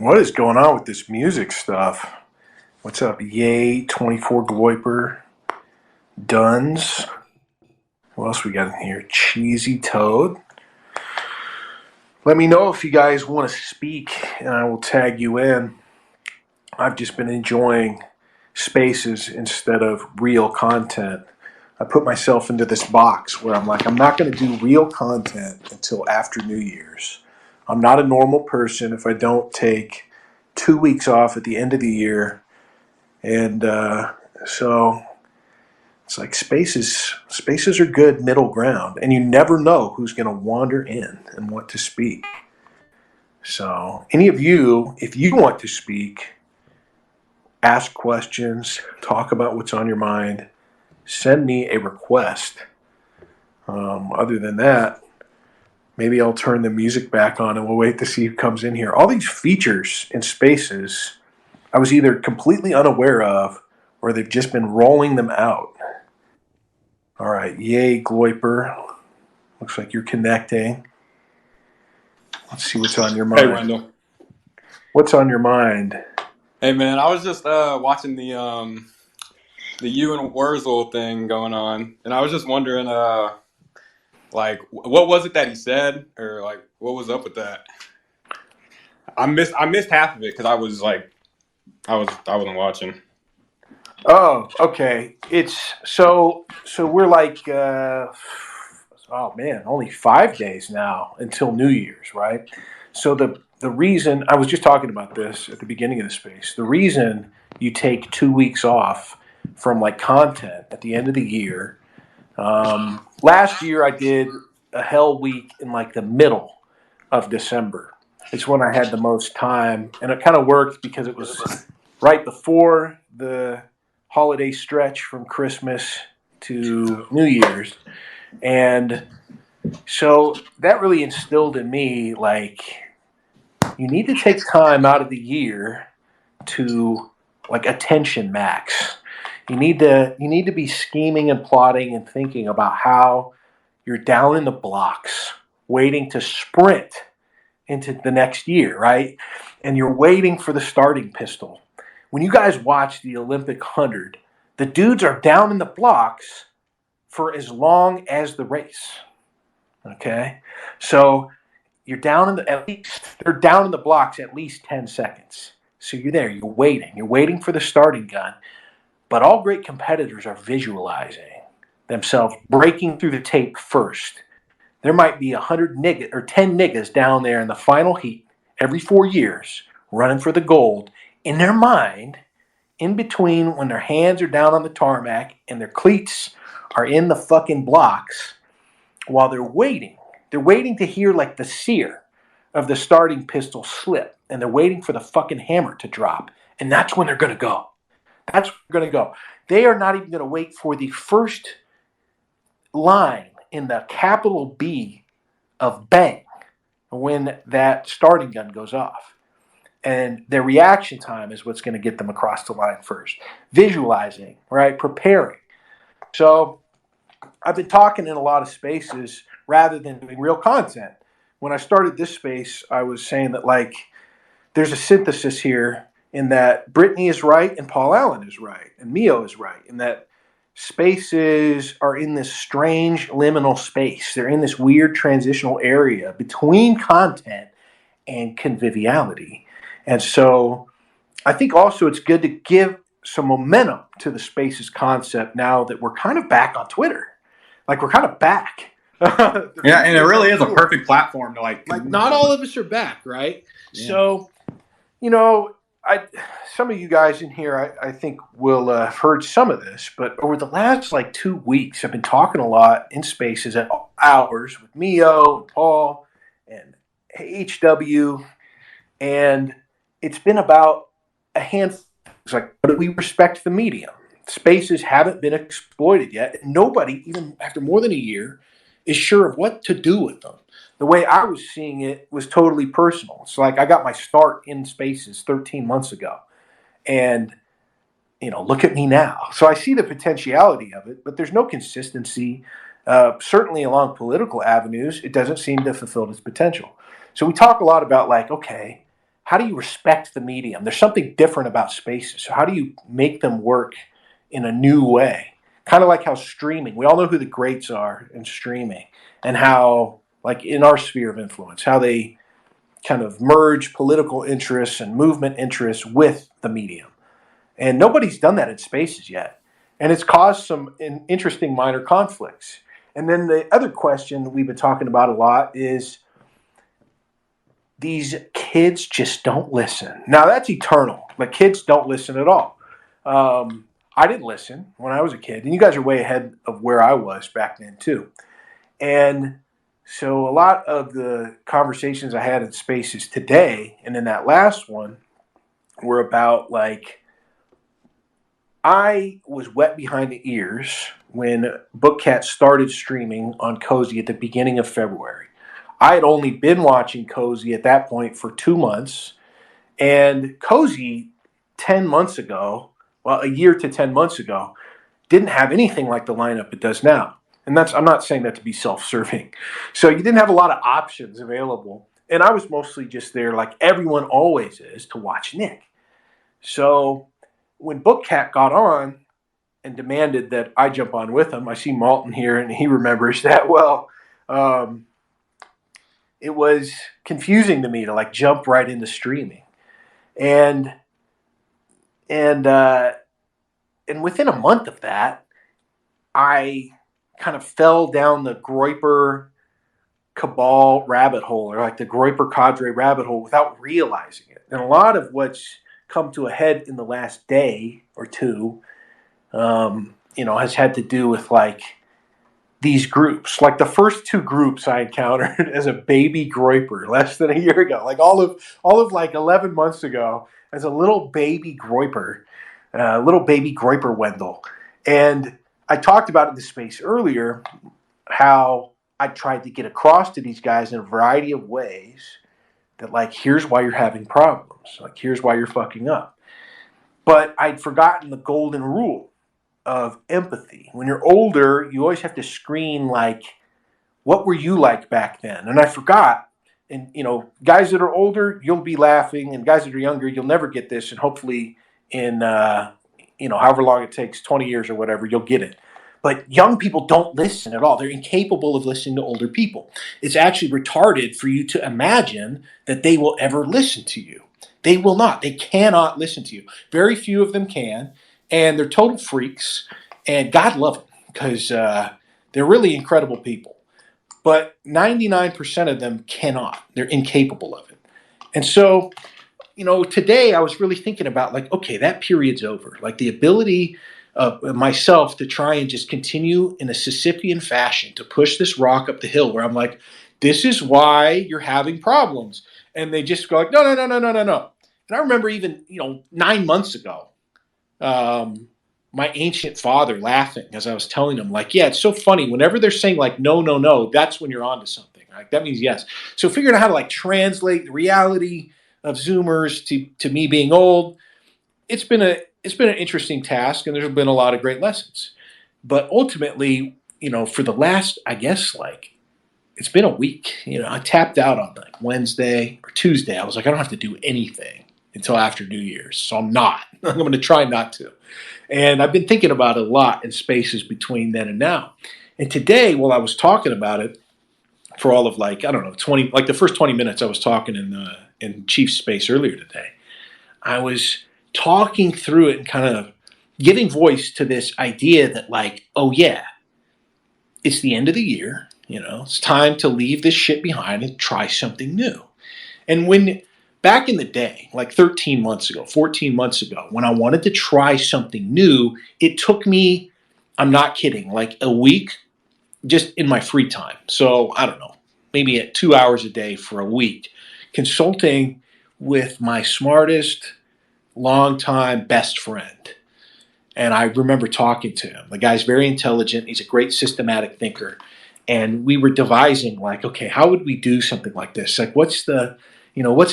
What is going on with this music stuff? What's up? Yay, 24Gloyper, Duns. What else we got in here? Cheesy Toad. Let me know if you guys want to speak, and I will tag you in. I've just been enjoying spaces instead of real content. I put myself into this box where I'm like, I'm not going to do real content until after New Year's. I'm not a normal person if I don't take 2 weeks off at the end of the year. And so it's like spaces are good middle ground. And you never know who's going to wander in and want to speak. So any of you, if you want to speak, ask questions, talk about what's on your mind, send me a request. Other than that, maybe I'll turn the music back on and we'll wait to see who comes in here. All these features in spaces, I was either completely unaware of or they've just been rolling them out. All right, yay, Gloyper. Looks like you're connecting. Let's see what's on your mind. Hey, Wendell. What's on your mind? Hey, man, I was just watching the you and Wurzel thing going on, and I was just wondering, like, what was it that he said, or like, what was up with that? I missed half of it because I wasn't watching. Oh, okay. It's so we're like, oh man, only 5 days now until New Year's, right? So the reason I was just talking about this at the beginning of the space, the reason you take 2 weeks off from like content at the end of the year. Last year I did a hell week in like the middle of December. It's when I had the most time, and it kind of worked because it was right before the holiday stretch from Christmas to New Year's. And so that really instilled in me, like, you need to take time out of the year to like attention max. You need to be scheming and plotting and thinking about how you're down in the blocks, waiting to sprint into the next year, right? And you're waiting for the starting pistol. When you guys watch the Olympic 100, the dudes are down in the blocks for as long as the race. Okay? So you're down in they're down in the blocks at least 10 seconds. So you're there, you're waiting for the starting gun. But all great competitors are visualizing themselves breaking through the tape first. There might be 100 niggas or 10 niggas down there in the final heat every 4 years running for the gold in their mind, in between when their hands are down on the tarmac and their cleats are in the fucking blocks while they're waiting. They're waiting to hear like the sear of the starting pistol slip, and they're waiting for the fucking hammer to drop. And that's when they're going to go. That's where they're going to go. They are not even going to wait for the first line in the capital B of bang when that starting gun goes off. And their reaction time is what's going to get them across the line first. Visualizing, right? Preparing. So I've been talking in a lot of spaces rather than doing real content. When I started this space, I was saying that like there's a synthesis here in that Brittany is right and Paul Allen is right and Mio is right, and that spaces are in this strange liminal space. They're in this weird transitional area between content and conviviality. And so I think also it's good to give some momentum to the spaces concept now that we're kind of back on Twitter. Like we're kind of back. Yeah, and it really is a perfect platform to like not all of us are back, right? Yeah. So, some of you guys in here, I think will have heard some of this, but over the last like 2 weeks, I've been talking a lot in spaces at hours with Mio, and Paul, and HW, and it's been about a handful. It's like, how do we respect the medium? Spaces haven't been exploited yet. Nobody, even after more than a year, is sure of what to do with them. The way I was seeing it was totally personal. It's like I got my start in spaces 13 months ago. And, look at me now. So I see the potentiality of it, but there's no consistency. Certainly along political avenues, it doesn't seem to fulfill its potential. So we talk a lot about like, okay, how do you respect the medium? There's something different about spaces. So how do you make them work in a new way? Kind of like how streaming, we all know who the greats are in streaming, and how, like in our sphere of influence, how they kind of merge political interests and movement interests with the medium. And nobody's done that in spaces yet. And it's caused some interesting minor conflicts. And then the other question we've been talking about a lot is these kids just don't listen. Now, that's eternal. Like, kids don't listen at all. I didn't listen when I was a kid. And you guys are way ahead of where I was back then, too. And so a lot of the conversations I had in spaces today and in that last one were about, like, I was wet behind the ears when Bookcat started streaming on Cozy at the beginning of February. I had only been watching Cozy at that point for 2 months, and Cozy 10 months ago, well, a year to 10 months ago, didn't have anything like the lineup it does now. And that's, I'm not saying that to be self-serving. So you didn't have a lot of options available. And I was mostly just there, like everyone always is, to watch Nick. So when Bookcat got on and demanded that I jump on with him, I see Malton here and he remembers that well. It was confusing to me to like jump right into streaming. And within a month of that, I kind of fell down the Groyper cabal rabbit hole, or like the Groyper cadre rabbit hole, without realizing it. And a lot of what's come to a head in the last day or two, has had to do with like these groups. Like the first two groups I encountered as a baby Groyper less than a year ago, like all of like 11 months ago, as a little baby Groyper, Wendell. And I talked about in the space earlier how I tried to get across to these guys in a variety of ways that, like, here's why you're having problems. Like, here's why you're fucking up. But I'd forgotten the golden rule of empathy. When you're older, you always have to screen, like, what were you like back then? And I forgot. And, guys that are older, you'll be laughing. And guys that are younger, you'll never get this. And hopefully in, however long it takes, 20 years or whatever, you'll get it. But young people don't listen at all. They're incapable of listening to older people. It's actually retarded for you to imagine that they will ever listen to you. They will not. They cannot listen to you. Very few of them can. And they're total freaks. And God love them, because they're really incredible people. But 99% of them cannot. They're incapable of it. And so, today I was really thinking about, like, okay, that period's over. Like, the ability of myself to try and just continue in a Sisyphean fashion to push this rock up the hill, where I'm like, this is why you're having problems. And they just go like, no. And I remember even, 9 months ago, my ancient father laughing as I was telling him, like, yeah, it's so funny. Whenever they're saying like, no, that's when you're onto something. Like, that means yes. So figuring out how to like translate the reality of Zoomers to me being old, it's been an interesting task, and there's been a lot of great lessons. But ultimately, for the last, I guess, like, it's been a week. I tapped out on like Wednesday or Tuesday. I was like, I don't have to do anything until after New Year's. So I'm not. I'm going to try not to. And I've been thinking about it a lot in spaces between then and now. And today, while I was talking about it for all of, like, I don't know, 20, like the first 20 minutes I was talking in Chief's space earlier today, I was talking through it and kind of giving voice to this idea that, like, oh yeah, it's the end of the year, it's time to leave this shit behind and try something new. And when back in the day, like 13 months ago, 14 months ago, when I wanted to try something new, it took me, I'm not kidding, like a week just in my free time. So I don't know, maybe at 2 hours a day for a week, consulting with my smartest, longtime best friend. And I remember talking to him. The guy's very intelligent. He's a great systematic thinker. And we were devising, like, okay, how would we do something like this? Like, what's the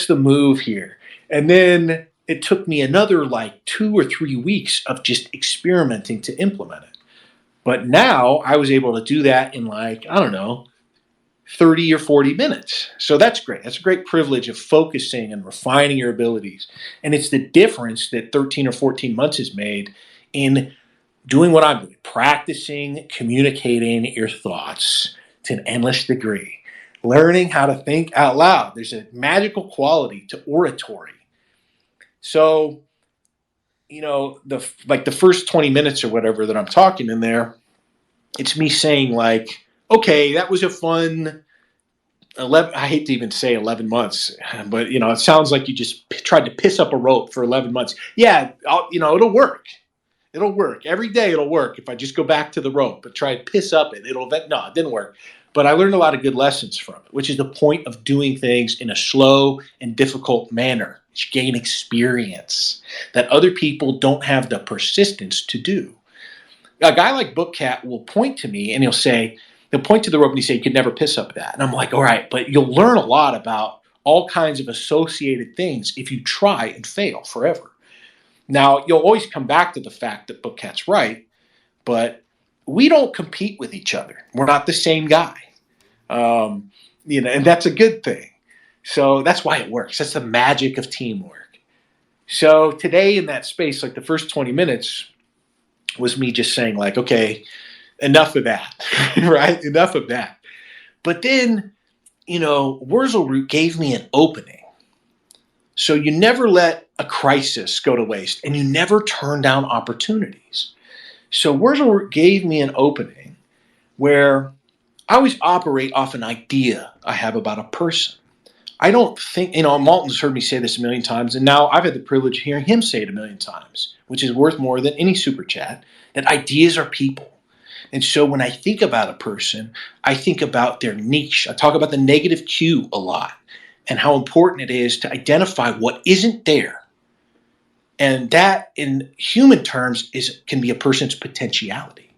move here? And then it took me another like 2 or 3 weeks of just experimenting to implement it. But now I was able to do that in, like, I don't know, 30 or 40 minutes. So that's great. That's a great privilege of focusing and refining your abilities. And it's the difference that 13 or 14 months has made in doing what I'm doing, practicing communicating your thoughts to an endless degree, learning how to think out loud. There's a magical quality to oratory. So, the first 20 minutes or whatever that I'm talking in there, it's me saying like, okay, that was a fun 11, I hate to even say 11 months, but it sounds like you just tried to piss up a rope for 11 months. Yeah, it'll work. It'll work. Every day it'll work if I just go back to the rope but try to piss up it. No, it didn't work. But I learned a lot of good lessons from it, which is the point of doing things in a slow and difficult manner. You gain experience that other people don't have the persistence to do. A guy like Bookcat will point to me and he'll point to the rope and he'll say, you could never piss up that. And I'm like, all right, but you'll learn a lot about all kinds of associated things if you try and fail forever. Now, you'll always come back to the fact that Bookcat's right, but we don't compete with each other. We're not the same guy. And that's a good thing. So that's why it works. That's the magic of teamwork. So today in that space, like the first 20 minutes was me just saying like, okay, enough of that, right? Enough of that. But then, Wurzelroot gave me an opening. So you never let a crisis go to waste and you never turn down opportunities. So Wurzelroot gave me an opening where I always operate off an idea I have about a person. I don't think, Malton's heard me say this a million times, and now I've had the privilege of hearing him say it a million times, which is worth more than any super chat, that ideas are people. And so when I think about a person, I think about their niche. I talk about the negative Q a lot and how important it is to identify what isn't there. And that, in human terms, can be a person's potentiality.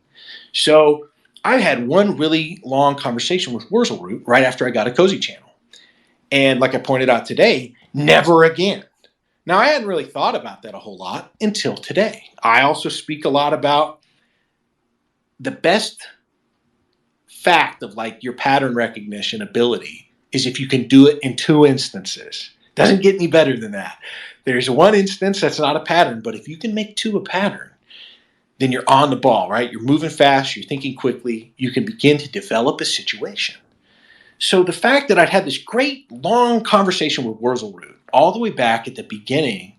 So I had one really long conversation with Wurzelroot right after I got a Cozy channel. And like I pointed out today, never again. Now, I hadn't really thought about that a whole lot until today. I also speak a lot about the best fact of like your pattern recognition ability is if you can do it in 2 instances. Doesn't get any better than that. There's one instance that's not a pattern, but if you can make 2 a pattern, then you're on the ball, right? You're moving fast, you're thinking quickly, you can begin to develop a situation. So the fact that I'd had this great long conversation with Wurzelroot all the way back at the beginning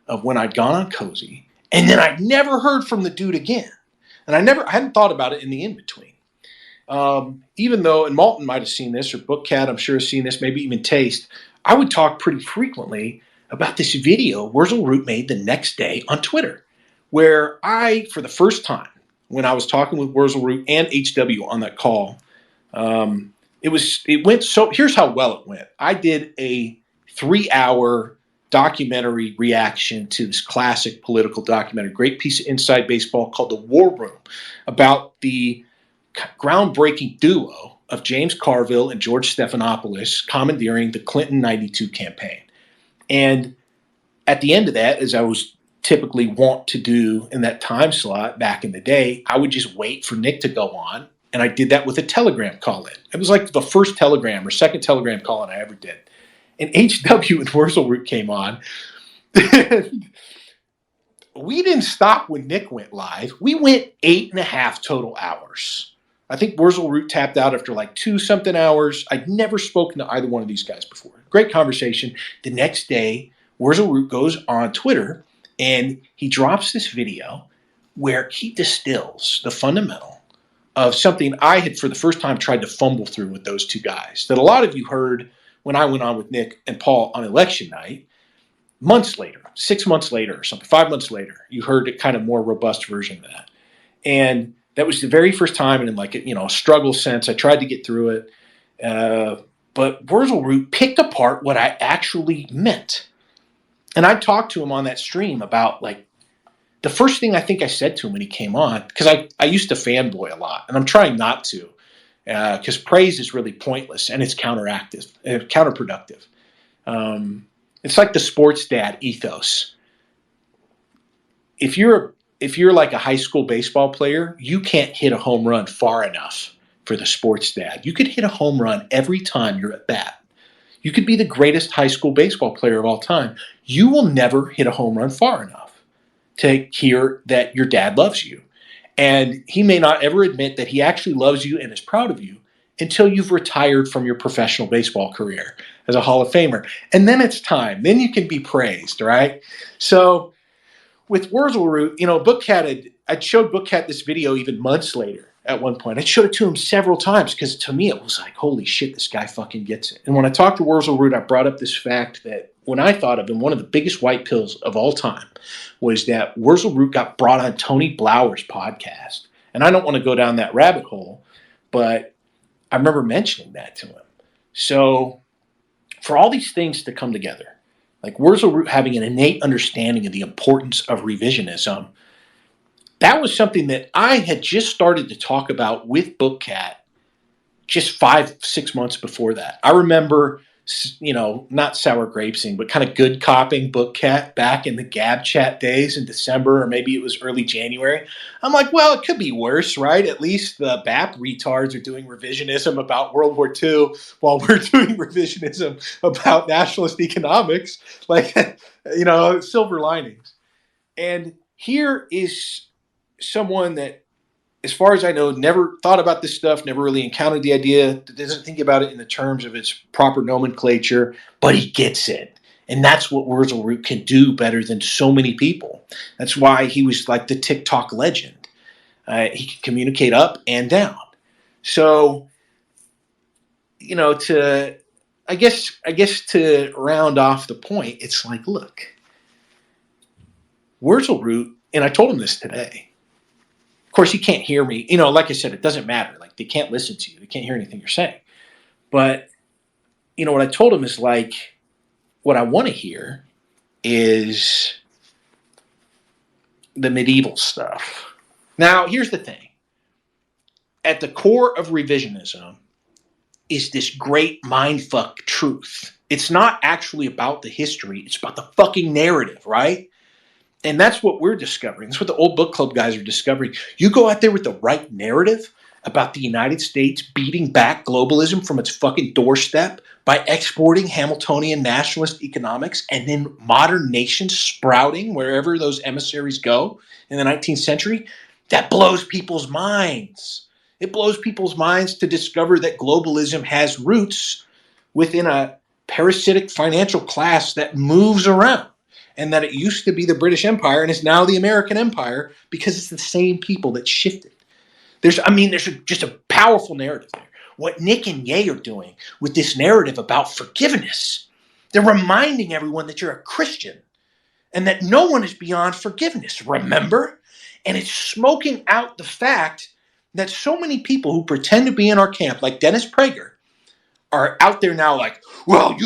of when I'd gone on Cozy, and then I'd never heard from the dude again. And I hadn't thought about it in the in-between. Even though, and Malton might have seen this, or Bookcat, I'm sure has seen this, maybe even Taste, I would talk pretty frequently about this video Wurzelroot made the next day on Twitter, where I, for the first time, when I was talking with Wurzelroot and HW on that call, here's how well it went. I did a 3-hour documentary reaction to this classic political documentary, great piece of inside baseball called The War Room, about the groundbreaking duo of James Carville and George Stephanopoulos commandeering the Clinton 92 campaign. And at the end of that, as I was typically wont to do in that time slot back in the day, I would just wait for Nick to go on. And I did that with a Telegram call-in. It was like the first Telegram or second Telegram call-in I ever did. And HW and Wurzelroot came on. We didn't stop when Nick went live. We went 8.5 total hours. I think Wurzelroot tapped out after like 2-something hours. I'd never spoken to either one of these guys before. Great conversation. The next day, Wurzelroot goes on Twitter and he drops this video where he distills the fundamental of something I had for the first time tried to fumble through with those 2 guys that a lot of you heard when I went on with Nick and Paul on election night. Months later, 6 months later or something, 5 months later, you heard a kind of more robust version of that. And that was the very first time, and in like a struggle sense, I tried to get through it. But Wurzelroot picked apart what I actually meant. And I talked to him on that stream about like the first thing I think I said to him when he came on, because I used to fanboy a lot, and I'm trying not to, because praise is really pointless and it's counterproductive. It's like the sports dad ethos. If you're like a high school baseball player, you can't hit a home run far enough for the sports dad. You could hit a home run every time you're at bat. You could be the greatest high school baseball player of all time. You will never hit a home run far enough to hear that your dad loves you. And he may not ever admit that he actually loves you and is proud of you until you've retired from your professional baseball career as a Hall of Famer. And then it's time. Then you can be praised, right? So with Wurzelroot, I'd showed Bookcat this video even months later at one point. I showed it to him several times because to me it was like, holy shit, this guy fucking gets it. And when I talked to Wurzelroot, I brought up this fact that when I thought of him, one of the biggest white pills of all time was that Wurzelroot got brought on Tony Blauer's podcast. And I don't want to go down that rabbit hole, but I remember mentioning that to him. So for all these things to come together, like Wurzelroot having an innate understanding of the importance of revisionism, that was something that I had just started to talk about with Bookcat just 5-6 months before that. I remember, not sour grapesing, but kind of good copying Bookcat back in the Gab chat days in December, or maybe it was early January. I'm like, well, it could be worse, right? At least the BAP retards are doing revisionism about World War II while we're doing revisionism about nationalist economics. Like, silver linings. And here is someone that, as far as I know, never thought about this stuff, never really encountered the idea, doesn't think about it in the terms of its proper nomenclature, but he gets it. And that's what Wurzelroot can do better than so many people. That's why he was like the TikTok legend. He can communicate up and down. So, I guess to round off the point, it's like, look, Wurzelroot, and I told him this today. Of course, he can't hear me. Like I said, it doesn't matter. Like, they can't listen to you. They can't hear anything you're saying. But, what I told him is like, what I want to hear is the medieval stuff. Now, here's the thing. At the core of revisionism is this great mindfuck truth. It's not actually about the history. It's about the fucking narrative, right? And that's what we're discovering. That's what the old book club guys are discovering. You go out there with the right narrative about the United States beating back globalism from its fucking doorstep by exporting Hamiltonian nationalist economics and then modern nations sprouting wherever those emissaries go in the 19th century. That blows people's minds. It blows people's minds to discover that globalism has roots within a parasitic financial class that moves around. And that it used to be the British Empire and is now the American Empire because it's the same people that shifted. There's just a powerful narrative there. What Nick and Ye are doing with this narrative about forgiveness, they're reminding everyone that you're a Christian and that no one is beyond forgiveness, remember? And it's smoking out the fact that so many people who pretend to be in our camp, like Dennis Prager, are out there now like, well,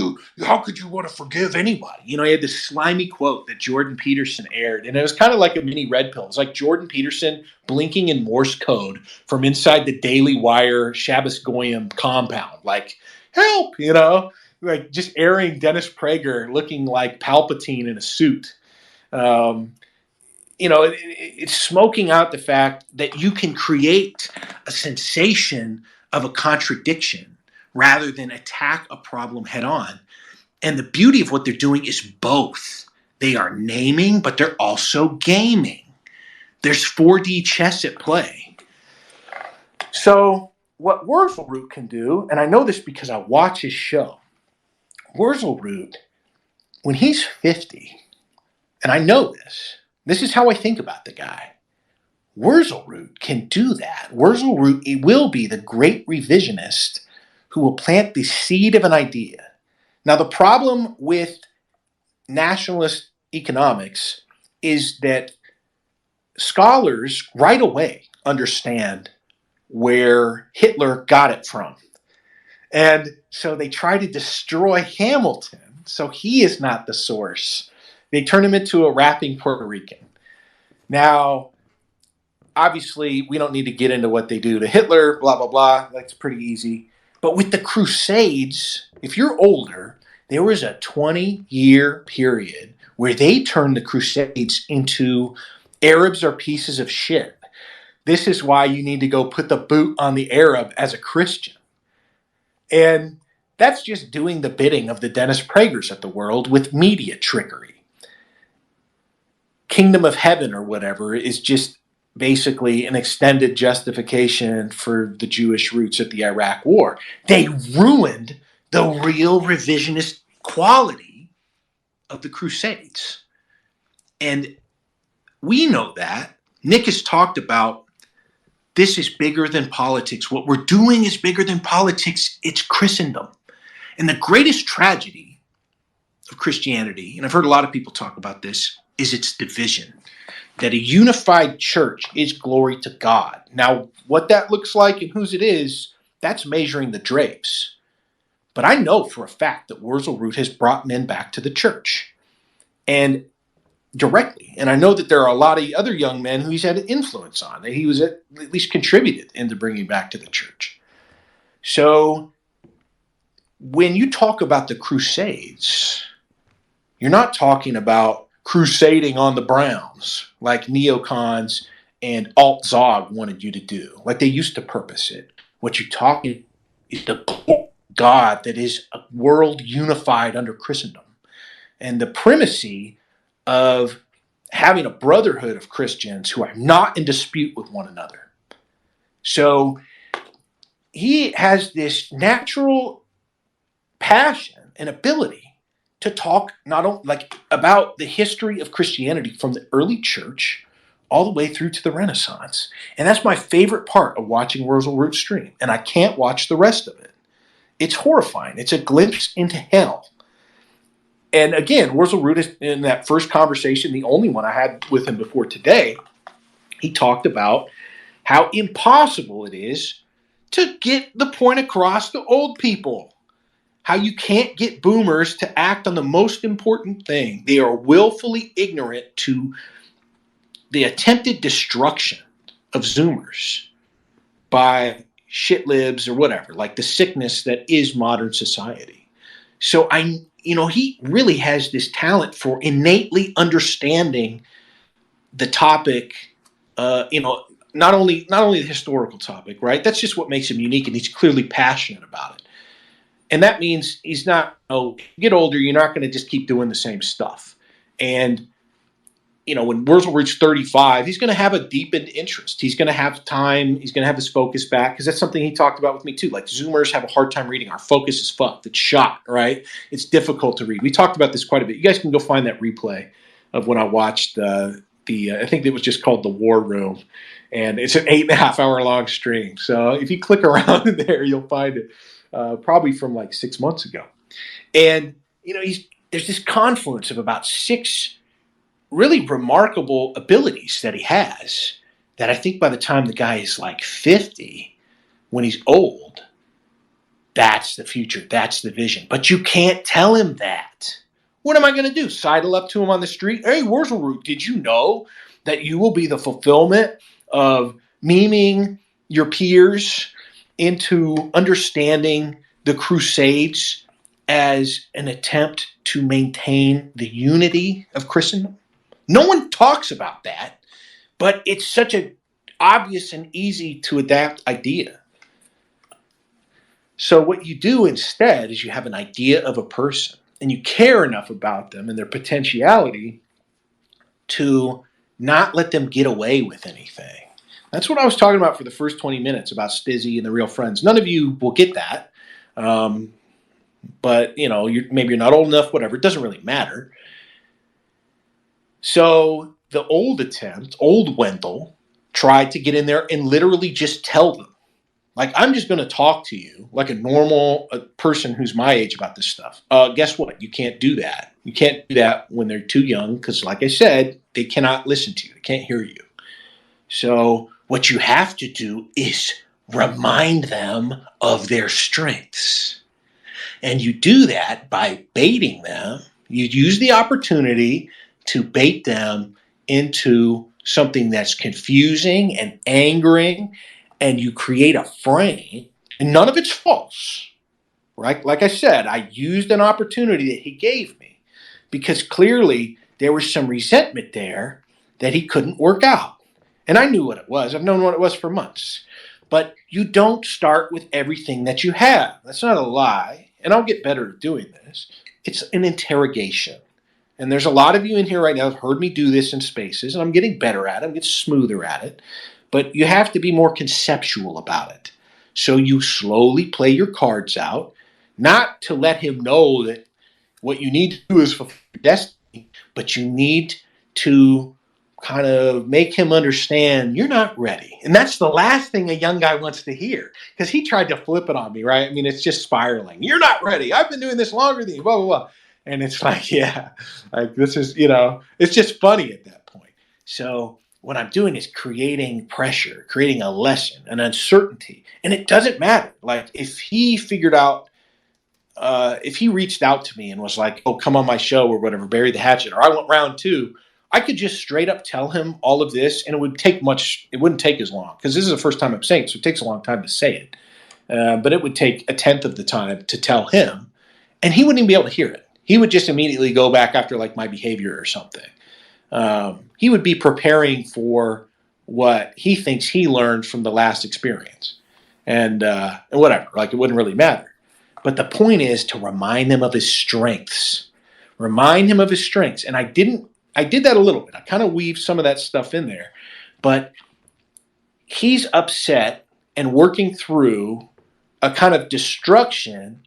how could you want to forgive anybody? He had this slimy quote that Jordan Peterson aired, and it was kind of like a mini red pill. It's like Jordan Peterson blinking in Morse code from inside the Daily Wire Shabbos Goyim compound, like, help, like just airing Dennis Prager looking like Palpatine in a suit. It's smoking out the fact that you can create a sensation of a contradiction rather than attack a problem head on. And the beauty of what they're doing is both. They are naming, but they're also gaming. There's 4D chess at play. So what Wurzelroot can do, and I know this because I watch his show, Wurzelroot, when he's 50, and I know this is how I think about the guy. Wurzelroot can do that. Wurzelroot will be the great revisionist who will plant the seed of an idea. Now, the problem with nationalist economics is that scholars right away understand where Hitler got it from. And so they try to destroy Hamilton, so he is not the source. They turn him into a rapping Puerto Rican. Now, obviously, we don't need to get into what they do to Hitler, blah, blah, blah. That's pretty easy. But with the Crusades, if you're older, there was a 20-year period where they turned the Crusades into Arabs are pieces of shit. This is why you need to go put the boot on the Arab as a Christian. And that's just doing the bidding of the Dennis Pragers of the world with media trickery. Kingdom of Heaven or whatever is just basically an extended justification for the Jewish roots of the Iraq War. They ruined the real revisionist quality of the Crusades. And we know that. Nick has talked about this is bigger than politics. What we're doing is bigger than politics. It's Christendom. And the greatest tragedy of Christianity, and I've heard a lot of people talk about this, is its division. That a unified church is glory to God. Now, what that looks like and whose it is, that's measuring the drapes. But I know for a fact that Wurzelroot has brought men back to the church. And directly. And I know that there are a lot of other young men who he's had an influence on, that he was at least contributed into bringing back to the church. So when you talk about the Crusades, you're not talking about crusading on the Browns like neocons and alt-Zog wanted you to do, like they used to purpose it. What you're talking is the God that is a world unified under Christendom. And the primacy of having a brotherhood of Christians who are not in dispute with one another. So he has this natural passion and ability to talk not only like about the history of Christianity from the early church all the way through to the Renaissance. And that's my favorite part of watching Wurzelroot stream. And I can't watch the rest of it. It's horrifying. It's a glimpse into hell. And again, Wurzelroot is in that first conversation, the only one I had with him before today, he talked about how impossible it is to get the point across to old people. How you can't get boomers to act on the most important thing. They are willfully ignorant to the attempted destruction of Zoomers by shitlibs or whatever, like the sickness that is modern society. So he really has this talent for innately understanding the topic, not only the historical topic, right? That's just what makes him unique, and he's clearly passionate about it. And that means he's not, get older, you're not going to just keep doing the same stuff. And, when Wurzelroot's 35, he's going to have a deepened interest. He's going to have time. He's going to have his focus back, because that's something he talked about with me too. Like, Zoomers have a hard time reading. Our focus is fucked. It's shot, right? It's difficult to read. We talked about this quite a bit. You guys can go find that replay of when I watched I think it was just called The War Room. And it's an 8.5 hour long stream. So if you click around in there, you'll find it probably from like 6 months ago. And, there's this confluence of about 6 really remarkable abilities that he has that I think by the time the guy is like 50, when he's old, that's the future, that's the vision. But you can't tell him that. What am I going to do? Sidle up to him on the street? Hey, Wurzelroot, did you know that you will be the fulfillment of memeing your peers into understanding the Crusades as an attempt to maintain the unity of Christendom? No one talks about that, but it's such an obvious and easy to adapt idea. So what you do instead is you have an idea of a person, and you care enough about them and their potentiality to not let them get away with anything. That's what I was talking about for the first 20 minutes about Stizzy and the real friends. None of you will get that. But, maybe you're not old enough, whatever. It doesn't really matter. So the old Wendell, tried to get in there and literally just tell them, like, I'm just going to talk to you like a normal person who's my age about this stuff. Guess what? You can't do that. You can't do that when they're too young because, like I said, they cannot listen to you. They can't hear you. So what you have to do is remind them of their strengths. And you do that by baiting them. You use the opportunity to bait them into something that's confusing and angering, and you create a frame, and none of it's false, right? Like I said, I used an opportunity that he gave me because clearly there was some resentment there that he couldn't work out. And I knew what it was. I've known what it was for months. But you don't start with everything that you have. That's not a lie. And I'll get better at doing this. It's an interrogation. And there's a lot of you in here right now who've heard me do this in spaces, and I'm getting better at it. I'm getting smoother at it. But you have to be more conceptual about it. So you slowly play your cards out, not to let him know that what you need to do is fulfill your destiny, but you need to kind of make him understand you're not ready. And that's the last thing a young guy wants to hear, because he tried to flip it on me, right? I mean, it's just spiraling. You're not ready. I've been doing this longer than you, blah, blah, blah. And it's like, yeah, like this is, it's just funny at that point. So what I'm doing is creating pressure, creating a lesson, an uncertainty. And it doesn't matter. Like if he reached out to me and was like, oh, come on my show or whatever, bury the hatchet, or I want round two, I could just straight up tell him all of this, and it wouldn't take as long, because this is the first time I'm saying it, so it takes a long time to say it. But it would take a tenth of the time to tell him, and he wouldn't even be able to hear it. He would just immediately go back after like my behavior or something. He would be preparing for what he thinks he learned from the last experience, and whatever. Like it wouldn't really matter. But the point is to remind him of his strengths. Remind him of his strengths. And I did that a little bit. I kind of weaved some of that stuff in there. But he's upset and working through a kind of destruction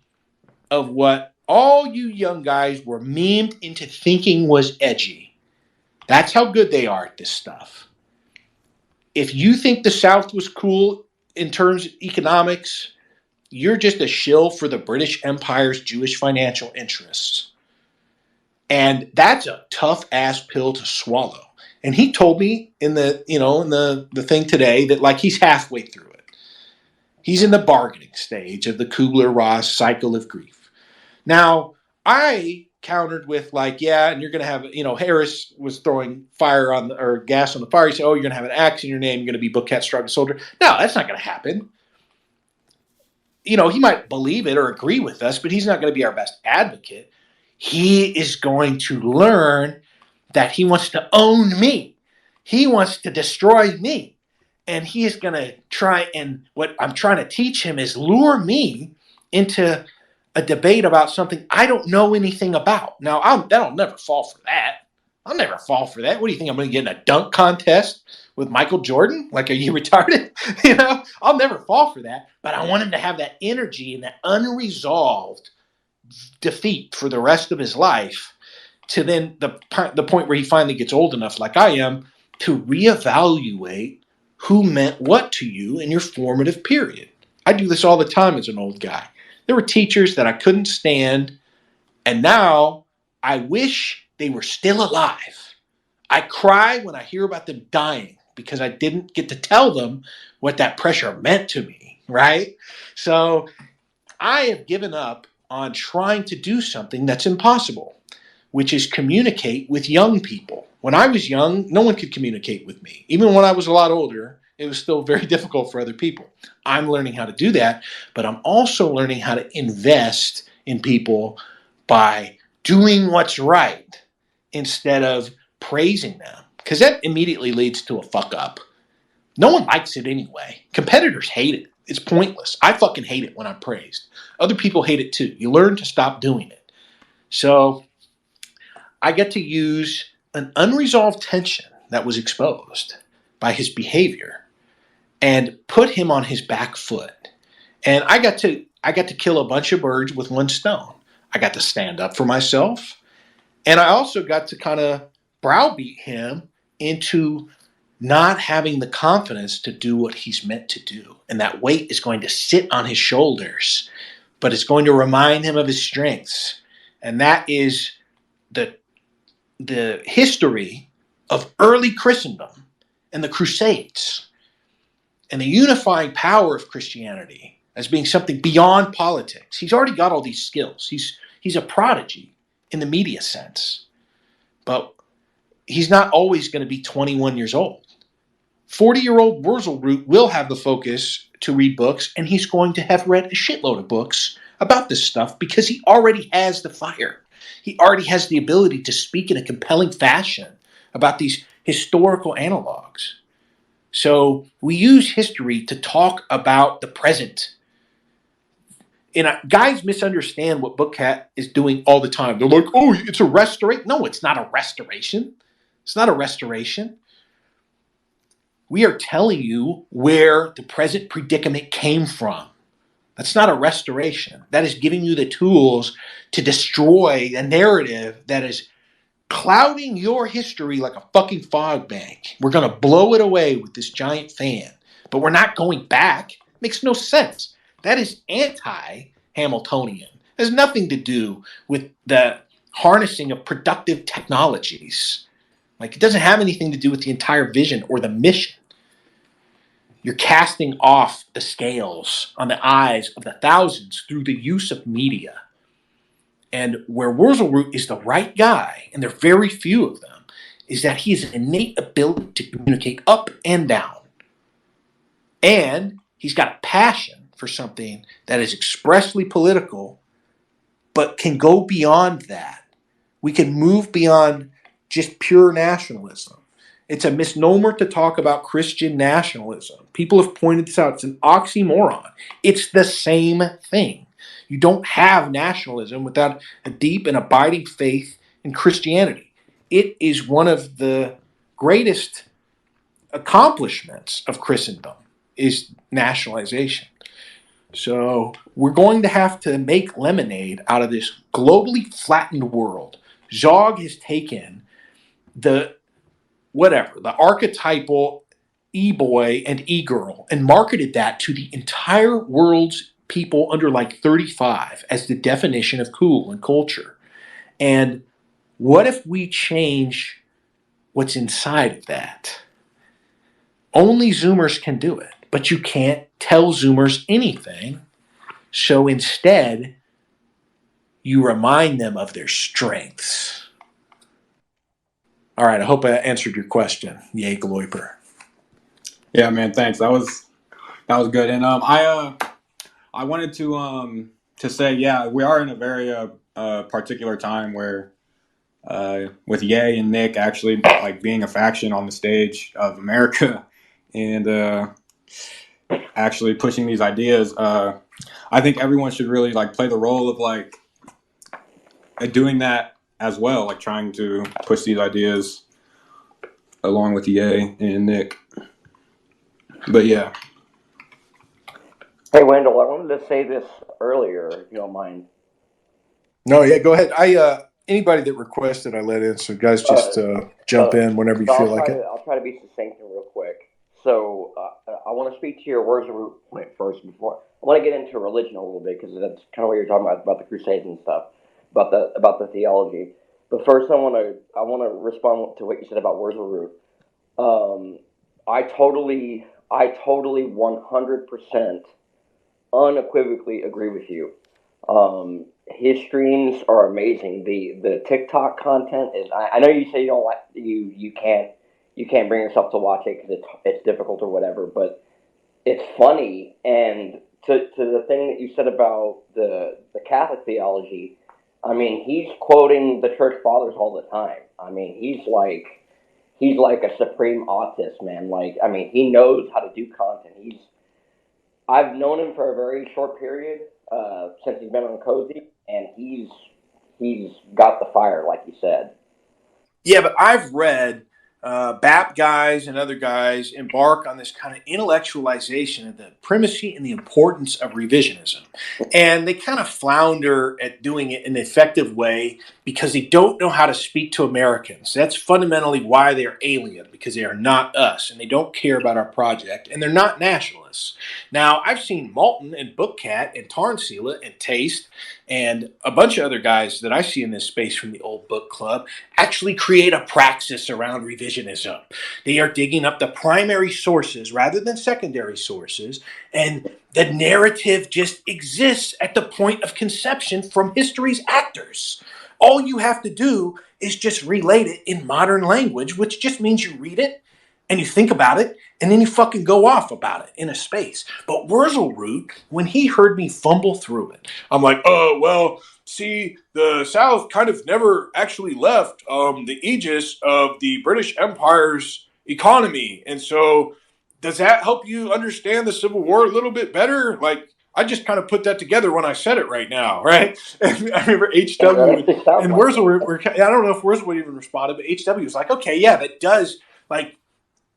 of what all you young guys were memed into thinking was edgy. That's how good they are at this stuff. If you think the South was cool in terms of economics, you're just a shill for the British Empire's Jewish financial interests. And that's a tough ass pill to swallow. And he told me in the thing today that like he's halfway through it. He's in the bargaining stage of the Kubler-Ross cycle of grief. Now, I countered with like, yeah, and you're going to have, Harris was throwing gas on the fire. He said, oh, you're going to have an axe in your name. You're going to be Bookcat Struggle Soldier. No, that's not going to happen. He might believe it or agree with us, but he's not going to be our best advocate. He is going to learn that he wants to own me. He wants to destroy me. And he is going to try, and what I'm trying to teach him is lure me into a debate about something I don't know anything about. Now, I'll never fall for that. I'll never fall for that. What do you think? I'm going to get in a dunk contest with Michael Jordan? Like, are you retarded? I'll never fall for that. But I want him to have that energy and that unresolved defeat for the rest of his life, to then the point where he finally gets old enough, like I am, to reevaluate who meant what to you in your formative period. I do this all the time as an old guy. There were teachers that I couldn't stand, and now I wish they were still alive. I cry when I hear about them dying because I didn't get to tell them what that pressure meant to me, right? So I have given up on trying to do something that's impossible, which is communicate with young people. When I was young, no one could communicate with me. Even when I was a lot older, it was still very difficult for other people. I'm learning how to do that, but I'm also learning how to invest in people by doing what's right instead of praising them, because that immediately leads to a fuck up. No one likes it anyway. Competitors hate it. It's pointless. I fucking hate it when I'm praised. Other people hate it too. You learn to stop doing it. So I get to use an unresolved tension that was exposed by his behavior and put him on his back foot. And I got to kill a bunch of birds with one stone. I got to stand up for myself, and I also got to kind of browbeat him into not having the confidence to do what he's meant to do. And that weight is going to sit on his shoulders, but it's going to remind him of his strengths. And that is the history of early Christendom and the Crusades and the unifying power of Christianity as being something beyond politics. He's already got all these skills. He's a prodigy in the media sense, but he's not always going to be 21 years old. 40-year-old Wurzelroot will have the focus to read books, and he's going to have read a shitload of books about this stuff because he already has the fire. He already has the ability to speak in a compelling fashion about these historical analogs. So we use history to talk about the present. And guys misunderstand what Book Cat is doing all the time. They're like, oh, it's a restoration. No, it's not a restoration. It's not a restoration. We are telling you where the present predicament came from. That's not a restoration. That is giving you the tools to destroy a narrative that is clouding your history like a fucking fog bank. We're going to blow it away with this giant fan, but we're not going back. Makes no sense. That is anti-Hamiltonian. It has nothing to do with the harnessing of productive technologies. Like, it doesn't have anything to do with the entire vision or the mission. You're casting off the scales on the eyes of the thousands through the use of media. And where Wurzelroot is the right guy, and there are very few of them, is that he has an innate ability to communicate up and down. And he's got a passion for something that is expressly political, but can go beyond that. We can move beyond just pure nationalism. It's a misnomer to talk about Christian nationalism. People have pointed this out. It's an oxymoron. It's the same thing. You don't have nationalism without a deep and abiding faith in Christianity. It is one of the greatest accomplishments of Christendom is nationalization. So we're going to have to make lemonade out of this globally flattened world. Zog has taken the archetypal e-boy and e-girl and marketed that to the entire world's people under like 35 as the definition of cool and culture. And what if we change what's inside of that? Only Zoomers can do it, but you can't tell Zoomers anything. So instead, you remind them of their strengths. All right, I hope I answered your question, NJGloyper. Yeah, man, thanks. That was good. And I wanted to say, yeah, we are in a very particular time where with Ye and Nick actually like being a faction on the stage of America and actually pushing these ideas. I think everyone should really like play the role of like doing that as well, like trying to push these ideas along with Ye and Nick. But yeah. Hey, Wendell, I wanted to say this earlier, if you don't mind. No, yeah, go ahead. Anybody that requested, I let in. So guys, just jump in whenever you feel like it. I'll try to be succinct and real quick. So I want to speak to your Wurzelroot point first. Before I want to get into religion a little bit because that's kind of what you're talking about the Crusades and stuff, about the theology. But first, I want to respond to what you said about Wurzelroot. I totally 100% unequivocally agree with you. His streams are amazing. The TikTok content is. I know you say you don't like you can't bring yourself to watch it because it's difficult or whatever, but it's funny. And to the thing that you said about the Catholic theology, I mean, he's quoting the Church Fathers all the time. I mean, he's like a supreme autist, man. Like, I mean, he knows how to do content. I've known him for a very short period since he's been on Cozy, and he's got the fire, like you said. Yeah, but I've read BAP guys and other guys embark on this kind of intellectualization of the primacy and the importance of revisionism. And they kind of flounder at doing it in an effective way because they don't know how to speak to Americans. That's fundamentally why they are alien, because they are not us, and they don't care about our project, and they're not nationalists. Now, I've seen Malton and Bookcat and Tarnsila and Taste and a bunch of other guys that I see in this space from the old book club actually create a praxis around revisionism. They are digging up the primary sources rather than secondary sources, and the narrative just exists at the point of conception from history's actors. All you have to do is just relate it in modern language, which just means you read it and you think about it, and then you fucking go off about it in a space. But Wurzelroot, when he heard me fumble through it, I'm like, oh, well, see, the South kind of never actually left the aegis of the British Empire's economy. And so does that help you understand the Civil War a little bit better? Like, I just kind of put that together when I said it right now, right? And I remember That HW actually sounds and like Wurzel it. I don't know if Wurzel even responded, but HW was like, okay, yeah, that does, like,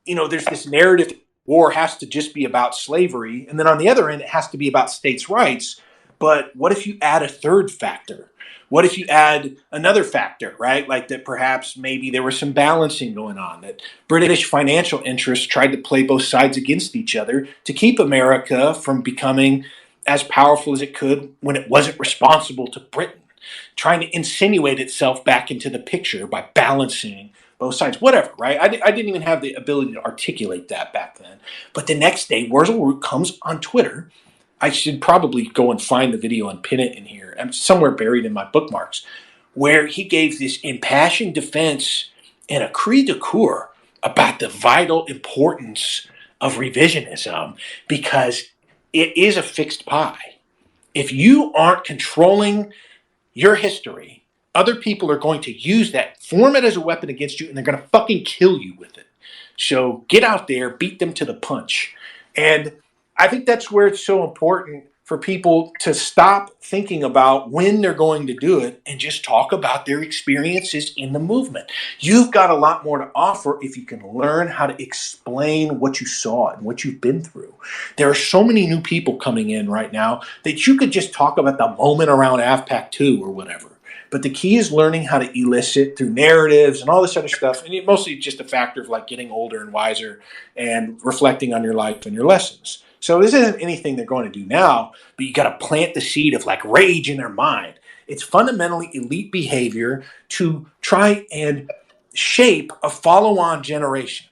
there's this narrative war has to just be about slavery. And then on the other end, it has to be about states' rights. But what if you add a third factor? What if you add another factor, right? Like that perhaps maybe there was some balancing going on, that British financial interests tried to play both sides against each other to keep America from becoming as powerful as it could when it wasn't responsible to Britain, trying to insinuate itself back into the picture by balancing both sides, whatever, right? I didn't even have the ability to articulate that back then. But the next day, Wurzelroot comes on Twitter. I should probably go and find the video and pin it in here. I'm somewhere buried in my bookmarks, where he gave this impassioned defense and a cri de coeur about the vital importance of revisionism because it is a fixed pie. If you aren't controlling your history, other people are going to use that, form it as a weapon against you, and they're going to fucking kill you with it. So get out there, beat them to the punch. And I think that's where it's so important for people to stop thinking about when they're going to do it and just talk about their experiences in the movement. You've got a lot more to offer if you can learn how to explain what you saw and what you've been through. There are so many new people coming in right now that you could just talk about the moment around AFPAC 2 or whatever. But the key is learning how to elicit through narratives and all this other stuff. And mostly just a factor of like getting older and wiser and reflecting on your life and your lessons. So this isn't anything they're going to do now, but you got to plant the seed of like rage in their mind. It's fundamentally elite behavior to try and shape a follow-on generation.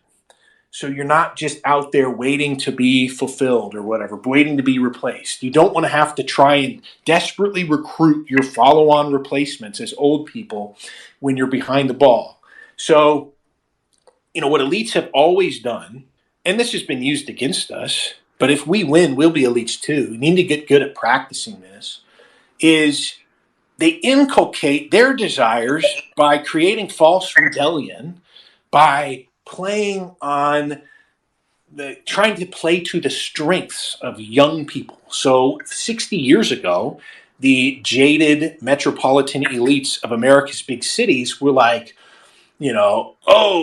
So you're not just out there waiting to be fulfilled or whatever, waiting to be replaced. You don't want to have to try and desperately recruit your follow-on replacements as old people when you're behind the ball. So, what elites have always done, and this has been used against us, but if we win, we'll be elites too. We need to get good at practicing this, is they inculcate their desires by creating false rebellion, by playing on trying to play to the strengths of young people. So 60 years ago, the jaded metropolitan elites of America's big cities were like, oh,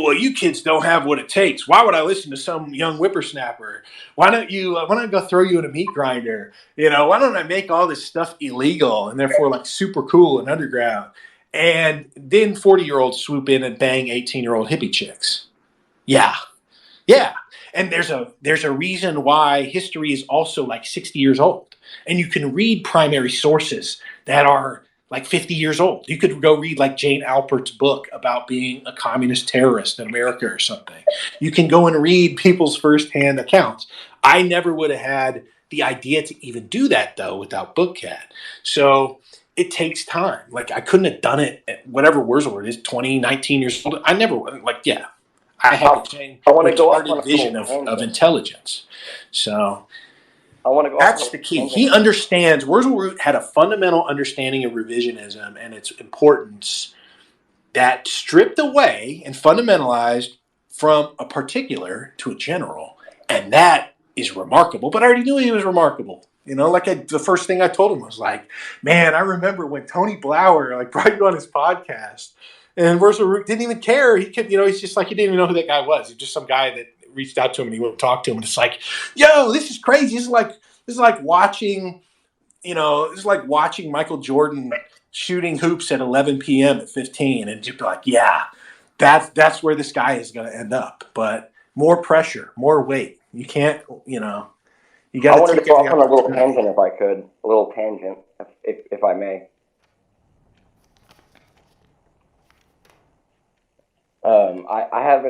well, you kids don't have what it takes. Why would I listen to some young whippersnapper? Why don't I go throw you in a meat grinder? Why don't I make all this stuff illegal and therefore like super cool and underground? And then 40-year-olds swoop in and bang 18-year-old hippie chicks. Yeah. Yeah. And there's a reason why history is also like 60 years old. And you can read primary sources that are like 50 years old. You could go read like Jane Alpert's book about being a communist terrorist in America or something. You can go and read people's firsthand accounts. I never would have had the idea to even do that though without BookCat. So it takes time. Like I couldn't have done it at whatever Wurzelroot is, 20, 19 years old. I never like, yeah. I have the same I want to go off on retarded a vision little of tangent. intelligence. So I want to go off on that's a the key. tangent. He understands, Wurzelroot had a fundamental understanding of revisionism and its importance that stripped away and fundamentalized from a particular to a general. And that is remarkable. But I already knew he was remarkable. The first thing I told him was like, man, I remember when Tony Blauer like brought you on his podcast. And Wurzelroot didn't even care. He kept, he's just like, he didn't even know who that guy was. He's just some guy that reached out to him and he went and talked to him. And it's like, yo, this is crazy. This is like watching, this is like watching Michael Jordan shooting hoops at 11 p.m. at 15. And you'd be like, yeah, that's where this guy is going to end up. But more pressure, more weight. You can't, you got I to wanted to take go every off on a little opportunity. tangent if I could. A little tangent, if I may. I have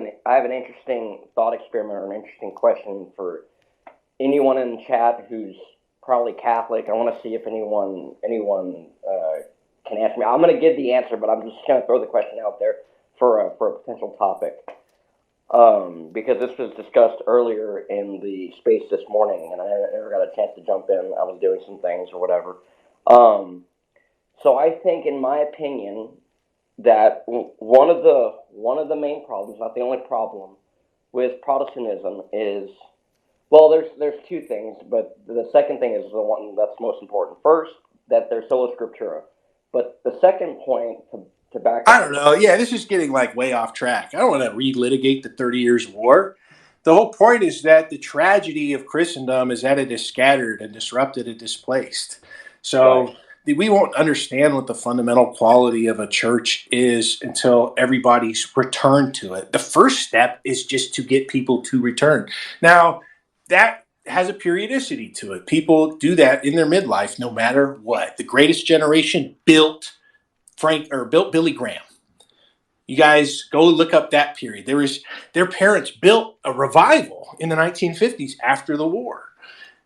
an interesting thought experiment or an interesting question for anyone in the chat who's probably Catholic. I want to see if anyone can answer me. I'm going to give the answer, but I'm just going to throw the question out there for a potential topic. Because this was discussed earlier in the space this morning, and I never got a chance to jump in. I was doing some things or whatever. So I think, in my opinion, that one of the main problems, not the only problem, with Protestantism is Well, there's two things, but the second thing is the one that's most important. First, that there's sola scriptura, but the second point to back I up. don't know. Yeah, this is getting like way off track. I don't want to relitigate the 30 Years' War. The whole point is that the tragedy of Christendom is that it is scattered and disrupted and displaced. So Right. we won't understand what the fundamental quality of a church is until everybody's returned to it. The first step is just to get people to return. Now, that has a periodicity to it. People do that in their midlife no matter what. The greatest generation built Billy Graham. You guys go look up that period. Their parents built a revival in the 1950s after the war.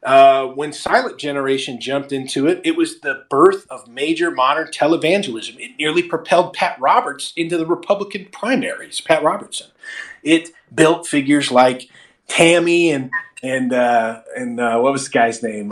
When Silent Generation jumped into it, it was the birth of major modern televangelism. It nearly propelled Pat Roberts into the Republican primaries. Pat Robertson. It built figures like Tammy and what was the guy's name?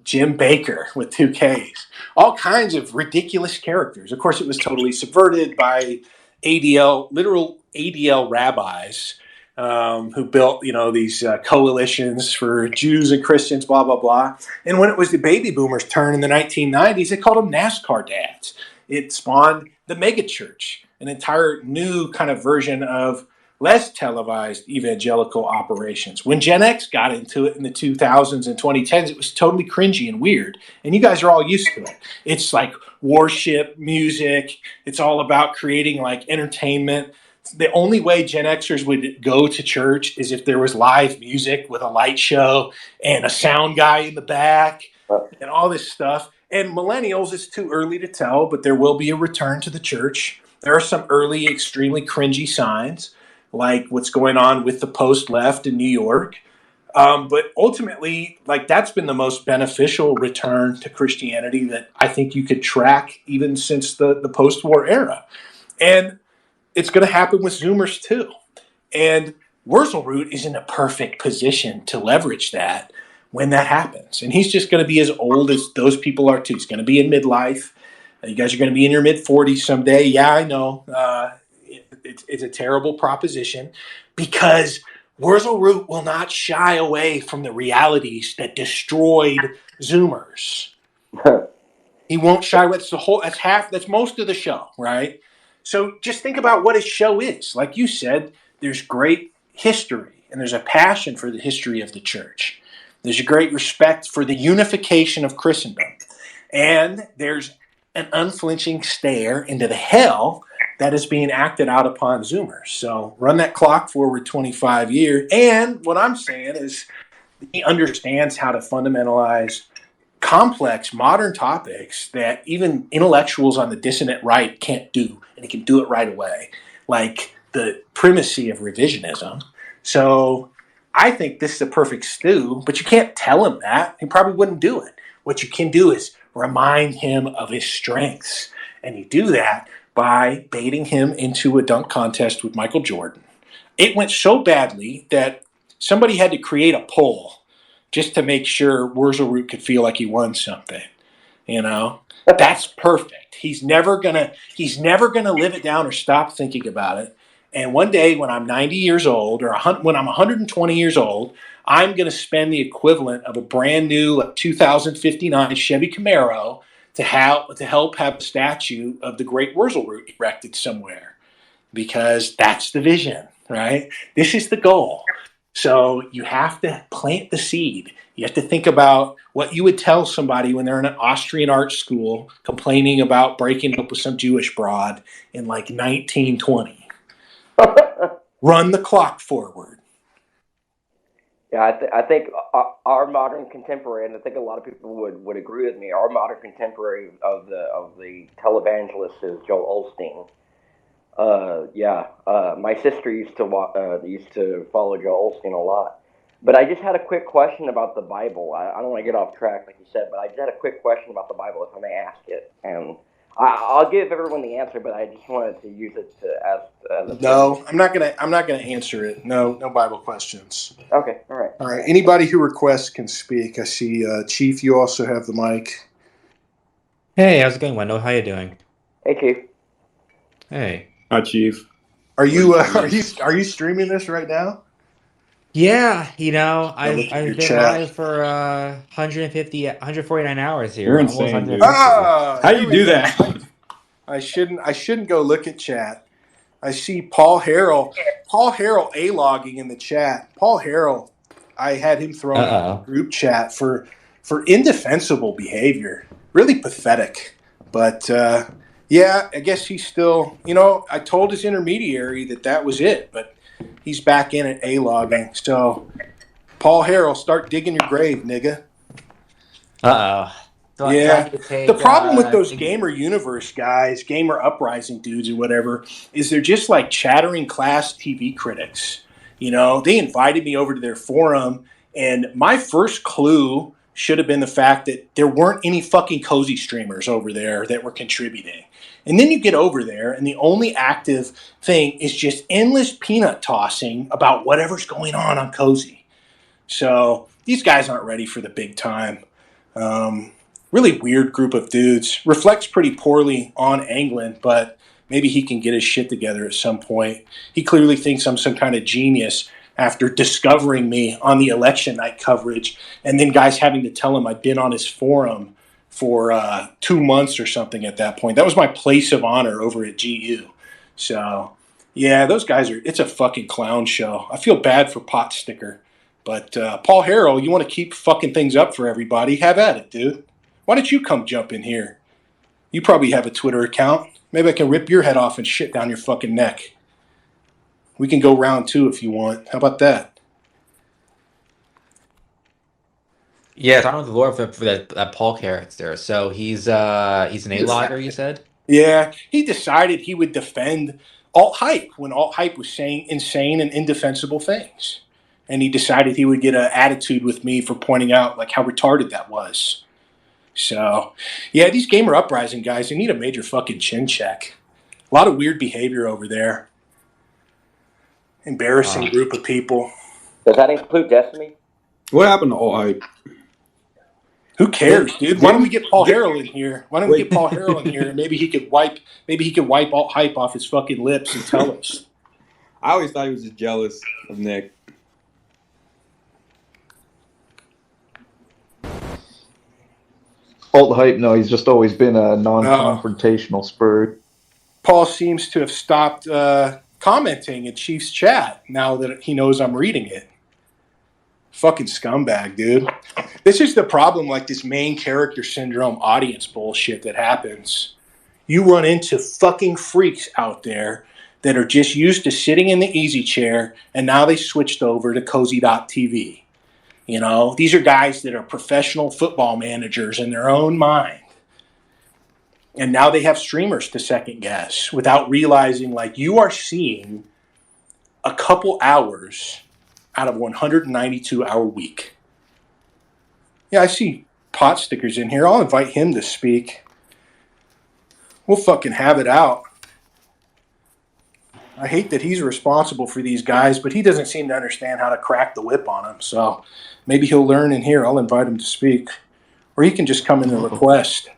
Jim Baker with 2Ks. All kinds of ridiculous characters. Of course, it was totally subverted by literal ADL rabbis who built, these coalitions for Jews and Christians, blah, blah, blah. And when it was the baby boomers' turn in the 1990s, they called them NASCAR dads. It spawned the megachurch, an entire new kind of version of less televised evangelical operations. When Gen X got into it in the 2000s and 2010s, it was totally cringy and weird. And you guys are all used to it. It's like worship, music. It's all about creating like entertainment. The only way Gen Xers would go to church is if there was live music with a light show and a sound guy in the back and all this stuff. And millennials, it's too early to tell, but there will be a return to the church. There are some early, extremely cringy signs, like what's going on with the post left in New York. But ultimately, like that's been the most beneficial return to Christianity that I think you could track even since the post-war era. And it's going to happen with Zoomers too. And Wurzelroot is in a perfect position to leverage that when that happens. And he's just going to be as old as those people are too. He's going to be in midlife. You guys are going to be in your mid-40s someday. Yeah, I know. It's a terrible proposition because Wurzelroot will not shy away from the realities that destroyed Zoomers. He won't shy away. That's most of the show, right? So just think about what his show is. Like you said, there's great history and there's a passion for the history of the church. There's a great respect for the unification of Christendom. And there's an unflinching stare into the hell that is being acted out upon Zoomers. So run that clock forward 25 years. And what I'm saying is he understands how to fundamentalize complex modern topics that even intellectuals on the dissonant right can't do, and he can do it right away, like the primacy of revisionism. So I think this is a perfect stew, but you can't tell him that. He probably wouldn't do it. What you can do is remind him of his strengths, and you do that by baiting him into a dunk contest with Michael Jordan. It went so badly that somebody had to create a poll just to make sure Wurzelroot could feel like he won something. That's perfect. He's never gonna live it down or stop thinking about it. And one day when I'm 90 years old or when I'm 120 years old, I'm going to spend the equivalent of a brand new 2059 Chevy Camaro to help have a statue of the great Wurzelroot erected somewhere, because that's the vision, right? This is the goal. So you have to plant the seed. You have to think about what you would tell somebody when they're in an Austrian art school complaining about breaking up with some Jewish broad in like 1920. Run the clock forward. Yeah, I think our modern contemporary, and I think a lot of people would agree with me. Our modern contemporary of the televangelist is Joel Osteen. My sister used to follow Joel Osteen a lot. But I just had a quick question about the Bible. I don't want to get off track, like you said, but I just had a quick question about the Bible, if I may ask it. And I'll give everyone the answer, but I just wanted to use it to ask. No, I'm not gonna answer it. No Bible questions. Okay, all right. All right. Anybody who requests can speak. I see, Chief. You also have the mic. Hey, how's it going, Wendell? How you doing? Hey, Chief. Hey. Hi, Chief. Are you streaming this right now? Yeah, Now look at your I've been chat. live for 149 hours You're here, almost insane, dude. 150. Ah, How here you we do go. that? I shouldn't go look at chat. I see Paul Harrell. Paul Harrell a-logging in the chat. Paul Harrell, I had him thrown out of the Uh-oh. group chat for indefensible behavior. Really pathetic. But yeah, I guess he's still. I told his intermediary that was it, but he's back in at a-logging. So Paul Harrell, start digging your grave, nigga. Uh-oh. Do I Yeah. need to The take problem with those gamer universe guys, gamer uprising dudes or whatever, is they're just like chattering class TV critics. They invited me over to their forum, and my first clue should have been the fact that there weren't any fucking cozy streamers over there that were contributing. And then you get over there, and the only active thing is just endless peanut tossing about whatever's going on cozy. So these guys aren't ready for the big time. Um, Really weird group of dudes. Reflects pretty poorly on Anglin, but maybe he can get his shit together at some point. He clearly thinks I'm some kind of genius after discovering me on the election night coverage, and then guys having to tell him I'd been on his forum for 2 months or something at that point. That was my place of honor over at GU. So, yeah, those guys it's a fucking clown show. I feel bad for Pot Sticker. But Paul Harrell, you want to keep fucking things up for everybody? Have at it, dude. Why don't you come jump in here? You probably have a Twitter account. Maybe I can rip your head off and shit down your fucking neck. We can go round two if you want. How about that? Yeah, talking with the lore for that Paul character. So he's an A-logger, you said? Yeah, he decided he would defend alt-hype when alt-hype was saying insane and indefensible things. And he decided he would get an attitude with me for pointing out like how retarded that was. So, yeah, these gamer uprising guys, they need a major fucking chin check. A lot of weird behavior over there. Embarrassing group of people. Does that include Destiny? What happened to all hype? Who cares, dude? Why don't we get Paul Didn't- Harrell in here? Why don't we get Paul Harrell in here? And maybe he could wipe alt hype off his fucking lips and tell us. I always thought he was just jealous of Nick. Alt hype, no, he's just always been a non-confrontational spirit. Paul seems to have stopped commenting in Chief's chat now that he knows I'm reading it. Fucking scumbag, dude. This is the problem, like this main character syndrome audience bullshit that happens. You run into fucking freaks out there that are just used to sitting in the easy chair, and now they switched over to cozy.tv. These are guys that are professional football managers in their own mind. And now they have streamers to second guess without realizing, like, you are seeing a couple hours out of 192-hour week. Yeah, I see Pot Stickers in here. I'll invite him to speak. We'll fucking have it out. I hate that he's responsible for these guys, but he doesn't seem to understand how to crack the whip on them. So maybe he'll learn in here. I'll invite him to speak. Or he can just come in and request.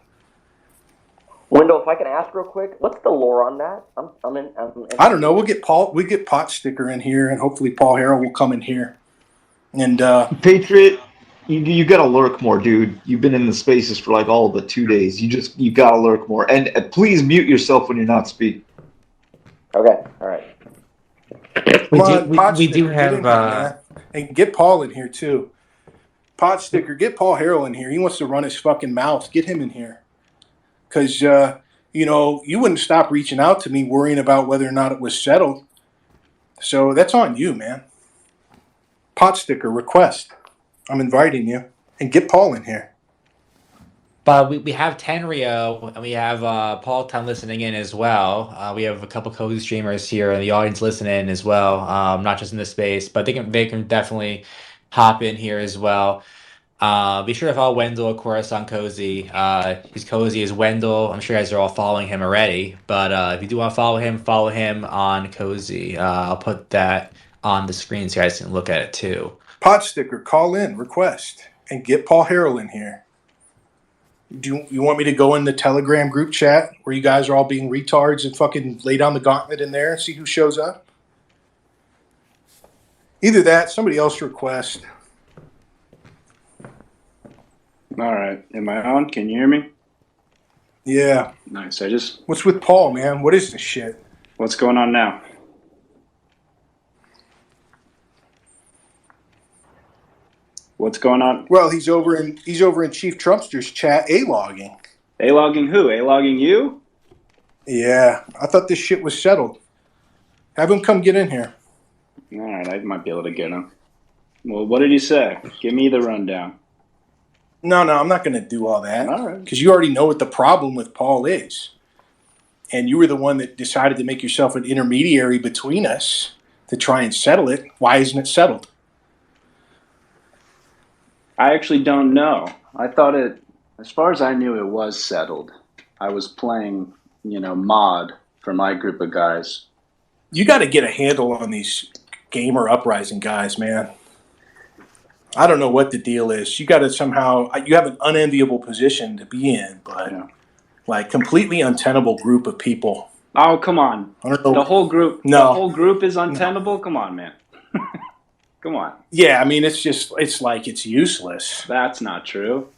Wendell, if I can ask real quick, what's the lore on that? I'm in. I don't know. We'll get Pot Sticker in here, and hopefully Paul Harrell will come in here. And Patriot, you gotta lurk more, dude. You've been in the spaces for like all the 2 days. You gotta lurk more, and please mute yourself when you're not speaking. Okay, all right. We do have and get Paul in here too. Pot Sticker, get Paul Harrell in here. He wants to run his fucking mouth. Get him in here. Because, you wouldn't stop reaching out to me worrying about whether or not it was settled. So that's on you, man. Pot Sticker, request. I'm inviting you. And get Paul in here. But we have Tenrio, and we have Paul Ton listening in as well. We have a couple cozy streamers here in the audience listening in as well, not just in this space, but they can definitely hop in here as well. Be sure to follow Wendell, of course, on Cozy. He's Cozy as Wendell. I'm sure you guys are all following him already, but if you do want to follow him on Cozy. I'll put that on the screen so you guys can look at it too. Pot Sticker, call in, request, and get Paul Harrell in here. Do you want me to go in the Telegram group chat where you guys are all being retards and fucking lay down the gauntlet in there and see who shows up? Either that, somebody else request. All right. Am I on? Can you hear me? Yeah. Nice. What's with Paul, man? What is this shit? What's going on now? What's going on? Well, he's over in Chief Trumpster's chat, A-logging. A-logging who? A-logging you? Yeah. I thought this shit was settled. Have him come get in here. All right. I might be able to get him. Well, what did he say? Give me the rundown. No, I'm not going to do all that. All right. Because you already know what the problem with Paul is. And you were the one that decided to make yourself an intermediary between us to try and settle it. Why isn't it settled? I actually don't know. I thought it, as far as I knew, it was settled. I was playing, mod for my group of guys. You got to get a handle on these gamer uprising guys, man. I don't know what the deal is. You got to somehow, you have an unenviable position to be in, but like completely untenable group of people. Oh, come on. I don't know. The whole group, No. The whole group is untenable? No. Come on, man. Come on. Yeah, I mean, it's like it's useless. That's not true.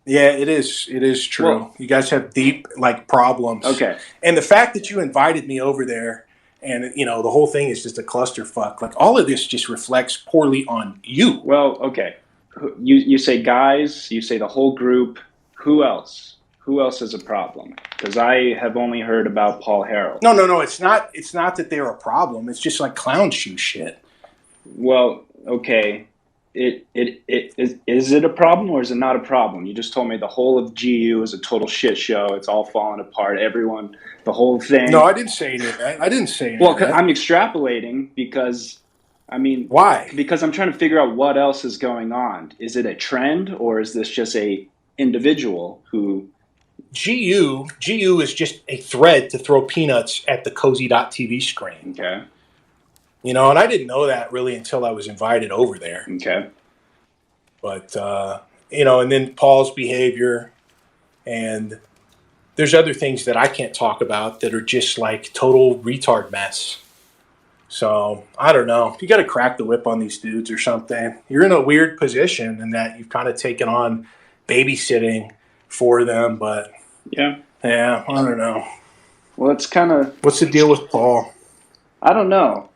Yeah, it is. It is true. Well, you guys have deep problems. Okay. And the fact that you invited me over there and, the whole thing is just a clusterfuck. Like, all of this just reflects poorly on you. Well, okay. You say guys, you say the whole group. Who else? Who else is a problem? Because I have only heard about Paul Harrell. No. It's not that they're a problem. It's just like clown shoe shit. Well, okay. Is it a problem or is it not a problem? You just told me the whole of GU is a total shit show. It's all falling apart. Everyone, the whole thing. No, I didn't say any of that. I didn't say any well, of that. I'm extrapolating because, why? Because I'm trying to figure out what else is going on. Is it a trend or is this just a individual who... GU is just a thread to throw peanuts at the cozy.tv screen. Okay. And I didn't know that really until I was invited over there. Okay. But, and then Paul's behavior, and there's other things that I can't talk about that are just like total retard mess. So, I don't know. You got to crack the whip on these dudes or something. You're in a weird position in that you've kind of taken on babysitting for them, but yeah, I don't know. Well, it's kind of... What's the deal with Paul? I don't know.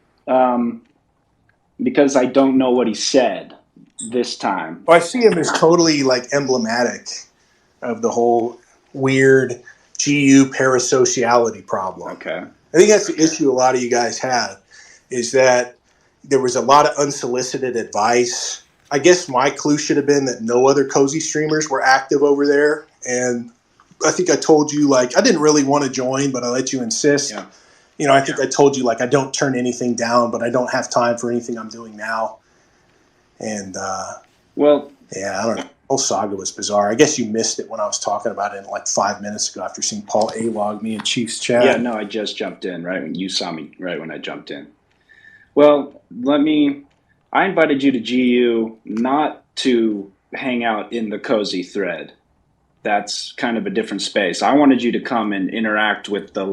Because I don't know what he said this time. Well, I see him as totally emblematic of the whole weird GU parasociality problem. Okay. I think that's the issue a lot of you guys have, is that there was a lot of unsolicited advice. I guess my clue should have been that no other cozy streamers were active over there. And I think I told you, I didn't really want to join, but I let you insist. Yeah. I think I told you, I don't turn anything down, but I don't have time for anything I'm doing now. And, well, yeah, I don't know. The whole saga was bizarre. I guess you missed it when I was talking about it 5 minutes ago after seeing Paul A-log me in Chief's chat. Yeah, no, I just jumped in, right? You saw me right when I jumped in. Well, I invited you to GU not to hang out in the cozy thread. That's kind of a different space. I wanted you to come and interact with the,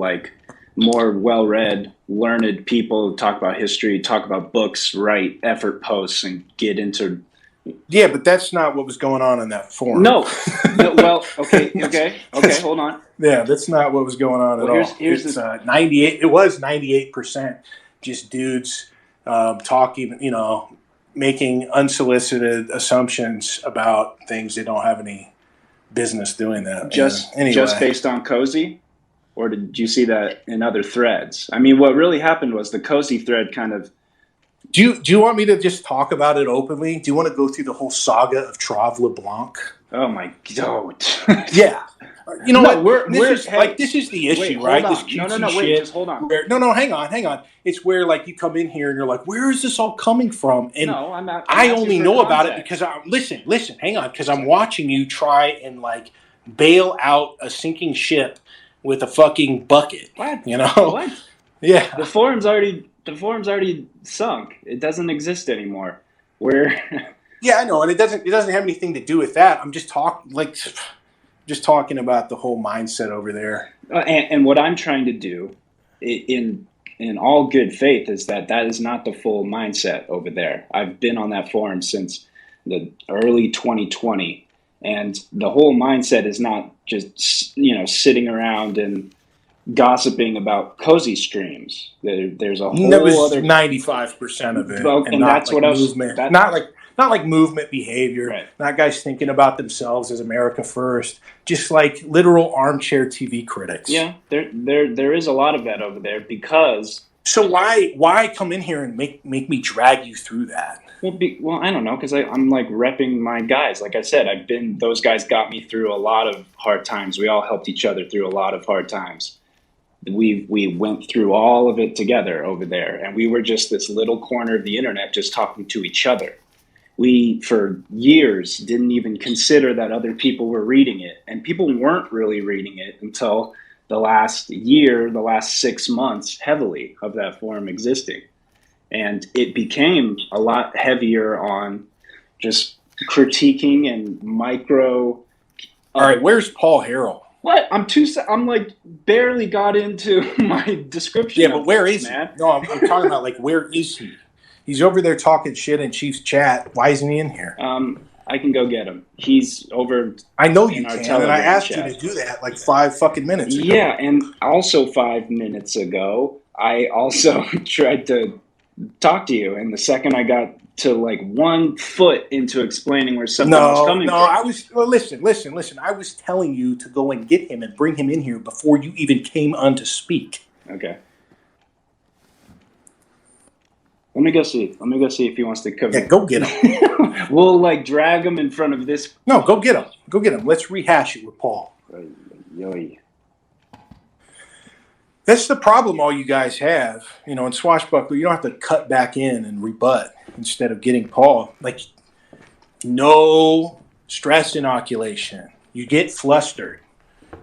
more well-read, learned people who talk about history, talk about books, write effort posts, and get into... Yeah, but that's not what was going on in that forum. No, well, okay, hold on. Yeah, that's not what was going on at all. It's 98. It was 98% just dudes talking, making unsolicited assumptions about things they don't have any business doing that. Just based on cozy? Or did you see that in other threads? What really happened was the cozy thread kind of... Do you want me to just talk about it openly? Do you want to go through the whole saga of Trave LeBlanc? Oh my God! Yeah, you know what? This is the issue, right? This cutesy shit. Just hold on. Hang on. It's where you come in here and you're like, where is this all coming from? And no, I'm I only know about it because listen, hang on, because I'm watching you try and bail out a sinking ship with a fucking bucket. What? What? Yeah. The forum's already sunk. It doesn't exist anymore. Yeah, I know, and it doesn't have anything to do with that. I'm just talking about the whole mindset over there. And what I'm trying to do in in all good faith is that is not the full mindset over there. I've been on that forum since the early 2020, and the whole mindset is not just, sitting around and gossiping about cozy streams. There's a whole That was other 95% of it, Well, and that's what I was- movement. that- Not like movement behavior. Right. Not guys thinking about themselves as America first. Just like literal armchair TV critics. Yeah, there is a lot of that over there because. So why come in here and make me drag you through that? Well, I don't know, because I'm like repping my guys. Like I said, those guys got me through a lot of hard times. We all helped each other through a lot of hard times. We went through all of it together over there, and we were just this little corner of the internet just talking to each other. We, for years, didn't even consider that other people were reading it, and people weren't really reading it until the last year, the last 6 months, heavily of that forum existing. And it became a lot heavier on just critiquing and micro. All right, where's Paul Harrell? What? I'm like barely got into my description. Yeah, but where is man. he? No, I'm talking about like where is he? He's over there talking shit in Chief's chat. Why isn't he in here? I can go get him. He's over. I know you in our can, and Telegram I asked chat. you to do that like 5 fucking minutes ago. Yeah, and also 5 minutes ago, I also tried to talk to you, and the second I got to like 1 foot into explaining where something was coming from. Listen. I was telling you to go and get him and bring him in here before you even came on to speak. Okay. Let me go see if he wants to come. Yeah, go get him. We'll like drag him in front of this. No, go get him. Go get him. Let's rehash it with Paul. Yoy. That's the problem all you guys have. In Swashbuckler, you don't have to cut back in and rebut instead of getting Paul. Like, no stress inoculation. You get flustered.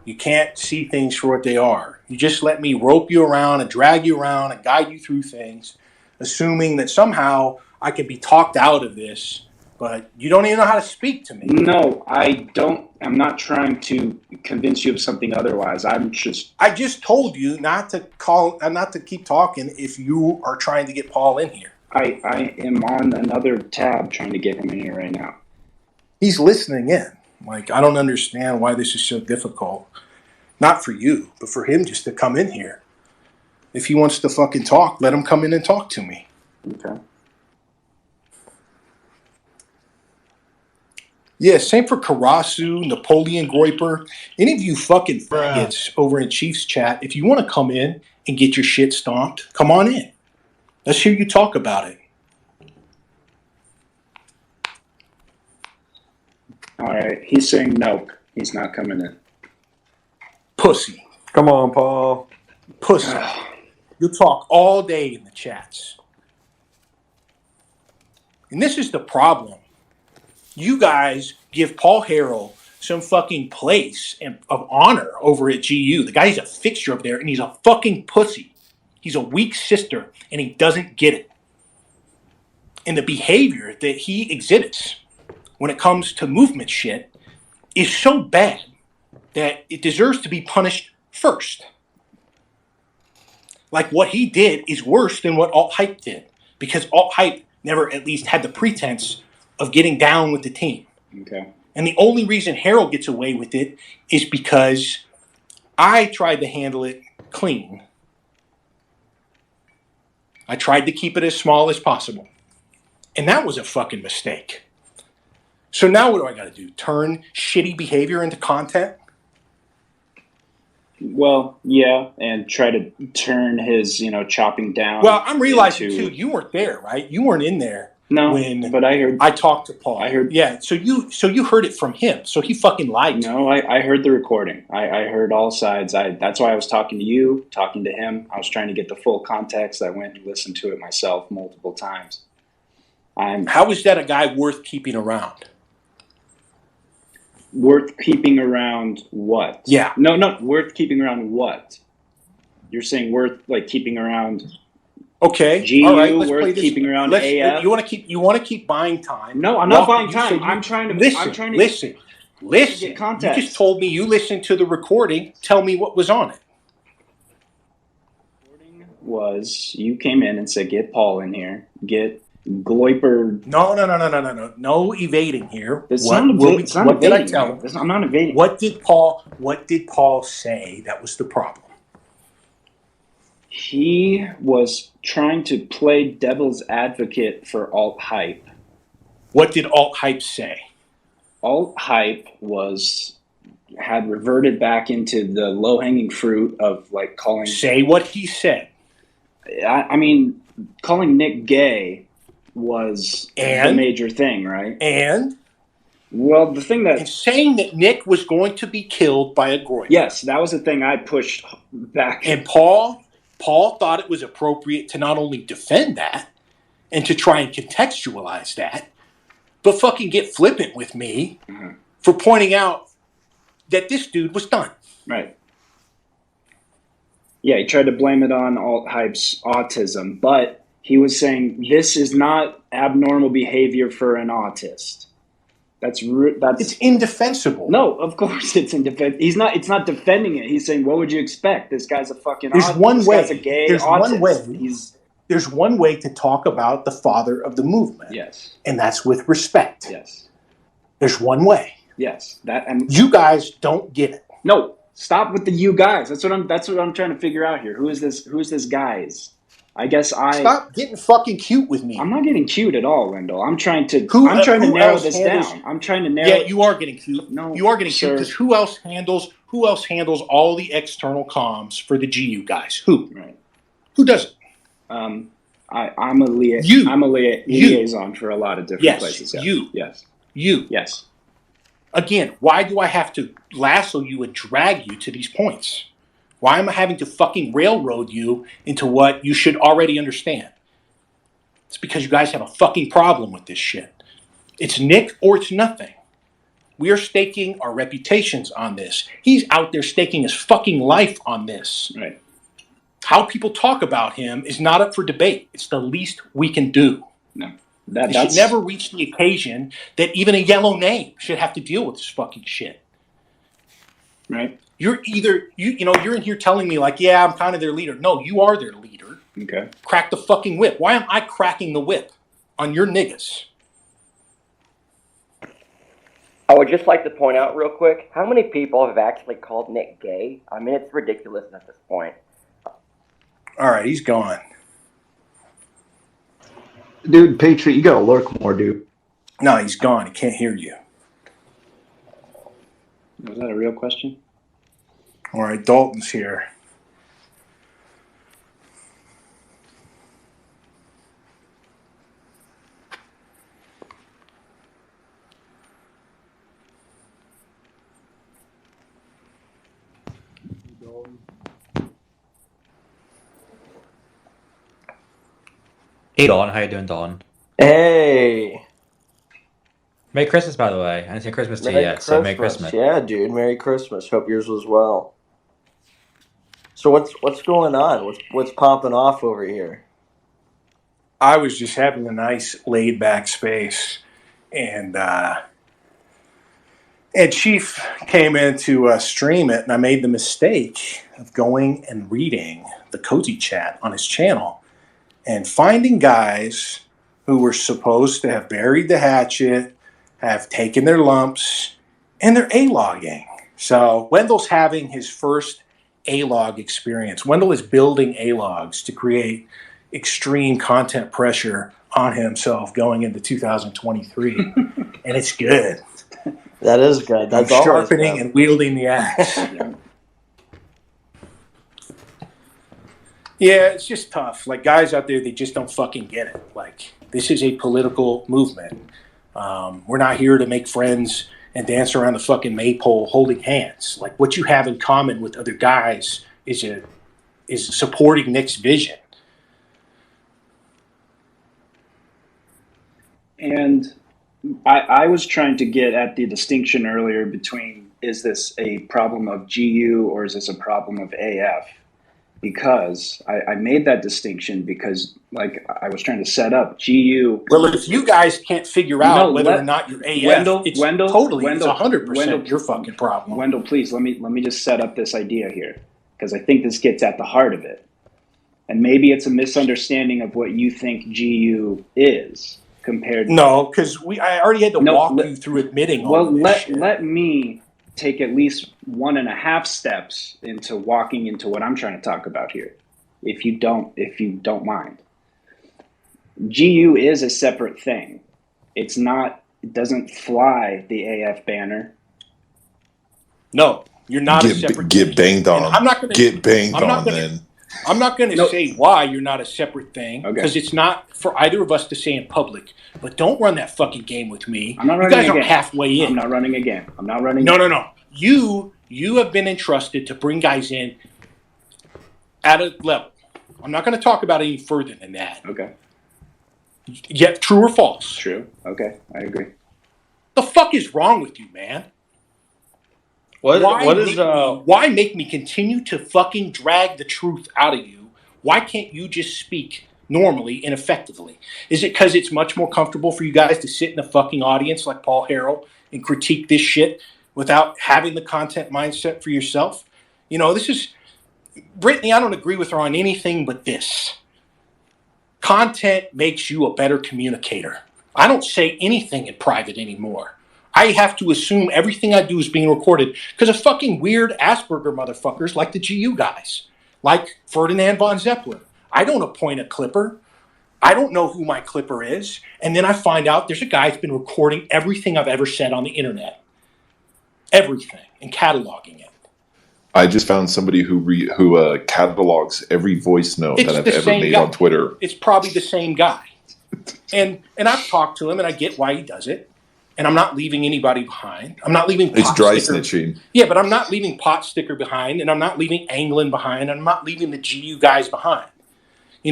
You can't see things for what they are. You just let me rope you around and drag you around and guide you through things, assuming that somehow I can be talked out of this, but you don't even know how to speak to me. No, I don't. I'm not trying to convince you of something otherwise. I just told you not to keep talking if you are trying to get Paul in here. I am on another tab trying to get him in here right now. He's listening in. Like, I don't understand why this is so difficult. Not for you, but for him just to come in here. If he wants to fucking talk, let him come in and talk to me. Okay. Yeah, same for Karasu, Napoleon Groyper. Any of you fucking faggots over in Chief's chat, if you want to come in and get your shit stomped, come on in. Let's hear you talk about it. All right. He's saying nope. He's not coming in. Pussy. Come on, Paul. Pussy. You'll talk all day in the chats. And this is the problem. You guys give Paul Harrell some fucking place of honor over at GU. The guy's a fixture up there, and he's a fucking pussy. He's a weak sister, and he doesn't get it. And the behavior that he exhibits when it comes to movement shit is so bad that it deserves to be punished first. Like, what he did is worse than what alt-hype did, because alt-hype never at least had the pretense of getting down with the team. Okay. And the only reason Harold gets away with it is because I tried to handle it clean. I tried to keep it as small as possible. And that was a fucking mistake. So now what do I got to do? Turn shitty behavior into content? Well, yeah, and try to turn his, chopping down. Well, I'm realizing too, you weren't there, right? You weren't in there. No, when but I heard. I talked to Paul. I heard. Yeah, so you heard it from him. So he fucking lied. No, I heard the recording. I heard all sides. That's why I was talking to you, talking to him. I was trying to get the full context. I went and listened to it myself multiple times. How is that a guy worth keeping around? Worth keeping around what? Yeah. No, not worth keeping around what? You're saying worth keeping around. Okay. GU, all right, let's worth play this. Keeping around AF. You want to keep buying time. No, I'm not buying time. I'm trying to listen. Get context. You just told me you listened to the recording. Tell me what was on it. was you came in and said, get Paul in here, get Gloyper. No. No evading here. It's What did I tell him? I'm not evading. What did Paul say that was the problem? He was trying to play devil's advocate for alt hype. What did alt hype say? Alt hype had reverted back into the low hanging fruit of like calling. Say what he said. I mean, calling Nick gay was the major thing, right? And well, the thing that saying that Nick was going to be killed by a Groyper. Yes, that was the thing I pushed back. And Paul thought it was appropriate to not only defend that and to try and contextualize that, but fucking get flippant with me for pointing out that this dude was done. Right. Yeah, he tried to blame it on alt-hype's autism, but he was saying this is not abnormal behavior for an autist. That's it's indefensible. No, of course it's indefensible. It's not defending it. He's saying, what would you expect? This guy's a fucking There's autist. One way. This guy's a gay There's autist. One way. There's one way to talk about the father of the movement. Yes. And that's with respect. Yes. There's one way. Yes. And you guys don't get it. No. Stop with the you guys. That's what I'm trying to figure out here. Who is this guys? I guess Stop getting fucking cute with me. I'm not getting cute at all, Wendell. I'm trying to narrow this down. I'm trying to narrow. Yeah, you are getting cute. No, you are getting cute because who else handles all the external comms for the GU guys? Who? Right. Who does it? I'm a liaison for a lot of different places. Yes. Yes. Again, why do I have to lasso you and drag you to these points? Why am I having to fucking railroad you into what you should already understand? It's because you guys have a fucking problem with this shit. It's Nick or it's nothing. We are staking our reputations on this. He's out there staking his fucking life on this. Right. How people talk about him is not up for debate. It's the least we can do. No. It should never reach the occasion that even a yellow name should have to deal with this fucking shit. Right. You're either you're in here telling me like, yeah, I'm kind of their leader. No, you are their leader. Okay. Crack the fucking whip. Why am I cracking the whip on your niggas? I would just like to point out real quick, how many people have actually called Nick gay? I mean, it's ridiculous at this point. All right, he's gone. Dude, Patriot, you gotta lurk more, dude. No, he's gone. He can't hear you. Was that a real question? All right, Dalton's here. Hey, Dalton. How you doing, Dalton? Hey. Merry Christmas, by the way. I didn't say Christmas to you yet, so Merry Christmas. Yeah, dude. Merry Christmas. Hope yours was well. So what's going on? What's popping off over here? I was just having a nice laid back space, and Chief came in to stream it, and I made the mistake of going and reading the Cozy Chat on his channel and finding guys who were supposed to have buried the hatchet, have taken their lumps, and they're A-logging. So Wendell's having his first A-log experience. Wendell is building A-logs to create extreme content pressure on himself going into 2023. And it's good. That is good. That's sharpening and wielding the axe. Yeah, it's just tough. Like, guys out there, they just don't fucking get it. Like, this is a political movement. We're not here to make friends and dance around the fucking maypole holding hands. Like, what you have in common with other guys is supporting Nick's vision. And I was trying to get at the distinction earlier between, is this a problem of GU or is this a problem of AF? Because I made that distinction because, like, I was trying to set up GU. Well, if you guys can't figure out whether or not you're AF, it's 100% your fucking problem. Wendell, please, let me just set up this idea here because I think this gets at the heart of it. And maybe it's a misunderstanding of what you think GU is compared to... No, because I already had to walk you through admitting all of this shit. Let me take at least 1.5 steps into walking into what I'm trying to talk about here, if you don't mind. GU is a separate thing. It doesn't fly the AF banner. No, you're not a separate thing. Get banged on. I'm not going to get banged on then. I'm not going to say why you're not a separate thing, because Okay. it's not for either of us to say in public. But don't run that fucking game with me. I'm not You running guys a are game. halfway in. I'm not running a game. I'm not running. No. You have been entrusted to bring guys in at a level. I'm not going to talk about it any further than that. Okay. Yet, true or false? True. Okay. I agree. The fuck is wrong with you, man? Why make me continue to fucking drag the truth out of you? Why can't you just speak normally and effectively? Is it because it's much more comfortable for you guys to sit in a fucking audience like Paul Harrell and critique this shit without having the content mindset for yourself? This is... Brittany, I don't agree with her on anything but this. Content makes you a better communicator. I don't say anything in private anymore. I have to assume everything I do is being recorded because of fucking weird Asperger motherfuckers like the GU guys, like Ferdinand von Zeppelin. I don't appoint a clipper. I don't know who my clipper is. And then I find out there's a guy who's been recording everything I've ever said on the internet. Everything. And cataloging it. I just found somebody who catalogs every voice note that I've ever made on Twitter. It's probably the same guy. And I've talked to him and I get why he does it. And I'm not leaving anybody behind. I'm not leaving It's dry snitching. Yeah, but I'm not leaving Pot Sticker behind, and I'm not leaving Anglin behind, and I'm not leaving the GU guys behind.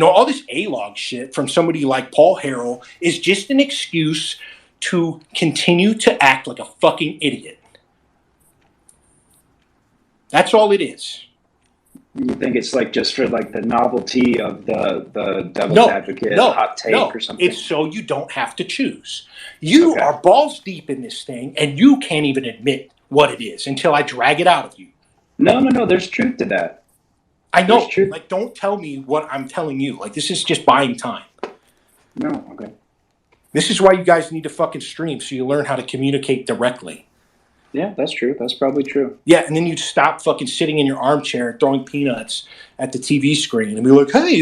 All this A-log shit from somebody like Paul Harrell is just an excuse to continue to act like a fucking idiot. That's all it is. You think it's just for the novelty of the devil's advocate hot take or something? It's so you don't have to choose. You are balls deep in this thing, and you can't even admit what it is until I drag it out of you. No. There's truth to that. I know. Don't tell me what I'm telling you. This is just buying time. No. Okay. This is why you guys need to fucking stream so you learn how to communicate directly. Yeah, that's true. That's probably true. Yeah, and then you stop fucking sitting in your armchair and throwing peanuts at the TV screen and be like, hey,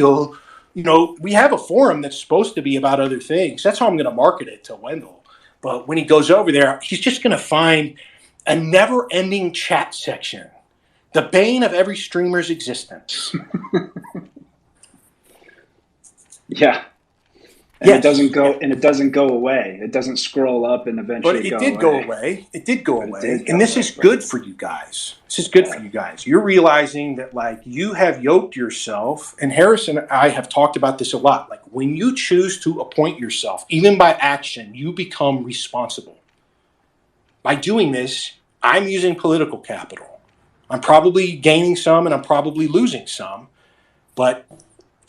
we have a forum that's supposed to be about other things. That's how I'm going to market it to Wendell. But when he goes over there, he's just going to find a never-ending chat section. The bane of every streamer's existence. Yeah. And it doesn't go away. It doesn't scroll up and eventually go away. But it did go away. It did go away. And this is good for you guys. This is good for you guys. You're realizing that you have yoked yourself, and Harris and I have talked about this a lot. When you choose to appoint yourself, even by action, you become responsible. By doing this, I'm using political capital. I'm probably gaining some and I'm probably losing some. But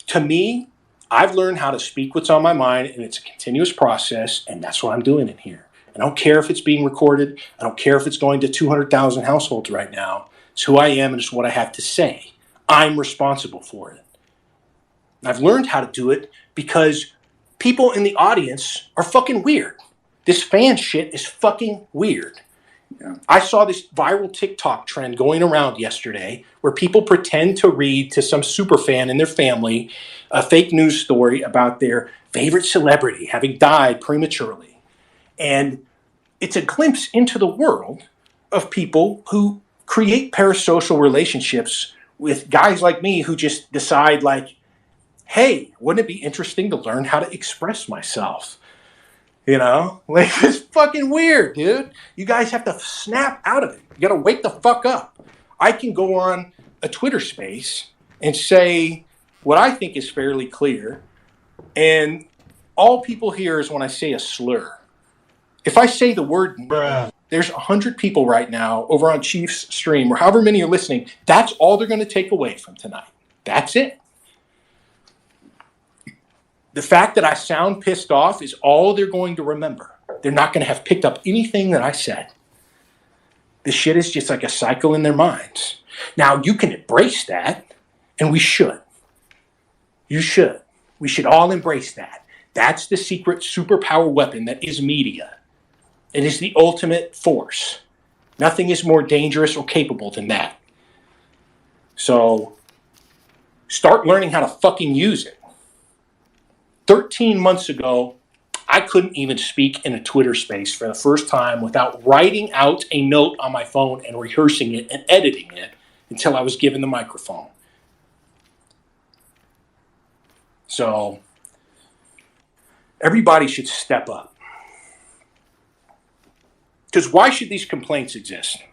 to me, I've learned how to speak what's on my mind, and it's a continuous process, and that's what I'm doing in here. I don't care if it's being recorded. I don't care if it's going to 200,000 households right now. It's who I am and it's what I have to say. I'm responsible for it. And I've learned how to do it because people in the audience are fucking weird. This fan shit is fucking weird. Yeah. I saw this viral TikTok trend going around yesterday where people pretend to read to some super fan in their family a fake news story about their favorite celebrity having died prematurely. And it's a glimpse into the world of people who create parasocial relationships with guys like me who just decide hey, wouldn't it be interesting to learn how to express myself? It's fucking weird, dude. You guys have to snap out of it. You got to wake the fuck up. I can go on a Twitter space and say what I think is fairly clear, and all people hear is when I say a slur. If I say the word bruh, there's 100 people right now over on Chief's stream, or however many are listening, that's all they're going to take away from tonight. That's it. The fact that I sound pissed off is all they're going to remember. They're not going to have picked up anything that I said. This shit is just like a cycle in their minds. Now, you can embrace that, and we should. You should. We should all embrace that. That's the secret superpower weapon that is media. It is the ultimate force. Nothing is more dangerous or capable than that. So start learning how to fucking use it. 13 months ago, I couldn't even speak in a Twitter space for the first time without writing out a note on my phone and rehearsing it and editing it until I was given the microphone. So everybody should step up. Because why should these complaints exist?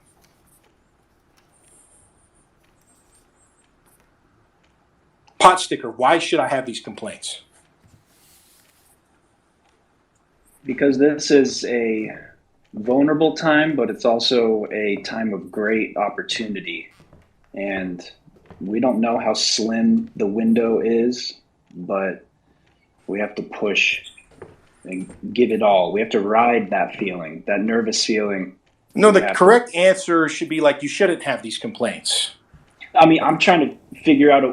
Pot sticker, why should I have these complaints? Because this is a vulnerable time, but it's also a time of great opportunity. And we don't know how slim the window is, but we have to push and give it all. We have to ride that feeling, that nervous feeling. No, the correct answer should be like, you shouldn't have these complaints. I mean, I'm trying to figure out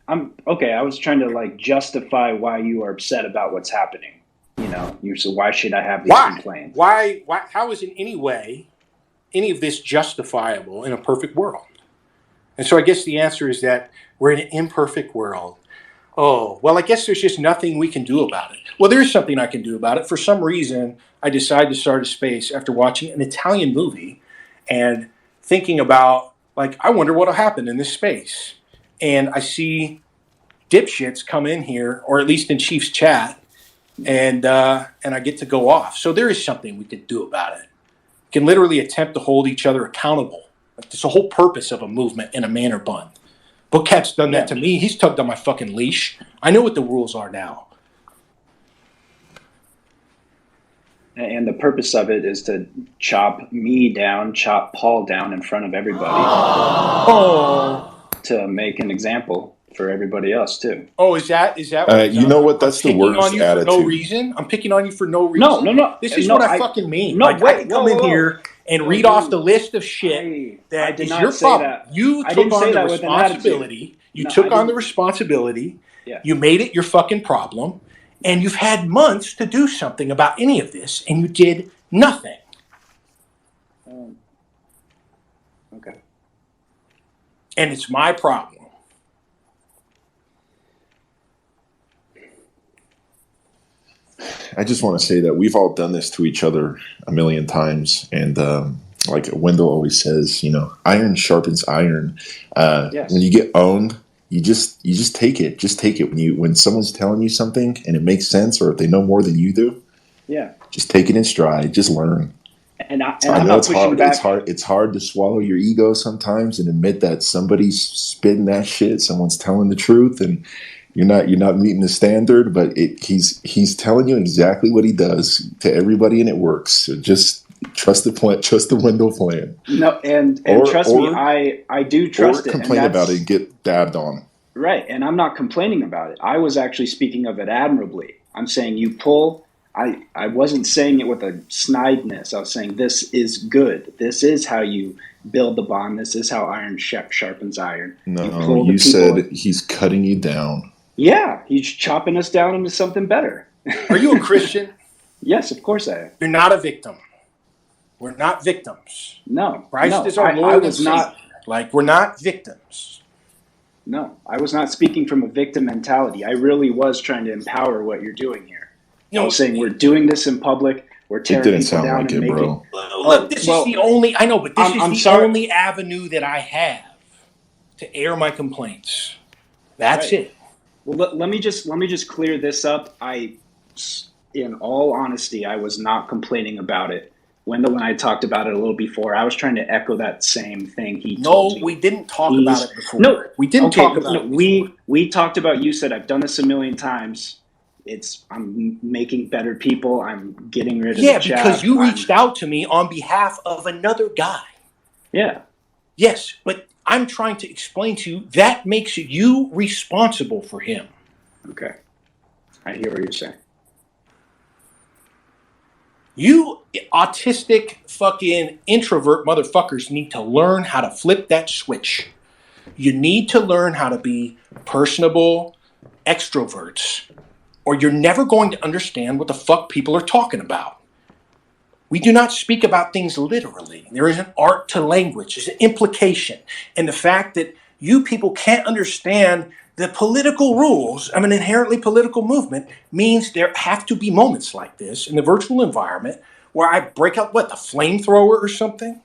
I was trying to like justify why you are upset about what's happening. You know, so why should I have these complaints? Why? How is in any way any of this justifiable in a perfect world? And so I guess the answer is that we're in an imperfect world. Oh, well, I guess there's just nothing we can do about it. Well, there is something I can do about it. For some reason, I decided to start a space after watching an Italian movie and thinking about, like, I wonder what'll happen in this space. And I see dipshits come in here, or at least in Chief's chat, and I get to go off. So there is something we could do about it. We can literally attempt to hold each other accountable. That's the whole purpose of a movement in a manner bun. Bookcat's done that to me. He's tugged on my fucking leash. I know what the rules are now. And the purpose of it is to chop me down, chop Paul down in front of everybody. To make an example for everybody else too. Oh, is that what you know what? That's the worst attitude. For no reason? I'm picking on you for no reason. No. This is what I fucking mean. I can come in here and read off the list of shit that is your problem. You took on the responsibility. You took on the responsibility. You made it your fucking problem. And you've had months to do something about any of this, and you did nothing. Okay. And it's my problem. I just want to say that we've all done this to each other a million times, and like Wendell always says, you know, iron sharpens iron. When you get owned, you just take it. Just take it when someone's telling you something and it makes sense, or if they know more than you do. Yeah. Just take it in stride. Just learn. And I know it's hard. It's hard to swallow your ego sometimes and admit that somebody's spitting that shit. Someone's telling the truth, and you're not meeting the standard. But he's telling you exactly what he does to everybody, and it works. So just trust the plan. Trust the Wendell plan. No, and trust me, I do trust it. Or complain about it and get dabbed on. Right, and I'm not complaining about it. I was actually speaking of it admirably. I'm saying you pull. I wasn't saying it with a snideness. I was saying this is good. This is how you build the bond. This is how iron sharpens iron. No, you said he's cutting you down. Yeah, he's chopping us down into something better. Are you a Christian? Yes, of course I am. You're not a victim. We're not victims. No. Christ is our Lord and Savior. Like, we're not victims. No, I was not speaking from a victim mentality. I really was trying to empower what you're doing here. I was saying we're doing this in public. We're tearing it didn't people sound down like and it, making. bro. Look, this is the only. I know, but this is the only avenue that I have to air my complaints. That's it. Well, let me just clear this up. In all honesty, I was not complaining about it. Wendell and I talked about it a little before. I was trying to echo that same thing he told me. No, we didn't talk about it before. No, we didn't talk about it before. We talked about, you said, I've done this a million times. I'm making better people. I'm getting rid of the chaff. Because you reached out to me on behalf of another guy. Yeah. Yes, but I'm trying to explain to you that makes you responsible for him. Okay. I hear what you're saying. You autistic fucking introvert motherfuckers need to learn how to flip that switch. You need to learn how to be personable extroverts, or you're never going to understand what the fuck people are talking about. We do not speak about things literally. There is an art to language. There's an implication. And the fact that you people can't understand the political rules of an inherently political movement means there have to be moments like this in the virtual environment where I break out, the flamethrower or something?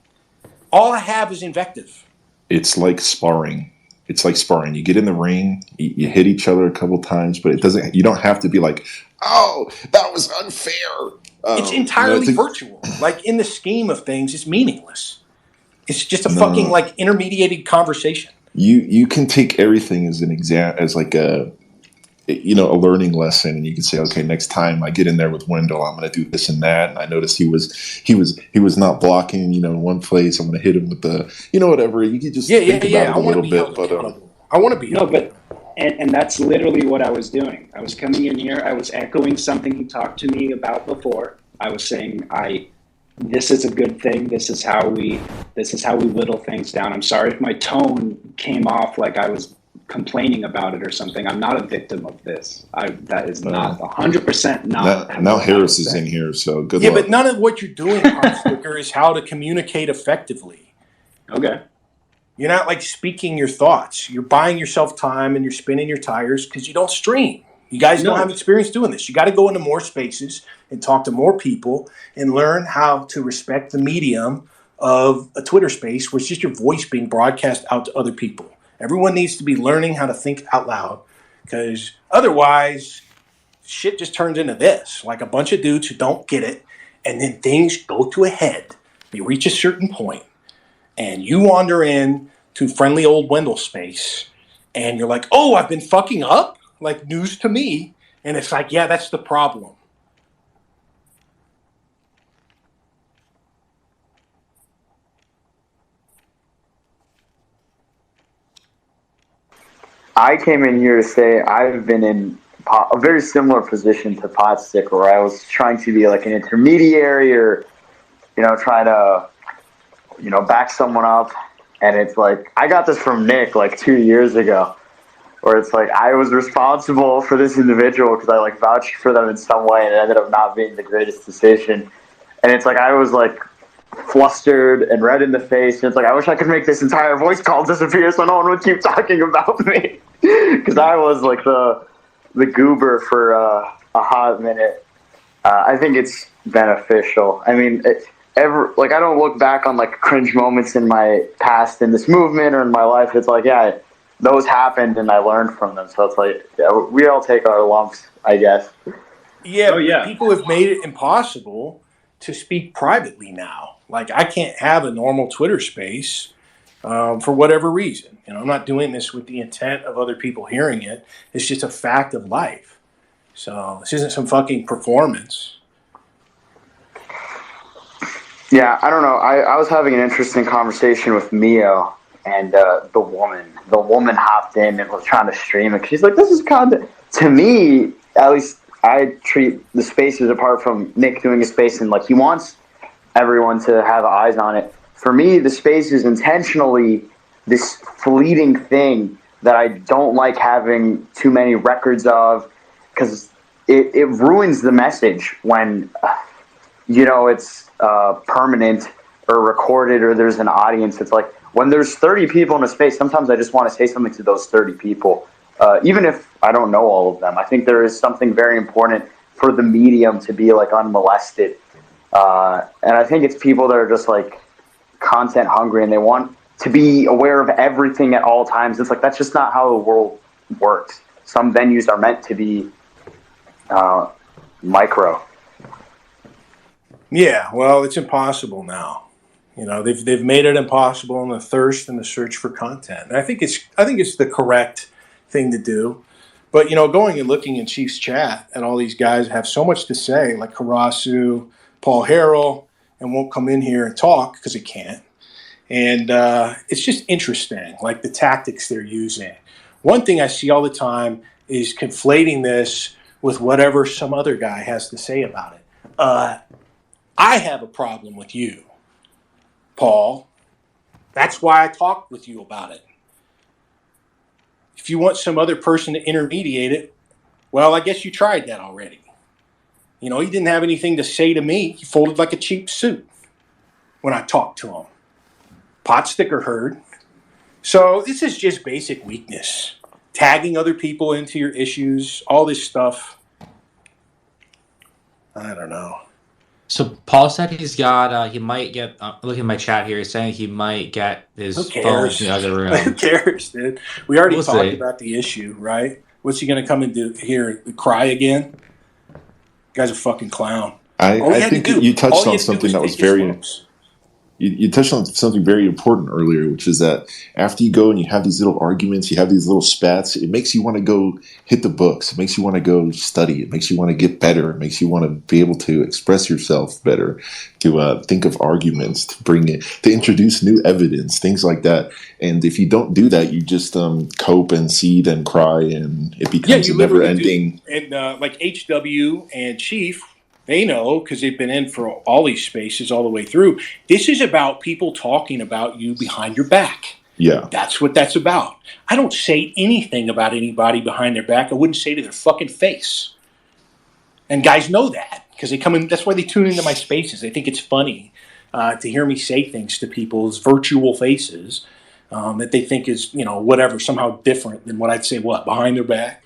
All I have is invective. It's like sparring. You get in the ring, you hit each other a couple times, but you don't have to be like, oh, that was unfair. It's entirely virtual. Like, in the scheme of things, it's meaningless. It's just a fucking, intermediated conversation. You can take everything as an exam, as like a learning lesson, and you can say, okay, next time I get in there with Wendell, I'm going to do this and that. And I noticed he was not blocking, in one place. I'm going to hit him with the, whatever. You could just think about it a little bit, but I want to be. No, but and that's literally what I was doing. I was coming in here. I was echoing something he talked to me about before. I was saying, this is a good thing. This is how we whittle things down. I'm sorry if my tone came off like I was complaining about it or something. I'm not a victim of this. That is not 100% not. Now Harris is in here, so good luck. Yeah, but none of what you're doing, Sticker, is how to communicate effectively. Okay. You're not speaking your thoughts. You're buying yourself time and you're spinning your tires because you don't stream. You guys don't have experience doing this. You got to go into more spaces and talk to more people and learn how to respect the medium of a Twitter space, where it's just your voice being broadcast out to other people. Everyone needs to be learning how to think out loud, because otherwise shit just turns into this, like a bunch of dudes who don't get it, and then things go to a head. You reach a certain point and you wander in to friendly old Wendell space and you're like, oh, I've been fucking up? Like, news to me. And it's like, yeah, that's the problem. I came in here to say I've been in a very similar position to Potstick, where I was trying to be like an intermediary, or try to back someone up. And it's like, I got this from Nick 2 years ago, where it's like I was responsible for this individual because I vouched for them in some way, and it ended up not being the greatest decision. And it's like I was flustered and red in the face, and it's like I wish I could make this entire voice call disappear so no one would keep talking about me, because I was the goober for a hot minute. I think it's beneficial. I mean, I don't look back on cringe moments in my past in this movement or in my life. It's like, yeah, those happened and I learned from them. So it's like, yeah, we all take our lumps, I guess. Yeah, people have made it impossible to speak privately now. I can't have a normal Twitter space for whatever reason. I'm not doing this with the intent of other people hearing it. It's just a fact of life. So this isn't some fucking performance. Yeah, I don't know. I was having an interesting conversation with Mio, and the woman hopped in and was trying to stream it. She's like, this is content. To me, at least, I treat the spaces, apart from Nick doing a space, and he wants everyone to have eyes on it. For me, the space is intentionally this fleeting thing that I don't like having too many records of, because it ruins the message when it's permanent or recorded, or there's an audience. It's like when there's 30 people in a space, sometimes I just want to say something to those 30 people, even if I don't know all of them. I think there is something very important for the medium to be unmolested. And I think it's people that are just content hungry and they want to be aware of everything at all times. It's that's just not how the world works. Some venues are meant to be micro. Yeah, well, it's impossible now. They've made it impossible in the thirst and the search for content. And I think it's the correct thing to do. But going and looking in Chief's chat, and all these guys have so much to say, like Karasu, Paul Harrell, and won't come in here and talk because he can't. And it's just interesting, the tactics they're using. One thing I see all the time is conflating this with whatever some other guy has to say about it. I have a problem with you, Paul. That's why I talked with you about it. If you want some other person to intermediate it, well, I guess you tried that already. He didn't have anything to say to me. He folded like a cheap suit when I talked to him. Pot sticker heard. So this is just basic weakness. Tagging other people into your issues, all this stuff. I don't know. So Paul said he's got, he might get, looking at my chat here, he's saying he might get his phone from the other room. Who cares, dude? We already talked about the issue, right? What's he going to come and do here? Cry again? Guy's a fucking clown. I think you touched on something that was very... You touched on something very important earlier, which is that after you go and you have these little arguments, you have these little spats, it makes you want to go hit the books. It makes you want to go study. It makes you want to get better. It makes you want to be able to express yourself better, to think of arguments, to introduce new evidence, things like that. And if you don't do that, you just cope and seethe and cry, and it becomes a never-ending. And like HW and Chief, they know, because they've been in for all these spaces all the way through. This is about people talking about you behind your back. Yeah. That's what that's about. I don't say anything about anybody behind their back. I wouldn't say to their fucking face. And guys know that, because they come in. That's why they tune into my spaces. They think it's funny to hear me say things to people's virtual faces that they think is, whatever, somehow different than what I'd say, behind their back.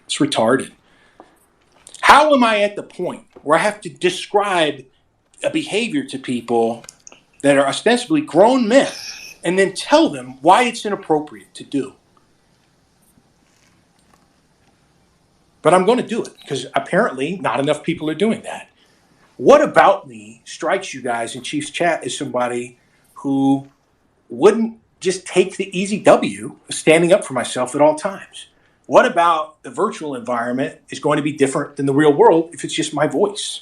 It's retarded. How am I at the point where I have to describe a behavior to people that are ostensibly grown men and then tell them why it's inappropriate to do? But I'm going to do it, because apparently not enough people are doing that. What about me strikes you guys in Chief's chat as somebody who wouldn't just take the easy W of standing up for myself at all times? What about the virtual environment is going to be different than the real world if it's just my voice?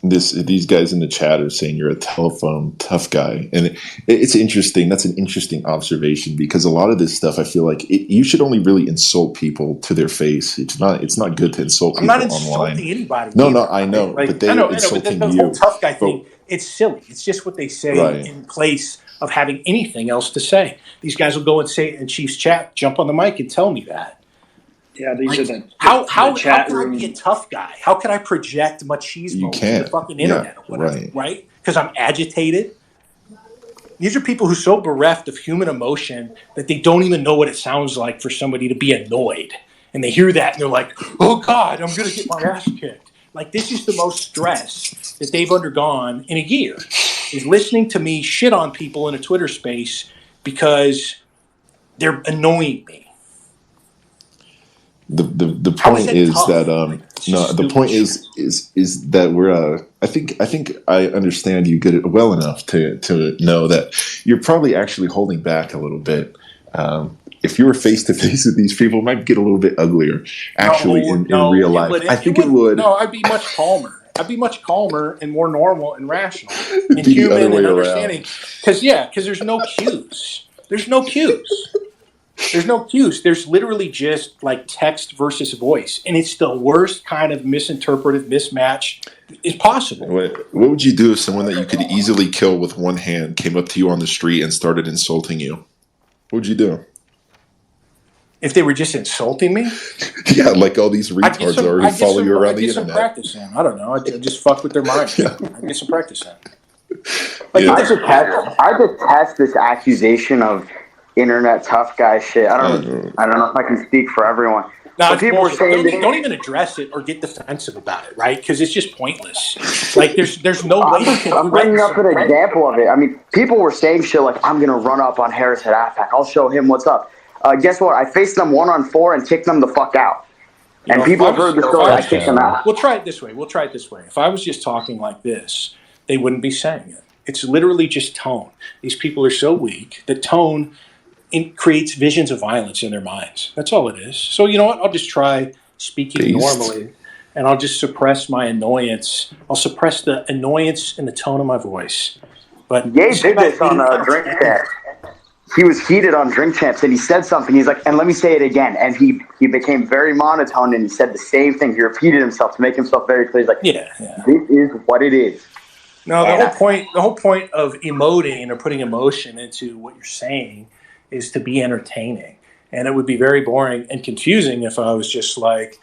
These guys in the chat are saying you're a telephone tough guy, and it's interesting. That's an interesting observation, because a lot of this stuff, I feel like you should only really insult people to their face. It's not good to insult people online. I'm not insulting anybody. No, I know, but they're insulting but the you. whole tough guy thing, it's silly. It's just what they say in place of having anything else to say. These guys will go and say it in Chief's chat, jump on the mic and tell me that. Yeah, these are the how chat can room. I be a tough guy? How can I project machismo to the fucking internet or whatever, right? Because I'm agitated. These are people who are so bereft of human emotion that they don't even know what it sounds like for somebody to be annoyed. And they hear that and they're like, oh God, I'm going to get my ass kicked. Like, this is the most stress that they've undergone in a year, is listening to me shit on people in a Twitter space because they're annoying me. The point is that the point is that we're I think I understand you well enough to know that you're probably actually holding back a little bit. If you were face to face with these people, it might get a little bit uglier in real life. I think it would. No, I'd be much calmer. I'd be much calmer and more normal and rational and human and understanding. Because there's no cues. There's no cues. There's no cues. There's literally just like text versus voice. And it's the worst kind of misinterpreted mismatch is possible. What would you do if someone that you could easily kill with one hand came up to you on the street and started insulting you? What would you do? If they were just insulting me? Yeah, like all these retards who follow you around the internet. I'd get some practice in. I don't know. I'd just fuck with their mind. I'd get some practice in. I detest this accusation of internet tough guy shit. I don't know if I can speak for everyone. No, people were saying don't even address it or get defensive about it, right? Because it's just pointless. Like there's no way. I'm bringing up an example of it. I mean, people were saying shit like, "I'm gonna run up on Harris at AFAC. I'll show him what's up." Guess what? I faced them 1-on-4 and kicked them the fuck out. And people have heard the story. I kicked them out. We'll try it this way. If I was just talking like this, they wouldn't be saying it. It's literally just tone. These people are so weak that tone creates visions of violence in their minds. That's all it is. So you know what? I'll just try speaking normally, and I'll just suppress my annoyance. I'll suppress the annoyance in the tone of my voice. But Ye did this on Drink Chat. he was heated on Drink Champs, and he said something. He's like, and let me say it again. And he became very monotone, and he said the same thing. He repeated himself to make himself very clear. He's like, this is what it is. No, the whole point of emoting or putting emotion into what you're saying is to be entertaining. And it would be very boring and confusing if I was just like,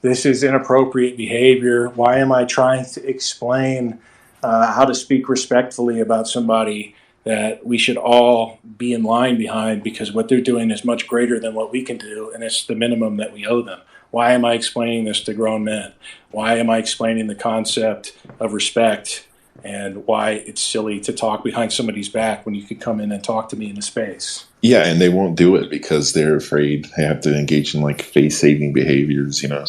this is inappropriate behavior. Why am I trying to explain how to speak respectfully about somebody that we should all be in line behind, because what they're doing is much greater than what we can do, and it's the minimum that we owe them. Why am I explaining this to grown men? Why am I explaining the concept of respect and why it's silly to talk behind somebody's back when you could come in and talk to me in a space? Yeah, and they won't do it because they're afraid they have to engage in like face-saving behaviors, you know.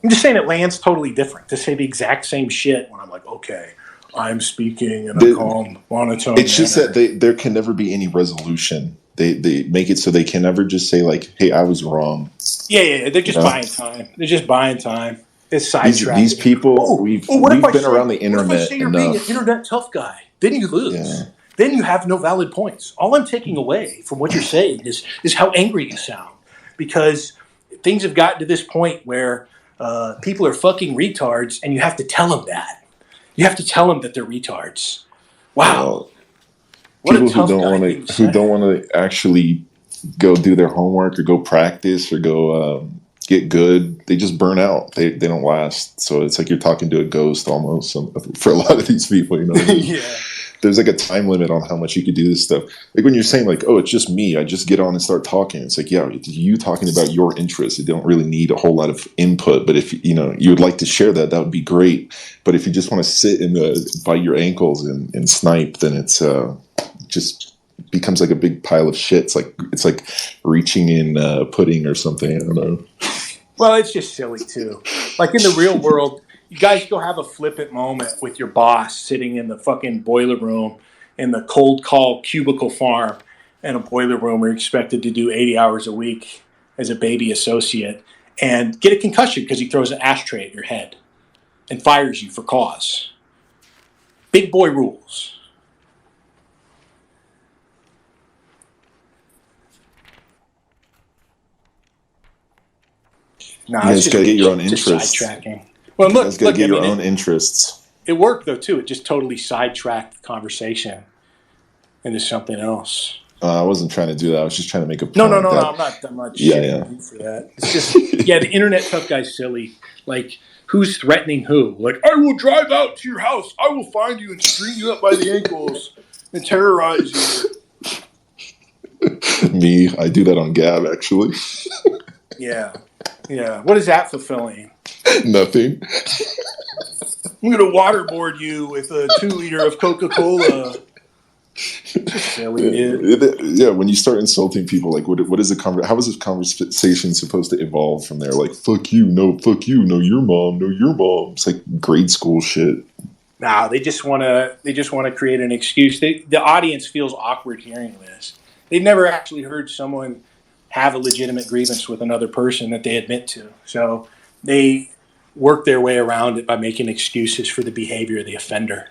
I'm just saying it lands totally different to say the exact same shit when I'm like, okay, I'm speaking in a calm, monotone It's just manner. that there can never be any resolution. They make it so they can never just say like, hey, I was wrong. Yeah, they're just buying time. They're just buying time. It's sidetracked. These people, we've been around the internet what if I say you're being an internet tough guy? Then you lose. Yeah. Then you have no valid points. All I'm taking away from what you're saying is how angry you sound, because things have gotten to this point where people are fucking retards, and you have to tell them that. You have to tell them that they're retards. Wow. What people who don't want to actually go do their homework or go practice or go get good, they just burn out. They don't last. So it's like you're talking to a ghost almost for a lot of these people. You know what I mean? Yeah. There's like a time limit on how much you could do this stuff. Like when you're saying like, oh, it's just me, I just get on and start talking. It's like, yeah, it's you talking about your interests. You don't really need a whole lot of input. But if you would like to share that would be great. But if you just want to sit and bite your ankles and snipe, then it's just becomes like a big pile of shit. It's like reaching in pudding or something. I don't know. Well, it's just silly too. Like in the real world, you guys go have a flippant moment with your boss sitting in the fucking boiler room in the cold call cubicle farm in a boiler room where you're expected to do 80 hours a week as a baby associate and get a concussion because he throws an ashtray at your head and fires you for cause. Big boy rules. No, you guys gotta get your own interests. Sidetracking. Well, look, get your own interests. It worked though too. It just totally sidetracked the conversation into something else. I wasn't trying to do that. I was just trying to make a point. No. I'm not shitting for that. It's just the internet tough guy's silly. Like, who's threatening who? Like, I will drive out to your house. I will find you and string you up by the ankles and terrorize you. Me, I do that on Gab actually. Yeah. What is that fulfilling? Nothing. I'm going to waterboard you with a 2-liter of Coca-Cola. Silly, dude. Yeah, when you start insulting people, like, what is how is this conversation supposed to evolve from there? Like, fuck you, no, your mom, no, your mom. It's like grade school shit. No, they just want to create an excuse. The audience feels awkward hearing this. They've never actually heard someone have a legitimate grievance with another person that they admit to. So they work their way around it by making excuses for the behavior of the offender.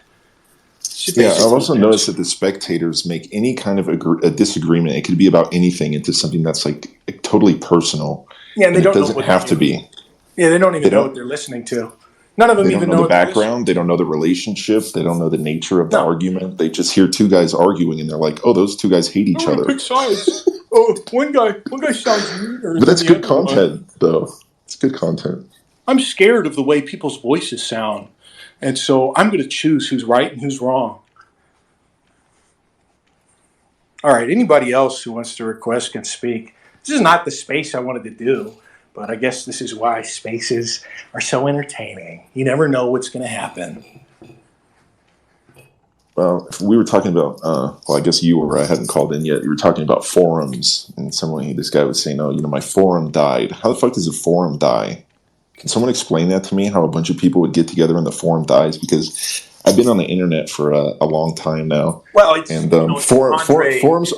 Yeah, I've also noticed that the spectators make any kind of a disagreement. It could be about anything into something that's like totally personal. Yeah, and they don't it doesn't have to be. Yeah, they don't even know what they're listening to. None of them even know the background. They don't know the relationship. They don't know the nature of the argument. They just hear two guys arguing, and they're like, "Oh, those two guys hate each other." Pick sides. Oh, one guy sounds meaner. But that's good content, though. It's good content. I'm scared of the way people's voices sound, and so I'm going to choose who's right and who's wrong. All right, anybody else who wants to request can speak. This is not the space I wanted to do, but I guess this is why spaces are so entertaining. You never know what's going to happen. Well, we were talking about, I guess you were, I hadn't called in yet. You were talking about forums, and this guy was saying, oh, my forum died. How the fuck does a forum die? Can someone explain that to me, how a bunch of people would get together and the forum dies? Because I've been on the internet for a long time now. Well, forums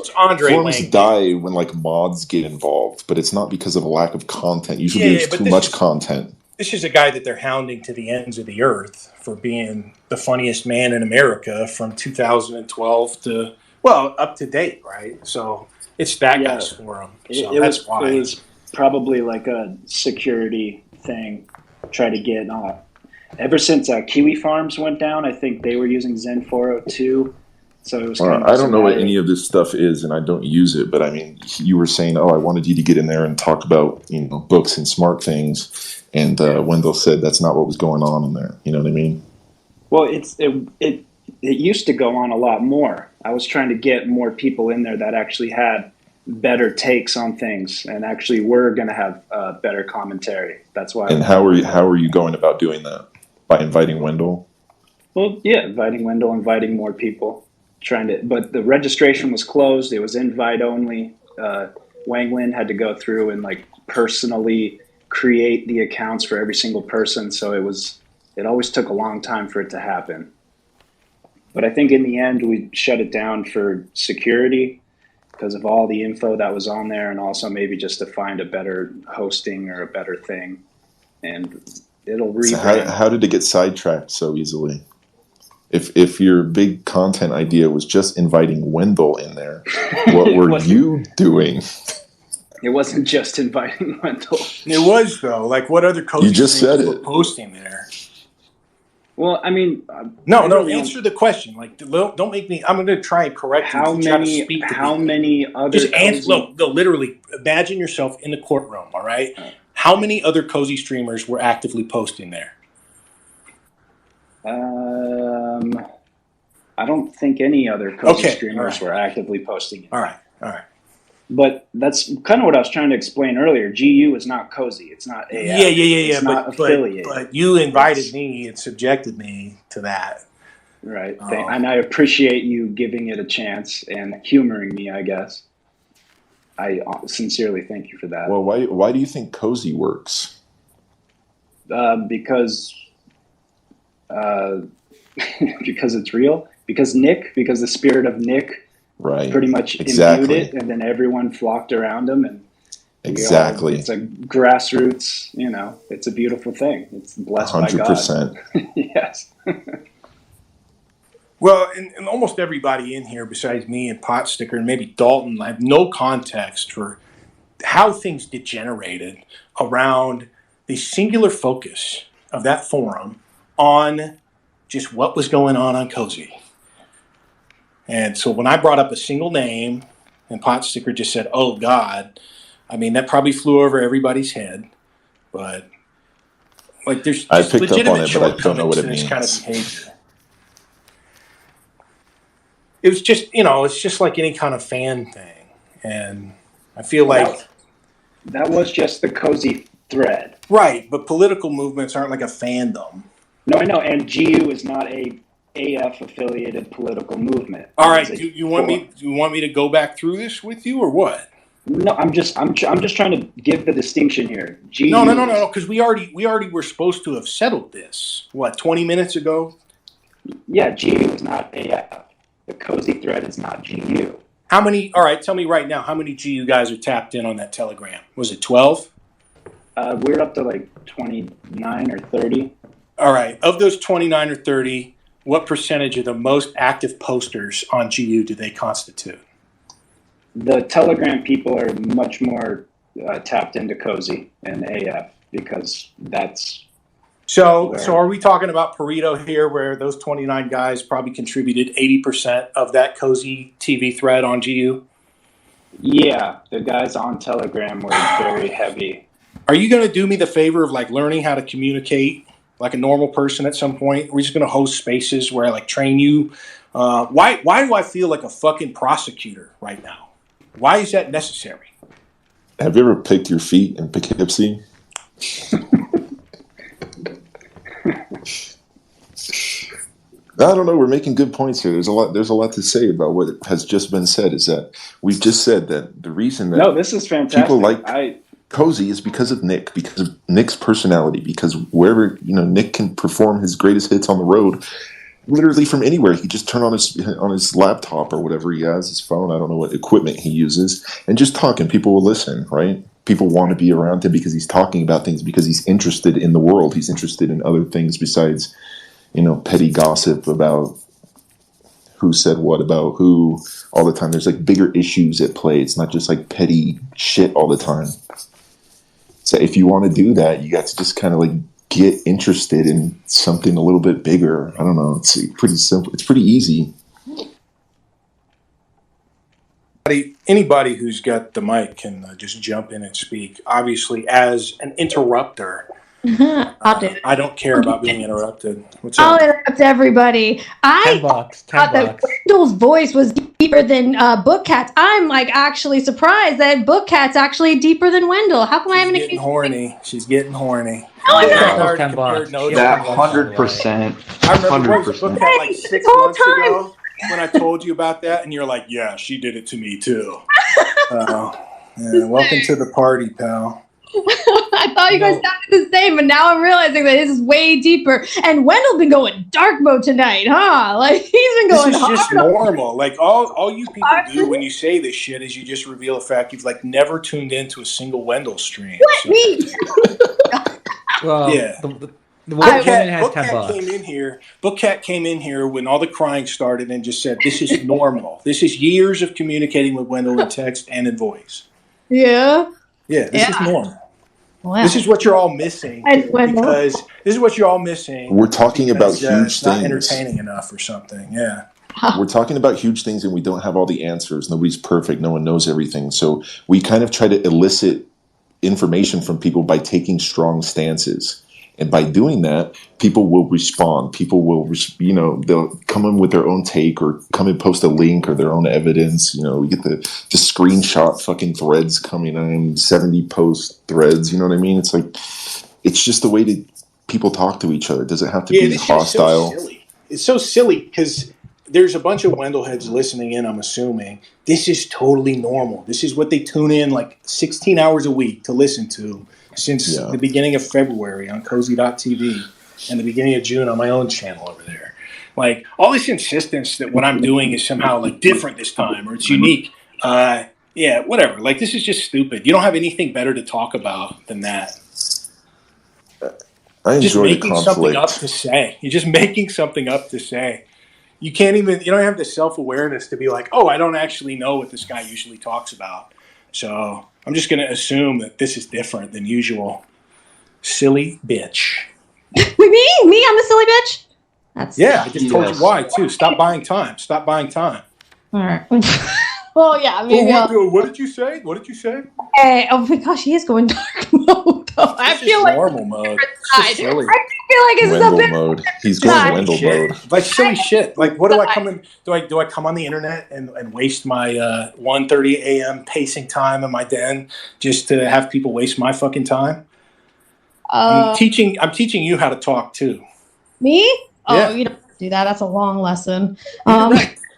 die when like mods get involved, but it's not because of a lack of content. Usually there's too much content. This is a guy that they're hounding to the ends of the earth for being the funniest man in America from 2012 to Well, up to date, right? So it's that guy's forum. So that's why. It was probably like a security thing. Try to get ever since Kiwi Farms went down, I think they were using Zen 402. So it was I don't know what any of this stuff is, and I don't use it. But I mean, you were saying, "Oh, I wanted you to get in there and talk about books and smart things," and Wendell said that's not what was going on in there. You know what I mean? Well, it used to go on a lot more. I was trying to get more people in there that actually had better takes on things and actually were going to have better commentary. That's why. And how are you going about doing that? By inviting Wendell? Well, yeah, inviting Wendell, inviting more people. But the registration was closed. It was invite only. Wang Lin had to go through and personally create the accounts for every single person. So it always took a long time for it to happen. But I think in the end, we shut it down for security because of all the info that was on there, and also maybe just to find a better hosting or a better thing. And it'll rebrand. So how did it get sidetracked so easily? If your big content idea was just inviting Wendell in there, what were you doing? It wasn't just inviting Wendell. It was, though. What other coaches you just said were it. posting there? Well, I mean... No, answer the question. Don't make me... I'm going to try and correct you. How many other... Just answer... Look, literally, imagine yourself in the courtroom, all right? How many other cozy streamers were actively posting there? I don't think any other cozy streamers were actively posting it. All right. But that's kind of what I was trying to explain earlier. GU is not cozy. It's not AF. Yeah. It's not affiliated. But you invited me and subjected me to that. Right. And I appreciate you giving it a chance and humoring me, I guess. I sincerely thank you for that. Well, why do you think cozy works? Because it's real. Because the spirit of Nick pretty much imbued it, and then everyone flocked around him. And it's a grassroots, it's a beautiful thing. It's blessed 100%. By God. Yes. Well, and almost everybody in here besides me and Potsticker and maybe Dalton, I have no context for how things degenerated around the singular focus of that forum on just what was going on Cozy. And so when I brought up a single name and Potsticker just said, "Oh God," I mean, that probably flew over everybody's head. But there's I just picked up on legitimate it, but I don't know what shortcomings it to this means. kind of behavior. It was just, it's just like any kind of fan thing. And I feel like... That was just the cozy thread. Right, but political movements aren't like a fandom. No, I know, and GU is not a AF-affiliated political movement. All right, do you want me to go back through this with you, or what? No, I'm just trying to give the distinction here. GU No, because we already were supposed to have settled this. What, 20 minutes ago? Yeah, GU is not AF. The cozy thread is not GU. How many? All right, tell me right now. How many GU guys are tapped in on that Telegram? Was it 12? We're up to 29 or 30. All right, of those 29 or 30, what percentage of the most active posters on GU do they constitute? The Telegram people are much more tapped into cozy and AF because that's. So are we talking about Pareto here, where those 29 guys probably contributed 80% of that cozy TV thread on GU? Yeah, the guys on Telegram were very heavy. Are you going to do me the favor of learning how to communicate like a normal person at some point? We're just going to host spaces where I train you. Why do I feel like a fucking prosecutor right now? Why is that necessary? Have you ever picked your feet in Poughkeepsie? I don't know. We're making good points here. There's a lot to say about what has just been said. Is that we've just said that the reason that this is fantastic. People like cozy is because of Nick, because of Nick's personality, because wherever Nick can perform his greatest hits on the road, literally from anywhere. He can just turn on his laptop or whatever he has, his phone. I don't know what equipment he uses, and just talk, and people will listen. Right? People want to be around him because he's talking about things, because he's interested in the world. He's interested in other things besides, petty gossip about who said what about who all the time. There's like bigger issues at play. It's not just like petty shit all the time. So if you want to do that, you got to just kind of like get interested in something a little bit bigger. I don't know. It's pretty simple. It's pretty easy. Anybody who's got the mic can just jump in and speak. Obviously, as an interrupter, I'll do it. I don't care about being interrupted. What's I'll up? interrupt everybody. I $10. thought that Wendell's voice was deeper than Bookcat's. I'm like actually surprised that Bookcat's actually deeper than Wendell. How come I haven't? She's getting horny. She's getting horny. No, I'm Bookcat not. already compared notes. That 100%. I remember what was 100%. Bookcat like 6 This whole months time. ago when I told you about that, and you're like, "Yeah, she did it to me too." Yeah, welcome to the party, pal. I thought you guys sounded the same, but now I'm realizing that this is way deeper. And Wendell's been going dark mode tonight, huh? Like he's been going This is hard. just normal. Like all you people do when you say this shit is you just reveal a fact you've like never tuned into a single Wendell stream. What me? Well, Yeah. The woman has Bookcat $10. came in here. Bookcat came in here when all the crying started and just said, "This is normal. This is years of communicating with Wendell in text and in voice." Yeah. Yeah, this is normal. Wow. This is what you're all missing because this is what you're all missing. We're talking about huge it's not things. entertaining enough or something. Yeah. We're talking about huge things and we don't have all the answers. Nobody's perfect. No one knows everything. So we kind of try to elicit information from people by taking strong stances. And by doing that, people will respond. People will, they'll come in with their own take or come and post a link or their own evidence. We get the screenshot fucking threads coming in, 70 post threads. You know what I mean? It's like, it's just the way that people talk to each other. Does it have to be hostile? So silly. It's so silly because there's a bunch of Wendell heads listening in, I'm assuming. This is totally normal. This is what they tune in like 16 hours a week to listen to. Since the beginning of February on cozy.tv and the beginning of June on my own channel over there. Like, all this insistence that what I'm doing is somehow, like, different this time or it's unique. Whatever. Like, this is just stupid. You don't have anything better to talk about than that. I enjoy the making something up conflict. to say. You're just making something up to say. You don't have the self-awareness to be like, oh, I don't actually know what this guy usually talks about. So I'm just going to assume that this is different than usual. Silly bitch. Me? I'm the silly bitch? I just told you why, too. Stop buying time. Stop buying time. All right. Well, yeah, maybe what did you say? What did you say? Hey, oh my gosh, he is going dark mode, though. I feel like normal mode. It's just silly. I feel like it's Wendell a bit mode. He's going Wendell shit. mode. Like silly shit. Like what do I come in? Do I come on the internet and waste my 1:30 a.m. pacing time in my den just to have people waste my fucking time? I'm teaching you how to talk too. Me? Yeah. Oh, you don't do that. That's a long lesson.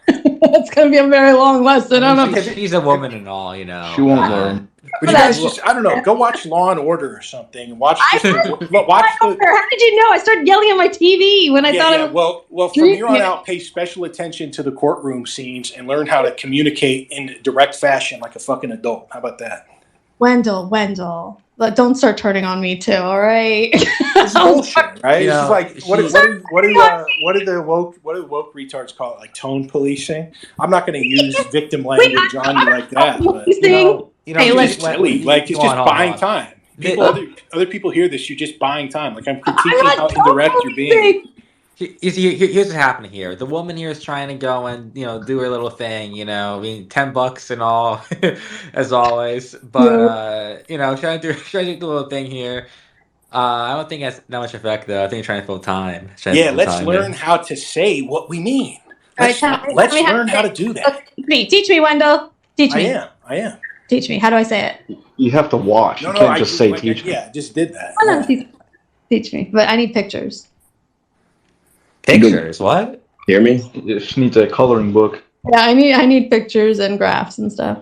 It's going to be a very long lesson. I don't know. She's a woman and all, She won't learn. But you guys just, I don't know, go watch Law and Order or something. And watch How did you know? I started yelling at my TV when I thought it was... Well, from here on out, pay special attention to the courtroom scenes and learn how to communicate in direct fashion like a fucking adult. How about that? Wendell. But don't start turning on me too, all right? It's bullshit, right? It's just like what do the woke retards call it? Like tone policing. I'm not going to use victim language on you like that, but it's silly. Like it's just buying time. Other people hear this. You're just buying time. Like I'm critiquing how indirect you're being. Here's what's happening here. The woman here is trying to go and do her little thing. I mean, $10 and all, as always. But trying to do the little thing here. I don't think that's that much effect though. I think you're trying to fill time. Let's learn how to say what we mean. Let's learn how to do that. Teach me, Wendell. Teach me. I am. Teach me. How do I say it? You have to watch. You can't just say teach me. Yeah, just did that. Teach me. But I need pictures. Pictures? What? Hear me? You just need a coloring book. Yeah, I need pictures and graphs and stuff.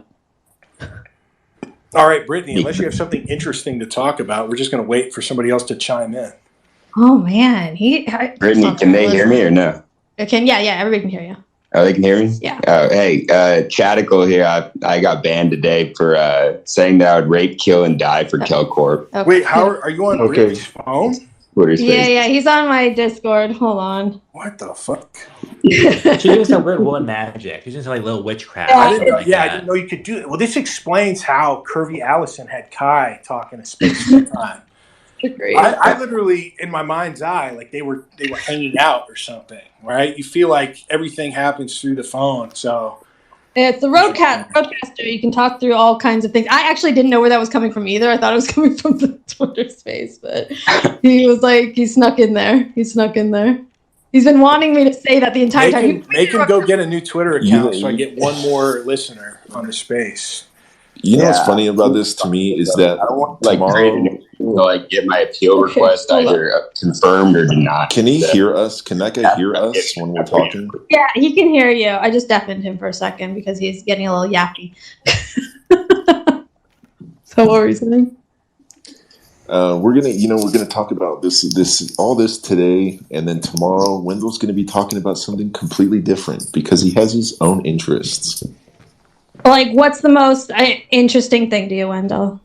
All right, Brittany, unless you have something interesting to talk about, we're just going to wait for somebody else to chime in. Oh, man. Brittany, can they hear me or no? Yeah, everybody can hear you. Oh, they can hear me? Yeah. Hey, Chatical here. I got banned today for saying that I would rape, kill, and die for Kelcorp. Okay. Wait, are you on Brittany's phone? Twitter space. Yeah, he's on my Discord. Hold on. What the fuck? She's doing some weird woman magic. She's doing some like little witchcraft. Yeah. I didn't know. like Yeah, I that. didn't know you could do it. Well, this explains how Curvy Allison had Kai talking to space one time. Great. I literally, in my mind's eye, like they were hanging out or something, right? You feel like everything happens through the phone. So It's the Roadcaster. You can talk through all kinds of things. I actually didn't know where that was coming from either. I thought it was coming from the Twitter space, but he was like, he snuck in there. He's been wanting me to say that the entire time. Make him go get a new Twitter account so I get one more listener on the space. You know what's funny about this to me is that I don't want like tomorrow, get my appeal request either confirmed or denied. Can he hear us? Can that guy hear us when we're talking? Yeah, he can hear you. I just deafened him for a second because he's getting a little yappy. So what were you saying? We're gonna talk about this today, and then tomorrow Wendell's gonna be talking about something completely different because he has his own interests. Like, what's the most interesting thing to you, Wendell?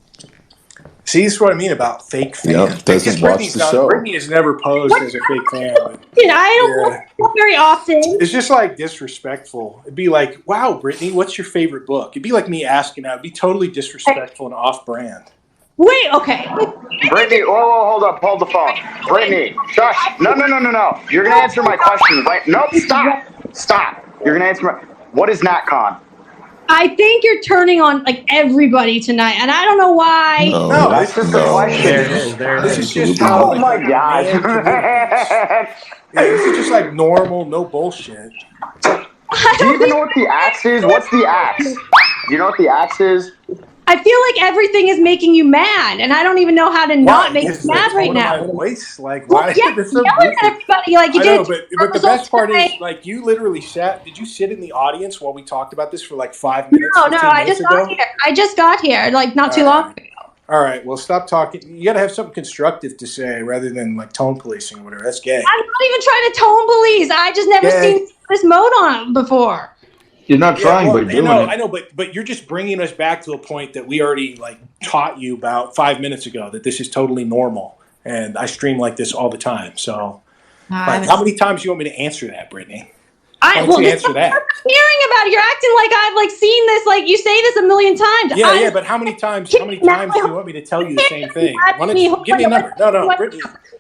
See, this is what I mean about fake fans. Yep, doesn't watch the show. Brittany has never posed as a fake fan. Dude, I don't very often. It's just like disrespectful. It'd be like, wow, Brittany, what's your favorite book? It'd be like me asking that. It'd be totally disrespectful and off-brand. Wait, okay. Brittany, whoa, hold up, hold the phone. Brittany, shush. No. You're going to answer my question, right? Nope, stop. You're going to answer my... What is NatCon? I think you're turning on like everybody tonight, and I don't know why. No, that's just a question. This is just how. Oh my god! Yeah, this is just like normal, no bullshit. Do you even know what the axe is? What's the axe? Do you know what the axe is? I feel like everything is making you mad, and I don't even know how to not make you mad right now. My voice, like, why? Yeah, so yelling at everybody like you did. But the best part is, like, you literally sat. Did you sit in the audience while we talked about this for like 5 minutes? No, I just got here. I just got here, like not too long ago. All right, well, stop talking. You got to have something constructive to say rather than like tone policing or whatever. That's gay. I'm not even trying to tone police. I just never seen this mode on before. You're not trying, but you're doing it. I know, but you're just bringing us back to a point that we already like taught you about 5 minutes ago that this is totally normal, and I stream like this all the time. So, like, how many times do you want me to answer that, Brittany? Why don't you answer that? I'm hearing about it. You're acting like I've like seen this. Like you say this a million times. Yeah, but how many times? How many times do you want me to tell you the same thing? Why don't you give me a number? No,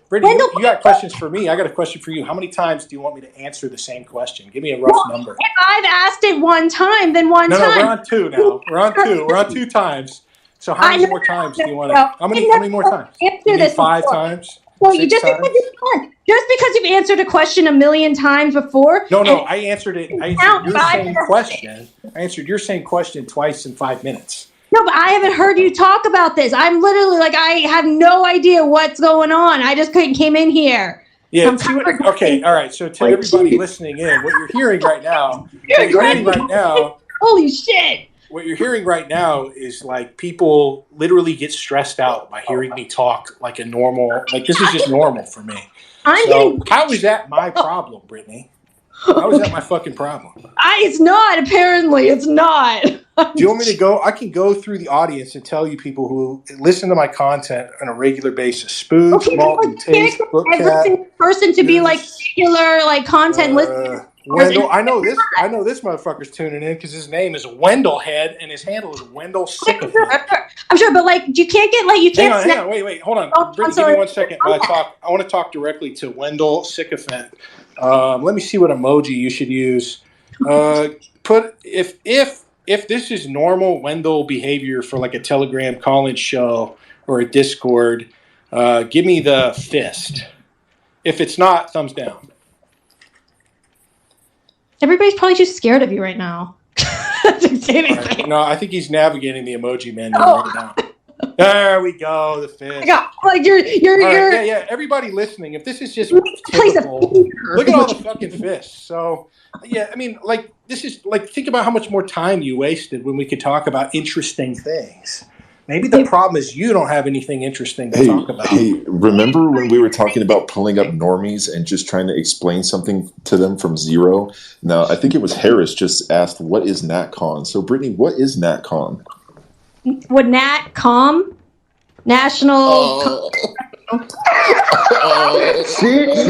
Brittany, you got questions for me. I got a question for you. How many times do you want me to answer the same question? Give me a rough number. If I've asked it one time, then one time. No, we're on two now. We're on two. We're on 2 times. So how many more times do you want to? How many more times? Answer this 5 times. Well, you just because you've answered a question a million times before. No, I answered it. I answered your same question. I answered your same question twice in 5 minutes. No, but I haven't heard you talk about this. I'm literally like, I have no idea what's going on. I just came in here. Yeah. Okay. All right. So to everybody listening in, what you're hearing right now, holy shit. What you're hearing right now is like people literally get stressed out by hearing me talk like a normal, like this is just normal for me. How is that my problem, Brittany? How is that my fucking problem? It's not, apparently. It's not. Do you want me to go? I can go through the audience and tell you people who listen to my content on a regular basis. Spoons, Malton, Taste, Book Cat. Every single person to be like regular, like content listener. Wendell, I know this motherfucker's tuning in because his name is Wendell Head and his handle is Wendell Sycophant. I'm sure, but like you can't get like you can't. Hang on, wait, hold on. Brittany, give me 1 second while I talk. I want to talk directly to Wendell Sycophant. Let me see what emoji you should use. Put if this is normal Wendell behavior for like a Telegram call-in show or a Discord, give me the fist. If it's not, thumbs down. Everybody's probably just scared of you right now. Right. No, I think he's navigating the emoji menu right now. There we go, the fist. Like you're yeah. Everybody listening, if this is just typical, look at all the fucking fists. So yeah, I mean, like this is like think about how much more time you wasted when we could talk about interesting things. Maybe the problem is you don't have anything interesting to talk about. Hey, remember when we were talking about pulling up normies and just trying to explain something to them from zero? Now, I think it was Harris just asked, what is NatCon? So, Brittany, what is NatCon? What NatCom? National See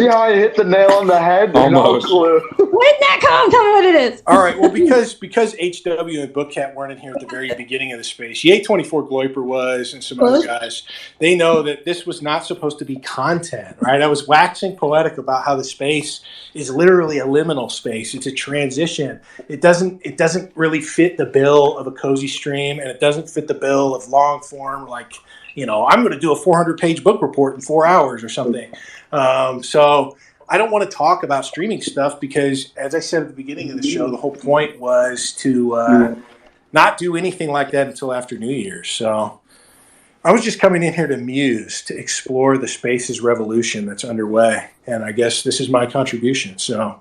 how I hit the nail on the head? Almost. No clue. Where'd that come? Tell me what it is. All right. Well, because HW and Bookcat weren't in here at the very beginning of the space, the A24Gloyper was, and some other guys, they know that this was not supposed to be content, right? I was waxing poetic about how the space is literally a liminal space. It's a transition. It doesn't really fit the bill of a cozy stream, and it doesn't fit the bill of long form, like, you know, I'm going to do a 400-page book report in 4 hours or something. So I don't want to talk about streaming stuff because, as I said at the beginning of the show, the whole point was to not do anything like that until after New Year's. So I was just coming in here to muse, to explore the space's revolution that's underway. And I guess this is my contribution. So,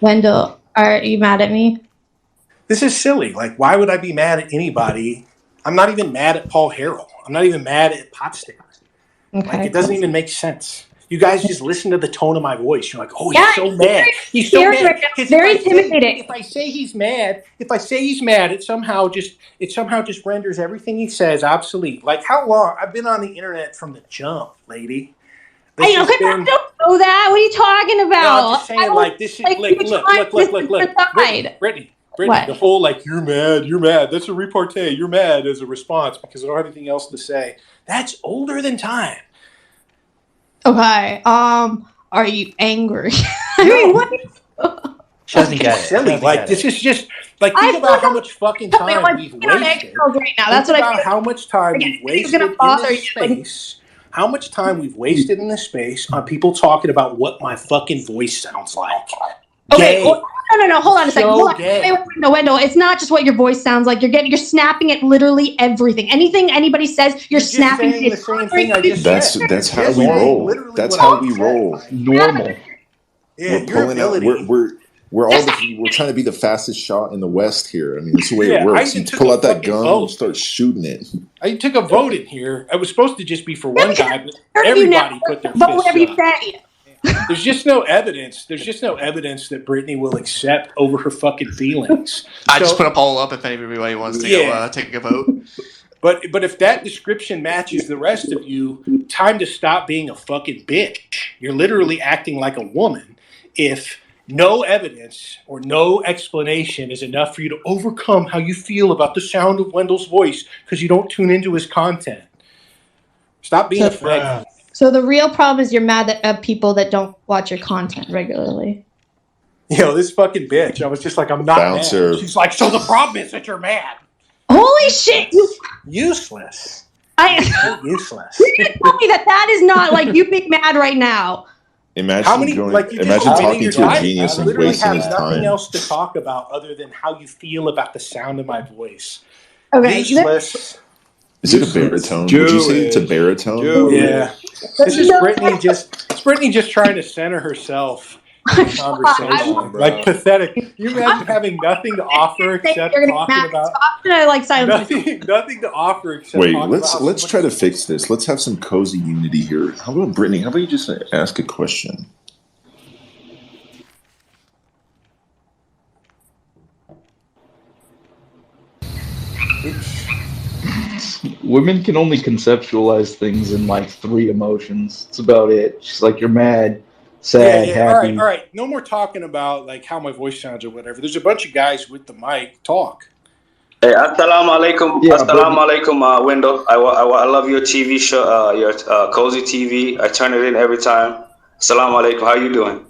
Wendell, are you mad at me? This is silly. Like, why would I be mad at anybody? I'm not even mad at Paul Harrell. I'm not even mad at Potsdam. Okay. Like, it doesn't even make sense. You guys just listen to the tone of my voice. You're like, oh, Yeah, he's so mad. He's so very mad. right now. 'Cause Very intimidating. If I say he's mad, it somehow just renders everything he says obsolete. Like, how long? I've been on the internet from the jump, lady. I don't know that. What are you talking about? No, I'm just saying, like, this is look, Brittany, What? the whole, like, you're mad. That's a repartee. You're mad as a response because I don't have anything else to say. That's older than time. Okay. Are you angry? I mean, what? She doesn't get it. Silly. Like, this is just, like, think about how much fucking time we've wasted. Right now. That's Think what I about how much time we've wasted in this space. How much time we've wasted in this space on people talking about what my fucking voice sounds like. Okay, Gay. well, no. Hold on a second. So Hold on. gay. Wait, no, Wendell. It's not just what your voice sounds like. You're snapping at literally everything. Anything anybody says, you're snapping. saying the same thing I just said. That's how we roll. That's how we roll. Normal. Yeah, We're pulling out. We're trying to be the fastest shot in the West here. I mean, that's the way it works. You pull out that gun, you start shooting it. I took a vote in here. It was supposed to just be for one guy, but everybody put their Vote fists whatever you up. say. There's just no evidence. There's just no evidence that Brittany will accept over her fucking feelings. I just put a poll up if anybody wants to go take a vote. But if that description matches the rest of you, time to stop being a fucking bitch. You're literally acting like a woman if no evidence or no explanation is enough for you to overcome how you feel about the sound of Wendell's voice because you don't tune into his content. Stop being a fag. So the real problem is you're mad at people that don't watch your content regularly. This fucking bitch. I was just like, I'm not Bouncer. mad. She's like, so the problem is that you're mad. Holy shit! Useless. Useless. You didn't tell me that is not like you being mad right now. Imagine talking to a genius and wasting his I have nothing time. else to talk about other than how you feel about the sound of my voice. Okay. Useless. Is it a baritone? Would you say it's a baritone? Yeah. This is Brittany just trying to center herself in the conversation. Like pathetic. You imagine having nothing to offer except talking about nothing to offer except Wait, talking about let's try to fix this. Let's have some cozy unity here. How about Brittany? How about you just ask a question? Women can only conceptualize things in like 3 emotions. It's about it. She's like, you're mad, sad, happy. All right. No more talking about like how my voice sounds or whatever. There's a bunch of guys with the mic. Talk. Hey, assalamu alaikum. Assalamu alaikum, Wendell. I love your TV show, your Cozy TV. I turn it in every time. Assalamu alaikum. How you doing?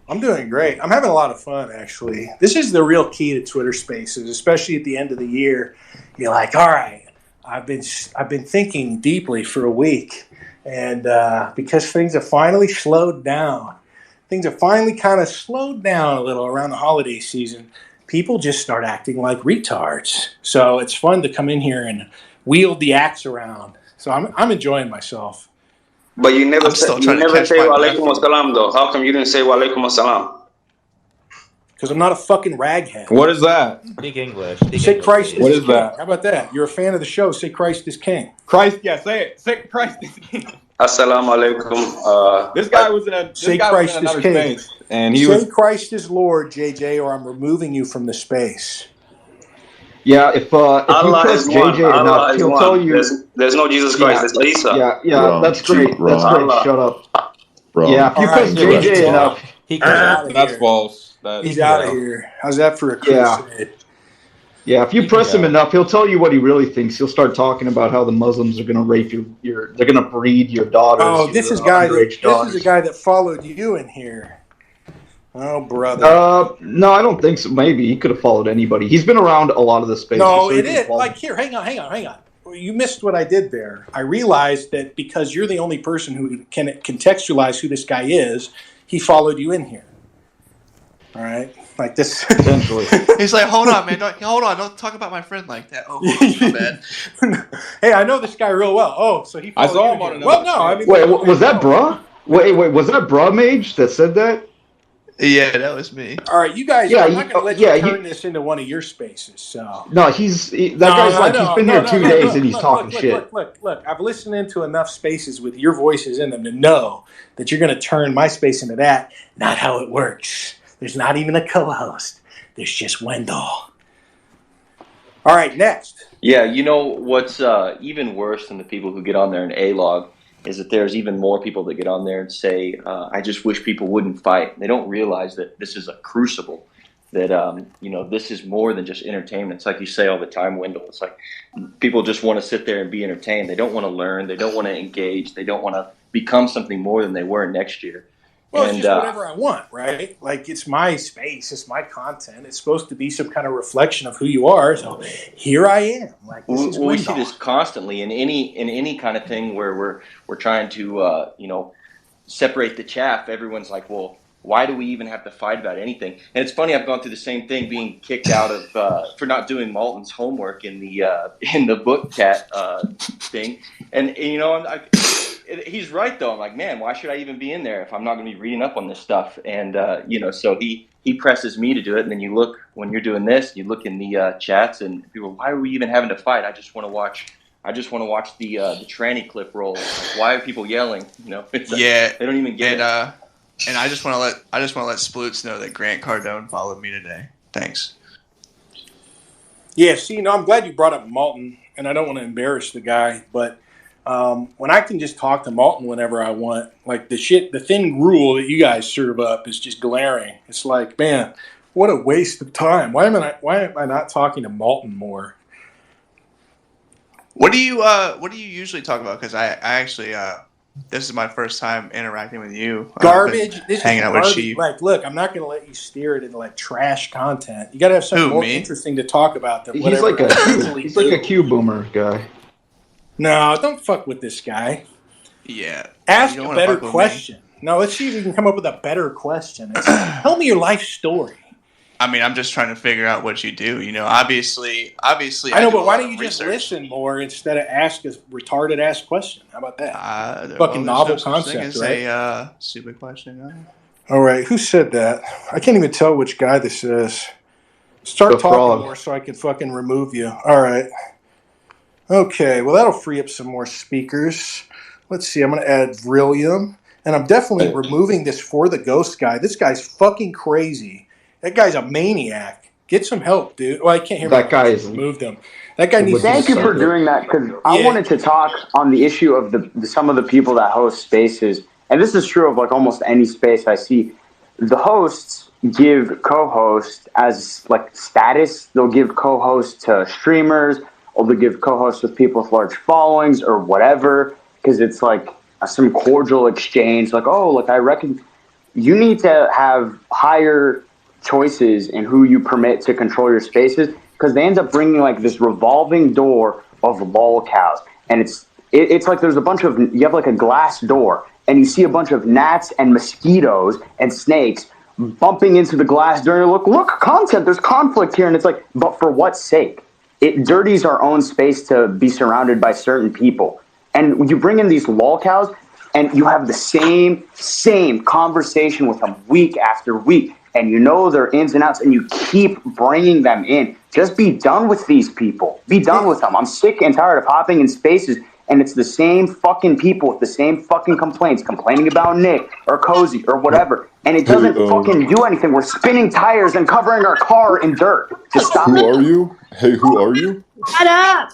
I'm doing great. I'm having a lot of fun, actually. This is the real key to Twitter Spaces, especially at the end of the year. You're like, all right, I've been thinking deeply for a week, and because things have finally slowed down, things have finally kind of slowed down a little around the holiday season. People just start acting like retards. So it's fun to come in here and wield the axe around. So I'm enjoying myself. But you never say wa alaikum assalam though. How come you didn't say wa alaikum assalam? Because I'm not a fucking raghead. What is that? Speak English. Say Christ is king. What is that? How about that? You're a fan of the show. Say Christ is king. Christ, yeah, say it. Say Christ is king. Assalamu alaikum. This guy was in another space, and he say Christ is Lord, JJ, or I'm removing you from the space. Yeah, if you Allah press is one. JJ Allah enough, is he'll tell one. you. There's no Jesus Christ. There's Isa. Yeah, Wrong. that's great. That's Wrong. great. Allah. Shut up. Wrong. Yeah, if you All press right, Really, JJ he's enough, He goes out of That's here. false. That, He's He out can of go. here. How's that for a Yeah. crusade? yeah, if you He can press him go. enough, he'll tell you what he really thinks. He'll start talking about how the Muslims are going to rape your they're going to breed your daughters. Oh, this your is underage this daughters. is a guy that followed you in here. Oh, brother. No, I don't think so. Maybe he could have followed anybody. He's been around a lot of the spaces. No, so he it can is. follow. Like, here, hang on. You missed what I did there. I realized that because you're the only person who can contextualize who this guy is, he followed you in here. All right? Like this. Potentially. He's like, hold on, man. Don't talk about my friend like that. Oh, my bad. Hey, I know this guy real well. Oh, so he I followed saw you him on here. another Well, no, I mean... Wait, was that bruh? Wait, was that bruh Mage that said that? Yeah, that was me. All right, you guys, Yeah, I'm not going to let you turn this into one of your spaces, so... No, he's been here 2 days and he's talking shit. Look, I've listened into enough spaces with your voices in them to know that you're going to turn my space into that. Not how it works. There's not even a co-host. There's just Wendell. All right, next. Yeah, you know what's even worse than the people who get on there and A-log is that there's even more people that get on there and say, I just wish people wouldn't fight. They don't realize that this is a crucible, that, this is more than just entertainment. It's like you say all the time, Wendell. It's like people just want to sit there and be entertained. They don't want to learn. They don't want to engage. They don't want to become something more than they were next year. Well, it's just whatever I want, right? Like, it's my space, it's my content. It's supposed to be some kind of reflection of who you are. So here I am. Like, this is we see this constantly in any kind of thing where we're trying to separate the chaff. Everyone's like, well, why do we even have to fight about anything? And it's funny, I've gone through the same thing, being kicked out of for not doing Malton's homework in the book cat thing. And he's right though. I'm like, man, why should I even be in there if I'm not going to be reading up on this stuff? And so he presses me to do it. And then you look when you're doing this, you look in the chats, and people, why are we even having to fight? I just want to watch the tranny clip roll. Like, why are people yelling? It's like, Yeah, they don't even get it. And I just want to let Sploots know that Grant Cardone followed me today. Thanks. Yeah, see, I'm glad you brought up Malton, and I don't want to embarrass the guy, but when I can just talk to Malton whenever I want, like the thin rule that you guys serve up is just glaring. It's like, man, what a waste of time. Why am I not talking to Malton more? What do you usually talk about? Because I actually this is my first time interacting with you. Garbage. This hanging is out garbage. with Sheep. Like, look, I'm not going to let you steer it into like trash content. You got to have something more interesting to talk about than whatever. He's like a Q boomer guy. No, don't fuck with this guy. Yeah. Ask a better question. No, let's see if we can come up with a better question. Tell me your life story. I mean, I'm just trying to figure out what you do. Obviously. I know, but why don't you just listen more instead of ask a retarded ass question? How about that? Fucking novel concept, right? A stupid question. All right, who said that? I can't even tell which guy this is. Start talking more so I can fucking remove you. All right. Okay, well, that'll free up some more speakers. Let's see, I'm going to add Vrillium. And I'm definitely removing this For the Ghost guy. This guy's fucking crazy. That guy's a maniac. Get some help, dude. Well, I can't hear that guy. Removed him. That guy needs. Thank you for doing that, because I wanted to talk on the issue of some of the people that host spaces, and this is true of like almost any space I see. The hosts give co-hosts as like status. They'll give co-hosts to streamers, or they'll give co-hosts with people with large followings or whatever, because it's like some cordial exchange. Like, oh, like I reckon you need to have higher choices in who you permit to control your spaces, because they end up bringing like this revolving door of lol cows, and it's like there's a bunch of, you have like a glass door, and you see a bunch of gnats and mosquitoes and snakes bumping into the glass door, and you're look, content, there's conflict here, and it's like, but for what sake? It dirties our own space to be surrounded by certain people, and you bring in these lol cows, and you have the same conversation with them week after week, and you know their ins and outs, and you keep bringing them in. Just be done with these people. Be done with them. I'm sick and tired of hopping in spaces and it's the same fucking people with the same fucking complaints, complaining about Nick or Cozy or whatever, and it doesn't fucking do anything. We're spinning tires and covering our car in dirt to stop it. Who are you? Hey, who are you? Shut up!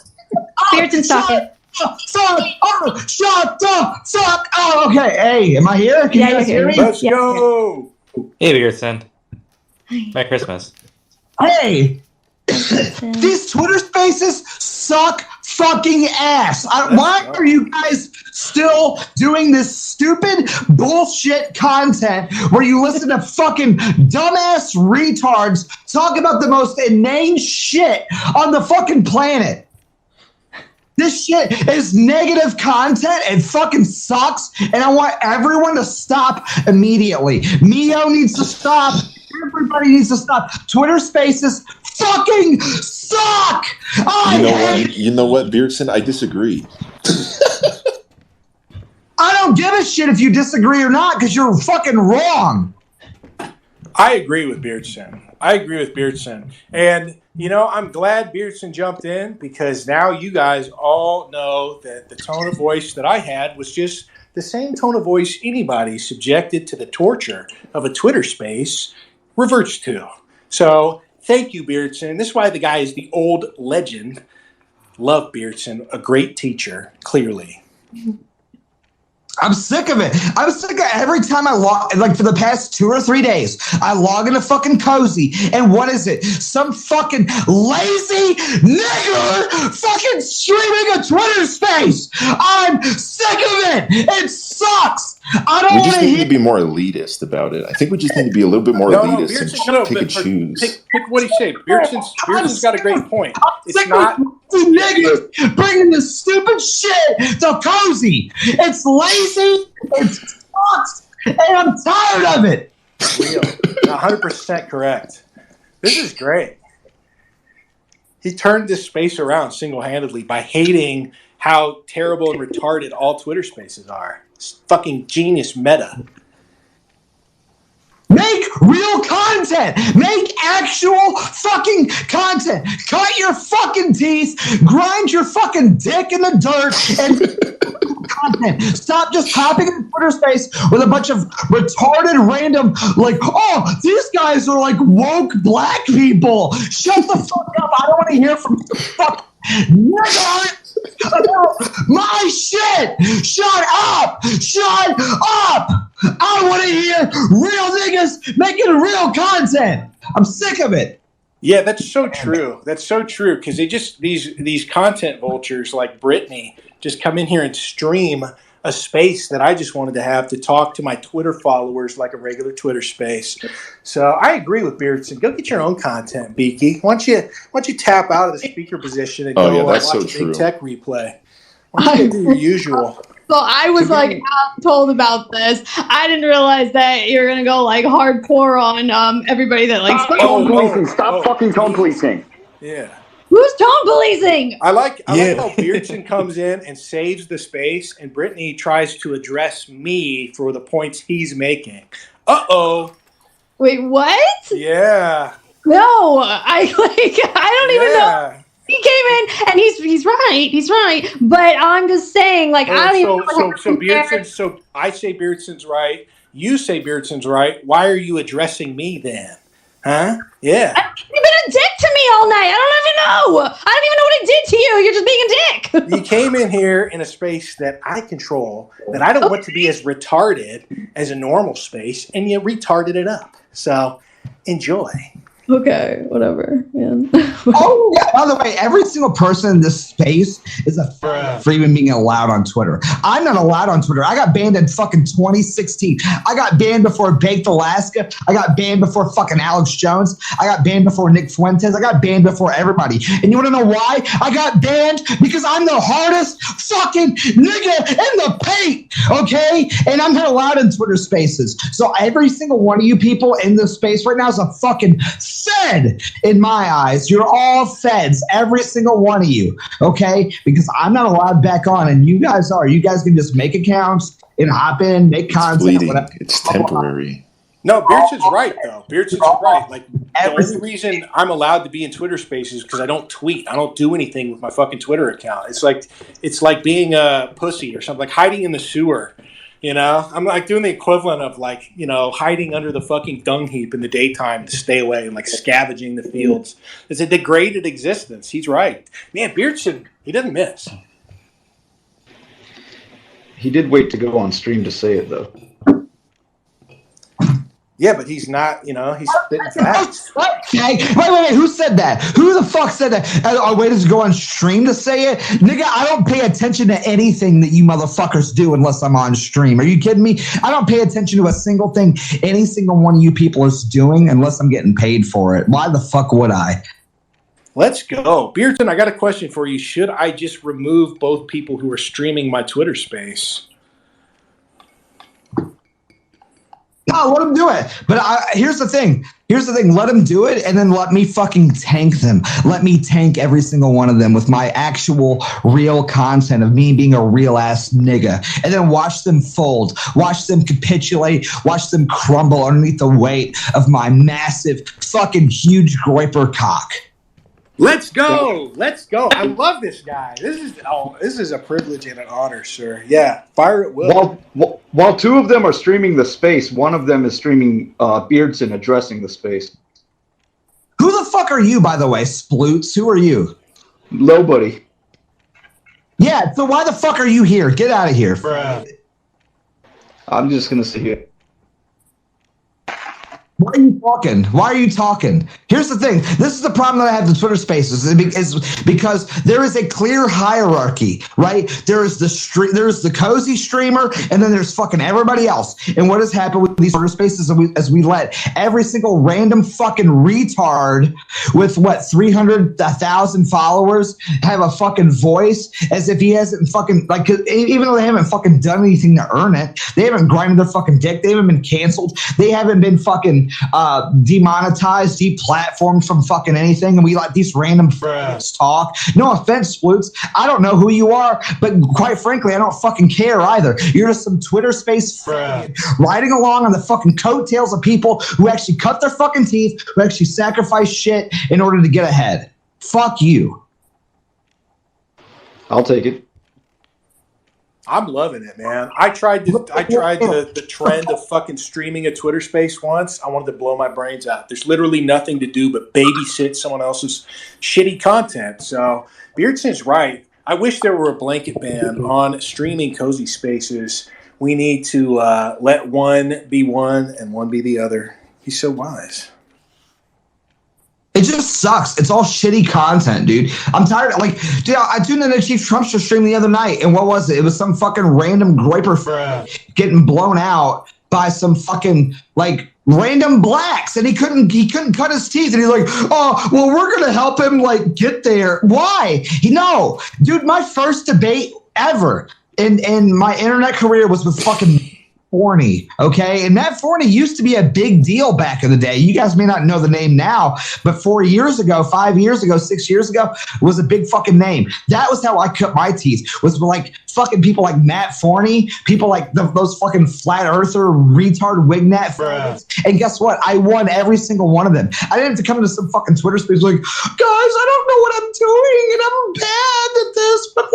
Beardson's talking. Fuck! Oh, shut the fuck! Oh, okay. Hey, am I here? Can you guys hear me? Let's go! Hey, Beardson. Merry Christmas. Hey! These Twitter spaces suck fucking ass. Why are you guys still doing this stupid bullshit content where you listen to fucking dumbass retards talk about the most inane shit on the fucking planet? This shit is negative content. It fucking sucks. And I want everyone to stop immediately. Mio needs to stop. Everybody needs to stop. Twitter spaces fucking suck. You know what, Beardson? I disagree. I don't give a shit if you disagree or not because you're fucking wrong. I agree with Beardson. And, I'm glad Beardson jumped in because now you guys all know that the tone of voice that I had was just the same tone of voice anybody subjected to the torture of a Twitter space reverts to. So thank you, Beardson. This is why the guy is the old legend. Love Beardson, a great teacher, clearly. I'm sick of it. I'm sick of every time I log, like for the past 2 or 3 days, I log into fucking Cozy, and what is it? Some fucking lazy nigger fucking streaming a Twitter space. I'm sick of it. It sucks. I don't want to We just need to be more elitist about it. I think we just need to be a little bit more elitist and pick and choose. Pick what he said. Beardson's got a great point. It's not niggas bringing this stupid shit to Cozy. It's lazy. It sucks, and I'm tired of it. Real, 100% correct. This is great. He turned this space around single-handedly by hating how terrible and retarded all Twitter spaces are. It's fucking genius meta. Make real content. Make actual fucking content. Cut your fucking teeth. Grind your fucking dick in the dirt and content. Stop just hopping in Twitter space with a bunch of retarded random, like, oh, these guys are like woke black people. Shut the fuck up. I don't want to hear from you. Fuck nigga about my shit. Shut up. Shut up. I want to hear real niggas making real content. I'm sick of it. Yeah, that's so true. That's so true because they just these content vultures like Brittany just come in here and stream a space that I just wanted to have to talk to my Twitter followers like a regular Twitter space. So I agree with Beardson. Go get your own content, Beaky. Why don't you tap out of the speaker position and go watch a Big Tech replay? Why don't you do your usual? So I was like told about this. I didn't realize that you're gonna go like hardcore on everybody that likes tone policing. Stop fucking tone policing. Yeah. Who's tone policing? I like how Beardson comes in and saves the space, and Brittany tries to address me for the points he's making. Wait, what? Yeah. No, I don't even know. He came in and he's right. But I'm just saying, like, I don't even know. So Beardson, so I say Beardson's right. You say Beardson's right. Why are you addressing me then? Huh? Yeah. You've been a dick to me all night. I don't even know what I did to you. You're just being a dick. You came in here in a space that I control, that I don't want to be as retarded as a normal space, and you retarded it up. So enjoy. Okay, whatever, man. Oh, yeah, by the way, every single person in this space is a for even being allowed on Twitter. I'm not allowed on Twitter. I got banned in fucking 2016. I got banned before Baked Alaska. I got banned before fucking Alex Jones. I got banned before Nick Fuentes. I got banned before everybody. And you want to know why? I got banned because I'm the hardest fucking nigga in the paint, okay? And I'm not allowed in Twitter spaces. So every single one of you people in this space right now is a fucking fed in my eyes. You're all feds, every single one of you, okay? Because I'm not allowed back on, and you guys are. You guys can just make accounts and hop in, make content. It's temporary. No, Beardson's right, though. Beardson's right. Like, the only reason I'm allowed to be in Twitter Spaces is because I don't tweet. I don't do anything with my fucking Twitter account. It's like being a pussy or something, like hiding in the sewer. You know, I'm like doing the equivalent of like, you know, hiding under the fucking dung heap in the daytime to stay away and like scavenging the fields. It's a degraded existence. He's right. Man, Beardson, he doesn't miss. He did wait to go on stream to say it, though. Yeah, but he's not, you know, he's spitting facts. Hey, wait, who said that? Who the fuck said that? Our way to go on stream to say it? Nigga, I don't pay attention to anything that you motherfuckers do unless I'm on stream. Are you kidding me? I don't pay attention to a single thing any single one of you people is doing unless I'm getting paid for it. Why the fuck would I? Let's go. Beardson, I got a question for you. Should I just remove both people who are streaming my Twitter space? No, let him do it. But here's the thing. Let him do it, and then let me fucking tank them. Let me tank every single one of them with my actual real content of me being a real ass nigga, and then watch them fold, watch them capitulate, watch them crumble underneath the weight of my massive fucking huge Gloyper cock. Let's go. Let's go. I love this guy. This is a privilege and an honor, sir. Yeah, fire at will. While two of them are streaming the space, one of them is streaming Beardson addressing the space. Who the fuck are you, by the way, Sploots? Who are you? Nobody. Yeah, so why the fuck are you here? Get out of here. Bruh. I'm just going to sit here. Why are you talking? Here's the thing. This is the problem that I have with Twitter Spaces is because there is a clear hierarchy, right? There's the cozy streamer, and then there's fucking everybody else. And what has happened with these Twitter Spaces is we let every single random fucking retard with 300,000 followers have a fucking voice as if he hasn't fucking even though they haven't fucking done anything to earn it. They haven't grinded their fucking dick. They haven't been canceled. They haven't been fucking demonetized, deplatformed from fucking anything, and we let these random f***s talk. No offense, Sploots. I don't know who you are, but quite frankly, I don't fucking care either. You're just some Twitter space riding along on the fucking coattails of people who actually cut their fucking teeth, who actually sacrifice shit in order to get ahead. Fuck you. I'll take it. I'm loving it, man. I tried the trend of fucking streaming a Twitter space once. I wanted to blow my brains out. There's literally nothing to do but babysit someone else's shitty content. So Beardson's right. I wish there were a blanket ban on streaming cozy spaces. We need to let one be one and one be the other. He's so wise. It just sucks. It's all shitty content, dude. I'm tired. Dude, I tuned into Chief Trumpster stream the other night, and what was it? It was some fucking random Gloyper getting blown out by some fucking random blacks, and he couldn't cut his teeth, and he's like, "Oh, well, we're gonna help him get there." Why? No, dude. My first debate ever in my internet career was with fucking Forney, okay? And Matt Forney used to be a big deal back in the day. You guys may not know the name now, but 4 years ago, 5 years ago, 6 years ago, was a big fucking name. That was how I cut my teeth, was fucking people like Matt Forney, people like those fucking flat earther retard wignat fans. And guess what? I won every single one of them. I didn't have to come into some fucking Twitter space guys, I don't know what I'm doing, and I'm bad at this, but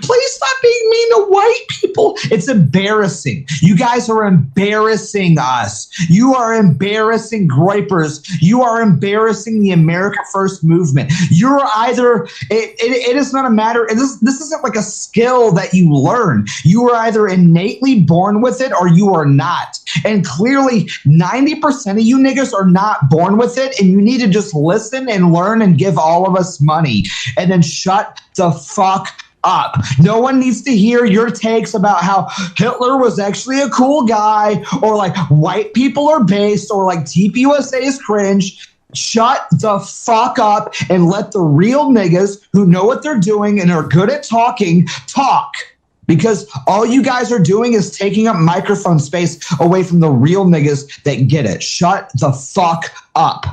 please stop being mean to white people. It's embarrassing. You guys are embarrassing us. You are embarrassing Gloypers. You are embarrassing the America First movement. You're either, it is not a matter, this isn't like a skill that you learn. You are either innately born with it or you are not. And clearly 90% of you niggas are not born with it, and you need to just listen and learn and give all of us money. And then shut the fuck up. No one needs to hear your takes about how Hitler was actually a cool guy, or white people are based, or TPUSA is cringe. Shut the fuck up and let the real niggas who know what they're doing and are good at talking talk. Because all you guys are doing is taking up microphone space away from the real niggas that get it. Shut the fuck up.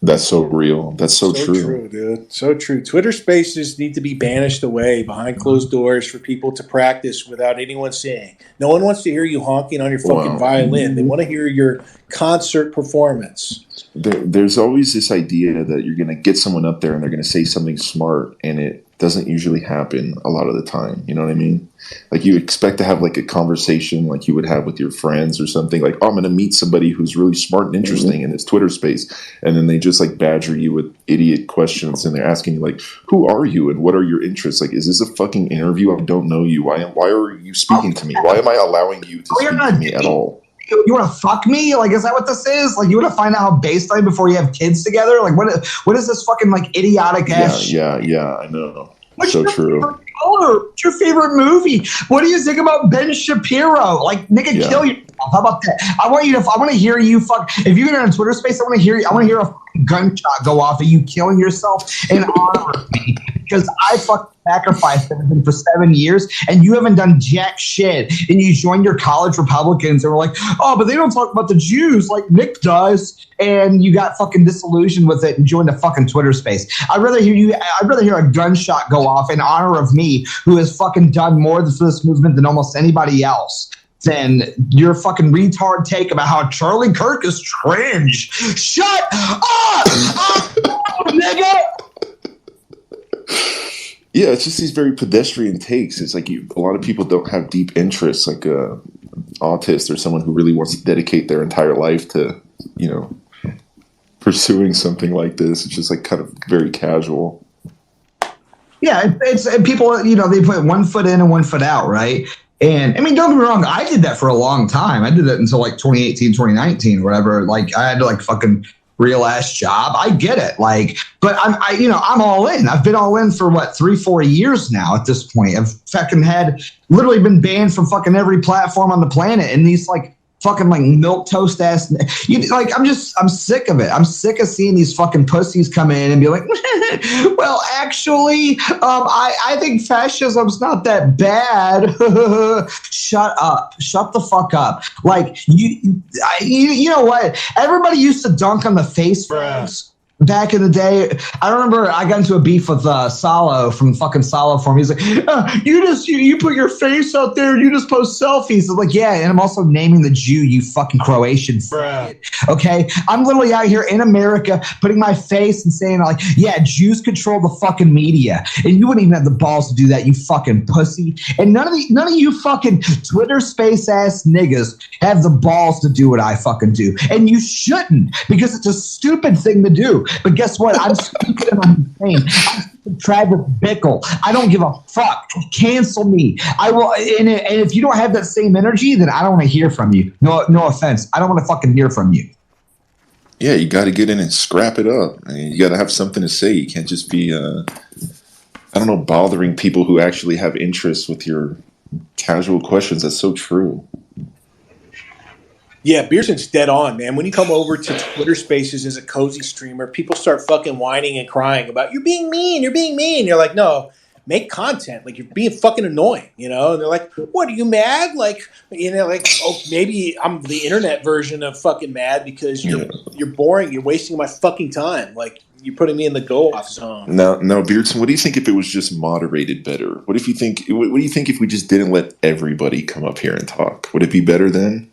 That's so real. That's so true, dude. So true. Twitter spaces need to be banished away behind closed doors for people to practice without anyone seeing. No one wants to hear you honking on your fucking violin. They want to hear your concert performance. There's always this idea that you're going to get someone up there and they're going to say something smart, and it doesn't usually happen a lot of the time. You know what I mean? Like, you expect to have like a conversation like you would have with your friends or something. Like, oh, I'm going to meet somebody who's really smart and interesting in this Twitter space. And then they just like badger you with idiot questions, and they're asking you like, who are you and what are your interests? Like, is this a fucking interview? I don't know you. Why are you speaking to me? Why am I allowing you to speak to me at all? You want to fuck me? Like, is that what this is? Like, you want to find out how baseline before you have kids together? Like, what is this fucking like idiotic ass? Yeah, I know. So true. What's your favorite movie? What do you think about Ben Shapiro? Like, nigga, kill yourself. How about that? I want to hear you fuck. If you're in a Twitter space, I want to hear a gunshot go off of you killing yourself in honor of me, because I fucking sacrificed everything for 7 years and you haven't done jack shit, and you joined your college Republicans and were like, oh, but they don't talk about the Jews like Nick does, and you got fucking disillusioned with it and joined a fucking Twitter space. I'd rather hear a gunshot go off in honor of me, who has fucking done more for this movement than almost anybody else, than your fucking retard take about how Charlie Kirk is cringe. Shut up! Nigga! Yeah, it's just these very pedestrian takes. It's like a lot of people don't have deep interests, like an autist or someone who really wants to dedicate their entire life to, pursuing something like this. It's just like kind of very casual. Yeah, it's people, they put 1 foot in and 1 foot out, right? And I mean, don't get me wrong, I did that for a long time. I did that until like 2018, 2019, or whatever. Like, I had to like fucking real ass job. I get it. Like, but I'm all in. I've been all in for what, 3-4 years now at this point. I've fucking literally been banned from fucking every platform on the planet. And these like fucking like milquetoast ass, I'm sick of it. I'm sick of seeing these fucking pussies come in and be like, well, actually, I think fascism's not that bad. Shut up. Shut the fuck up. Like, you know what? Everybody used to dunk on the face frogs back in the day. I remember I got into a beef with Salo from fucking Salo Forum. He's like, you put your face out there and you just post selfies. I'm like, yeah, and I'm also naming the Jew, you fucking Croatian faggot. Okay? I'm literally out here in America putting my face and saying like, yeah, Jews control the fucking media. And you wouldn't even have the balls to do that, you fucking pussy. And none of you fucking Twitter space ass niggas have the balls to do what I fucking do. And you shouldn't, because it's a stupid thing to do. But guess what? I'm stupid and I'm insane. I'm Travis Bickle. I don't give a fuck. Cancel me. I will. And if you don't have that same energy, then I don't want to hear from you. No offense. I don't want to fucking hear from you. Yeah, you got to get in and scrap it up. I mean, you got to have something to say. You can't just be, bothering people who actually have interest with your casual questions. That's so true. Yeah, Beardson's dead on, man. When you come over to Twitter Spaces as a cozy streamer, people start fucking whining and crying about, you're being mean. You're like, no, make content. Like, you're being fucking annoying, And they're like, what, are you mad? Like, oh, maybe I'm the internet version of fucking mad because you're boring. You're wasting my fucking time. Like, you're putting me in the go-off zone. No, Beardson, what do you think if it was just moderated better? What do you think if we just didn't let everybody come up here and talk? Would it be better then?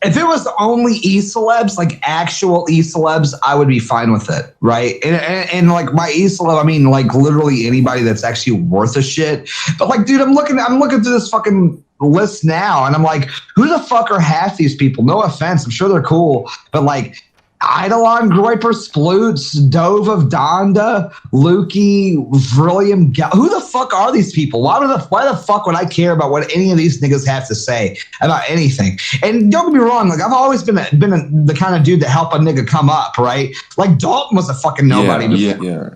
If it was only e-celebs, like actual e-celebs, I would be fine with it, right? And like my e-celeb, I mean like literally anybody that's actually worth a shit. But like, dude, I'm looking through this fucking list now, and I'm like, who the fuck are half these people? No offense, I'm sure they're cool, but like Eidolon, Groiper, Sploots, Dove of Donda, Lukey, William. Who the fuck are these people? Why the fuck would I care about what any of these niggas have to say about anything? And don't get me wrong, like I've always been the kind of dude to help a nigga come up, right? Like Dalton was a fucking nobody. Yeah.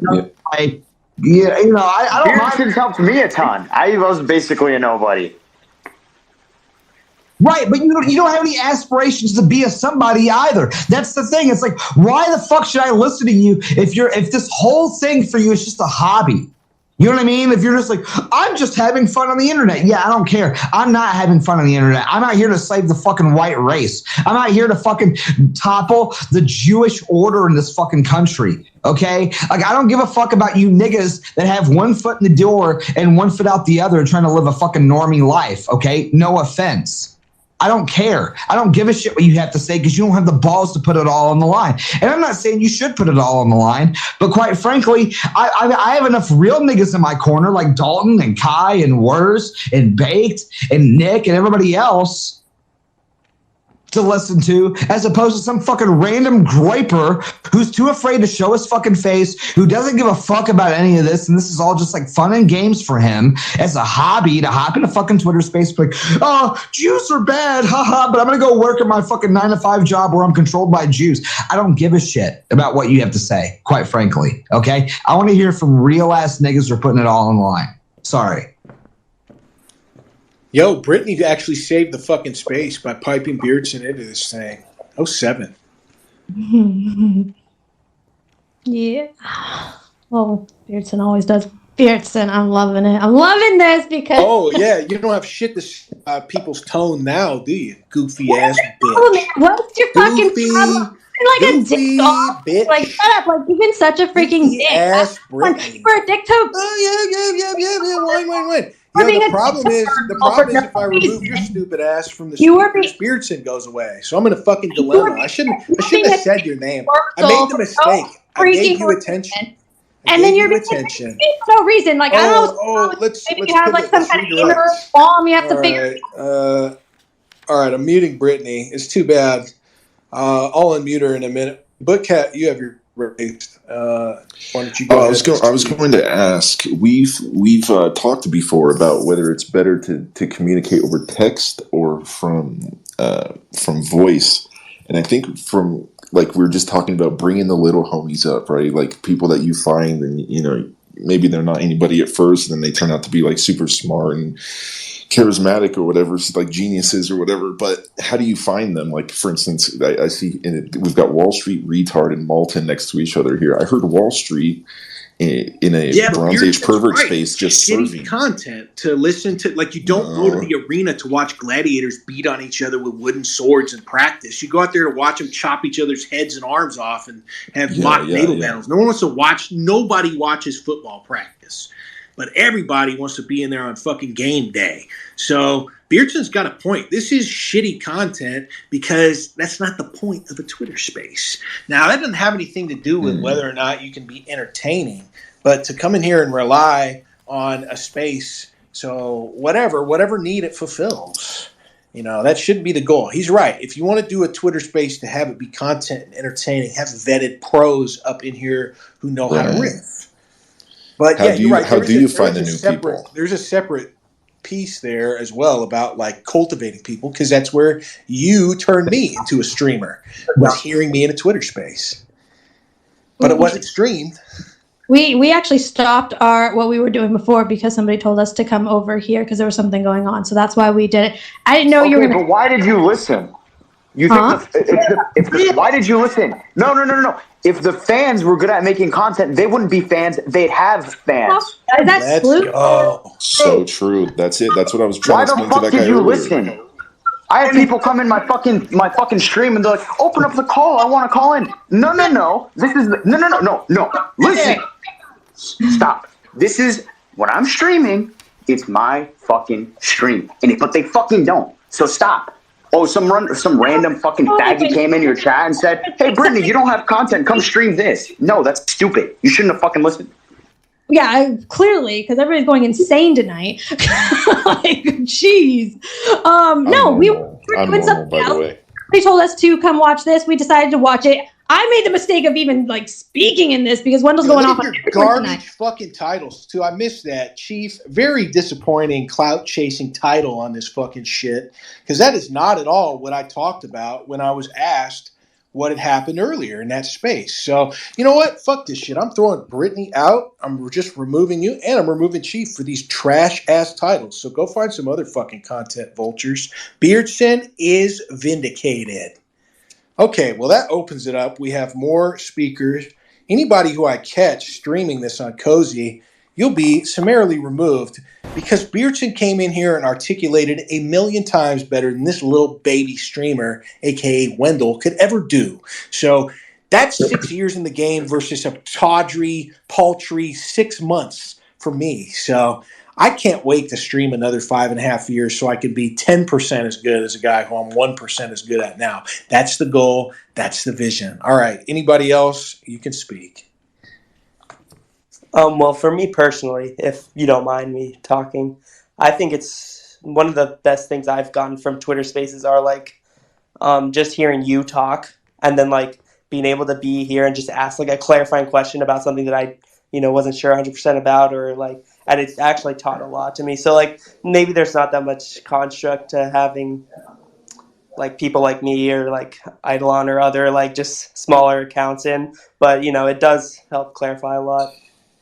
I don't mind. Beardson's helped me a ton. I was basically a nobody. Right, but you don't have any aspirations to be a somebody either. That's the thing. It's like, why the fuck should I listen to you if this whole thing for you is just a hobby? You know what I mean? If you're just like, I'm just having fun on the internet. Yeah, I don't care. I'm not having fun on the internet. I'm not here to save the fucking white race. I'm not here to fucking topple the Jewish order in this fucking country. Okay? Like, I don't give a fuck about you niggas that have one foot in the door and one foot out the other trying to live a fucking normie life. Okay? No offense. I don't care. I don't give a shit what you have to say because you don't have the balls to put it all on the line. And I'm not saying you should put it all on the line, but quite frankly, I have enough real niggas in my corner like Dalton and Kai and Wurs and Baked and Nick and everybody else to listen to, as opposed to some fucking random Gloyper who's too afraid to show his fucking face, who doesn't give a fuck about any of this, and this is all just like fun and games for him as a hobby to hop in a fucking Twitter space, like, oh, Jews are bad, haha, but I'm gonna go work at my fucking 9-to-5 job where I'm controlled by Jews. I don't give a shit about what you have to say, quite frankly, okay? I want to hear from real ass niggas who are putting it all on the line. Sorry. Yo, Brittany actually saved the fucking space by piping Beardson into this thing. 07. Yeah. Well, Beardson always does. Beardson, I'm loving it. I'm loving this because. Oh, yeah. You don't have shit to people's tone now, do you? Goofy ass bitch. What's your fucking problem? You're like a dick dog. Bitch. Like, shut up. Like, you've been such a freaking dick. Ass Brittany. You're a dick toad. Oh, yeah. Wine. Yeah, the problem is if I remove your stupid ass from the speakers, Beardson goes away. So I'm in a fucking dilemma. I shouldn't have said your name. I made the mistake. I gave you attention. And then you're being attention for no reason. Like, I don't know. Let's you have like some kind of inner bomb you have to figure. All right, I'm muting Brittany. It's too bad. I'll unmute her in a minute. Bookcat, you have your raised. Why don't you go ahead? I was going to ask. We've talked before about whether it's better to communicate over text or from voice, and I think from like we were just talking about bringing the little homies up, right? Like people that you find, and maybe they're not anybody at first, and then they turn out to be like super smart and charismatic or whatever, like geniuses or whatever. But how do you find them? Like, for instance, I see we've got Wall Street, Retard, and Malton next to each other here. I heard Wall Street in a Bronze Age pervert space just serving content to listen to. Like, you don't go to the arena to watch gladiators beat on each other with wooden swords and practice. You go out there to watch them chop each other's heads and arms off and have mock naval battles. No one wants to watch. Nobody watches football practice. But everybody wants to be in there on fucking game day. So Beardson's got a point. This is shitty content because that's not the point of a Twitter space. Now, that doesn't have anything to do with whether or not you can be entertaining. But to come in here and rely on a space, so whatever need it fulfills, that shouldn't be the goal. He's right. If you want to do a Twitter space to have it be content and entertaining, have vetted pros up in here who know how to riff. But you're right. How do you find the new people? There's a separate piece there as well about like cultivating people, because that's where you turned me into a streamer, was hearing me in a Twitter space. But it wasn't streamed. We actually stopped what we were doing before because somebody told us to come over here because there was something going on. So that's why we did it. I didn't know you were going to. But why did you listen? You think why did you listen? No. If the fans were good at making content, they wouldn't be fans. They'd have fans. That's so true. That's it. That's what I was trying to explain to that guy. Why the fuck did you listen? I have people come in my fucking stream and they're like, "Open up the call. I want to call in." No. This is no. Listen. Stop. This is when I'm streaming. It's my fucking stream, but they fucking don't. So stop. Oh, some random fucking faggot came in your chat and said, "Hey, Brittany, you don't have content. Come stream this." No, that's stupid. You shouldn't have fucking listened. Yeah, clearly, because everybody's going insane tonight. Like, jeez. No, we were doing something else. They told us to come watch this. We decided to watch it. I made the mistake of even like speaking in this because Wendell's going off on your garbage fucking titles too. I missed that, Chief. Very disappointing clout chasing title on this fucking shit, because that is not at all what I talked about when I was asked what had happened earlier in that space. So you know what? Fuck this shit. I'm throwing Brittany out. I'm just removing you, and I'm removing Chief for these trash ass titles. So go find some other fucking content, vultures. Beardson is vindicated. Okay, well, that opens it up. We have more speakers. Anybody who I catch streaming this on Cozy you'll be summarily removed because Beardson came in here and articulated a million times better than this little baby streamer, aka Wendell, could ever do. So that's 6 years in the game versus a tawdry, paltry 6 months for me. So I can't wait to stream another 5.5 years so I can be 10% as good as a guy who I'm 1% as good at now. That's the goal. That's the vision. All right. Anybody else? You can speak. Well, for me personally, if you don't mind me talking, I think it's one of the best things I've gotten from Twitter Spaces are like just hearing you talk and then like being able to be here and just ask like a clarifying question about something that I wasn't sure 100% about, or like, and it's actually taught a lot to me. So like maybe there's not that much construct to having like people like me or like Eidolon or other like just smaller accounts in, but it does help clarify a lot.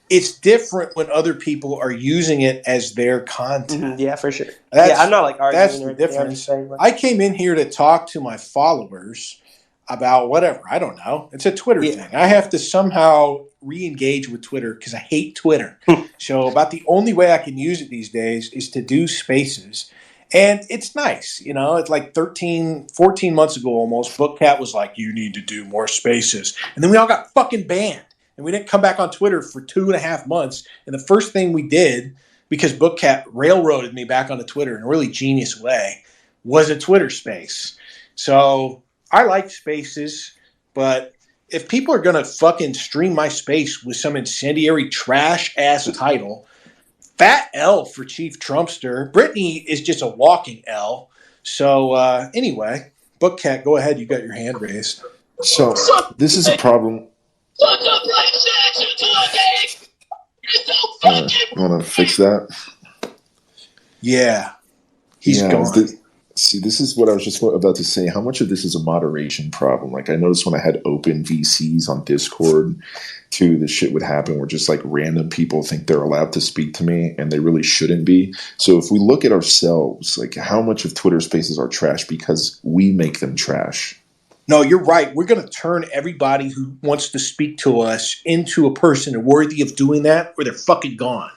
It's different when other people are using it as their content. Mm-hmm, yeah, for sure. I'm not like arguing. That's the difference. I came in here to talk to my followers about whatever. I don't know. It's a Twitter thing. I have to somehow re-engage with Twitter because I hate Twitter. So about the only way I can use it these days is to do spaces. And it's nice. It's like 13, 14 months ago almost, Bookcat was like, you need to do more spaces. And then we all got fucking banned. And we didn't come back on Twitter for 2.5 months. And the first thing we did, because Bookcat railroaded me back onto Twitter in a really genius way, was a Twitter space. So I like spaces, but if people are going to fucking stream my space with some incendiary trash-ass title, fat L for Chief Trumpster. Brittany is just a walking L. So anyway, Bookcat, go ahead. You got your hand raised. So this is a problem. You want to fix that? Yeah. He's gone. This is what I was just about to say. How much of this is a moderation problem? Like, I noticed when I had open VCs on Discord, too, this shit would happen where just like random people think they're allowed to speak to me and they really shouldn't be. So if we look at ourselves, like how much of Twitter spaces are trash because we make them trash? No, you're right. We're going to turn everybody who wants to speak to us into a person worthy of doing that, or they're fucking gone.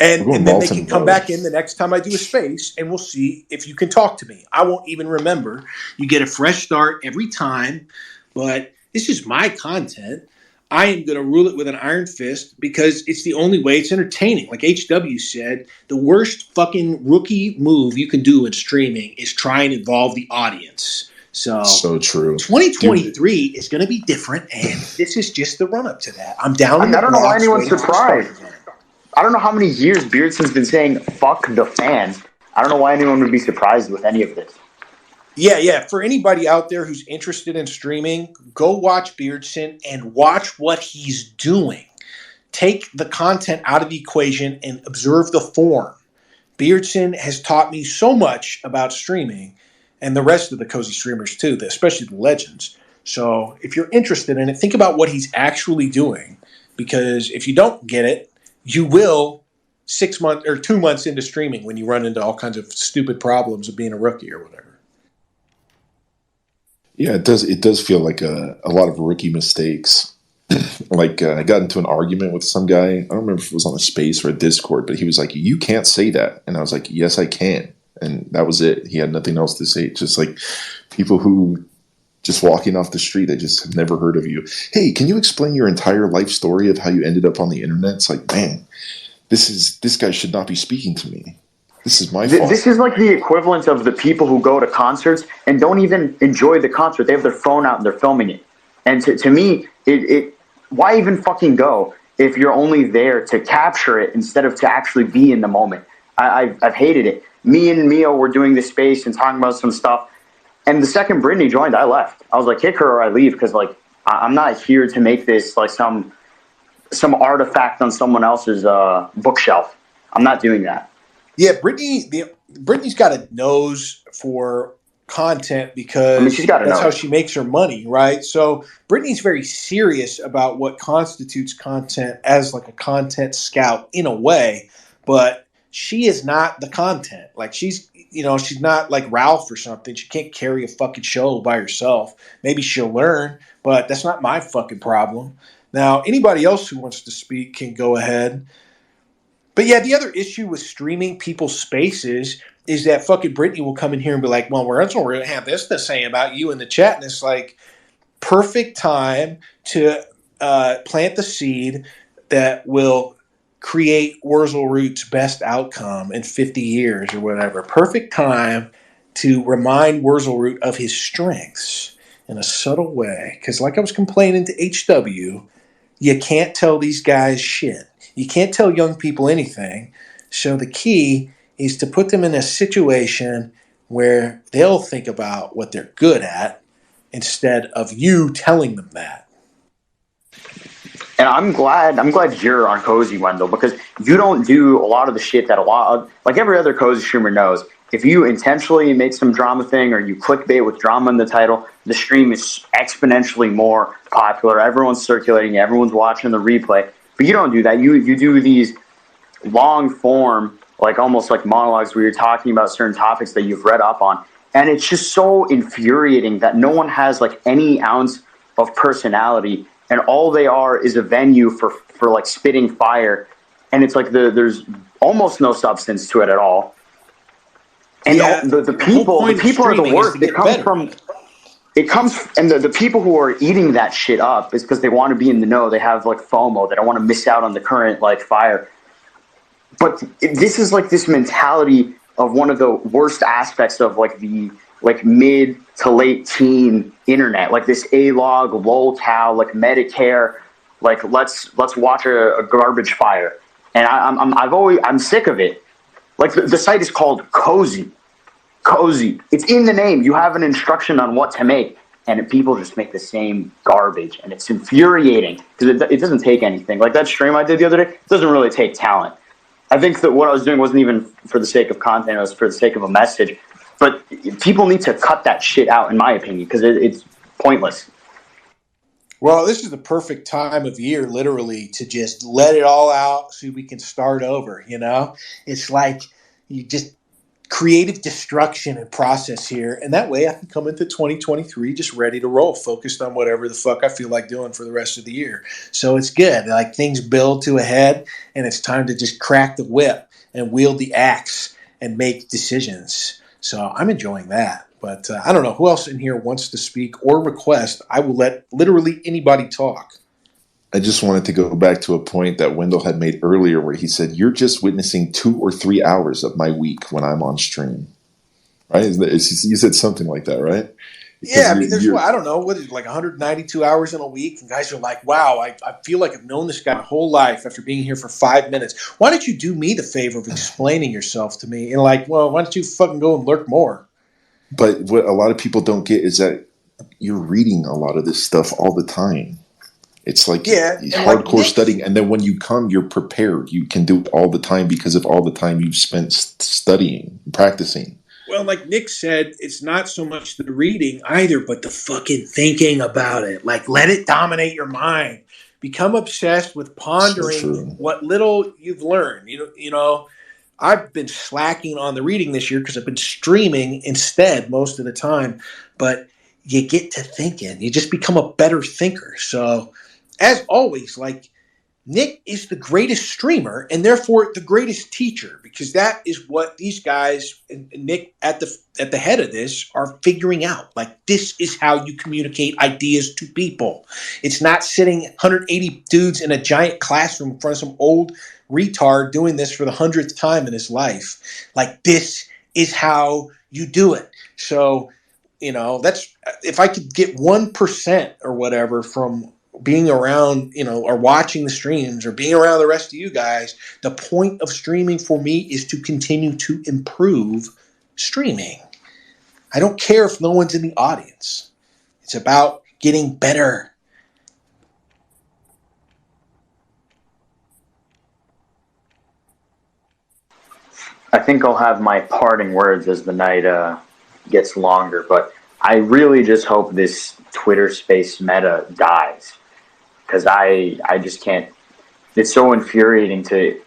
And then they can come back in the next time I do a space, and we'll see if you can talk to me. I won't even remember. You get a fresh start every time, but this is my content. I am going to rule it with an iron fist because it's the only way it's entertaining. Like HW said, the worst fucking rookie move you can do in streaming is try and involve the audience. So true. 2023 is going to be different, and this is just the run-up to that. I'm down in the I don't know why blocks anyone's waiting for surprised. I don't know how many years Beardson's been saying, fuck the fans. I don't know why anyone would be surprised with any of this. Yeah. For anybody out there who's interested in streaming, go watch Beardson and watch what he's doing. Take the content out of the equation and observe the form. Beardson has taught me so much about streaming, and the rest of the cozy streamers too, especially the legends. So if you're interested in it, think about what he's actually doing, because if you don't get it, you will 6 months or 2 months into streaming when you run into all kinds of stupid problems of being a rookie or whatever. Yeah, it does. It does feel like a lot of rookie mistakes. Like I got into an argument with some guy. I don't remember if it was on a space or a Discord, but he was like, "You can't say that," and I was like, "Yes, I can." And that was it. He had nothing else to say. Just like people who just walking off the street, I just have never heard of you. Hey, can you explain your entire life story of how you ended up on the internet? It's like, man, this guy should not be speaking to me. This is my fault. This is like the equivalent of the people who go to concerts and don't even enjoy the concert. They have their phone out and they're filming it. And to me, why even fucking go if you're only there to capture it instead of to actually be in the moment? I've hated it. Me and Mio were doing this space and talking about some stuff. And the second Brittany joined, I left. I was like, kick her or I leave, because like I'm not here to make this like some artifact on someone else's bookshelf. I'm not doing that. Yeah, Brittany's got a nose for content because that's how she makes her money, right? So Brittany's very serious about what constitutes content as like a content scout in a way, but she is not the content. Like she's not like Ralph or something. She can't carry a fucking show by herself. Maybe she'll learn, but that's not my fucking problem. Now, anybody else who wants to speak can go ahead. But yeah, the other issue with streaming people's spaces is that fucking Brittany will come in here and be like, well, we're going to have this to say about you in the chat. And it's like, perfect time to plant the seed that will create Wurzelroot's best outcome in 50 years or whatever. Perfect time to remind Wurzelroot of his strengths in a subtle way. Because like I was complaining to HW, you can't tell these guys shit. You can't tell young people anything. So the key is to put them in a situation where they'll think about what they're good at instead of you telling them that. And I'm glad you're on Cozy, Wendell, because you don't do a lot of the shit that like every other Cozy streamer knows. If you intentionally make some drama thing or you clickbait with drama in the title, the stream is exponentially more popular. Everyone's circulating, everyone's watching the replay. But you don't do that. You do these long form, like almost like monologues where you're talking about certain topics that you've read up on. And it's just so infuriating that no one has like any ounce of personality, and all they are is a venue for like spitting fire. And it's like there's almost no substance to it at all. And yeah, the people are the worst. It comes and the people who are eating that shit up is because they want to be in the know. They have like FOMO. They don't want to miss out on the current like fire. But this is like this mentality of one of the worst aspects of like the like mid to late teen internet, like this A-log, lolcow, like Medicare, like let's watch a garbage fire. And I'm sick of it. Like the site is called Cozy. Cozy. It's in the name. You have an instruction on what to make, and people just make the same garbage, and it's infuriating because it doesn't take anything. Like that stream I did the other day, it doesn't really take talent. I think that what I was doing wasn't even for the sake of content, it was for the sake of a message. But people need to cut that shit out, in my opinion, because it's pointless. Well, this is the perfect time of year, literally, to just let it all out so we can start over, you know? It's like you just creative destruction and process here. And that way I can come into 2023 just ready to roll, focused on whatever the fuck I feel like doing for the rest of the year. So it's good. Like things build to a head, and it's time to just crack the whip and wield the axe and make decisions. So I'm enjoying that. But I don't know who else in here wants to speak or request. I will let literally anybody talk. I just wanted to go back to a point that Wendell had made earlier where he said, you're just witnessing 2 or 3 hours of my week when I'm on stream. Right? You said something like that, right? Because yeah, I mean, there's, I don't know, what is it, like 192 hours in a week? And guys are like, wow, I feel like I've known this guy my whole life after being here for 5 minutes. Why don't you do me the favor of explaining yourself to me? And like, well, why don't you fucking go and lurk more? But what a lot of people don't get is that you're reading a lot of this stuff all the time. It's like hardcore like studying. And then when you come, you're prepared. You can do it all the time because of all the time you've spent studying, practicing. Well, like Nick said, it's not so much the reading either, but the fucking thinking about it. Like, let it dominate your mind. Become obsessed with pondering what little you've learned. You know, I've been slacking on the reading this year because I've been streaming instead most of the time. But you get to thinking. You just become a better thinker. So, as always, like, Nick is the greatest streamer and therefore the greatest teacher, because that is what these guys and Nick at the head of this are figuring out. Like, this is how you communicate ideas to people. It's not sitting 180 dudes in a giant classroom in front of some old retard doing this for the 100th time in his life. Like, this is how you do it. So, you know, that's, if I could get 1% or whatever from being around, you know, or watching the streams or being around the rest of you guys, the point of streaming for me is to continue to improve streaming. I don't care if no one's in the audience. It's about getting better. I think I'll have my parting words as the night gets longer, but I really just hope this Twitter space meta dies. Because I just can't, it's so infuriating to,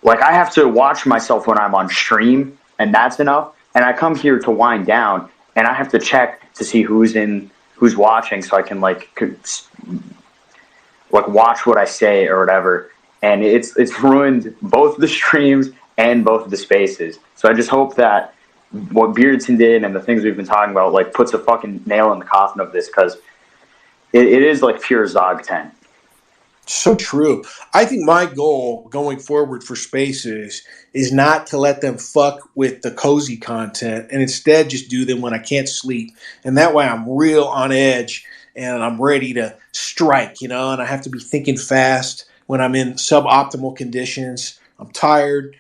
like, I have to watch myself when I'm on stream, and that's enough. And I come here to wind down, and I have to check to see who's watching, so I can, like, like watch what I say or whatever, and it's ruined both the streams and both the spaces. So I just hope that what Beardson did and the things we've been talking about like puts a fucking nail in the coffin of this, because it is like pure Zog 10. So true. I think my goal going forward for spaces is not to let them fuck with the cozy content and instead just do them when I can't sleep. And that way I'm real on edge and I'm ready to strike, and I have to be thinking fast when I'm in suboptimal conditions. I'm tired.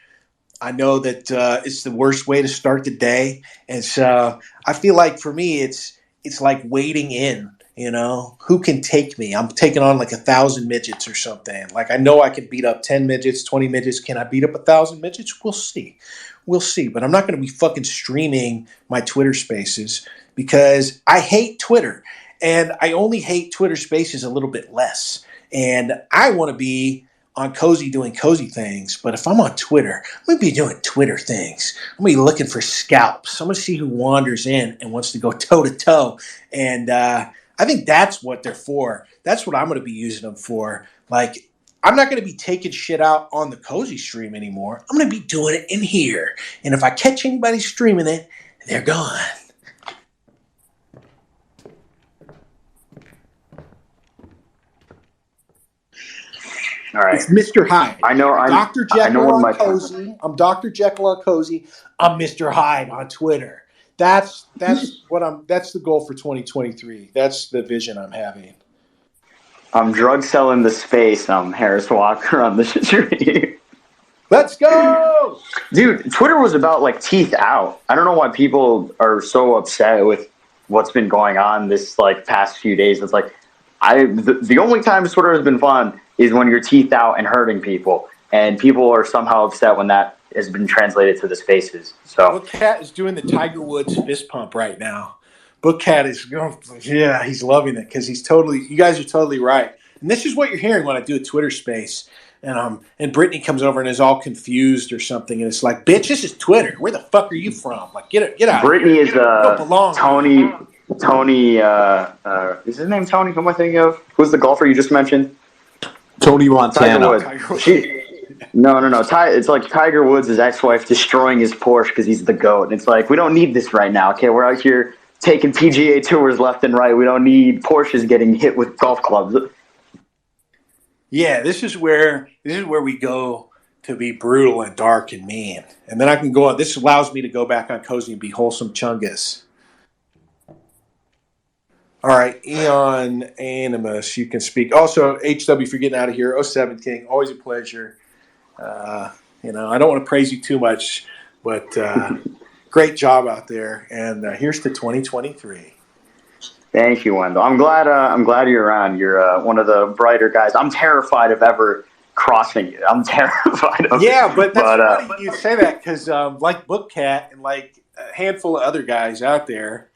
I know that it's the worst way to start the day. And so I feel like for me, it's like wading in. Who can take me? I'm taking on like 1,000 midgets or something. Like I know I can beat up 10 midgets, 20 midgets. Can I beat up 1,000 midgets? We'll see. But I'm not going to be fucking streaming my Twitter spaces because I hate Twitter. And I only hate Twitter spaces a little bit less. And I want to be on Cozy doing cozy things. But if I'm on Twitter, I'm going to be doing Twitter things. I'm going to be looking for scalps. I'm going to see who wanders in and wants to go toe to toe. And, I think that's what they're for. That's what I'm going to be using them for. Like, I'm not going to be taking shit out on the cozy stream anymore. I'm going to be doing it in here. And if I catch anybody streaming it, they're gone. All right. It's Mr. Hyde. I know. Dr. Jekyll one of on my Cozy. I'm Dr. Jekyll on Cozy. I'm Mr. Hyde on Twitter. That's the goal for 2023. That's the vision I'm having. I'm drug selling the space. I'm Harris Walker on the stream. Let's go, dude. Twitter was about like teeth out. I don't know why people are so upset with what's been going on this like past few days. It's like the only time Twitter has been fun is when you're teeth out and hurting people, and people are somehow upset when that has been translated to the spaces. So Bookcat is doing the Tiger Woods fist pump right now. Bookcat is going, yeah, he's loving it because you guys are totally right. And this is what you're hearing when I do a Twitter space. And Brittany comes over and is all confused or something. And it's like, bitch, this is Twitter. Where the fuck are you from? Like, get out. Brittany of here. Is Tony, is his name Tony? Who am I thinking of? Who's the golfer you just mentioned? Tony Montana. Tiger Woods. No. It's like Tiger Woods' ex-wife destroying his Porsche because he's the GOAT. And it's like, we don't need this right now. Okay, we're out here taking PGA tours left and right. We don't need Porsches getting hit with golf clubs. Yeah, this is where we go to be brutal and dark and mean. And then I can go on. This allows me to go back on Cozy and be wholesome chungus. All right, Eon Animus, you can speak. Also, HW, if you're getting out of here, 07 King, always a pleasure. I don't want to praise you too much, but great job out there. And here's to 2023. Thank you, Wendell. I'm glad you're around. You're one of the brighter guys. I'm terrified of ever crossing it. I'm terrified of it. Yeah, but that's funny you say that because like Bookcat and like a handful of other guys out there,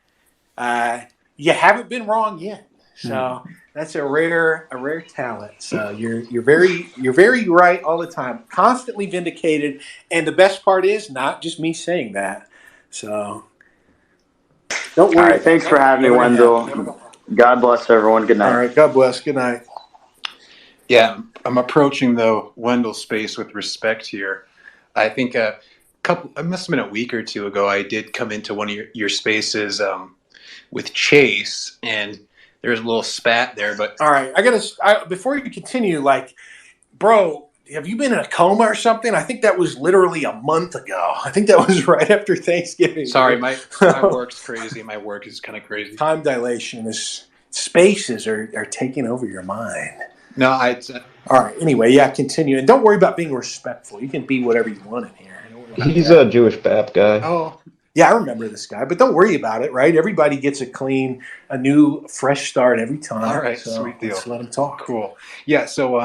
you haven't been wrong yet. So that's a rare talent. So you're very right all the time, constantly vindicated, and the best part is not just me saying that. So don't worry. All right, thanks for having me, Wendell. God bless everyone. Good night. All right, God bless. Good night. Yeah, I'm approaching the Wendell space with respect here. I think it must have been a week or two ago, I did come into one of your spaces with Chase, and there's a little spat there. But all right, before you continue, like, bro, have you been in a coma or something? I think that was literally a month ago. I think that was right after Thanksgiving. Sorry, my work's crazy. My work is kind of crazy. Time dilation is spaces are taking over your mind. No, all right. Anyway, yeah, continue, and don't worry about being respectful. You can be whatever you want in here. He's a Jewish BAP guy. Oh, yeah, I remember this guy, but don't worry about it, right? Everybody gets a new, fresh start every time. All right, so sweet deal. Let's let him talk. Cool. Yeah. So,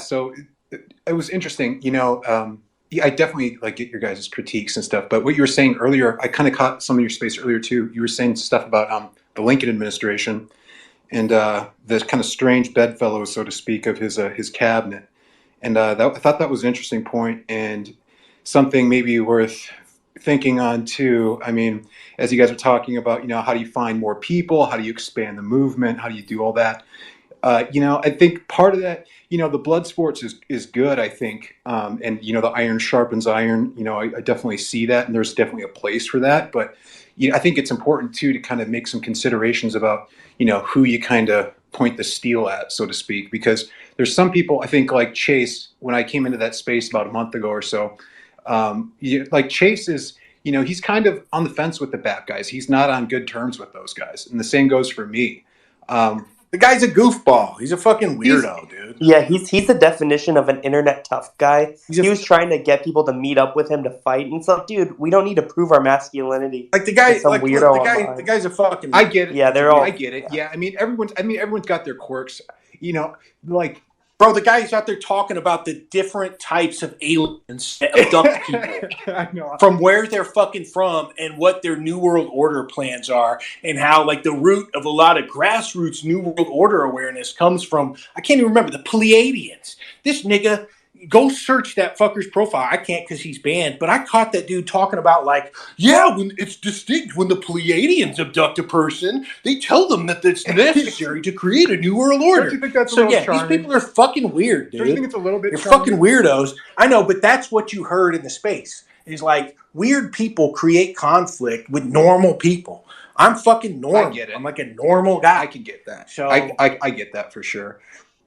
so it was interesting. I definitely get your guys' critiques and stuff. But what you were saying earlier, I kind of caught some of your space earlier too. You were saying stuff about the Lincoln administration and the kind of strange bedfellows, so to speak, of his cabinet. And I thought that was an interesting point and something maybe worth thinking on too. I mean, as you guys are talking about, how do you find more people? How do you expand the movement? How do you do all that? I think part of that, the blood sports is good, I think. And, the iron sharpens iron. I definitely see that, and there's definitely a place for that. But, I think it's important, too, to kind of make some considerations about, who you kind of point the steel at, so to speak. Because there's some people, I think, like Chase, when I came into that space about a month ago or so, like Chase is, he's kind of on the fence with the BAP guys. He's not on good terms with those guys. And the same goes for me. The guy's a goofball. He's a fucking weirdo, dude. Yeah, he's the definition of an internet tough guy. He was trying to get people to meet up with him to fight, and it's like, dude, we don't need to prove our masculinity. Like the guy, to some weirdo online. the guy's a fucking. I get it. Yeah, they're all. I get it. Yeah, I mean, everyone's got their quirks. Like. Bro, the guy's out there talking about the different types of aliens that abduct people. I know. From where they're fucking from and what their New World Order plans are, and how, like, the root of a lot of grassroots New World Order awareness comes from, I can't even remember, the Pleiadians. This nigga, go search that fucker's profile. I can't because he's banned, but I caught that dude talking about, like, when it's distinct when the Pleiadians abduct a person, they tell them that it's necessary to create a new world order. Don't you think that's a little charming? These people are fucking weird, dude. Don't you think it's a little bit They're charming? fucking weirdos. I know, but that's what you heard in the space. Is like, weird people create conflict with normal people. I'm fucking normal. I get it. I'm like a normal guy. I can get that. So I get that for sure.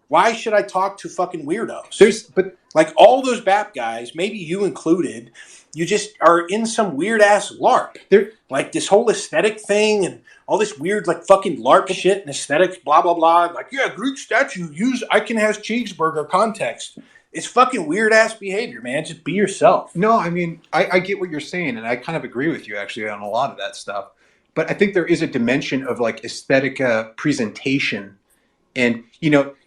Why should I talk to fucking weirdos? But like all those BAP guys, maybe you included, you just are in some weird ass LARP. Like this whole aesthetic thing and all this weird like fucking LARP shit and aesthetics, blah blah blah. Like, Greek statue, use I can has cheeseburger context. It's fucking weird ass behavior, man. Just be yourself. No, I mean, I get what you're saying, and I kind of agree with you actually on a lot of that stuff. But I think there is a dimension of like aesthetic presentation. And,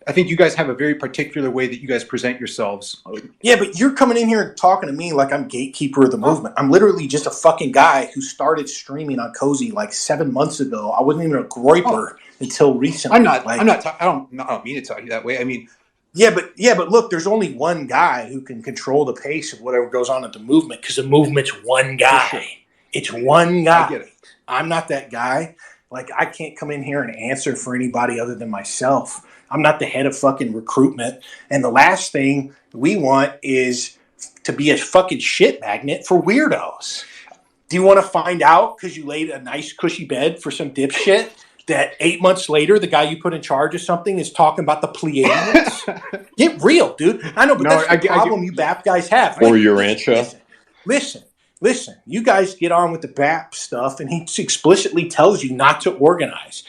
I think you guys have a very particular way that you guys present yourselves. Yeah, but you're coming in here and talking to me like I'm gatekeeper of the movement. I'm literally just a fucking guy who started streaming on Cozy like 7 months ago. I wasn't even a Gloyper until recently. I don't mean to talk to you that way. I mean, yeah, but look, there's only one guy who can control the pace of whatever goes on at the movement because the movement's one guy. Sure. It's one guy. I get it. I'm not that guy. Like, I can't come in here and answer for anybody other than myself. I'm not the head of fucking recruitment. And the last thing we want is to be a fucking shit magnet for weirdos. Do you want to find out because you laid a nice cushy bed for some dipshit that 8 months later the guy you put in charge of something is talking about the Pleiadians? Get real, dude. I know, but that's the problem you BAP guys have. Or Urantia. Listen, you guys get on with the BAP stuff, and he explicitly tells you not to organize.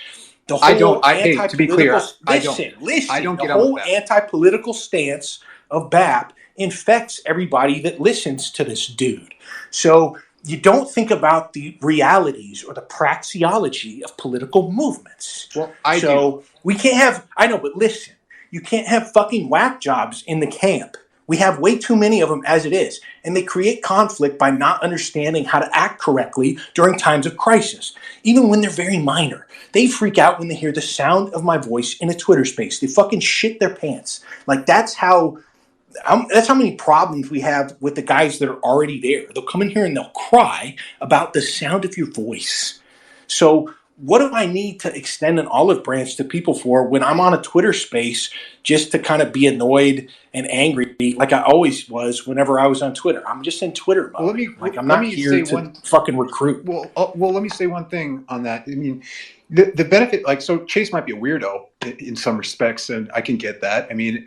The whole to be clear, I don't get the on whole with that. anti-political stance of BAP infects everybody that listens to this dude. So you don't think about the realities or the praxeology of political movements. Well, we can't have, I know, but listen, you can't have fucking whack jobs in the camp. We have way too many of them as it is, and they create conflict by not understanding how to act correctly during times of crisis, even when they're very minor. They freak out when they hear the sound of my voice in a Twitter space. They fucking shit their pants. Like, that's how many problems we have with the guys that are already there. They'll come in here and they'll cry about the sound of your voice. So what do I need to extend an olive branch to people for when I'm on a Twitter space just to kind of be annoyed and angry like I always was whenever I was on Twitter? I'm just in Twitter mode. I'm not here to fucking recruit. Well, let me say one thing on that. I mean, the benefit, like, so Chase might be a weirdo in some respects, and I can get that. I mean,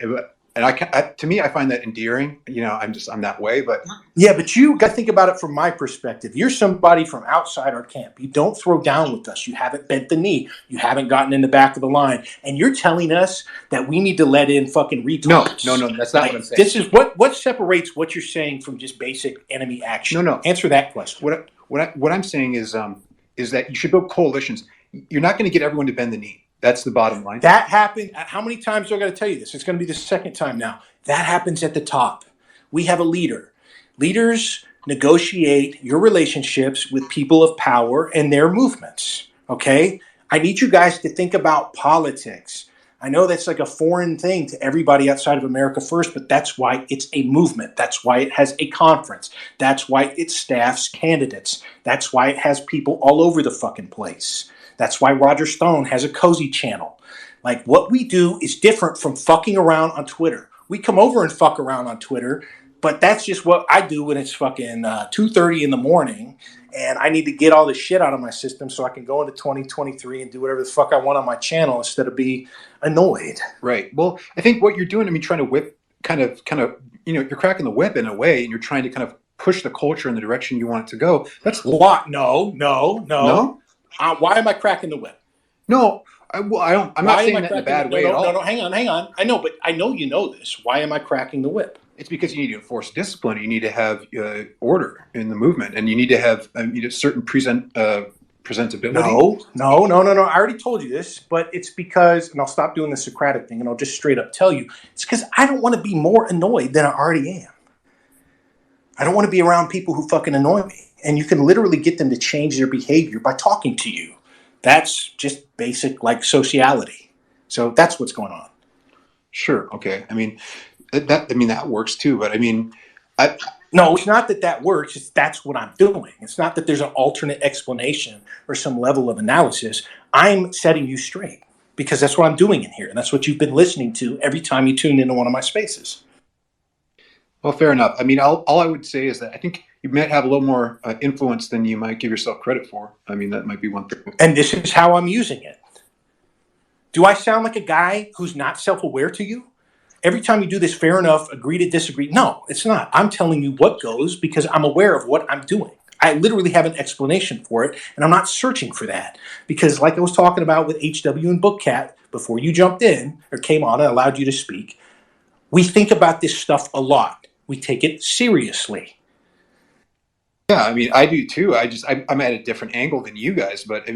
and to me, I find that endearing. I'm that way, but yeah, but you got to think about it from my perspective. You're somebody from outside our camp. You don't throw down with us. You haven't bent the knee. You haven't gotten in the back of the line, and you're telling us that we need to let in fucking retards. No, that's not what I'm saying. This is what separates what you're saying from just basic enemy action. No. Answer that question. What I'm saying is that you should build coalitions. You're not going to get everyone to bend the knee. That's the bottom line. That happened. How many times do I got to tell you this? It's going to be the second time now. That happens at the top. We have a leader. Leaders negotiate your relationships with people of power and their movements. Okay? I need you guys to think about politics. I know that's like a foreign thing to everybody outside of America First, but that's why it's a movement. That's why it has a conference. That's why it staffs candidates. That's why it has people all over the fucking place. That's why Roger Stone has a Cozy channel. Like, what we do is different from fucking around on Twitter. We come over and fuck around on Twitter, but that's just what I do when it's fucking 2:30 in the morning, and I need to get all this shit out of my system so I can go into 2023 and do whatever the fuck I want on my channel instead of be annoyed. Right. Well, I think what you're doing, I mean, trying to whip, kind of, you're cracking the whip in a way, and you're trying to kind of push the culture in the direction you want it to go. That's what? No. Why am I cracking the whip? No. I'm not saying that in a bad way at all. No, hang on. I know, but I know you know this. Why am I cracking the whip? It's because you need to enforce discipline. You need to have order in the movement, and you need to have certain presentability. No. I already told you this, but it's because, and I'll stop doing the Socratic thing, and I'll just straight up tell you, it's because I don't want to be more annoyed than I already am. I don't want to be around people who fucking annoy me, and you can literally get them to change their behavior by talking to you. That's just basic, like, sociality. So that's what's going on. Sure. Okay. I mean, that works too. But I mean, no, it's not that works. It's that's what I'm doing. It's not that there's an alternate explanation or some level of analysis. I'm setting you straight because that's what I'm doing in here, and that's what you've been listening to every time you tune into one of my spaces. Well, fair enough. I mean, all I would say is that I think you might have a little more influence than you might give yourself credit for. I mean, that might be one thing. And this is how I'm using it. Do I sound like a guy who's not self-aware to you? Every time you do this, fair enough, agree to disagree. No, it's not. I'm telling you what goes because I'm aware of what I'm doing. I literally have an explanation for it, and I'm not searching for that. Because like I was talking about with HW and Bookcat, before you jumped in or came on and allowed you to speak, we think about this stuff a lot. We take it seriously. Yeah, I mean, I do too. I'm at a different angle than you guys, but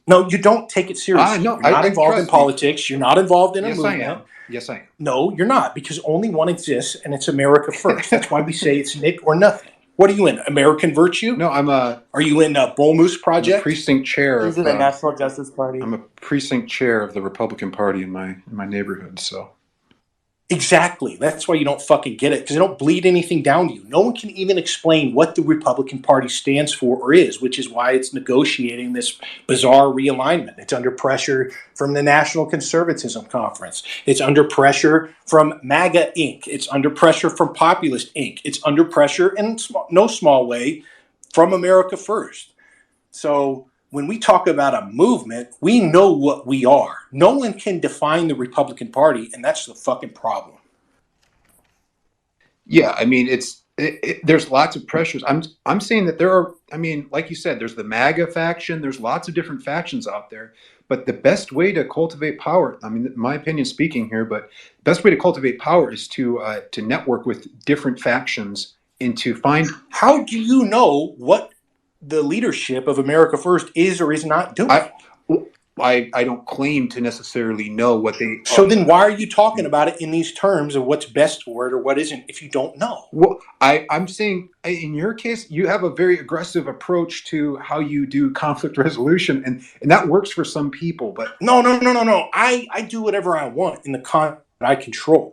no, you don't take it seriously. No, you're not involved in politics. You're not involved in a movement. I am. Yes, I am. No, you're not, because only one exists, and it's America first. That's why we say it's Nick or nothing. What are you in? American Virtue? No, Are you in Bull Moose Project? I'm a precinct chair. He's in the National Justice Party. I'm a precinct chair of the Republican Party in my neighborhood. So. Exactly. That's why you don't fucking get it, because they don't bleed anything down to you. No one can even explain what the Republican Party stands for or is, which is why it's negotiating this bizarre realignment. It's under pressure from the National Conservatism Conference. It's under pressure from MAGA Inc. It's under pressure from Populist Inc. It's under pressure, in no small way, from America First. So when we talk about a movement, we know what we are. No one can define the Republican Party, and that's the fucking problem. Yeah, I mean, there's lots of pressures. I'm saying that there are, I mean, like you said, there's the MAGA faction. There's lots of different factions out there. But the best way to cultivate power, I mean, my opinion speaking here, but the best way to cultivate power is to network with different factions and to find. How do you know what the leadership of America First is or is not doing? I don't claim to necessarily know what they. So then why are you talking about it in these terms of what's best for it or what isn't if you don't know? Well, I'm saying in your case, you have a very aggressive approach to how you do conflict resolution, and that works for some people. But no. I do whatever I want in the content that I control.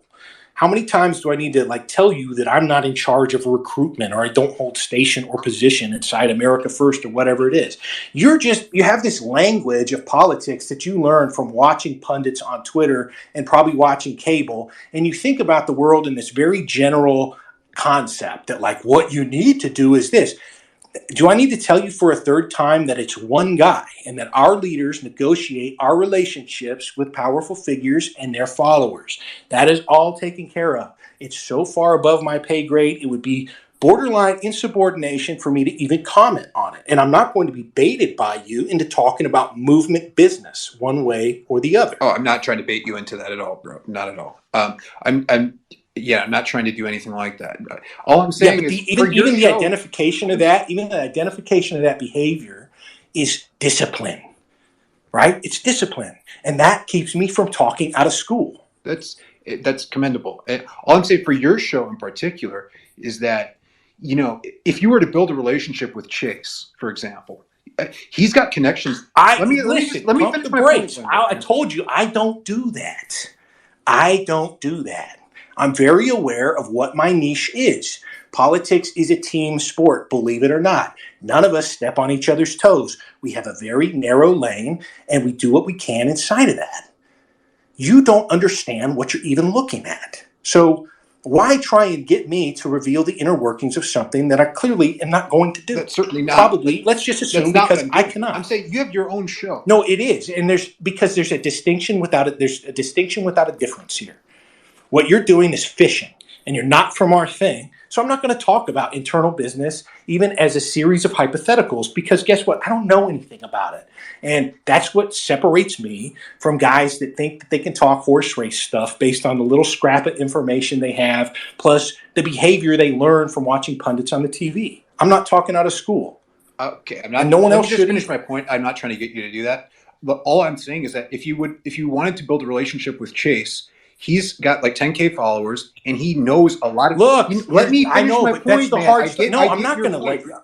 How many times do I need to tell you that I'm not in charge of recruitment or I don't hold station or position inside America First or whatever it is? You have this language of politics that you learn from watching pundits on Twitter and probably watching cable, and you think about the world in this very general concept that what you need to do is this. Do I need to tell you for a third time that it's one guy and that our leaders negotiate our relationships with powerful figures and their followers? That is all taken care of. It's so far above my pay grade, it would be borderline insubordination for me to even comment on it. And I'm not going to be baited by you into talking about movement business one way or the other. Oh, I'm not trying to bait you into that at all, bro. Not at all. I'm not trying to do anything like that. All I'm saying is even the identification of that, behavior is discipline, right? It's discipline, and that keeps me from talking out of school. That's commendable. All I'm saying for your show in particular is that, if you were to build a relationship with Chase, for example, he's got connections. Let me finish my point. I told you I don't do that. I'm very aware of what my niche is. Politics is a team sport, believe it or not. None of us step on each other's toes. We have a very narrow lane, and we do what we can inside of that. you don't understand what you're even looking at. So why try and get me to reveal the inner workings of something that I clearly am not going to do? That's certainly not. Probably, let's just assume, That's not because what I'm I doing. cannot. I'm saying you have your own show. No, it is, and there's a distinction without it. There's a distinction without a difference here. What you're doing is fishing, and you're not from our thing. So I'm not going to talk about internal business, even as a series of hypotheticals, because guess what? I don't know anything about it. And that's what separates me from guys that think that they can talk horse race stuff based on the little scrap of information they have, plus the behavior they learn from watching pundits on the TV. I'm not talking out of school. Okay, I'm not. And no one else should should finish my point. I'm not trying to get you to do that. But all I'm saying is that if you wanted to build a relationship with Chase, he's got like 10K followers, and he knows a lot of. Look, let me finish I know, my but point, that's the man. hard I stuff. get- No, I I'm get not your going to point.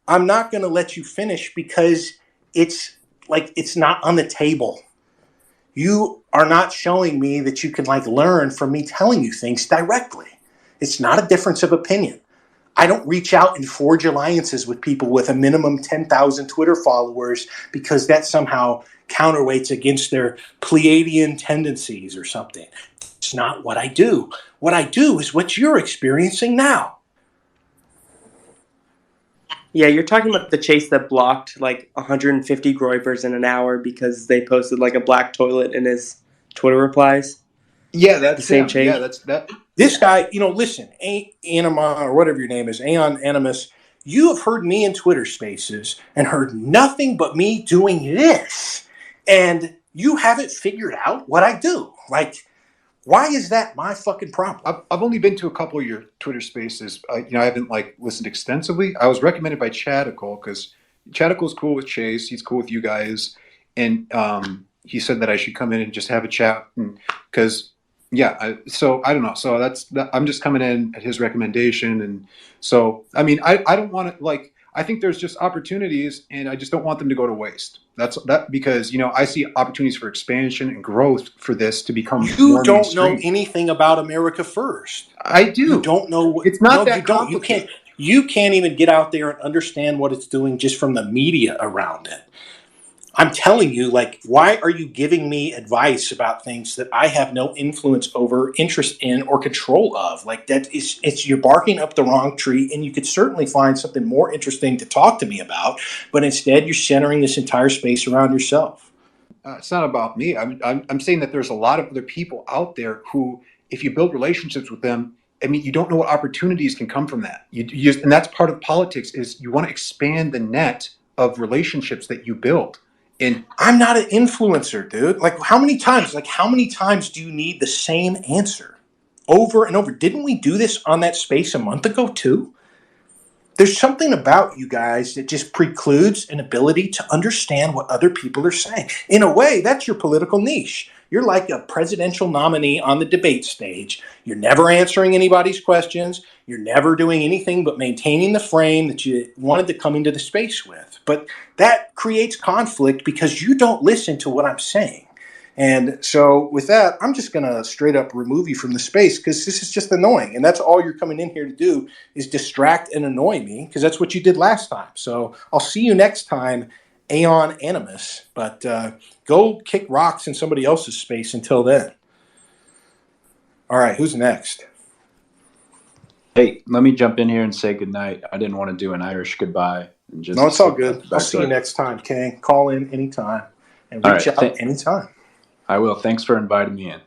I'm not going to let you finish because it's like it's not on the table. You are not showing me that you can like learn from me telling you things directly. It's not a difference of opinion. I don't reach out and forge alliances with people with a minimum 10,000 Twitter followers because that somehow counterweights against their Pleiadian tendencies or something. It's not what I do. What I do is what you're experiencing now. Yeah, you're talking about the Chase that blocked like 150 Groypers in an hour because they posted like a black toilet in his Twitter replies. Yeah, that's the same him. Chase. Yeah, that's that. This guy, listen, Anima or whatever your name is, Aeon Animus, you have heard me in Twitter spaces and heard nothing but me doing this. And you haven't figured out what I do. Like, why is that my fucking problem? I've only been to a couple of your Twitter spaces. I haven't like listened extensively. I was recommended by Chatical because Chatical's cool with Chase. He's cool with you guys, and he said that I should come in and just have a chat. Because so I don't know. So I'm just coming in at his recommendation, and so I mean I don't want to like. I think there's just opportunities, and I just don't want them to go to waste. That's because I see opportunities for expansion and growth for this to become. You don't know anything about America First. I do. You don't know. It's not that you don't. complicated. You can't even get out there and understand what it's doing just from the media around it. I'm telling you, like, why are you giving me advice about things that I have no influence over, interest in, or control of? Like, you're barking up the wrong tree, and you could certainly find something more interesting to talk to me about, but instead you're centering this entire space around yourself. It's not about me. I'm saying that there's a lot of other people out there who, if you build relationships with them, I mean, you don't know what opportunities can come from that. And that's part of politics is you want to expand the net of relationships that you build. And I'm not an influencer, dude. Like, how many times do you need the same answer over and over? Didn't we do this on that space a month ago too? There's something about you guys that just precludes an ability to understand what other people are saying. In a way, that's your political niche. You're like a presidential nominee on the debate stage. You're never answering anybody's questions. You're never doing anything but maintaining the frame that you wanted to come into the space with. But that creates conflict because you don't listen to what I'm saying. And so with that, I'm just going to straight up remove you from the space because this is just annoying. And that's all you're coming in here to do is distract and annoy me because that's what you did last time. So I'll see you next time, Aeon Animus. But go kick rocks in somebody else's space until then. All right, who's next? Hey, let me jump in here and say goodnight. I didn't want to do an Irish goodbye. And just No, it's all good. I'll see you next time, King. Call in anytime and reach out anytime. I will. Thanks for inviting me in.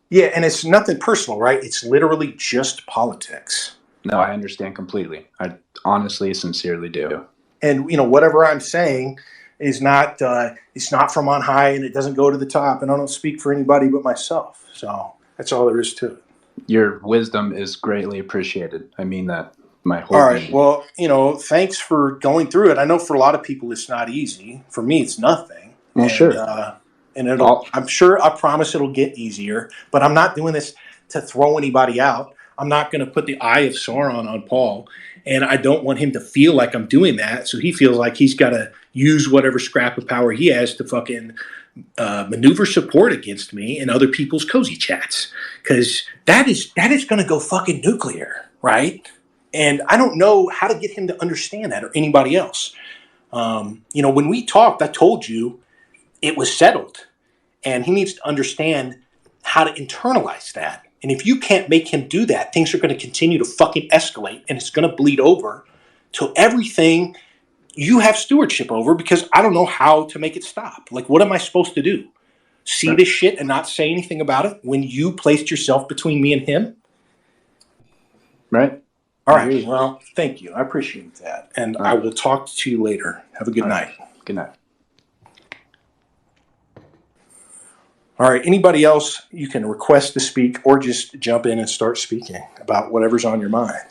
Yeah, and it's nothing personal, right? It's literally just politics. No, I understand completely. I honestly, sincerely do. And whatever I'm saying is not it's not from on high, and it doesn't go to the top. And I don't speak for anybody but myself. So that's all there is to it. Your wisdom is greatly appreciated. I mean that. My whole all right. being. Well, thanks for going through it. I know for a lot of people it's not easy. For me, it's nothing. Well, sure. And I promise it'll get easier, but I'm not doing this to throw anybody out. I'm not going to put the eye of Sauron on Paul, and I don't want him to feel like I'm doing that. So he feels like he's got to use whatever scrap of power he has to fucking maneuver support against me and other people's cozy chats. Cause that is going to go fucking nuclear. Right. And I don't know how to get him to understand that or anybody else. When we talked, I told you, it was settled, and he needs to understand how to internalize that. And if you can't make him do that, things are going to continue to fucking escalate, and it's going to bleed over to everything you have stewardship over, because I don't know how to make it stop. Like, what am I supposed to do? See this shit and not say anything about it when you placed yourself between me and him? Right. All right. Well, thank you. I appreciate that. And I will talk to you later. Have a good night. Good night. All right. Anybody else, you can request to speak or just jump in and start speaking about whatever's on your mind.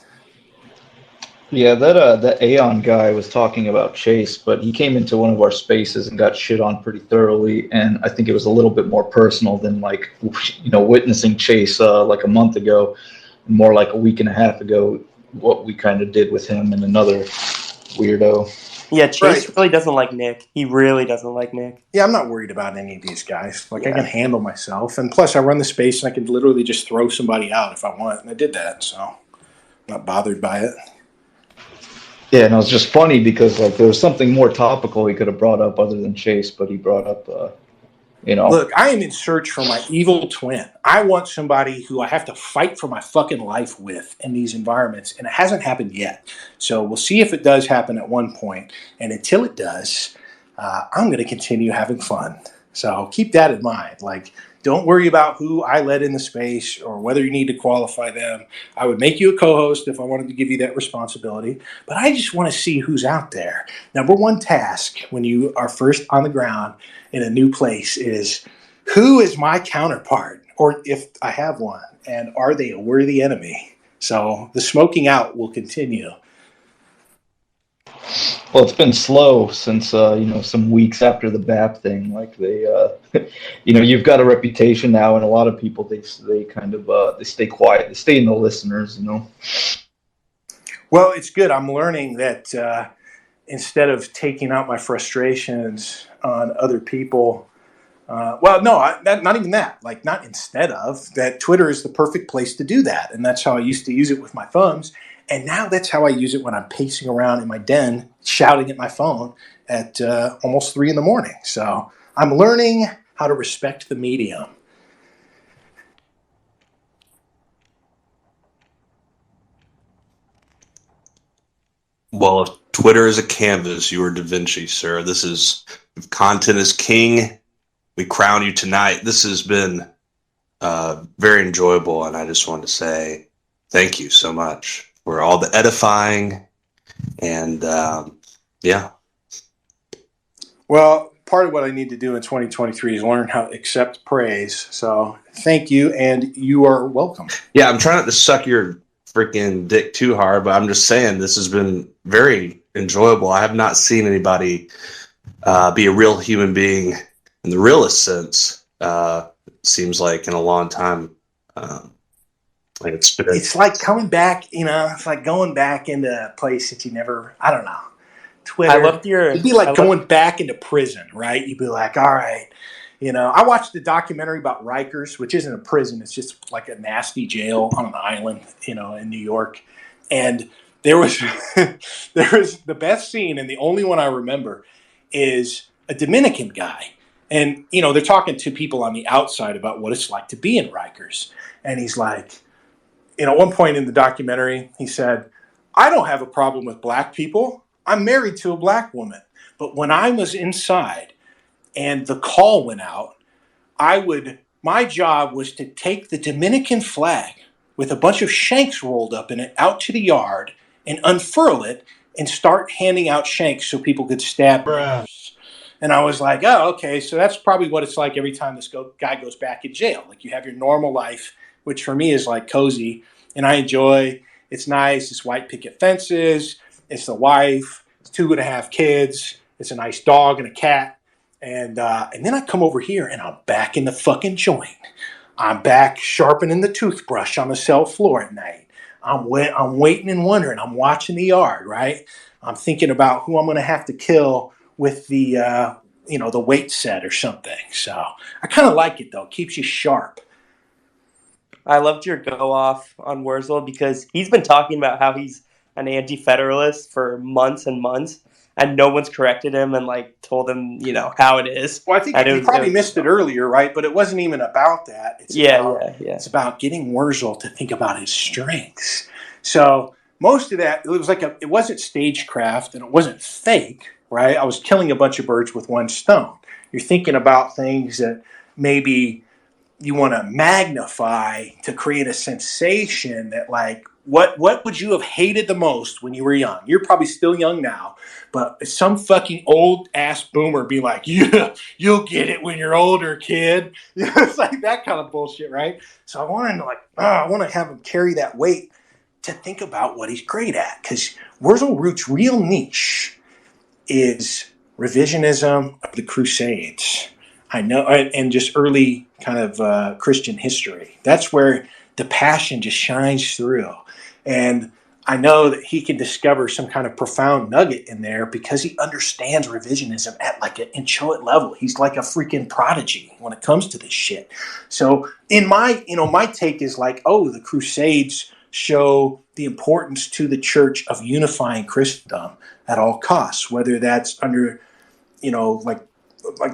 Yeah, that Aeon guy was talking about Chase, but he came into one of our spaces and got shit on pretty thoroughly, and I think it was a little bit more personal than like, witnessing Chase like a month ago, more like a week and a half ago, what we kind of did with him and another weirdo. Yeah, Chase really doesn't like Nick. He really doesn't like Nick. Yeah, I'm not worried about any of these guys. Like, I can handle myself, and plus I run the space and I can literally just throw somebody out if I want, and I did that, so I'm not bothered by it. Yeah, and it was just funny because like there was something more topical he could have brought up other than Chase, but he brought up, Look, I am in search for my evil twin. I want somebody who I have to fight for my fucking life with in these environments, and it hasn't happened yet. So we'll see if it does happen at one point, and until it does, I'm going to continue having fun. So keep that in mind. Like, don't worry about who I let in the space or whether you need to qualify them. I would make you a co-host if I wanted to give you that responsibility, but I just want to see who's out there. Number one task when you are first on the ground in a new place is, who is my counterpart, or if I have one, and are they a worthy enemy? So the smoking out will continue. well, it's been slow since some weeks after the BAP thing. Like they, you've got a reputation now, and a lot of people they kind of they stay quiet, they stay in the listeners. Well, it's good. I'm learning that instead of taking out my frustrations on other people, not even that. Like, not instead of that. Twitter is the perfect place to do that, and that's how I used to use it with my thumbs. And now that's how I use it when I'm pacing around in my den, shouting at my phone at almost 3 a.m. So I'm learning how to respect the medium. Well, if Twitter is a canvas, you are Da Vinci, sir. This is, if content is king, we crown you tonight. This has been very enjoyable, and I just want to say thank you so much for all the edifying, and yeah. Well, part of what I need to do in 2023 is learn how to accept praise. So thank you, and you are welcome. Yeah, I'm trying not to suck your freaking dick too hard, but I'm just saying this has been very enjoyable. I have not seen anybody be a real human being in the realest sense. It seems like in a long time. It's like coming back, it's like going back into a place that you never, I don't know. Twitter. I loved it'd be like going back into prison, right? You'd be like, all right. I watched the documentary about Rikers, which isn't a prison. It's just like a nasty jail on an island, in New York. And there was the best scene, and the only one I remember is a Dominican guy. And, they're talking to people on the outside about what it's like to be in Rikers. And he's like, at one point in the documentary, he said, I don't have a problem with black people. I'm married to a black woman. But when I was inside and the call went out, my job was to take the Dominican flag with a bunch of shanks rolled up in it out to the yard and unfurl it and start handing out shanks so people could stab me. And I was like, oh, okay, so that's probably what it's like every time this guy goes back in jail. Like, you have your normal life, which for me is like cozy, and I enjoy. It's nice. It's white picket fences. It's the wife. It's 2.5 kids. It's a nice dog and a cat. And then I come over here and I'm back in the fucking joint. I'm back sharpening the toothbrush on the cell floor at night. I'm waiting and wondering. I'm watching the yard, right? I'm thinking about who I'm going to have to kill with the the weight set or something. So I kind of like it though. It keeps you sharp. I loved your go off on Wurzel because he's been talking about how he's an anti-federalist for months and months. and no one's corrected him and like told him, you know, how it is. Well, I think you probably missed it earlier, right? But it wasn't even about that. It's It's about getting Wurzel to think about his strengths. So most of that, it wasn't stagecraft and it wasn't fake, right? I was killing a bunch of birds with one stone. You're thinking about things that maybe you want to magnify to create a sensation that, like, what would you have hated the most when you were young? You're probably still young now, but some fucking old ass boomer be like, yeah, you'll get it when you're older, kid. It's like that kind of bullshit, right? So I want to have him carry that weight to think about what he's great at, because Wurzelroot's real niche is revisionism of the Crusades. I know, and just early kind of Christian history. That's where the passion just shines through. And I know that he can discover some kind of profound nugget in there because he understands revisionism at like an inchoate level. He's like a freaking prodigy when it comes to this shit. So in my take is like, oh, the Crusades show the importance to the church of unifying Christendom at all costs, whether that's under, like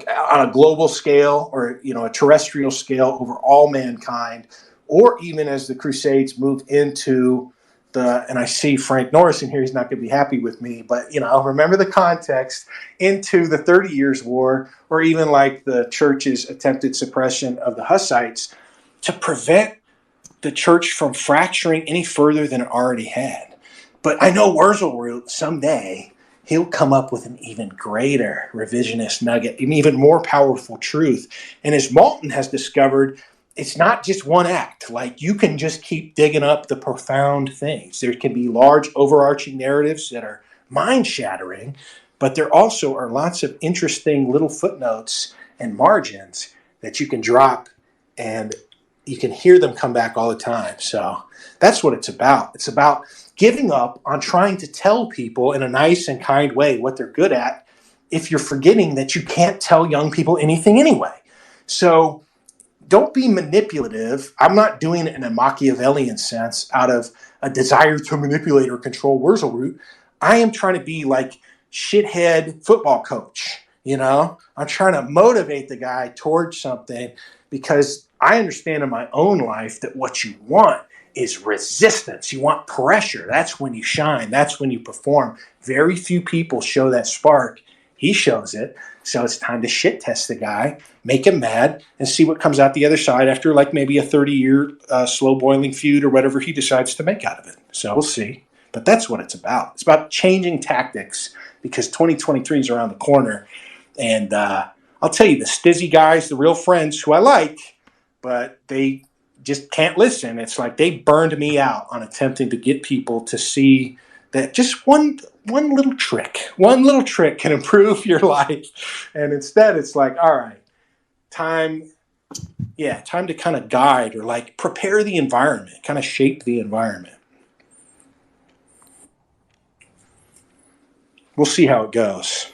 on a global scale or, a terrestrial scale over all mankind, or even as the Crusades move into and I see Frank Norris in here, he's not going to be happy with me, but, remember the context, into the 30 Years' War, or even like the church's attempted suppression of the Hussites to prevent the church from fracturing any further than it already had. But I know Wurzelroot someday, he'll come up with an even greater revisionist nugget, an even more powerful truth. And as Malton has discovered, it's not just one act. Like, you can just keep digging up the profound things. There can be large overarching narratives that are mind-shattering, but there also are lots of interesting little footnotes and margins that you can drop, and you can hear them come back all the time. So that's what it's about. It's about giving up on trying to tell people in a nice and kind way what they're good at, if you're forgetting that you can't tell young people anything anyway. So don't be manipulative. I'm not doing it in a Machiavellian sense out of a desire to manipulate or control Wurzelroot. I am trying to be like shithead football coach. I'm trying to motivate the guy towards something, because I understand in my own life that what you want is resistance. You want pressure. That's when you shine. That's when you perform. Very few people show that spark. He shows it. So it's time to shit test the guy, make him mad, and see what comes out the other side after like maybe a 30-year slow boiling feud or whatever he decides to make out of it. So we'll see. But that's what it's about. It's about changing tactics, because 2023 is around the corner. And I'll tell you, the stizzy guys, the real friends who I like, but they just can't listen. It's like they burned me out on attempting to get people to see that just one little trick can improve your life. And instead it's like, all right, time to kind of guide or like prepare the environment, kind of shape the environment. We'll see how it goes.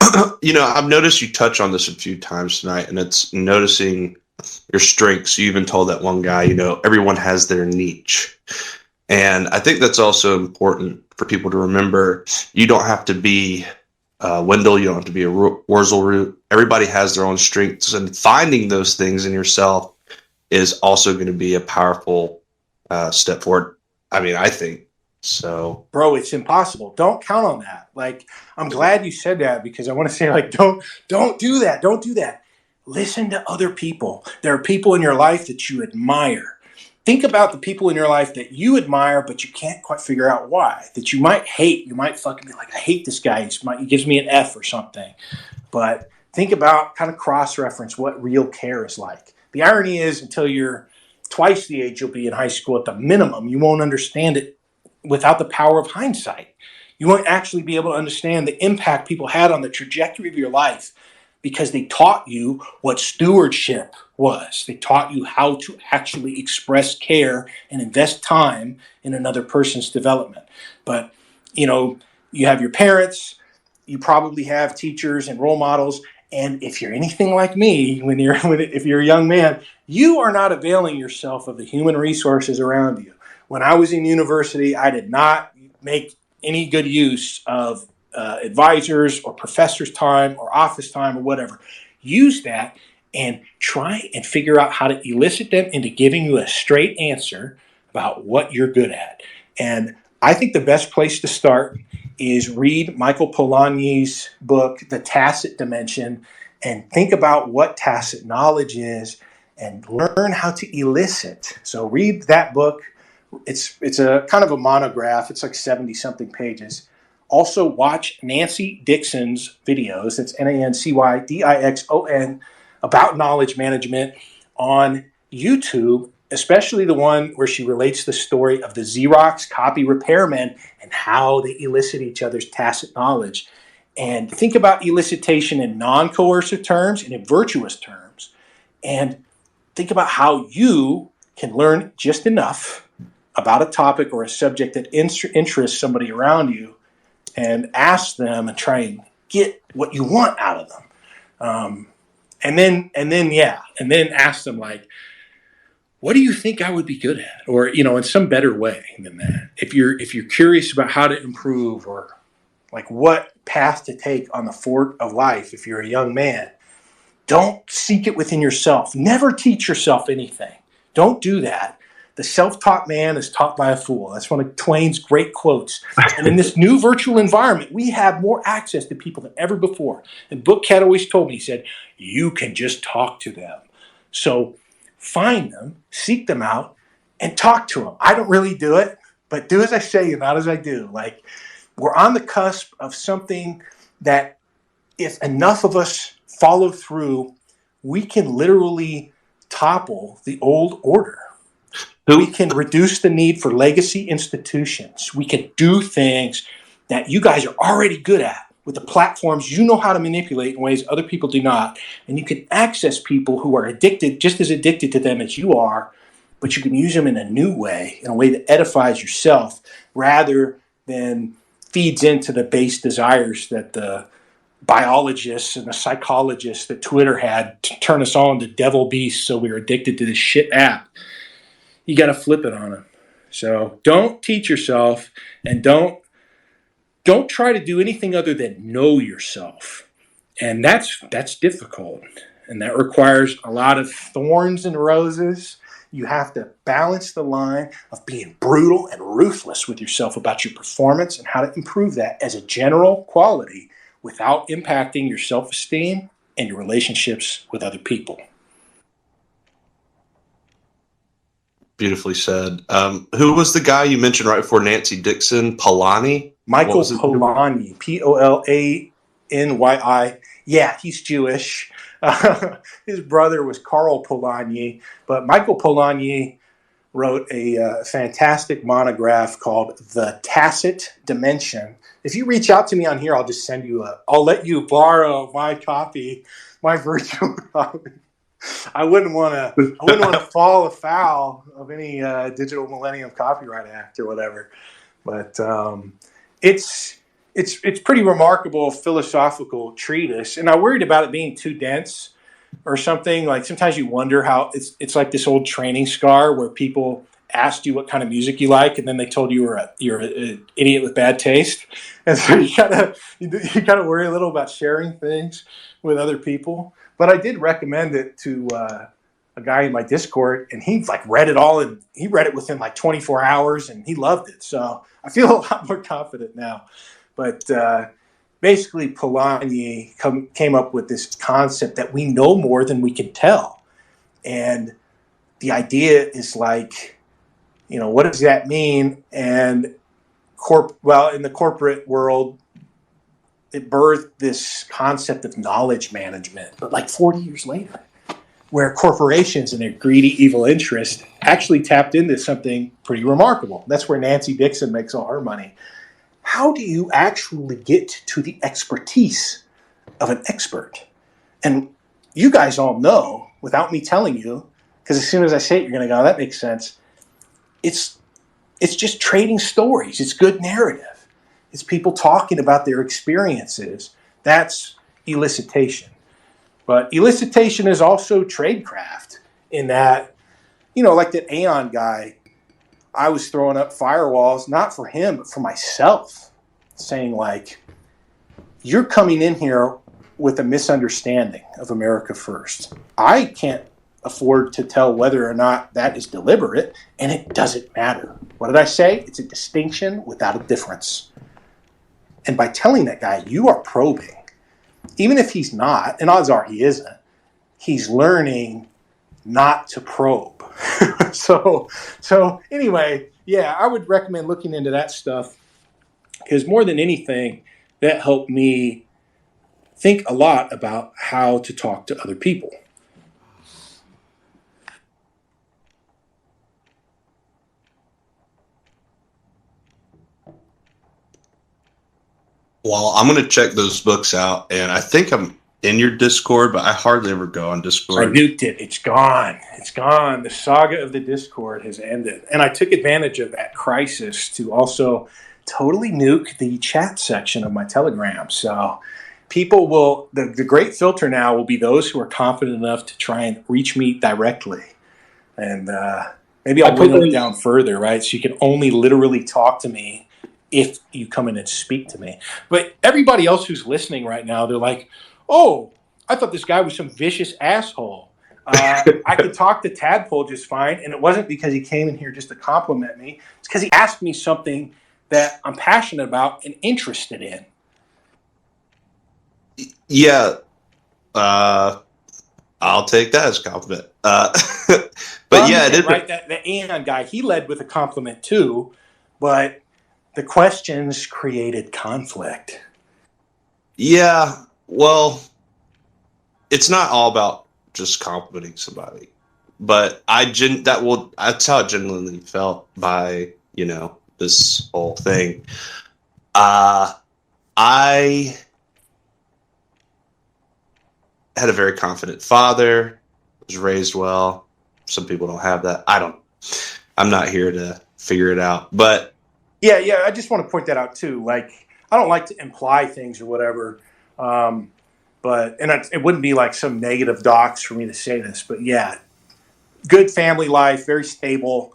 I've noticed you touch on this a few times tonight, and it's noticing your strengths. You even told that one guy, everyone has their niche. And I think that's also important for people to remember. You don't have to be Wendell. You don't have to be a Wurzelroot. Everybody has their own strengths, and finding those things in yourself is also going to be a powerful step forward. I mean, I think so. Bro, it's impossible. Don't count on that. Like, I'm glad you said that, because I want to say, like, don't do that. Don't do that. Listen to other people. There are people in your life that you admire. Think about the people in your life that you admire, but you can't quite figure out why. That you might hate. You might fucking be like, I hate this guy. He gives me an F or something. But think about, kind of cross-reference what real care is like. The irony is, until you're twice the age you'll be in high school at the minimum, you won't understand it without the power of hindsight. You won't actually be able to understand the impact people had on the trajectory of your life, because they taught you what stewardship was. They taught you how to actually express care and invest time in another person's development. But, you have your parents, you probably have teachers and role models. And if you're anything like me, if you're a young man, you are not availing yourself of the human resources around you. When I was in university, I did not make any good use of advisors or professors' time or office time or whatever. Use that and try and figure out how to elicit them into giving you a straight answer about what you're good at. And I think the best place to start is read Michael Polanyi's book, The Tacit Dimension, and think about what tacit knowledge is and learn how to elicit. So read that book. It's a kind of a monograph. It's like 70-something pages. Also watch Nancy Dixon's videos. That's Nancydixon about knowledge management on YouTube, especially the one where she relates the story of the Xerox copy repairmen and how they elicit each other's tacit knowledge. And think about elicitation in non-coercive terms and in virtuous terms. And think about how you can learn just enough about a topic or a subject that interests somebody around you and ask them and try and get what you want out of them. And then ask them, like, what do you think I would be good at? Or, in some better way than that. If you're curious about how to improve, or like what path to take on the fork of life, if you're a young man, don't seek it within yourself. Never teach yourself anything. Don't do that. The self-taught man is taught by a fool. That's one of Twain's great quotes. And in this new virtual environment, we have more access to people than ever before. And Book Cat always told me, he said, you can just talk to them. So find them, seek them out, and talk to them. I don't really do it, but do as I say and not as I do. Like, we're on the cusp of something that if enough of us follow through, we can literally topple the old order. We can reduce the need for legacy institutions. We can do things that you guys are already good at with the platforms you know how to manipulate in ways other people do not. And you can access people who are addicted, just as addicted to them as you are, but you can use them in a new way, in a way that edifies yourself rather than feeds into the base desires that the biologists and the psychologists that Twitter had to turn us all into devil beasts so we were addicted to this shit app. You got to flip it on them. So don't teach yourself, and don't try to do anything other than know yourself. And that's difficult. And that requires a lot of thorns and roses. You have to balance the line of being brutal and ruthless with yourself about your performance and how to improve that as a general quality without impacting your self-esteem and your relationships with other people. Beautifully said. Who was the guy you mentioned right before Nancy Dixon? Polanyi? Michael Polanyi. Polanyi. Yeah, he's Jewish. His brother was Karl Polanyi. But Michael Polanyi wrote a fantastic monograph called The Tacit Dimension. If you reach out to me on here, I'll just send you I'll let you borrow my copy, my virtual copy. I wouldn't want to fall afoul of any Digital Millennium Copyright Act or whatever, but it's pretty remarkable philosophical treatise. And I worried about it being too dense or something. Like sometimes you wonder how it's like this old training scar where people asked you what kind of music you like, and then they told you you're an idiot with bad taste, and so you gotta worry a little about sharing things with other people. But I did recommend it to a guy in my Discord, and he read it all, and he read it within 24 hours, and he loved it. So I feel a lot more confident now. But basically, Polanyi came up with this concept that we know more than we can tell, and the idea is what does that mean? And in the corporate world, it birthed this concept of knowledge management, but 40 years later, where corporations and their greedy, evil interests actually tapped into something pretty remarkable. That's where Nancy Dixon makes all her money. How do you actually get to the expertise of an expert? And you guys all know, without me telling you, because as soon as I say it, you're going to go, that makes sense. It's just trading stories. It's good narrative. It's people talking about their experiences. That's elicitation. But elicitation is also tradecraft in that, like that Aeon guy, I was throwing up firewalls, not for him, but for myself, saying you're coming in here with a misunderstanding of America First. I can't afford to tell whether or not that is deliberate, and it doesn't matter. What did I say? It's a distinction without a difference. And by telling that guy, you are probing. Even if he's not, and odds are he isn't, he's learning not to probe. So anyway, yeah, I would recommend looking into that stuff, because more than anything, that helped me think a lot about how to talk to other people. Well, I'm going to check those books out, and I think I'm in your Discord, but I hardly ever go on Discord. I nuked it. It's gone. It's gone. The saga of the Discord has ended. And I took advantage of that crisis to also totally nuke the chat section of my Telegram. So people will, the great filter now will be those who are confident enough to try and reach me directly. And maybe I'll whittle it down further, right? So you can only literally talk to me if you come in and speak to me. But everybody else who's listening right now, they're like, oh, I thought this guy was some vicious asshole. I could talk to Tadpole just fine, and it wasn't because he came in here just to compliment me. It's because he asked me something that I'm passionate about and interested in. Yeah, I'll take that as a compliment. But yeah, it is right. The Aeon guy, he led with a compliment too, but the questions created conflict. Yeah, well, it's not all about just complimenting somebody, but that's how I genuinely felt by, this whole thing. I had a very confident father, was raised well. Some people don't have that. I'm not here to figure it out, but yeah, I just want to point that out too. Like, I don't like to imply things or whatever, but it wouldn't be like some negative docs for me to say this, but yeah, good family life, very stable,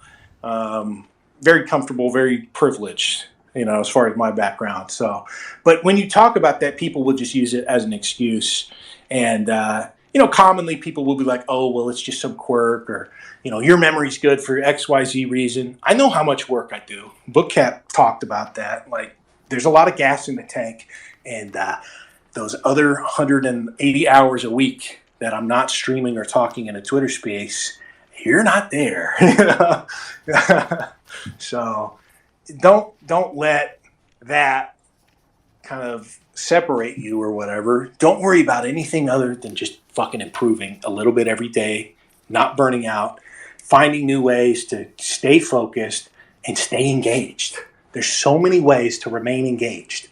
very comfortable, very privileged, as far as my background. So, but when you talk about that, people will just use it as an excuse, and commonly people will be like, oh, well, it's just some quirk, or your memory's good for XYZ reason. I know how much work I do. Bookcat talked about that. Like, there's a lot of gas in the tank, and those other 180 hours a week that I'm not streaming or talking in a Twitter space, you're not there. So don't let that kind of separate you or whatever. Don't worry about anything other than just fucking improving a little bit every day, not burning out, finding new ways to stay focused and stay engaged. There's so many ways to remain engaged.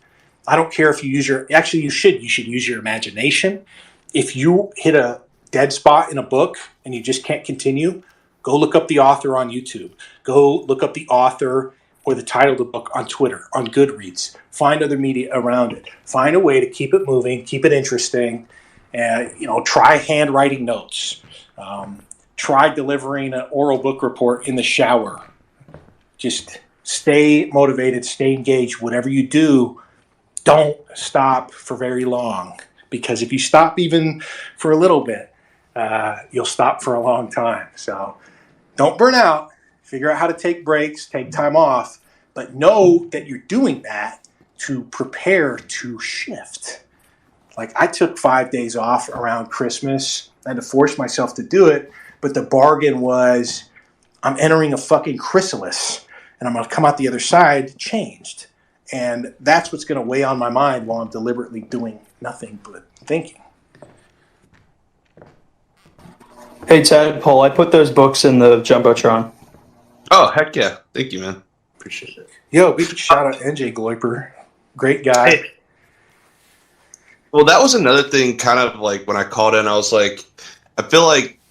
I don't care if you use you should use your imagination. If you hit a dead spot in a book and you just can't continue, go look up the author on YouTube. Go look up the author or the title of the book on Twitter, on Goodreads. Find other media around it. Find a way to keep it moving, keep it interesting, and try handwriting notes. Try delivering an oral book report in the shower. Just stay motivated, stay engaged. Whatever you do, don't stop for very long, because if you stop even for a little bit, you'll stop for a long time. So don't burn out. Figure out how to take breaks, take time off, but know that you're doing that to prepare to shift. Like, I took 5 days off around Christmas. I had to force myself to do it, but the bargain was I'm entering a fucking chrysalis, and I'm going to come out the other side changed. And that's what's going to weigh on my mind while I'm deliberately doing nothing but thinking. Hey, Tadpole, I put those books in the Jumbotron. Oh, heck yeah. Thank you, man. Appreciate it. Yo, big shout out NJGloyper. Great guy. Hey. Well, that was another thing, kind of like when I called in, I was like, I feel like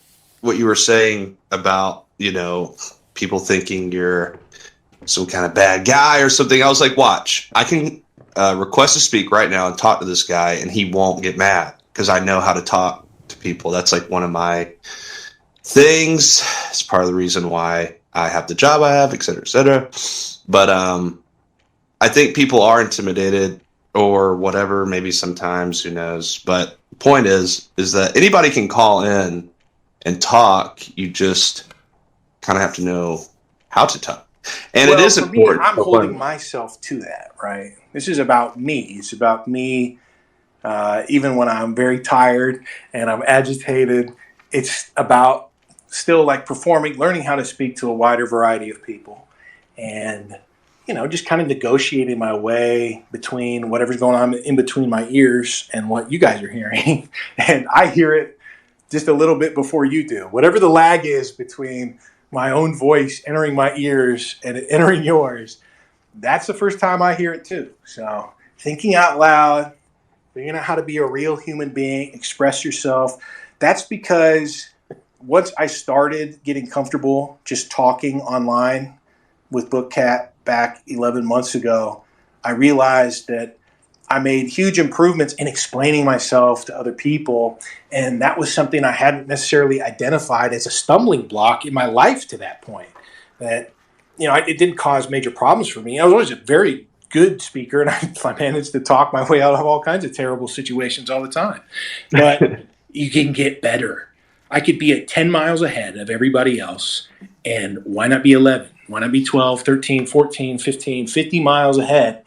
what you were saying about, people thinking you're some kind of bad guy or something. I was like, watch, I can request to speak right now and talk to this guy, and he won't get mad because I know how to talk to people. That's like one of my things. It's part of the reason why I have the job I have, et cetera, et cetera. But I think people are intimidated or whatever, maybe sometimes, who knows. But the point is that anybody can call in and talk. You just kind of have to know how to talk. And well, it is for important. me, I'm holding myself to that, right? This is about me. It's about me. Even when I'm very tired and I'm agitated, it's about still like performing, learning how to speak to a wider variety of people, and just kind of negotiating my way between whatever's going on in between my ears and what you guys are hearing. And I hear it just a little bit before you do. Whatever the lag is between my own voice entering my ears and it entering yours, that's the first time I hear it too. So thinking out loud, figuring out how to be a real human being, express yourself. That's because once I started getting comfortable just talking online with BookCat back 11 months ago, I realized that I made huge improvements in explaining myself to other people. And that was something I hadn't necessarily identified as a stumbling block in my life to that point. That, it didn't cause major problems for me. I was always a very good speaker, and I managed to talk my way out of all kinds of terrible situations all the time. But you can get better. I could be at 10 miles ahead of everybody else, and why not be 11? Why not be 12, 13, 14, 15, 50 miles ahead?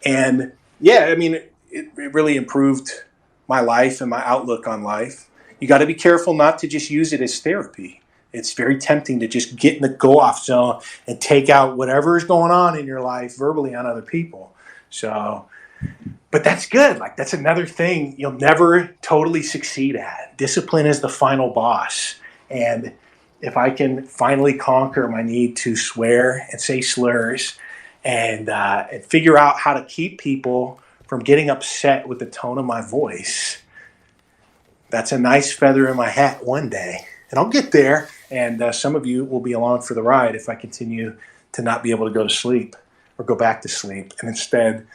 And yeah, it really improved my life and my outlook on life. You got to be careful not to just use it as therapy. It's very tempting to just get in the go-off zone and take out whatever is going on in your life verbally on other people. So, but that's good. Like, that's another thing you'll never totally succeed at. Discipline is the final boss. And if I can finally conquer my need to swear and say slurs and figure out how to keep people from getting upset with the tone of my voice, that's a nice feather in my hat one day. And I'll get there, and some of you will be along for the ride if I continue to not be able to go to sleep or go back to sleep and instead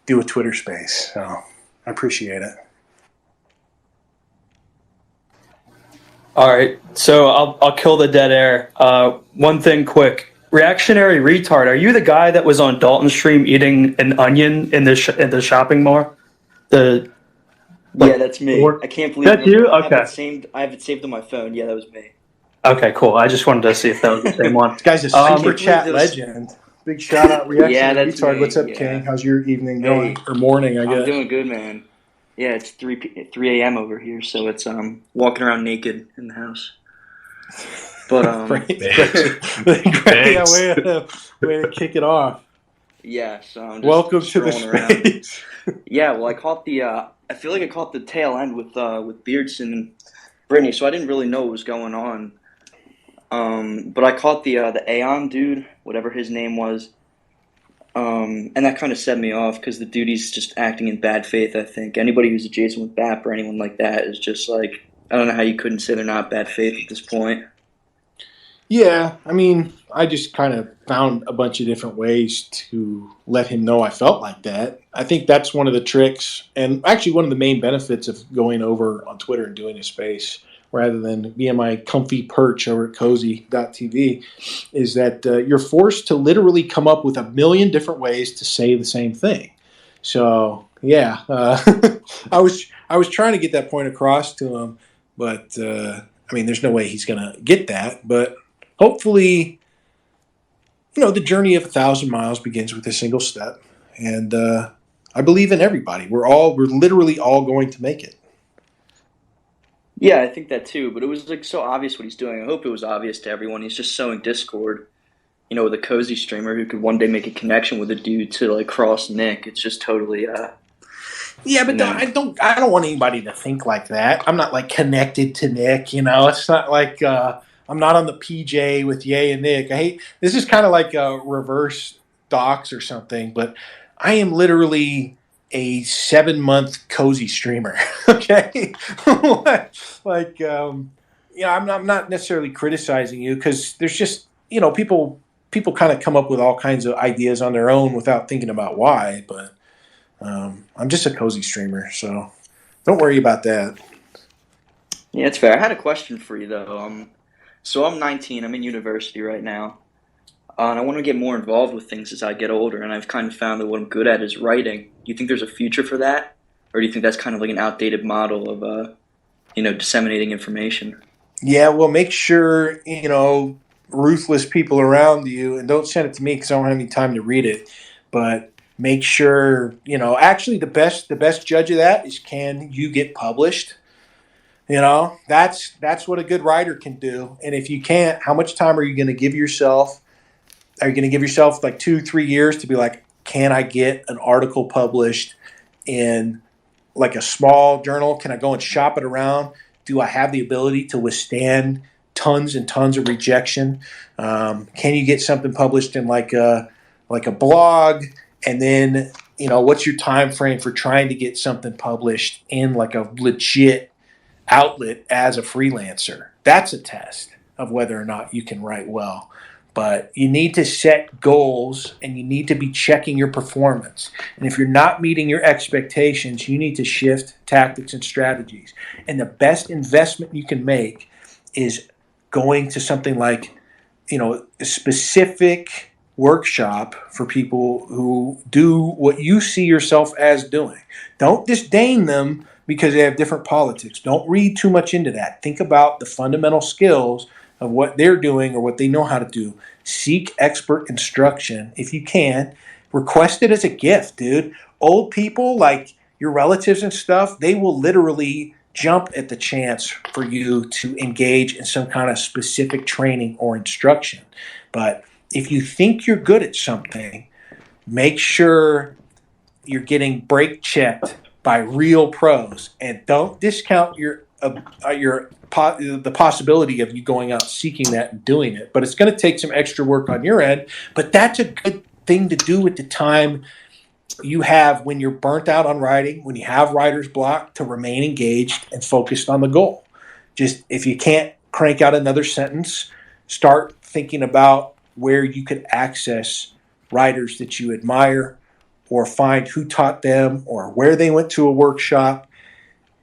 do a Twitter space. So I appreciate it. All right, so I'll kill the dead air. One thing quick. Reactionary Retard, are you the guy that was on Dalton's stream eating an onion in the shopping mall? Yeah, that's me. I can't believe that's you. I Okay. I have it saved on my phone. Yeah, that was me. Okay, cool. I just wanted to see if that was the same one. This guy's a super chat legend. Big shout out, Reactionary that's Retard. me, What's up, yeah. King? How's your evening going? Or morning, I guess. I'm doing good, man. Yeah, it's 3 a.m. over here, so it's walking around naked in the house. But Great. Yeah, way to kick it off. Yeah, so I'm just welcome to the space. Yeah, well, I feel like I caught the tail end with Beardson and Brittany, so I didn't really know what was going on. But I caught the Aeon dude, whatever his name was, and that kind of set me off because the dude, he's just acting in bad faith. I think anybody who's adjacent with BAP or anyone like that is just like, I don't know how you couldn't say they're not bad faith at this point. Yeah, I just kind of found a bunch of different ways to let him know I felt like that. I think that's one of the tricks, and actually one of the main benefits of going over on Twitter and doing a space rather than be in my comfy perch over at cozy.tv, is that you're forced to literally come up with a million different ways to say the same thing. So, yeah, I was trying to get that point across to him, but there's no way he's going to get that, but hopefully, the journey of 1,000 miles begins with a single step. And I believe in everybody. We're literally all going to make it. Yeah, I think that too, but it was like so obvious what he's doing. I hope it was obvious to everyone. He's just sowing discord, with a cozy streamer who could one day make a connection with a dude to like cross Nick. It's just totally yeah, but I don't want anybody to think like that. I'm not like connected to Nick, It's not like I'm not on the PJ with Ye and Nick. This is kind of like a reverse docs or something, but I am literally a 7-month cozy streamer. Okay. I'm not necessarily criticizing you because there's just, people kind of come up with all kinds of ideas on their own without thinking about why, but I'm just a cozy streamer, so don't worry about that. Yeah, it's fair. I had a question for you though. So I'm 19. I'm in university right now. and I want to get more involved with things as I get older. And I've kind of found that what I'm good at is writing. Do you think there's a future for that, or do you think that's kind of like an outdated model of disseminating information? Yeah, well, make sure, ruthless people around you, and don't send it to me because I don't have any time to read it, but make sure, actually the best judge of that is, can you get published? That's what a good writer can do. And if you can't, how much time are you going to give yourself? Are you going to give yourself like 2-3 years to be like, can I get an article published in like a small journal? Can I go and shop it around? Do I have the ability to withstand tons and tons of rejection? Can you get something published in like a blog? And then, what's your time frame for trying to get something published in like a legit outlet as a freelancer? That's a test of whether or not you can write well. But you need to set goals, and you need to be checking your performance. And if you're not meeting your expectations, you need to shift tactics and strategies. And the best investment you can make is going to something like, a specific workshop for people who do what you see yourself as doing. Don't disdain them because they have different politics. Don't read too much into that. Think about the fundamental skills of what they're doing or what they know how to do. Seek expert instruction if you can. Request it as a gift, dude. Old people, like your relatives and stuff, they will literally jump at the chance for you to engage in some kind of specific training or instruction. But if you think you're good at something, make sure you're getting brake checked by real pros, and don't discount the possibility of you going out seeking that and doing it. But it's going to take some extra work on your end. But that's a good thing to do at the time you have when you're burnt out on writing, when you have writer's block, to remain engaged and focused on the goal. Just if you can't crank out another sentence, start thinking about where you could access writers that you admire, or find who taught them or where they went to a workshop.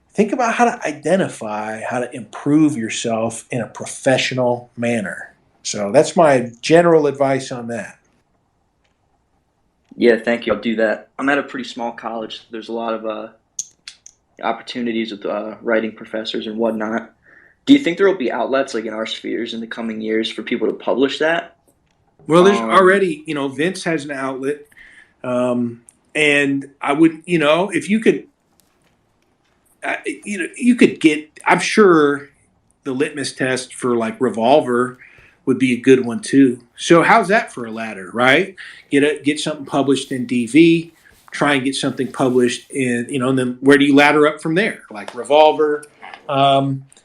Think about how to identify, how to improve yourself in a professional manner. So that's my general advice on that. Yeah, thank you. I'll do that. I'm at a pretty small college. There's a lot of opportunities with writing professors and whatnot. Do you think there will be outlets like in our spheres in the coming years for people to publish that? Well, there's already, Vince has an outlet. And I would, if you could, you could get, I'm sure the litmus test for like Revolver would be a good one too. So how's that for a ladder, right? Get something published in DV, try and get something published in, and then where do you ladder up from there? Like Revolver.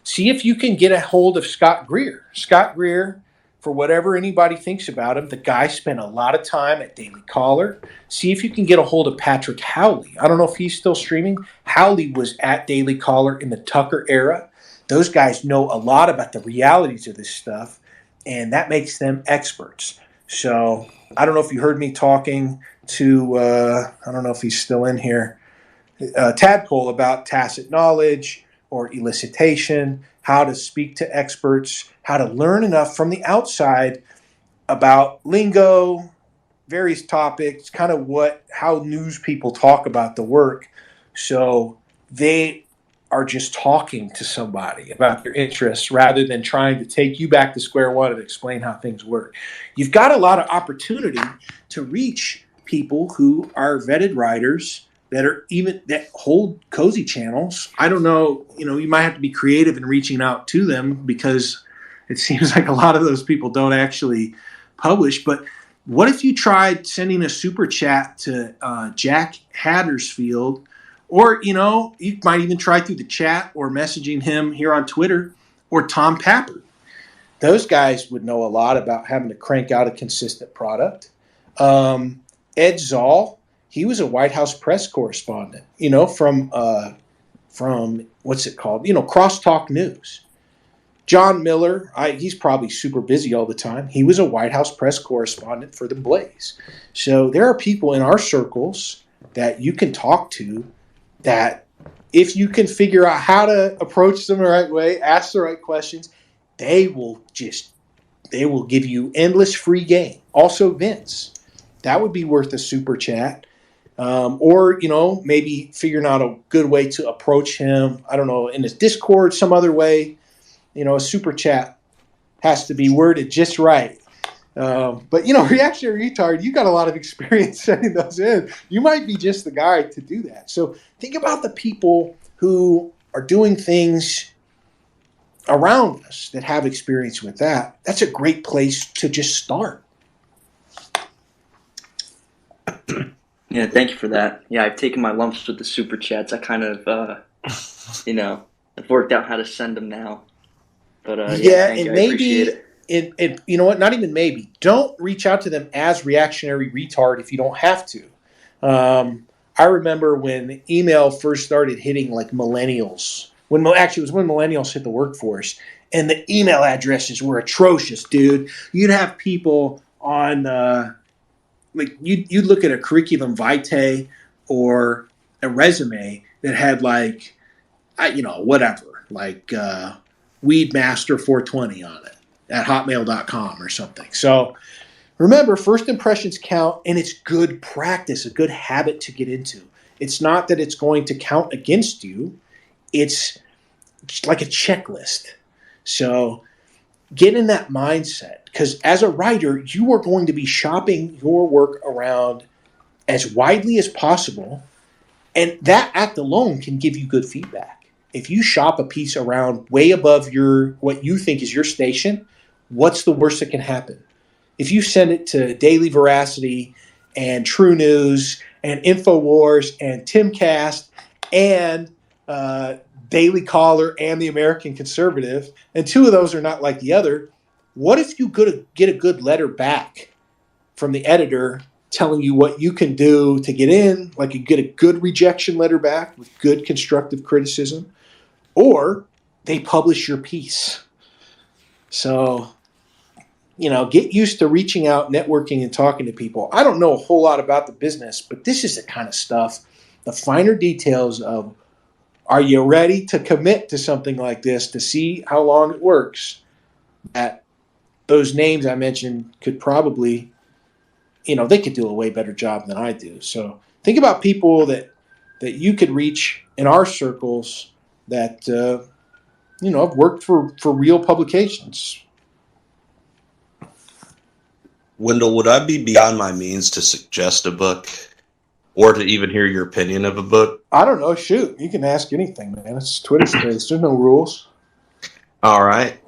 See if you can get a hold of Scott Greer. Scott Greer, for whatever anybody thinks about him, the guy spent a lot of time at Daily Caller. See if you can get a hold of Patrick Howley. I don't know if he's still streaming. Howley was at Daily Caller in the Tucker era. Those guys know a lot about the realities of this stuff, and that makes them experts. So I don't know if you heard me talking to, I don't know if he's still in here, Tadpole about tacit knowledge or elicitation, how to speak to experts, how to learn enough from the outside about lingo, various topics, kind of how news people talk about the work. So they are just talking to somebody about their interests rather than trying to take you back to square one and explain how things work. You've got a lot of opportunity to reach people who are vetted writers that hold cozy channels. I don't know, you might have to be creative in reaching out to them because it seems like a lot of those people don't actually publish. But what if you tried sending a super chat to Jack Hattersfield, or, you might even try through the chat or messaging him here on Twitter, or Tom Papper. Those guys would know a lot about having to crank out a consistent product. Ed Zoll, he was a White House press correspondent, from what's it called? Crosstalk News. John Miller, he's probably super busy all the time. He was a White House press correspondent for The Blaze. So there are people in our circles that you can talk to that if you can figure out how to approach them the right way, ask the right questions, they will just they will give you endless free game. Also, Vince, that would be worth a super chat. Or, maybe figuring out a good way to approach him. I don't know, in his Discord, some other way. A super chat has to be worded just right. But, Reactionary Retard, you got a lot of experience sending those in. You might be just the guy to do that. So think about the people who are doing things around us that have experience with that. That's a great place to just start. Yeah, thank you for that. Yeah, I've taken my lumps with the super chats. I kind of, I've worked out how to send them now. But thank you. I appreciate it. And you know what? Not even maybe. Don't reach out to them as Reactionary Retard if you don't have to. I remember when email first started hitting like millennials. It was when millennials hit the workforce, and the email addresses were atrocious, dude. You'd have people on you'd look at a curriculum vitae or a resume that had like Weedmaster420 on it at hotmail.com or something. So remember, first impressions count, and it's good practice, a good habit to get into. It's not that it's going to count against you. It's like a checklist. So get in that mindset, because as a writer, you are going to be shopping your work around as widely as possible, and that act alone can give you good feedback. If you shop a piece around way above what you think is your station, what's the worst that can happen? If you send it to Daily Veracity and True News and InfoWars and Timcast and Daily Caller and the American Conservative, and two of those are not like the other, what if you get a good letter back from the editor telling you what you can do to get in, like you get a good rejection letter back with good constructive criticism, or they publish your piece. So, get used to reaching out, networking, and talking to people. I don't know a whole lot about the business, but this is the kind of stuff, the finer details of, are you ready to commit to something like this to see how long it works? That those names I mentioned could probably, they could do a way better job than I do. So think about people that you could reach in our circles that, have worked for real publications. Wendell, would I be beyond my means to suggest a book or to even hear your opinion of a book? I don't know. Shoot, you can ask anything, man. It's Twitter space. There's no rules. All right.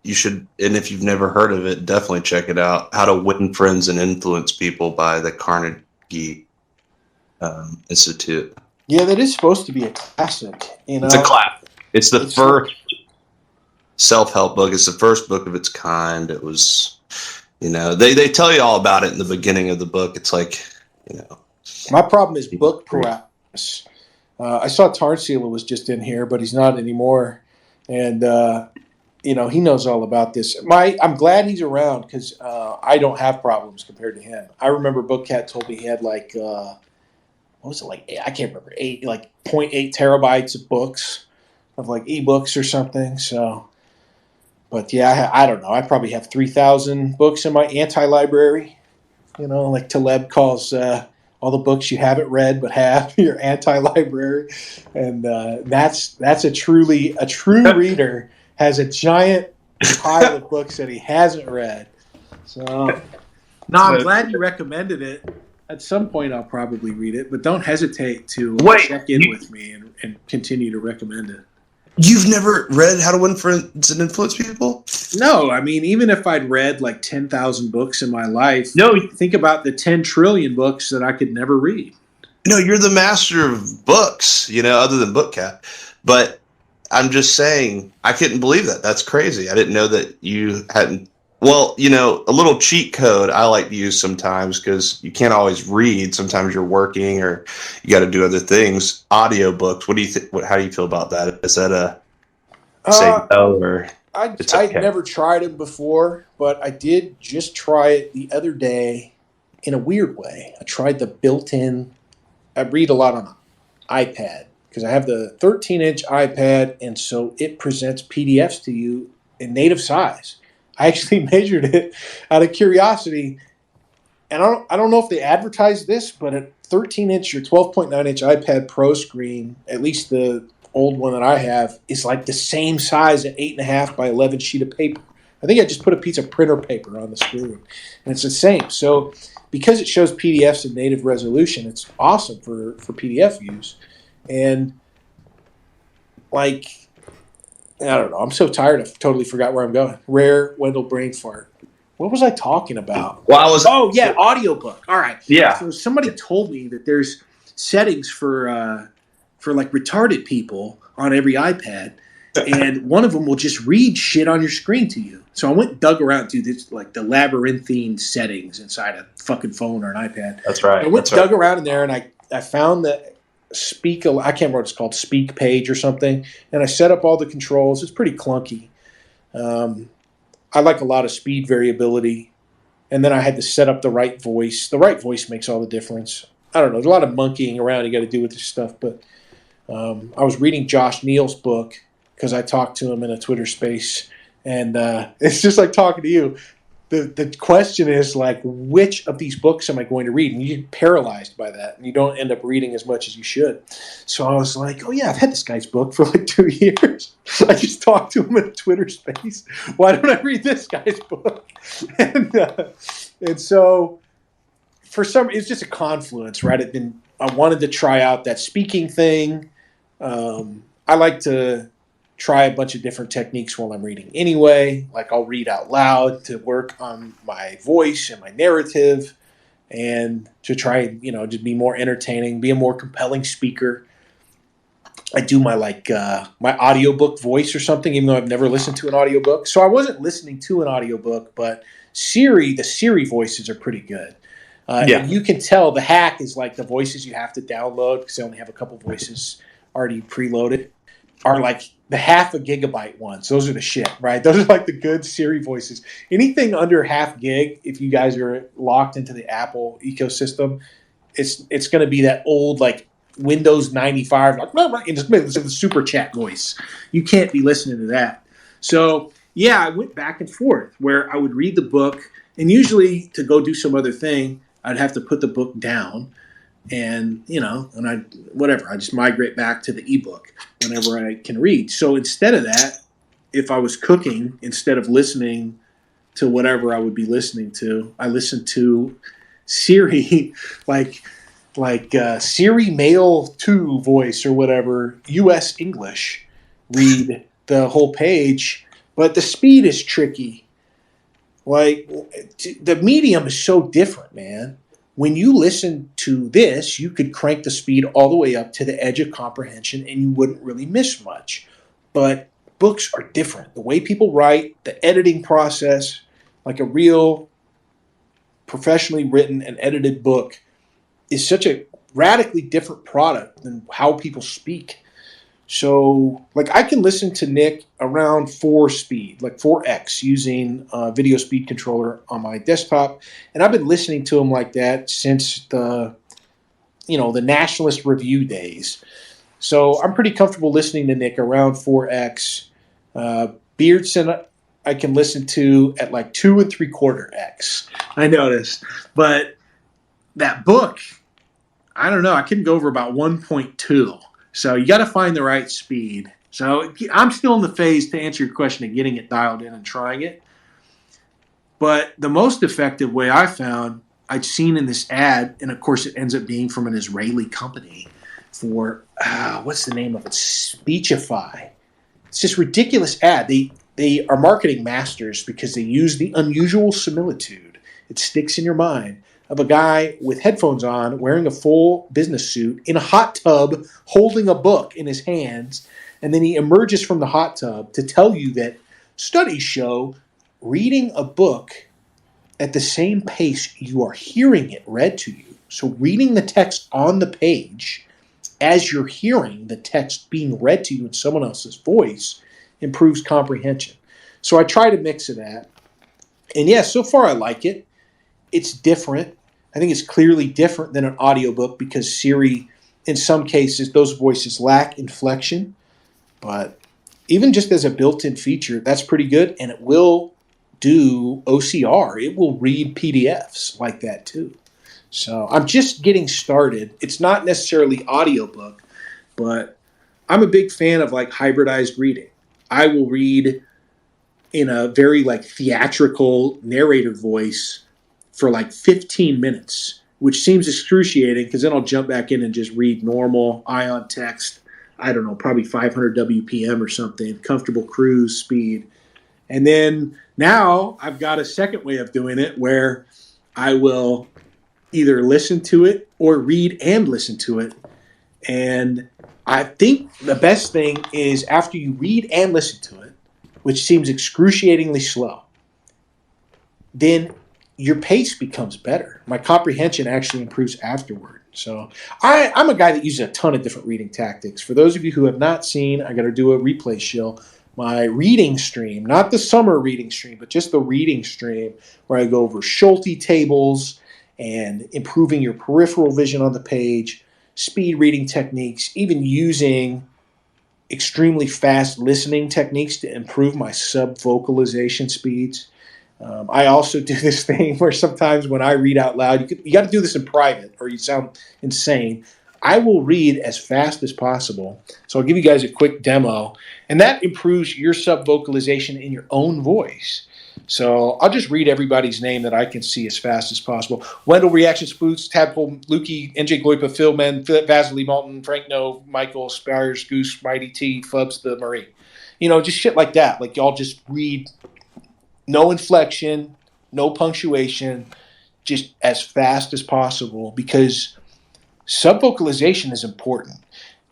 You should, and if you've never heard of it, definitely check it out. How to Win Friends and Influence People by the Carnegie Institute. Yeah, that is supposed to be a classic. It's a classic. It's the first self-help book. It's the first book of its kind. It was, they tell you all about it in the beginning of the book. It's like, My problem is book paralysis. I saw Tarnsealer was just in here, but he's not anymore. And, he knows all about this. I'm glad he's around because I don't have problems compared to him. I remember BookCat told me he had like, what was it, like, I can't remember, 0.8 terabytes of books, of like ebooks or something. So, but yeah, I don't know. I probably have 3,000 books in my anti-library. Like Taleb calls all the books you haven't read but have your anti-library, and that's a true reader has a giant pile of books that he hasn't read. So, I'm glad you recommended it. At some point, I'll probably read it, but don't hesitate to check in with me and continue to recommend it. You've never read How to Win Friends and Influence People? No, I mean, even if I'd read like 10,000 books in my life, think about the 10 trillion books that I could never read. No, you're the master of books, other than BookCat. But I'm just saying, I couldn't believe that. That's crazy. I didn't know that you hadn't. Well, a little cheat code I like to use sometimes because you can't always read. Sometimes you're working or you got to do other things. Audiobooks. What do you think? How do you feel about that? Is that a say no or? I'd never tried it before, but I did just try it the other day in a weird way. I tried the built-in. I read a lot on an iPad because I have the 13-inch iPad, and so it presents PDFs to you in native size. I actually measured it out of curiosity, and I don't know if they advertised this, but a 13-inch or 12.9-inch iPad Pro screen, at least the old one that I have, is like the same size, an 8.5 by 11 sheet of paper. I think I just put a piece of printer paper on the screen, and it's the same. So because it shows PDFs in native resolution, it's awesome for PDF use. And like, I don't know. I'm so tired. I totally forgot where I'm going. Rare Wendell brain fart. What was I talking about? Well, audiobook. All right. Yeah. So somebody told me that there's settings for like retarded people on every iPad, and one of them will just read shit on your screen to you. So I went and dug around, dude. It's like the labyrinthine settings inside a fucking phone or an iPad. That's right. I went and dug around in there, and I found that I can't remember what it's called, Speak Page or something, and I set up all the controls. It's pretty clunky. I like a lot of speed variability, and then I had to set up the right voice. The right voice makes all the difference. I don't know. There's a lot of monkeying around you got to do with this stuff, but I was reading Josh Neal's book because I talked to him in a Twitter space, and it's just like talking to you. The question is like, which of these books am I going to read? And you get paralyzed by that, and you don't end up reading as much as you should. So I was like, oh yeah, I've had this guy's book for like 2 years. I just talked to him in a Twitter space. Why don't I read this guy's book? And so for it's just a confluence, right? I wanted to try out that speaking thing. I like to try a bunch of different techniques while I'm reading anyway. Like I'll read out loud to work on my voice and my narrative, and to try, to be more entertaining, be a more compelling speaker. I do my my audiobook voice or something, even though I've never listened to an audiobook. So I wasn't listening to an audiobook, but the Siri voices are pretty good. And you can tell the hack is like the voices you have to download, because they only have a couple voices already preloaded, are like the 0.5 gigabyte ones. Those are the shit, right? Those are like the good Siri voices. Anything under 0.5 gig, if you guys are locked into the Apple ecosystem, it's going to be that old like Windows 95, like, and just the super chat voice. You can't be listening to that. So yeah, I went back and forth where I would read the book, and usually to go do some other thing, I'd have to put the book down. And I just migrate back to the ebook whenever I can read. So instead of that, if I was cooking, instead of listening to whatever I would be listening to, I listened to Siri, like Siri Mail 2 voice or whatever, US English, read the whole page, but the speed is tricky. Like the medium is so different, man. When you listen to this, you could crank the speed all the way up to the edge of comprehension and you wouldn't really miss much. But books are different. The way people write, the editing process, like a real professionally written and edited book is such a radically different product than how people speak. So, like, I can listen to Nick around 4 speed, like 4x, using a video speed controller on my desktop. And I've been listening to him like that since the Nationalist Review days. So I'm pretty comfortable listening to Nick around 4x. Beardson, I can listen to at like 2 3/4x. I noticed. But that book, I don't know. I couldn't go over about 1.2. So you got to find the right speed. So I'm still in the phase, to answer your question, of getting it dialed in and trying it. But the most effective way I found, I'd seen in this ad, and of course it ends up being from an Israeli company for, what's the name of it? Speechify. It's this ridiculous ad. They are marketing masters because they use the unusual similitude. It sticks in your mind, of a guy with headphones on, wearing a full business suit, in a hot tub, holding a book in his hands, and then he emerges from the hot tub to tell you that studies show reading a book at the same pace you are hearing it read to you. So reading the text on the page as you're hearing the text being read to you in someone else's voice improves comprehension. So I try to mix of that. And yeah, so far I like it. It's different. I think it's clearly different than an audiobook because Siri, in some cases, those voices lack inflection. But even just as a built-in feature, that's pretty good, and it will do OCR. It will read PDFs like that too. So I'm just getting started. It's not necessarily audiobook, but I'm a big fan of like hybridized reading. I will read in a very like theatrical narrator voice for like 15 minutes, which seems excruciating because then I'll jump back in and just read normal ion text. I don't know, probably 500 WPM or something, comfortable cruise speed. And then now I've got a second way of doing it where I will either listen to it or read and listen to it. And I think the best thing is after you read and listen to it, which seems excruciatingly slow, then your pace becomes better. My comprehension actually improves afterward. So I'm a guy that uses a ton of different reading tactics. For those of you who have not seen, I got to do a replay shill. My reading stream, not the summer reading stream, but just the reading stream where I go over Schulte tables and improving your peripheral vision on the page, speed reading techniques, even using extremely fast listening techniques to improve my sub-vocalization speeds. I also do this thing where sometimes when I read out loud, you got to do this in private or you sound insane. I will read as fast as possible. So I'll give you guys a quick demo, and that improves your sub-vocalization in your own voice. So I'll just read everybody's name that I can see as fast as possible. Wendell, Reaction, Spoots, Tadpole, Lukey, NJGloyper, Phil, Men, Vasily, Malton, Frank, No, Michael, Spires, Goose, Mighty T, Fubs, the Marine. You know, just shit like that. Like y'all just read, no inflection, no punctuation, just as fast as possible because sub-vocalization is important.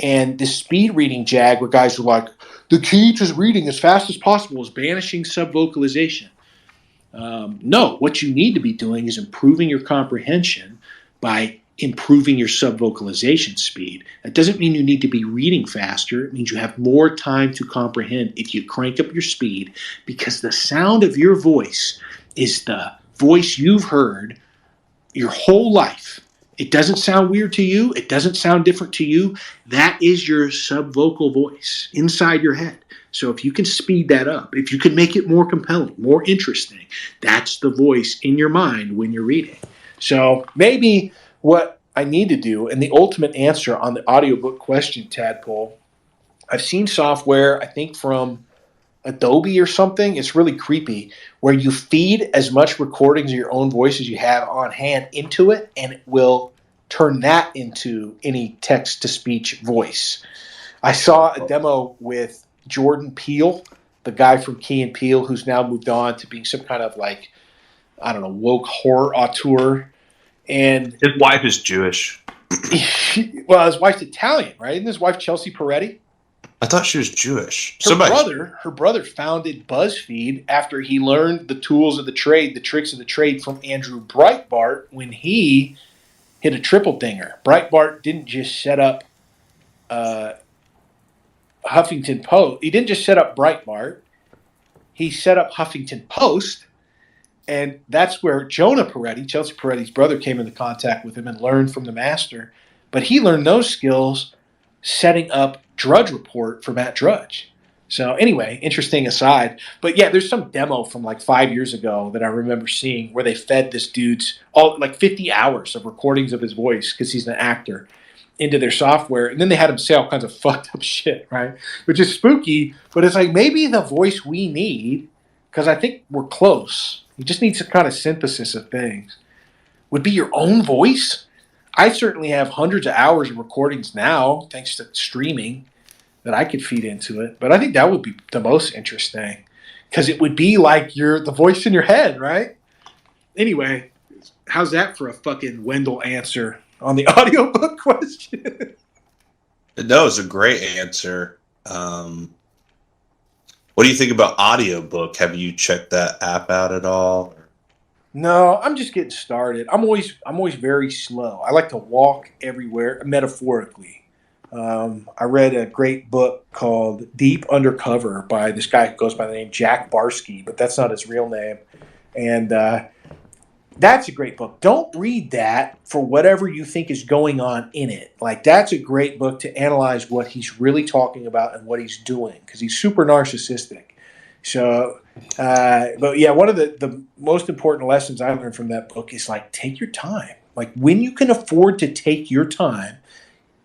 And this speed reading jag where guys are like, the key to reading as fast as possible is banishing sub-vocalization. No, what you need to be doing is improving your comprehension by improving your sub-vocalization speed. That doesn't mean you need to be reading faster. It means you have more time to comprehend if you crank up your speed, because the sound of your voice is the voice you've heard your whole life. It doesn't sound weird to you. It doesn't sound different to you. That is your subvocal voice inside your head. So if you can speed that up, if you can make it more compelling, more interesting, that's the voice in your mind when you're reading. So maybe what I need to do, and the ultimate answer on the audiobook question, Tadpole, I've seen software, I think from Adobe or something, it's really creepy, where you feed as much recordings of your own voice as you have on hand into it, and it will turn that into any text-to-speech voice. I saw a demo with Jordan Peele, the guy from Key and Peele, who's now moved on to being some kind of like, I don't know, woke horror auteur. And his wife is Jewish. Well, his wife's Italian, right? Isn't his wife Chelsea Peretti? I thought she was Jewish. Her brother founded BuzzFeed after he learned the tools of the trade, the tricks of the trade from Andrew Breitbart when he hit a triple dinger. Breitbart didn't just set up Huffington Post. He didn't just set up Breitbart. He set up Huffington Post, and that's where Jonah Peretti, Chelsea Peretti's brother, came into contact with him and learned from the master. But he learned those skills setting up Drudge Report for Matt Drudge. So anyway, interesting aside. But yeah, there's some demo from like 5 years ago that I remember seeing where they fed this dude's all like 50 hours of recordings of his voice because he's an actor into their software, and then they had him say all kinds of fucked up shit, right? Which is spooky, but it's like maybe the voice we need, because I think we're close. You just need some kind of synthesis of things. Would be your own voice. I certainly have hundreds of hours of recordings now, thanks to streaming, that I could feed into it. But I think that would be the most interesting, because it would be like you're the voice in your head, right? Anyway, how's that for a fucking Wendell answer on the audiobook question? No, it's a great answer. What do you think about audiobook? Have you checked that app out at all? No, I'm just getting started. I'm always very slow. I like to walk everywhere, metaphorically. I read a great book called Deep Undercover by this guy who goes by the name Jack Barsky, but that's not his real name. And that's a great book. Don't read that for whatever you think is going on in it. Like, that's a great book to analyze what he's really talking about and what he's doing, because he's super narcissistic. So, but yeah, one of the most important lessons I learned from that book is like, take your time. Like when you can afford to take your time,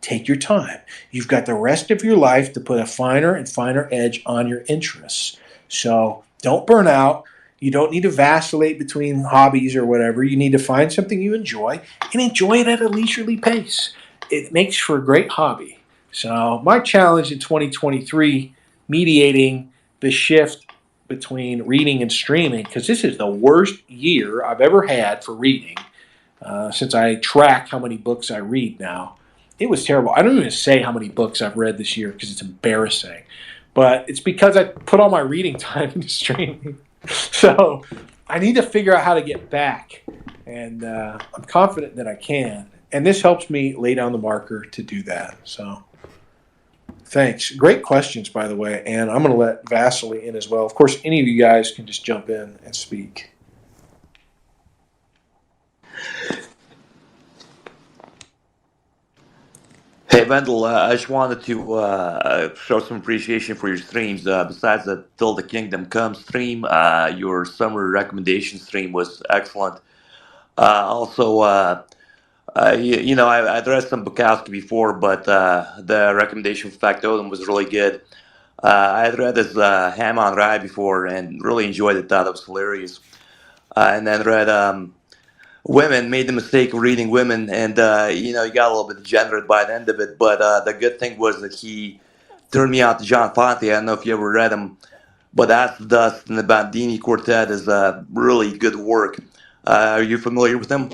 take your time. You've got the rest of your life to put a finer and finer edge on your interests. So don't burn out. You don't need to vacillate between hobbies or whatever. You need to find something you enjoy and enjoy it at a leisurely pace. It makes for a great hobby. So my challenge in 2023, mediating the shift between reading and streaming, because this is the worst year I've ever had for reading since I track how many books I read now. It was terrible. I don't even say how many books I've read this year because it's embarrassing. But it's because I put all my reading time into streaming. So I need to figure out how to get back. And I'm confident that I can. And this helps me lay down the marker to do that. So thanks. Great questions, by the way. And I'm going to let Vasily in as well. Of course, any of you guys can just jump in and speak. Hey, Wendell, I just wanted to show some appreciation for your streams. Besides the Till the Kingdom Comes stream, your summer recommendation stream was excellent. Also, I'd read some Bukowski before, but the recommendation for Factotum was really good. I had read his Ham on Rye before and really enjoyed it, thought it was hilarious. And then read Women, made the mistake of reading Women, and he got a little bit degenerate by the end of it. But the good thing was that he turned me out to John Fonte. I don't know if you ever read him, but That's the Dust and the Bandini Quartet is really good work. Are you familiar with him?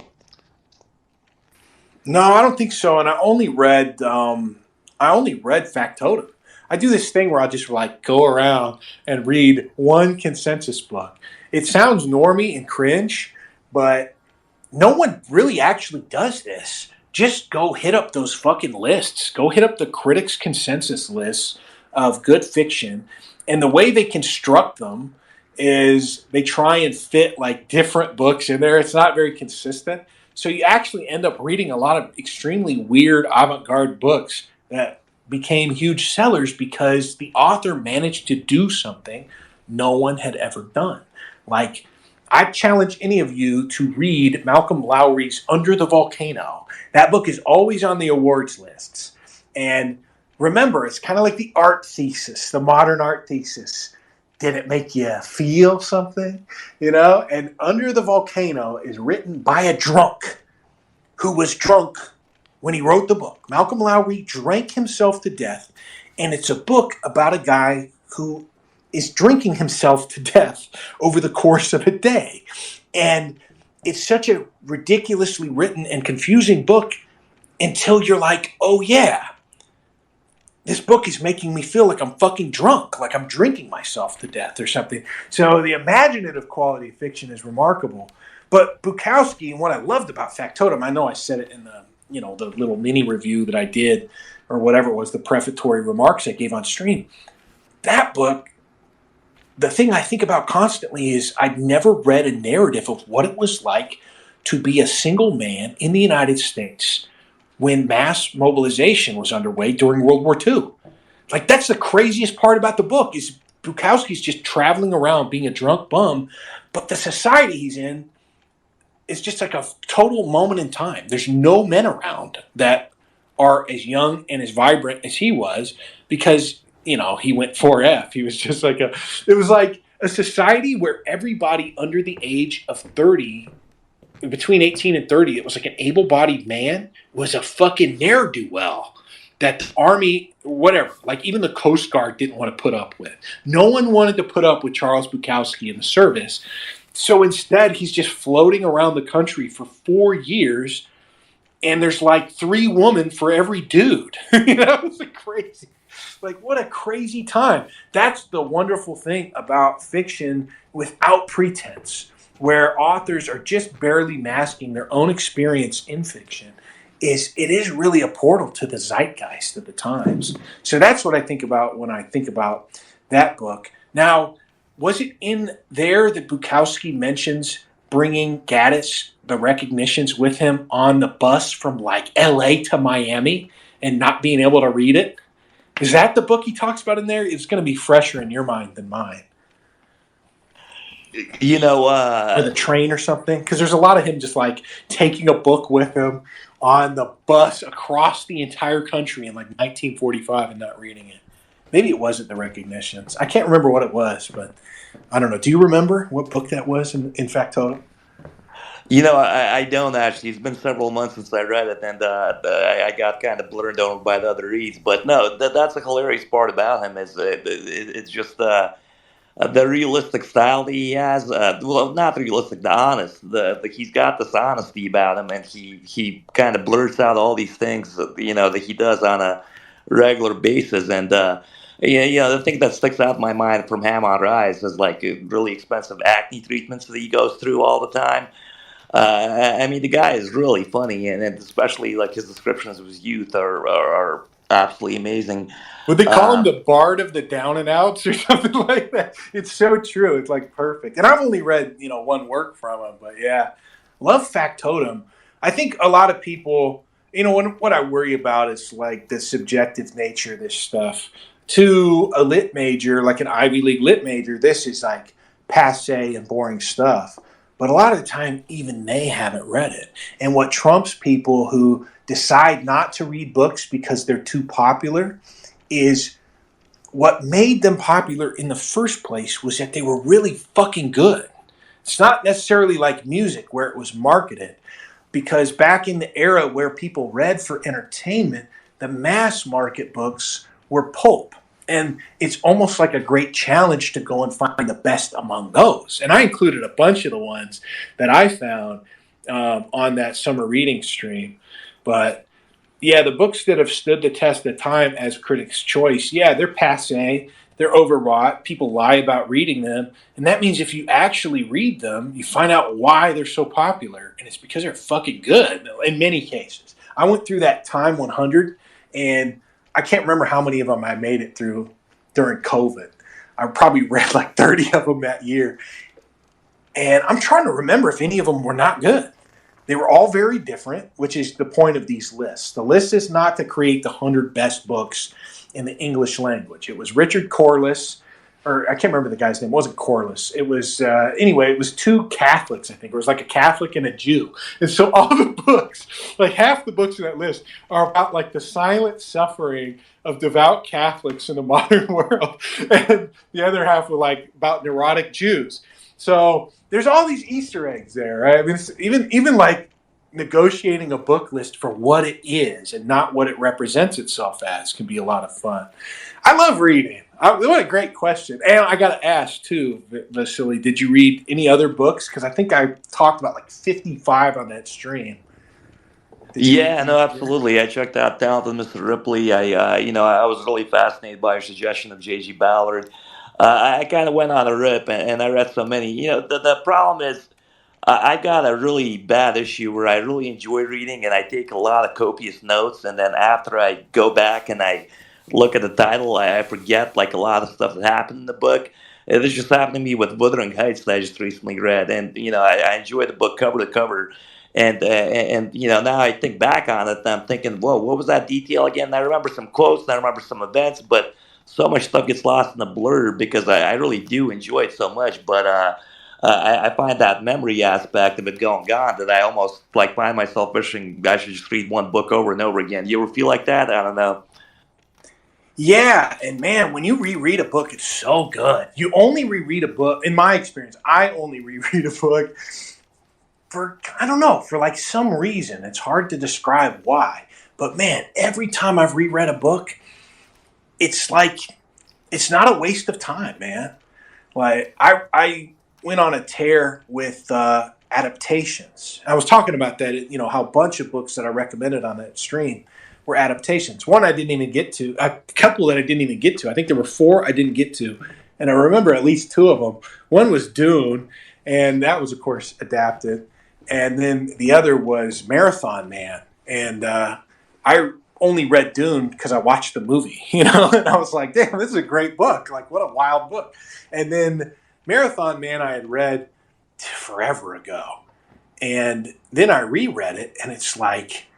No, I don't think so. And I only read Factotum. I do this thing where I just like go around and read one consensus book. It sounds normie and cringe, but no one really actually does this. Just go hit up those fucking lists. Go hit up the critics' consensus lists of good fiction. And the way they construct them is they try and fit like different books in there. It's not very consistent. So you actually end up reading a lot of extremely weird avant-garde books that became huge sellers because the author managed to do something no one had ever done. Like, I challenge any of you to read Malcolm Lowry's Under the Volcano. That book is always on the awards lists. And remember, it's kind of like the art thesis, the modern art thesis. Did it make you feel something? And Under the Volcano is written by a drunk who was drunk when he wrote the book. Malcolm Lowry drank himself to death. And it's a book about a guy who is drinking himself to death over the course of a day. And it's such a ridiculously written and confusing book until you're like, oh yeah, this book is making me feel like I'm fucking drunk, like I'm drinking myself to death or something. So the imaginative quality of fiction is remarkable. But Bukowski, and what I loved about Factotum, I know I said it in the the little mini review that I did, or whatever it was, the prefatory remarks I gave on stream. That book, the thing I think about constantly is I'd never read a narrative of what it was like to be a single man in the United States when mass mobilization was underway during World War II. Like, that's the craziest part about the book is Bukowski's just traveling around being a drunk bum, but the society he's in is just like a total moment in time. There's no men around that are as young and as vibrant as he was because he went 4F. He was just like it was like a society where everybody under the age of 30, between 18 and 30, it was like an able-bodied man was a fucking ne'er-do-well that the army, whatever, like even the Coast Guard didn't want to put up with. No one wanted to put up with Charles Bukowski in the service. So instead, he's just floating around the country for 4 years, and there's like 3 women for every dude. It's like crazy. Like, what a crazy time. That's the wonderful thing about fiction without pretense, where authors are just barely masking their own experience in fiction. It is really a portal to the zeitgeist of the times. So that's what I think about when I think about that book. Now, was it in there that Bukowski mentions bringing Gaddis, the recognitions, with him on the bus from like LA to Miami and not being able to read it? Is that the book he talks about in there? It's going to be fresher in your mind than mine. You know, or the train or something? Because there's a lot of him just like taking a book with him on the bus across the entire country in like 1945 and not reading it. Maybe it wasn't the Recognitions. I can't remember what it was, but I don't know. Do you remember what book that was in Factotum? you know, I don't actually. It's been several months since I read it, and I got kind of blurred over by the other reads. But no, that's a hilarious part about him. Is it's just the realistic style that he has. Well, not realistic, the honest. He's got this honesty about him, and he kind of blurts out all these things, that he does on a regular basis. And the thing that sticks out in my mind from Ham on Rise is like really expensive acne treatments that he goes through all the time. I mean, the guy is really funny, and especially like his descriptions of his youth are absolutely amazing. Would they call him the Bard of the Down and Outs or something like that? It's so true. It's like perfect. And I've only read one work from him, but yeah, love Factotum. I think a lot of people, what I worry about is like the subjective nature of this stuff. To a lit major, like an Ivy League lit major, this is like passe and boring stuff. But a lot of the time, even they haven't read it. And what trumps people who decide not to read books because they're too popular is what made them popular in the first place was that they were really fucking good. It's not necessarily like music where it was marketed, because back in the era where people read for entertainment, the mass market books were pulp. And it's almost like a great challenge to go and find the best among those. And I included a bunch of the ones that I found on that summer reading stream. But yeah, the books that have stood the test of time as Critics' Choice, yeah, they're passe, they're overwrought, people lie about reading them, and that means if you actually read them, you find out why they're so popular, and it's because they're fucking good in many cases. I went through that Time 100, and I can't remember how many of them I made it through during COVID. I probably read like 30 of them that year, and I'm trying to remember if any of them were not good. They were all very different, which is the point of these lists. The list is not to create the 100 best books in the English language. It was Richard Corliss, or I can't remember the guy's name. It wasn't Corliss. It was, anyway, it was two Catholics, I think. It was like a Catholic and a Jew. And so all the books, like half the books in that list are about like the silent suffering of devout Catholics in the modern world. And the other half were like about neurotic Jews. So there's all these Easter eggs there, right? I mean, it's even like negotiating a book list for what it is and not what it represents itself as can be a lot of fun. I love reading. What a great question. And I got to ask too, Vasily, did you read any other books? Because I think I talked about like 55 on that stream. Yeah, no, absolutely. I checked out Talented Mr. Ripley. I was really fascinated by your suggestion of J.G. Ballard. I kind of went on a rip, and I read so many. The problem is I got a really bad issue where I really enjoy reading, and I take a lot of copious notes, and then after I go back and I look at the title, I forget like a lot of stuff that happened in the book. This just happened to me with Wuthering Heights that I just recently read, and I enjoy the book cover to cover. And now I think back on it, and I'm thinking, whoa, what was that detail again? I remember some quotes, and I remember some events, but so much stuff gets lost in the blur because I really do enjoy it so much. But I find that memory aspect of it gone that I almost like find myself wishing I should just read one book over and over again. You ever feel like that? I don't know. Yeah, and man, when you reread a book, it's so good. You only reread a book, in my experience, I only reread a book for like some reason. It's hard to describe why. But man, every time I've reread a book, it's like, it's not a waste of time, man. Like, I went on a tear with adaptations. I was talking about that, how a bunch of books that I recommended on that stream were adaptations. One I didn't even get to, a couple that I didn't even get to. I think there were 4 I didn't get to. And I remember at least 2 of them. One was Dune, and that was, of course, adapted. And then the other was Marathon Man. And I only read Dune because I watched the movie, and I was like, damn, this is a great book. Like, what a wild book. And then Marathon Man I had read forever ago. And then I reread it, and it's like,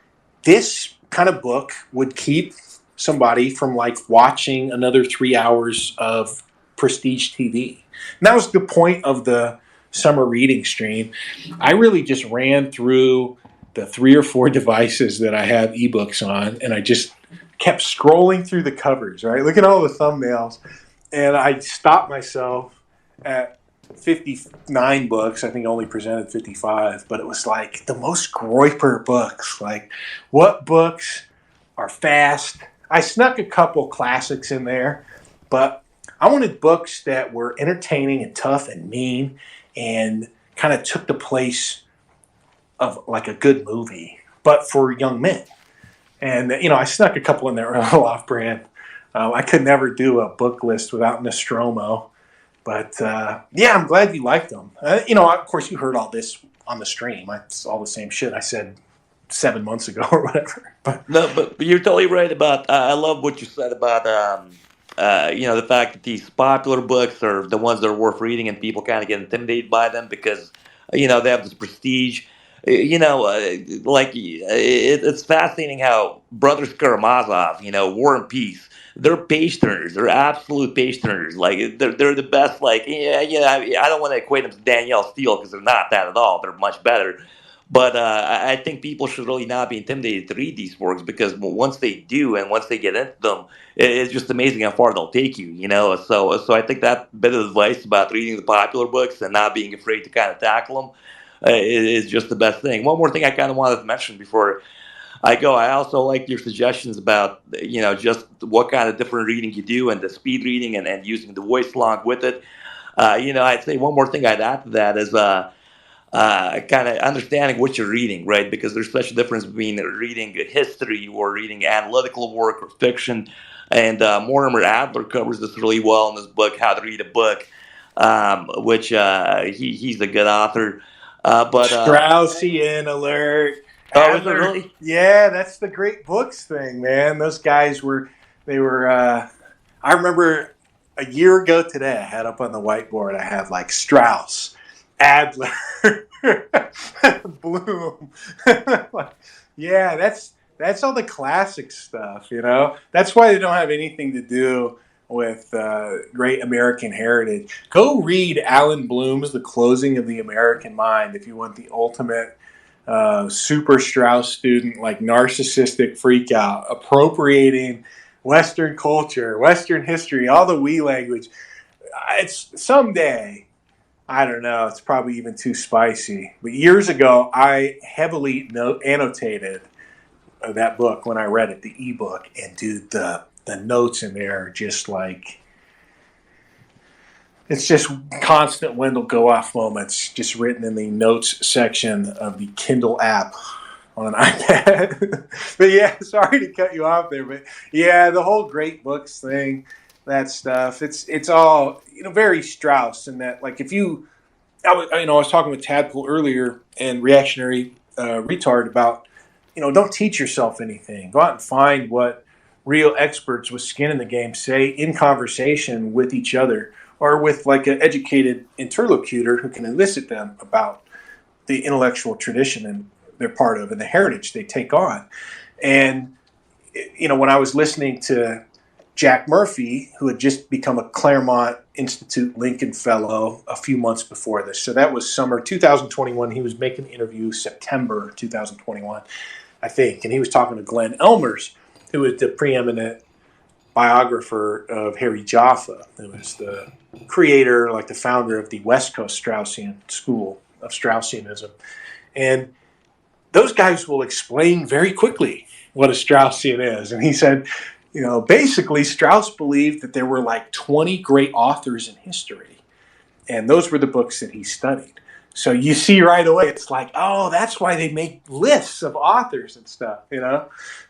this kind of book would keep somebody from like watching another 3 hours of prestige TV. And that was the point of the summer reading stream, I really just ran through the 3 or 4 devices that I have ebooks on, and I just kept scrolling through the covers, right? Look at all the thumbnails. And I stopped myself at 59 books. I think I only presented 55, but it was like the most Groyper books. Like, what books are fast? I snuck a couple classics in there, but I wanted books that were entertaining and tough and mean and kind of took the place of like a good movie, but for young men. And, I snuck a couple in there off brand. I could never do a book list without Nostromo. But, I'm glad you liked them. Of course, you heard all this on the stream. It's all the same shit I said 7 months ago or whatever. But you're totally right about. I love what you said about the fact that these popular books are the ones that are worth reading, and people kind of get intimidated by them because they have this prestige. It's fascinating how Brothers Karamazov, War and Peace, they're page turners. They're absolute page turners. Like they're the best. Like I don't want to equate them to Danielle Steele because they're not that at all. They're much better. But I think people should really not be intimidated to read these works because once they do and once they get into them, it's just amazing how far they'll take you. So I think that bit of advice about reading the popular books and not being afraid to kind of tackle them is just the best thing. One more thing I kind of wanted to mention before I go. I also like your suggestions about, just what kind of different reading you do and the speed reading and using the voice along with it. I'd say one more thing I'd add to that is kind of understanding what you're reading, right? Because there's such a difference between reading history or reading analytical work or fiction. And Mortimer Adler covers this really well in this book, How to Read a Book, which he's a good author. Straussian alert. Oh, is it really? Yeah, that's the great books thing, man. Those guys were. I remember a year ago today, I had up on the whiteboard, I have like Strauss, Adler, Bloom. Yeah, that's all the classic stuff, That's why they don't have anything to do with great American heritage. Go read Alan Bloom's The Closing of the American Mind if you want the ultimate super Strauss student, like narcissistic freak out, appropriating Western culture, Western history, all the we language. It's someday, I don't know, it's probably even too spicy. But years ago, I heavily annotated that book when I read it, the ebook, and dude, the notes in there are just like, it's just constant Wendell go-off moments, just written in the notes section of the Kindle app on an iPad. But yeah, sorry to cut you off there, but yeah, the whole great books thing, that stuff, it's all very Strauss. And that, like, I was talking with Tadpole earlier and Reactionary Retard about don't teach yourself anything. Go out and find what real experts with skin in the game say in conversation with each other, or with like an educated interlocutor who can elicit them about the intellectual tradition and they're part of and the heritage they take on. And, when I was listening to Jack Murphy, who had just become a Claremont Institute Lincoln Fellow a few months before this. So that was summer 2021. He was making the interview September 2021, I think. And he was talking to Glenn Elmers, who is the preeminent biographer of Harry Jaffa, who is the creator, like the founder of the West Coast Straussian school of Straussianism. And those guys will explain very quickly what a Straussian is. And he said, basically Strauss believed that there were like 20 great authors in history. And those were the books that he studied. So you see right away, it's like, oh, that's why they make lists of authors and stuff,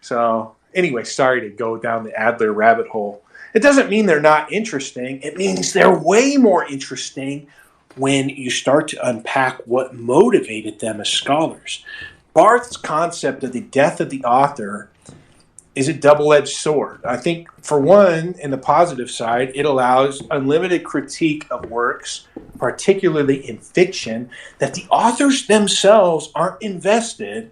So anyway, sorry to go down the Adler rabbit hole. It doesn't mean they're not interesting. It means they're way more interesting when you start to unpack what motivated them as scholars. Barth's concept of the death of the author is a double-edged sword. I think, for one, in the positive side, it allows unlimited critique of works, particularly in fiction, that the authors themselves aren't invested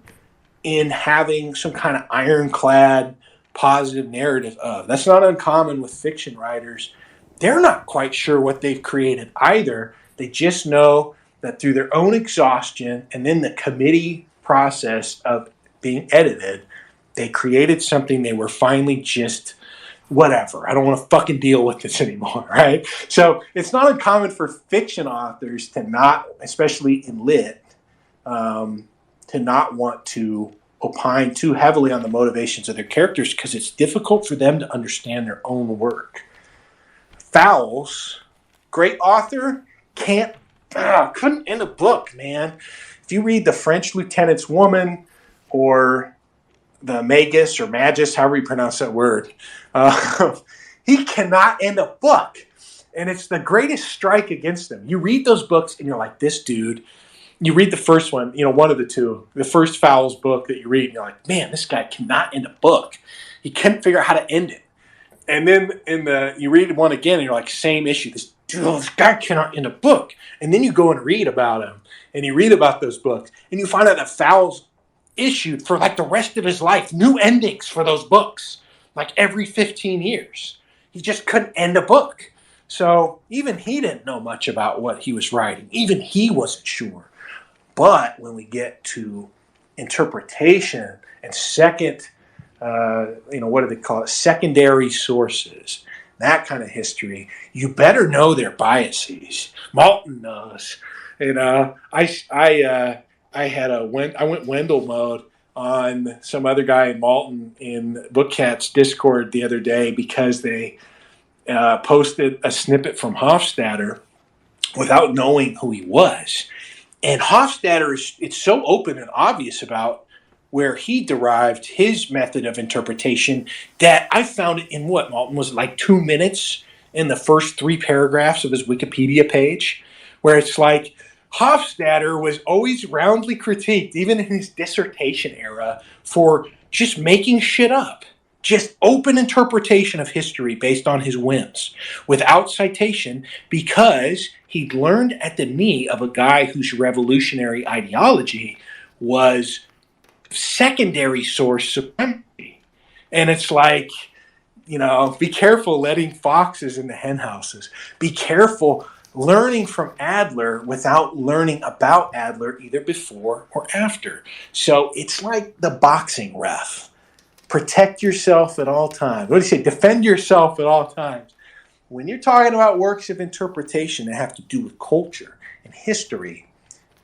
in having some kind of ironclad positive narrative of. That's not uncommon with fiction writers. They're not quite sure what they've created either. They just know that through their own exhaustion and then the committee process of being edited, they created something they were finally just, whatever, I don't want to fucking deal with this anymore, right? So it's not uncommon for fiction authors to not, especially in lit, to not want to opine too heavily on the motivations of their characters because it's difficult for them to understand their own work. Fowles, great author, couldn't end a book, man. If you read The French Lieutenant's Woman or the Magus or Magus, however you pronounce that word, he cannot end a book. And it's the greatest strike against him. You read those books and you're like, this dude, you read the first one, one of the two, the first Fowles book that you read, and you're like, man, this guy cannot end a book. He couldn't figure out how to end it. And then you read one again and you're like, same issue. This guy cannot end a book. And then you go and read about him and you read about those books and you find out that Fowles issued for like the rest of his life new endings for those books, like every 15 years. He just couldn't end a book. So even he didn't know much about what he was writing. Even he wasn't sure. But when we get to interpretation and what do they call it? Secondary sources, that kind of history, you better know their biases. Malton knows. I went Wendell mode on some other guy in Malton in Bookcat's Discord the other day because they posted a snippet from Hofstadter without knowing who he was. And Hofstadter, it's so open and obvious about where he derived his method of interpretation that I found it in Malton was like 2 minutes in the first 3 paragraphs of his Wikipedia page, where it's like Hofstadter was always roundly critiqued, even in his dissertation era, for just making shit up. Just open interpretation of history based on his whims, without citation, because he'd learned at the knee of a guy whose revolutionary ideology was secondary source supremacy. And it's like, be careful letting foxes in the hen houses. Be careful learning from Adler without learning about Adler either before or after. So it's like the boxing ref. Protect yourself at all times. What do you say? Defend yourself at all times. When you're talking about works of interpretation that have to do with culture and history,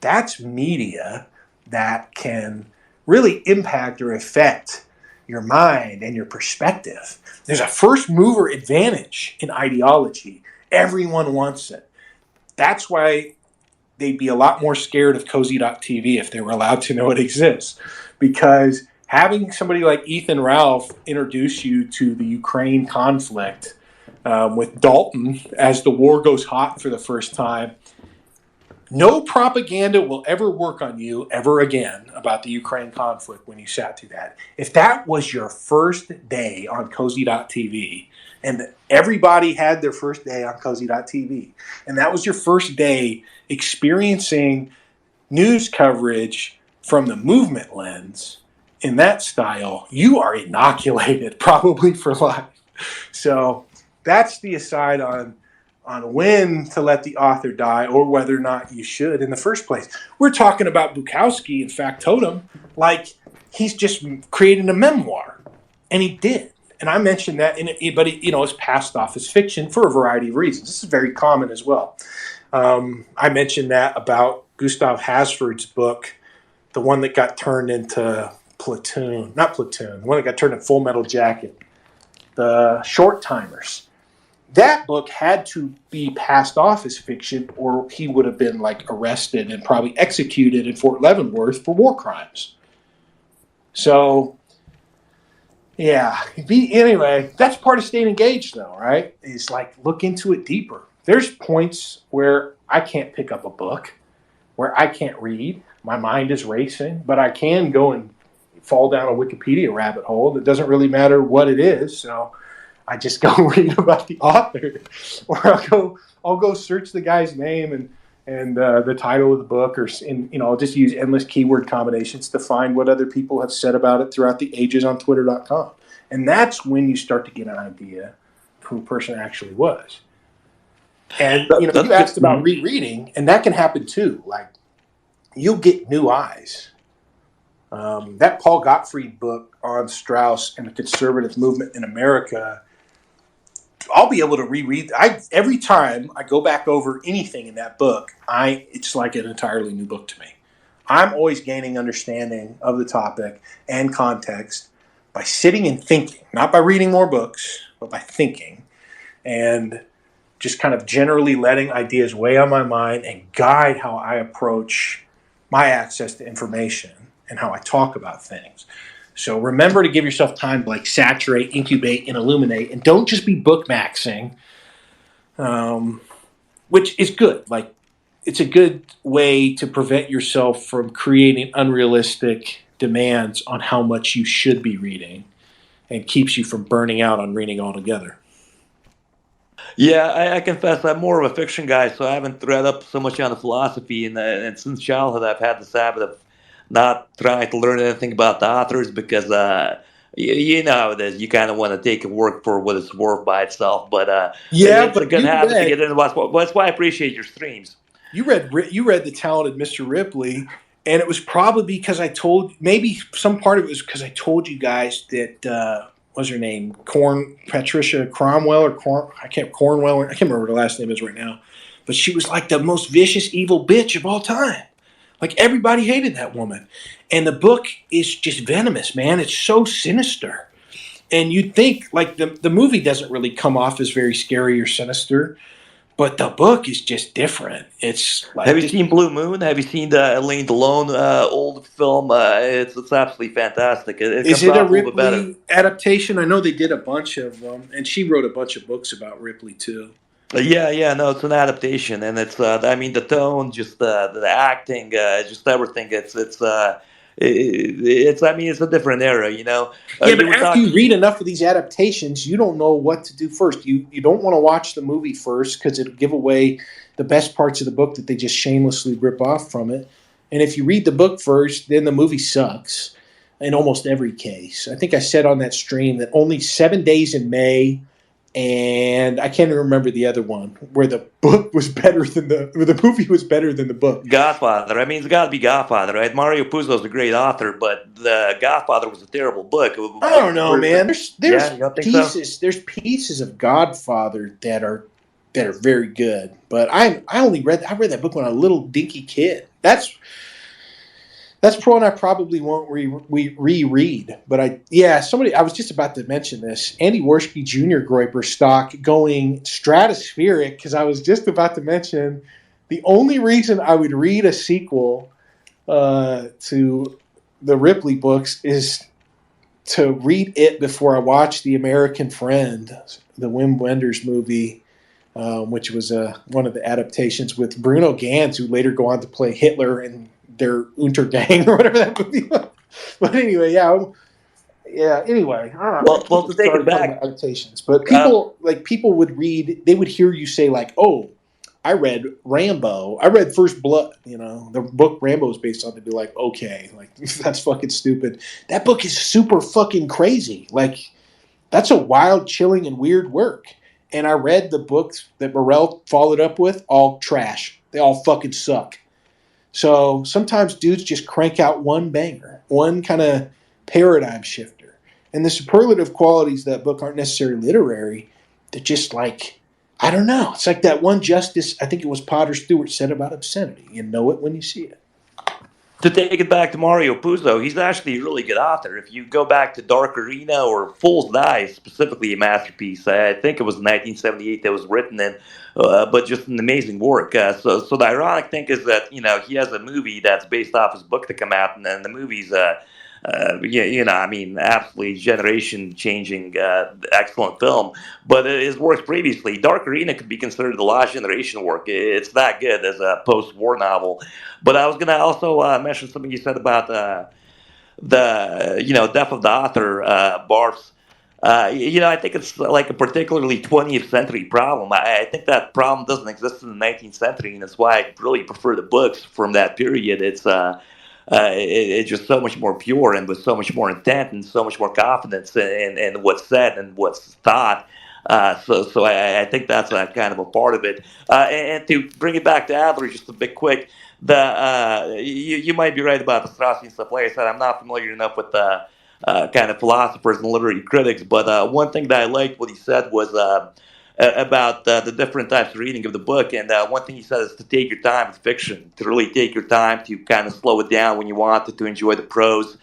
that's media that can really impact or affect your mind and your perspective. There's a first mover advantage in ideology. Everyone wants it. That's why they'd be a lot more scared of cozy.tv if they were allowed to know it exists. Because having somebody like Ethan Ralph introduce you to the Ukraine conflict with Dalton as the war goes hot for the first time, no propaganda will ever work on you ever again about the Ukraine conflict when you sat through that. If that was your first day on cozy.tv, and everybody had their first day on cozy.tv, and that was your first day experiencing news coverage from the movement lens in that style, you are inoculated probably for life. So that's the aside on when to let the author die or whether or not you should in the first place. We're talking about Bukowski and Factotum like he's just creating a memoir, and he did. And I mentioned that, but it's passed off as fiction for a variety of reasons. This is very common as well. I mentioned that about Gustav Hasford's book, the one that got turned into the one that got turned into Full Metal Jacket, the Short Timers. That book had to be passed off as fiction, or he would have been arrested and probably executed in Fort Leavenworth for war crimes. So, yeah. Anyway, that's part of staying engaged, though, right? It's look into it deeper. There's points where I can't pick up a book, where I can't read. My mind is racing, but I can go and fall down a Wikipedia rabbit hole. It doesn't really matter what it is, so I just go read about the author, or I'll go search the guy's name and the title of the book, or I'll just use endless keyword combinations to find what other people have said about it throughout the ages on Twitter.com, and that's when you start to get an idea of who the person actually was. And you asked about rereading, and that can happen too. Like you'll get new eyes. That Paul Gottfried book on Strauss and the conservative movement in America, I'll be able to reread. Every time I go back over anything in that book, it's like an entirely new book to me. I'm always gaining understanding of the topic and context by sitting and thinking, not by reading more books, but by thinking and just kind of generally letting ideas weigh on my mind and guide how I approach my access to information and how I talk about things. So remember to give yourself time to like saturate, incubate, and illuminate, and don't just be bookmaxing, which is good. Like it's a good way to prevent yourself from creating unrealistic demands on how much you should be reading and keeps you from burning out on reading altogether. Yeah, I confess I'm more of a fiction guy, so I haven't read up so much on the philosophy, and since childhood I've had this habit of not trying to learn anything about the authors because you know how it is. You kind of want to take a work for what it's worth by itself, but it's a good habit to get into. That's why I appreciate your streams. You read The Talented Mr. Ripley, and it was probably because maybe some part of it was because I told you guys that what's her name, Patricia Cornwell, I can't remember what her last name is right now, but she was like the most vicious, evil bitch of all time. Like everybody hated that woman, and the book is just venomous, man. It's so sinister, and you'd think like the movie doesn't really come off as very scary or sinister. But the book is just different. It's like Have you seen Blue Moon? Have you seen the Elaine Delon old film? It's absolutely fantastic. Is it a Ripley adaptation? I know they did a bunch of them, and she wrote a bunch of books about Ripley too. Yeah, no, it's an adaptation, and it's I mean the tone, just the acting, just everything. It's I mean it's a different era, you know. Yeah, but after you read enough of these adaptations, you don't know what to do first. You don't want to watch the movie first because it'll give away the best parts of the book that they just shamelessly rip off from it. And if you read the book first, then the movie sucks in almost every case. I think I said on that stream that only 7 days in May, and I can't even remember the other one where the book was better than where the movie was better than the book. Godfather. I mean, it's got to be Godfather, right? Mario Puzo's a great author, but the Godfather was a terrible book. I don't know, man. There's pieces. So? There's pieces of Godfather that are very good, but I read that book when I was a little dinky kid. That's one I probably won't reread. But I was just about to mention this. Andy Worski Jr. Gloyper stock going stratospheric because I was just about to mention the only reason I would read a sequel to the Ripley books is to read it before I watch The American Friend, the Wim Wenders movie, which was one of the adaptations with Bruno Ganz, who later go on to play Hitler in their Untergang or whatever that movie was. But anyway, anyway, I don't know. Well, to take it back, adaptations. But people would read, they would hear you say like, "Oh, I read Rambo. I read First Blood." You know, the book Rambo is based on. They'd be like, "Okay, like that's fucking stupid." That book is super fucking crazy. Like, that's a wild, chilling, and weird work. And I read the books that Morell followed up with, all trash. They all fucking suck. So sometimes dudes just crank out one banger, one kind of paradigm shifter. And the superlative qualities of that book aren't necessarily literary. They're just like, I don't know. It's like that one justice, I think it was Potter Stewart, said about obscenity. You know it when you see it. To take it back to Mario Puzo, he's actually a really good author. If you go back to Dark Arena or Fool's Die, specifically a masterpiece, I think it was 1978 that was written in, but just an amazing work. So the ironic thing is that, you know, he has a movie that's based off his book to come out, and then the movie's, absolutely generation-changing, excellent film. But his works previously, Dark Arena could be considered the last generation work. It's that good as a post-war novel. But I was going to also mention something you said about the death of the author, Barfs. I think it's like a particularly 20th century problem. I think that problem doesn't exist in the 19th century, and that's why I really prefer the books from that period. It's just so much more pure and with so much more intent and so much more confidence in what's said and what's thought. So I think that's kind of a part of it. And to bring it back to Adler, just a bit quick, you might be right about the Straussian stuff. Like I said, I'm not familiar enough with the kind of philosophers and literary critics, but one thing that I liked what he said was about the different types of reading of the book. And one thing he said is to take your time with fiction, to really take your time to kind of slow it down when you want to enjoy the prose.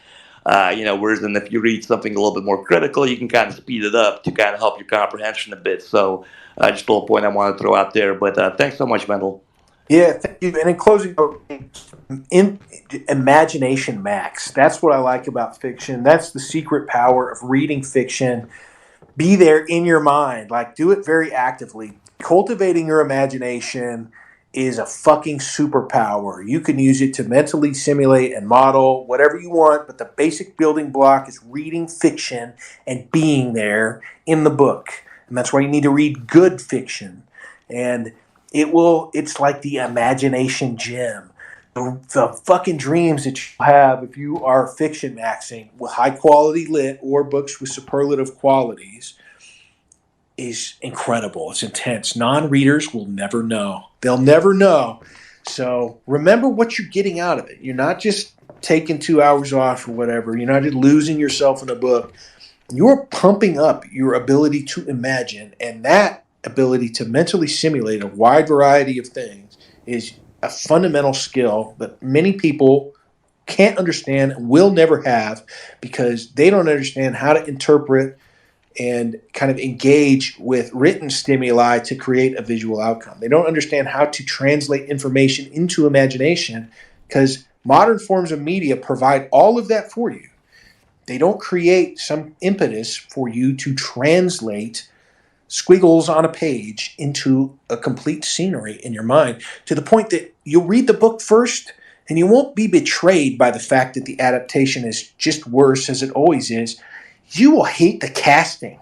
Whereas then if you read something a little bit more critical, you can kind of speed it up to kind of help your comprehension a bit. So just a little point I want to throw out there. But thanks so much, Wendell. Yeah, thank you. And in closing, imagination max. That's what I like about fiction. That's the secret power of reading fiction. Be there in your mind. Like, do it very actively. Cultivating your imagination is a fucking superpower. You can use it to mentally simulate and model whatever you want, but the basic building block is reading fiction and being there in the book. And that's why you need to read good fiction. And it's like the imagination gym. The fucking dreams that you have if you are fiction maxing with high quality lit or books with superlative qualities is incredible. It's intense. Non-readers will never know. They'll never know. So remember what you're getting out of it. You're not just taking 2 hours off or whatever. You're not just losing yourself in a book. You're pumping up your ability to imagine, and that ability to mentally simulate a wide variety of things is a fundamental skill that many people can't understand and will never have because they don't understand how to interpret and kind of engage with written stimuli to create a visual outcome. They don't understand how to translate information into imagination because modern forms of media provide all of that for you. They don't create some impetus for you to translate squiggles on a page into a complete scenery in your mind to the point that you'll read the book first and you won't be betrayed by the fact that the adaptation is just worse as it always is. You will hate the casting.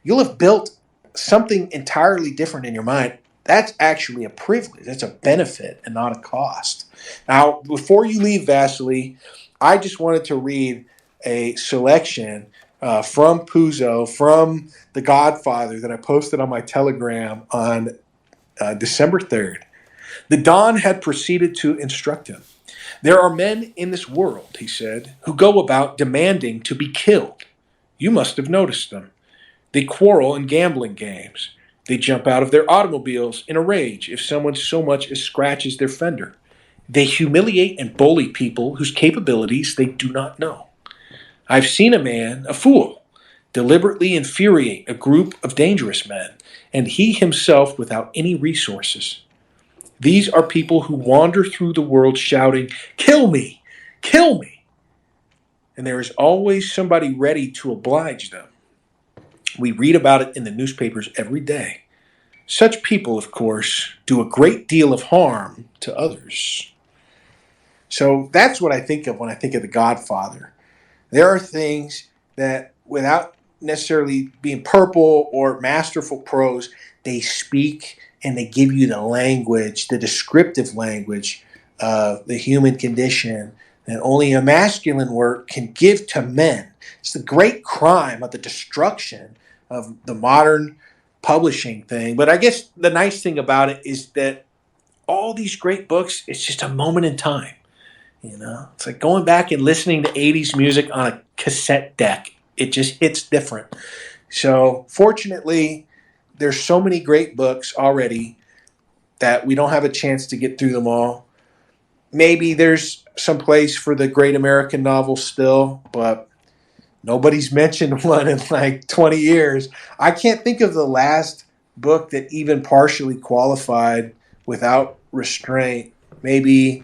You'll have built something entirely different in your mind. That's actually a privilege. That's a benefit and not a cost. Now, before you leave, Vasily, I just wanted to read a selection from Puzo, from The Godfather, that I posted on my Telegram on December 3rd. The Don had proceeded to instruct him. There are men in this world, he said, who go about demanding to be killed. You must have noticed them. They quarrel in gambling games. They jump out of their automobiles in a rage if someone so much as scratches their fender. They humiliate and bully people whose capabilities they do not know. I've seen a man, a fool, deliberately infuriate a group of dangerous men, and he himself without any resources. These are people who wander through the world shouting, "Kill me! Kill me!" And there is always somebody ready to oblige them. We read about it in the newspapers every day. Such people, of course, do a great deal of harm to others. So that's what I think of when I think of The Godfather. There are things that, without necessarily being purple or masterful prose, they speak and they give you the language, the descriptive language of the human condition that only a masculine work can give to men. It's the great crime of the destruction of the modern publishing thing. But I guess the nice thing about it is that all these great books, it's just a moment in time. You know, it's like going back and listening to 80s music on a cassette deck. It just hits different. So fortunately, there's so many great books already that we don't have a chance to get through them all. Maybe there's some place for the great American novel still, but nobody's mentioned one in like 20 years. I can't think of the last book that even partially qualified without restraint. Maybe,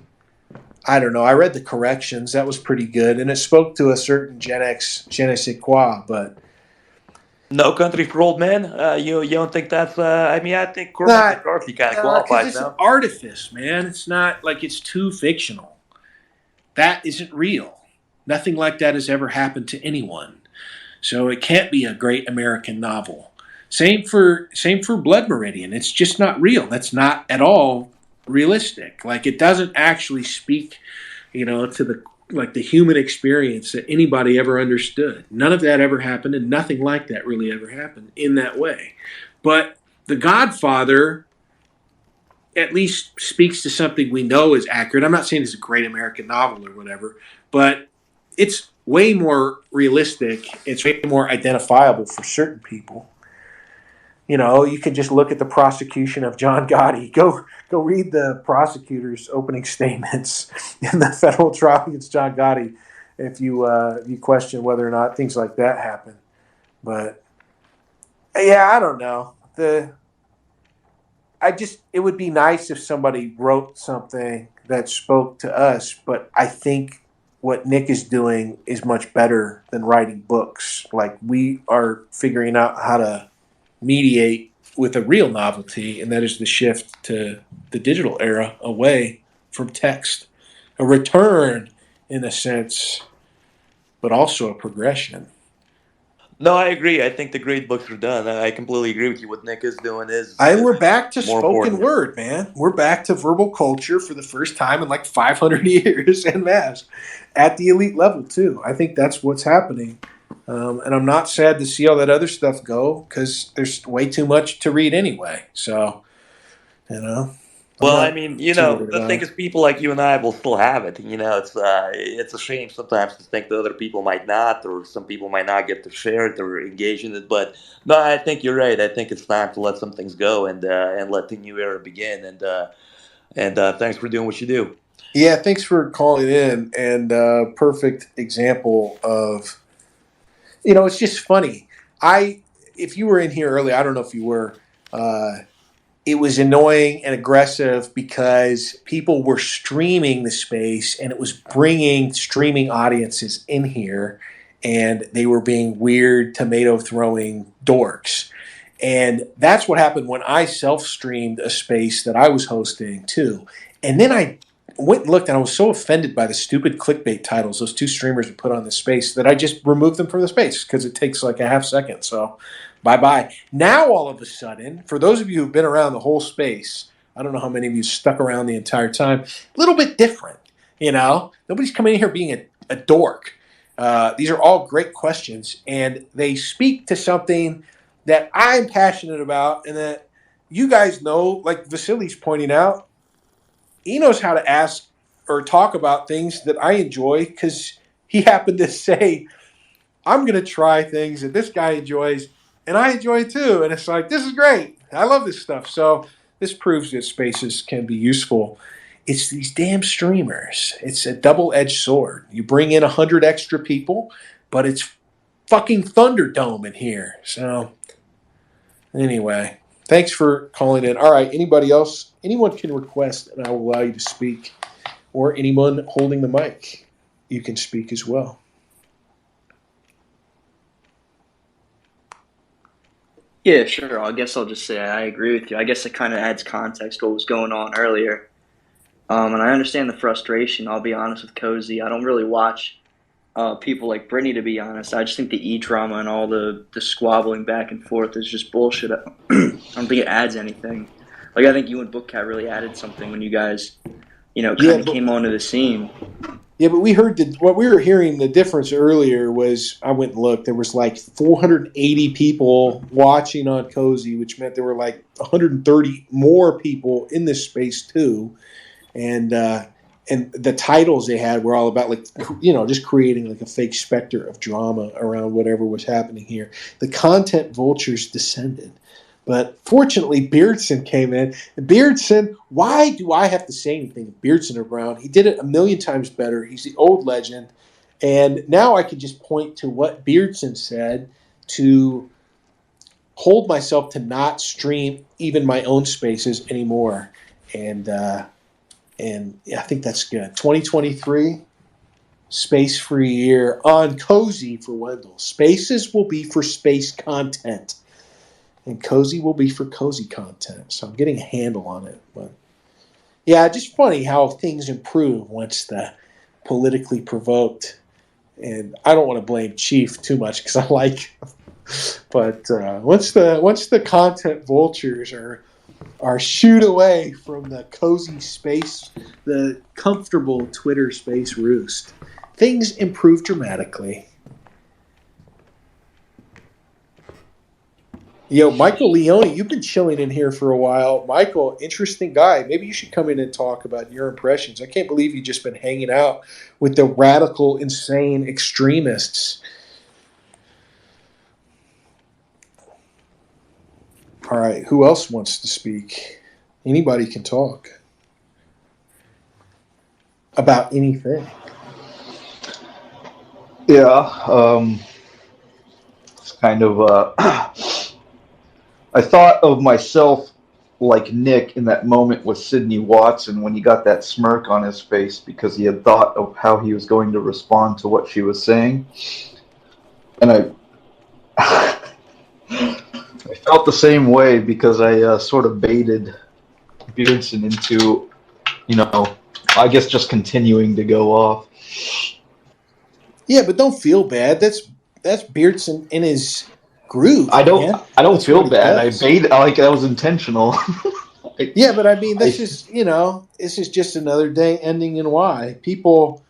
I don't know. I read The Corrections. That was pretty good. And it spoke to a certain Gen X, je ne sais quoi, but No Country for Old Men? You don't think that's... I think Cormac McCarthy kind of qualifies it's now. an artifice, man. It's not like it's too fictional. That isn't real. Nothing like that has ever happened to anyone. So it can't be a great American novel. Same for Blood Meridian. It's just not real. That's not at all realistic. Like, it doesn't actually speak, to the like the human experience that anybody ever understood. None of that ever happened, and nothing like that really ever happened in that way. But The Godfather at least speaks to something we know is accurate. I'm not saying it's a great American novel or whatever, but it's way more realistic. It's way more identifiable for certain people. You know, you can just look at the prosecution of John Gotti. Go read the prosecutor's opening statements in the federal trial against John Gotti if you question whether or not things like that happen. But yeah, I don't know. It would be nice if somebody wrote something that spoke to us, but I think what Nick is doing is much better than writing books. Like, we are figuring out how to mediate with a real novelty, and that is the shift to the digital era away from text. A return, in a sense, but also a progression. No, I agree. I think the great books are done. I completely agree with you. What Nick is doing is we're back to more spoken important. word, man. We're back to verbal culture for the first time in like 500 years en masse at the elite level, too. I think that's what's happening. And I'm not sad to see all that other stuff go because there's way too much to read anyway. So, you know. Well, I mean, you know, the thing is, people like you and I will still have it. You know, it's a shame sometimes to think that other people might not, or some people might not get to share it or engage in it. But no, I think you're right. I think it's time to let some things go and let the new era begin. And thanks for doing what you do. Yeah, thanks for calling in. And perfect example of, you know, it's just funny. If you were in here earlier, I don't know if you were. It was annoying and aggressive because people were streaming the space and it was bringing streaming audiences in here and they were being weird tomato throwing dorks. And that's what happened when I self-streamed a space that I was hosting too. And then I went and looked and I was so offended by the stupid clickbait titles those two streamers would put on the space that I just removed them from the space because it takes like a half second. So bye-bye. Now, all of a sudden, for those of you who've been around the whole space, I don't know how many of you stuck around the entire time, a little bit different, you know? Nobody's coming in here being a dork. These are all great questions, and they speak to something that I'm passionate about and that you guys know, like Vasily's pointing out, he knows how to ask or talk about things that I enjoy because he happened to say, I'm going to try things that this guy enjoys, and I enjoy it too. And it's like, this is great. I love this stuff. So this proves that spaces can be useful. It's these damn streamers. It's a double-edged sword. You bring in 100 extra people, but it's fucking Thunderdome in here. So anyway, thanks for calling in. All right, anybody else? Anyone can request, and I will allow you to speak. Or anyone holding the mic, you can speak as well. Yeah, sure. I guess I'll just say I agree with you. I guess it kind of adds context to what was going on earlier. And I understand the frustration. I'll be honest with Cozy. I don't really watch people like Brittany, to be honest. I just think the e-drama and all the squabbling back and forth is just bullshit. I don't think it adds anything. Like, I think you and Bookcat really added something when you guys, you know, kind of came onto the scene. Yeah, but we heard what we were hearing. The difference earlier was I went and looked. There was like 480 people watching on Cozy, which meant there were like 130 more people in this space too. And the titles they had were all about, like, you know, just creating like a fake specter of drama around whatever was happening here. The content vultures descended. But fortunately, Beardson came in. And Beardson, why do I have to say anything if Beardson or Brown? He did it a million times better. He's the old legend. And now I can just point to what Beardson said to hold myself to not stream even my own spaces anymore. And yeah, I think that's good. 2023, space-free year on Cozy for Wendell. Spaces will be for space content. And Cozy will be for cozy content. So I'm getting a handle on it. But yeah, just funny how things improve once the politically provoked. And I don't want to blame Chief too much because I like him. But once the content vultures are shooed away from the cozy space, the comfortable Twitter space roost, things improve dramatically. Yo, Michael Leone, you've been chilling in here for a while. Michael, interesting guy. Maybe you should come in and talk about your impressions. I can't believe you've just been hanging out with the radical, insane extremists. All right, who else wants to speak? Anybody can talk about anything. Yeah, it's kind of I thought of myself like Nick in that moment with Sidney Watson when he got that smirk on his face because he had thought of how he was going to respond to what she was saying. And I felt the same way because I sort of baited Beardson into, I guess just continuing to go off. Yeah, but don't feel bad. That's Beardson in his groove. I don't That's feel what he bad. I does. baited like that was intentional. Yeah, but I mean, that's just, this is just another day ending in Y. People,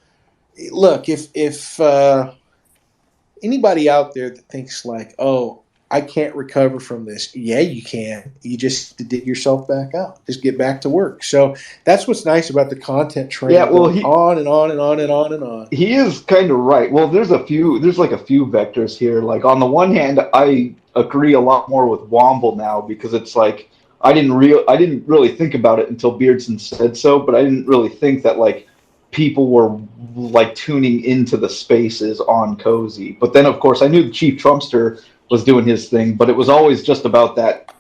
look, if anybody out there that thinks like, oh, I can't recover from this. Yeah, you can. You just dig yourself back out. Just get back to work. So that's what's nice about the content train. Yeah, well, going on and on and on and on and on. He is kind of right. Well, there's like a few vectors here. Like on the one hand, I agree a lot more with Womble now because it's like I didn't really think about it until Beardson said so, but I didn't really think that like people were like tuning into the spaces on Cozy. But then of course I knew the Chief Trumpster was doing his thing, but it was always just about that,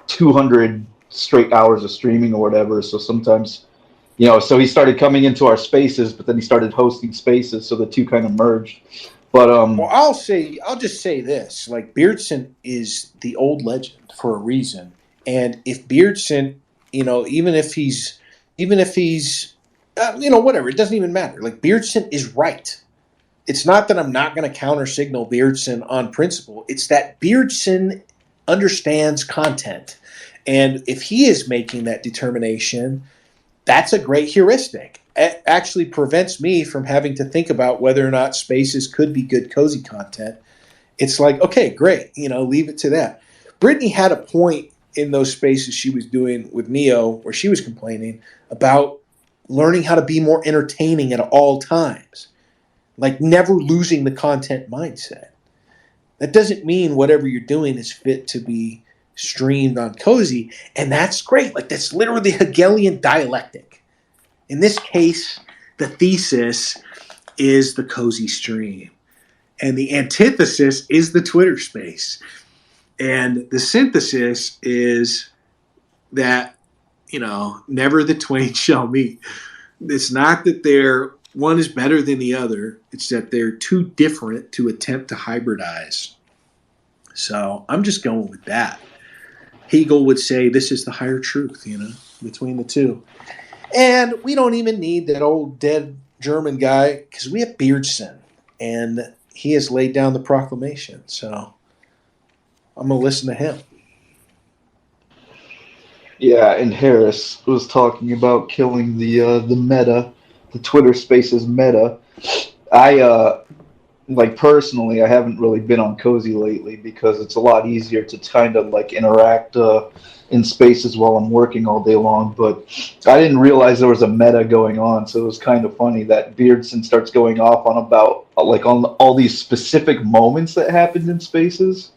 200 straight hours of streaming or whatever. So sometimes, so he started coming into our spaces, but then he started hosting spaces, so the two kind of merged. But well, I'll just say this: like Beardson is the old legend for a reason, and if Beardson, even if he's, whatever, it doesn't even matter. Like Beardson is right. It's not that I'm not going to counter signal Beardson on principle. It's that Beardson understands content. And if he is making that determination, that's a great heuristic. It actually prevents me from having to think about whether or not spaces could be good cozy content. It's like, okay, great. Leave it to that. Brittany had a point in those spaces she was doing with Neo where she was complaining about learning how to be more entertaining at all times. Like never losing the content mindset. That doesn't mean whatever you're doing is fit to be streamed on Cozy, and that's great. Like that's literally Hegelian dialectic. In this case, the thesis is the Cozy stream, and the antithesis is the Twitter space, and the synthesis is that never the twain shall meet. It's not that one is better than the other. It's that they're too different to attempt to hybridize. So I'm just going with that. Hegel would say this is the higher truth, between the two. And we don't even need that old dead German guy because we have Beardson, and he has laid down the proclamation. So I'm going to listen to him. Yeah, and Harris was talking about killing the meta, the Twitter Spaces meta. I personally, I haven't really been on Cozy lately because it's a lot easier to kind of like interact in spaces while I'm working all day long. But I didn't realize there was a meta going on, so it was kind of funny that Beardson starts going off on about on all these specific moments that happened in spaces.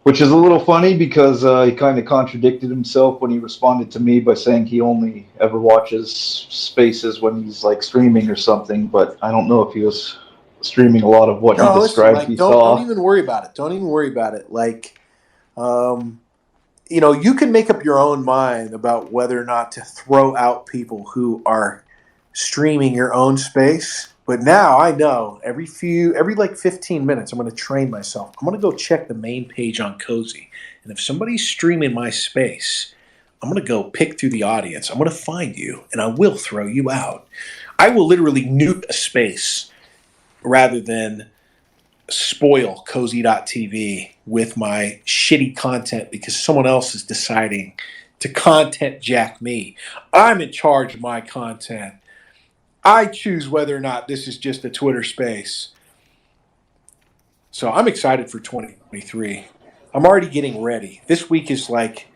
Which is a little funny because he kind of contradicted himself when he responded to me by saying he only ever watches spaces when he's like streaming or something. But I don't know if he was streaming a lot of what he described he saw. Don't even worry about it. Don't even worry about it. Like, you can make up your own mind about whether or not to throw out people who are streaming your own space. But now I know every 15 minutes, I'm going to train myself. I'm going to go check the main page on Cozy. And if somebody's streaming my space, I'm going to go pick through the audience. I'm going to find you, and I will throw you out. I will literally nuke a space rather than spoil Cozy.tv with my shitty content because someone else is deciding to content jack me. I'm in charge of my content. I choose whether or not this is just a Twitter space. So I'm excited for 2023. I'm already getting ready. This week is like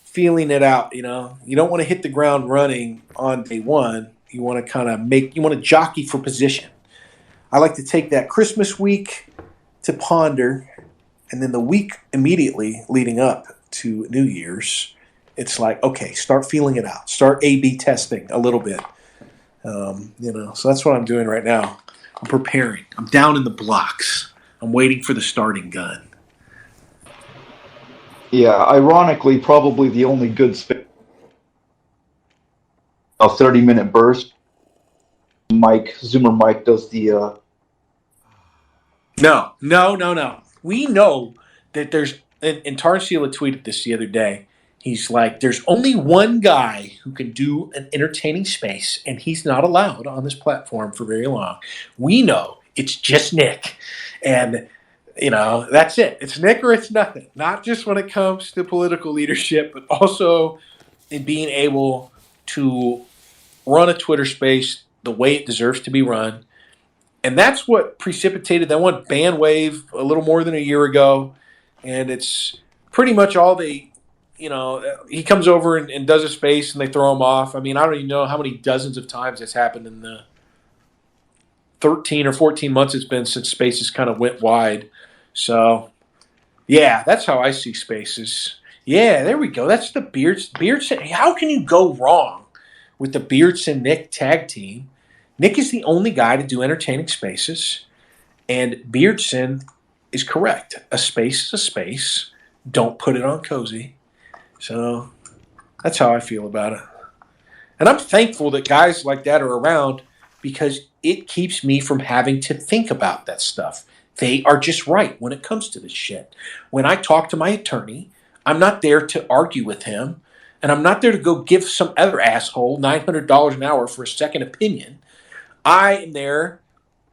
feeling it out, you know. You don't want to hit the ground running on day one. You want to kind of you want to jockey for position. I like to take that Christmas week to ponder, and then the week immediately leading up to New Year's, it's like, okay, start feeling it out. Start A/B testing a little bit. You know, so that's what I'm doing right now. I'm preparing. I'm down in the blocks. I'm waiting for the starting gun. Yeah, ironically, probably the only good space. A 30-minute burst. Zoomer Mike does the. No. We know that there's, and Tarsila tweeted this the other day. He's like, there's only one guy who can do an entertaining space, and he's not allowed on this platform for very long. We know it's just Nick. And, you know, that's it. It's Nick or it's nothing. Not just when it comes to political leadership, but also in being able to run a Twitter space the way it deserves to be run. And that's what precipitated that one ban wave a little more than a year ago. And it's pretty much all they, you know, he comes over and does a space and they throw him off. I mean, I don't even know how many dozens of times it's happened in the 13 or 14 months it's been since spaces kind of went wide. So, yeah, that's how I see spaces. Yeah, there we go. That's the Beardson. How can you go wrong with the Beardson Nick tag team? Nick is the only guy to do entertaining spaces, and Beardson is correct. A space is a space. Don't put it on Cozy. So that's how I feel about it. And I'm thankful that guys like that are around because it keeps me from having to think about that stuff. They are just right when it comes to this shit. When I talk to my attorney, I'm not there to argue with him, and I'm not there to go give some other asshole $900 an hour for a second opinion. I am there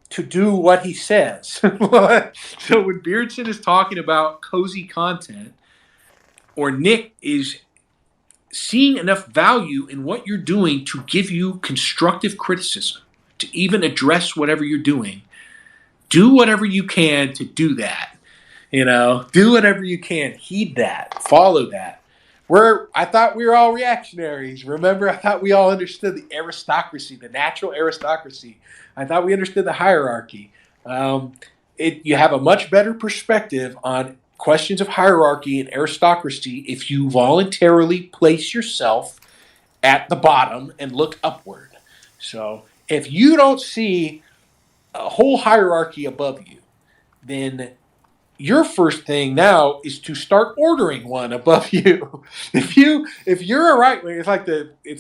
to do what he says. So when Beardson is talking about cozy content, or Nick is seeing enough value in what you're doing to give you constructive criticism, to even address whatever you're doing, do whatever you can to do that. You know, do whatever you can. Heed that. Follow that. I thought we were all reactionaries. Remember, I thought we all understood the aristocracy, the natural aristocracy. I thought we understood the hierarchy. You have a much better perspective on questions of hierarchy and aristocracy if you voluntarily place yourself at the bottom and look upward. So if you don't see a whole hierarchy above you, then your first thing now is to start ordering one above you. If you're a right wing, it's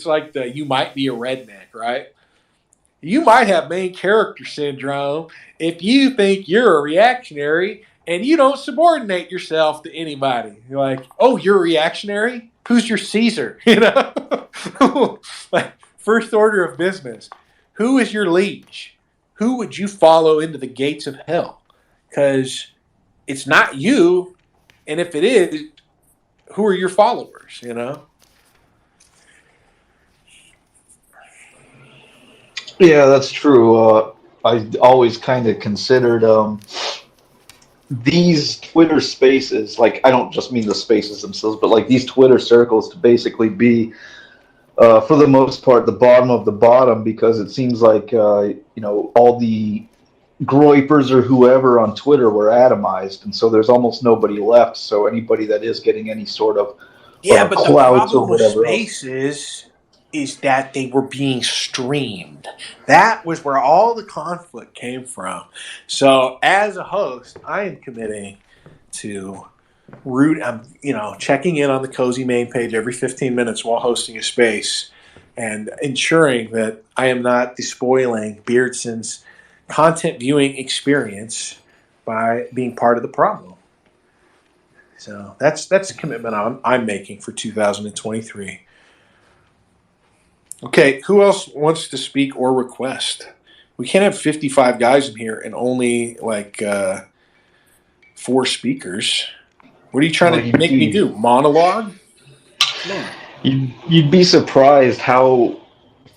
like the you might be a redneck, right? You might have main character syndrome if you think you're a reactionary and you don't subordinate yourself to anybody. You're like, oh, you're a reactionary? Who's your Caesar? You know, like first order of business. Who is your liege? Who would you follow into the gates of hell? Because it's not you, and if it is, who are your followers, you know? Yeah, that's true. I always kind of considered these Twitter spaces, like I don't just mean the spaces themselves, but like these Twitter circles to basically be, for the most part, the bottom of the bottom, because it seems like, you know, all the Gloypers or whoever on Twitter were atomized, and so there's almost nobody left. So anybody that is getting any sort of but the clout or problem with whatever spaces is that they were being streamed. That was where all the conflict came from. So as a host, I am committing to I'm checking in on the Cozy main page every 15 minutes while hosting a space and ensuring that I am not despoiling Beardson's content viewing experience by being part of the problem. So that's a commitment I'm making for 2023. Okay, who else wants to speak or request? We can't have 55 guys in here and only 4 speakers. What are you trying to make me do? Monologue? You'd be surprised how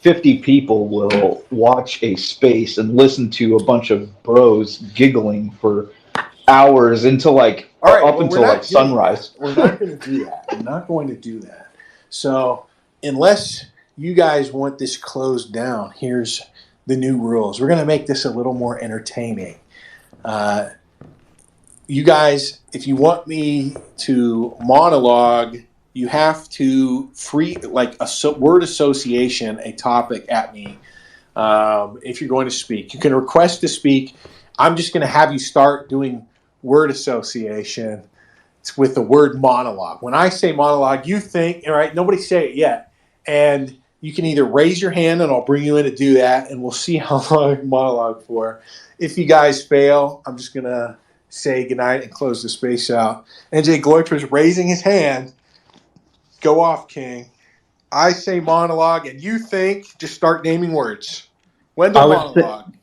50 people will watch a space and listen to a bunch of bros giggling for hours until like All right, up well, until like sunrise. we're not going to do that. We're not going to do that. So unless you guys want this closed down, here's the new rules. We're going to make this a little more entertaining. You guys, if you want me to monologue, you have to word association a topic at me if you're going to speak. You can request to speak. I'm just going to have you start doing word association with the word monologue. When I say monologue, you think, all right, nobody say it yet. And you can either raise your hand and I'll bring you in to do that, and we'll see how long I monologue for. If you guys fail, I'm just going to say goodnight and close the space out. NJGloyper is raising his hand. Go off, King. I say monologue, and you think, just start naming words. Wendell monologue.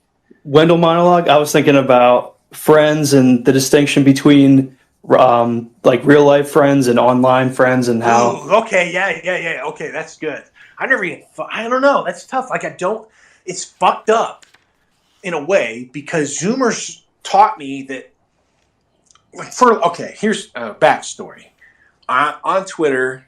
Wendell monologue. I was thinking about friends and the distinction between like real life friends and online friends and how. Ooh, okay, yeah. Okay, that's good. I don't know. That's tough. It's fucked up in a way because Zoomers taught me that. Here's a backstory. On Twitter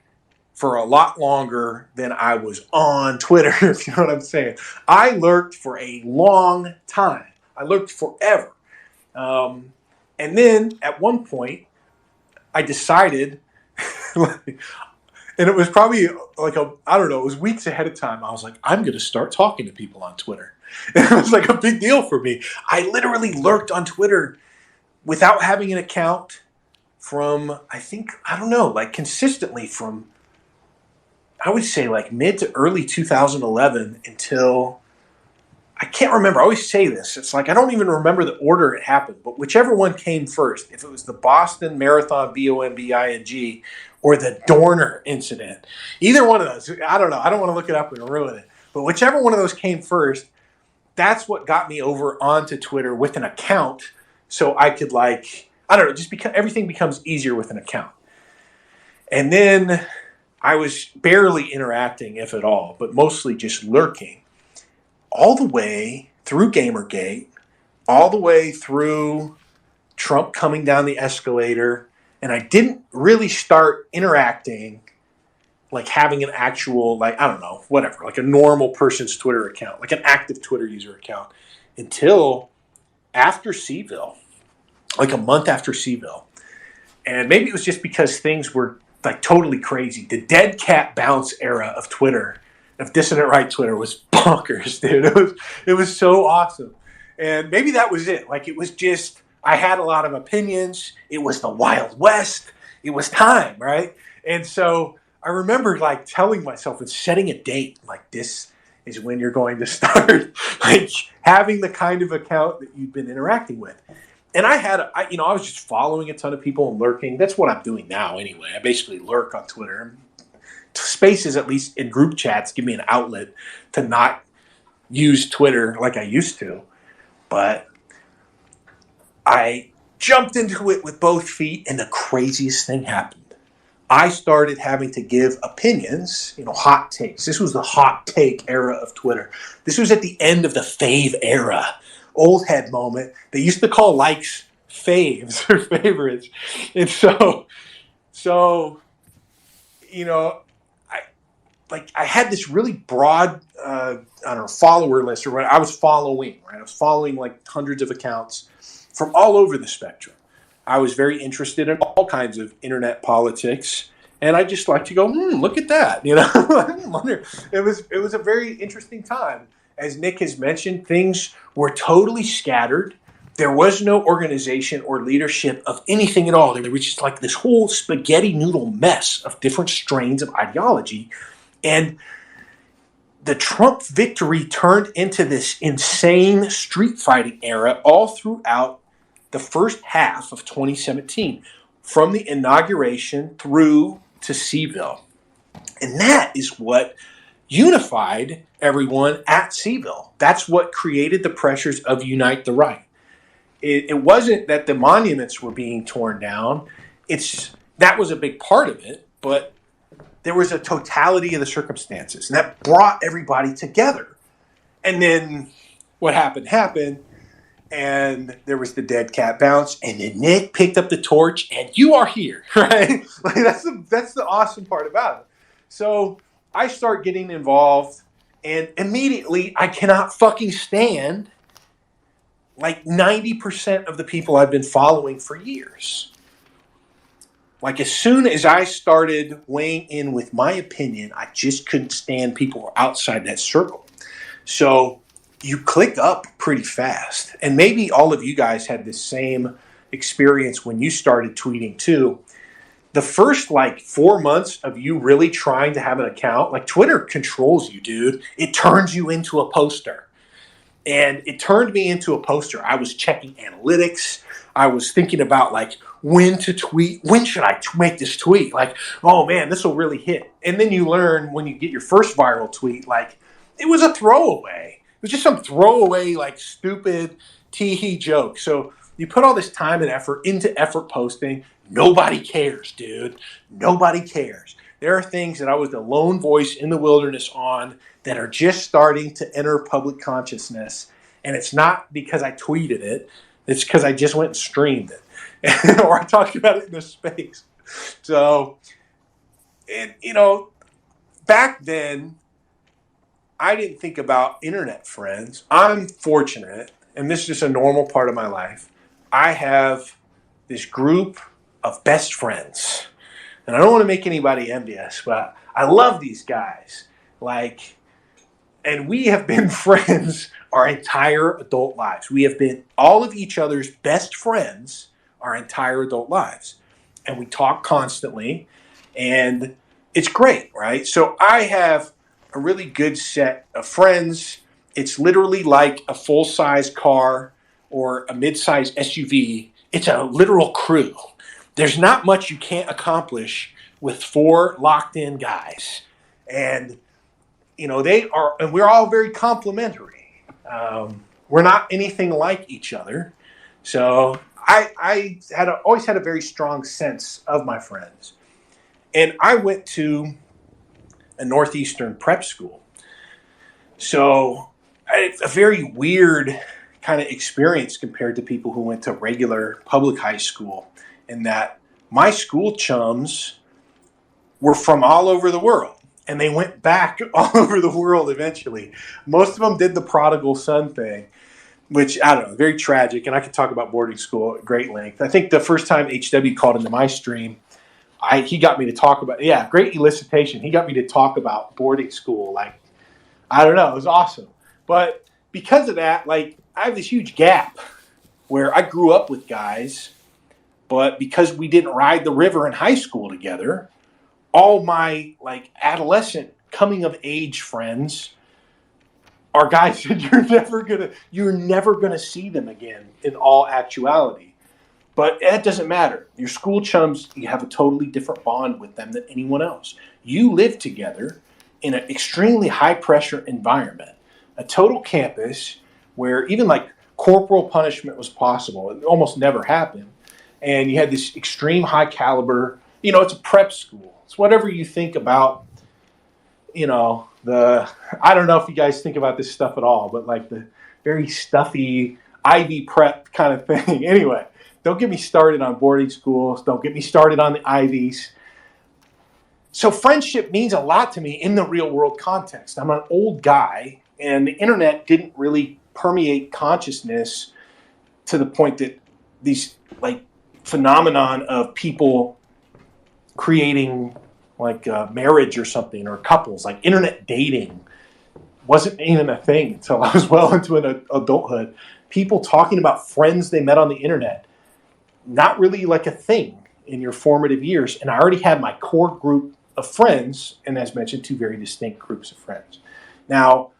for a lot longer than I was on Twitter, if you know what I'm saying. I lurked for a long time. I lurked forever. And then at one point, I decided, and it was probably it was weeks ahead of time. I was like, I'm going to start talking to people on Twitter. And it was like a big deal for me. I literally lurked on Twitter without having an account from, consistently from, I would say like mid to early 2011 until, I can't remember. I always say this. It's like, I don't even remember the order it happened, but whichever one came first, if it was the Boston Marathon, BOMBING, or the Dorner incident, either one of those, I don't know. I don't want to look it up and ruin it, but whichever one of those came first, that's what got me over onto Twitter with an account. So I could just because everything becomes easier with an account. And then I was barely interacting, if at all, but mostly just lurking all the way through Gamergate, all the way through Trump coming down the escalator. And I didn't really start interacting, like having an actual, like a normal person's Twitter account, like an active Twitter user account, until after Seville, like a month after Seville. And maybe it was just because things were like totally crazy. The dead cat bounce era of Twitter, of dissident right Twitter, was bonkers, dude. It was so awesome. And maybe that was it. Like, it was just, I had a lot of opinions. It was the Wild West. It was time, right? And so I remember like telling myself and setting a date, like, this is when you're going to start like having the kind of account that you've been interacting with. And I was just following a ton of people and lurking. That's what I'm doing now anyway. I basically lurk on Twitter. Spaces, at least in group chats, give me an outlet to not use Twitter like I used to. But I jumped into it with both feet, and the craziest thing happened. I started having to give opinions, hot takes. This was the hot take era of Twitter. This was at the end of the fave era. Old head moment. They used to call likes faves or favorites. And so I had this really broad, follower list, or I was following, right? I was following like hundreds of accounts from all over the spectrum. I was very interested in all kinds of internet politics, and I just like to go, look at that. It was a very interesting time. As Nick has mentioned, things were totally scattered. There was no organization or leadership of anything at all. There was just like this whole spaghetti noodle mess of different strains of ideology. And the Trump victory turned into this insane street fighting era all throughout the first half of 2017, from the inauguration through to Seville. And that is what unified everyone at Seville. That's what created the pressures of Unite the Right. It wasn't that the monuments were being torn down. That was a big part of it, but there was a totality of the circumstances, and that brought everybody together. And then what happened, and there was the dead cat bounce, and then Nick picked up the torch, and you are here, right? Like that's the awesome part about it. So I start getting involved, and immediately I cannot fucking stand like 90% of the people I've been following for years. Like as soon as I started weighing in with my opinion, I just couldn't stand people outside that circle. So you click up pretty fast. And maybe all of you guys had the same experience when you started tweeting too. The first like 4 months of you really trying to have an account, like Twitter controls you, dude. It turns you into a poster. And it turned me into a poster. I was checking analytics. I was thinking about like when to tweet. When should I make this tweet? Like, oh man, this will really hit. And then you learn when you get your first viral tweet, like it was a throwaway. It was just some throwaway, like stupid tee-hee joke. So you put all this time and effort into effort posting. Nobody cares, dude. Nobody cares. There are things that I was the lone voice in the wilderness on that are just starting to enter public consciousness. And it's not because I tweeted it. It's because I just went and streamed it. Or I talked about it in this space. So, and you know, back then, I didn't think about internet friends. I'm fortunate, and this is just a normal part of my life. I have this group of best friends. And I don't want to make anybody envious, but I love these guys. Like, and we have been friends our entire adult lives. We have been all of each other's best friends our entire adult lives. And we talk constantly, and it's great, right? So I have a really good set of friends. It's literally like a full-size car or a mid-size SUV. It's a literal crew. There's not much you can't accomplish with 4 locked-in guys. And, you know, and we're all very complimentary. We're not anything like each other. So I always had a very strong sense of my friends. And I went to a Northeastern prep school. So it's a very weird kind of experience compared to people who went to regular public high school, in that my school chums were from all over the world, and they went back all over the world eventually. Most of them did the prodigal son thing, which, I don't know, very tragic, and I could talk about boarding school at great length. I think the first time HW called into my stream, he got me to talk about, great elicitation. He got me to talk about boarding school. Like, I don't know, it was awesome. But because of that, like, I have this huge gap where I grew up with guys, but because we didn't ride the river in high school together, all my like adolescent coming of age friends are guys that you're never gonna see them again in all actuality. But that doesn't matter. Your school chums, you have a totally different bond with them than anyone else. You live together in an extremely high pressure environment, a total campus where even like corporal punishment was possible. It almost never happened. And you had this extreme high caliber, you know, it's a prep school. It's whatever you think about, you know, I don't know if you guys think about this stuff at all, but like the very stuffy Ivy prep kind of thing. Anyway, don't get me started on boarding schools. Don't get me started on the Ivies. So friendship means a lot to me in the real world context. I'm an old guy, and the internet didn't really permeate consciousness to the point that these like phenomenon of people creating like marriage or something, or couples, like internet dating wasn't even a thing until I was well into an adulthood. People talking about friends they met on the internet, not really like a thing in your formative years. And I already had my core group of friends, and as mentioned, 2 very distinct groups of friends. Now,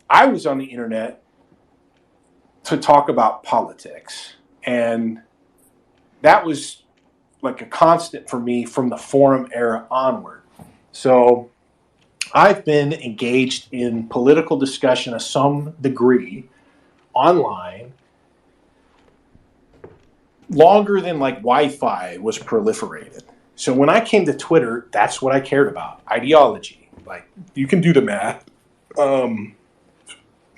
I was on the internet to talk about politics, and that was like a constant for me from the forum era onward. So I've been engaged in political discussion of some degree online longer than like Wi-Fi was proliferated. So when I came to Twitter, that's what I cared about. Ideology. Like, you can do the math.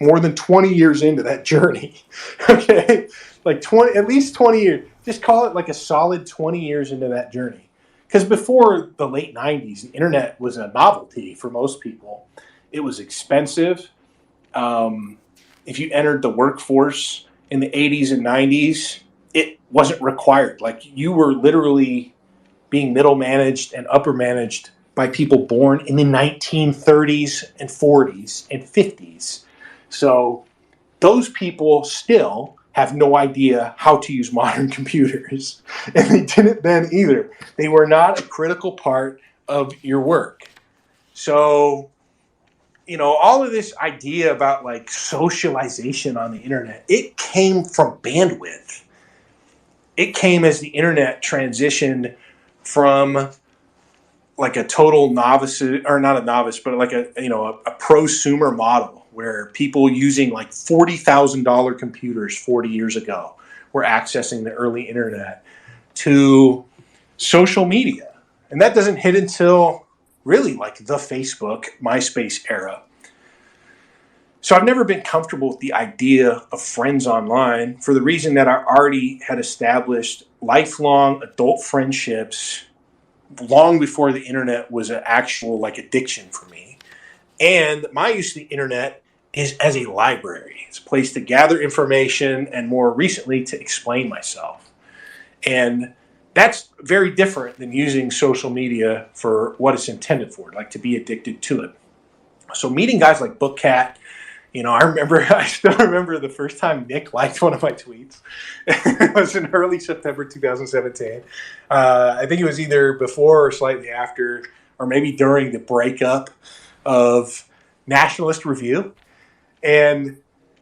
More than 20 years into that journey. Okay? Like at least 20 years. Just call it like a solid 20 years into that journey. Because before the late 90s, the internet was a novelty for most people. It was expensive. If you entered the workforce in the 80s and 90s, it wasn't required. Like, you were literally being middle managed and upper managed by people born in the 1930s and 40s and 50s. So those people still have no idea how to use modern computers. And they didn't then either. They were not a critical part of your work. So, all of this idea about like socialization on the internet, it came from bandwidth. It came as the internet transitioned from like a total novice, or not a novice, but like a prosumer model where people using like $40,000 computers 40 years ago were accessing the early internet, to social media. And that doesn't hit until really like the Facebook, MySpace era. So I've never been comfortable with the idea of friends online for the reason that I already had established lifelong adult friendships long before the internet was an actual like addiction for me. And my use of the internet is as a library. It's a place to gather information and more recently to explain myself. And that's very different than using social media for what it's intended for, like to be addicted to it. So meeting guys like BookCat, I still remember the first time Nick liked one of my tweets. It was in early September 2017. I think it was either before or slightly after, or maybe during the breakup of Nationalist Review. And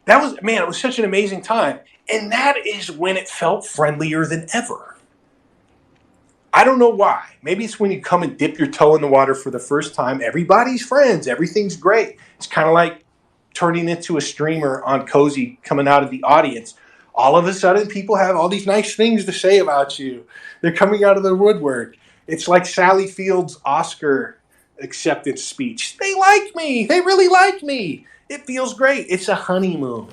that was, man, it was such an amazing time. And that is when it felt friendlier than ever. I don't know why. Maybe it's when you come and dip your toe in the water for the first time. Everybody's friends. Everything's great. It's kind of like turning into a streamer on Cozy, coming out of the audience. All of a sudden, people have all these nice things to say about you. They're coming out of the woodwork. It's like Sally Field's Oscar acceptance speech. They like me. They really like me. It feels great. It's a honeymoon.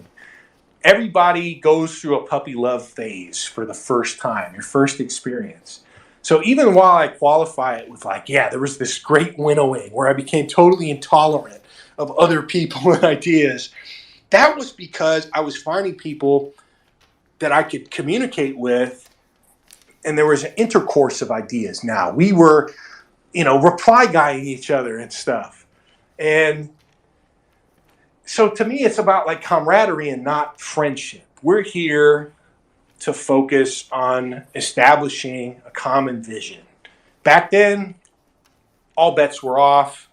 Everybody goes through a puppy love phase for the first time, your first experience. So even while I qualify it with like, yeah, there was this great winnowing where I became totally intolerant of other people and ideas, that was because I was finding people that I could communicate with, and there was an intercourse of ideas now. We were, reply guying each other and stuff. And so to me, it's about like camaraderie and not friendship. We're here to focus on establishing a common vision. Back then, all bets were off.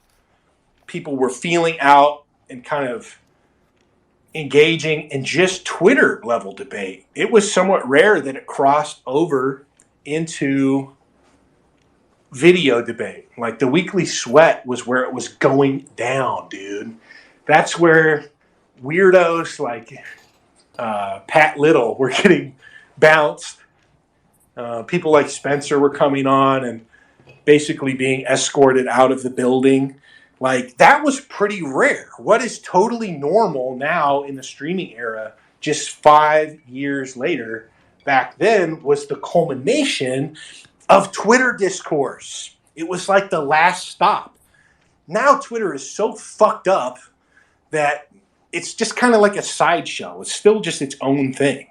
People were feeling out and kind of engaging in just Twitter level debate. It was somewhat rare that it crossed over into video debate. Like the Weekly Sweat was where it was going down, dude. That's where weirdos like Pat Little were getting bounced. People like Spencer were coming on and basically being escorted out of the building. Like, that was pretty rare. What is totally normal now in the streaming era, just 5 years later, back then was the culmination of Twitter discourse. It was like the last stop. Now Twitter is so fucked up that it's just kind of like a sideshow. It's still just its own thing.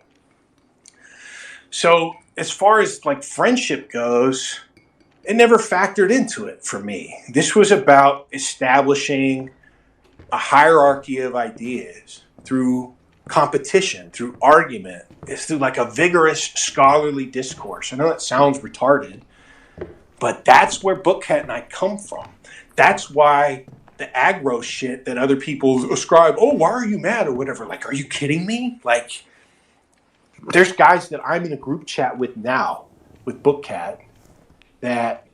So as far as like friendship goes, it never factored into it for me. This was about establishing a hierarchy of ideas through competition, through argument. It's through like a vigorous scholarly discourse. I know that sounds retarded, but that's where BookCat and I come from. That's why the aggro shit that other people ascribe, oh, why are you mad or whatever? Like, are you kidding me? Like, there's guys that I'm in a group chat with now with BookCat that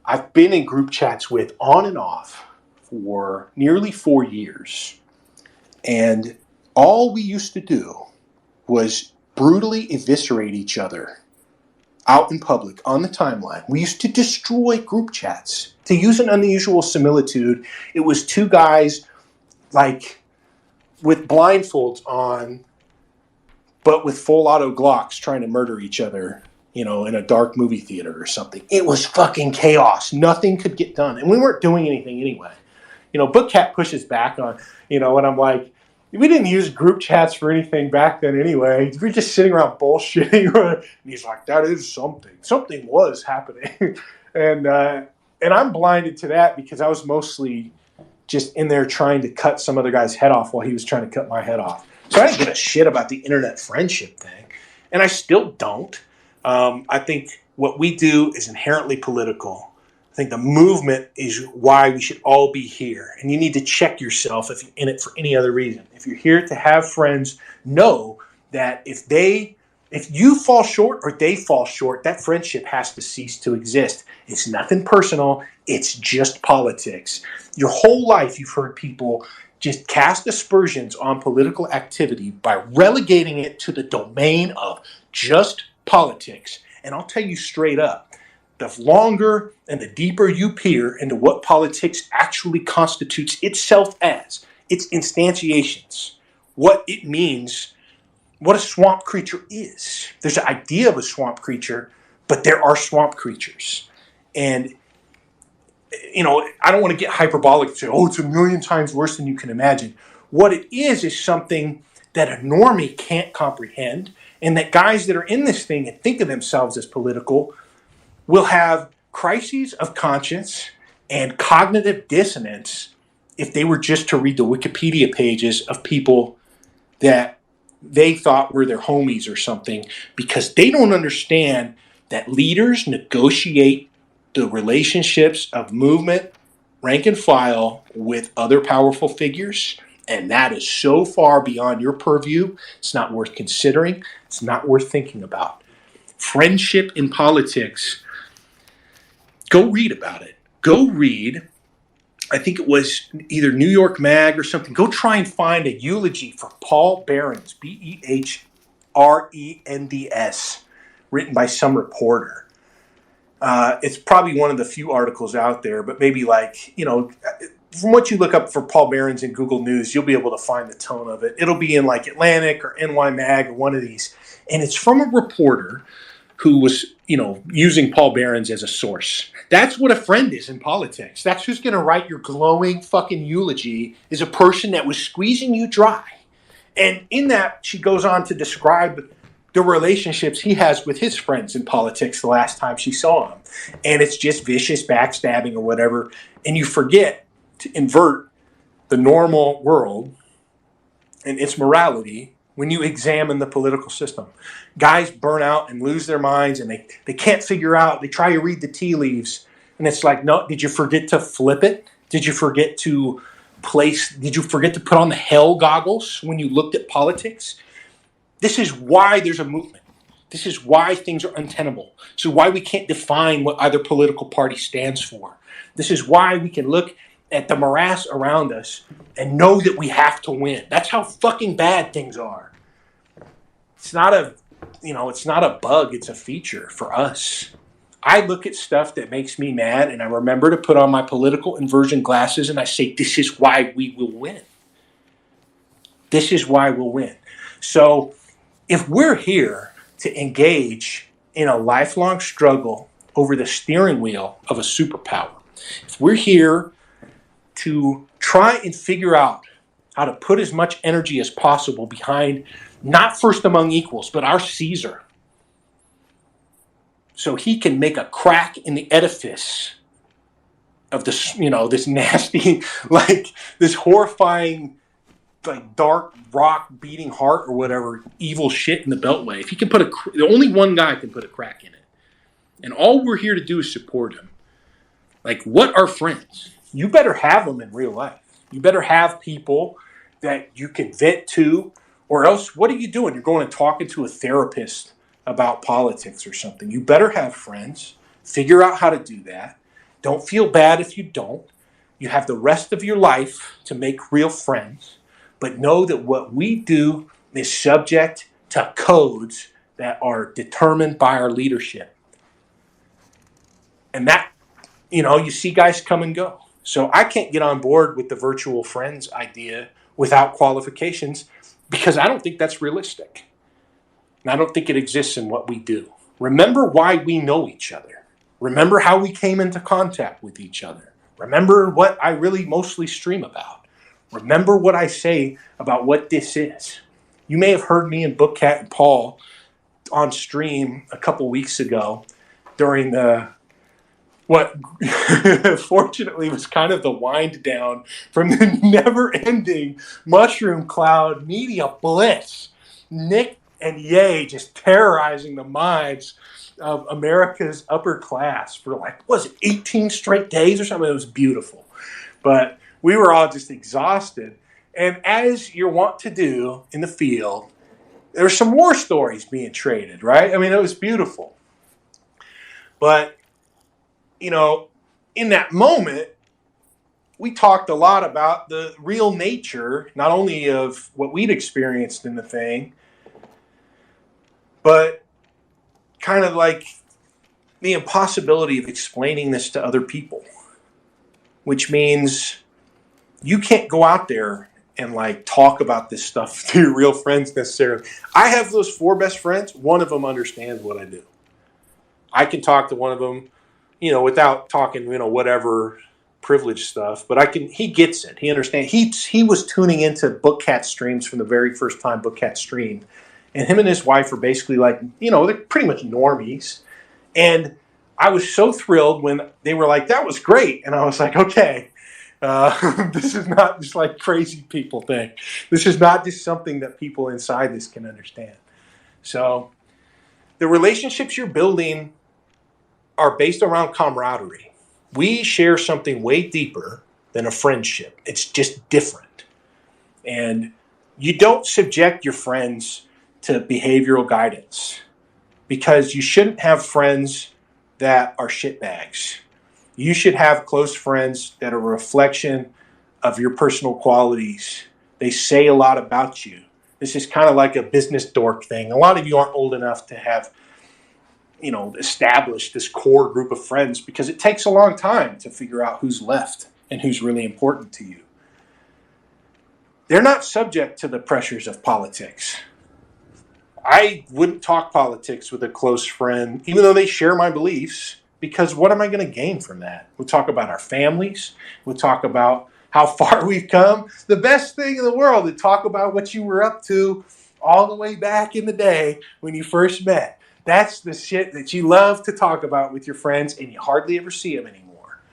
I've been in group chats with on and off for nearly 4 years. And all we used to do was brutally eviscerate each other out in public on the timeline. We used to destroy group chats. To use an unusual similitude, it was two guys like with blindfolds on, but with full auto Glocks trying to murder each other, in a dark movie theater or something. It was fucking chaos. Nothing could get done. And we weren't doing anything anyway. Bookcat pushes back on, and I'm like, we didn't use group chats for anything back then anyway. We were just sitting around bullshitting. And he's like, that is something. Something was happening. And I'm blinded to that because I was mostly just in there trying to cut some other guy's head off while he was trying to cut my head off. So I didn't give a shit about the internet friendship thing. And I still don't. I think what we do is inherently political. I think the movement is why we should all be here. And you need to check yourself if you're in it for any other reason. If you're here to have friends, know that if you fall short or they fall short, that friendship has to cease to exist. It's nothing personal. It's just politics. Your whole life you've heard people just cast aspersions on political activity by relegating it to the domain of just politics. And I'll tell you straight up, the longer and the deeper you peer into what politics actually constitutes itself as, its instantiations, what it means, what a swamp creature is. There's an idea of a swamp creature, but there are swamp creatures. And, I don't want to get hyperbolic and say, it's a million times worse than you can imagine. What it is something that a normie can't comprehend, and that guys that are in this thing and think of themselves as political will have crises of conscience and cognitive dissonance if they were just to read the Wikipedia pages of people that they thought were their homies or something, because they don't understand that leaders negotiate the relationships of movement, rank and file with other powerful figures. And that is so far beyond your purview. It's not worth considering. It's not worth thinking about. Friendship in politics. Go read about it. Go read, I think it was either New York Mag or something. Go try and find a eulogy for Paul Behrens, Behrends, written by some reporter. It's probably one of the few articles out there, but maybe from what you look up for Paul Behrens in Google News, you'll be able to find the tone of it. It'll be in Atlantic or NY Mag or one of these. And it's from a reporter who was, using Paul Behrens as a source. That's what a friend is in politics. That's who's going to write your glowing fucking eulogy, is a person that was squeezing you dry. And in that, she goes on to describe the relationships he has with his friends in politics the last time she saw him. And it's just vicious backstabbing or whatever. And you forget to invert the normal world and its morality when you examine the political system. Guys burn out and lose their minds, and they can't figure out. They try to read the tea leaves, and it's like, no, did you forget to flip it? Did you forget to put on the hell goggles when you looked at politics? This is why there's a movement. This is why things are untenable. So why we can't define what either political party stands for. This is why we can look at the morass around us and know that we have to win. That's how fucking bad things are. It's not a bug, it's a feature for us. I look at stuff that makes me mad and I remember to put on my political inversion glasses and I say, this is why we will win. This is why we'll win. So if we're here to engage in a lifelong struggle over the steering wheel of a superpower, if we're here to try and figure out how to put as much energy as possible behind not first among equals, but our Caesar, so he can make a crack in the edifice of this, this nasty, this horrifying, dark rock beating heart or whatever evil shit in the Beltway. If he can the only one guy can put a crack in it, and all we're here to do is support him. What are friends? You better have them in real life. You better have people that you can vent to, or else what are you doing? You're going and talking to a therapist about politics or something. You better have friends. Figure out how to do that. Don't feel bad if you don't. You have the rest of your life to make real friends, but know that what we do is subject to codes that are determined by our leadership. And that, you see guys come and go. So I can't get on board with the virtual friends idea without qualifications because I don't think that's realistic. And I don't think it exists in what we do. Remember why we know each other. Remember how we came into contact with each other. Remember what I really mostly stream about. Remember what I say about what this is. You may have heard me and Bookcat and Paul on stream a couple weeks ago during what fortunately was kind of the wind down from the never-ending mushroom cloud media blitz. Nick and Ye just terrorizing the minds of America's upper class for 18 straight days or something. It was beautiful. But we were all just exhausted. And as you're wont to do in the field, there were some war stories being traded, right? I mean, it was beautiful. But, in that moment, we talked a lot about the real nature, not only of what we'd experienced in the thing, but kind of like the impossibility of explaining this to other people, which means you can't go out there and talk about this stuff to your real friends necessarily. I have those 4 best friends. One of them understands what I do. I can talk to one of them, without talking, whatever privilege stuff, but he gets it. He understands. He was tuning into Bookcat streams from the very first time Bookcat streamed. And him and his wife are basically they're pretty much normies. And I was so thrilled when they were like, that was great. And I was like, okay, this is not just crazy people thing. This is not just something that people inside this can understand. So the relationships you're building are based around camaraderie. We share something way deeper than a friendship. It's just different. And you don't subject your friends to behavioral guidance because you shouldn't have friends that are shitbags. You should have close friends that are a reflection of your personal qualities. They say a lot about you. This is kind of like a business dork thing. A lot of you aren't old enough to have established this core group of friends because it takes a long time to figure out who's left and who's really important to you. They're not subject to the pressures of politics. I wouldn't talk politics with a close friend, even though they share my beliefs, because what am I going to gain from that? We'll talk about our families. We'll talk about how far we've come. The best thing in the world to talk about what you were up to all the way back in the day when you first met. That's the shit that you love to talk about with your friends, and you hardly ever see them anymore.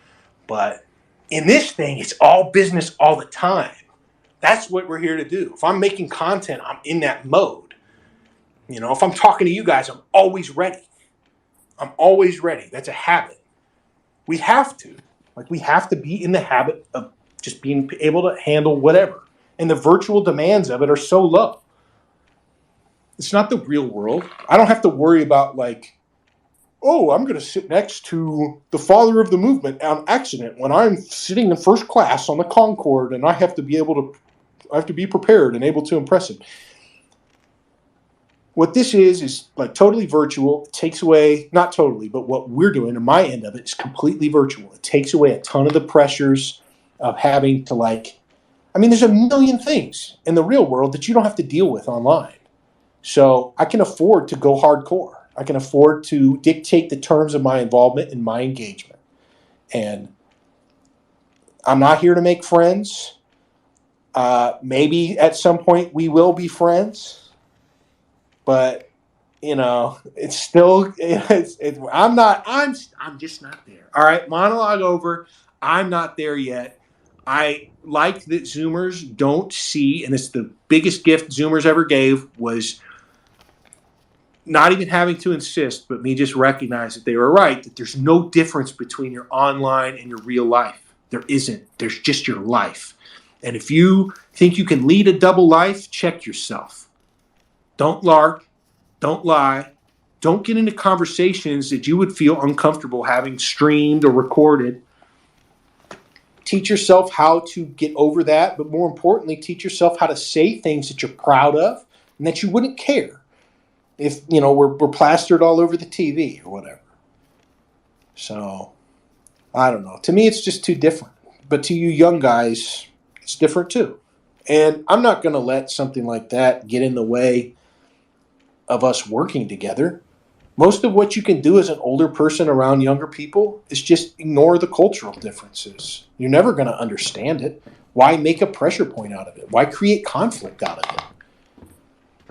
But in this thing, it's all business all the time. That's what we're here to do. If I'm making content, I'm in that mode. If I'm talking to you guys, I'm always ready. I'm always ready. That's a habit. We have to. We have to be in the habit of just being able to handle whatever. And the virtual demands of it are so low. It's not the real world. I don't have to worry about I'm going to sit next to the father of the movement on accident when I'm sitting in first class on the Concorde and I have to be prepared and able to impress him. What this is totally virtual. It takes away, not totally, but what we're doing on my end of it is completely virtual. It takes away a ton of the pressures of having to there's a million things in the real world that you don't have to deal with online. So I can afford to go hardcore. I can afford to dictate the terms of my involvement and my engagement. And I'm not here to make friends. Maybe at some point we will be friends. But, it's still, I'm just not there. All right, monologue over. I'm not there yet. I like that Zoomers don't see, and it's the biggest gift Zoomers ever gave was not even having to insist, but me just recognize that they were right, that there's no difference between your online and your real life. There isn't. There's just your life. And if you think you can lead a double life, check yourself. Don't lark. Don't lie. Don't get into conversations that you would feel uncomfortable having streamed or recorded. Teach yourself how to get over that, but more importantly, teach yourself how to say things that you're proud of and that you wouldn't care. if we're plastered all over the TV or whatever. So I don't know. To me, it's just too different. But to you young guys, it's different too. And I'm not going to let something like that get in the way of us working together. Most of what you can do as an older person around younger people is just ignore the cultural differences. You're never going to understand it. Why make a pressure point out of it? Why create conflict out of it?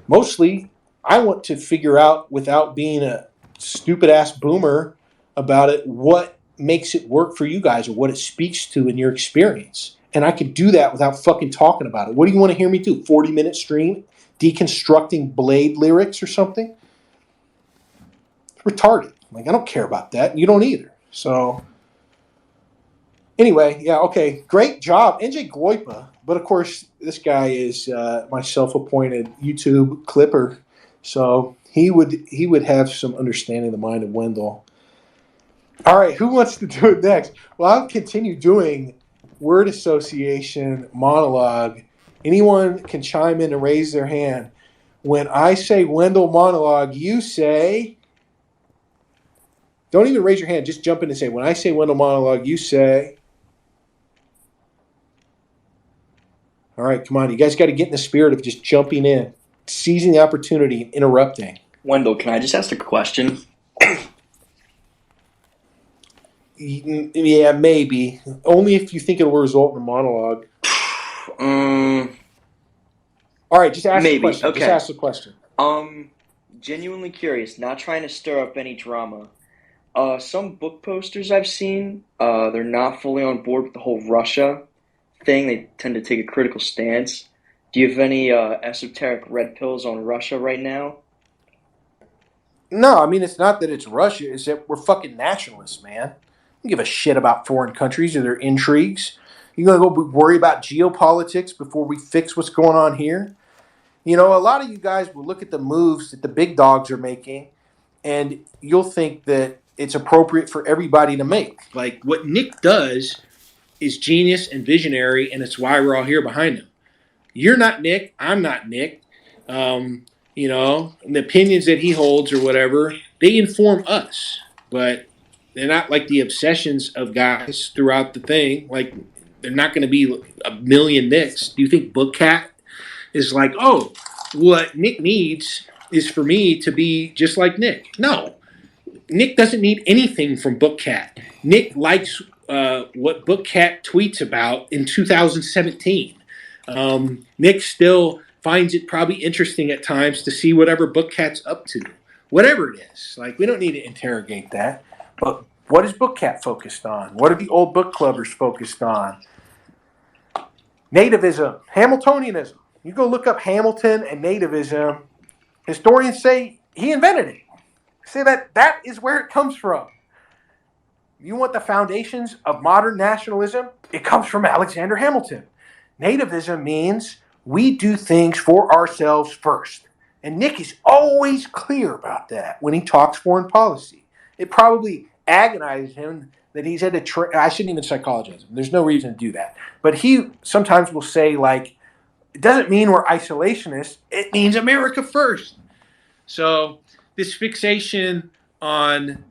Mostly, I want to figure out, without being a stupid-ass boomer about it, what makes it work for you guys or what it speaks to in your experience. And I could do that without fucking talking about it. What do you want to hear me do? 40-minute stream? Deconstructing Blade lyrics or something? It's retarded. Like, I don't care about that. You don't either. So, anyway, yeah, okay. Great job. NJGloyper. But, of course, this guy is my self-appointed YouTube clipper. So, he would have some understanding of the mind of Wendell. All right, who wants to do it next? Well, I'll continue doing word association monologue. Anyone can chime in and raise their hand. When I say Wendell monologue, you say... Don't even raise your hand. Just jump in and say, when I say Wendell monologue, you say... All right, come on. You guys got to get in the spirit of just jumping in, seizing the opportunity, and interrupting. Wendell, can I just ask a question? Yeah, maybe. Only if you think it will result in a monologue. All right, just ask the question. Okay. Just ask the question. Genuinely curious, not trying to stir up any drama. Some book posters I've seen, they're not fully on board with the whole Russia thing. They tend to take a critical stance. Do you have any esoteric red pills on Russia right now? No, I mean, it's not that it's Russia. It's that we're fucking nationalists, man. We don't give a shit about foreign countries or their intrigues. You're going to go worry about geopolitics before we fix what's going on here? A lot of you guys will look at the moves that the big dogs are making, and you'll think that it's appropriate for everybody to make. Like, what Nick does is genius and visionary, and it's why we're all here behind him. You're not Nick. I'm not Nick. And the opinions that he holds or whatever, they inform us. But they're not like the obsessions of guys throughout the thing. Like, they're not going to be a million Nicks. Do you think Bookcat is like, oh, what Nick needs is for me to be just like Nick? No. Nick doesn't need anything from Bookcat. Nick likes what Bookcat tweets about in 2017. Nick still finds it probably interesting at times to see whatever Bookcat's up to. Whatever it is. Like, we don't need to interrogate that. But what is Bookcat focused on? What are the old book clubbers focused on? Nativism, Hamiltonianism. You go look up Hamilton and nativism. Historians say he invented it. Say that is where it comes from. You want the foundations of modern nationalism? It comes from Alexander Hamilton. Nativism means we do things for ourselves first. And Nick is always clear about that when he talks foreign policy. It probably agonizes him that he's had to I shouldn't even psychologize him. There's no reason to do that. But he sometimes will say, like, it doesn't mean we're isolationists. It means America first. So this fixation on,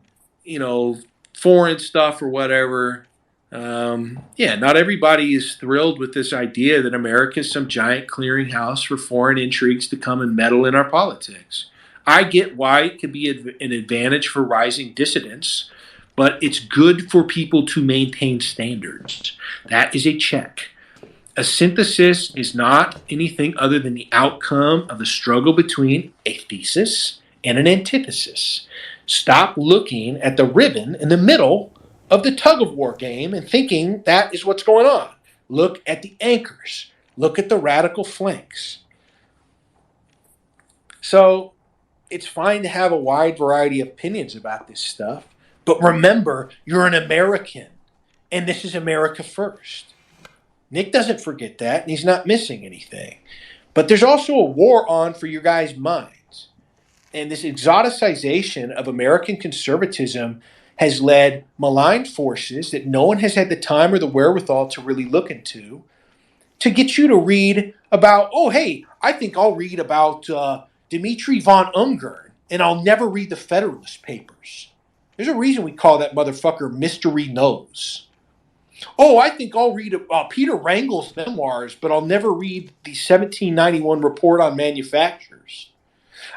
foreign stuff or whatever, not everybody is thrilled with this idea that America is some giant clearinghouse for foreign intrigues to come and meddle in our politics. I get why it could be an advantage for rising dissidents, but it's good for people to maintain standards. That is a check. A synthesis is not anything other than the outcome of the struggle between a thesis and an antithesis. Stop looking at the ribbon in the middle of the tug-of-war game and thinking that is what's going on. Look at the anchors. Look at the radical flanks. So it's fine to have a wide variety of opinions about this stuff, but remember, you're an American, and this is America first. Nick doesn't forget that, and he's not missing anything. But there's also a war on for your guys' minds. And this exoticization of American conservatism has led malign forces that no one has had the time or the wherewithal to really look into to get you to read about, oh, hey, I think I'll read about Dmitri von Ungern. and I'll never read the Federalist Papers. There's a reason we call that motherfucker Mystery Nose. Oh, I think I'll read Peter Wrangel's memoirs, but I'll never read the 1791 Report on Manufactures.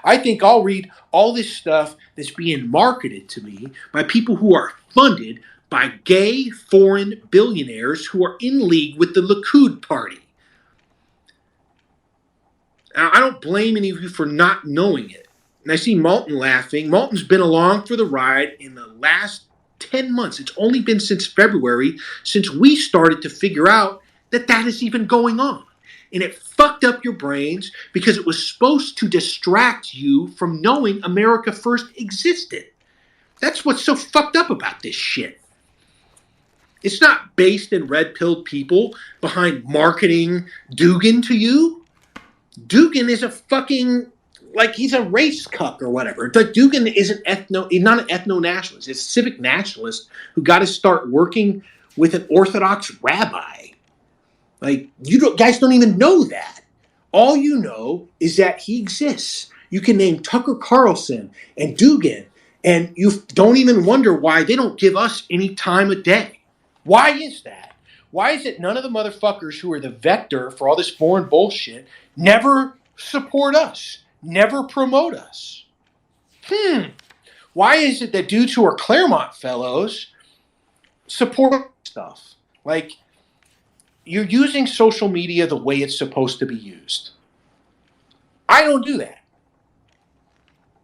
I think I'll read all this stuff that's being marketed to me by people who are funded by gay foreign billionaires who are in league with the Likud party. Now, I don't blame any of you for not knowing it. And I see Malton laughing. Malton's been along for the ride in the last 10 months. It's only been since February since we started to figure out that is even going on. And it fucked up your brains because it was supposed to distract you from knowing America First existed. That's what's so fucked up about this shit. It's not based in red-pilled people behind marketing Dugin to you. Dugin is a fucking, like, he's a race cuck or whatever. It's like Dugin is he's not an ethno-nationalist. He's a civic nationalist who got to start working with an Orthodox rabbi. Like, guys don't even know that. All you know is that he exists. You can name Tucker Carlson and Dugin, and you don't even wonder why they don't give us any time of day. Why is that? Why is it none of the motherfuckers who are the vector for all this foreign bullshit never support us, never promote us? Why is it that dudes who are Claremont fellows support stuff? Like, you're using social media the way it's supposed to be used. I don't do that.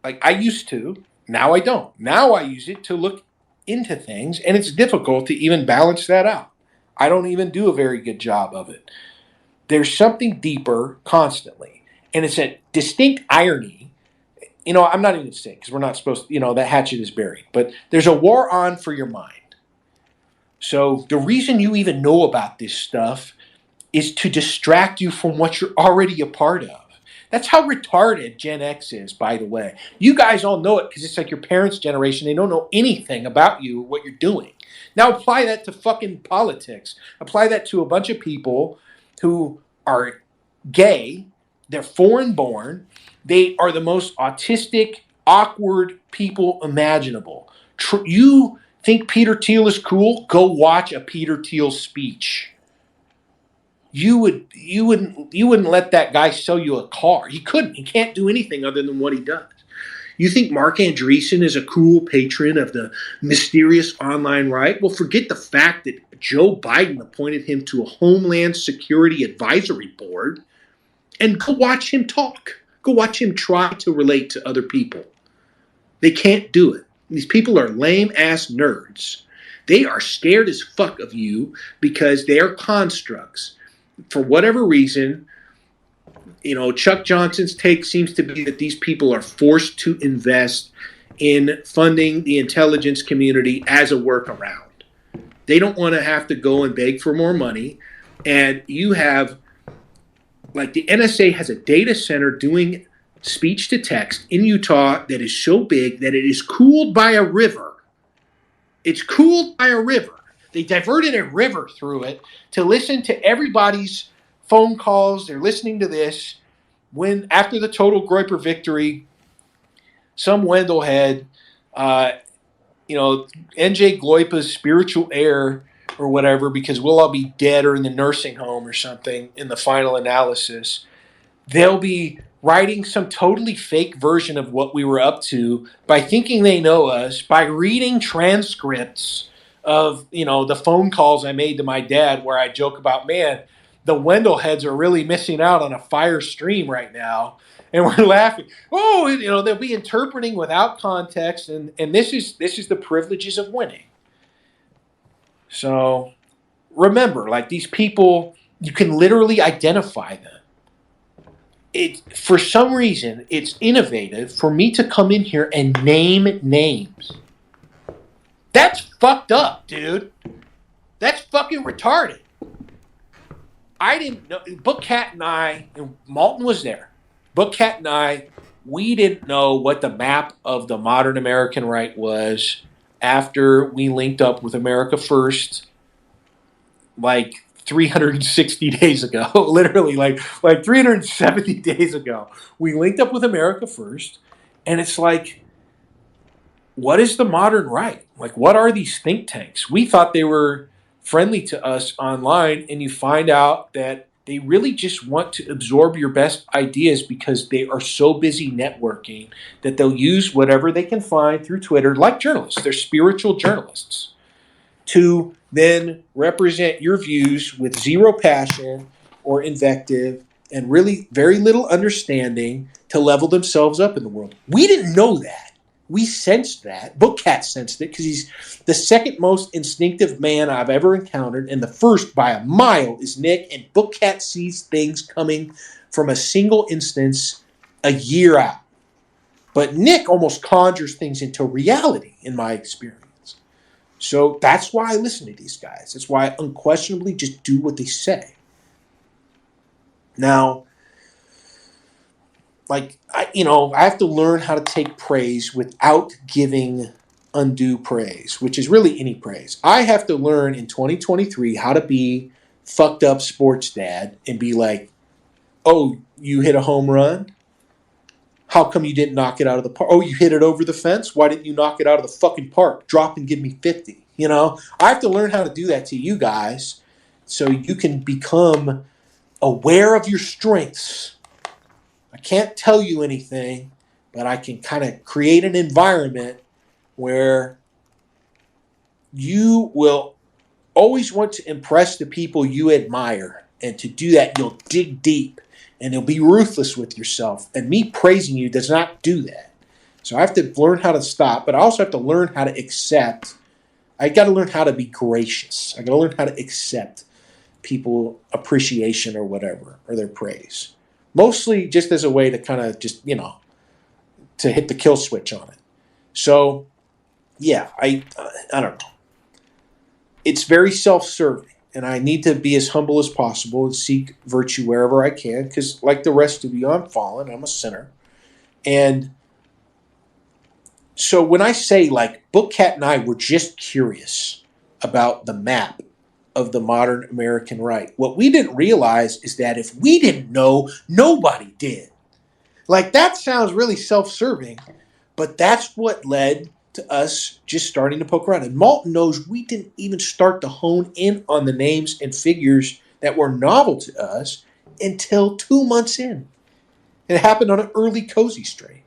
Like, I used to. Now I don't. Now I use it to look into things, and it's difficult to even balance that out. I don't even do a very good job of it. There's something deeper constantly, and it's a distinct irony. You know, I'm not even saying, because we're not supposed to, that hatchet is buried, but there's a war on for your mind. So the reason you even know about this stuff is to distract you from what you're already a part of. That's how retarded Gen X is, by the way. You guys all know it because it's like your parents' generation. They don't know anything about you or what you're doing. Now apply that to fucking politics. Apply that to a bunch of people who are gay. They're foreign born. They are the most autistic, awkward people imaginable. You think Peter Thiel is cool? Go watch a Peter Thiel speech. You wouldn't let that guy sell you a car. He couldn't. He can't do anything other than what he does. You think Mark Andreessen is a cool patron of the mysterious online right? Well, forget the fact that Joe Biden appointed him to a Homeland Security Advisory Board, and go watch him talk. Go watch him try to relate to other people. They can't do it. These people are lame-ass nerds. They are scared as fuck of you because they are constructs. For whatever reason, Chuck Johnson's take seems to be that these people are forced to invest in funding the intelligence community as a workaround. They don't want to have to go and beg for more money. And you have, like, the NSA has a data center doing speech to text in Utah that is so big that it is cooled by a river. It's cooled by a river. They diverted a river through it to listen to everybody's phone calls. They're listening to this. When, after the total Gloyper victory, some Wendell head, NJGloyper's spiritual heir or whatever, because we'll all be dead or in the nursing home or something in the final analysis, they'll be writing some totally fake version of what we were up to by thinking they know us, by reading transcripts of, the phone calls I made to my dad where I joke about, man, the Wendell heads are really missing out on a fire stream right now. And we're laughing. Oh, they'll be interpreting without context. And this is the privileges of winning. So remember, like, these people, you can literally identify them. For some reason, it's innovative for me to come in here and name names. That's fucked up, dude. That's fucking retarded. I didn't know. Bookcat and I, and Malton was there. Bookcat and I, we didn't know what the map of the modern American right was after we linked up with America First, like 360 days ago. Literally, like 370 days ago. We linked up with America First, And it's like, what is the modern right? Like, what are these think tanks? We thought they were friendly to us online, and you find out that they really just want to absorb your best ideas because they are so busy networking that they'll use whatever they can find through Twitter, like journalists. They're spiritual journalists, to then represent your views with zero passion or invective and really very little understanding to level themselves up in the world. We didn't know that. We sensed that. Bookcat sensed it because he's the second most instinctive man I've ever encountered, and the first by a mile is Nick, and Bookcat sees things coming from a single instance a year out. But Nick almost conjures things into reality, in my experience. So that's why I listen to these guys. That's why I unquestionably just do what they say. Now, like, I have to learn how to take praise without giving undue praise, which is really any praise. I have to learn in 2023 how to be fucked up sports dad and be like, oh, you hit a home run? How come you didn't knock it out of the park? Oh, you hit it over the fence? Why didn't you knock it out of the fucking park? Drop and give me 50. I have to learn how to do that to you guys so you can become aware of your strengths. I can't tell you anything, but I can kind of create an environment where you will always want to impress the people you admire. And to do that, you'll dig deep and you'll be ruthless with yourself. And me praising you does not do that. So I have to learn how to stop, but I also have to learn how to accept. I got to learn how to be gracious. I got to learn how to accept people appreciation or whatever, or their praise. Mostly just as a way to kind of just, to hit the kill switch on it. So, yeah, I don't know. It's very self-serving, and I need to be as humble as possible and seek virtue wherever I can, because like the rest of you, I'm fallen. I'm a sinner. And so when I say, like, Bookcat and I were just curious about the map of the modern American right, what we didn't realize is that if we didn't know, nobody did. Like, that sounds really self-serving, but that's what led to us just starting to poke around. And Malton knows we didn't even start to hone in on the names and figures that were novel to us until 2 months in. It happened on an early Cozy stream.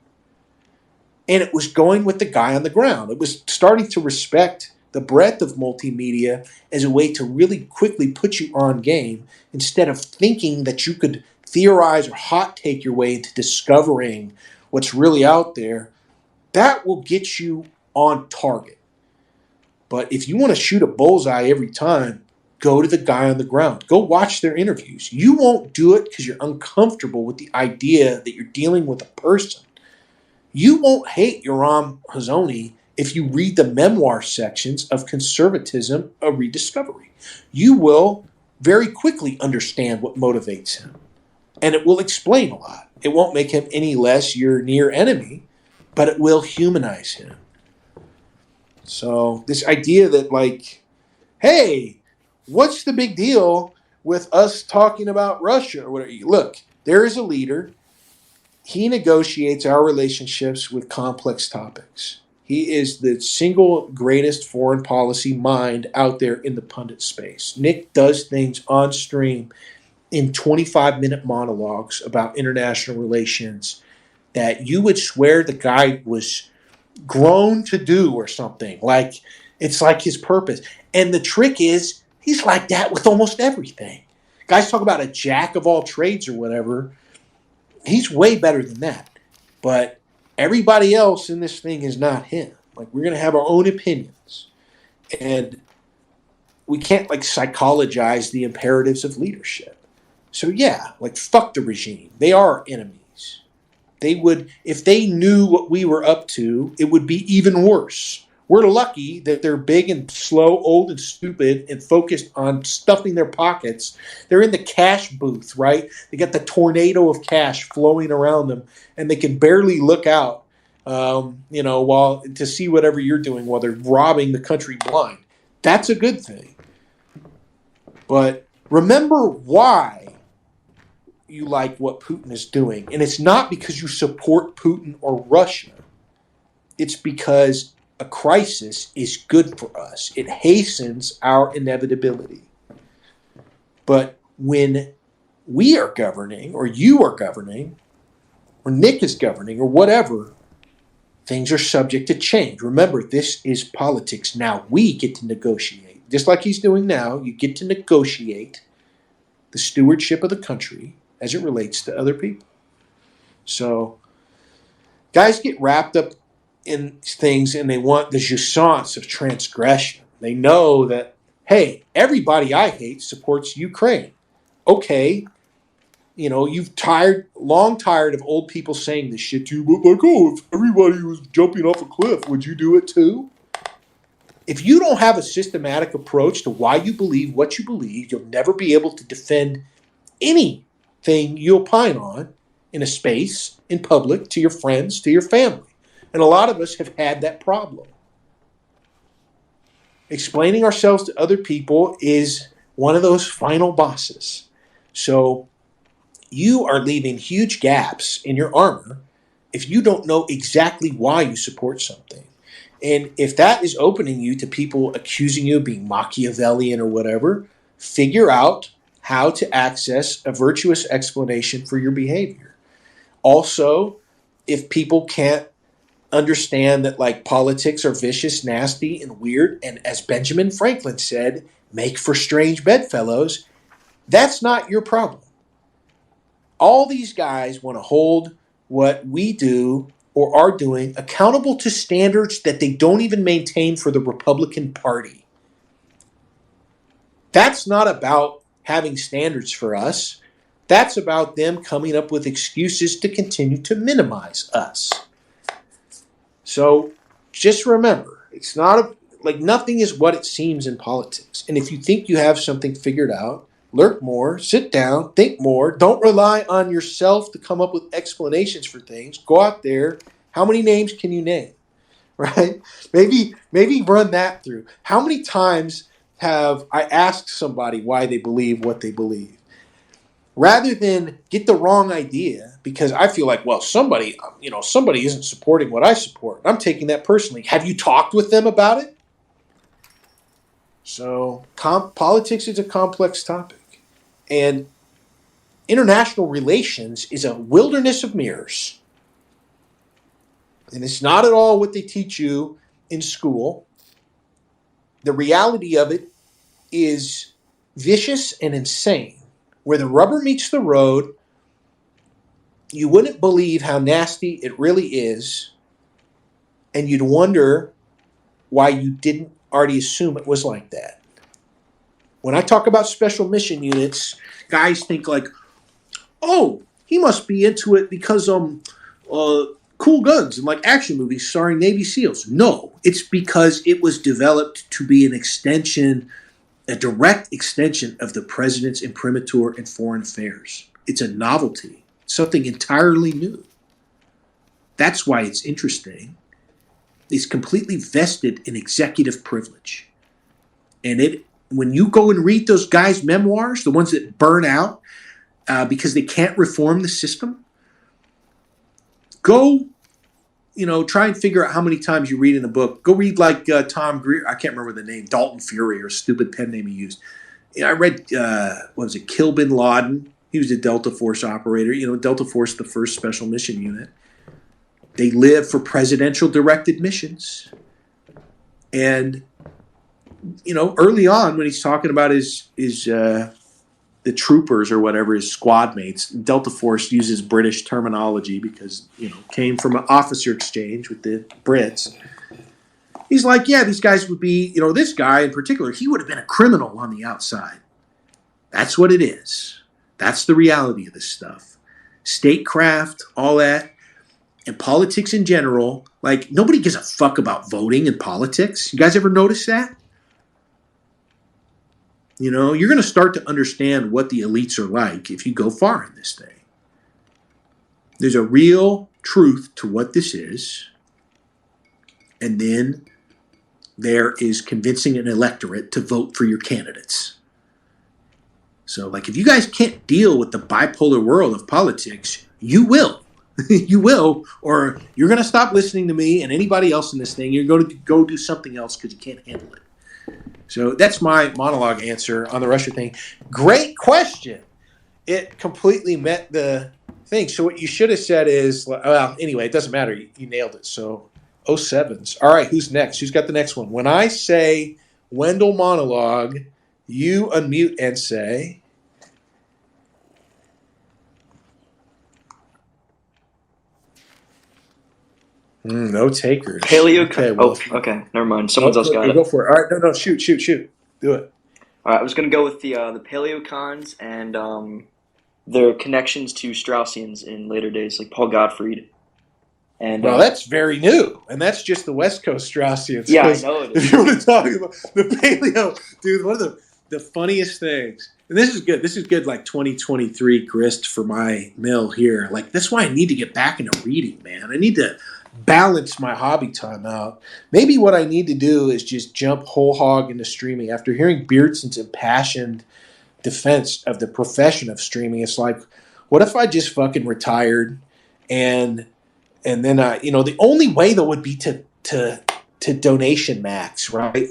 And it was going with the guy on the ground. It was starting to respect the breadth of multimedia as a way to really quickly put you on game instead of thinking that you could theorize or hot take your way into discovering what's really out there. That will get you on target. But if you want to shoot a bullseye every time, go to the guy on the ground. Go watch their interviews. You won't do it because you're uncomfortable with the idea that you're dealing with a person. You won't hate Yoram Hazony if you read the memoir sections of Conservatism, A Rediscovery. You will very quickly understand what motivates him. And it will explain a lot. It won't make him any less your near enemy, but it will humanize him. So this idea that, like, hey, what's the big deal with us talking about Russia or whatever? Look, there is a leader. He negotiates our relationships with complex topics. He is the single greatest foreign policy mind out there in the pundit space. Nick does things on stream in 25-minute monologues about international relations that you would swear the guy was grown to do or something. Like, it's like his purpose. And the trick is, he's like that with almost everything. Guys talk about a jack of all trades or whatever. He's way better than that. But everybody else in this thing is not him. Like, we're going to have our own opinions. And we can't, like, psychologize the imperatives of leadership. So, yeah, like, fuck the regime. They are enemies. They would, if they knew what we were up to, it would be even worse. We're lucky that they're big and slow, old and stupid, and focused on stuffing their pockets. They're in the cash booth, right? They got the tornado of cash flowing around them, and they can barely look out, while to see whatever you're doing while they're robbing the country blind. That's a good thing. But remember why you like what Putin is doing. And it's not because you support Putin or Russia. It's because a crisis is good for us. It hastens our inevitability. But when we are governing, or you are governing, or Nick is governing, or whatever, things are subject to change. Remember, this is politics. Now we get to negotiate. Just like he's doing now, you get to negotiate the stewardship of the country as it relates to other people. So guys get wrapped up in things and they want the jouissance of transgression. They know that, hey, everybody I hate supports Ukraine. Okay, you know, you've long tired of old people saying this shit to you, but like, oh, if everybody was jumping off a cliff, would you do it too? If you don't have a systematic approach to why you believe what you believe, you'll never be able to defend anything you opine on in a space, in public, to your friends, to your family. And a lot of us have had that problem. Explaining ourselves to other people is one of those final bosses. So you are leaving huge gaps in your armor if you don't know exactly why you support something. And if that is opening you to people accusing you of being Machiavellian or whatever, figure out how to access a virtuous explanation for your behavior. Also, if people can't understand that like politics are vicious, nasty, and weird, and as Benjamin Franklin said, make for strange bedfellows, that's not your problem. All these guys want to hold what we do or are doing accountable to standards that they don't even maintain for the Republican Party. That's not about having standards for us. That's about them coming up with excuses to continue to minimize us. So just remember, it's not like nothing is what it seems in politics. And if you think you have something figured out, lurk more, sit down, think more. Don't rely on yourself to come up with explanations for things. Go out there. How many names can you name? Right? Maybe run that through. How many times have I asked somebody why they believe what they believe? Rather than get the wrong idea, because I feel like, well, somebody isn't supporting what I support. I'm taking that personally. Have you talked with them about it? So politics is a complex topic. And international relations is a wilderness of mirrors. And it's not at all what they teach you in school. The reality of it is vicious and insane. Where the rubber meets the road, you wouldn't believe how nasty it really is, and you'd wonder why you didn't already assume it was like that. When I talk about special mission units, guys think like, oh, he must be into it because cool guns and like action movies starring Navy SEALs. No, it's because it was developed to be an extension, a direct extension of the president's imprimatur in foreign affairs. It's a novelty, something entirely new. That's why it's interesting. It's completely vested in executive privilege. And when you go and read those guys' memoirs, the ones that burn out because they can't reform the system, go, try and figure out how many times you read in a book. Go read like Tom Greer, I can't remember the name, Dalton Fury, or a stupid pen name he used. I read, Kill Bin Laden. He was a Delta Force operator. Delta Force, the first special mission unit. They live for presidential directed missions. And, early on when he's talking about his the troopers or whatever, his squad mates, Delta Force uses British terminology because, came from an officer exchange with the Brits. He's like, yeah, these guys would be, this guy in particular, he would have been a criminal on the outside. That's what it is. That's the reality of this stuff. Statecraft, all that, and politics in general. Like, nobody gives a fuck about voting in politics. You guys ever notice that? You're going to start to understand what the elites are like if you go far in this thing. There's a real truth to what this is. And then there is convincing an electorate to vote for your candidates. So, like, if you guys can't deal with the bipolar world of politics, you will. You will, or you're going to stop listening to me and anybody else in this thing. You're going to go do something else because you can't handle it. So that's my monologue answer on the Russia thing. Great question. It completely met the thing. So what you should have said is, well, anyway, it doesn't matter. You nailed it. So 07s. All right, who's next? Who's got the next one? When I say Wendell monologue, you unmute and say... no takers. Okay, okay, never mind. Someone's else got it. Go for it. All right, no, shoot. Do it. All right, I was going to go with the Paleocons and their connections to Straussians in later days, like Paul Gottfried. And well, that's very new, and that's just the West Coast Straussians. Yeah, I know it is. If you want to talk about the paleo, dude, one of the funniest things, and this is good. This is good, like 2023 grist for my mill here. Like, that's why I need to get back into reading, man. I need to balance my hobby time out. Maybe what I need to do is just jump whole hog into streaming. After hearing Beardson's impassioned defense of the profession of streaming, it's like, what if I just fucking retired and then I, the only way though would be to donation max, right?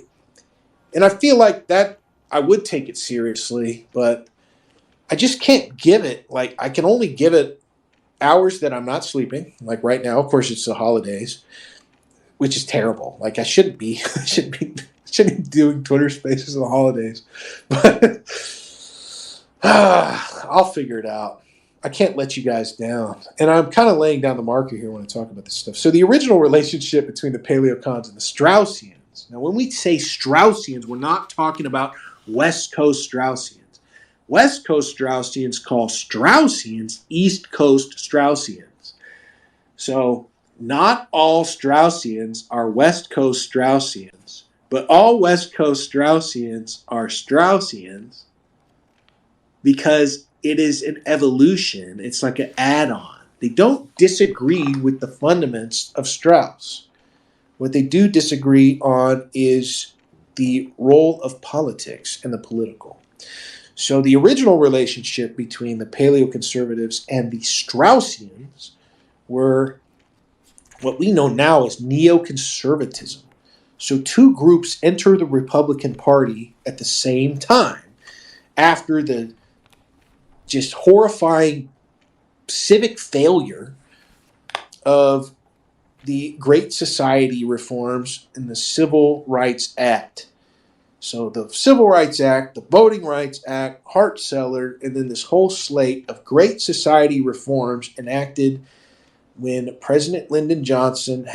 And I feel like that I would take it seriously, but I just can't give it. Like, I can only give it hours that I'm not sleeping, like right now. Of course, it's the holidays, which is terrible. Like, I shouldn't be doing Twitter Spaces in the holidays, but I'll figure it out. I can't let you guys down, and I'm kind of laying down the marker here when I talk about this stuff. So, the original relationship between the Paleocons and the Straussians. Now, when we say Straussians, we're not talking about West Coast Straussians. West Coast Straussians call Straussians East Coast Straussians. So not all Straussians are West Coast Straussians, but all West Coast Straussians are Straussians because it is an evolution. It's like an add-on. They don't disagree with the fundamentals of Strauss. What they do disagree on is the role of politics and the political. So the original relationship between the paleoconservatives and the Straussians were what we know now as neoconservatism. So two groups enter the Republican Party at the same time after the just horrifying civic failure of the Great Society reforms in the Civil Rights Act. So the Civil Rights Act, the Voting Rights Act, Hart-Celler, and then this whole slate of Great Society reforms enacted when President Lyndon Johnson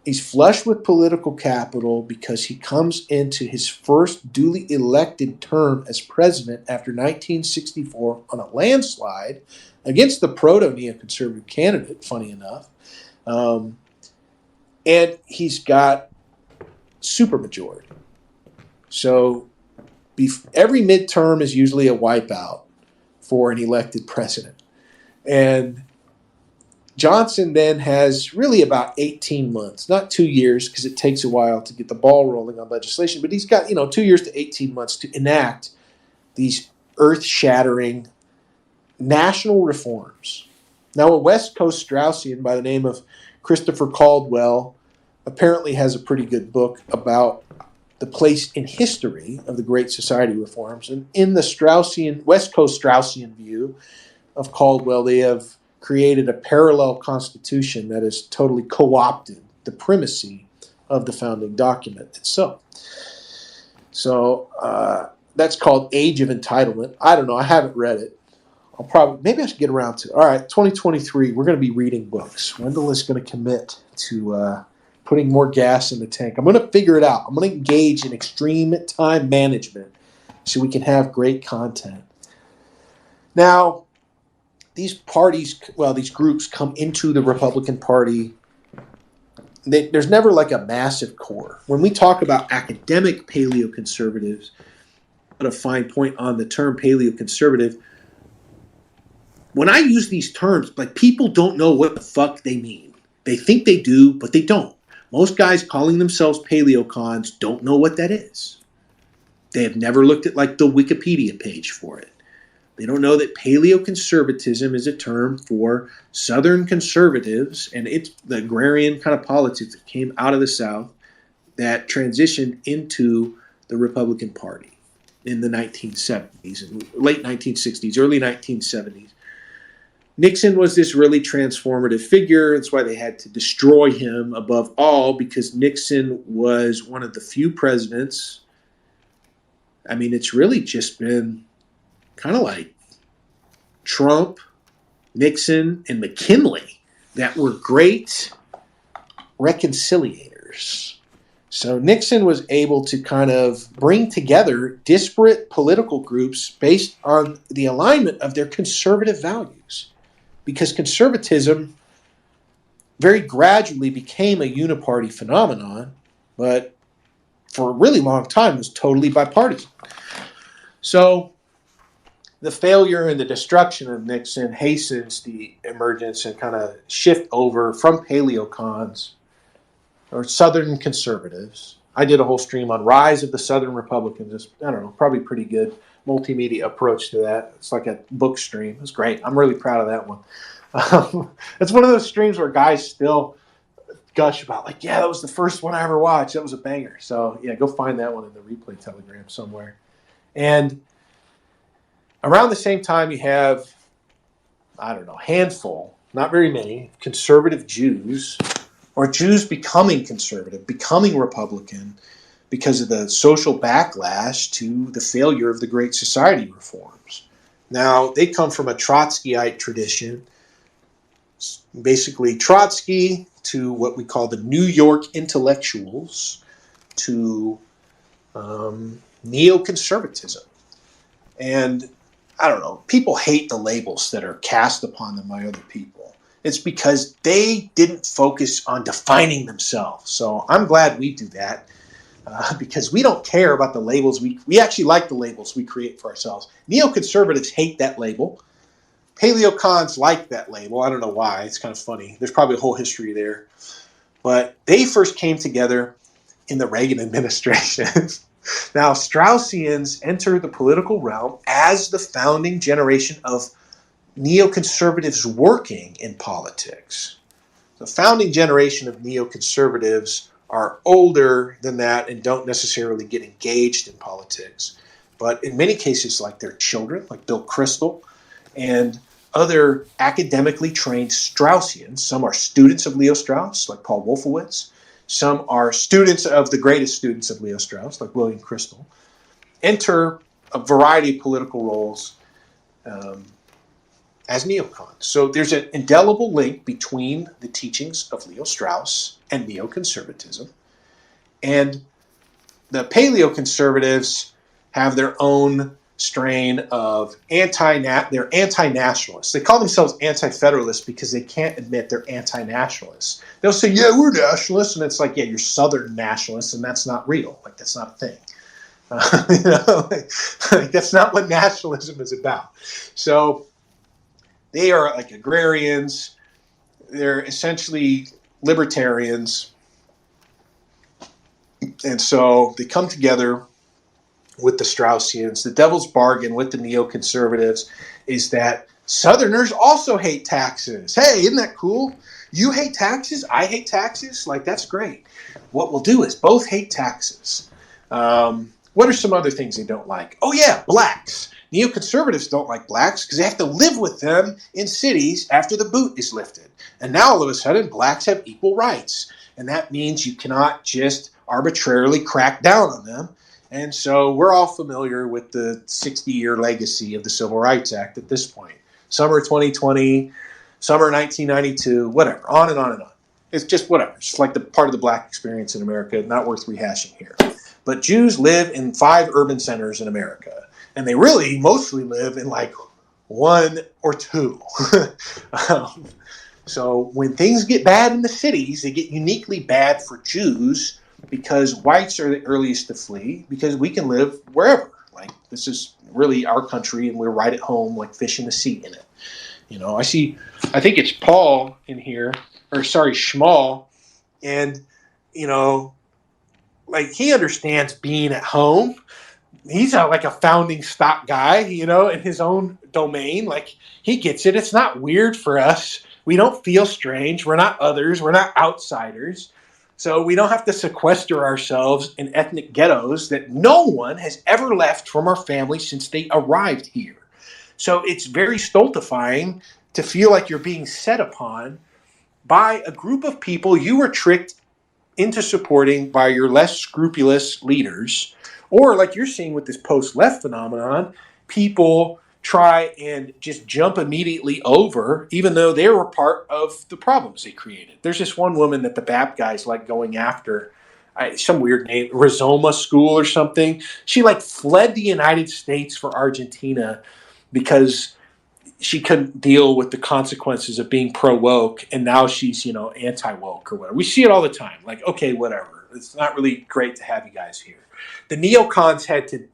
he's flush with political capital because he comes into his first duly elected term as president after 1964 on a landslide against the proto-neoconservative candidate, funny enough. And he's got supermajority. So every midterm is usually a wipeout for an elected president. And Johnson then has really about 18 months, not 2 years, because it takes a while to get the ball rolling on legislation, but he's got 2 years to 18 months to enact these earth-shattering national reforms. Now, a West Coast Straussian by the name of Christopher Caldwell apparently has a pretty good book about the place in history of the Great Society reforms. And in the West Coast Straussian view of Caldwell, they have created a parallel constitution that has totally co-opted the primacy of the founding document itself. So that's called Age of Entitlement. I don't know. I haven't read it. Maybe I should get around to it. All right, 2023, we're going to be reading books. Wendell is going to commit to putting more gas in the tank. I'm going to figure it out. I'm going to engage in extreme time management so we can have great content. Now, these groups come into the Republican Party. There's never like a massive core. When we talk about academic paleoconservatives, put a fine point on the term paleoconservative. When I use these terms, like, people don't know what the fuck they mean. They think they do, but they don't. Most guys calling themselves paleocons don't know what that is. They have never looked at like the Wikipedia page for it. They don't know that paleoconservatism is a term for Southern conservatives, and it's the agrarian kind of politics that came out of the South that transitioned into the Republican Party in the 1970s, and late 1960s, early 1970s. Nixon was this really transformative figure. That's why they had to destroy him above all, because Nixon was one of the few presidents. I mean, it's really just been kind of like Trump, Nixon, and McKinley that were great reconciliators. So Nixon was able to kind of bring together disparate political groups based on the alignment of their conservative values, because conservatism very gradually became a uniparty phenomenon, but for a really long time was totally bipartisan. So the failure and the destruction of Nixon hastens the emergence and kind of shift over from paleocons or Southern conservatives. I did a whole stream on Rise of the Southern Republicans. It's, I don't know, probably pretty good multimedia approach to that. It's like a book stream. It was great. I'm really proud of that one. It's one of those streams where guys still gush about, like, yeah, that was the first one I ever watched. That was a banger. So, yeah, go find that one in the replay telegram somewhere. And around the same time, you have, I don't know, handful, not very many, conservative Jews, or Jews becoming conservative, becoming Republican because of the social backlash to the failure of the Great Society reforms. Now, they come from a Trotskyite tradition, basically Trotsky to what we call the New York intellectuals, to neoconservatism. And I don't know, people hate the labels that are cast upon them by other people. It's because they didn't focus on defining themselves. So I'm glad we do that, because we don't care about the labels. We actually like the labels we create for ourselves. Neoconservatives hate that label. Paleocons like that label. I don't know why. It's kind of funny. There's probably a whole history there. But they first came together in the Reagan administration. Now, Straussians entered the political realm as the founding generation of neoconservatives working in politics. The founding generation of neoconservatives are older than that and don't necessarily get engaged in politics. But in many cases, like their children, like Bill Kristol, and other academically trained Straussians, some are students of Leo Strauss, like Paul Wolfowitz, some are students of the greatest students of Leo Strauss, like William Kristol, enter a variety of political roles as neocons. So there's an indelible link between the teachings of Leo Strauss and neoconservatism. And the paleoconservatives have their own strain of they're anti-nationalists. They call themselves anti-federalists because they can't admit they're anti-nationalists. They'll say, yeah, we're nationalists, and it's like, yeah, you're Southern nationalists, and that's not real. Like, that's not a thing. Like, that's not what nationalism is about. So they are like agrarians. They're essentially libertarians. And so they come together with the Straussians. The devil's bargain with the neoconservatives is that Southerners also hate taxes. Hey, isn't that cool? You hate taxes, I hate taxes. Like, that's great. What we'll do is both hate taxes. What are some other things they don't like? Oh yeah, blacks. Neoconservatives don't like blacks because they have to live with them in cities after the boot is lifted. And now all of a sudden, blacks have equal rights. And that means you cannot just arbitrarily crack down on them. And so we're all familiar with the 60-year legacy of the Civil Rights Act at this point. Summer 2020, summer 1992, whatever, on and on and on. It's just whatever. It's just like the part of the black experience in America, not worth rehashing here. But Jews live in 5 urban centers in America. And they really mostly live in like 1 or 2. So when things get bad in the cities, they get uniquely bad for Jews, because whites are the earliest to flee, because we can live wherever. Like, this is really our country, and we're right at home, like fish in the sea in it. You know, I think it's Paul in here, or sorry, Schmal, and, you know, like, he understands being at home, he's like a founding stock guy, in his own domain. Like, he gets it. It's not weird for us. We don't feel strange. We're not others. We're not outsiders. So we don't have to sequester ourselves in ethnic ghettos that no one has ever left from our family since they arrived here. So it's very stultifying to feel like you're being set upon by a group of people you were tricked into supporting by your less scrupulous leaders. Or like you're seeing with this post-left phenomenon, people try and just jump immediately over, even though they were part of the problems they created. There's this one woman that the BAP guys like going after, some weird name, Rizoma School or something. She like fled the United States for Argentina because she couldn't deal with the consequences of being pro-woke, and now she's, anti-woke or whatever. We see it all the time. Like, okay, whatever. It's not really great to have you guys here. The neocons had to,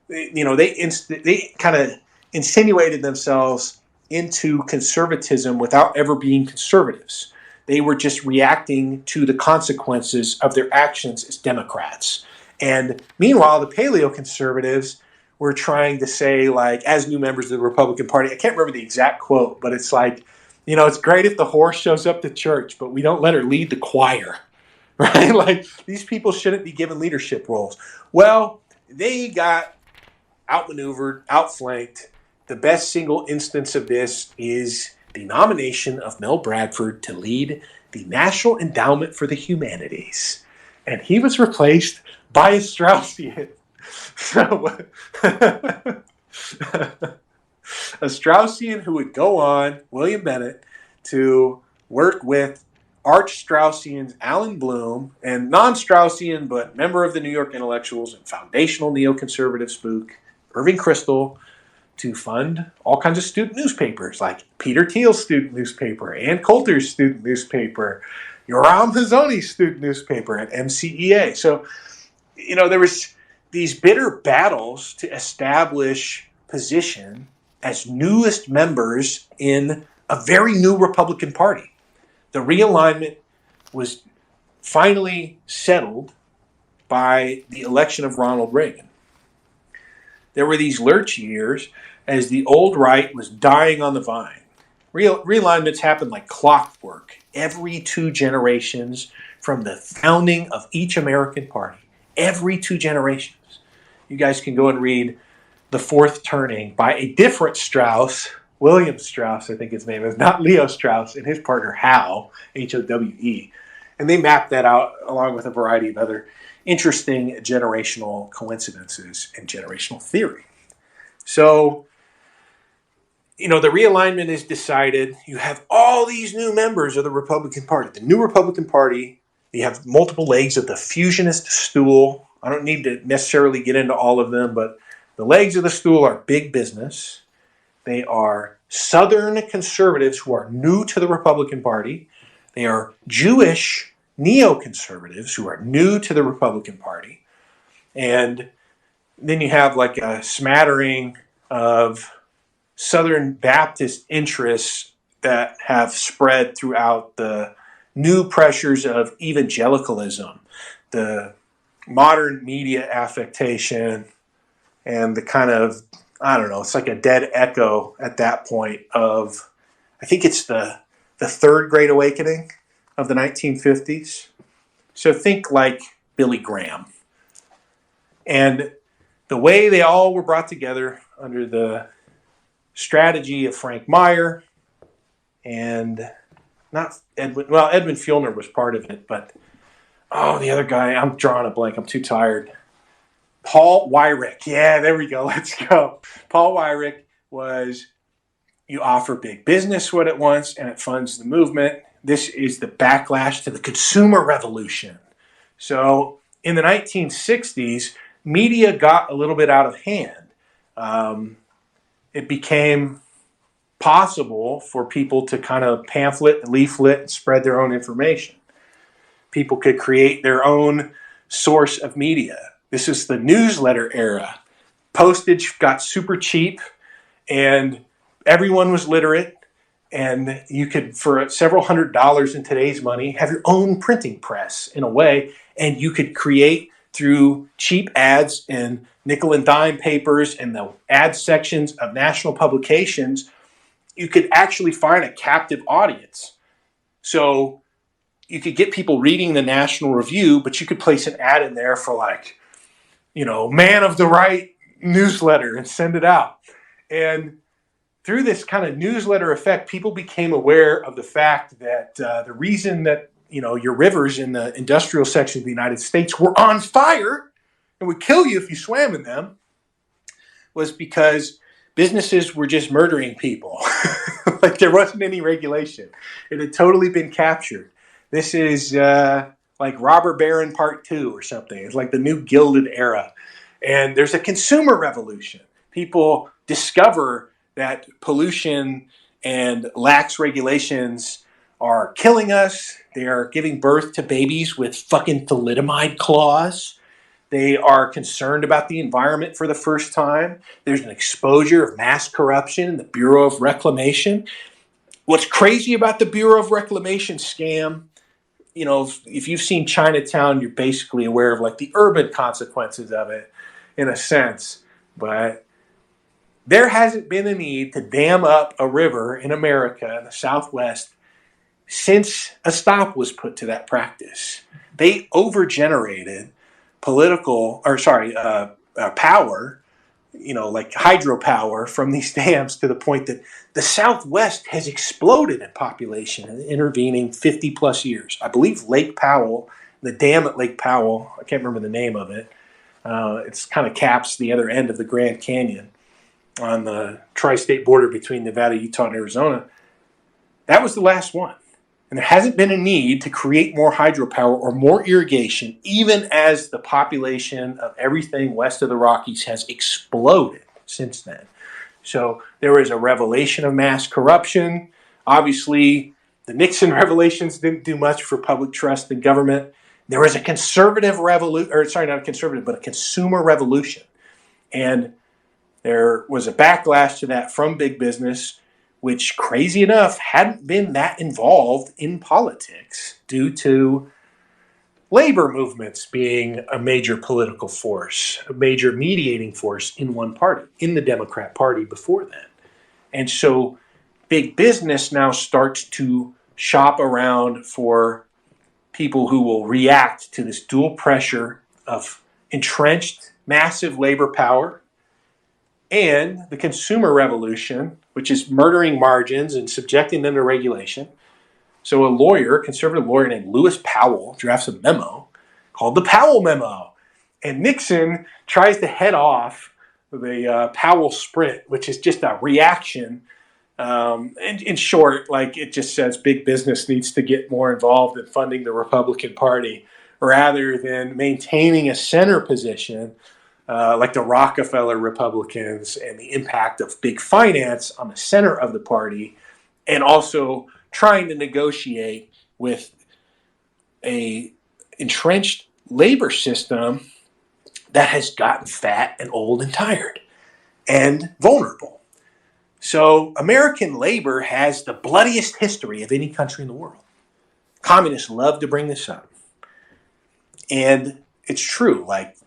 they kind of insinuated themselves into conservatism without ever being conservatives. They were just reacting to the consequences of their actions as Democrats. And meanwhile, the paleoconservatives were trying to say, like, as new members of the Republican Party, I can't remember the exact quote, but it's like, it's great if the horse shows up to church, but we don't let her lead the choir, right? Like, these people shouldn't be given leadership roles. Well, they got outmaneuvered, outflanked. The best single instance of this is the nomination of Mel Bradford to lead the National Endowment for the Humanities. And he was replaced by a Straussian. So, a Straussian who would go on, William Bennett, to work with arch-Straussians Alan Bloom and non-Straussian but member of the New York Intellectuals and foundational neoconservative spook, Irving Kristol, to fund all kinds of student newspapers like Peter Thiel's student newspaper, Ann Coulter's student newspaper, Yoram Hazony's student newspaper, and MCEA. So, there was these bitter battles to establish position as newest members in a very new Republican Party. The realignment was finally settled by the election of Ronald Reagan. There were these lurch years as the old right was dying on the vine. Realignments happened like clockwork every 2 generations from the founding of each American party. Every 2 generations. You guys can go and read The Fourth Turning by a different Strauss, William Strauss, I think his name is, not Leo Strauss, and his partner Howe, Howe. And they mapped that out along with a variety of other interesting generational coincidences and generational theory. So, the realignment is decided. You have all these new members of the Republican Party. The new Republican Party, you have multiple legs of the fusionist stool. I don't need to necessarily get into all of them, but the legs of the stool are big business. They are Southern conservatives who are new to the Republican Party. They are Jewish neoconservatives who are new to the Republican Party. And then you have like a smattering of Southern Baptist interests that have spread throughout the new pressures of evangelicalism, the modern media affectation, and the kind of, I don't know, it's like a dead echo at that point of, I think it's the third Great Awakening of the 1950s. So think like Billy Graham. And the way they all were brought together under the strategy of Frank Meyer and not Edwin, well, Edmund Fielner was part of it, but, the other guy, I'm drawing a blank, I'm too tired. Paul Weyrich. Yeah, there we go. Let's go. Paul Weyrich was, you offer big business what it wants and it funds the movement. This is the backlash to the consumer revolution. So in the 1960s, media got a little bit out of hand. It became possible for people to kind of pamphlet and leaflet and spread their own information. People could create their own source of media. This is the newsletter era. Postage got super cheap and everyone was literate, and you could, for several $100s in today's money, have your own printing press in a way, and you could create through cheap ads and nickel and dime papers and the ad sections of national publications, you could actually find a captive audience. So you could get people reading the National Review, but you could place an ad in there for like, man of the right newsletter and send it out. And through this kind of newsletter effect, people became aware of the fact that the reason that, your rivers in the industrial section of the United States were on fire and would kill you if you swam in them was because businesses were just murdering people. Like there wasn't any regulation. It had totally been captured. This is like Robber Baron Part 2 or something. It's like the new Gilded Era. And there's a consumer revolution. People discover that pollution and lax regulations are killing us. They are giving birth to babies with fucking thalidomide claws. They are concerned about the environment for the first time. There's an exposure of mass corruption in the Bureau of Reclamation. What's crazy about the Bureau of Reclamation scam, if you've seen Chinatown, you're basically aware of like the urban consequences of it in a sense. But there hasn't been a need to dam up a river in America in the Southwest since a stop was put to that practice. They overgenerated power, like hydropower from these dams to the point that the Southwest has exploded in population in the intervening 50 plus years. I believe Lake Powell, the dam at Lake Powell, I can't remember the name of it. It's kind of caps the other end of the Grand Canyon on the tri-state border between Nevada, Utah, and Arizona. That was the last one. And there hasn't been a need to create more hydropower or more irrigation, even as the population of everything west of the Rockies has exploded since then. So there was a revelation of mass corruption. Obviously, the Nixon revelations didn't do much for public trust in government. There was a conservative revolution, not a conservative, but a consumer revolution. And there was a backlash to that from big business, which, crazy enough, hadn't been that involved in politics due to labor movements being a major political force, a major mediating force in one party, in the Democrat Party before then. And so big business now starts to shop around for people who will react to this dual pressure of entrenched massive labor power and the consumer revolution, which is murdering margins and subjecting them to regulation. So a conservative lawyer named Lewis Powell drafts a memo called the Powell Memo. And Nixon tries to head off the Powell Sprint, which is just a reaction. In short, like it just says big business needs to get more involved in funding the Republican Party rather than maintaining a center position like the Rockefeller Republicans and the impact of big finance on the center of the party, and also trying to negotiate with a entrenched labor system that has gotten fat and old and tired and vulnerable. So American labor has the bloodiest history of any country in the world. Communists love to bring this up. And it's true, like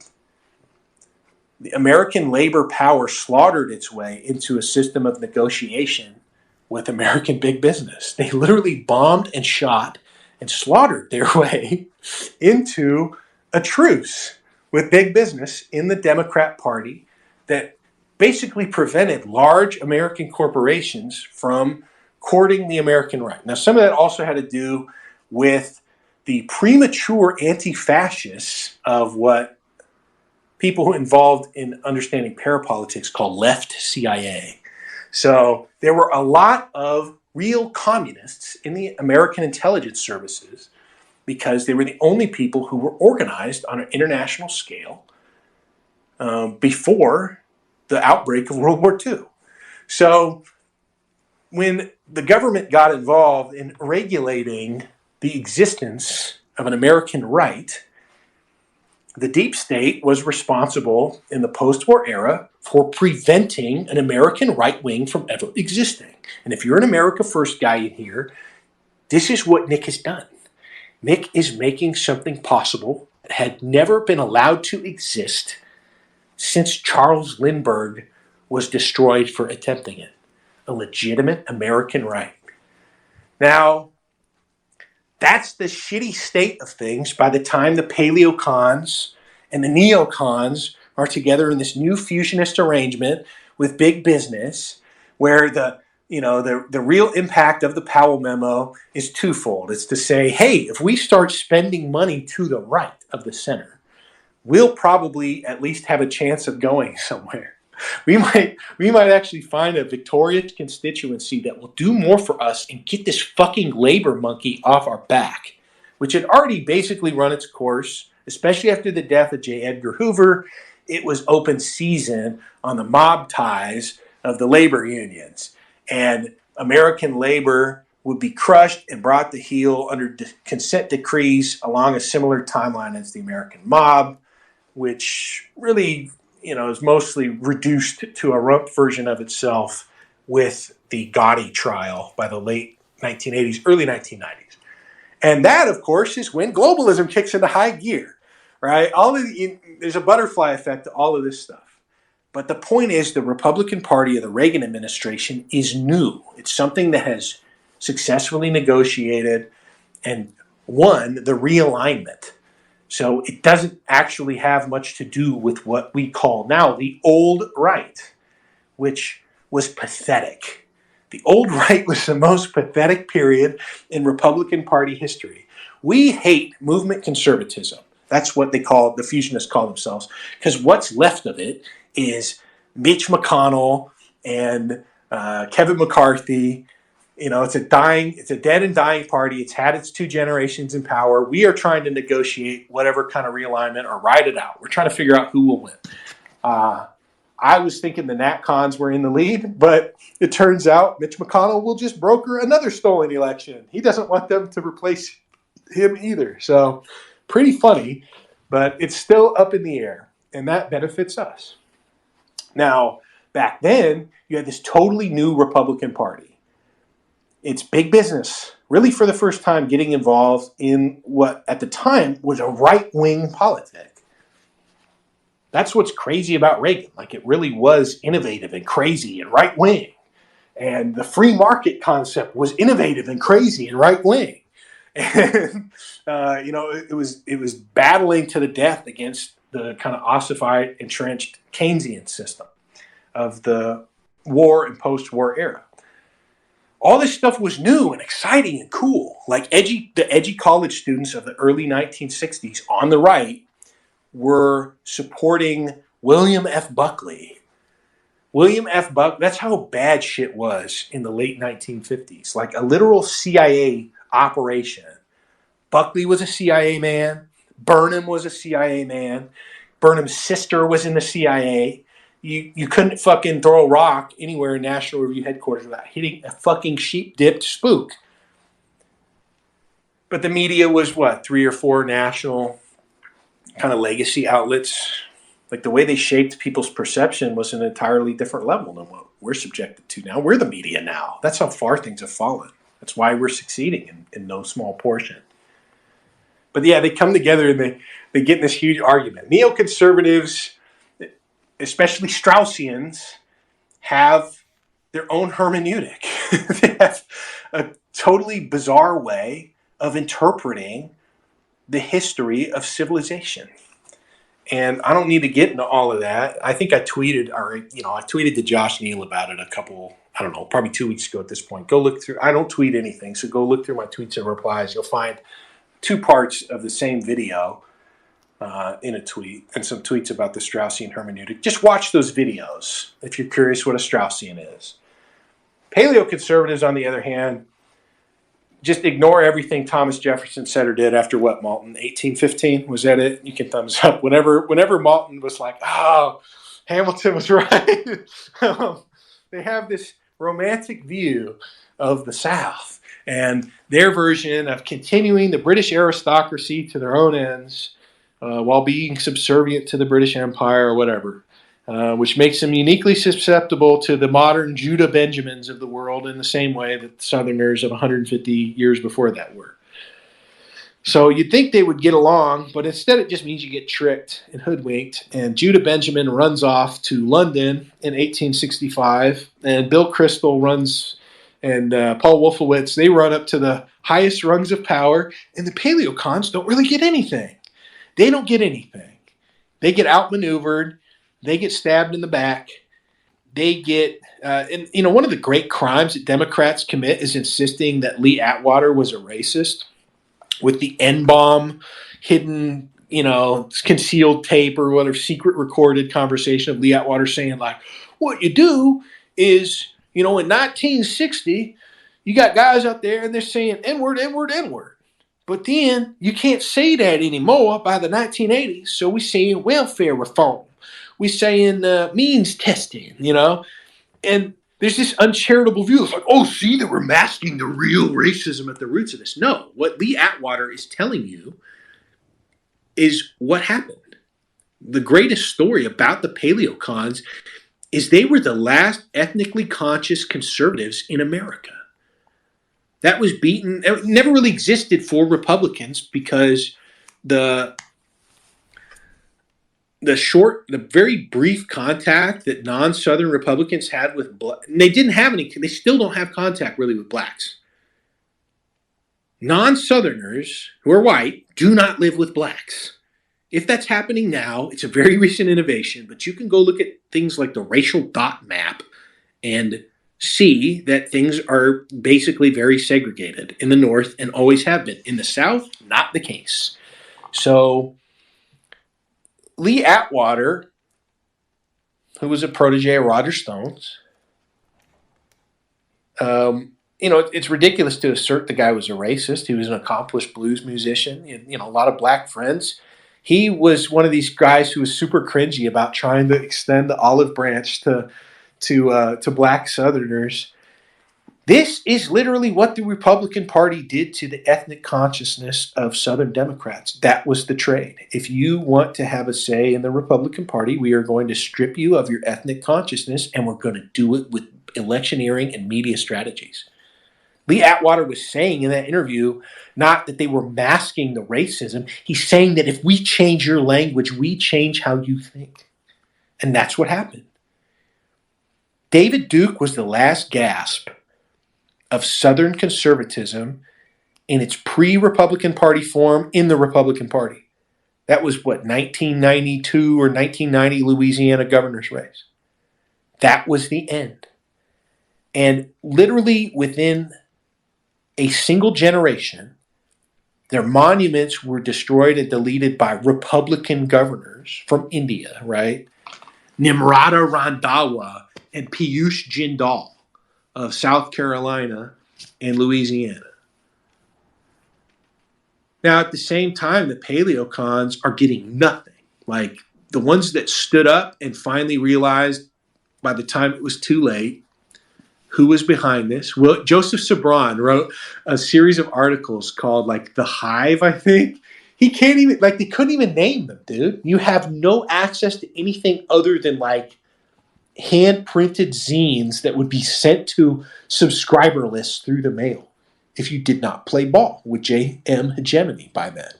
the American labor power slaughtered its way into a system of negotiation with American big business. They literally bombed and shot and slaughtered their way into a truce with big business in the Democrat Party that basically prevented large American corporations from courting the American right. Now, some of that also had to do with the premature anti-fascists of what people who involved in understanding parapolitics call left CIA. So there were a lot of real communists in the American intelligence services because they were the only people who were organized on an international scale before the outbreak of World War II. So when the government got involved in regulating the existence of an American right, the deep state was responsible in the post-war era for preventing an American right wing from ever existing. And if you're an America First guy in here, this is what Nick has done. Nick is making something possible had never been allowed to exist since Charles Lindbergh was destroyed for attempting it. A legitimate American right. Now, that's the shitty state of things by the time the Paleocons and the Neocons are together in this new fusionist arrangement with big business, where the real impact of the Powell memo is twofold. It's to say, hey, if we start spending money to the right of the center, we'll probably at least have a chance of going somewhere. We might actually find a victorious constituency that will do more for us and get this fucking labor monkey off our back, which had already basically run its course, especially after the death of J. Edgar Hoover. It was open season on the mob ties of the labor unions, and American labor would be crushed and brought to heel under consent decrees along a similar timeline as the American mob, which really is mostly reduced to a rump version of itself with the Gotti trial by the late 1980s, early 1990s. And that, of course, is when globalism kicks into high gear, right? There's a butterfly effect to all of this stuff. But the point is, the Republican Party of the Reagan administration is new. It's something that has successfully negotiated and won the realignment. So it doesn't actually have much to do with what we call now the old right, which was pathetic. The old right was the most pathetic period in Republican Party history. We hate movement conservatism. That's what the fusionists call themselves, because what's left of it is Mitch McConnell and Kevin McCarthy. It's a dead and dying party. It's had its 2 generations in power. We are trying to negotiate whatever kind of realignment or ride it out. We're trying to figure out who will win. I was thinking the NatCons were in the lead, but it turns out Mitch McConnell will just broker another stolen election. He doesn't want them to replace him either. So pretty funny, but it's still up in the air, and that benefits us. Now, back then, you had this totally new Republican Party. It's big business, really for the first time getting involved in what at the time was a right-wing politic. That's what's crazy about Reagan. Like, it really was innovative and crazy and right-wing. And the free market concept was innovative and crazy and right-wing. And, it was battling to the death against the kind of ossified, entrenched Keynesian system of the war and post-war era. All this stuff was new and exciting and cool. Like the edgy college students of the early 1960s on the right were supporting William F. Buckley. William F. Buckley, that's how bad shit was in the late 1950s. Like a literal CIA operation. Buckley was a CIA man. Burnham was a CIA man. Burnham's sister was in the CIA. You couldn't fucking throw a rock anywhere in National Review headquarters without hitting a fucking sheep-dipped spook. But the media was, 3 or 4 national kind of legacy outlets. Like, the way they shaped people's perception was an entirely different level than what we're subjected to now. We're the media now. That's how far things have fallen. That's why we're succeeding in no small portion. But yeah, they come together and they get in this huge argument. Neoconservatives, especially Straussians, have their own hermeneutic. They have a totally bizarre way of interpreting the history of civilization. And I don't need to get into all of that. I think I tweeted to Josh Neal about it probably 2 weeks ago at this point. Go look through. I don't tweet anything, so go look through my tweets and replies. You'll find 2 parts of the same video in a tweet, and some tweets about the Straussian hermeneutic. Just watch those videos if you're curious what a Straussian is. Paleoconservatives, on the other hand, just ignore everything Thomas Jefferson said or did after what, Malton? 1815? Was that it? You can thumbs up. Whenever Malton was like, oh, Hamilton was right. They have this romantic view of the South and their version of continuing the British aristocracy to their own ends, while being subservient to the British Empire or whatever, which makes them uniquely susceptible to the modern Judah Benjamins of the world in the same way that the Southerners of 150 years before that were. So you'd think they would get along, but instead it just means you get tricked and hoodwinked. And Judah Benjamin runs off to London in 1865, and Bill Kristol runs, and Paul Wolfowitz, they run up to the highest rungs of power, and the Paleocons don't really get anything. They don't get anything. They get outmaneuvered. They get stabbed in the back. They get, and one of the great crimes that Democrats commit is insisting that Lee Atwater was a racist, with the N-bomb hidden, concealed tape or whatever, secret recorded conversation of Lee Atwater saying, like, what you do is, in 1960, you got guys out there and they're saying N-word, N-word, N-word. But then you can't say that anymore by the 1980s, so we're saying welfare reform. We're saying means testing, And there's this uncharitable view. It's like, oh, see, that we're masking the real racism at the roots of this. No, what Lee Atwater is telling you is what happened. The greatest story about the Paleocons is they were the last ethnically conscious conservatives in America. That was beaten. It never really existed for Republicans because the very brief contact that non-Southern Republicans had with they didn't have any, they still don't have contact really with blacks. Non-Southerners who are white do not live with blacks. If that's happening now, it's a very recent innovation, but you can go look at things like the racial dot map and see that things are basically very segregated in the North and always have been. In the South, not the case. So Lee Atwater, who was a protege of Roger Stone's, it's ridiculous to assert the guy was a racist. He was an accomplished blues musician. He had, a lot of black friends. He was one of these guys who was super cringy about trying to extend the olive branch to black Southerners. This is literally what the Republican Party did to the ethnic consciousness of Southern Democrats. That was the trade. If you want to have a say in the Republican Party, we are going to strip you of your ethnic consciousness, and we're going to do it with electioneering and media strategies. Lee Atwater was saying in that interview, not that they were masking the racism. He's saying that if we change your language, we change how you think. And that's what happened. David Duke was the last gasp of Southern conservatism in its pre-Republican Party form in the Republican Party. That was, 1992 or 1990 Louisiana governor's race. That was the end. And literally within a single generation, their monuments were destroyed and deleted by Republican governors from India, right? Nimrata Randhawa and Piyush Jindal of South Carolina and Louisiana. Now, at the same time, the Paleocons are getting nothing. Like, the ones that stood up and finally realized by the time it was too late who was behind this. Well, Joseph Sobran wrote a series of articles called, The Hive, I think. He can't even, they couldn't even name them, dude. You have no access to anything other than, hand-printed zines that would be sent to subscriber lists through the mail if you did not play ball with J.M. Hegemony by then.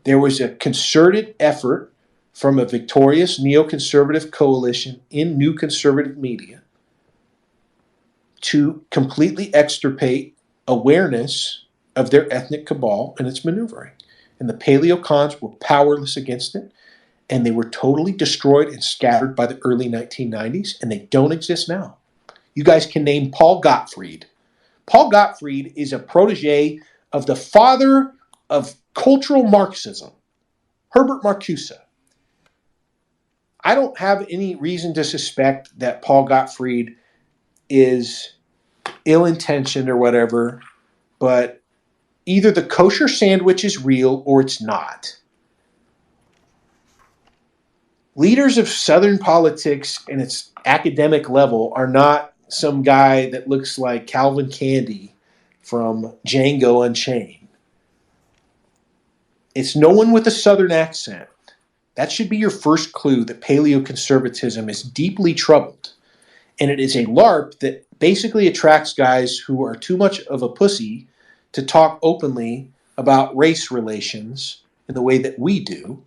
There was a concerted effort from a victorious neoconservative coalition in new conservative media to completely extirpate awareness of their ethnic cabal and its maneuvering. And the Paleocons were powerless against it. And they were totally destroyed and scattered by the early 1990s, and they don't exist now. You guys can name Paul Gottfried. Paul Gottfried is a protege of the father of cultural Marxism, Herbert Marcuse. I don't have any reason to suspect that Paul Gottfried is ill-intentioned or whatever, but either the kosher sandwich is real or it's not. Leaders of Southern politics and its academic level are not some guy that looks like Calvin Candy from Django Unchained. It's no one with a Southern accent. That should be your first clue that paleoconservatism is deeply troubled. And it is a LARP that basically attracts guys who are too much of a pussy to talk openly about race relations in the way that we do,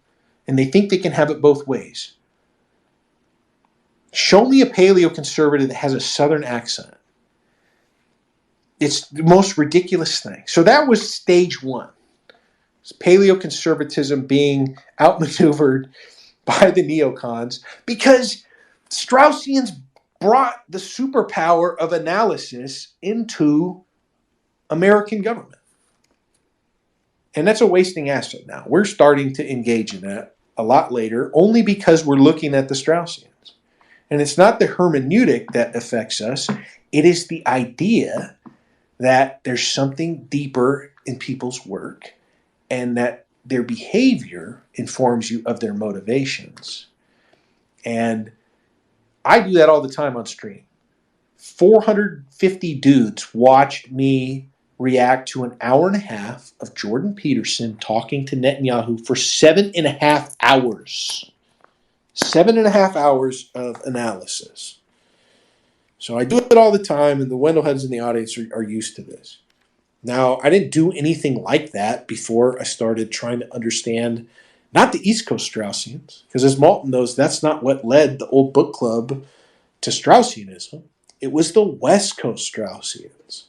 and they think they can have it both ways. Show me a paleoconservative that has a Southern accent. It's the most ridiculous thing. So that was stage one. It's paleoconservatism being outmaneuvered by the neocons because Straussians brought the superpower of analysis into American government. And that's a wasting asset now. We're starting to engage in that a lot later, only because we're looking at the Straussians. And it's not the hermeneutic that affects us. It is the idea that there's something deeper in people's work and that their behavior informs you of their motivations. And I do that all the time on stream. 450 dudes watched me react to an hour and a half of Jordan Peterson talking to Netanyahu for 7.5 hours. 7.5 hours of analysis. So I do it all the time, and the Wendell heads in the audience are used to this. Now, I didn't do anything like that before I started trying to understand not the East Coast Straussians, because as Malton knows, that's not what led the old book club to Straussianism. It was the West Coast Straussians.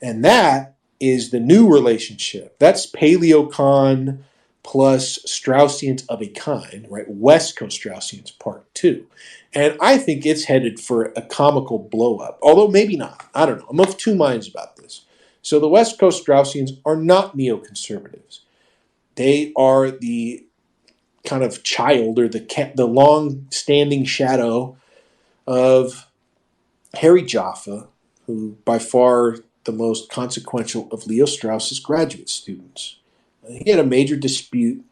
And that is the new relationship. That's Paleocon plus Straussians of a kind, right? West Coast Straussians part 2. And I think it's headed for a comical blow up, although maybe not. I don't know. I'm of two minds about this. So the West Coast Straussians are not neoconservatives. They are the kind of child or the long-standing shadow of Harry Jaffa, who by far the most consequential of Leo Strauss's graduate students. He had a major dispute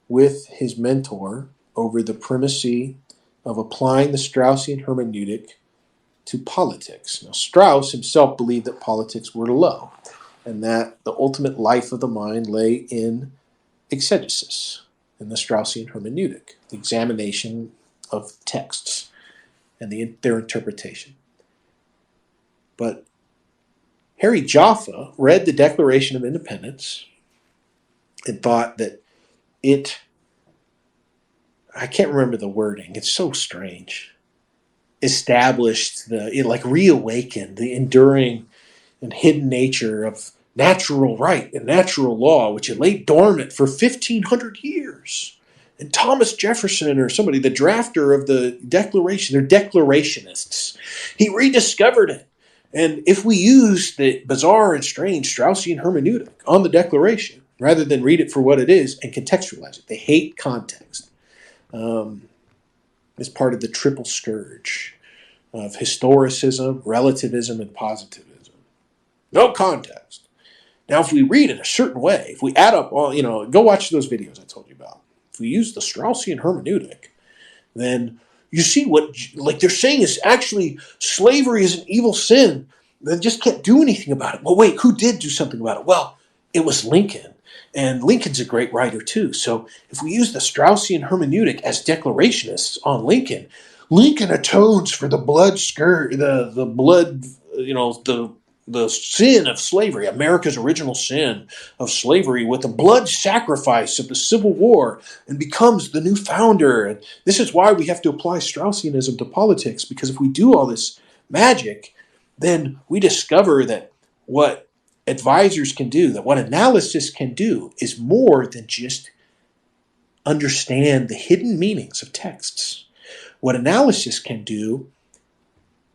with his mentor over the primacy of applying the Straussian hermeneutic to politics. Now, Strauss himself believed that politics were low and that the ultimate life of the mind lay in exegesis, in the Straussian hermeneutic, the examination of texts and their interpretation. But Harry Jaffa read the Declaration of Independence and thought that I can't remember the wording, it's so strange, reawakened the enduring and hidden nature of natural right and natural law, which had laid dormant for 1,500 years. And Thomas Jefferson or somebody, the drafter of the Declaration, they're declarationists, he rediscovered it. And if we use the bizarre and strange Straussian hermeneutic on the Declaration, rather than read it for what it is and contextualize it, they hate context. As part of the triple scourge of historicism, relativism, and positivism. No context. Now, if we read it a certain way, if we add up all, go watch those videos I told you about. If we use the Straussian hermeneutic, then you see what, they're saying is actually slavery is an evil sin. They just can't do anything about it. Well, wait, who did do something about it? Well, it was Lincoln. And Lincoln's a great writer too. So if we use the Straussian hermeneutic as declarationists on Lincoln, Lincoln atones for the blood the sin of slavery, America's original sin of slavery, with the blood sacrifice of the Civil War, and becomes the new founder. And this is why we have to apply Straussianism to politics, because if we do all this magic, then we discover that what advisors can do, that what analysis can do, is more than just understand the hidden meanings of texts. What analysis can do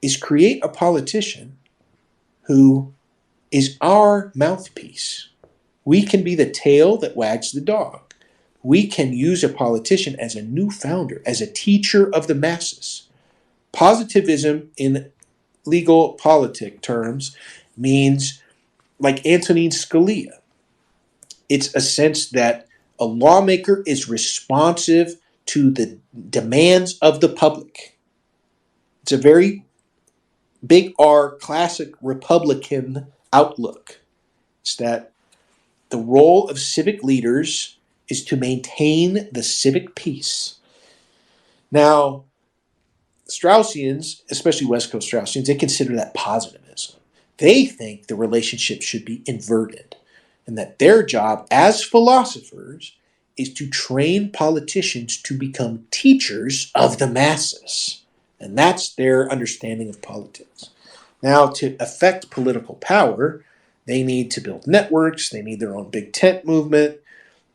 is create a politician who is our mouthpiece. We can be the tail that wags the dog. We can use a politician as a new founder, as a teacher of the masses. Positivism in legal politic terms means, like Antonin Scalia, it's a sense that a lawmaker is responsive to the demands of the public. It's a very big R, classic Republican outlook. It's that the role of civic leaders is to maintain the civic peace. Now, Straussians, especially West Coast Straussians, they consider that positivism. They think the relationship should be inverted. and that their job as philosophers is to train politicians to become teachers of the masses. And that's their understanding of politics. Now, to affect political power, they need to build networks, they need their own big tent movement.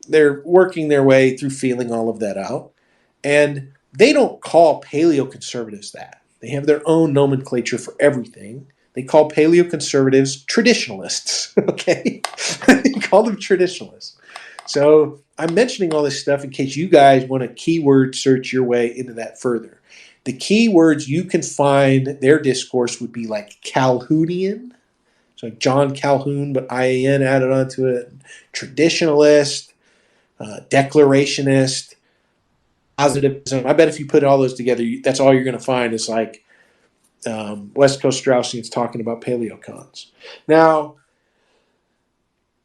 They're working their way through feeling all of that out. And they don't call paleoconservatives that. They have their own nomenclature for everything. They call paleoconservatives traditionalists, okay? They call them traditionalists. So I'm mentioning all this stuff in case you guys want to keyword search your way into that further. The keywords you can find their discourse would be like Calhounian, so like John Calhoun, but IAN added onto it, traditionalist, declarationist, positivism. I bet if you put all those together, that's all you're going to find is like West Coast Straussians talking about paleocons. Now,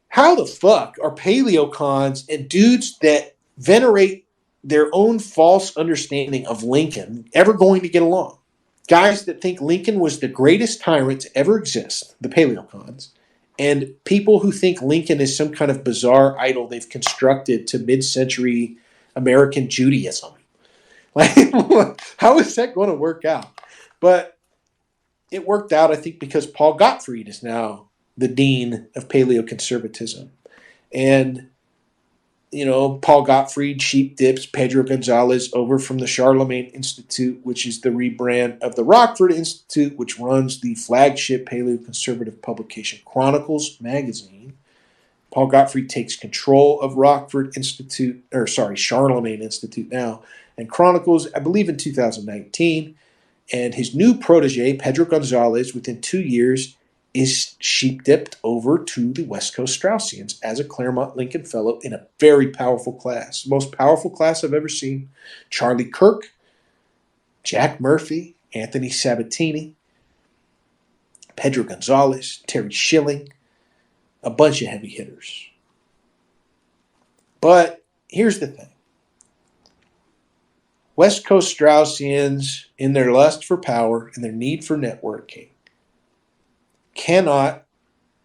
how the fuck are paleocons and dudes that venerate their own false understanding of Lincoln ever going to get along? Guys that think Lincoln was the greatest tyrant to ever exist, the paleocons, and people who think Lincoln is some kind of bizarre idol they've constructed to mid-century American Judaism. Like, how is that going to work out? But it worked out, I think, because Paul Gottfried is now the dean of paleoconservatism. And, you know, Paul Gottfried sheep dips Pedro Gonzalez over from the Charlemagne Institute, which is the rebrand of the Rockford Institute, which runs the flagship paleoconservative publication Chronicles magazine. Paul Gottfried takes control of Charlemagne Institute now, and Chronicles, I believe, in 2019. And his new protege, Pedro Gonzalez, within 2 years, is sheep-dipped over to the West Coast Straussians as a Claremont Lincoln Fellow in a very powerful class. The most powerful class I've ever seen. Charlie Kirk, Jack Murphy, Anthony Sabatini, Pedro Gonzalez, Terry Schilling, a bunch of heavy hitters. But here's the thing. West Coast Straussians, in their lust for power and their need for networking, cannot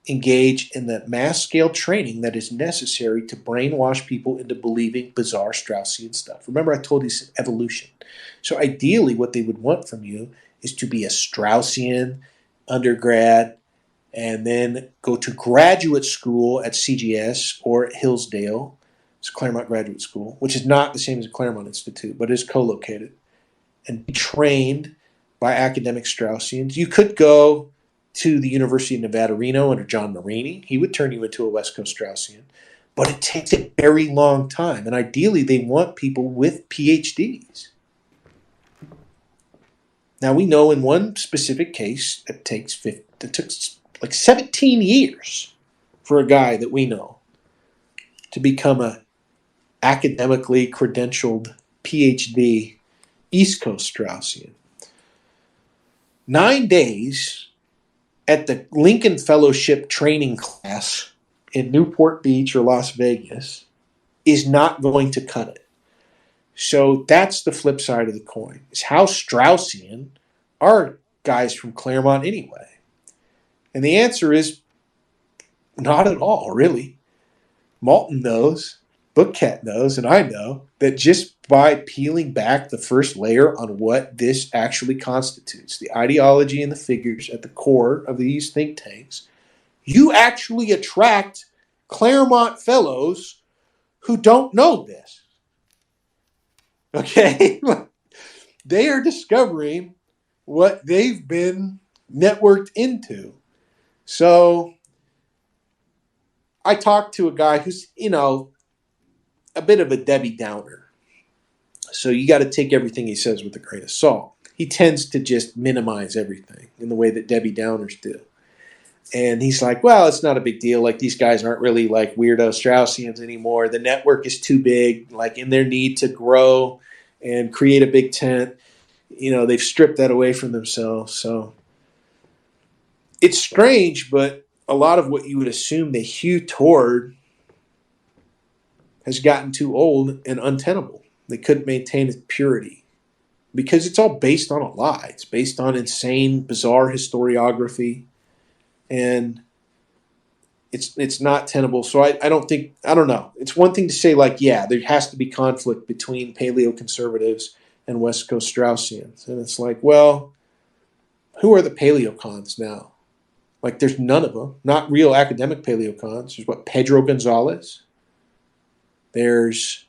engage in the mass-scale training that is necessary to brainwash people into believing bizarre Straussian stuff. Remember, I told you it's evolution. So ideally, what they would want from you is to be a Straussian undergrad and then go to graduate school at CGS or at Hillsdale. It's Claremont Graduate School, which is not the same as a Claremont Institute, but is co-located, and be trained by academic Straussians. You could go to the University of Nevada, Reno under John Marini. He would turn you into a West Coast Straussian, but it takes a very long time, and ideally they want people with PhDs. Now we know in one specific case it took like 17 years for a guy that we know to become a academically credentialed PhD East Coast Straussian. 9 days at the Lincoln Fellowship training class in Newport Beach or Las Vegas is not going to cut it. So that's the flip side of the coin. Is how Straussian are guys from Claremont anyway? And the answer is not at all, really. Malton knows, Bookcat knows, and I know that just by peeling back the first layer on what this actually constitutes, the ideology and the figures at the core of these think tanks, you actually attract Claremont fellows who don't know this. Okay? They are discovering what they've been networked into. So I talked to a guy who's, a bit of a Debbie Downer. So you got to take everything he says with a grain of salt. He tends to just minimize everything in the way that Debbie Downers do. And he's like, well, it's not a big deal. Like, these guys aren't really like weirdo Straussians anymore. The network is too big. Like, in their need to grow and create a big tent, they've stripped that away from themselves. So it's strange, but a lot of what you would assume they hew toward has gotten too old and untenable. They couldn't maintain its purity because it's all based on a lie. It's based on insane, bizarre historiography. And it's not tenable. So I don't know. It's one thing to say like, yeah, there has to be conflict between paleoconservatives and West Coast Straussians, and it's like, well, who are the Paleocons now? Like, there's none of them. Not real academic Paleocons. There's Pedro Gonzalez. There's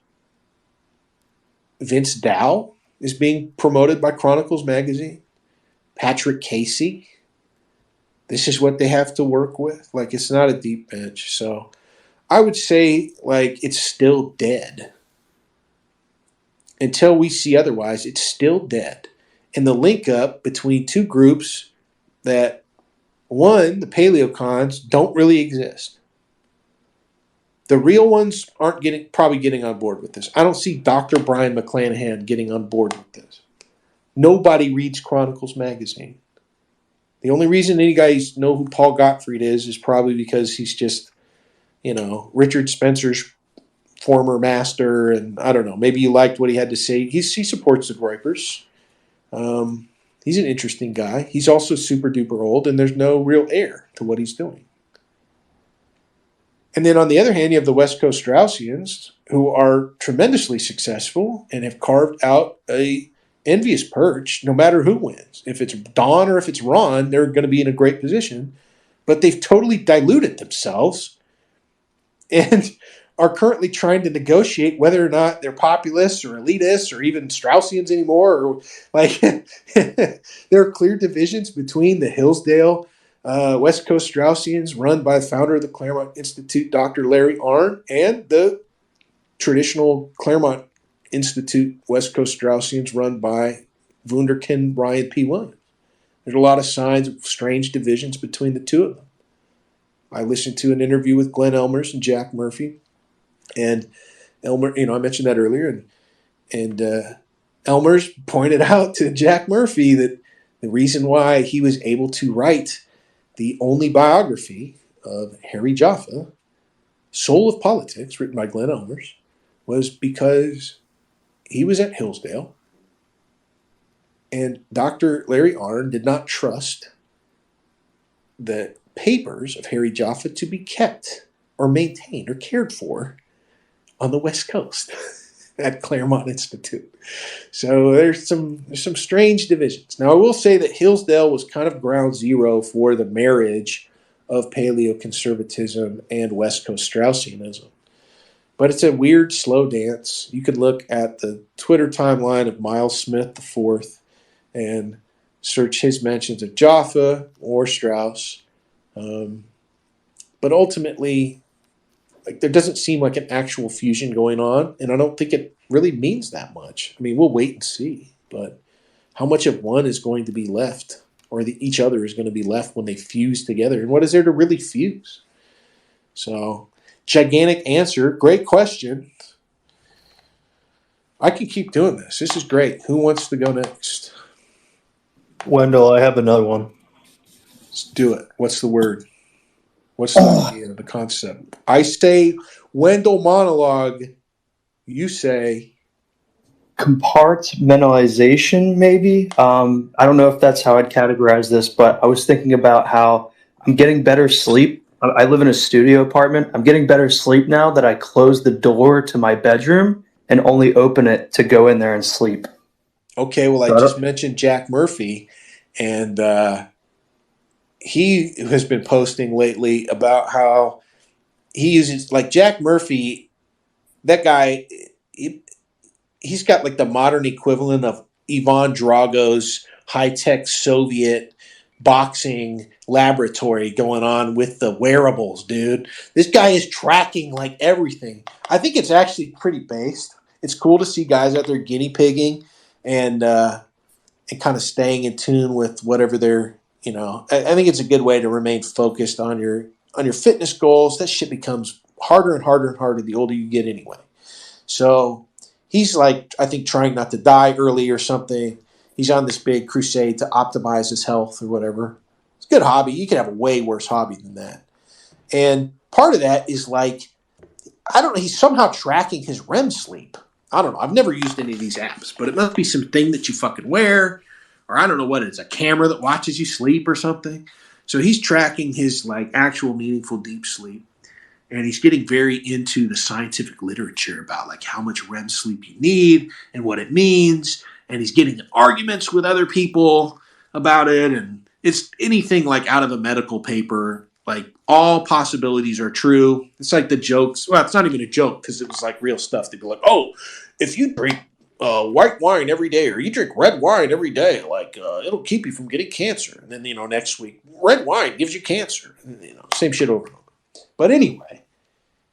Vince Dow is being promoted by Chronicles magazine. Patrick Casey. This is what they have to work with. Like, it's not a deep bench. So I would say, like, it's still dead. Until we see otherwise, it's still dead. And the link up between two groups that, one, the Paleocons, don't really exist. The real ones aren't probably getting on board with this. I don't see Dr. Brian McClanahan getting on board with this. Nobody reads Chronicles magazine. The only reason any guys know who Paul Gottfried is probably because he's just, Richard Spencer's former master, and I don't know, maybe you liked what he had to say. He supports the Groypers. He's an interesting guy. He's also super duper old, and there's no real heir to what he's doing. And then on the other hand, you have the West Coast Straussians, who are tremendously successful and have carved out a envious perch no matter who wins. If it's Don or if it's Ron, they're going to be in a great position. But they've totally diluted themselves and are currently trying to negotiate whether or not they're populists or elitists or even Straussians anymore. Or like, there are clear divisions between the Hillsdale West Coast Straussians, run by the founder of the Claremont Institute, Dr. Larry Arnn, and the traditional Claremont Institute West Coast Straussians, run by Wunderkind Ryan P. Williams. There's a lot of signs of strange divisions between the two of them. I listened to an interview with Glenn Elmers and Jack Murphy. And Elmer, I mentioned that earlier, and Elmers pointed out to Jack Murphy that the reason why he was able to write the only biography of Harry Jaffa, Soul of Politics, written by Glenn Elmers, was because he was at Hillsdale, and Dr. Larry Arnn did not trust the papers of Harry Jaffa to be kept or maintained or cared for on the West Coast at Claremont Institute. So there's some strange divisions. Now, I will say that Hillsdale was kind of ground zero for the marriage of paleoconservatism and West Coast Straussianism. But it's a weird, slow dance. You could look at the Twitter timeline of Miles Smith IV and search his mentions of Jaffa or Strauss. But ultimately, there doesn't seem like an actual fusion going on, and I don't think it really means that much. I mean, we'll wait and see, but how much of one is going to be left, or each other is going to be left when they fuse together, and what is there to really fuse? So, gigantic answer, great question. I can keep doing this. This is great. Who wants to go next? Wendell, I have another one. Let's do it. What's the word? What's the idea, the concept? I say Wendell monologue. You say compartmentalization, maybe. I don't know if that's how I'd categorize this, but I was thinking about how I'm getting better sleep. I live in a studio apartment. I'm getting better sleep now that I close the door to my bedroom and only open it to go in there and sleep. Okay, well, I just mentioned Jack Murphy, and he has been posting lately about how he uses, like, Jack Murphy, that guy, he's got like the modern equivalent of Ivan Drago's high-tech Soviet boxing laboratory going on with the wearables, dude. This guy is tracking like everything. I think it's actually pretty based. It's cool to see guys out there guinea pigging and kind of staying in tune with whatever they're, I think it's a good way to remain focused on your fitness goals. That shit becomes harder and harder and harder the older you get anyway. So he's like, I think, trying not to die early or something. He's on this big crusade to optimize his health or whatever. It's a good hobby. You can have a way worse hobby than that. And part of that is like, I don't know, he's somehow tracking his REM sleep. I don't know. I've never used any of these apps, but it must be some thing that you fucking wear. Or I don't know what it is, a camera that watches you sleep or something. So he's tracking his like actual meaningful deep sleep. And he's getting very into the scientific literature about like how much REM sleep you need and what it means. And he's getting in arguments with other people about it. And it's anything like out of a medical paper. Like all possibilities are true. It's like the jokes. Well, it's not even a joke because it was like real stuff. They'd be like, oh, if you drink white wine every day or you drink red wine every day, like it'll keep you from getting cancer. And then, next week, red wine gives you cancer. And, same shit over and over. But anyway.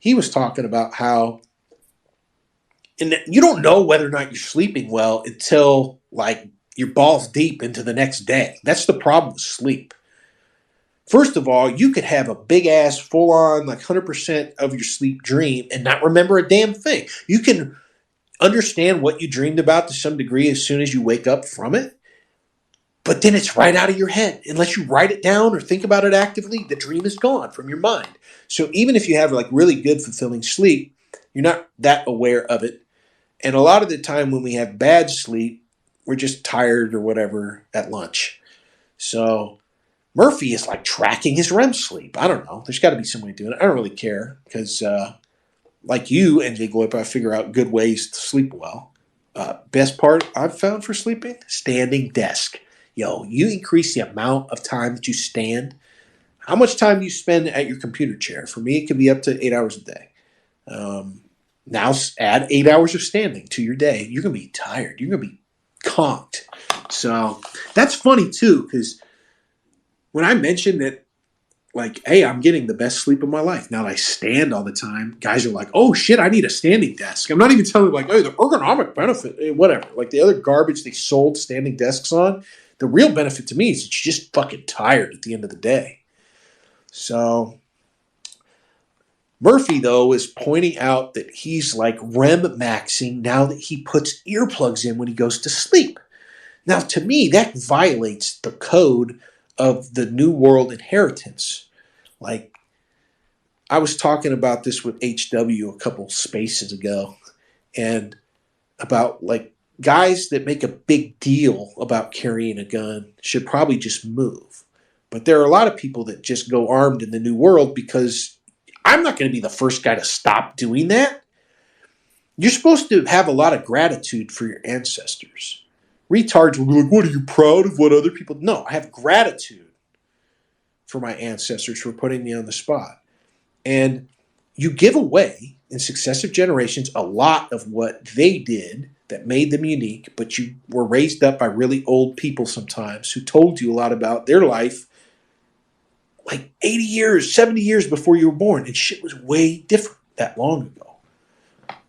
He was talking about how and you don't know whether or not you're sleeping well until like you're balls deep into the next day. That's the problem with sleep. First of all, you could have a big ass full on like 100% of your sleep dream and not remember a damn thing. You can understand what you dreamed about to some degree as soon as you wake up from it. But then it's right out of your head. Unless you write it down or think about it actively, the dream is gone from your mind. So even if you have like really good fulfilling sleep, you're not that aware of it. And a lot of the time when we have bad sleep, we're just tired or whatever at lunch. So Murphy is like tracking his REM sleep. I don't know. There's got to be some way to do it. I don't really care because like you, NJGloyper, I figure out good ways to sleep well. Best part I've found for sleeping, standing desk. Yo, you increase the amount of time that you stand. How much time do you spend at your computer chair? For me, it could be up to 8 hours a day. Now add 8 hours of standing to your day. You're going to be tired. You're going to be conked. So that's funny too, because when I mentioned that, like, hey, I'm getting the best sleep of my life. Now that I stand all the time, guys are like, oh shit, I need a standing desk. I'm not even telling them like, hey, the ergonomic benefit, whatever. Like the other garbage they sold standing desks on. The real benefit to me is that you're just fucking tired at the end of the day. So Murphy, though, is pointing out that he's like REM maxing now that he puts earplugs in when he goes to sleep. Now, to me, that violates the code of the New World inheritance. Like, I was talking about this with HW a couple spaces ago, and about like guys that make a big deal about carrying a gun should probably just move. But there are a lot of people that just go armed in the New World because I'm not going to be the first guy to stop doing that. You're supposed to have a lot of gratitude for your ancestors. Retards will be like, what, are you proud of what other people? No, I have gratitude for my ancestors for putting me on the spot. And you give away in successive generations a lot of what they did that made them unique, but you were raised up by really old people sometimes who told you a lot about their life like 80 years, 70 years before you were born, and shit was way different that long ago.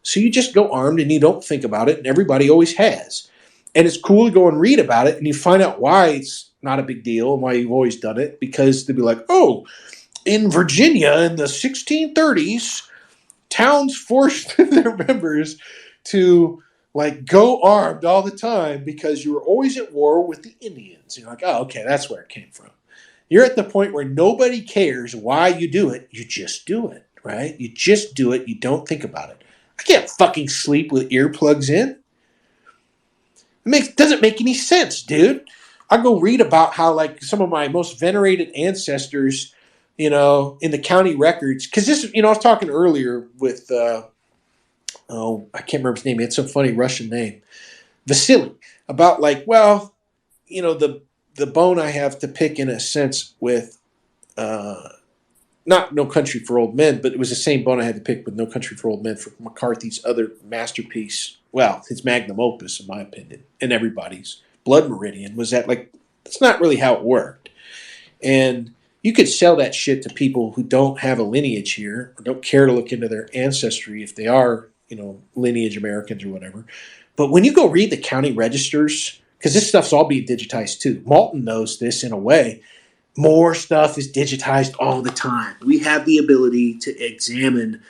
So you just go armed and you don't think about it, and everybody always has. And it's cool to go and read about it, and you find out why it's not a big deal and why you've always done it, because they'll be like, oh, in Virginia in the 1630s, towns forced their members to like go armed all the time because you were always at war with the Indians. You're like, oh, okay, that's where it came from. You're at the point where nobody cares why you do it. You just do it, right? You just do it. You don't think about it. I can't fucking sleep with earplugs in. It doesn't make any sense, dude. I go read about how like some of my most venerated ancestors, in the county records, because this, I was talking earlier with, I can't remember his name. He had some funny Russian name, Vasily, about like, well, the bone I have to pick in a sense with, not No Country for Old Men, but it was the same bone I had to pick with No Country for Old Men for McCarthy's other masterpiece. Well, his magnum opus, in my opinion, and everybody's, Blood Meridian, was that like, that's not really how it worked. And you could sell that shit to people who don't have a lineage here, or don't care to look into their ancestry if they are, lineage Americans or whatever. But when you go read the county registers, because this stuff's all being digitized too. Malton knows this in a way. More stuff is digitized all the time. We have the ability to examine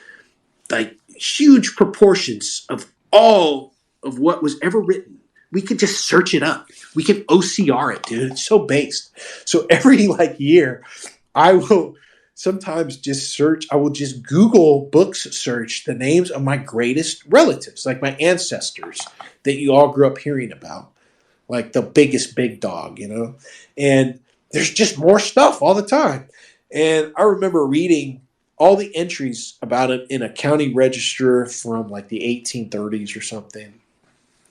like huge proportions of all of what was ever written. We could just search it up. We can OCR it, dude. It's so based. So every year, I will sometimes just search. I will just Google books search the names of my greatest relatives, like my ancestors that you all grew up hearing about, like the biggest big dog, And there's just more stuff all the time. And I remember reading all the entries about it in a county register from like the 1830s or something.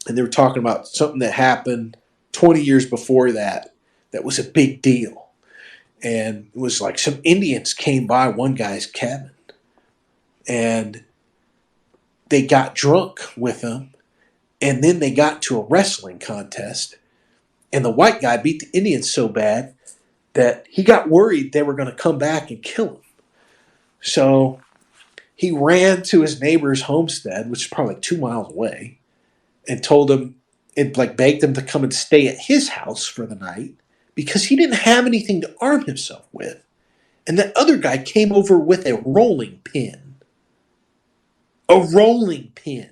And they were talking about something that happened 20 years before that was a big deal. And it was like some Indians came by one guy's cabin and they got drunk with him. And then they got to a wrestling contest. And the white guy beat the Indians so bad that he got worried they were going to come back and kill him. So he ran to his neighbor's homestead, which is probably like 2 miles away, and told him, and like begged him to come and stay at his house for the night because he didn't have anything to arm himself with. And that other guy came over with a rolling pin. A rolling pin.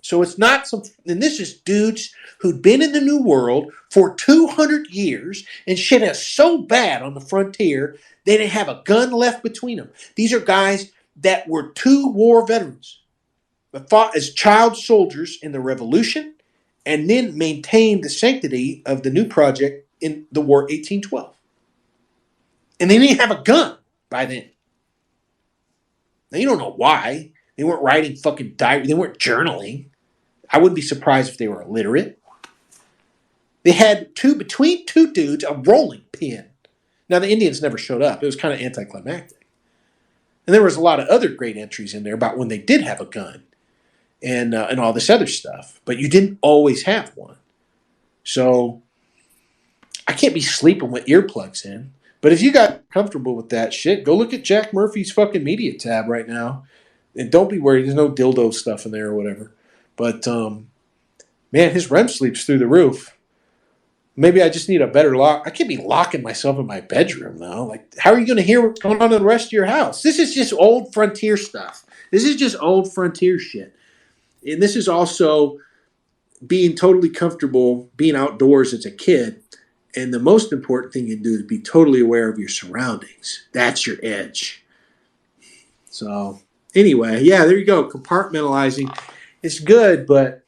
So it's not some, and this is dudes who'd been in the New World for 200 years and shit is so bad on the frontier, they didn't have a gun left between them. These are guys that were 2 war veterans that fought as child soldiers in the Revolution and then maintained the sanctity of the new project in the War 1812. And they didn't have a gun by then. Now you don't know why. They weren't writing fucking diary. They weren't journaling. I wouldn't be surprised if they were illiterate. They had between 2 dudes a rolling pin. Now the Indians never showed up. It was kind of anticlimactic. And there was a lot of other great entries in there about when they did have a gun and all this other stuff. But you didn't always have one. So I can't be sleeping with earplugs in. But if you got comfortable with that shit, go look at Jack Murphy's fucking media tab right now. And don't be worried. There's no dildo stuff in there or whatever. But, man, his REM sleep's through the roof. Maybe I just need a better lock. I can't be locking myself in my bedroom, though. Like, how are you going to hear what's going on in the rest of your house? This is just old frontier stuff. This is just old frontier shit. And this is also being totally comfortable being outdoors as a kid. And the most important thing you can do is be totally aware of your surroundings. That's your edge. So, anyway, yeah, there you go. Compartmentalizing. It's good, but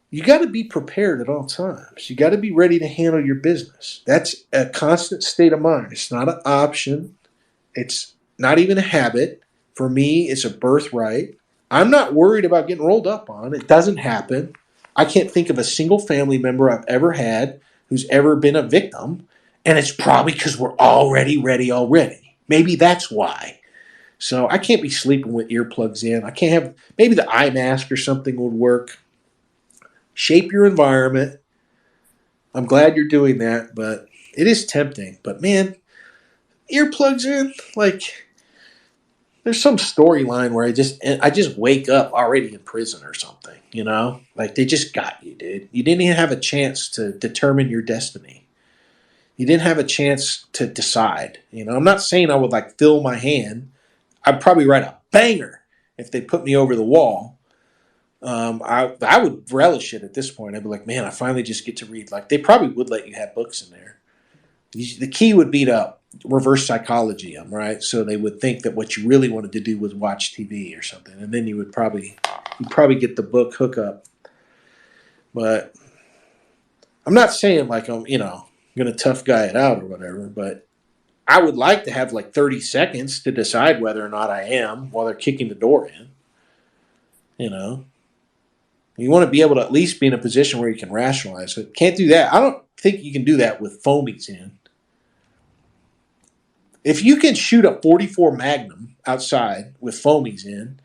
you got to be prepared at all times. You got to be ready to handle your business. That's a constant state of mind. It's not an option. It's not even a habit. For me, it's a birthright. I'm not worried about getting rolled up on. It doesn't happen. I can't think of a single family member I've ever had who's ever been a victim, and it's probably because we're already ready already. Maybe that's why. So I can't be sleeping with earplugs in. I can't have, maybe the eye mask or something would work. Shape your environment. I'm glad you're doing that, but it is tempting. But man, earplugs in, like, there's some storyline where I just wake up already in prison or something, you know? Like, they just got you, dude. You didn't even have a chance to determine your destiny. You didn't have a chance to decide. You know, I'm not saying I would, like, fill my hand. I'd probably write a banger if they put me over the wall. I would relish it at this point. I'd be like, man, I finally just get to read. Like, they probably would let you have books in there. The key would be to reverse psychology them, right? So they would think that what you really wanted to do was watch TV or something, and then you'd probably get the book hookup. But I'm not saying like I'm going to tough guy it out or whatever, but I would like to have like 30 seconds to decide whether or not I am while they're kicking the door in. You know, you want to be able to at least be in a position where you can rationalize it. Can't do that. I don't think you can do that with foamies in. If you can shoot a 44 Magnum outside with foamies in,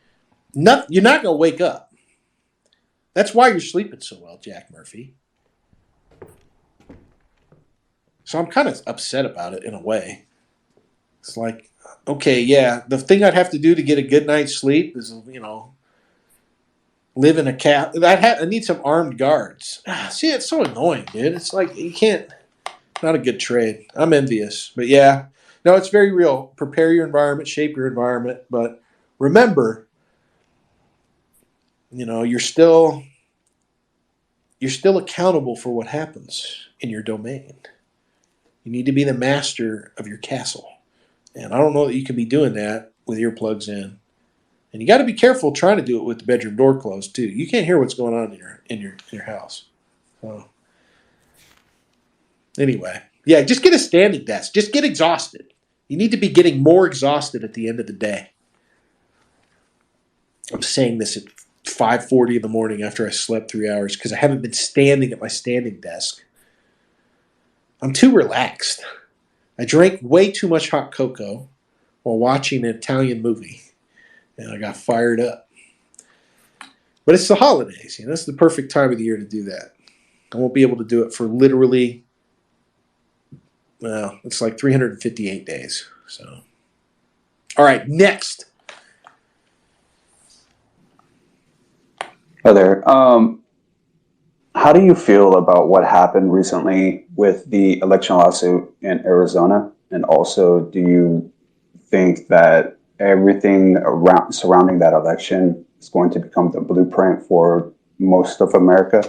you're not going to wake up. That's why you're sleeping so well, Jack Murphy. So I'm kind of upset about it in a way. It's like, okay, yeah, the thing I'd have to do to get a good night's sleep is, live in a cap. I need some armed guards. See, it's so annoying, dude. It's like you can't. Not a good trade. I'm envious, but yeah, no, it's very real. Prepare your environment, shape your environment, but remember, you're still accountable for what happens in your domain. You need to be the master of your castle. And I don't know that you can be doing that with earplugs in. And you got to be careful trying to do it with the bedroom door closed too. You can't hear what's going on in your house. So, Anyway, yeah, just get a standing desk. Just get exhausted. You need to be getting more exhausted at the end of the day. I'm saying this at 5:40 in the morning after I slept 3 hours because I haven't been standing at my standing desk. I'm too relaxed. I drank way too much hot cocoa while watching an Italian movie, and I got fired up. But it's the holidays. It's the perfect time of the year to do that. I won't be able to do it for literally, well, it's like 358 days. So, all right, next. Hi there. How do you feel about what happened recently with the election lawsuit in Arizona? And also, do you think that everything surrounding that election is going to become the blueprint for most of America?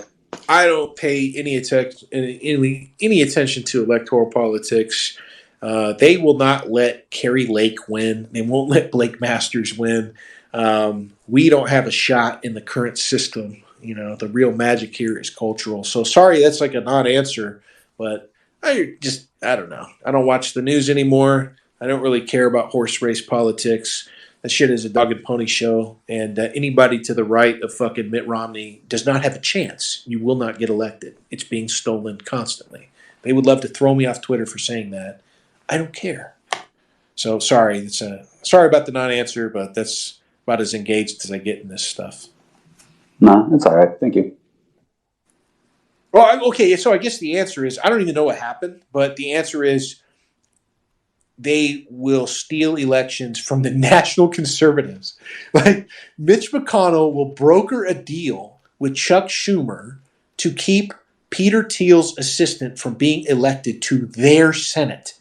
I don't pay any attention to electoral politics. They will not let Carrie Lake win. They won't let Blake Masters win. We don't have a shot in the current system. The real magic here is cultural. So sorry, that's like a non-answer, but I don't know. I don't watch the news anymore. I don't really care about horse race politics. That shit is a dog and pony show, and anybody to the right of fucking Mitt Romney does not have a chance. You will not get elected. It's being stolen constantly. They would love to throw me off Twitter for saying that. I don't care. So sorry. Sorry about the non-answer, but that's about as engaged as I get in this stuff. No, it's all right. Thank you. Well, okay, so I guess the answer is, I don't even know what happened, but the answer is they will steal elections from the national conservatives. Like, Mitch McConnell will broker a deal with Chuck Schumer to keep Peter Thiel's assistant from being elected to their Senate.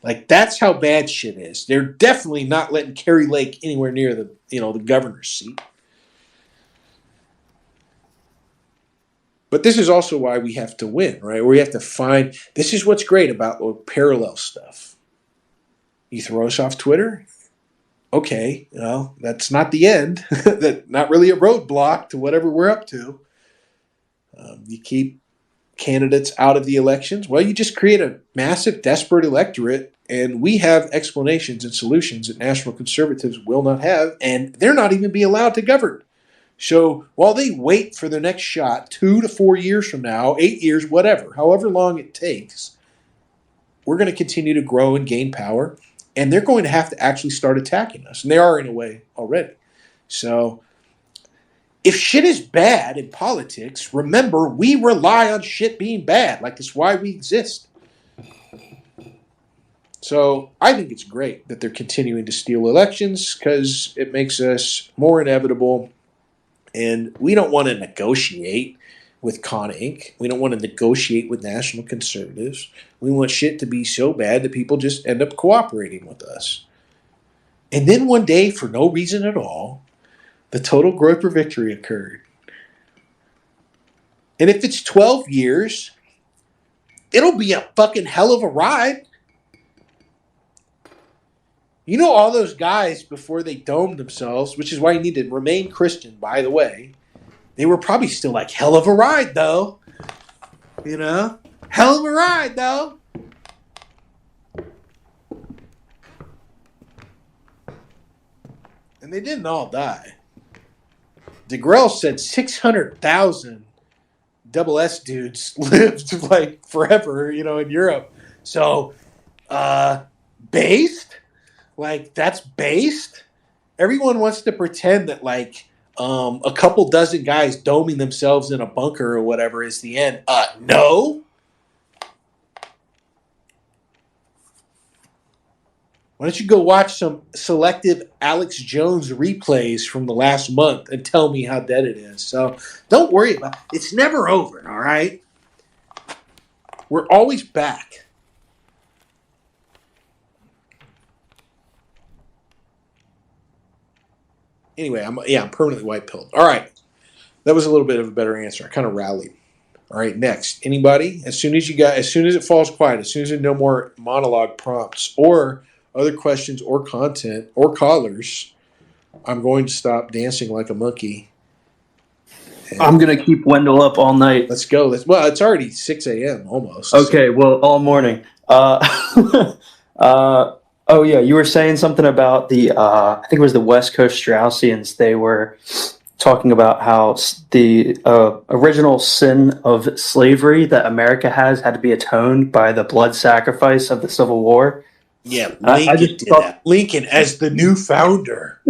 Like, that's how bad shit is. They're definitely not letting Carrie Lake anywhere near the governor's seat. But this is also why we have to win, right? We have to find. This is what's great about parallel stuff. You throw us off Twitter? Okay, that's not the end. That's not really a roadblock to whatever we're up to. You keep candidates out of the elections. Well, you just create a massive, desperate electorate, and we have explanations and solutions that national conservatives will not have, and they're not even be allowed to govern. So while they wait for their next shot 2 to 4 years from now, 8 years, whatever, however long it takes, we're going to continue to grow and gain power, and they're going to have to actually start attacking us. And they are in a way already. So if shit is bad in politics, remember, we rely on shit being bad. Like, that's why we exist. So I think it's great that they're continuing to steal elections because it makes us more inevitable. And we don't want to negotiate with Con Inc. We don't want to negotiate with national conservatives. We want shit to be so bad that people just end up cooperating with us. And then one day, for no reason at all, the total Gloyper victory occurred. And if it's 12 years, it'll be a fucking hell of a ride. You know, all those guys before they domed themselves, which is why you need to remain Christian, by the way, they were probably still like, hell of a ride, though. Hell of a ride, though. And they didn't all die. DeGrelle said 600,000 double S dudes lived like forever, in Europe. So, based? Like, that's based? Everyone wants to pretend that, like, a couple dozen guys doming themselves in a bunker or whatever is the end. No. Why don't you go watch some selective Alex Jones replays from the last month and tell me how dead it is. So don't worry about it. It's never over, all right? We're always back. Anyway, I'm permanently white-pilled. All right. That was a little bit of a better answer. I kind of rallied. All right, next. Anybody? As soon as it falls quiet, as soon as there's no more monologue prompts or other questions or content or callers, I'm going to stop dancing like a monkey I'm gonna keep Wendell up all night. Let's go. Well, it's already 6 a.m. almost. Okay, well, all morning. Oh yeah, you were saying something about the I think it was the West Coast Straussians. They were talking about how the original sin of slavery that America had to be atoned by the blood sacrifice of the Civil War. Yeah, Lincoln did that. Lincoln as the new founder.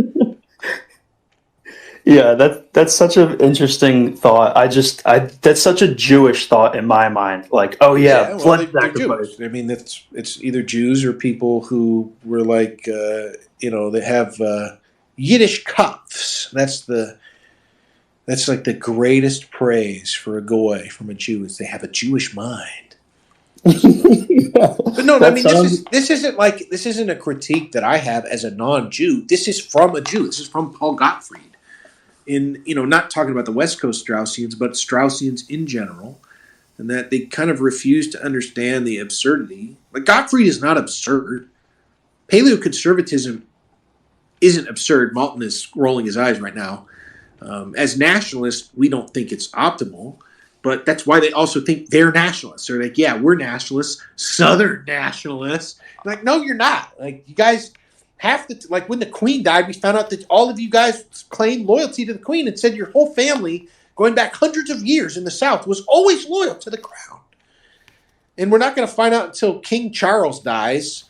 Yeah, that's such an interesting thought. That's such a Jewish thought in my mind. Like, oh yeah, well, blood they're sacrifice. Jews. I mean, it's either Jews or people who were like, they have Yiddish Kopfs. That's like the greatest praise for a goy from a Jew is they have a Jewish mind. But no, I mean, this isn't a critique that I have as a non-Jew. This is from a Jew. This is from Paul Gottfried. Not talking about the West Coast Straussians, but Straussians in general, and that they kind of refuse to understand the absurdity. Like, Gottfried is not absurd. Paleoconservatism isn't absurd. Malton is rolling his eyes right now. As nationalists, we don't think it's optimal, but that's why they also think they're nationalists. They're like, yeah, we're nationalists, Southern nationalists. I'm like, no, you're not. Like, you guys have to, like, when the Queen died, we found out that all of you guys claimed loyalty to the Queen and said your whole family, going back hundreds of years in the South, was always loyal to the crown. And we're not going to find out until King Charles dies.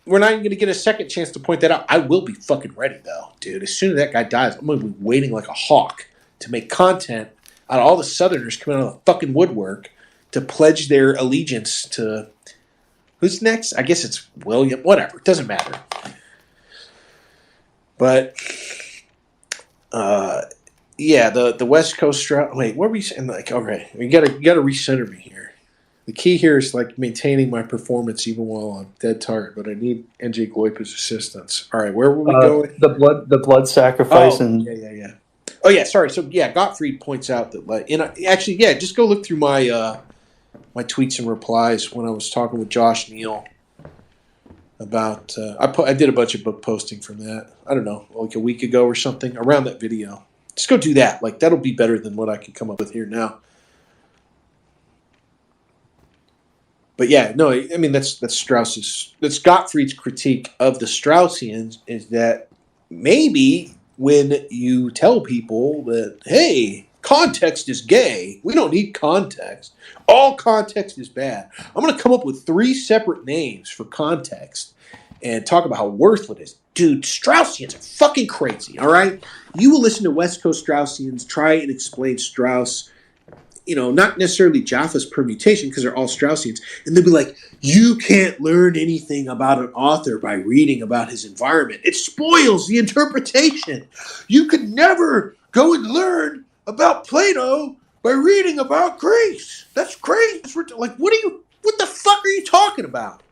We're not even going to get a second chance to point that out. I will be fucking ready, though, dude. As soon as that guy dies, I'm going to be waiting like a hawk to make content out of all the Southerners coming out of the fucking woodwork to pledge their allegiance to... Who's next? I guess it's William. Whatever. It doesn't matter. But, yeah, the West Coast... Wait, what were we saying? Like, okay, you gotta recenter me here. The key here is, like, maintaining my performance even while I'm dead tired, but I need NJGloyper's assistance. All right, where were we going? The blood sacrifice and... Yeah. Oh, yeah, sorry. So, yeah, Gottfried points out that, like, actually, yeah, just go look through my my tweets and replies when I was talking with Josh Neal about, I did a bunch of book posting from that, I don't know, like a week ago or something, around that video. Just go do that. Like, that'll be better than what I can come up with here now. But yeah, no, I mean, that's Gottfried's critique of the Straussians is that maybe when you tell people that, hey, context is gay, we don't need context, all context is bad, I'm going to come up with 3 separate names for context and talk about how worthless it is. Dude, Straussians are fucking crazy, all right? You will listen to West Coast Straussians try and explain Strauss, not necessarily Jaffa's permutation because they're all Straussians, and they'll be like, you can't learn anything about an author by reading about his environment. It spoils the interpretation. You could never go and learn about Plato by reading about Greece. That's crazy. Like, what the fuck are you talking about?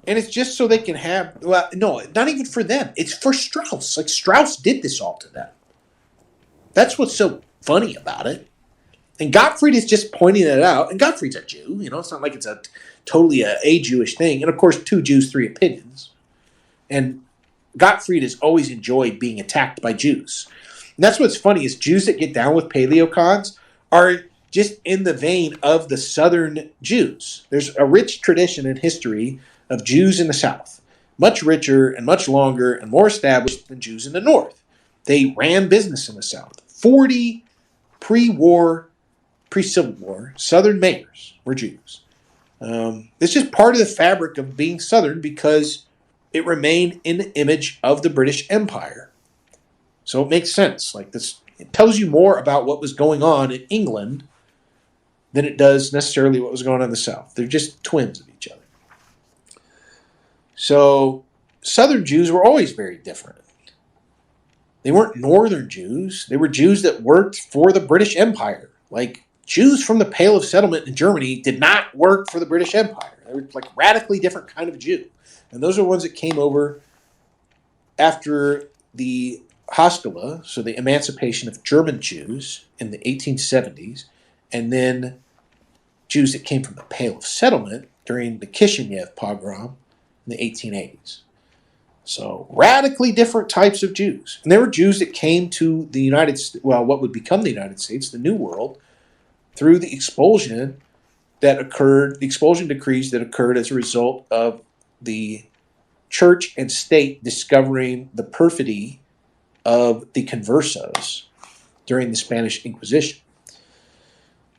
And it's just so they can have, well, no, not even for them. It's for Strauss. Like, Strauss did this all to them. That's what's so funny about it. And Gottfried is just pointing it out. And Gottfried's a Jew. It's not like it's a totally a Jewish thing. And, of course, 2 Jews, 3 opinions. And Gottfried has always enjoyed being attacked by Jews. And that's what's funny is Jews that get down with Paleocons are just in the vein of the Southern Jews. There's a rich tradition and history of Jews in the South, much richer and much longer and more established than Jews in the North. They ran business in the South. 40 pre-war, pre-Civil War Southern mayors were Jews. It's just part of the fabric of being Southern because it remained in the image of the British Empire. So it makes sense. Like this, it tells you more about what was going on in England than it does necessarily what was going on in the South. They're just twins of each other. So Southern Jews were always very different. They weren't Northern Jews. They were Jews that worked for the British Empire. Like, Jews from the Pale of Settlement in Germany did not work for the British Empire. They were like radically different kind of Jew. And those are ones that came over after the Haskalah, so the emancipation of German Jews in the 1870s, and then Jews that came from the Pale of Settlement during the Kishinev pogrom in the 1880s. So radically different types of Jews. And there were Jews that came to the United States, well, what would become the United States, the New World, through the expulsion that occurred, the expulsion decrees that occurred as a result of the church and state discovering the perfidy of the conversos during the Spanish Inquisition.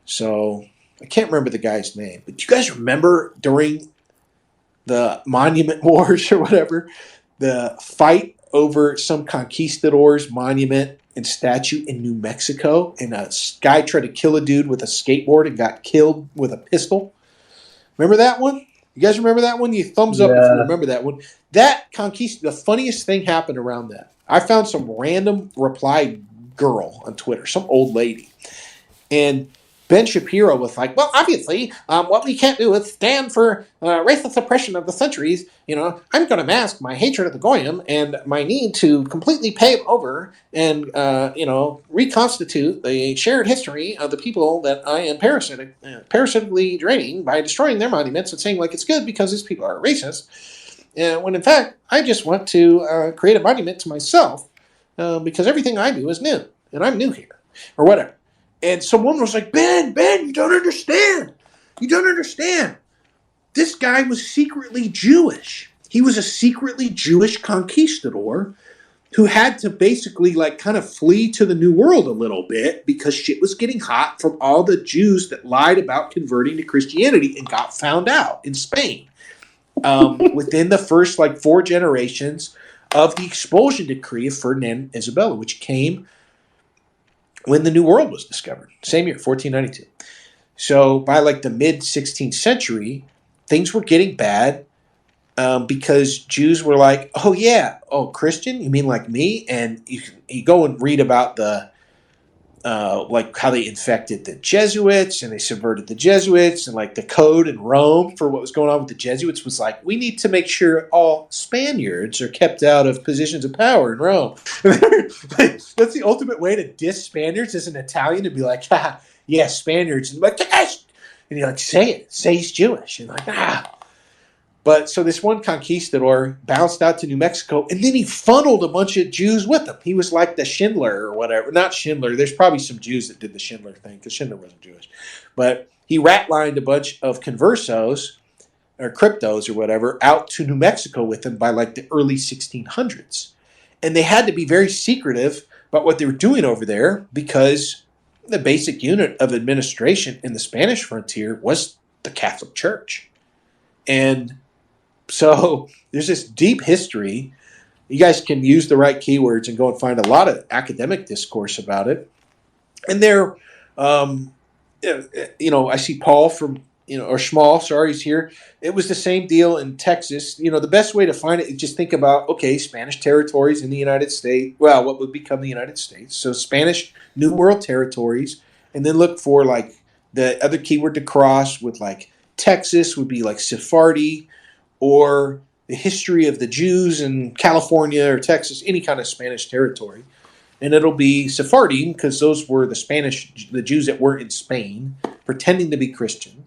So I can't remember the guy's name, but you guys remember during the Monument Wars or whatever, the fight over some conquistador's monument and statue in New Mexico, and a guy tried to kill a dude with a skateboard and got killed with a pistol? Remember that one? You guys remember that one? You thumbs up if you remember that one. That the funniest thing happened around that. I found some random reply girl on Twitter, some old lady, and Ben Shapiro was like, well, obviously, what we can't do is stand for racist suppression of the centuries. You know, I'm going to mask my hatred of the Goyim and my need to completely pave over and, reconstitute the shared history of the people that I am parasitically draining by destroying their monuments and saying, like, it's good because these people are racist. When, in fact, I just want to create a monument to myself because everything I do is new, and I'm new here, or whatever. And someone was like, Ben, you don't understand. You don't understand. This guy was secretly Jewish. He was a secretly Jewish conquistador who had to basically like kind of flee to the New World a little bit because shit was getting hot from all the Jews that lied about converting to Christianity and got found out in Spain. Within the first like 4 generations of the expulsion decree of Ferdinand and Isabella, which came when the New World was discovered, same year, 1492. So by like the mid-16th century, things were getting bad because Jews were like, Christian? You mean like me? And you go and read about the like how they infected the Jesuits and they subverted the Jesuits, and like the code in Rome for what was going on with the Jesuits was like, we need to make sure all Spaniards are kept out of positions of power in Rome. That's the ultimate way to diss Spaniards as an Italian, to be like, yeah, Spaniards. And like, and you're like, say he's Jewish. And like, But so this one conquistador bounced out to New Mexico, and then he funneled a bunch of Jews with him. He was like the Schindler or whatever. Not Schindler. There's probably some Jews that did the Schindler thing because Schindler wasn't Jewish. But he rat-lined a bunch of conversos or cryptos or whatever out to New Mexico with him by like the early 1600s. And they had to be very secretive about what they were doing over there because the basic unit of administration in the Spanish frontier was the Catholic Church. And so there's this deep history. You guys can use the right keywords and go and find a lot of academic discourse about it. And there, I see Paul from, or Schmal, sorry, he's here. It was the same deal in Texas. The best way to find it is just think about, Spanish territories in the United States. Well, what would become the United States. So Spanish New World territories. And then look for like the other keyword to cross with like Texas would be like Sephardi, or the history of the Jews in California or Texas, any kind of Spanish territory. And it'll be Sephardim because those were the Jews that were in Spain, pretending to be Christians,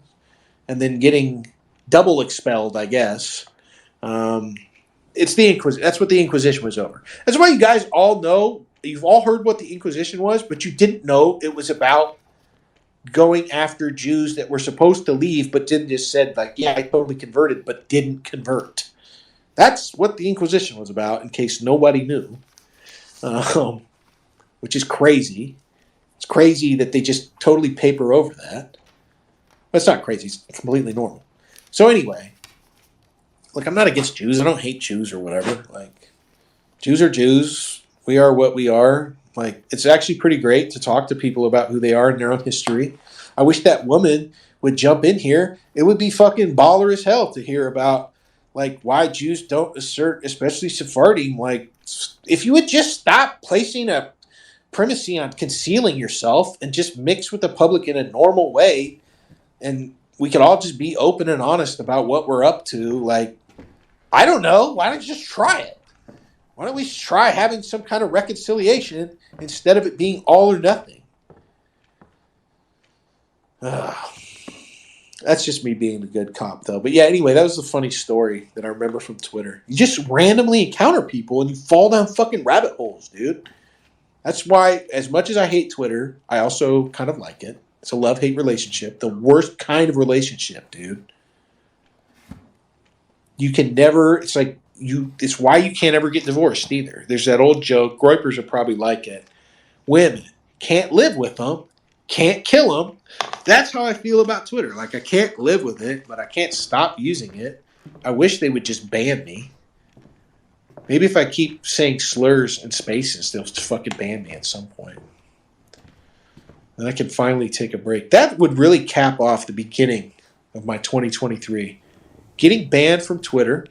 and then getting double expelled, I guess. It's the Inquisition. That's what the Inquisition was over. That's why you guys all know, you've all heard what the Inquisition was, but you didn't know it was about going after Jews that were supposed to leave, but didn't just said like, yeah, I totally converted, but didn't convert. That's what the Inquisition was about, in case nobody knew, which is crazy. It's crazy that they just totally paper over that. But it's not crazy. It's completely normal. So anyway, look, I'm not against Jews. I don't hate Jews or whatever. Like, Jews are Jews. We are what we are. Like, it's actually pretty great to talk to people about who they are in their own history. I wish that woman would jump in here. It would be fucking baller as hell to hear about, like, why Jews don't assert, especially Sephardim. Like, if you would just stop placing a primacy on concealing yourself and just mix with the public in a normal way, and we could all just be open and honest about what we're up to. Like, I don't know. Why don't you just try it? Why don't we try having some kind of reconciliation instead of it being all or nothing? That's just me being the good cop, though. But yeah, anyway, that was a funny story that I remember from Twitter. You just randomly encounter people and you fall down fucking rabbit holes, dude. That's why, as much as I hate Twitter, I also kind of like it. It's a love-hate relationship. The worst kind of relationship, dude. You can never, it's why you can't ever get divorced either. There's that old joke, Groypers will probably like it. Women, can't live with them, can't kill them. That's how I feel about Twitter. Like, I can't live with it, but I can't stop using it. I wish they would just ban me. Maybe if I keep saying slurs and spaces, they'll just fucking ban me at some point. And I can finally take a break. That would really cap off the beginning of my 2023. Getting banned from Twitter.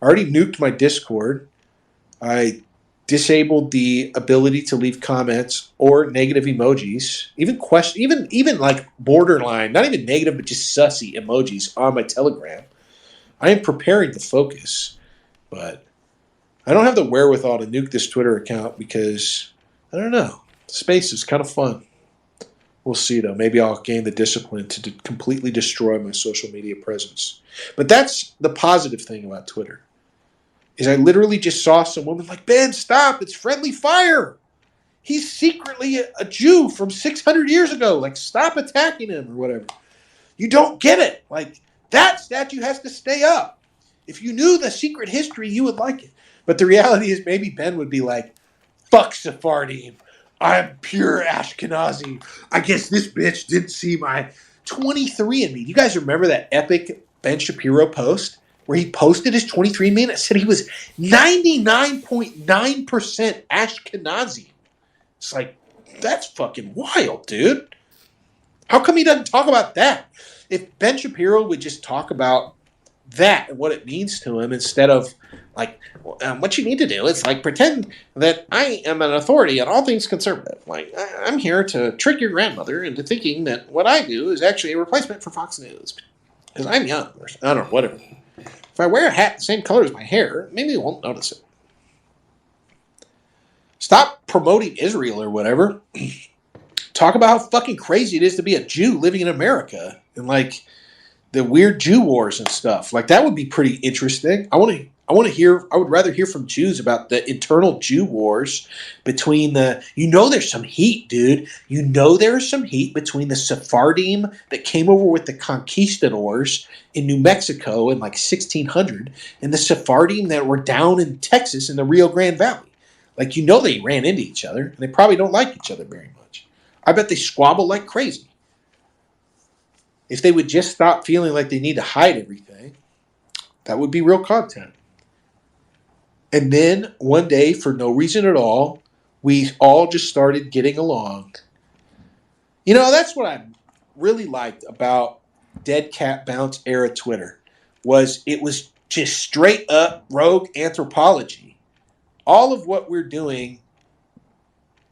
I already nuked my Discord. I disabled the ability to leave comments or negative emojis. Even like borderline, not even negative, but just sussy emojis on my Telegram. I am preparing to focus, but I don't have the wherewithal to nuke this Twitter account because, I don't know, space is kind of fun. We'll see, though. Maybe I'll gain the discipline to completely destroy my social media presence. But that's the positive thing about Twitter, is I literally just saw some woman like, Ben, stop, it's friendly fire. He's secretly a Jew from 600 years ago. Like, stop attacking him or whatever. You don't get it. Like, that statue has to stay up. If you knew the secret history, you would like it. But the reality is maybe Ben would be like, fuck Sephardim. I'm pure Ashkenazi. I guess this bitch didn't see my 23andMe. You guys remember that epic Ben Shapiro post where he posted his 23andMe and it said he was 99.9% Ashkenazi? It's like, that's fucking wild, dude. How come he doesn't talk about that? If Ben Shapiro would just talk about that and what it means to him instead of like, what you need to do is like pretend that I am an authority on all things conservative. Like, I'm here to trick your grandmother into thinking that what I do is actually a replacement for Fox News because I'm young or I don't know, whatever. If I wear a hat the same color as my hair, maybe you won't notice it. Stop promoting Israel or whatever. Talk about how fucking crazy it is to be a Jew living in America and like the weird Jew wars and stuff. Like, that would be pretty interesting. I would rather hear from Jews about the internal Jew wars between there's some heat, dude. There's some heat between the Sephardim that came over with the conquistadors in New Mexico in like 1600 and the Sephardim that were down in Texas in the Rio Grande Valley. Like, they ran into each other and they probably don't like each other very much. I bet they squabble like crazy. If they would just stop feeling like they need to hide everything, that would be real content. And then one day, for no reason at all, we all just started getting along. That's what I really liked about Dead Cat Bounce era Twitter, was it was just straight up rogue anthropology. All of what we're doing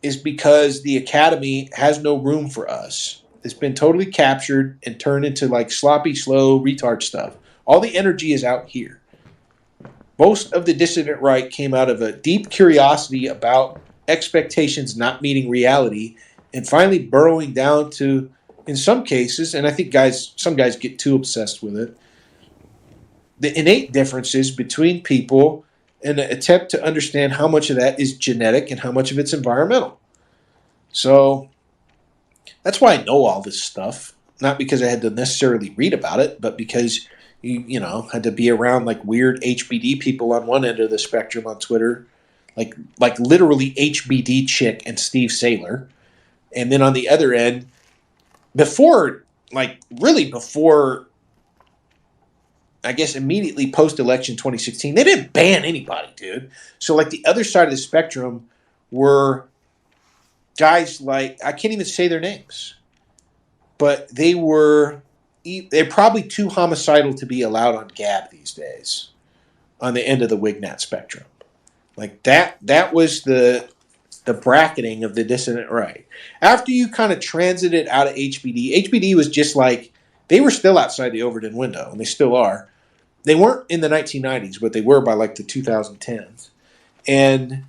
is because the Academy has no room for us. It's been totally captured and turned into like sloppy, slow, retard stuff. All the energy is out here. Most of the dissident right came out of a deep curiosity about expectations not meeting reality and finally burrowing down to, in some cases, and I think some guys get too obsessed with it, the innate differences between people and an attempt to understand how much of that is genetic and how much of it's environmental. So that's why I know all this stuff. Not because I had to necessarily read about it, but because you had to be around like weird HBD people on one end of the spectrum on Twitter, like literally HBD Chick and Steve Saylor, and then on the other end, before I guess immediately post-election 2016, they didn't ban anybody, dude. So like the other side of the spectrum were guys like, I can't even say their names, but they're probably too homicidal to be allowed on Gab these days on the end of the Wignat spectrum. Like that was the bracketing of the dissident right. After you kind of transited out of HBD was just like, they were still outside the Overton window, and they still are. They weren't in the 1990s, but they were by like the 2010s. And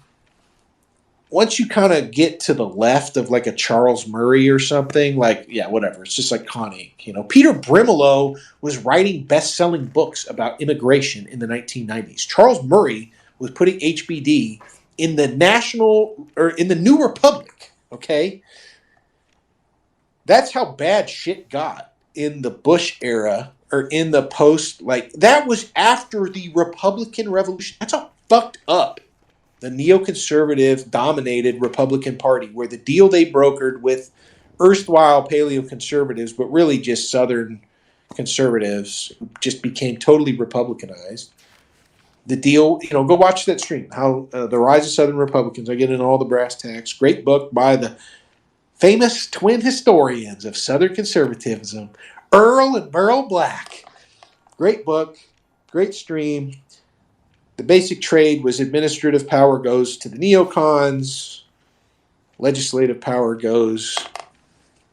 once you kind of get to the left of like a Charles Murray or something, like, yeah, whatever. It's just like Con Inc. You know, Peter Brimelow was writing best-selling books about immigration in the 1990s. Charles Murray was putting HBD in the in the New Republic, okay? That's how bad shit got in the Bush era, or in the post, like, that was after the Republican Revolution. That's how fucked up the neoconservative dominated Republican Party, where the deal they brokered with erstwhile paleoconservatives, but really just Southern conservatives, just became totally Republicanized. The deal, you know, go watch that stream, how The Rise of Southern Republicans. I get into all the brass tacks. Great book by the famous twin historians of Southern conservatism, Earl and Merle Black. Great book, great stream. The basic trade was administrative power goes to the neocons, legislative power goes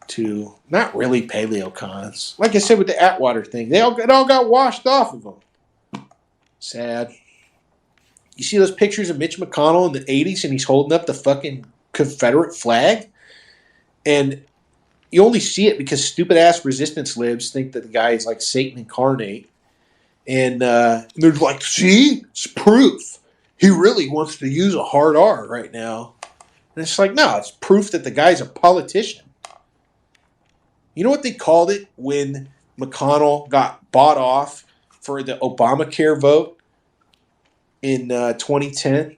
to not really paleocons. Like I said with the Atwater thing, it all got washed off of them. Sad. You see those pictures of Mitch McConnell in the 80s and he's holding up the fucking Confederate flag? And you only see it because stupid-ass resistance libs think that the guy is like Satan incarnate. And they're like, see? It's proof. He really wants to use a hard R right now. And it's like, no, it's proof that the guy's a politician. You know what they called it when McConnell got bought off for the Obamacare vote in 2010?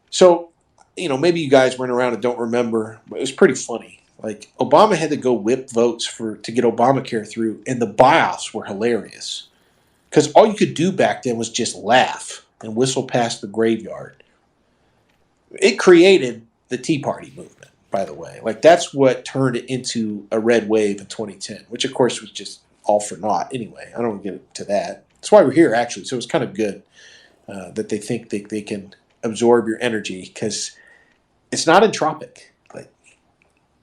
So, you know, maybe you guys weren't around and don't remember, but it was pretty funny. Like, Obama had to go whip votes to get Obamacare through, and the buy-offs were hilarious. Because all you could do back then was just laugh and whistle past the graveyard. It created the Tea Party movement, by the way. Like, that's what turned it into a red wave in 2010, which, of course, was just all for naught. Anyway, I don't want to get to that. That's why we're here, actually. So it's kind of good that they think they can absorb your energy, because it's not entropic. Like,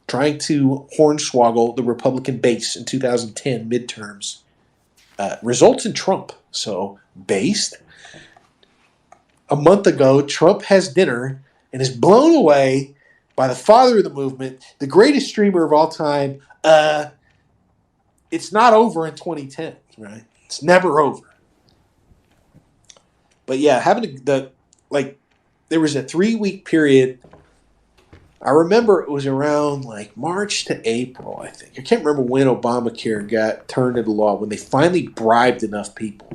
trying to hornswoggle the Republican base in 2010 midterms results in Trump. So, based. A month ago, Trump has dinner and is blown away by the father of the movement, the greatest streamer of all time. It's not over in 2010, right? It's never over. But yeah, there was a 3-week period. I remember it was around like March to April, I think. I can't remember when Obamacare got turned into law, when they finally bribed enough people.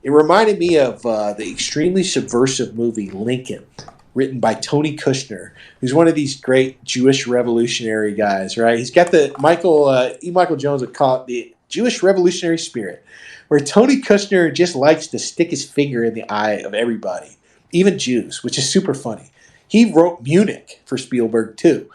It reminded me of the extremely subversive movie Lincoln, written by Tony Kushner, who's one of these great Jewish revolutionary guys, right? He's got the Michael Jones would call it the Jewish revolutionary spirit, where Tony Kushner just likes to stick his finger in the eye of everybody, even Jews, which is super funny. He wrote Munich for Spielberg, too.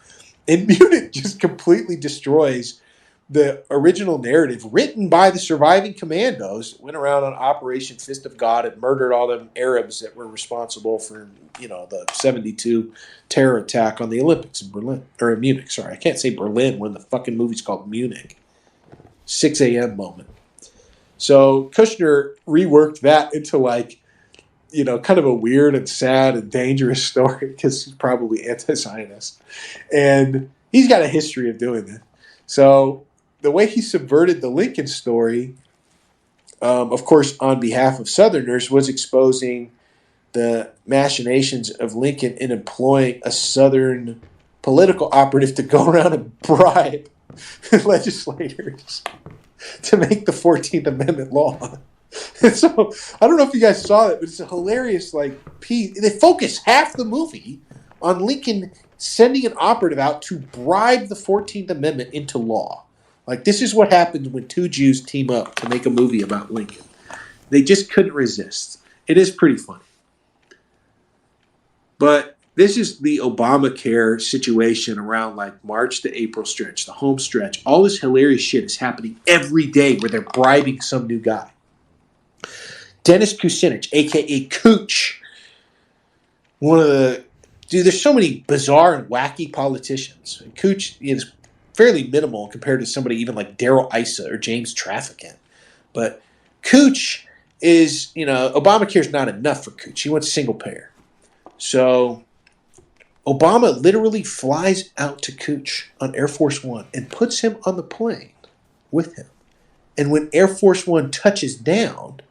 And Munich just completely destroys the original narrative written by the surviving commandos that went around on Operation Fist of God and murdered all them Arabs that were responsible for, you know, the 72 terror attack on the Olympics in Munich. Sorry, I can't say Berlin when the fucking movie's called Munich. 6 a.m. moment. So Kushner reworked that into, like, you know, kind of a weird and sad and dangerous story, because he's probably anti-Zionist. And he's got a history of doing that. So the way he subverted the Lincoln story, of course, on behalf of Southerners, was exposing the machinations of Lincoln in employing a Southern political operative to go around and bribe legislators to make the 14th Amendment law. And so, I don't know if you guys saw it, but it's a hilarious, like, piece. They focus half the movie on Lincoln sending an operative out to bribe the 14th Amendment into law. Like, this is what happens when two Jews team up to make a movie about Lincoln. They just couldn't resist. It is pretty funny. But this is the Obamacare situation around, like, March to April stretch, the home stretch. All this hilarious shit is happening every day where they're bribing some new guy. Dennis Kucinich, a.k.a. Cooch, there's so many bizarre and wacky politicians. Cooch is fairly minimal compared to somebody even like Darrell Issa or James Traficant. But Cooch is, Obamacare is not enough for Cooch. He wants single payer. So Obama literally flies out to Cooch on Air Force One and puts him on the plane with him. And when Air Force One touches down,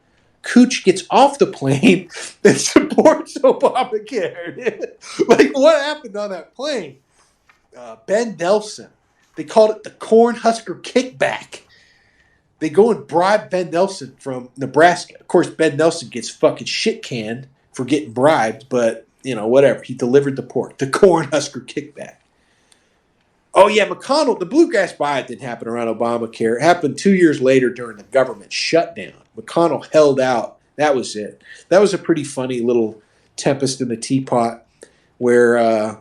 Cooch gets off the plane and supports Obamacare. Like, what happened on that plane? Ben Nelson. They called it the Cornhusker Kickback. They go and bribe Ben Nelson from Nebraska. Of course, Ben Nelson gets fucking shit canned for getting bribed, but, you know, whatever. He delivered the pork. The Cornhusker Kickback. Oh, yeah, McConnell, the bluegrass buyout didn't happen around Obamacare. It happened 2 years later during the government shutdown. McConnell held out. That was it. That was a pretty funny little tempest in the teapot where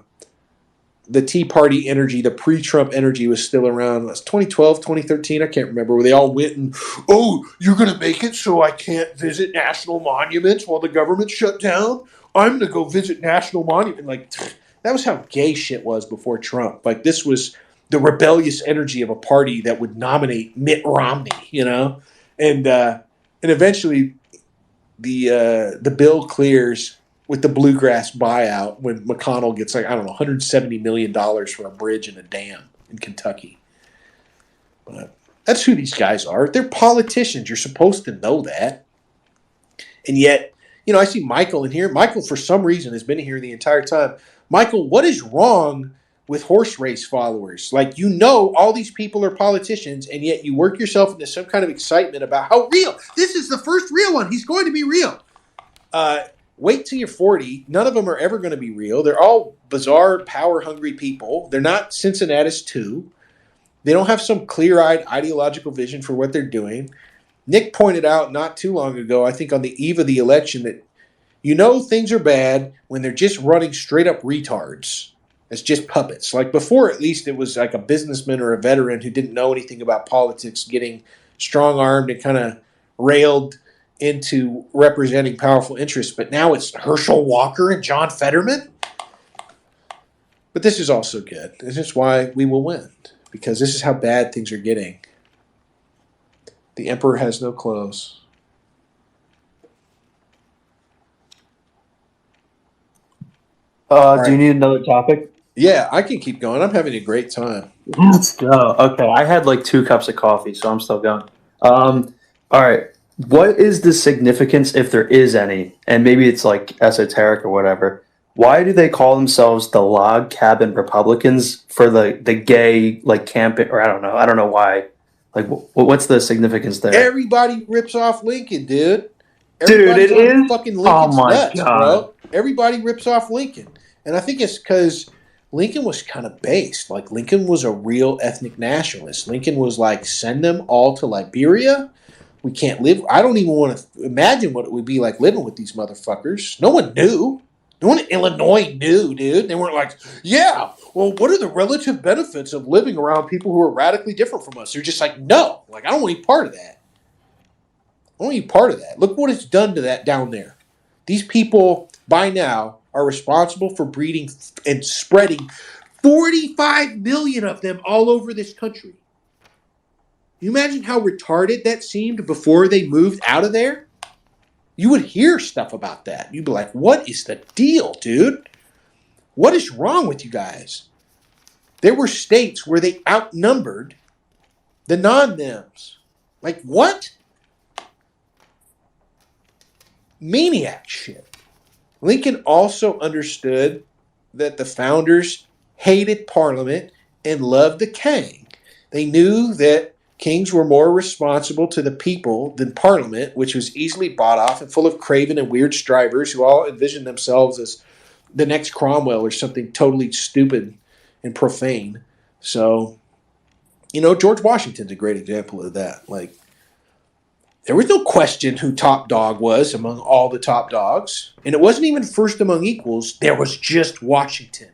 the Tea Party energy, the pre-Trump energy was still around. It was 2012, 2013, I can't remember, where they all went and, oh, you're going to make it so I can't visit national monuments while the government shut down? I'm going to go visit national monuments. Like, that was how gay shit was before Trump. Like, this was the rebellious energy of a party that would nominate Mitt Romney, you know? And eventually the bill clears with the bluegrass buyout when McConnell gets, like, I don't know, $170 million for a bridge and a dam in Kentucky. But that's who these guys are. They're politicians. You're supposed to know that. And yet, you know, I see Michael in here. Michael, for some reason, has been here the entire time. Michael, what is wrong with horse race followers? Like, you know all these people are politicians, and yet you work yourself into some kind of excitement about how real. This is the first real one. He's going to be real. Wait till you're 40. None of them are ever going to be real. They're all bizarre, power-hungry people. They're not Cincinnatus 2. They don't have some clear-eyed ideological vision for what they're doing. Nick pointed out not too long ago, I think on the eve of the election, that you know things are bad when they're just running straight-up retards. It's just puppets. Like before, at least, it was like a businessman or a veteran who didn't know anything about politics getting strong-armed and kind of railed into representing powerful interests. But now it's Herschel Walker and John Fetterman. But this is also good. This is why we will win, because this is how bad things are getting. The emperor has no clothes. Do you need another topic? Yeah, I can keep going. I'm having a great time. Let's go. Okay, I had like 2 cups of coffee, so I'm still going. All right. What is the significance, if there is any, and maybe it's like esoteric or whatever, why do they call themselves the Log Cabin Republicans for the gay, like, campaign, or I don't know why. Like, what's the significance there? Everybody rips off Lincoln, dude. Dude, it is? Fucking Lincoln's Oh my nuts, God. bro. Everybody rips off Lincoln. And I think it's because Lincoln was kind of based. Like, Lincoln was a real ethnic nationalist. Lincoln was like, send them all to Liberia. We can't live. I don't even want to imagine what it would be like living with these motherfuckers. No one knew. No one in Illinois knew, dude. They weren't like, yeah, well, what are the relative benefits of living around people who are radically different from us? They're just like, no. Like, I don't want any part of that. I don't want any part of that. Look what it's done to that down there. These people, by now, are responsible for breeding and spreading 45 million of them all over this country. You imagine how retarded that seemed before they moved out of there? You would hear stuff about that. You'd be like, what is the deal, dude? What is wrong with you guys? There were states where they outnumbered the non-thems. Like, what? Maniac shit. Lincoln also understood that the founders hated Parliament and loved the king. They knew that kings were more responsible to the people than Parliament, which was easily bought off and full of craven and weird strivers who all envisioned themselves as the next Cromwell or something totally stupid and profane. So, you know, George Washington's a great example of that. Like, there was no question who top dog was among all the top dogs. And it wasn't even first among equals. There was just Washington.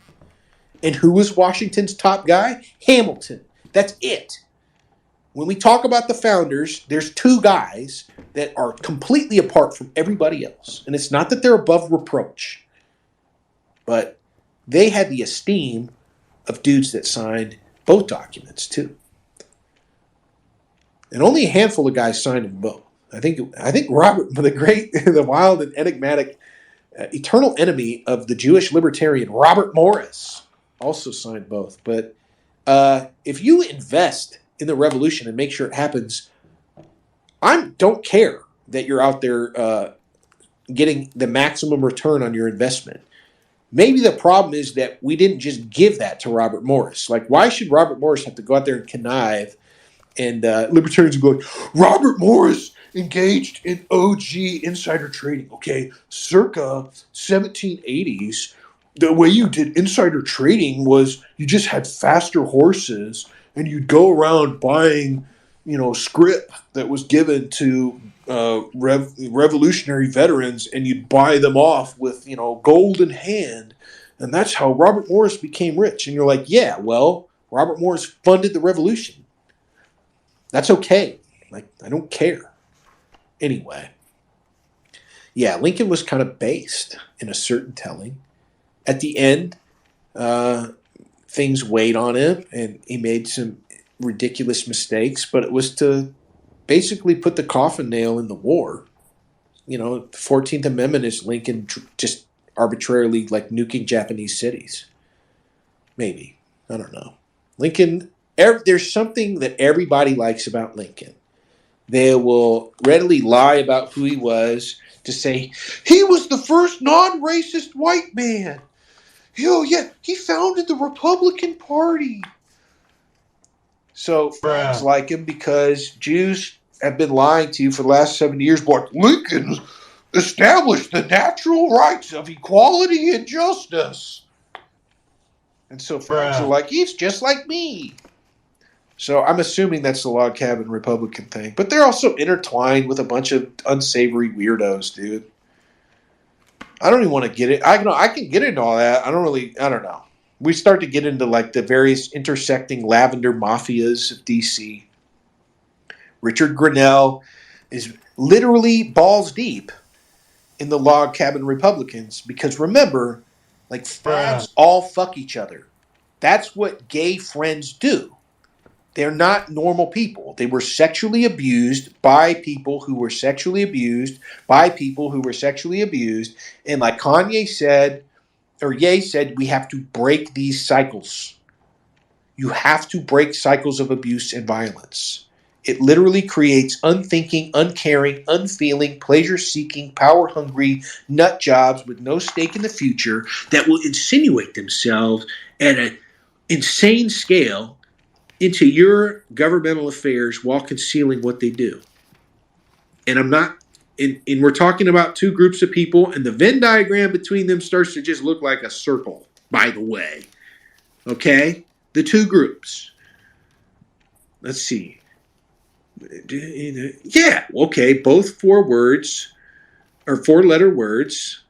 And who was Washington's top guy? Hamilton. That's it. When we talk about the founders, there's 2 guys that are completely apart from everybody else. And it's not that they're above reproach, but they had the esteem of dudes that signed both documents too. And only a handful of guys signed them both. I think Robert, the wild and enigmatic eternal enemy of the Jewish libertarian Robert Morris. Also signed both. But if you invest in the revolution and make sure it happens, I don't care that you're out there getting the maximum return on your investment. Maybe the problem is that we didn't just give that to Robert Morris. Like, why should Robert Morris have to go out there and connive? And libertarians will go, Robert Morris engaged in OG insider trading. Okay, circa 1780s, the way you did insider trading was you just had faster horses and you'd go around buying, scrip that was given to revolutionary veterans, and you'd buy them off with, gold in hand. And that's how Robert Morris became rich. And you're like, yeah, well, Robert Morris funded the revolution. That's okay. Like, I don't care. Anyway. Yeah, Lincoln was kind of based in a certain telling. At the end, things weighed on him, and he made some ridiculous mistakes, but it was to basically put the coffin nail in the war. The 14th Amendment is Lincoln just arbitrarily, like, nuking Japanese cities. Maybe. I don't know. Lincoln, there's something that everybody likes about Lincoln. They will readily lie about who he was to say, he was the first non-racist white man. Oh, yeah, he founded the Republican Party. So friends like him because Jews have been lying to you for the last 70 years. But Lincoln established the natural rights of equality and justice. And so friends are like, he's just like me. So I'm assuming that's the log cabin Republican thing. But they're also intertwined with a bunch of unsavory weirdos, dude. I don't even want to get it. I can get into all that. I don't know. We start to get into like the various intersecting lavender mafias of DC. Richard Grinnell is literally balls deep in the log cabin Republicans because remember, like friends all fuck each other. That's what gay friends do. They're not normal people. They were sexually abused by people who were sexually abused by people who were sexually abused. And like Kanye said, or Ye said, we have to break these cycles. You have to break cycles of abuse and violence. It literally creates unthinking, uncaring, unfeeling, pleasure-seeking, power-hungry nut jobs with no stake in the future that will insinuate themselves at an insane scale into your governmental affairs while concealing what they do. And I'm not, and we're talking about two groups of people, and the Venn diagram between them starts to just look like a circle, by the way. Okay? The two groups. Let's see. Yeah, okay, both 4 words, or 4-letter words.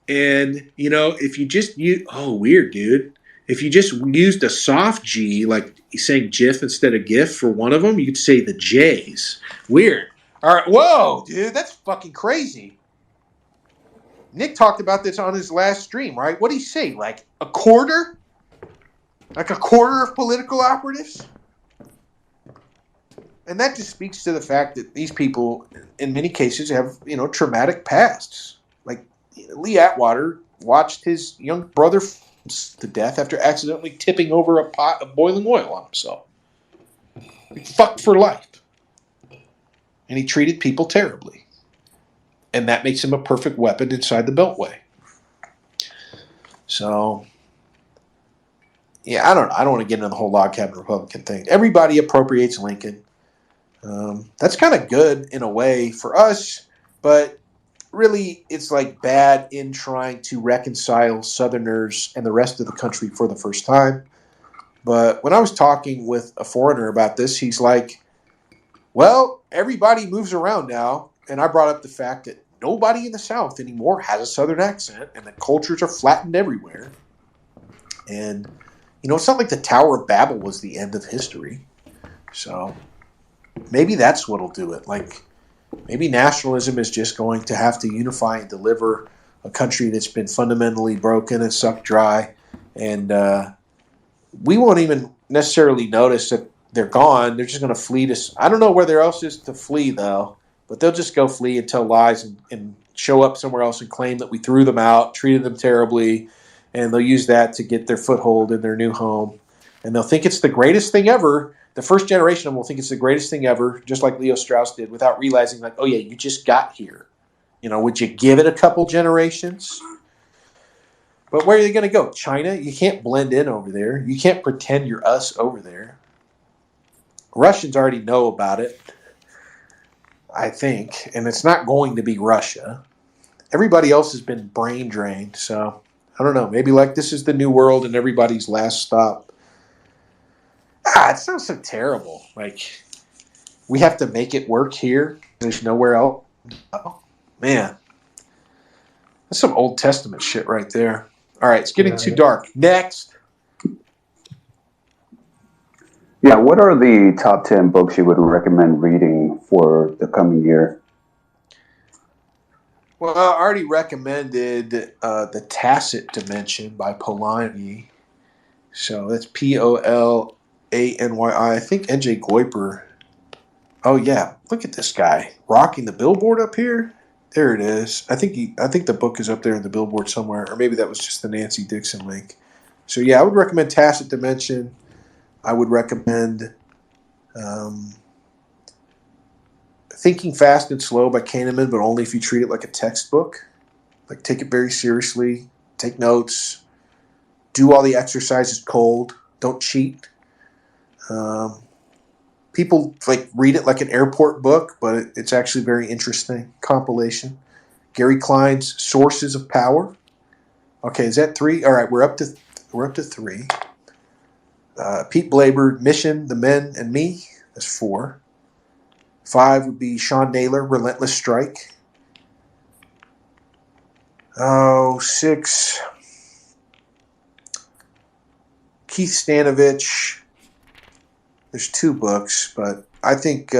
And, if you just use, weird, dude. If you just used a soft G, like saying GIF instead of GIF for one of them, you could say the J's. Weird. All right. Whoa, dude, that's fucking crazy. Nick talked about this on his last stream, right? What did he say? Like a quarter? Like a quarter of political operatives? And that just speaks to the fact that these people, in many cases, have, traumatic pasts. Like Lee Atwater watched his young brother to death after accidentally tipping over a pot of boiling oil on himself. He fucked for life. And he treated people terribly. And that makes him a perfect weapon inside the Beltway. So, yeah, I don't know. I don't want to get into the whole log cabin Republican thing. Everybody appropriates Lincoln. That's kind of good in a way for us, but really it's like bad in trying to reconcile Southerners and the rest of the country for the first time. But when I was talking with a foreigner about this, he's like, well, everybody moves around now. And I brought up the fact that nobody in the South anymore has a Southern accent and that cultures are flattened everywhere. And, it's not like the Tower of Babel was the end of history. So maybe that's what'll do it. Like, maybe nationalism is just going to have to unify and deliver a country that's been fundamentally broken and sucked dry. And we won't even necessarily notice that they're gone. They're just going to flee to... I don't know where there else is to flee, though. But they'll just go flee and tell lies and show up somewhere else and claim that we threw them out, treated them terribly, and they'll use that to get their foothold in their new home. And they'll think it's the greatest thing ever. The first generation of them will think it's the greatest thing ever, just like Leo Strauss did, without realizing, like, oh yeah, you just got here. Would you give it a couple generations? But where are they going to go? China? You can't blend in over there. You can't pretend you're us over there. Russians already know about it, I think, and it's not going to be Russia. Everybody else has been brain drained, so I don't know. Maybe like this is the new world and everybody's last stop. It sounds so terrible. Like we have to make it work here. There's nowhere else. Oh, man, that's some Old Testament shit right there. All right, it's getting too dark. Next. Yeah, what are the top 10 books you would recommend reading for the coming year? Well, I already recommended The Tacit Dimension by Polanyi. So that's Polany. I think NJGloyper. Oh yeah, look at this guy rocking the billboard up here. There it is. I think the book is up there in the billboard somewhere, or maybe that was just the Nancy Dixon link. So yeah, I would recommend Tacit Dimension. I would recommend Thinking Fast and Slow by Kahneman, but only if you treat it like a textbook. Like take it very seriously, take notes, do all the exercises cold, don't cheat. People like read it like an airport book, but it's actually very interesting. Compilation. Gary Klein's Sources of Power. Okay, is that 3? All right, we're up to 3. Pete Blaber, Mission, The Men and Me. That's 4. 5 would be Sean Naylor, Relentless Strike. 6. Keith Stanovich. There's 2 books, but I think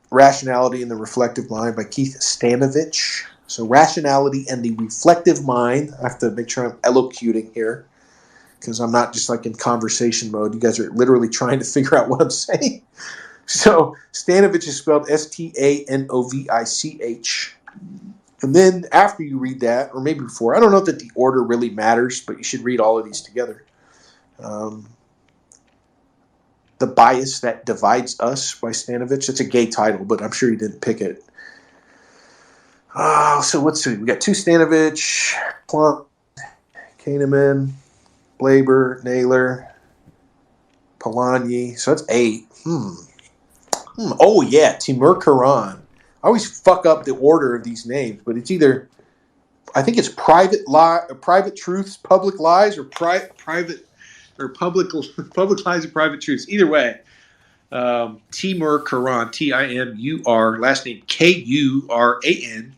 Rationality and the Reflective Mind by Keith Stanovich. So Rationality and the Reflective Mind. I have to make sure I'm elocuting here because I'm not just like in conversation mode. You guys are literally trying to figure out what I'm saying. So Stanovich is spelled Stanovich. And then after you read that, or maybe before, I don't know that the order really matters, but you should read all of these together. The Bias That Divides Us by Stanovich. It's a gay title, but I'm sure he didn't pick it. So let's see. We got 2 Stanovich, Plump, Kahneman, Blaber, Naylor, Polanyi. So that's 8. Oh, yeah. Timur Kuran. I always fuck up the order of these names, but it's either, I think it's Private Truths, Public Lies, or Public Lies and Private Truths. Either way, Timur Kuran, Timur, last name Kuran.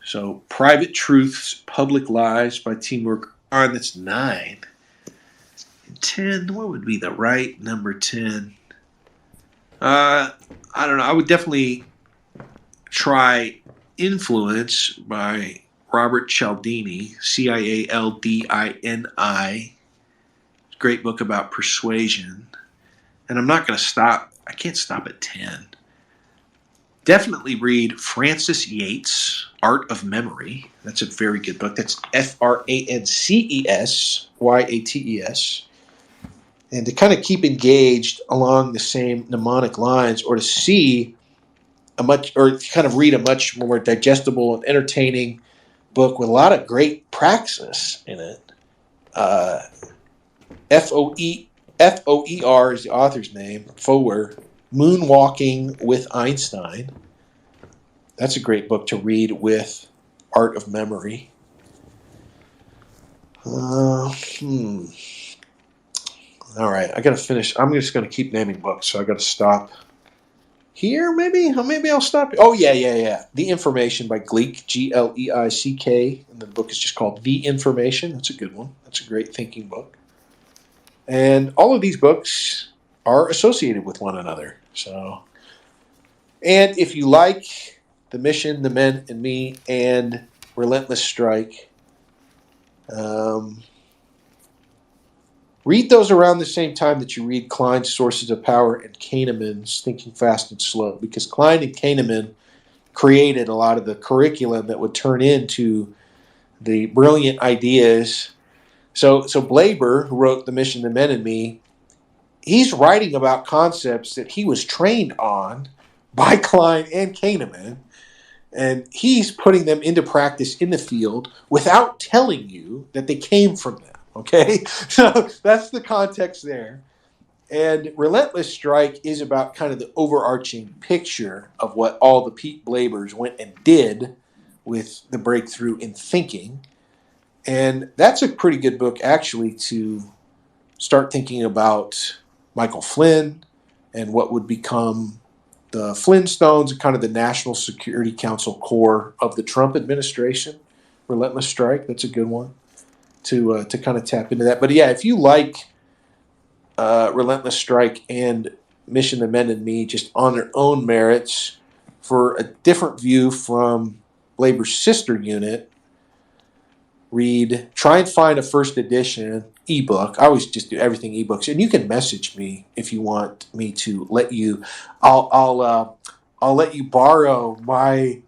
So Private Truths, Public Lies by Timur Kuran. That's 9. And 10, what would be the right number 10? I don't know. I would definitely try Influence by Robert Cialdini, Cialdini. Great book about persuasion. And I'm not going to stop. I can't stop at 10. Definitely read Francis Yates, Art of Memory. That's a very good book. That's FrancesyAtes. And to kind of keep engaged along the same mnemonic lines, or to see kind of read a much more digestible and entertaining book with a lot of great praxis in it. Foer is the author's name. Foer, Moonwalking with Einstein. That's a great book to read with Art of Memory. All right, I got to finish. I'm just going to keep naming books, so I got to stop here. Maybe I'll stop. Oh yeah. The Information by Gleik, Gleick, and the book is just called The Information. That's a good one. That's a great thinking book. And all of these books are associated with one another. So, and if you like The Mission, The Men and Me, and Relentless Strike, read those around the same time that you read Klein's Sources of Power and Kahneman's Thinking Fast and Slow, because Klein and Kahneman created a lot of the curriculum that would turn into the brilliant ideas. So Blaber, who wrote The Mission, the Men, and Me, he's writing about concepts that he was trained on by Klein and Kahneman, and he's putting them into practice in the field without telling you that they came from them, okay? So that's the context there. And Relentless Strike is about kind of the overarching picture of what all the Pete Blabers went and did with the breakthrough in thinking. And that's a pretty good book, actually, to start thinking about Michael Flynn and what would become the Flintstones and kind of the National Security Council core of the Trump administration. Relentless Strike, that's a good one to kind of tap into that. But yeah, if you like Relentless Strike and Mission, the Men, and Me just on their own merits for a different view from Blaber's sister unit, try and find a first edition ebook. I always just do everything ebooks, and you can message me if you want me to let you. I'll let you borrow my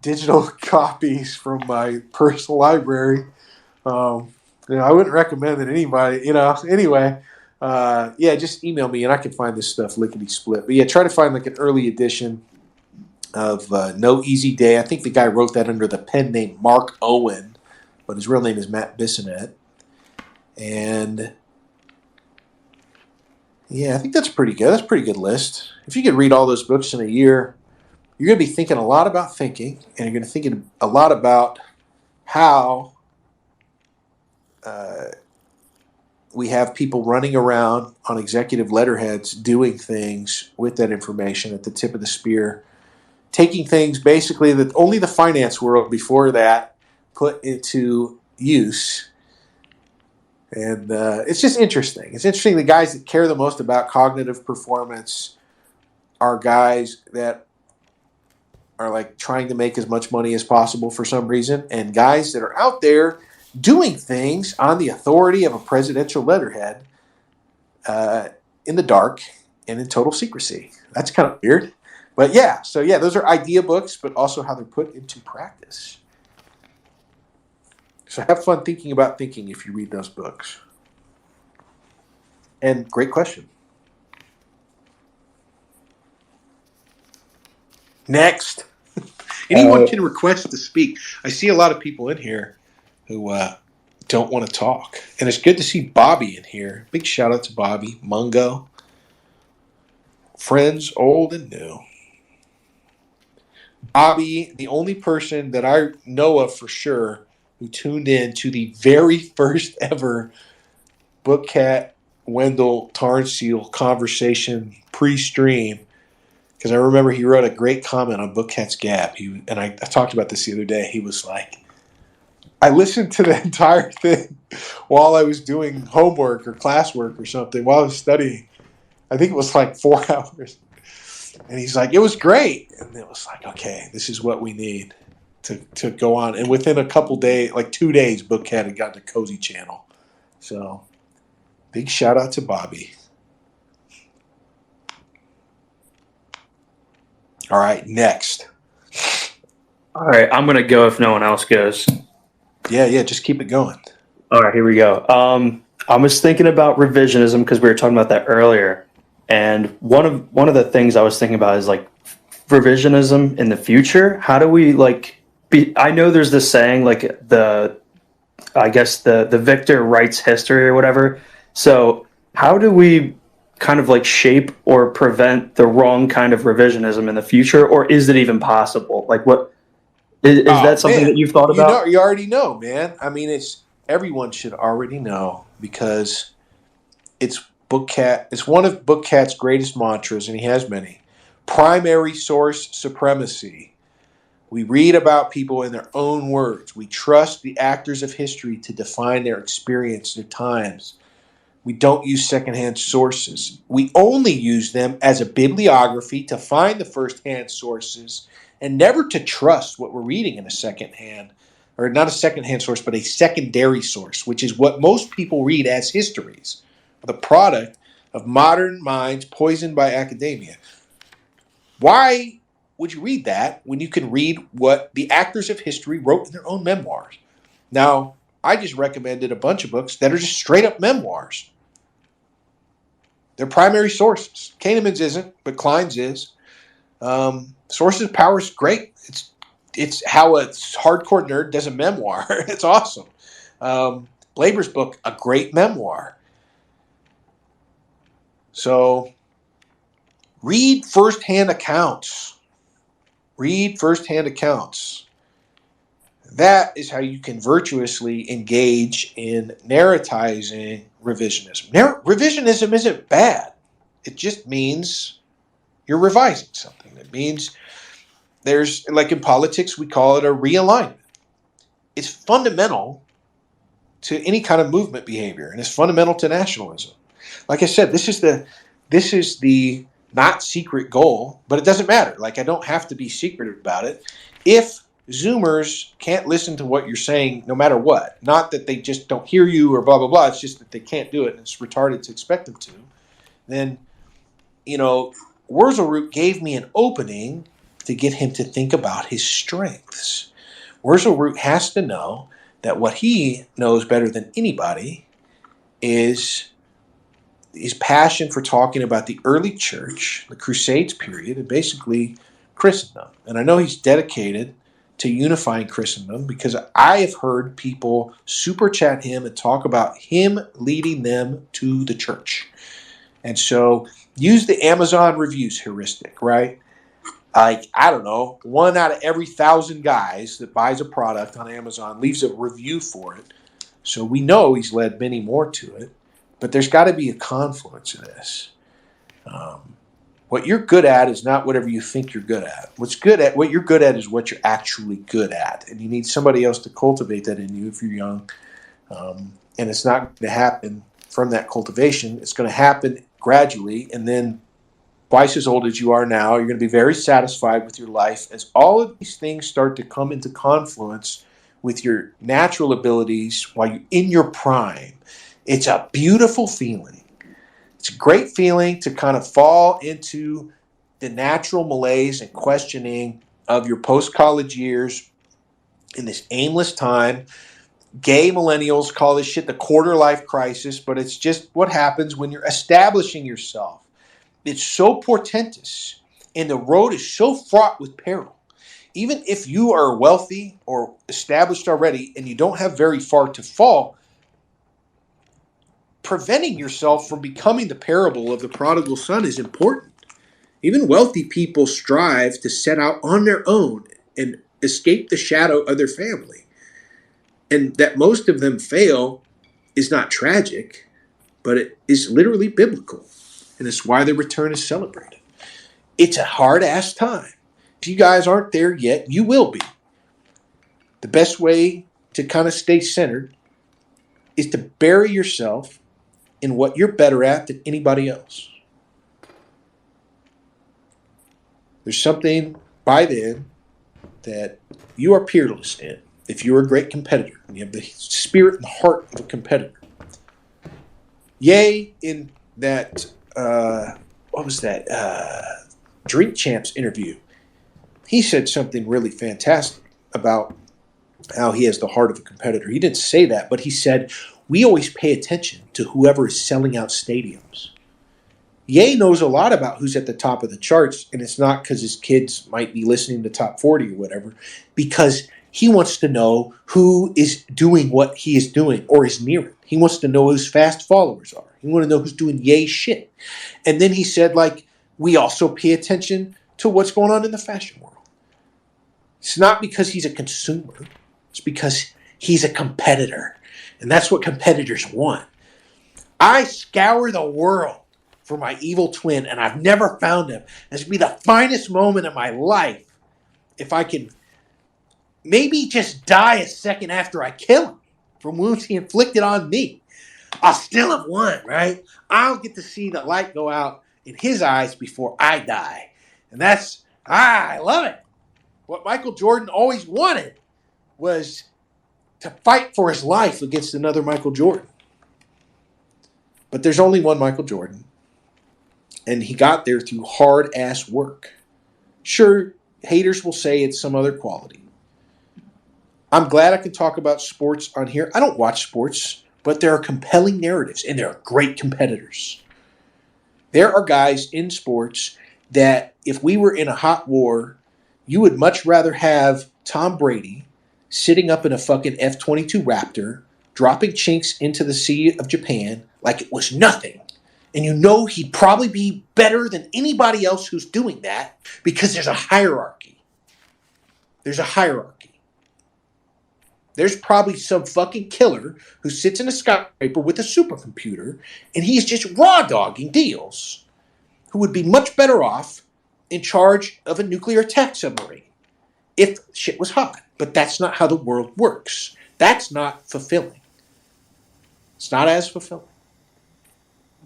digital copies from my personal library. I wouldn't recommend that anybody. Anyway, just email me and I can find this stuff lickety split. But yeah, try to find like an early edition of No Easy Day. I think the guy wrote that under the pen name Mark Owen, but his real name is Matt Bissonette. And yeah, I think that's pretty good. That's a pretty good list. If you could read all those books in a year, you're going to be thinking a lot about thinking, and you're going to think a lot about how we have people running around on executive letterheads doing things with that information at the tip of the spear, taking things basically that only the finance world before that put into use. And it's just interesting. It's interesting. The guys that care the most about cognitive performance are guys that are like trying to make as much money as possible for some reason, and guys that are out there doing things on the authority of a presidential letterhead in the dark and in total secrecy. That's kind of weird. But yeah, those are idea books, but also how they're put into practice. So have fun thinking about thinking if you read those books. And great question. Next. Anyone can request to speak. I see a lot of people in here who don't want to talk. And it's good to see Bobby in here. Big shout out to Bobby, Mungo. Friends old and new. Bobby, the only person that I know of for sure who tuned in to the very first ever Bookcat Wendell Tarnseal conversation pre-stream, because I remember he wrote a great comment on Bookcat's Gap. I talked about this the other day. He was like, I listened to the entire thing while I was doing homework or classwork or something, while I was studying. I think it was like 4 hours. And he's like, it was great. And it was like, okay, this is what we need to go on. And within a couple days, like 2 days, Bookcat had gotten a Cozy Channel. So big shout out to Bobby. All right, next. All right, I'm going to go if no one else goes. Yeah, just keep it going. All right, here we go. I was thinking about revisionism because we were talking about that earlier. And one of the things I was thinking about is like revisionism in the future. How do we I know there's this saying like the victor writes history or whatever. So how do we kind of like shape or prevent the wrong kind of revisionism in the future, or is it even possible? Like, what is that something that you've thought about? You already know, man. I mean, everyone should already know because it's Bookcat. It's one of Bookcat's greatest mantras, and he has many. Primary source supremacy. We read about people in their own words. We trust the actors of history to define their experience, their times. We don't use secondhand sources. We only use them as a bibliography to find the firsthand sources and never to trust what we're reading in a secondhand, or not a secondhand source, but a secondary source, which is what most people read as histories, the product of modern minds poisoned by academia. Why would you read that when you can read what the actors of history wrote in their own memoirs? Now, I just recommended a bunch of books that are just straight up memoirs. They're primary sources. Kahneman's isn't, but Klein's is. Sources of Power is great. It's how a hardcore nerd does a memoir. It's awesome. Blaber's book, a great memoir. So read firsthand accounts. Read firsthand accounts. That is how you can virtuously engage in narratizing revisionism. Revisionism isn't bad. It just means you're revising something. It means there's, like in politics, we call it a realignment. It's fundamental to any kind of movement behavior, and it's fundamental to nationalism. Like I said, this is the not secret goal, but it doesn't matter. Like, I don't have to be secretive about it. If Zoomers can't listen to what you're saying no matter what, not that they just don't hear you or blah, blah, blah, it's just that they can't do it and it's retarded to expect them to, then, Wurzelroot gave me an opening to get him to think about his strengths. Wurzelroot has to know that what he knows better than anybody is his passion for talking about the early church, the Crusades period, and basically Christendom. And I know he's dedicated to unifying Christendom because I have heard people super chat him and talk about him leading them to the church. And so use the Amazon reviews heuristic, right? Like, I don't know, 1 out of every 1,000 guys that buys a product on Amazon leaves a review for it. So we know he's led many more to it. But there's got to be a confluence in this. What you're good at is not whatever you think you're good at. What you're good at is what you're actually good at. And you need somebody else to cultivate that in you if you're young. And it's not going to happen from that cultivation. It's going to happen gradually. And then twice as old as you are now, you're going to be very satisfied with your life as all of these things start to come into confluence with your natural abilities while you're in your prime. It's a beautiful feeling. It's a great feeling to kind of fall into the natural malaise and questioning of your post-college years in this aimless time. Gay millennials call this shit the quarter-life crisis, but it's just what happens when you're establishing yourself. It's so portentous, and the road is so fraught with peril. Even if you are wealthy or established already and you don't have very far to fall, preventing yourself from becoming the parable of the prodigal son is important. Even wealthy people strive to set out on their own and escape the shadow of their family. And that most of them fail is not tragic, but it is literally biblical. And it's why the return is celebrated. It's a hard-ass time. If you guys aren't there yet, you will be. The best way to kind of stay centered is to bury yourself in what you're better at than anybody else. There's something by then that you are peerless in. If you're a great competitor and you have the spirit and the heart of a competitor. Yay, in that, Drink Champs interview, he said something really fantastic about how he has the heart of a competitor. He didn't say that, but he said, we always pay attention to whoever is selling out stadiums. Ye knows a lot about who's at the top of the charts, and it's not because his kids might be listening to Top 40 or whatever, because he wants to know who is doing what he is doing or is near it. He wants to know who his fast followers are. He wants to know who's doing Ye shit. And then he said, we also pay attention to what's going on in the fashion world. It's not because he's a consumer. It's because he's a competitor. And that's what competitors want. I scour the world for my evil twin, and I've never found him. This would be the finest moment of my life if I can maybe just die a second after I kill him from wounds he inflicted on me. I'll still have won, right? I'll get to see the light go out in his eyes before I die. And I love it. What Michael Jordan always wanted was to fight for his life against another Michael Jordan. But there's only one Michael Jordan. And he got there through hard-ass work. Sure, haters will say it's some other quality. I'm glad I can talk about sports on here. I don't watch sports, but there are compelling narratives, and there are great competitors. There are guys in sports that if we were in a hot war, you would much rather have Tom Brady sitting up in a fucking F-22 Raptor, dropping chinks into the Sea of Japan like it was nothing. And you know he'd probably be better than anybody else who's doing that because there's a hierarchy. There's a hierarchy. There's probably some fucking killer who sits in a skyscraper with a supercomputer and he's just raw dogging deals who would be much better off in charge of a nuclear attack submarine if shit was hot. But that's not how the world works. That's not fulfilling. It's not as fulfilling.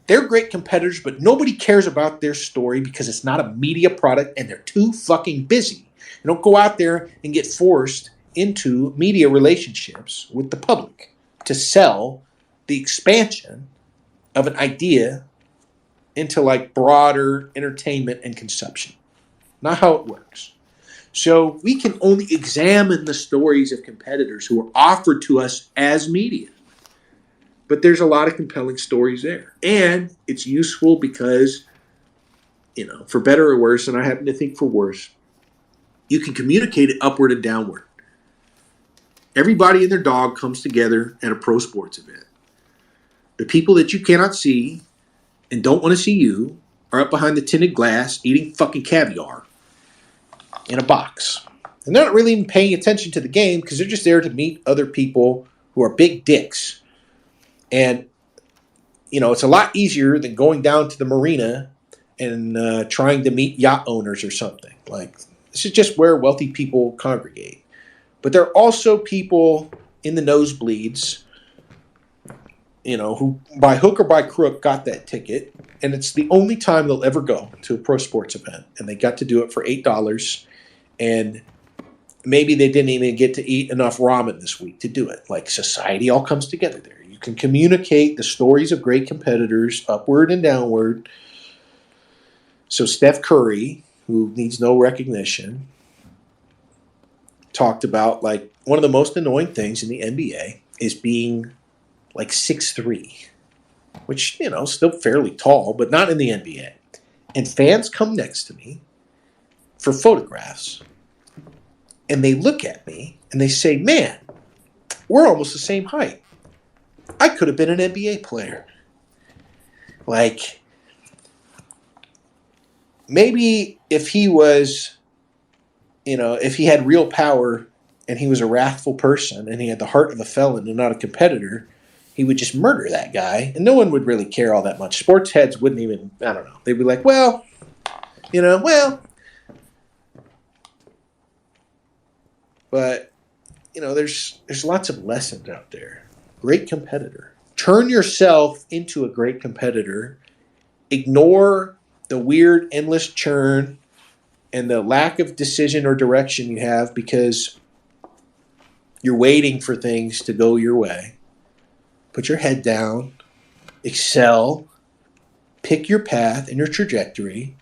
They're great competitors, but nobody cares about their story because it's not a media product and they're too fucking busy. They don't go out there and get forced into media relationships with the public to sell the expansion of an idea into like broader entertainment and consumption. Not how it works. So we can only examine the stories of competitors who are offered to us as media. But there's a lot of compelling stories there. And it's useful because, for better or worse, and I happen to think for worse, you can communicate it upward and downward. Everybody and their dog comes together at a pro sports event. The people that you cannot see and don't want to see you are up behind the tinted glass eating fucking caviar in a box. And they're not really even paying attention to the game because they're just there to meet other people who are big dicks. And, it's a lot easier than going down to the marina and trying to meet yacht owners or something. Like, this is just where wealthy people congregate. But there are also people in the nosebleeds, who by hook or by crook got that ticket. And it's the only time they'll ever go to a pro sports event. And they got to do it for $8. And maybe they didn't even get to eat enough ramen this week to do it. Like, society all comes together there. You can communicate the stories of great competitors upward and downward. So Steph Curry, who needs no recognition, talked about like one of the most annoying things in the NBA is being like 6'3", which, still fairly tall, but not in the NBA. And fans come next to me for photographs, and they look at me and they say, man, we're almost the same height. I could have been an NBA player. Like, maybe if he was, if he had real power and he was a wrathful person and he had the heart of a felon and not a competitor, he would just murder that guy and no one would really care all that much. Sports heads wouldn't even, I don't know. They'd be like, well. But, there's lots of lessons out there. Great competitor. Turn yourself into a great competitor. Ignore the weird, endless churn and the lack of decision or direction you have because you're waiting for things to go your way. Put your head down. Excel. Pick your path and your trajectory.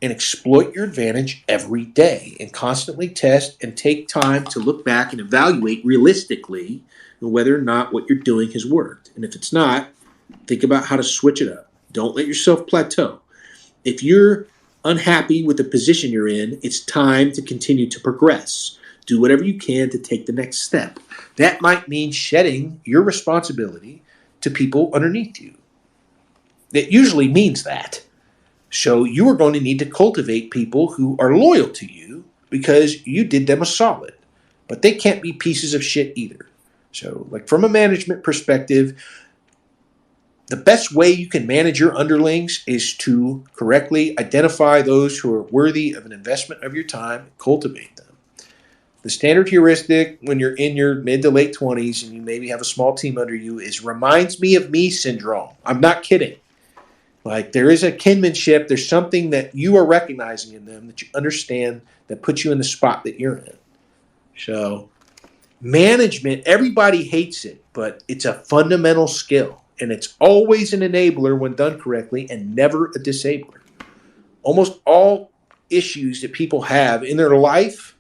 And exploit your advantage every day. And constantly test and take time to look back and evaluate realistically whether or not what you're doing has worked. And if it's not, think about how to switch it up. Don't let yourself plateau. If you're unhappy with the position you're in, it's time to continue to progress. Do whatever you can to take the next step. That might mean shedding your responsibility to people underneath you. It usually means that. So you are going to need to cultivate people who are loyal to you because you did them a solid. But they can't be pieces of shit either. So, like, from a management perspective, the best way you can manage your underlings is to correctly identify those who are worthy of an investment of your time and cultivate them. The standard heuristic when you're in your mid to late 20s and you maybe have a small team under you is reminds me of me syndrome. I'm not kidding. Like, there is a kinship. There's something that you are recognizing in them that you understand that puts you in the spot that you're in. So, management, everybody hates it, but it's a fundamental skill. And it's always an enabler when done correctly and never a disabler. Almost all issues that people have in their life,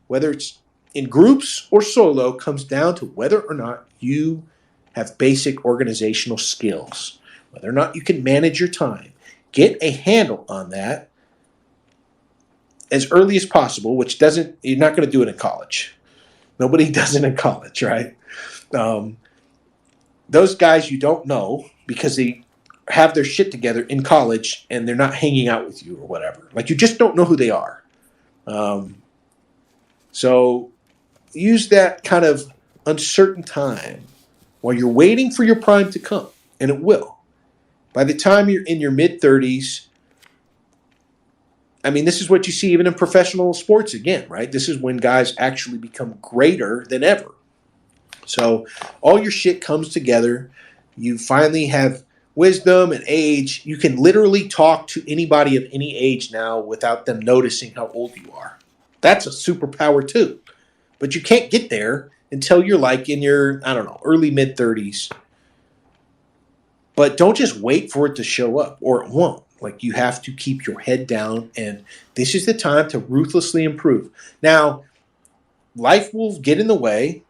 whether it's in groups or solo, comes down to whether or not you have basic organizational skills, whether or not you can manage your time. Get a handle on that as early as possible, which doesn't, you're not going to do it in college. Nobody does it in college, right? Those guys you don't know because they have their shit together in college and they're not hanging out with you or whatever. Like, you just don't know who they are. So use that kind of uncertain time while you're waiting for your prime to come, and it will. By the time you're in your mid-30s, I mean, this is what you see even in professional sports again, right? This is when guys actually become greater than ever. So all your shit comes together. You finally have wisdom and age. You can literally talk to anybody of any age now without them noticing how old you are. That's a superpower too. But you can't get there until you're like in your, I don't know, early mid-30s. But don't just wait for it to show up, or it won't. Like, you have to keep your head down, and this is the time to ruthlessly improve. Now, life will get in the way,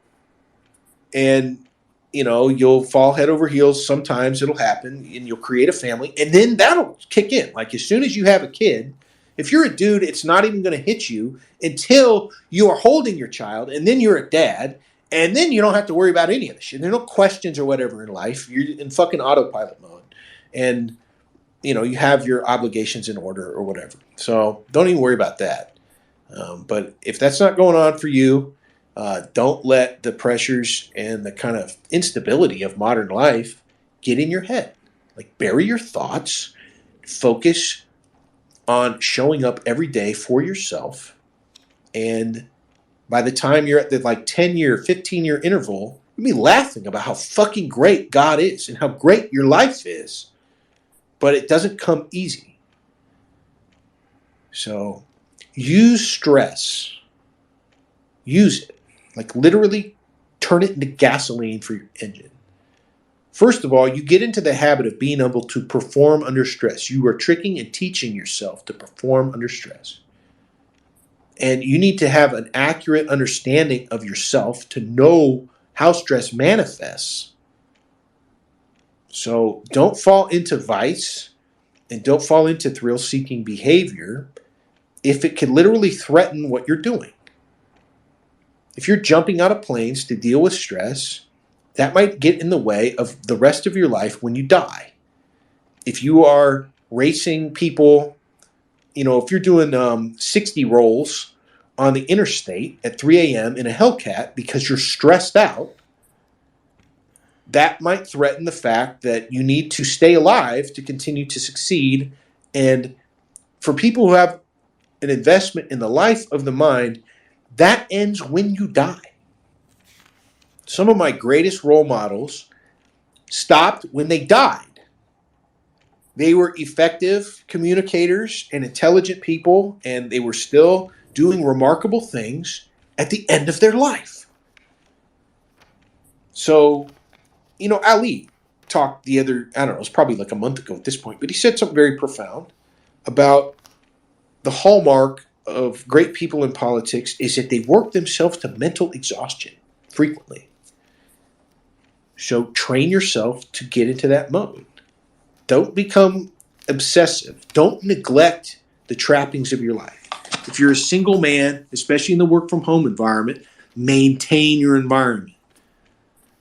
and, you know, you'll fall head over heels. Sometimes it'll happen, and you'll create a family, and then that'll kick in. Like, as soon as you have a kid, if you're a dude, it's not even going to hit you until you are holding your child, and then you're a dad, and then you don't have to worry about any of this shit. There are no questions or whatever in life. You're in fucking autopilot mode. And, you know, you have your obligations in order or whatever. So don't even worry about that. But if that's not going on for you, don't let the pressures and the kind of instability of modern life get in your head. Like, bury your thoughts, focus on showing up every day for yourself, and by the time you're at the like 10-year, 15-year interval, you'll be laughing about how fucking great God is and how great your life is. But it doesn't come easy. So use stress. Use it. Like, literally turn it into gasoline for your engine. First of all, you get into the habit of being able to perform under stress. You are tricking and teaching yourself to perform under stress. And you need to have an accurate understanding of yourself to know how stress manifests. So don't fall into vice and don't fall into thrill-seeking behavior if it could literally threaten what you're doing. If you're jumping out of planes to deal with stress, that might get in the way of the rest of your life when you die. If you are racing people, you know, if you're doing 60 rolls on the interstate at 3 a.m. in a Hellcat because you're stressed out, that might threaten the fact that you need to stay alive to continue to succeed. And for people who have an investment in the life of the mind, that ends when you die. Some of my greatest role models stopped when they died. They were effective communicators and intelligent people, and they were still doing remarkable things at the end of their life. So, you know, Ali talked the other, I don't know, it was probably like a month ago at this point, but he said something very profound about the hallmark of great people in politics is that they work themselves to mental exhaustion frequently. So train yourself to get into that mode. Don't become obsessive. Don't neglect the trappings of your life. If you're a single man, especially in the work from home environment, maintain your environment.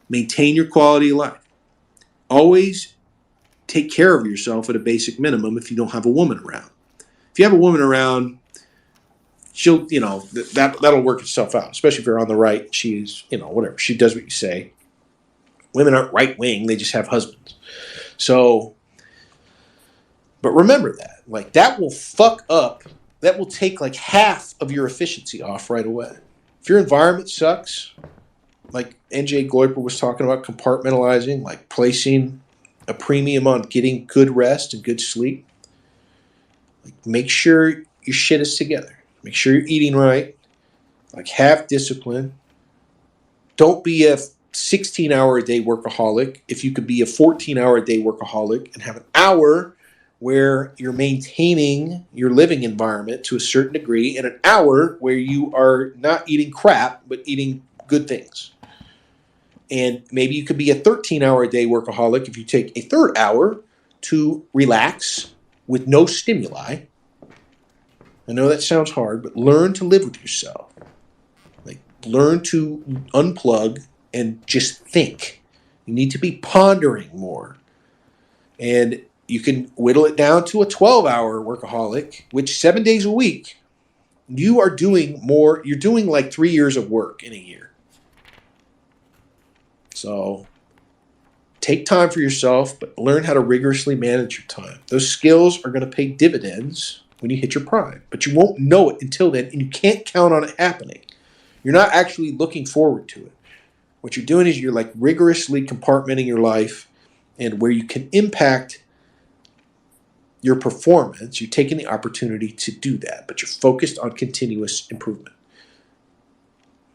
Maintain your quality of life. Always take care of yourself at a basic minimum if you don't have a woman around. If you have a woman around, she'll, you know, that'll work itself out, especially if you're on the right. She's, you know, whatever. She does what you say. Women aren't right-wing. They just have husbands. So, but remember that. Like, that will fuck up. That will take like half of your efficiency off right away. If your environment sucks, like NJGloyper was talking about compartmentalizing, like placing a premium on getting good rest and good sleep. Like, make sure your shit is together. Make sure you're eating right. Like, have discipline. Don't be a 16-hour-a-day workaholic if you could be a 14-hour-a-day workaholic and have an hour where you're maintaining your living environment to a certain degree, and an hour where you are not eating crap, but eating good things. And maybe you could be a 13-hour-a-day workaholic if you take a third hour to relax with no stimuli. I know that sounds hard, but learn to live with yourself. Like, learn to unplug and just think. You need to be pondering more. And you can whittle it down to a 12-hour workaholic, which 7 days a week, you are doing more. You're doing like 3 years of work in a year. So take time for yourself, but learn how to rigorously manage your time. Those skills are going to pay dividends when you hit your prime, but you won't know it until then, and you can't count on it happening. You're not actually looking forward to it. What you're doing is you're like rigorously compartmenting your life, and where you can impact your performance, you're taking the opportunity to do that, but you're focused on continuous improvement.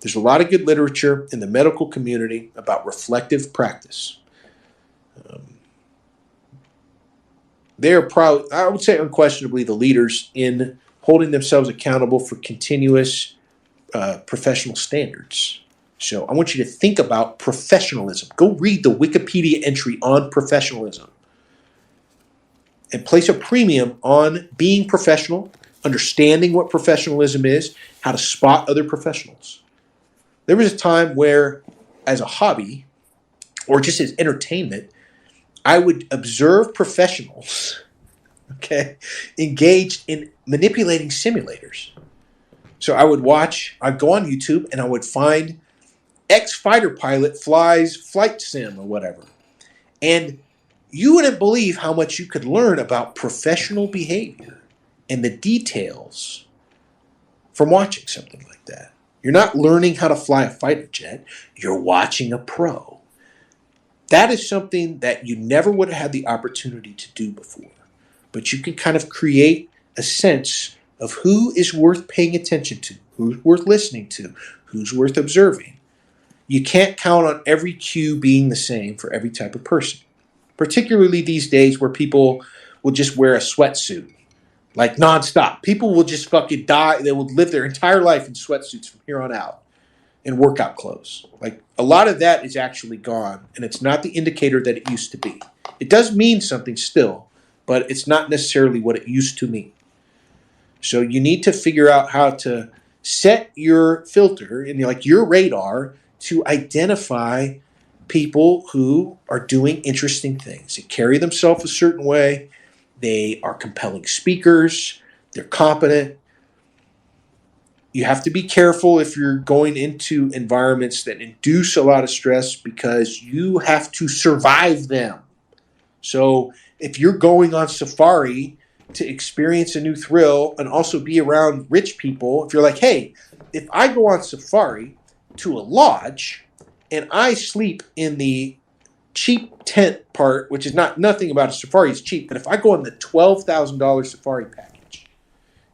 There's a lot of good literature in the medical community about reflective practice. They're probably, I would say unquestionably, the leaders in holding themselves accountable for continuous professional standards. So I want you to think about professionalism. Go read the Wikipedia entry on professionalism and place a premium on being professional, understanding what professionalism is, how to spot other professionals. There was a time where, as a hobby, or just as entertainment, I would observe professionals, engaged in manipulating simulators. So I'd go on YouTube and I would find ex-fighter pilot flies flight sim or whatever. And you wouldn't believe how much you could learn about professional behavior and the details from watching something like that. You're not learning how to fly a fighter jet. You're watching a pro. That is something that you never would have had the opportunity to do before. But you can kind of create a sense of who is worth paying attention to, who's worth listening to, who's worth observing. You can't count on every cue being the same for every type of person, particularly these days where people will just wear a sweatsuit, like nonstop. People will just fucking die. They will live their entire life in sweatsuits from here on out in workout clothes. Like, a lot of that is actually gone, and it's not the indicator that it used to be. It does mean something still, but it's not necessarily what it used to mean. So you need to figure out how to set your filter and like your radar to identify people who are doing interesting things. They carry themselves a certain way. They are compelling speakers. They're competent. You have to be careful if you're going into environments that induce a lot of stress because you have to survive them. So if you're going on safari to experience a new thrill and also be around rich people, if you're like, hey, if I go on safari to a lodge and I sleep in the cheap tent part, which is nothing about a safari is cheap, but if I go on the $12,000 safari package,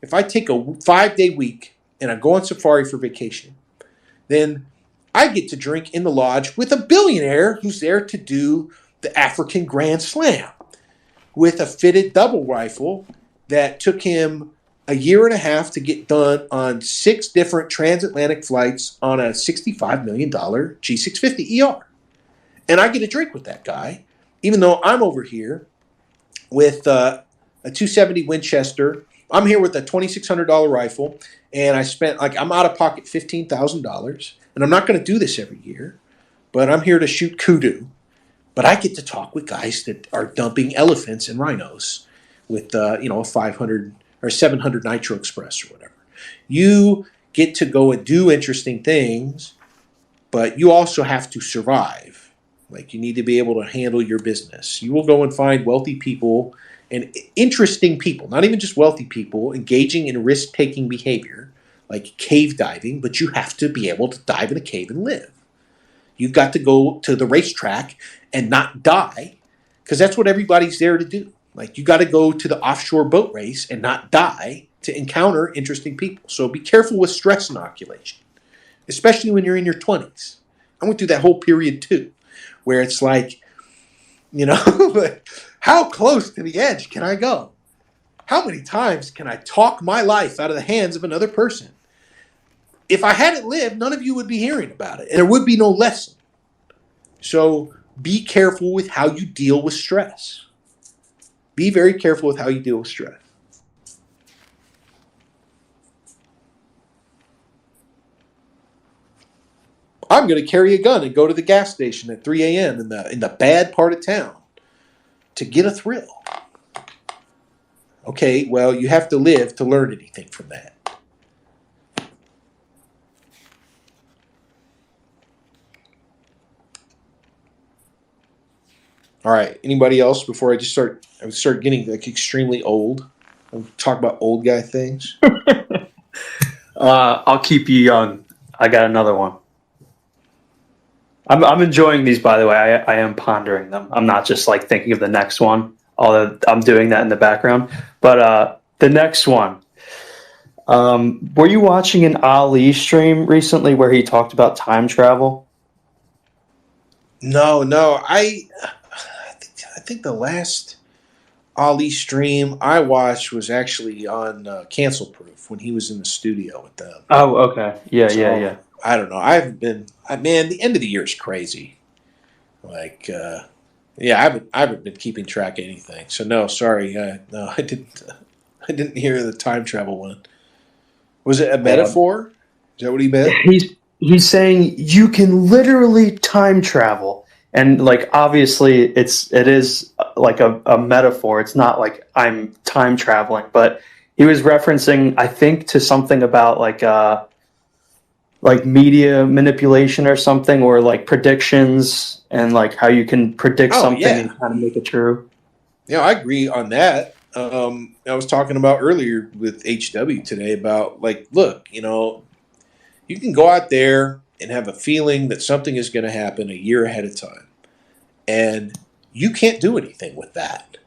if I take a 5-day week and I go on safari for vacation, then I get to drink in the lodge with a billionaire who's there to do the African Grand Slam with a fitted double rifle that took him a year and a half to get done on 6 different transatlantic flights on a $65 million G650 ER. And I get a drink with that guy, even though I'm over here with a 270 Winchester. I'm here with a $2,600 rifle, and I'm out of pocket $15,000. And I'm not going to do this every year, but I'm here to shoot kudu. But I get to talk with guys that are dumping elephants and rhinos with a 500 or 700 Nitro Express or whatever. You get to go and do interesting things, but you also have to survive. Like, you need to be able to handle your business. You will go and find wealthy people and interesting people, not even just wealthy people, engaging in risk-taking behavior, like cave diving, but you have to be able to dive in a cave and live. You've got to go to the racetrack and not die, because that's what everybody's there to do. Like, you got to go to the offshore boat race and not die to encounter interesting people. So be careful with stress inoculation, especially when you're in your 20s. I went through that whole period too, where it's like, How close to the edge can I go? How many times can I talk my life out of the hands of another person? If I hadn't lived, none of you would be hearing about it, and there would be no lesson. So be careful with how you deal with stress. Be very careful with how you deal with stress. I'm going to carry a gun and go to the gas station at 3 a.m. in the bad part of town to get a thrill. Okay, well, you have to live to learn anything from that. All right, anybody else before I just start getting like extremely old? I'll talk about old guy things. I'll keep you young. I got another one. I'm enjoying these, by the way. I am pondering them. I'm not just like thinking of the next one, although I'm doing that in the background. But the next one. Were you watching an Ali stream recently where he talked about time travel? No. I think the last Ali stream I watched was actually on Cancel Proof when he was in the studio with them. Oh, okay. Yeah. I don't know. Man, the end of the year is crazy. Like, I haven't been keeping track of anything. So no, sorry. No, I didn't hear the time travel one. Was it a metaphor? Is that what he meant? He's saying you can literally time travel, and like obviously it is like a metaphor. It's not like I'm time traveling, but he was referencing, I think, to something about like media manipulation or something, or like predictions, and like how you can predict something and kind of make it true. Yeah, I agree on that. I was talking about earlier with HW today about like, look, you can go out there and have a feeling that something is going to happen a year ahead of time, and you can't do anything with that.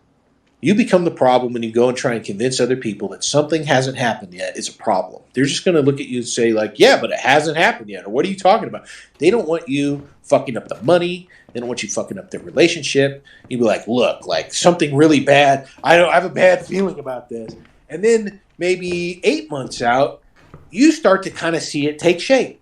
You become the problem when you go and try and convince other people that something hasn't happened yet is a problem. They're just going to look at you and say like, yeah, but it hasn't happened yet. Or what are you talking about? They don't want you fucking up the money. They don't want you fucking up their relationship. You'd be like, look, like something really bad. I have a bad feeling about this. And then maybe 8 months out, you start to kind of see it take shape.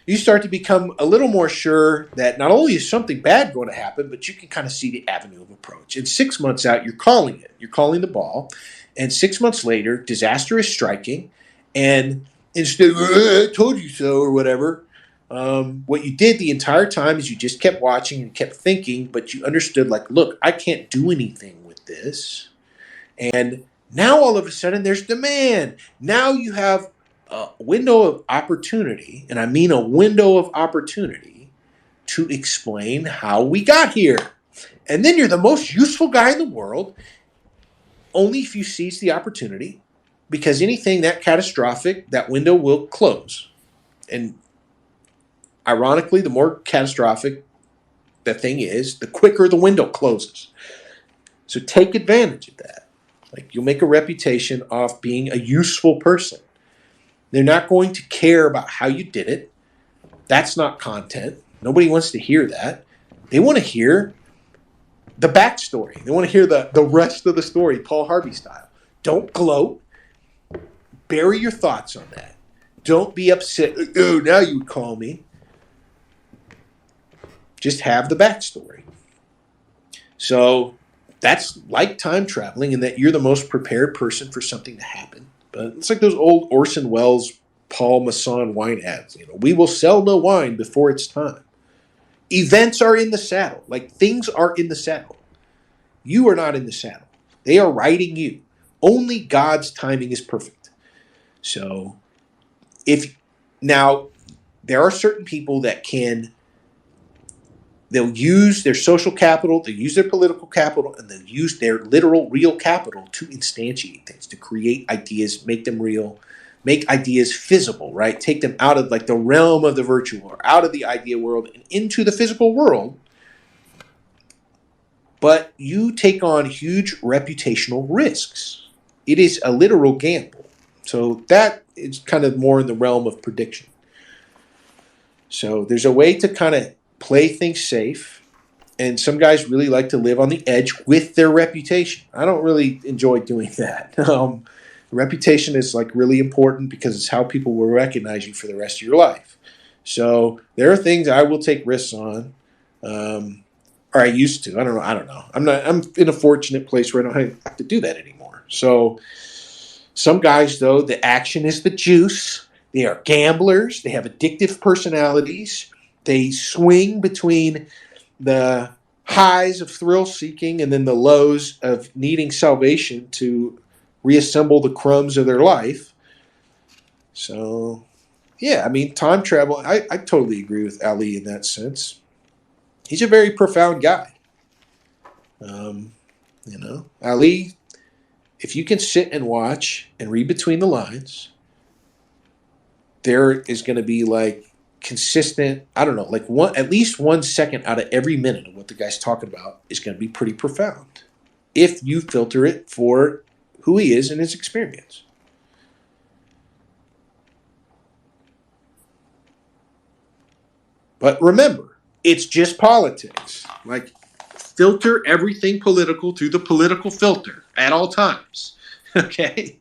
You start to become a little more sure that not only is something bad going to happen, but you can kind of see the avenue of approach. And 6 months out, you're calling it. You're calling the ball. And 6 months later, disaster is striking. And instead of, I told you so, or whatever, what you did the entire time is you just kept watching and kept thinking, but you understood like, look, I can't do anything with this. And now all of a sudden there's demand. Now you have a window of opportunity, and I mean a window of opportunity to explain how we got here. And then you're the most useful guy in the world, only if you seize the opportunity, because anything that catastrophic, that window will close. And ironically, the more catastrophic the thing is, the quicker the window closes. So take advantage of that. Like, you'll make a reputation off being a useful person. They're not going to care about how you did it. That's not content. Nobody wants to hear that. They want to hear the backstory. They want to hear the rest of the story, Paul Harvey style. Don't gloat. Bury your thoughts on that. Don't be upset. Oh, now you call me. Just have the backstory. So that's like time traveling in that you're the most prepared person for something to happen. But it's like those old Orson Welles, Paul Masson wine ads. We will sell no wine before it's time. Events are in the saddle. Like, things are in the saddle. You are not in the saddle. They are riding you. Only God's timing is perfect. So, now there are certain people that they'll use their social capital, they'll use their political capital, and they'll use their literal real capital to instantiate things, to create ideas, make them real, make ideas feasible, right? Take them out of like the realm of the virtual or out of the idea world and into the physical world. But you take on huge reputational risks. It is a literal gamble. So that is kind of more in the realm of prediction. So there's a way to kind of play things safe And some guys really like to live on the edge with their reputation. I don't really enjoy doing that. Reputation is like really important because it's how people will recognize you for the rest of your life. So there are things I will take risks on, or I used to. I don't know. I'm in a fortunate place where I don't have to do that anymore. So some guys, though, the action is the juice. They are gamblers. They have addictive personalities. They swing between the highs of thrill seeking and then the lows of needing salvation to reassemble the crumbs of their life. So, yeah, I mean, time travel, I totally agree with Ali in that sense. He's a very profound guy. Ali, if you can sit and watch and read between the lines, there is going to be like consistent, I don't know, like at least 1 second out of every minute of what the guy's talking about is going to be pretty profound if you filter it for who he is and his experience. But remember, it's just politics. Like, filter everything political through the political filter at all times. Okay?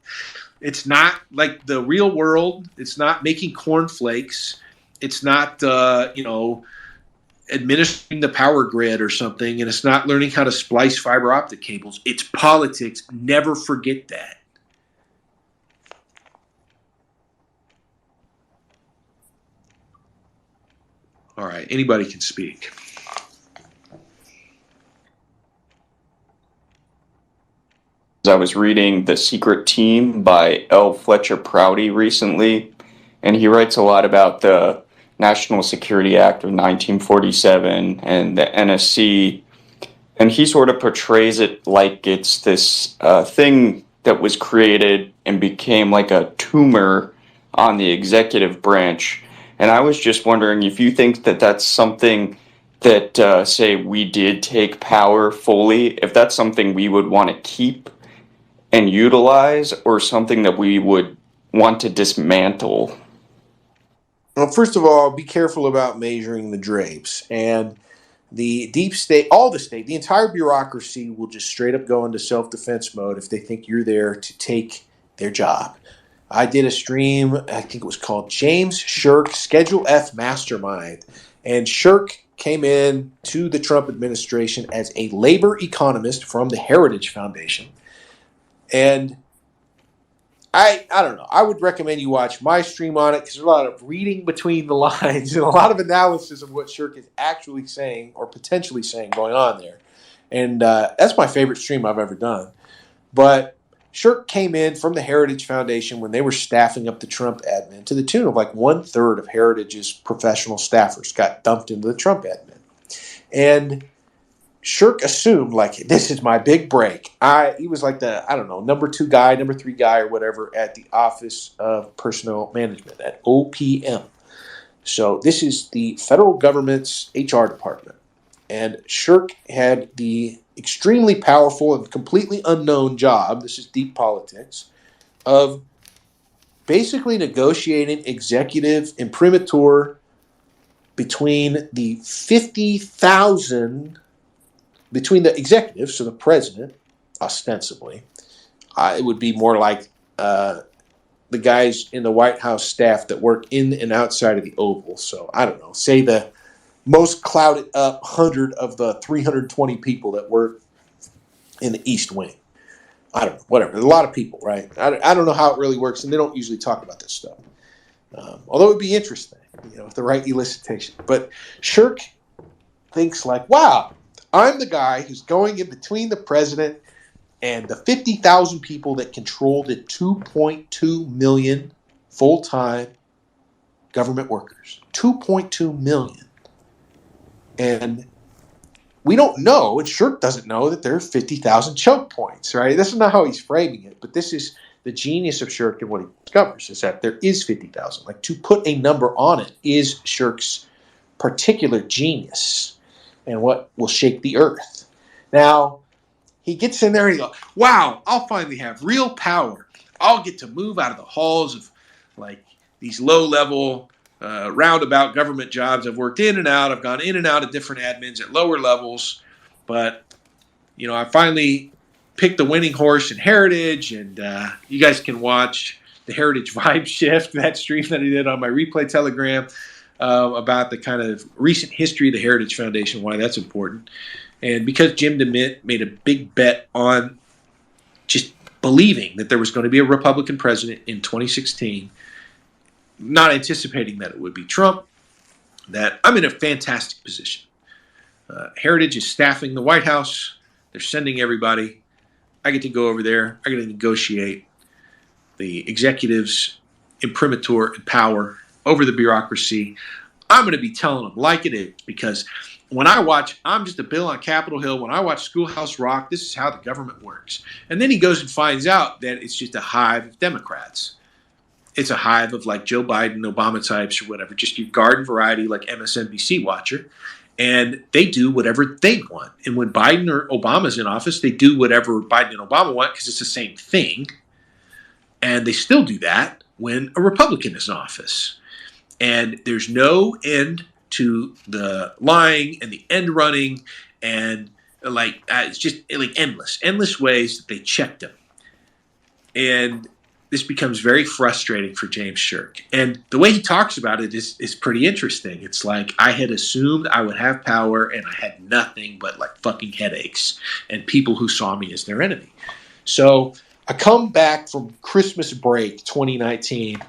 It's not like the real world. It's not making cornflakes. It's not, administering the power grid or something, and it's not learning how to splice fiber optic cables. It's politics. Never forget that. All right, anybody can speak. I was reading The Secret Team by L. Fletcher Prouty recently, and he writes a lot about the National Security Act of 1947 and the NSC, and he sort of portrays it like it's this thing that was created and became like a tumor on the executive branch. And I was just wondering if you think that that's something that, say, we did take power fully, if that's something we would want to keep and utilize, or something that we would want to dismantle. Well, first of all, be careful about measuring the drapes. And the deep state, all the state, the entire bureaucracy will just straight up go into self-defense mode if they think you're there to take their job. I did a stream, I think it was called James Shirk Schedule F Mastermind. And Shirk came in to the Trump administration as a labor economist from the Heritage Foundation. And I don't know. I would recommend you watch my stream on it because there's a lot of reading between the lines and a lot of analysis of what Shirk is actually saying or potentially saying going on there. And that's my favorite stream I've ever done. But Shirk came in from the Heritage Foundation when they were staffing up the Trump admin to the tune of like 1/3 of Heritage's professional staffers got dumped into the Trump admin. And Shirk assumed, like, this is my big break. He was like the, number 2 guy, number 3 guy or whatever at the Office of Personnel Management at OPM. So this is the federal government's HR department. And Shirk had the extremely powerful and completely unknown job, this is deep politics, of basically negotiating executive imprimatur between the 50,000 between the executive, so the president, ostensibly. It would be more like the guys in the White House staff that work in and outside of the Oval. So, I don't know, say the most clouded up 100 of the 320 people that work in the East Wing. I don't know, whatever. There's a lot of people, right? I don't know how it really works, and they don't usually talk about this stuff. Although it would be interesting, with the right elicitation. But Shirk thinks like, wow, I'm the guy who's going in between the president and the 50,000 people that control the 2.2 million full-time government workers. 2.2 million. And we don't know, and Shirk doesn't know, that there are 50,000 choke points, right? This is not how he's framing it, but this is the genius of Shirk and what he discovers, is that there is 50,000. Like, to put a number on it is Shirk's particular genius and what will shake the earth. Now, he gets in there and he goes, wow, I'll finally have real power. I'll get to move out of the halls of, like, these low-level roundabout government jobs. I've worked in and out. I've gone in and out of different admins at lower levels. But, I finally picked the winning horse in Heritage. And you guys can watch the Heritage Vibe Shift, that stream that I did on my replay Telegram about the kind of recent history of the Heritage Foundation, why that's important. And because Jim DeMint made a big bet on just believing that there was going to be a Republican president in 2016, not anticipating that it would be Trump, that I'm in a fantastic position. Heritage is staffing the White House. They're sending everybody. I get to go over there. I get to negotiate the executives' imprimatur and power over the bureaucracy. I'm going to be telling them like it is, because when I watch, I'm just a Bill on Capitol Hill. When I watch Schoolhouse Rock, this is how the government works. And then he goes and finds out that it's just a hive of Democrats. It's a hive of like Joe Biden, Obama types or whatever, just your garden variety like MSNBC watcher. And they do whatever they want. And when Biden or Obama's in office, they do whatever Biden and Obama want because it's the same thing. And they still do that when a Republican is in office. And there's no end to the lying and the end running, and it's just like endless ways that they check them. And this becomes very frustrating for James Shirk. And the way he talks about it is pretty interesting. It's like, I had assumed I would have power and I had nothing but like fucking headaches and people who saw me as their enemy. So I come back from Christmas break 2019.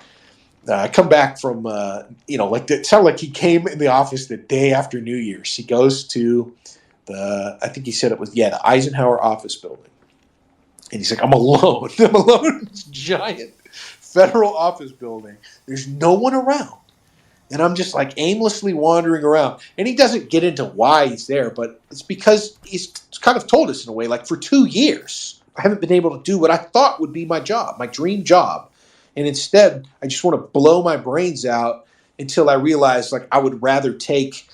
I come back from, it sounded like he came in the office the day after New Year's. He goes to I think he said it was, the Eisenhower office building. And he's like, I'm alone. I'm alone in this giant federal office building. There's no one around. And I'm just like aimlessly wandering around. And he doesn't get into why he's there, but it's because he's kind of told us in a way, like for 2 years, I haven't been able to do what I thought would be my job, my dream job. And instead, I just want to blow my brains out until I realize like I would rather take,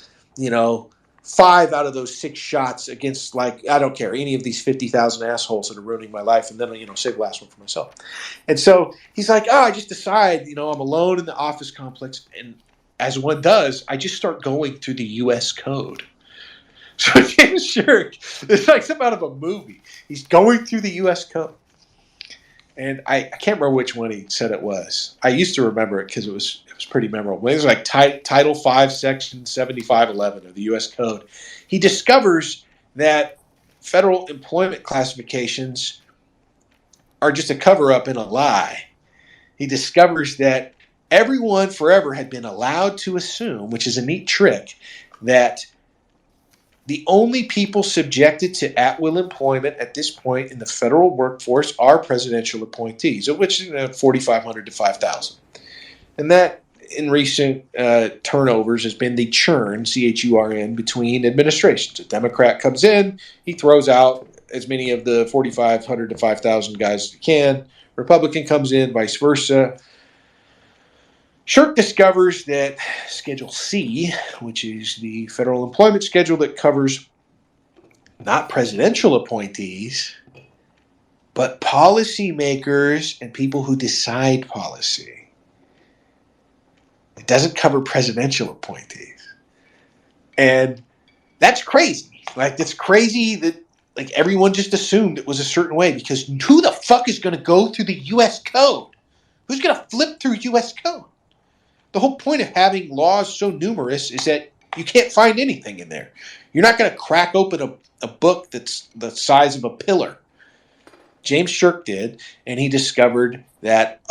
5 out of those 6 shots against, like, I don't care, any of these 50,000 assholes that are ruining my life, and then, save the last one for myself. And so he's like, I just decide, I'm alone in the office complex. And as one does, I just start going through the U.S. code. So James Shirk, it's like something out of a movie. He's going through the U.S. code. And I can't remember which one he said it was. I used to remember it because it was pretty memorable. It was like Title 5, Section 7511 of the U.S. Code. He discovers that federal employment classifications are just a cover-up and a lie. He discovers that everyone forever had been allowed to assume, which is a neat trick, that the only people subjected to at-will employment at this point in the federal workforce are presidential appointees, of which 4,500 to 5,000. And that, in recent turnovers, has been the churn, C-H-U-R-N, between administrations. A Democrat comes in, he throws out as many of the 4,500 to 5,000 guys as he can. Republican comes in, vice versa. Shirk discovers that Schedule C, which is the federal employment schedule that covers not presidential appointees, but policymakers and people who decide policy. It doesn't cover presidential appointees. And that's crazy. Like, it's crazy that like everyone just assumed it was a certain way, because who the fuck is going to go through the U.S. code? Who's going to flip through U.S. code? The whole point of having laws so numerous is that you can't find anything in there. You're not going to crack open a book that's the size of a pillar. James Shirk did, and he discovered that,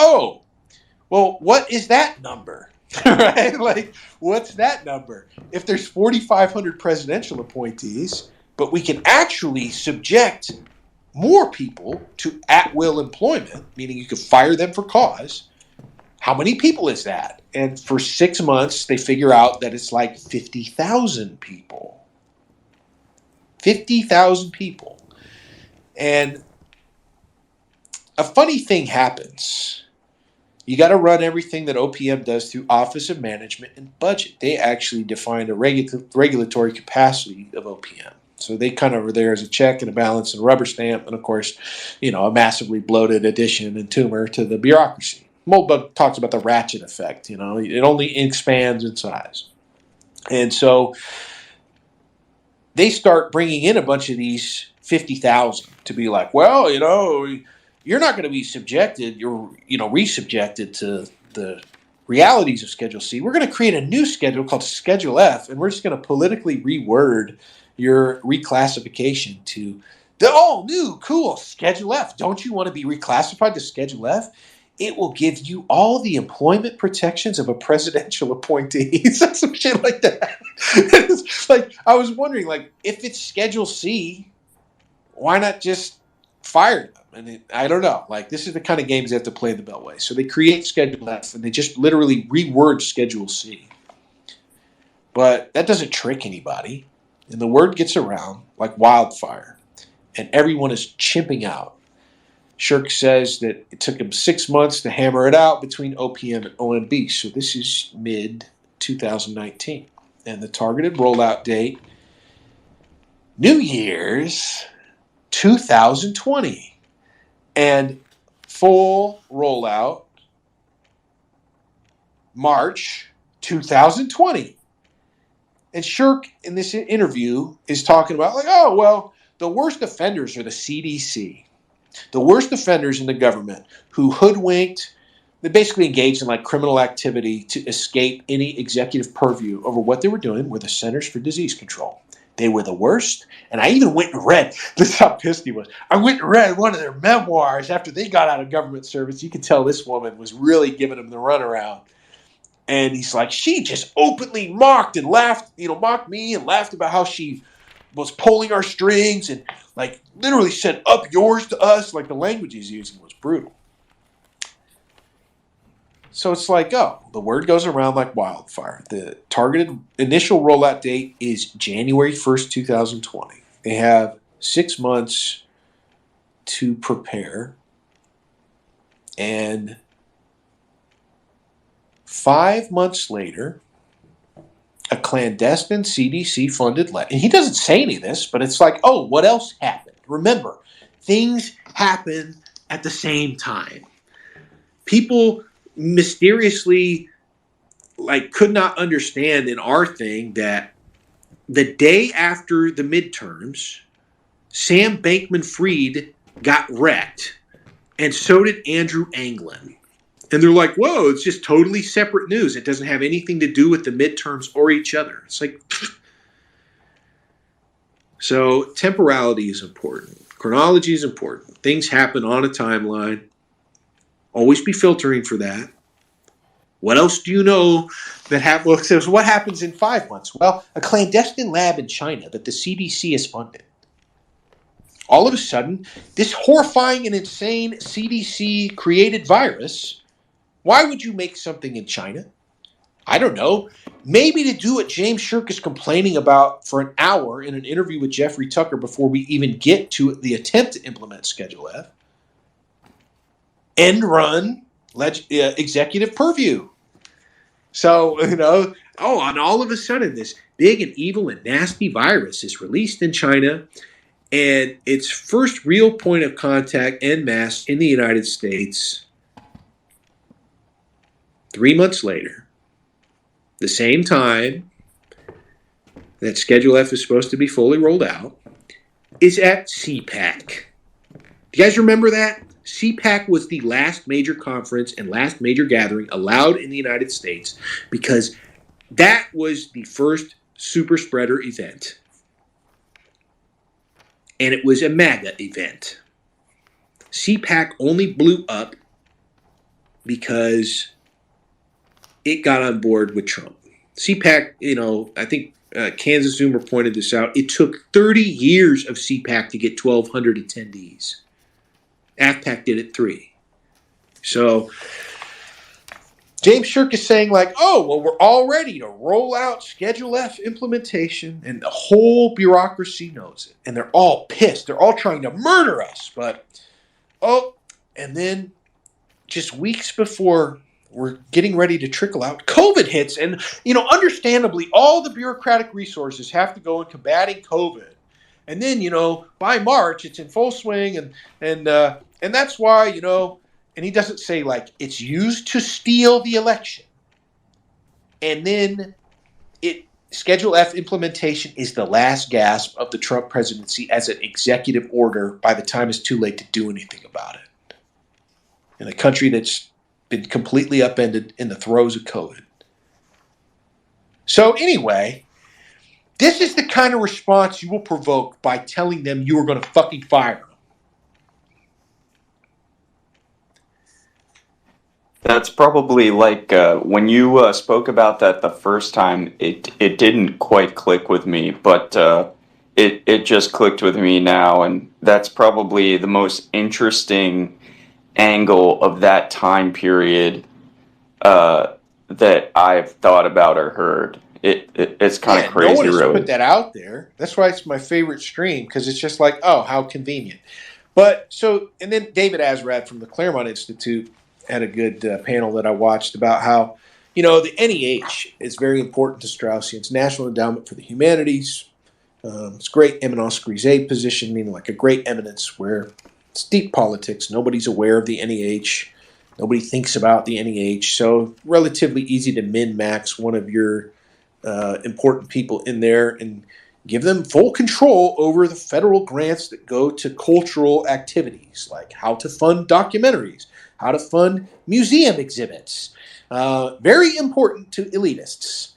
what is that number? Right? Like, what's that number? If there's 4,500 presidential appointees, but we can actually subject more people to at-will employment, meaning you could fire them for cause, how many people is that? And for 6 months, they figure out that it's like 50,000 people. 50,000 people. And a funny thing happens. You got to run everything that OPM does through Office of Management and Budget. They actually define the regulatory capacity of OPM. So they kind of are there as a check and a balance and a rubber stamp, and of course, a massively bloated addition and tumor to the bureaucracy. Moldbug talks about the ratchet effect. It only expands in size. And so they start bringing in a bunch of these 50,000 to be like, well, you're not going to be subjected, re-subjected to the realities of Schedule C. We're going to create a new schedule called Schedule F, and we're just going to politically reword your reclassification to the all-new, cool Schedule F. Don't you want to be reclassified to Schedule F? It will give you all the employment protections of a presidential appointee. Some shit like that. It's like, I was wondering, like, if it's Schedule C, why not just fire them? And I don't know. Like, this is the kind of games they have to play in the Beltway. So they create Schedule F, and they just literally reword Schedule C. But that doesn't trick anybody. And the word gets around like wildfire. And everyone is chimping out. Shirk says that it took him 6 months to hammer it out between OPM and OMB. So this is mid-2019. And the targeted rollout date, New Year's 2020. And full rollout, March 2020. And Shirk, in this interview, is talking about, like, oh, well, the worst offenders are the CDC. The worst offenders in the government who hoodwinked, they basically engaged in like criminal activity to escape any executive purview over what they were doing were the Centers for Disease Control. They were the worst. And I even went and read, this is how pissed he was. I went and read one of their memoirs after they got out of government service. You could tell this woman was really giving them the runaround. And he's like, she just openly mocked and laughed, mocked me and laughed about how she was pulling our strings and like literally said up yours to us. Like the language he's using was brutal. So it's like, oh, the word goes around like wildfire. The targeted initial rollout date is January 1st, 2020. They have 6 months to prepare. And 5 months later, a clandestine CDC-funded lab. And he doesn't say any of this, but it's like, oh, what else happened? Remember, things happen at the same time. People mysteriously could not understand in our thing that the day after the midterms, Sam Bankman-Fried got wrecked, and so did Andrew Anglin. And they're like, whoa, it's just totally separate news. It doesn't have anything to do with the midterms or each other. It's like, so temporality is important. Chronology is important. Things happen on a timeline. Always be filtering for that. What else do you know that happens? Well, it says, what happens in 5 months? Well, a clandestine lab in China that the CDC has funded. All of a sudden, this horrifying and insane CDC-created virus, why would you make something in China? I don't know. Maybe to do what James Shirk is complaining about for an hour in an interview with Jeffrey Tucker before we even get to the attempt to implement Schedule F. End run executive purview. So, and all of a sudden, this big and evil and nasty virus is released in China, and its first real point of contact en masse in the United States 3 months later, the same time that Schedule F is supposed to be fully rolled out, is at CPAC. Do you guys remember that? CPAC was the last major conference and last major gathering allowed in the United States because that was the first super spreader event. And it was a MAGA event. CPAC only blew up because it got on board with Trump. CPAC, I think Kansas Zoomer pointed this out. It took 30 years of CPAC to get 1,200 attendees. AFPAC did it 3. So James Shirk is saying we're all ready to roll out Schedule F implementation, and the whole bureaucracy knows it. And they're all pissed. They're all trying to murder us. But, and then just weeks before we're getting ready to trickle out, COVID hits. And, understandably, all the bureaucratic resources have to go in combating COVID. And then, by March, it's in full swing. And that's why, and he doesn't say like it's used to steal the election, and then Schedule F implementation is the last gasp of the Trump presidency as an executive order by the time it's too late to do anything about it. In a country that's been completely upended in the throes of COVID. So anyway, this is the kind of response you will provoke by telling them you are going to fucking fire them. That's probably like when you spoke about that the first time, it didn't quite click with me, but it just clicked with me now, and that's probably the most interesting angle of that time period that I've thought about or heard. It's kind of crazy, no one has really. put that out there. That's why it's my favorite stream, because it's just like, oh, how convenient. But so, and then David Azrad from the Claremont Institute had a good panel that I watched about how, the NEH is very important to Straussians. National Endowment for the Humanities. It's great eminence grise position, meaning like a great eminence where it's deep politics. Nobody's aware of the NEH. Nobody thinks about the NEH. So relatively easy to min-max one of your important people in there and give them full control over the federal grants that go to cultural activities, like how to fund documentaries, how to fund museum exhibits. Very important to elitists.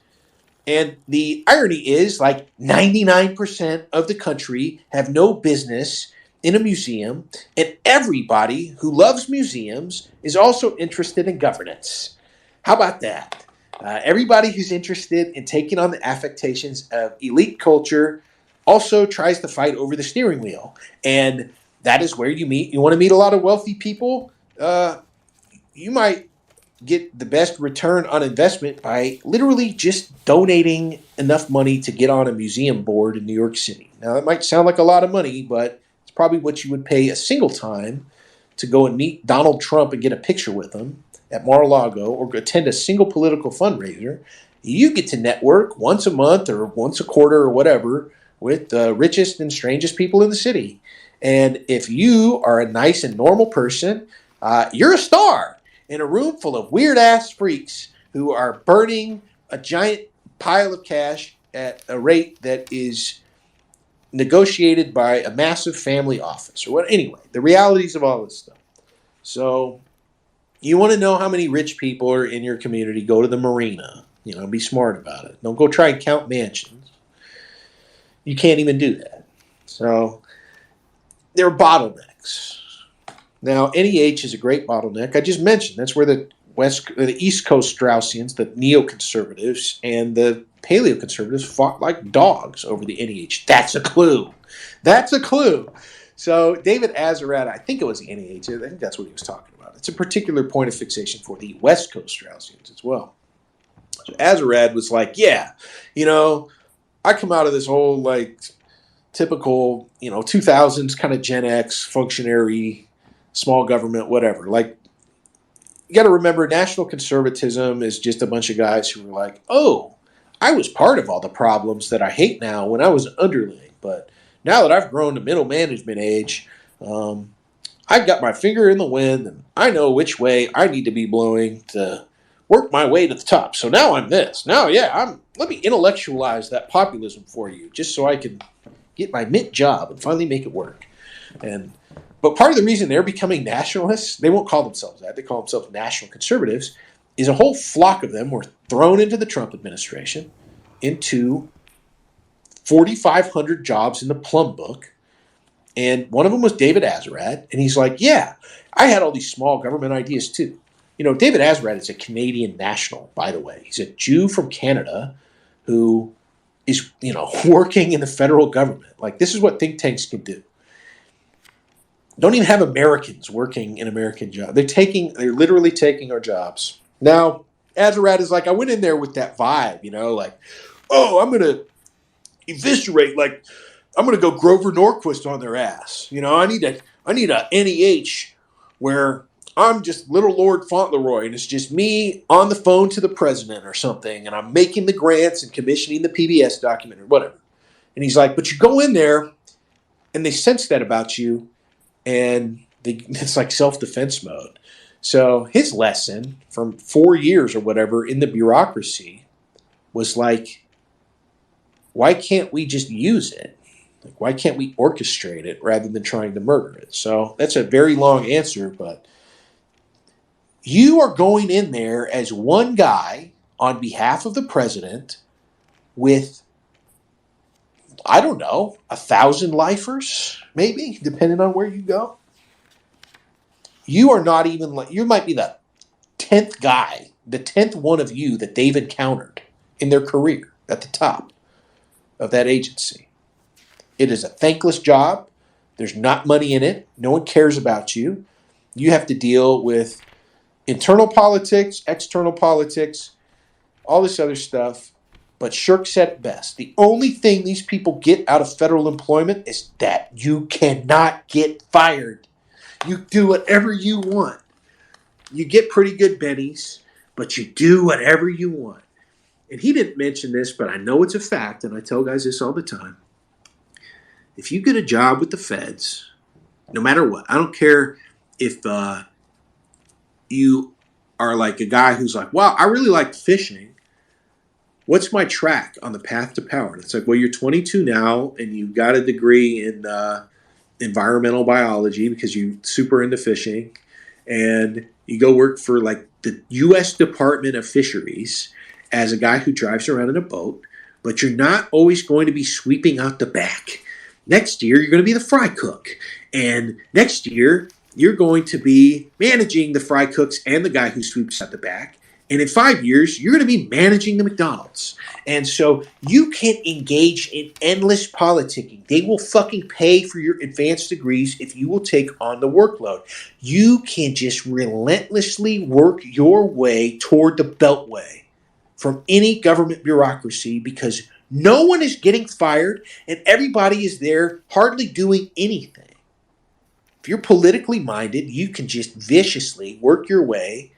And the irony is, like 99% of the country have no business in a museum, and everybody who loves museums is also interested in governance. How about that? Everybody who's interested in taking on the affectations of elite culture also tries to fight over the steering wheel. And that is where you meet. You want to meet a lot of wealthy people? You might get the best return on investment by literally just donating enough money to get on a museum board in New York City. Now, that might sound like a lot of money, but it's probably what you would pay a single time to go and meet Donald Trump and get a picture with him at Mar-a-Lago or attend a single political fundraiser. You get to network once a month or once a quarter or whatever with the richest and strangest people in the city. And if you are a nice and normal person, you're a star in a room full of weird-ass freaks who are burning a giant pile of cash at a rate that is negotiated by a massive family office. Or what? Anyway, the realities of all this stuff. So you want to know how many rich people are in your community, go to the marina. Be smart about it. Don't go try and count mansions. You can't even do that. So there are bottlenecks. Now, NEH is a great bottleneck. I just mentioned that's where the East Coast Straussians, the neoconservatives, and the paleoconservatives fought like dogs over the NEH. That's a clue. That's a clue. So David Azrad, I think it was the NEH. I think that's what he was talking about. It's a particular point of fixation for the West Coast Straussians as well. So Azrad was like, yeah, I come out of this whole like typical, 2000s kind of Gen X functionary, small government, whatever. Like, you got to remember, national conservatism is just a bunch of guys who were like, oh, I was part of all the problems that I hate now when I was an underling. But now that I've grown to middle management age, I've got my finger in the wind and I know which way I need to be blowing to work my way to the top. So now I'm this. Now, let me intellectualize that populism for you just so I can get my mint job and finally make it work. But part of the reason they're becoming nationalists, they won't call themselves that, they call themselves national conservatives, is a whole flock of them were thrown into the Trump administration, into 4,500 jobs in the plum book. And one of them was David Azrad. And he's like, yeah, I had all these small government ideas too. David Azrad is a Canadian national, by the way. He's a Jew from Canada who is, working in the federal government. Like, this is what think tanks can do. Don't even have Americans working in American jobs. They're literally taking our jobs. Now, Azrad is like, I went in there with that vibe, like, oh, I'm going to eviscerate, like, I'm going to go Grover Norquist on their ass. I need a NEH where I'm just little Lord Fauntleroy and it's just me on the phone to the president or something, and I'm making the grants and commissioning the PBS document or whatever. And he's like, but you go in there and they sense that about you, and it's like self-defense mode. So his lesson from 4 years or whatever in the bureaucracy was like, why can't we just use it? Like, why can't we orchestrate it rather than trying to murder it? So that's a very long answer, but you are going in there as one guy on behalf of the president with, I don't know, 1,000 lifers, maybe, depending on where you go. You are not even like, you might be the 10th guy, the 10th one of you that they've encountered in their career at the top of that agency. It is a thankless job. There's not money in it. No one cares about you. You have to deal with internal politics, external politics, all this other stuff. But Shirk said it best. The only thing these people get out of federal employment is that you cannot get fired. You do whatever you want. You get pretty good bennies, but you do whatever you want. And he didn't mention this, but I know it's a fact, and I tell guys this all the time. If you get a job with the feds, no matter what, I don't care if you are like a guy who's like, wow, I really like fishing. What's my track on the path to power? And it's like, well, you're 22 now, and you've got a degree in environmental biology because you're super into fishing, and you go work for like the U.S. Department of Fisheries as a guy who drives around in a boat, but you're not always going to be sweeping out the back. Next year, you're going to be the fry cook. And next year, you're going to be managing the fry cooks and the guy who sweeps out the back. And in 5 years, you're going to be managing the McDonald's. And so you can't engage in endless politicking. They will fucking pay for your advanced degrees if you will take on the workload. You can just relentlessly work your way toward the Beltway from any government bureaucracy because no one is getting fired and everybody is there hardly doing anything. If you're politically minded, you can just viciously work your way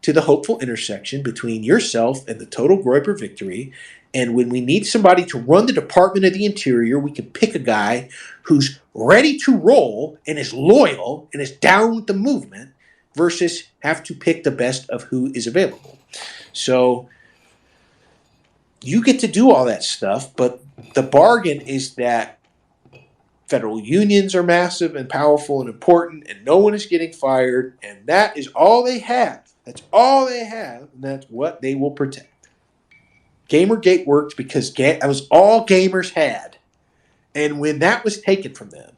to the hopeful intersection between yourself and the total Gloyper victory. And when we need somebody to run the Department of the Interior, we can pick a guy who's ready to roll and is loyal and is down with the movement versus have to pick the best of who is available. So you get to do all that stuff, but the bargain is that federal unions are massive and powerful and important, and no one is getting fired, and that is all they have. That's all they have, and that's what they will protect. Gamergate worked because that was all gamers had. And when that was taken from them,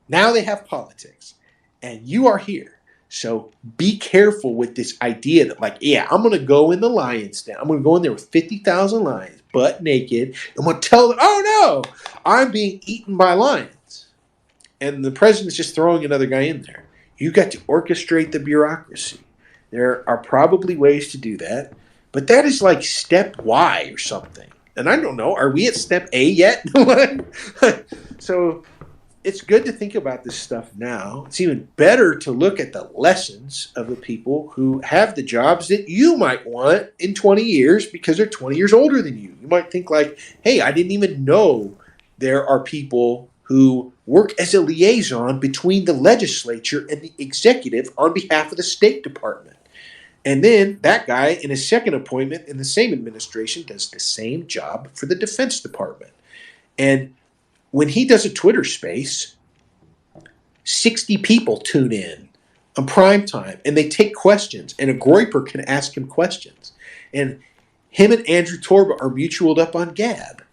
now they have politics. And you are here. So be careful with this idea that, like, yeah, I'm going to go in the lion's den. I'm going to go in there with 50,000 lions, butt naked. I'm going to tell them, oh, no, I'm being eaten by lions. And the president's just throwing another guy in there. You got to orchestrate the bureaucracy. There are probably ways to do that. But that is like step Y or something. And I don't know, are we at step A yet? So it's good to think about this stuff now. It's even better to look at the lessons of the people who have the jobs that you might want in 20 years because they're 20 years older than you. You might think like, hey, I didn't even know there are people who work as a liaison between the legislature and the executive on behalf of the State Department. And then that guy in his second appointment in the same administration does the same job for the Defense Department. And when he does a Twitter space, 60 people tune in on prime time and they take questions, and a Gloyper can ask him questions. And him and Andrew Torba are mutualed up on Gab.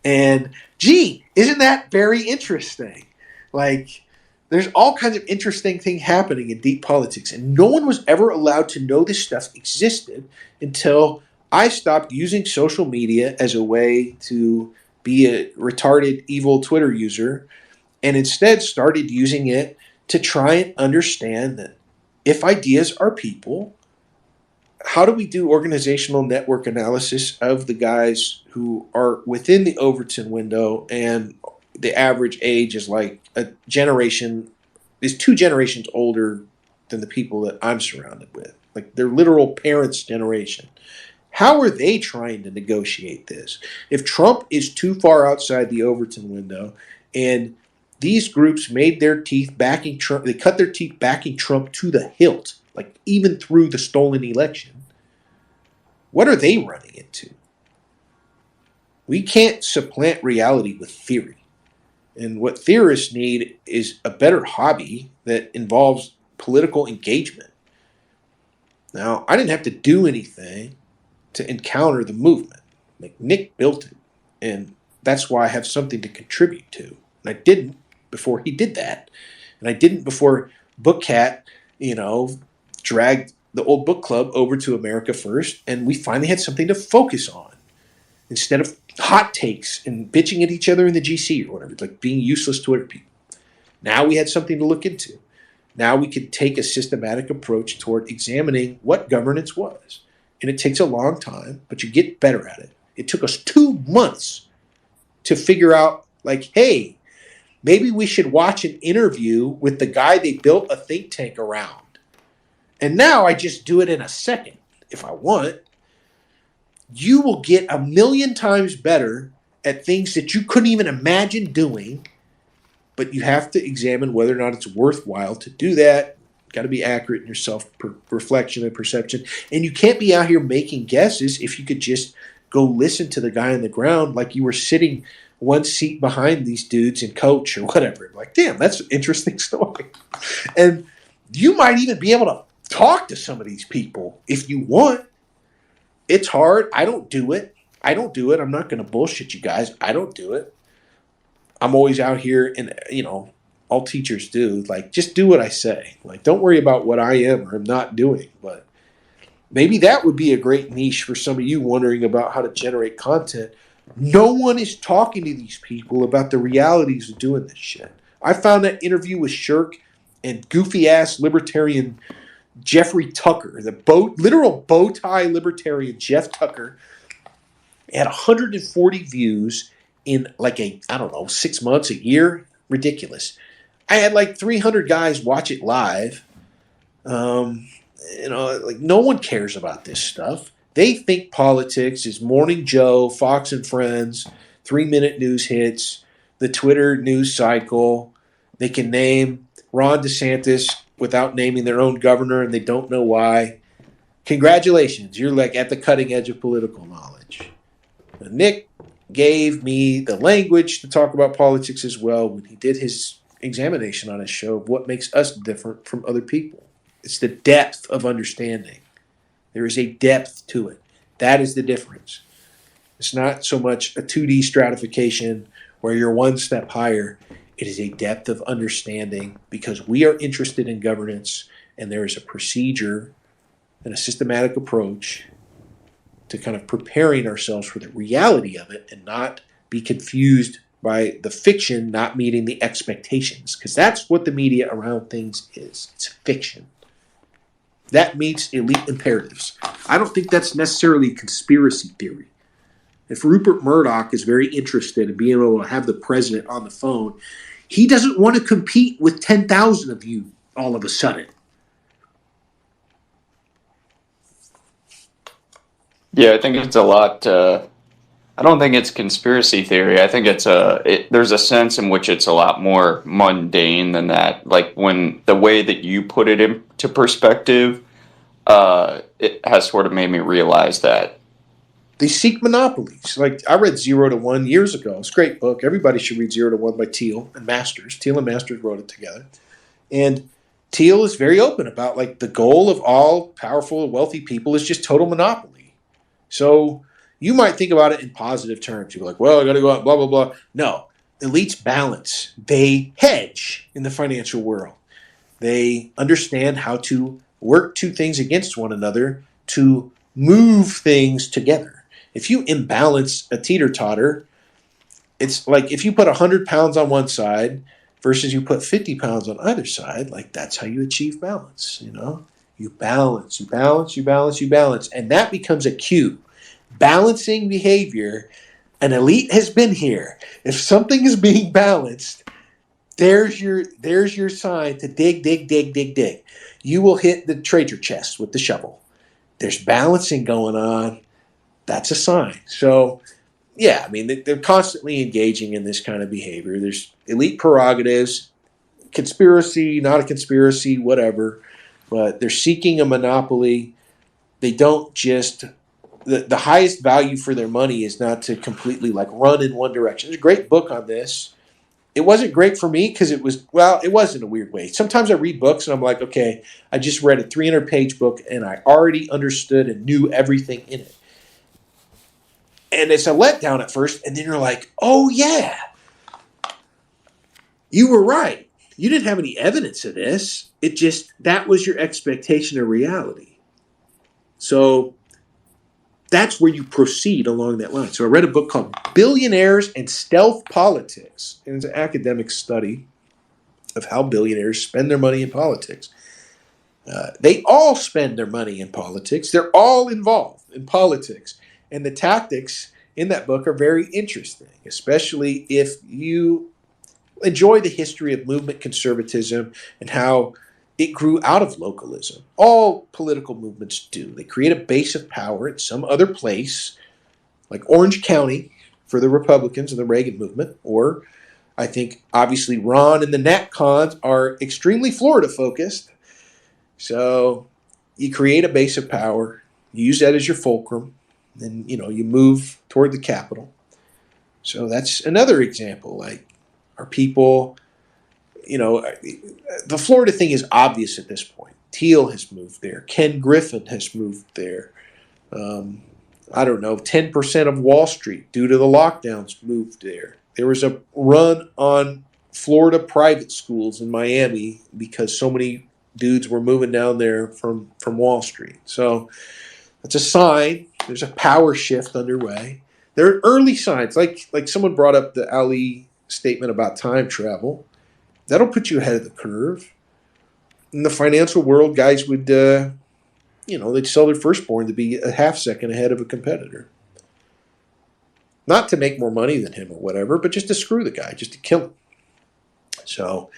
And gee, isn't that very interesting? Like, there's all kinds of interesting things happening in deep politics, and no one was ever allowed to know this stuff existed until I stopped using social media as a way to be a retarded, evil Twitter user, and instead started using it to try and understand that if ideas are people, how do we do organizational network analysis of the guys who are within the Overton window, and the average age is like a generation, is 2 generations older than the people that I'm surrounded with. Like their literal parents' generation. How are they trying to negotiate this? If Trump is too far outside the Overton window and these groups made their teeth backing Trump. They cut their teeth backing Trump to the hilt, like even through the stolen election. What are they running into? We can't supplant reality with theory. And what theorists need is a better hobby that involves political engagement. Now, I didn't have to do anything to encounter the movement. Like, Nick built it, and that's why I have something to contribute to. And I didn't before he did that. And I didn't before Bookcat, dragged the old book club over to America First, and we finally had something to focus on. Instead of hot takes and bitching at each other in the GC or whatever, like being useless Twitter people. Now we had something to look into. Now we could take a systematic approach toward examining what governance was. And it takes a long time, but you get better at it. It took us 2 months to figure out, like, hey, maybe we should watch an interview with the guy they built a think tank around. And now I just do it in a second if I want. You will get 1,000,000 times better at things that you couldn't even imagine doing, but you have to examine whether or not it's worthwhile to do that. Got to be accurate in your self-reflection and perception. And you can't be out here making guesses if you could just go listen to the guy on the ground like you were sitting one seat behind these dudes in coach or whatever. Like, damn, that's an interesting story. And you might even be able to talk to some of these people if you want. It's hard. I don't do it. I'm not going to bullshit you guys. I don't do it. I'm always out here, and all teachers do. Like, just do what I say. Like, don't worry about what I am or am not doing. But maybe that would be a great niche for some of you wondering about how to generate content. No one is talking to these people about the realities of doing this shit. I found that interview with Shirk and goofy-ass libertarian Jeffrey Tucker, the literal bow tie libertarian Jeff Tucker, had 140 views in 6 months, a year. Ridiculous. I had like 300 guys watch it live. No one cares about this stuff. They think politics is Morning Joe, Fox and Friends, 3-minute news hits, the Twitter news cycle. They can name Ron DeSantis without naming their own governor, and they don't know why. Congratulations, you're like at the cutting edge of political knowledge. Now, Nick gave me the language to talk about politics as well when he did his examination on his show of what makes us different from other people. It's the depth of understanding. There is a depth to it. That is the difference. It's not so much a 2D stratification where you're one step higher. It is a depth of understanding because we are interested in governance, and there is a procedure and a systematic approach to kind of preparing ourselves for the reality of it and not be confused by the fiction not meeting the expectations, because that's what the media around things is. It's fiction. That meets elite imperatives. I don't think that's necessarily conspiracy theory. If Rupert Murdoch is very interested in being able to have the president on the phone, he doesn't want to compete with 10,000 of you all of a sudden. Yeah, I think it's a lot. I don't think it's conspiracy theory. I think there's a sense in which it's a lot more mundane than that. Like when the way that you put it into perspective, it has sort of made me realize that. They seek monopolies. Like I read 0 to 1 years ago. It's a great book. Everybody should read 0 to 1 by Thiel and Masters. Thiel and Masters wrote it together. And Thiel is very open about like the goal of all powerful, wealthy people is just total monopoly. So you might think about it in positive terms. You're like, well, I got to go out, blah, blah, blah. No. Elites balance. They hedge in the financial world. They understand how to work two things against one another to move things together. If you imbalance a teeter-totter, it's like if you put 100 pounds on one side versus you put 50 pounds on either side, like that's how you achieve balance, you know? You balance, you balance, you balance, you balance. And that becomes a cue. Balancing behavior, an elite has been here. If something is being balanced, there's your sign to dig, dig, dig, dig, dig. You will hit the treasure chest with the shovel. There's balancing going on. That's a sign. So yeah, I mean, they're constantly engaging in this kind of behavior. There's elite prerogatives, conspiracy, not a conspiracy, whatever, but they're seeking a monopoly. They don't just, the highest value for their money is not to completely like run in one direction. There's a great book on this. It wasn't great for me because it was in a weird way. Sometimes I read books and I'm like, okay, I just read a 300-page book and I already understood and knew everything in it. And it's a letdown at first, and then you're like, oh yeah, you were right. You didn't have any evidence of this. It just, that was your expectation of reality. So that's where you proceed along that line. So I read a book called Billionaires and Stealth Politics. And it's an academic study of how billionaires spend their money in politics. They all spend their money in politics. They're all involved in politics. And the tactics in that book are very interesting, especially if you enjoy the history of movement conservatism and how it grew out of localism. All political movements do. They create a base of power at some other place, like Orange County for the Republicans and the Reagan movement, or I think obviously Ron and the Nat Cons are extremely Florida focused. So you create a base of power, you use that as your fulcrum, then you move toward the capital. So that's another example. Like, are people, the Florida thing is obvious at this point. Teal has moved there. Ken Griffin has moved there. I don't know, 10% of Wall Street due to the lockdowns moved there. There was a run on Florida private schools in Miami because so many dudes were moving down there from Wall Street. So that's a sign. There's a power shift underway. There are early signs, like someone brought up the Ali statement about time travel. That'll put you ahead of the curve. In the financial world, guys would, they'd sell their firstborn to be a half second ahead of a competitor. Not to make more money than him or whatever, but just to screw the guy, just to kill him. So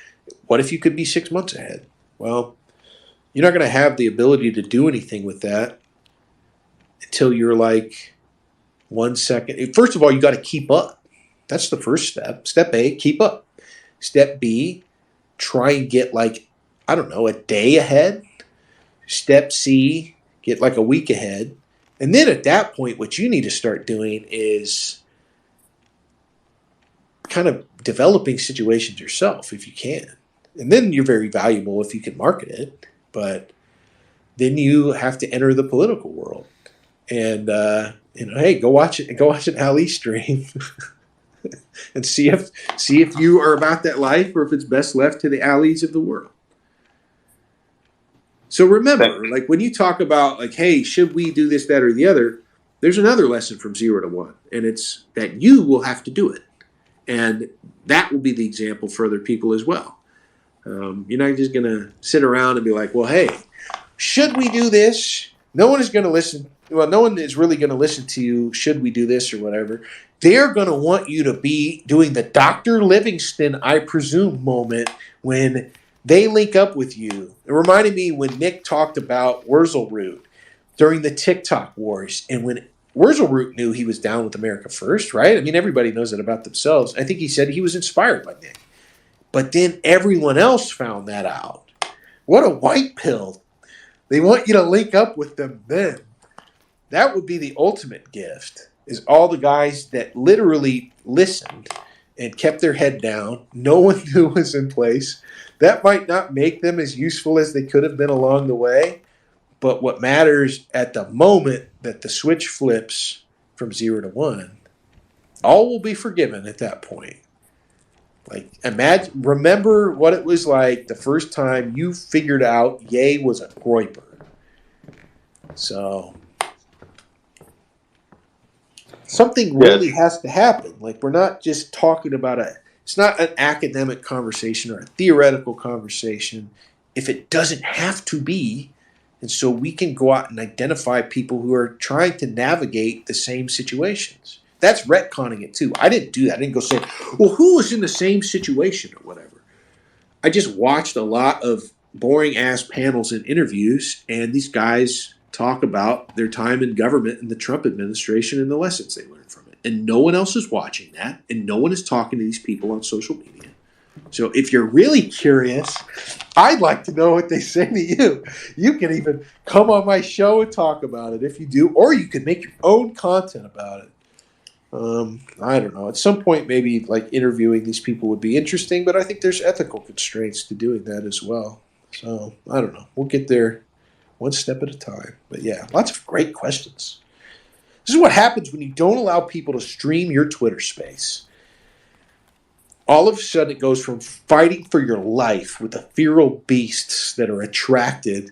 what if you could be 6 months ahead? Well, you're not going to have the ability to do anything with that until you're like 1 second. First of all, you got to keep up. That's the first step. Step A, keep up. Step B, try and get a day ahead. Step C, get like a week ahead. And then at that point, what you need to start doing is kind of developing situations yourself if you can. And then you're very valuable if you can market it. But then you have to enter the political world. And hey, go watch an Ali stream and see if you are about that life or if it's best left to the Alis of the world. So remember, like when you talk about like, hey, should we do this, that, or the other, there's another lesson from 0 to 1, and it's that you will have to do it. And that will be the example for other people as well. You're not just going to sit around and be like, well, hey, should we do this? No one is going to listen. Well, no one is really going to listen to you, should we do this or whatever. They're going to want you to be doing the Dr. Livingston, I presume, moment when they link up with you. It reminded me when Nick talked about Wurzelroot during the TikTok wars. And when Wurzelroot knew he was down with America First, right? I mean, everybody knows that about themselves. I think he said he was inspired by Nick. But then everyone else found that out. What a white pill. They want you to link up with them then. That would be the ultimate gift, is all the guys that literally listened and kept their head down. No one knew was in place. That might not make them as useful as they could have been along the way. But what matters at the moment that the switch flips from 0 to 1, all will be forgiven at that point. Like, remember what it was like the first time you figured out Ye was a Gloyper. So something really has to happen. Like, we're not just talking about it's not an academic conversation or a theoretical conversation if it doesn't have to be. And so we can go out and identify people who are trying to navigate the same situations. That's retconning it too. I didn't do that. I didn't go say, well, who was in the same situation or whatever. I just watched a lot of boring ass panels and interviews, and these guys talk about their time in government and the Trump administration and the lessons they learned from it. and no one else is watching that, and no one is talking to these people on social media. So if you're really curious, I'd like to know what they say to you. You can even come on my show and talk about it if you do, or you can make your own content about it. I don't know. At some point, maybe like interviewing these people would be interesting, but I think there's ethical constraints to doing that as well. So I don't know. We'll get there one step at a time. But yeah, lots of great questions. This is what happens when you don't allow people to stream your Twitter space. All of a sudden, it goes from fighting for your life with the feral beasts that are attracted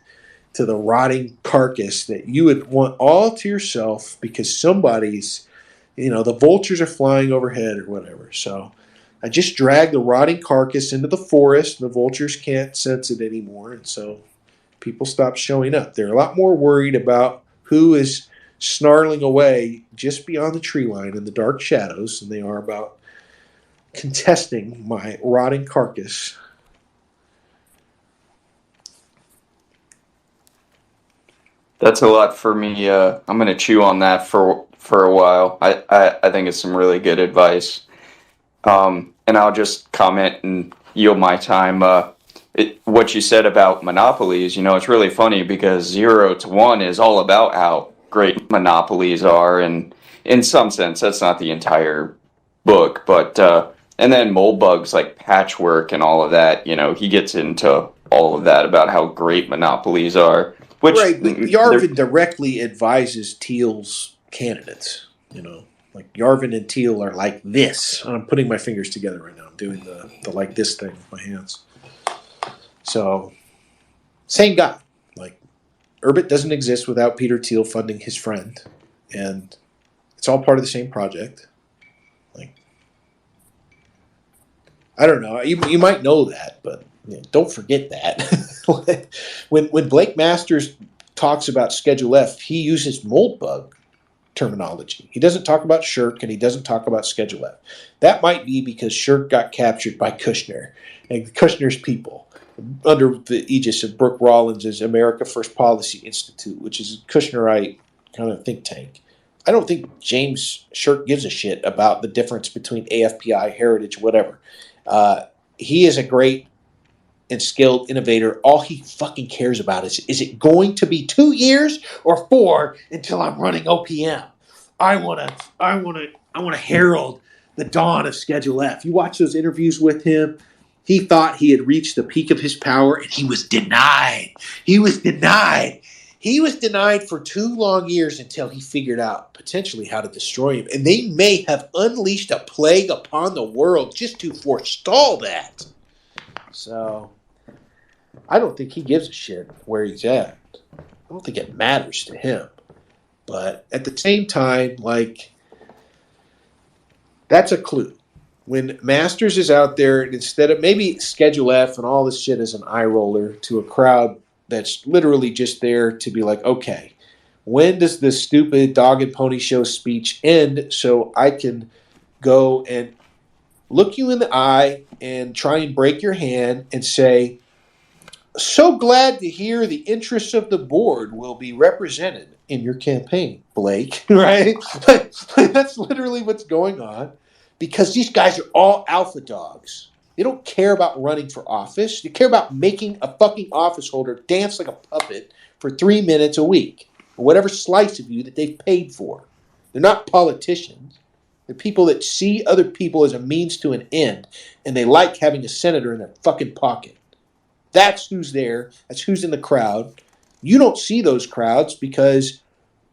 to the rotting carcass that you would want all to yourself because somebody's, the vultures are flying overhead or whatever. So I just drag the rotting carcass into the forest, and the vultures can't sense it anymore. And so people stop showing up. They're a lot more worried about who is snarling away just beyond the tree line in the dark shadows than they are about contesting my rotting carcass. That's a lot for me. I'm going to chew on that for a while. I think it's some really good advice. And I'll just comment and yield my time. What you said about monopolies, it's really funny because 0 to 1 is all about how great monopolies are. And in some sense, that's not the entire book. But and then mold bugs like Patchwork and all of that, he gets into all of that about how great monopolies are. Which, right, but Yarvin directly advises Thiel's candidates. Like Yarvin and Thiel are like this. I'm putting my fingers together right now. I'm doing the like this thing with my hands. So, same guy. Like, Urbit doesn't exist without Peter Thiel funding his friend. And it's all part of the same project. Like, I don't know. You might know that, but don't forget that. when Blake Masters talks about Schedule F, he uses mold bug terminology. He doesn't talk about Shirk, and he doesn't talk about Schedule F. That might be because Shirk got captured by Kushner and Kushner's people under the aegis of Brooke Rollins' America First Policy Institute, which is a Kushnerite kind of think tank. I don't think James Shirk gives a shit about the difference between AFPI, Heritage, whatever. He is a great and skilled innovator. All he fucking cares about is it going to be 2 years or 4 until I'm running OPM? I wanna herald the dawn of Schedule F. You watch those interviews with him. He thought he had reached the peak of his power, and he was denied. He was denied for 2 long years until he figured out potentially how to destroy him. And they may have unleashed a plague upon the world just to forestall that. So, I don't think he gives a shit where he's at. I don't think it matters to him. But at the same time, like, that's a clue. When Masters is out there, and instead of maybe Schedule F and all this shit is an eye roller to a crowd that's literally just there to be like, okay, when does this stupid dog and pony show speech end so I can go and look you in the eye and try and break your hand and say, so glad to hear the interests of the board will be represented in your campaign, Blake, right? That's literally what's going on because these guys are all alpha dogs. They don't care about running for office. They care about making a fucking office holder dance like a puppet for 3 minutes a week or whatever slice of you that they've paid for. They're not politicians. They're people that see other people as a means to an end, and they like having a senator in their fucking pocket. That's who's there. That's who's in the crowd. You don't see those crowds because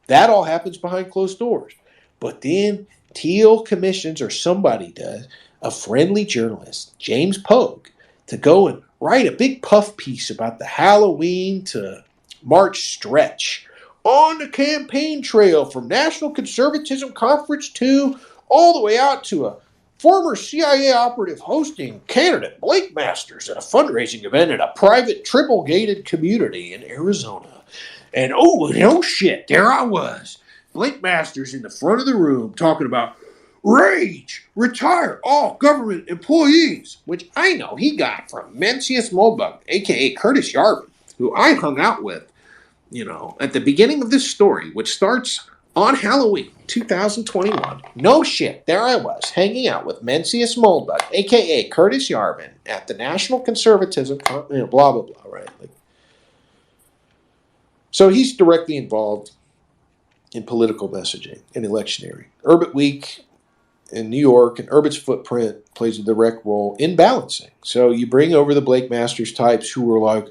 that all happens behind closed doors. But then Thiel commissions, or somebody does, a friendly journalist, James Pogue, to go and write a big puff piece about the Halloween to March stretch on the campaign trail from National Conservatism Conference 2 all the way out to a former CIA operative hosting candidate Blake Masters at a fundraising event at a private triple-gated community in Arizona. And oh shit, there I was. Blake Masters in the front of the room talking about rage, retire all government employees, which I know he got from Mencius Moldbug, a.k.a. Curtis Yarvin, who I hung out with, at the beginning of this story, which starts On Halloween 2021, no shit, there I was, hanging out with Mencius Moldbug, a.k.a. Curtis Yarvin, at the National Conservatism, blah, blah, blah, right? So he's directly involved in political messaging and electioneering. Urbit Week in New York and Urbit's footprint plays a direct role in balancing. So you bring over the Blake Masters types who are like,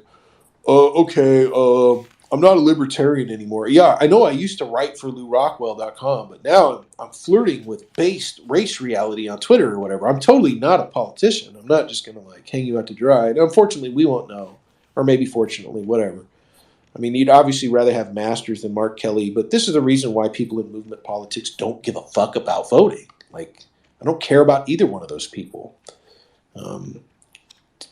I'm not a libertarian anymore. Yeah, I know I used to write for LouRockwell.com, but now I'm flirting with based race reality on Twitter or whatever. I'm totally not a politician. I'm not just going to hang you out to dry. And unfortunately, we won't know. Or maybe fortunately, whatever. I mean, you'd obviously rather have Masters than Mark Kelly, but this is the reason why people in movement politics don't give a fuck about voting. I don't care about either one of those people.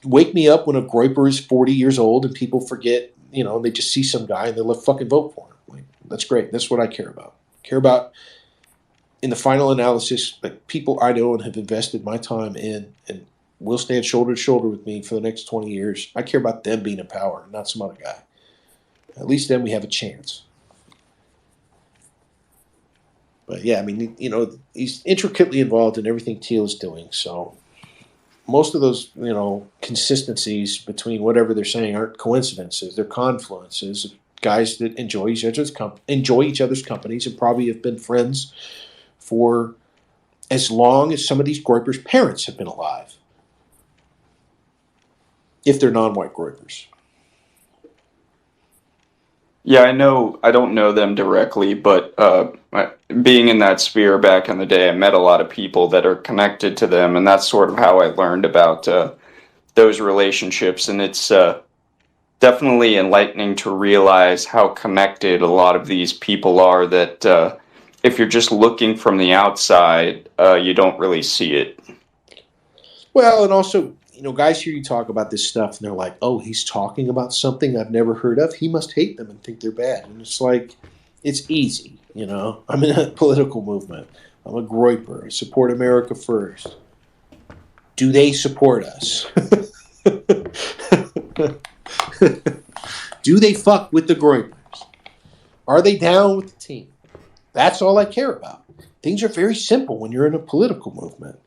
Wake me up when a Groyper is 40 years old and people forget, they just see some guy and they'll fucking vote for him. That's great. That's what I care about. I care about, in the final analysis, people I know and have invested my time in and will stand shoulder to shoulder with me for the next 20 years. I care about them being in power, not some other guy. At least then we have a chance. But yeah, I mean, he's intricately involved in everything Teal is doing. So most of those, consistencies between whatever they're saying aren't coincidences. They're confluences of guys that enjoy each other's companies and probably have been friends for as long as some of these Groypers' parents have been alive. If they're non-white Groypers. Yeah, I don't know them directly, but being in that sphere back in the day, I met a lot of people that are connected to them, and that's sort of how I learned about those relationships. And it's definitely enlightening to realize how connected a lot of these people are that if you're just looking from the outside, you don't really see it. Well, and also, guys hear you talk about this stuff and they're like, oh, he's talking about something I've never heard of. He must hate them and think they're bad. And it's like, it's easy, I'm in a political movement. I'm a Groyper. I support America first. Do they support us? Do they fuck with the Groypers? Are they down with the team? That's all I care about. Things are very simple when you're in a political movement.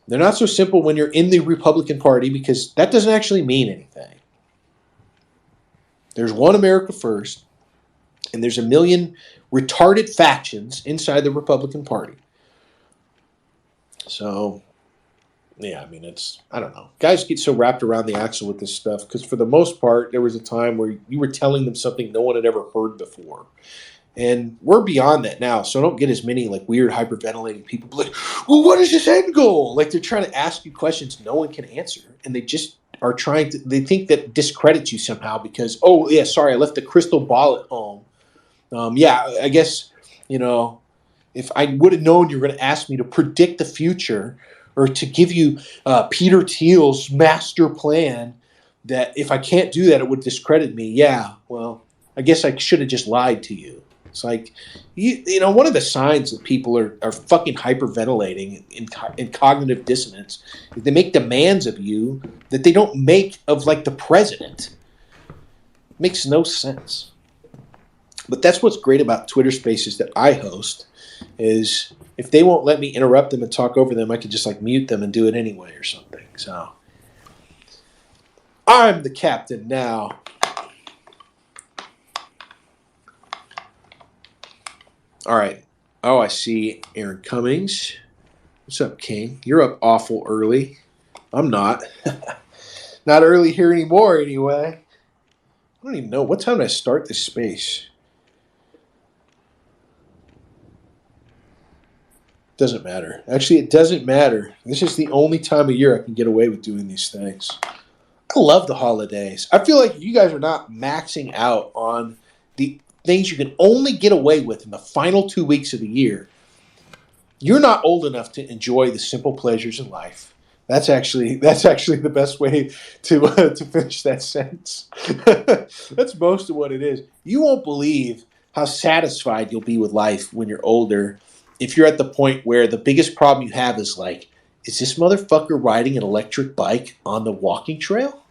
They're not so simple when you're in the Republican Party because that doesn't actually mean anything. There's one America first, and there's a million retarded factions inside the Republican Party. So, yeah, I mean, I don't know. Guys get so wrapped around the axle with this stuff because for the most part, there was a time where you were telling them something no one had ever heard before. And we're beyond that now, so I don't get as many weird hyperventilating people like, well, what is this end goal? They're trying to ask you questions no one can answer, and they just are trying to. They think that discredits you somehow because, oh yeah, sorry, I left the crystal ball at home. Yeah, I guess if I would have known you were going to ask me to predict the future or to give you Peter Thiel's master plan, that if I can't do that, it would discredit me. Yeah, well, I guess I should have just lied to you. It's like, one of the signs that people are fucking hyperventilating in cognitive dissonance is they make demands of you that they don't make of the president. It makes no sense. But that's what's great about Twitter Spaces that I host is if they won't let me interrupt them and talk over them, I can just mute them and do it anyway or something. So I'm the captain now. All right. Oh, I see Aaron Cummings. What's up, King? You're up awful early. I'm not. Not early here anymore, anyway. I don't even know. What time did I start this space? Doesn't matter. Actually, it doesn't matter. This is the only time of year I can get away with doing these things. I love the holidays. I feel like you guys are not maxing out on the things you can only get away with in the final 2 weeks of the year. You're not old enough to enjoy the simple pleasures in life. That's actually the best way to finish that sentence. That's most of what it is. You won't believe how satisfied you'll be with life when you're older if you're at the point where the biggest problem you have is is this motherfucker riding an electric bike on the walking trail?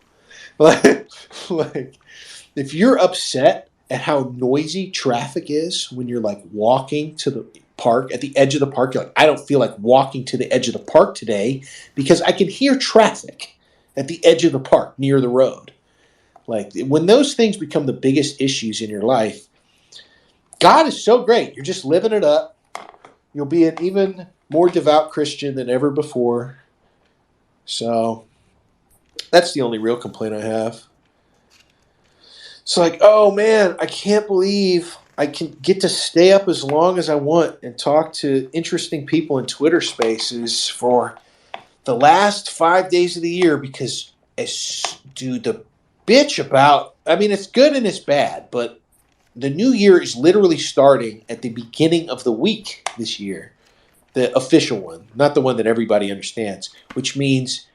If you're upset at how noisy traffic is when you're like walking to the park, at the edge of the park. You're like, I don't feel like walking to the edge of the park today because I can hear traffic at the edge of the park near the road. Like when those things become the biggest issues in your life, God is so great. You're just living it up. You'll be an even more devout Christian than ever before. So that's the only real complaint I have. It's like, oh man, I can't believe I can get to stay up as long as I want and talk to interesting people in Twitter spaces for the last 5 days of the year because dude, the bitch about, I mean, it's good and it's bad, but the new year is literally starting at the beginning of the week this year. The official one, not the one that everybody understands, which means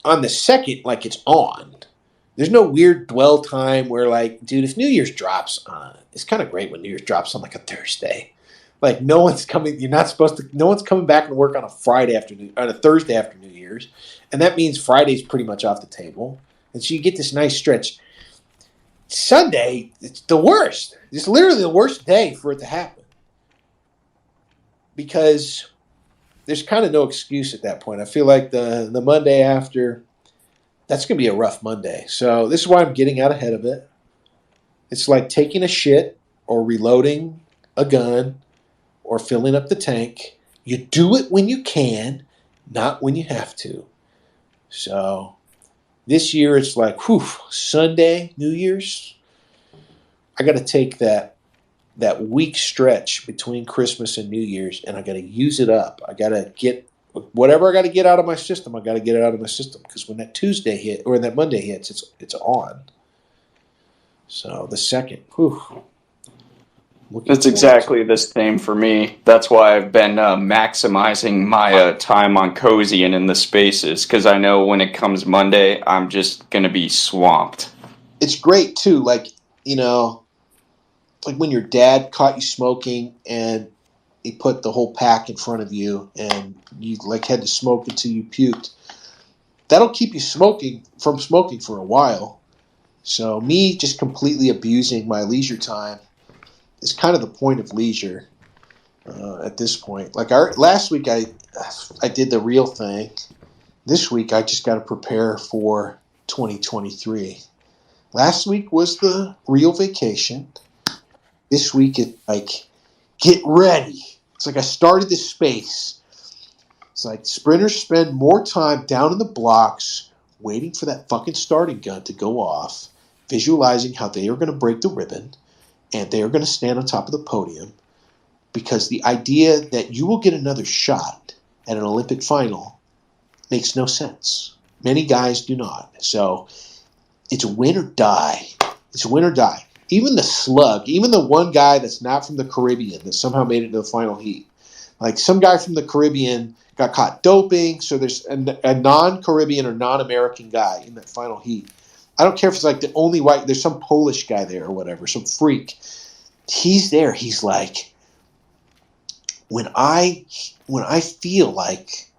on the 2nd, like it's on. There's no weird dwell time where like, dude, if New Year's drops on, it's kind of great when New Year's drops on like a Thursday. Like no one's coming, you're not supposed to, no one's coming back and work on a on a Thursday after New Year's. And that means Friday's pretty much off the table. And so you get this nice stretch. Sunday, it's the worst. It's literally the worst day for it to happen. Because there's kind of no excuse at that point. I feel like the Monday after, that's going to be a rough Monday. So this is why I'm getting out ahead of it. It's like taking a shit or reloading a gun or filling up the tank. You do it when you can, not when you have to. So this year it's like, Sunday, New Year's. I got to take that week stretch between Christmas and New Year's, and I got to use it up. I got to get whatever I got to get out of my system. I got to get it out of my system because when that Tuesday hit or that Monday hits, it's on. So the 2nd, That's exactly the same for me. That's why I've been maximizing my time on Cozy and in the spaces, because I know when it comes Monday, I'm just going to be swamped. It's great, too. Like, like when your dad caught you smoking and he put the whole pack in front of you and you like had to smoke until you puked. That'll keep you from smoking for a while. So me just completely abusing my leisure time is kind of the point of leisure at this point. Like last week I did the real thing. This week I just got to prepare for 2023. Last week was the real vacation. This week it's like, get ready. It's like I started this space. It's like sprinters spend more time down in the blocks waiting for that fucking starting gun to go off, visualizing how they are going to break the ribbon, and they are going to stand on top of the podium because the idea that you will get another shot at an Olympic final makes no sense. Many guys do not. So it's win or die. It's win or die. Even the slug, even the one guy that's not from the Caribbean that somehow made it to the final heat. Like some guy from the Caribbean got caught doping, so there's a non-Caribbean or non-American guy in that final heat. I don't care if it's like the only white, there's some Polish guy there or whatever, some freak. He's there. He's like, when I feel like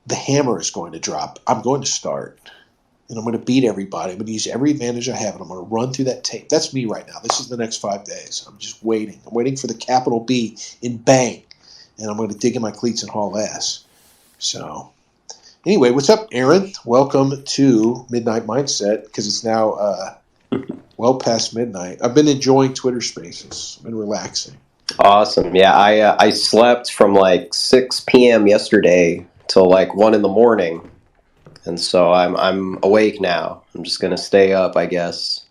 the hammer is going to drop, I'm going to start. And I'm going to beat everybody. I'm going to use every advantage I have, and I'm going to run through that tape. That's me right now. This is the next 5 days. I'm just waiting. I'm waiting for the capital B in bang, and I'm going to dig in my cleats and haul ass. So, anyway, what's up, Aaron? Welcome to Midnight Mindset, because it's now well past midnight. I've been enjoying Twitter Spaces. I've been relaxing. Awesome. Yeah, I slept from like 6 p.m. yesterday till like 1 in the morning. And so I'm awake now. I'm just going to stay up, I guess.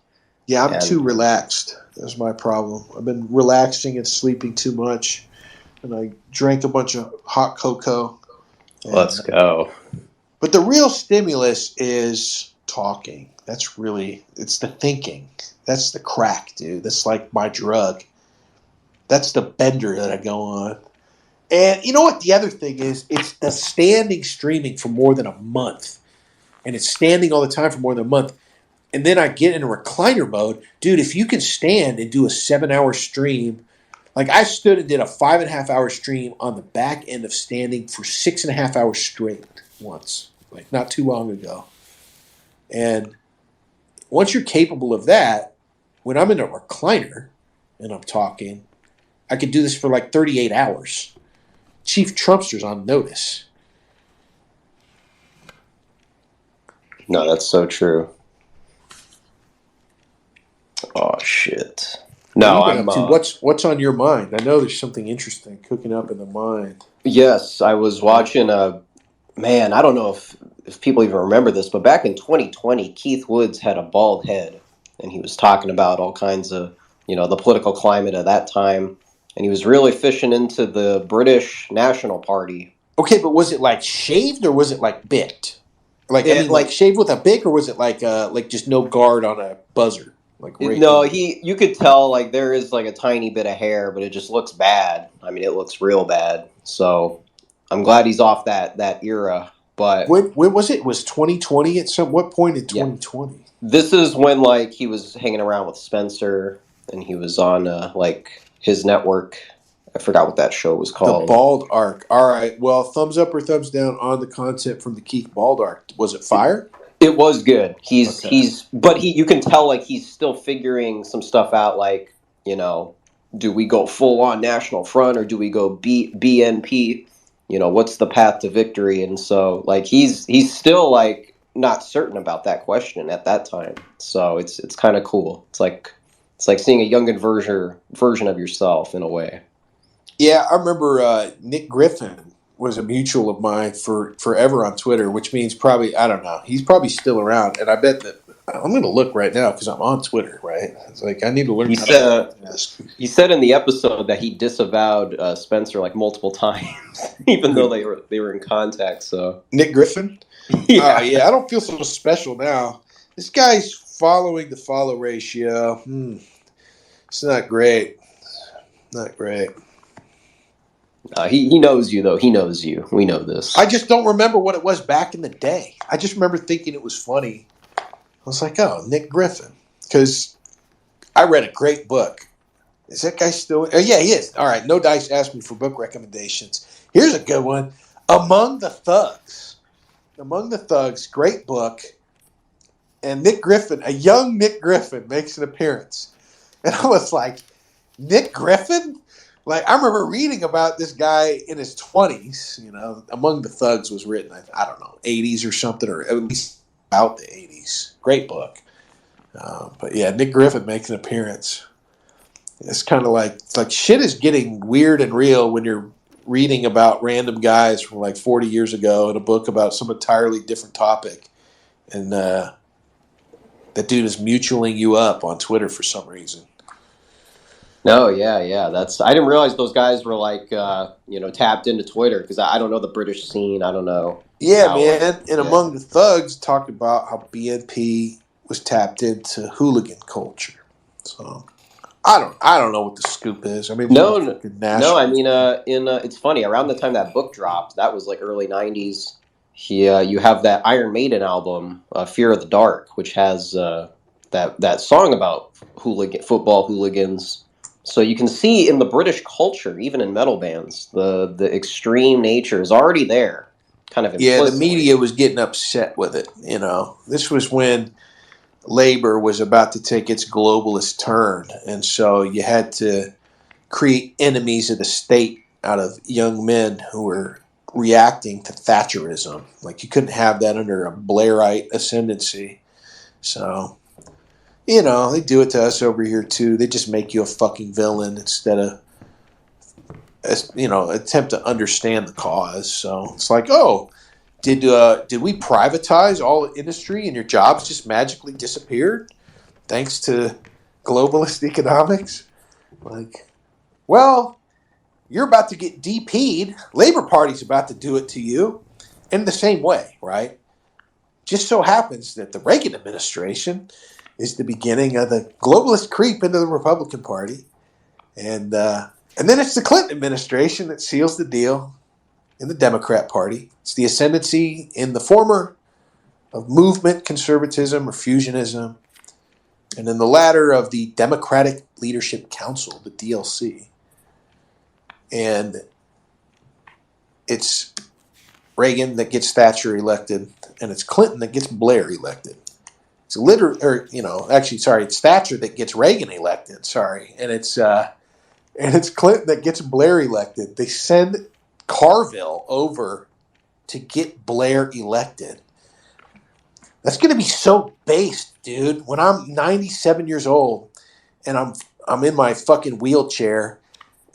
Yeah, I'm too relaxed. That's my problem. I've been relaxing and sleeping too much. And I drank a bunch of hot cocoa. Let's go. But the real stimulus is talking. That's really, it's the thinking. That's the crack, dude. That's like my drug. That's the bender that I go on. And you know what the other thing is? It's the standing streaming for more than a month. And it's standing all the time for more than a month. And then I get in a recliner mode. Dude, if you can stand and do a 7-hour stream, like I stood and did a 5.5-hour stream on the back end of standing for 6.5 hours straight once, like not too long ago. And once you're capable of that, when I'm in a recliner and I'm talking, I could do this for like 38 hours. Chief Trumpster's on notice. No, that's so true. Oh shit. No, What have you been I'm. up to? What's on your mind? I know there's something interesting cooking up in the mind. Yes, I was watching. Man, I don't know if people even remember this, but back in 2020, Keith Woods had a bald head, and he was talking about all kinds of, the political climate at that time, and he was really fishing into the British National Party. Okay, but was it like shaved or was it like bicked? Like shaved with a bick, or was it like just no guard on a buzzer? No, you could tell like there is like a tiny bit of hair, but it just looks bad. I mean, it looks real bad. So I'm glad he's off that era. But when was it? Was 2020 at what point in 2020? Yeah. This is when like he was hanging around with Spencer, and he was on like his network. I forgot what that show was called. The Bald Arc. All right. Well, thumbs up or thumbs down on the content from the Keith Bald Arc. Was it fire? It was good. But you can tell like he's still figuring some stuff out. Like, do we go full on National Front or do we go BNP? What's the path to victory? And so like he's still like not certain about that question at that time. So it's kind of cool. It's like seeing a younger version of yourself in a way. Yeah, I remember Nick Griffin was a mutual of mine for forever on Twitter, which means probably, I don't know, he's probably still around. And I bet that I'm going to look right now because I'm on Twitter, right? It's like I need to learn. He said in the episode that he disavowed Spencer like multiple times, even though they were in contact. So Nick Griffin, yeah, I don't feel so special now. This guy's following the follow ratio. It's not great. Not great. He knows you, though. He knows you. We know this. I just don't remember what it was back in the day. I just remember thinking it was funny. I was like, oh, Nick Griffin. Because I read a great book. Is that guy still? Oh, yeah, he is. All right. No Dice asked me for book recommendations. Here's a good one. Among the Thugs. Among the Thugs. Great book. And Nick Griffin, a young Nick Griffin, makes an appearance. And I was like, Nick Griffin? Like, I remember reading about this guy in his 20s, Among the Thugs was written, I don't know, 80s or something, or at least about the 80s. Great book. But yeah, Nick Griffin makes an appearance. It's kind of like shit is getting weird and real when you're reading about random guys from like 40 years ago in a book about some entirely different topic. And that dude is mutualing you up on Twitter for some reason. No, yeah. I didn't realize those guys were like, tapped into Twitter because I don't know the British scene. I don't know. Yeah, man. And Among the Thugs talked about how BNP was tapped into hooligan culture. So I don't know what the scoop is. I mean, no. I mean, it's funny. Around the time that book dropped, that was like early '90s. You have that Iron Maiden album, "Fear of the Dark," which has that song about football hooligans. So you can see in the British culture, even in metal bands, the extreme nature is already there, kind of implicitly. Yeah, the media was getting upset with it. This was when Labour was about to take its globalist turn, and so you had to create enemies of the state out of young men who were reacting to Thatcherism. Like you couldn't have that under a Blairite ascendancy. So. They do it to us over here too. They just make you a fucking villain instead of, attempt to understand the cause. So it's like, oh, did we privatize all industry and your jobs just magically disappeared thanks to globalist economics? Like, well, you're about to get DP'd. Labor Party's about to do it to you in the same way, right? Just so happens that the Reagan administration is the beginning of the globalist creep into the Republican Party. And then it's the Clinton administration that seals the deal in the Democrat Party. It's the ascendancy in the former of movement conservatism or fusionism, and in the latter of the Democratic Leadership Council, the DLC. And it's Reagan that gets Thatcher elected, and it's Clinton that gets Blair elected. it's it's Thatcher that gets Reagan elected. Sorry, and it's Clinton that gets Blair elected. They send Carville over to get Blair elected. That's going to be so based, dude. When I'm 97 years old and I'm in my fucking wheelchair,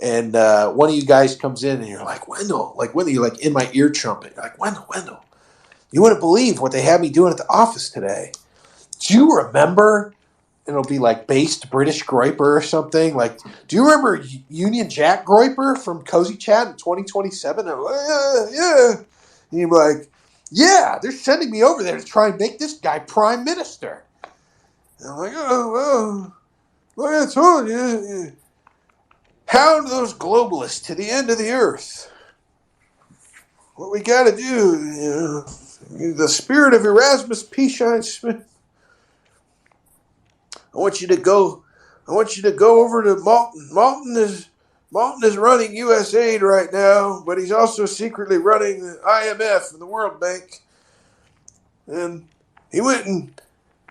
and one of you guys comes in and you're like, Wendell, you're like in my ear trumpet. You're like, Wendell, you wouldn't believe what they had me doing at the office today. Do you remember? And it'll be like based British Groyper or something. Like, do you remember Union Jack Groyper from Cozy Chat in 2027? And I'm like, yeah. And you're like, yeah, they're sending me over there to try and make this guy prime minister. And I'm like, oh, well, like I told you, hound those globalists to the end of the earth. What we got to do, the spirit of Erasmus P. Shine Smith. I want you to go over to Malton. Malton is running USAID right now, but he's also secretly running the IMF and the World Bank. And he went and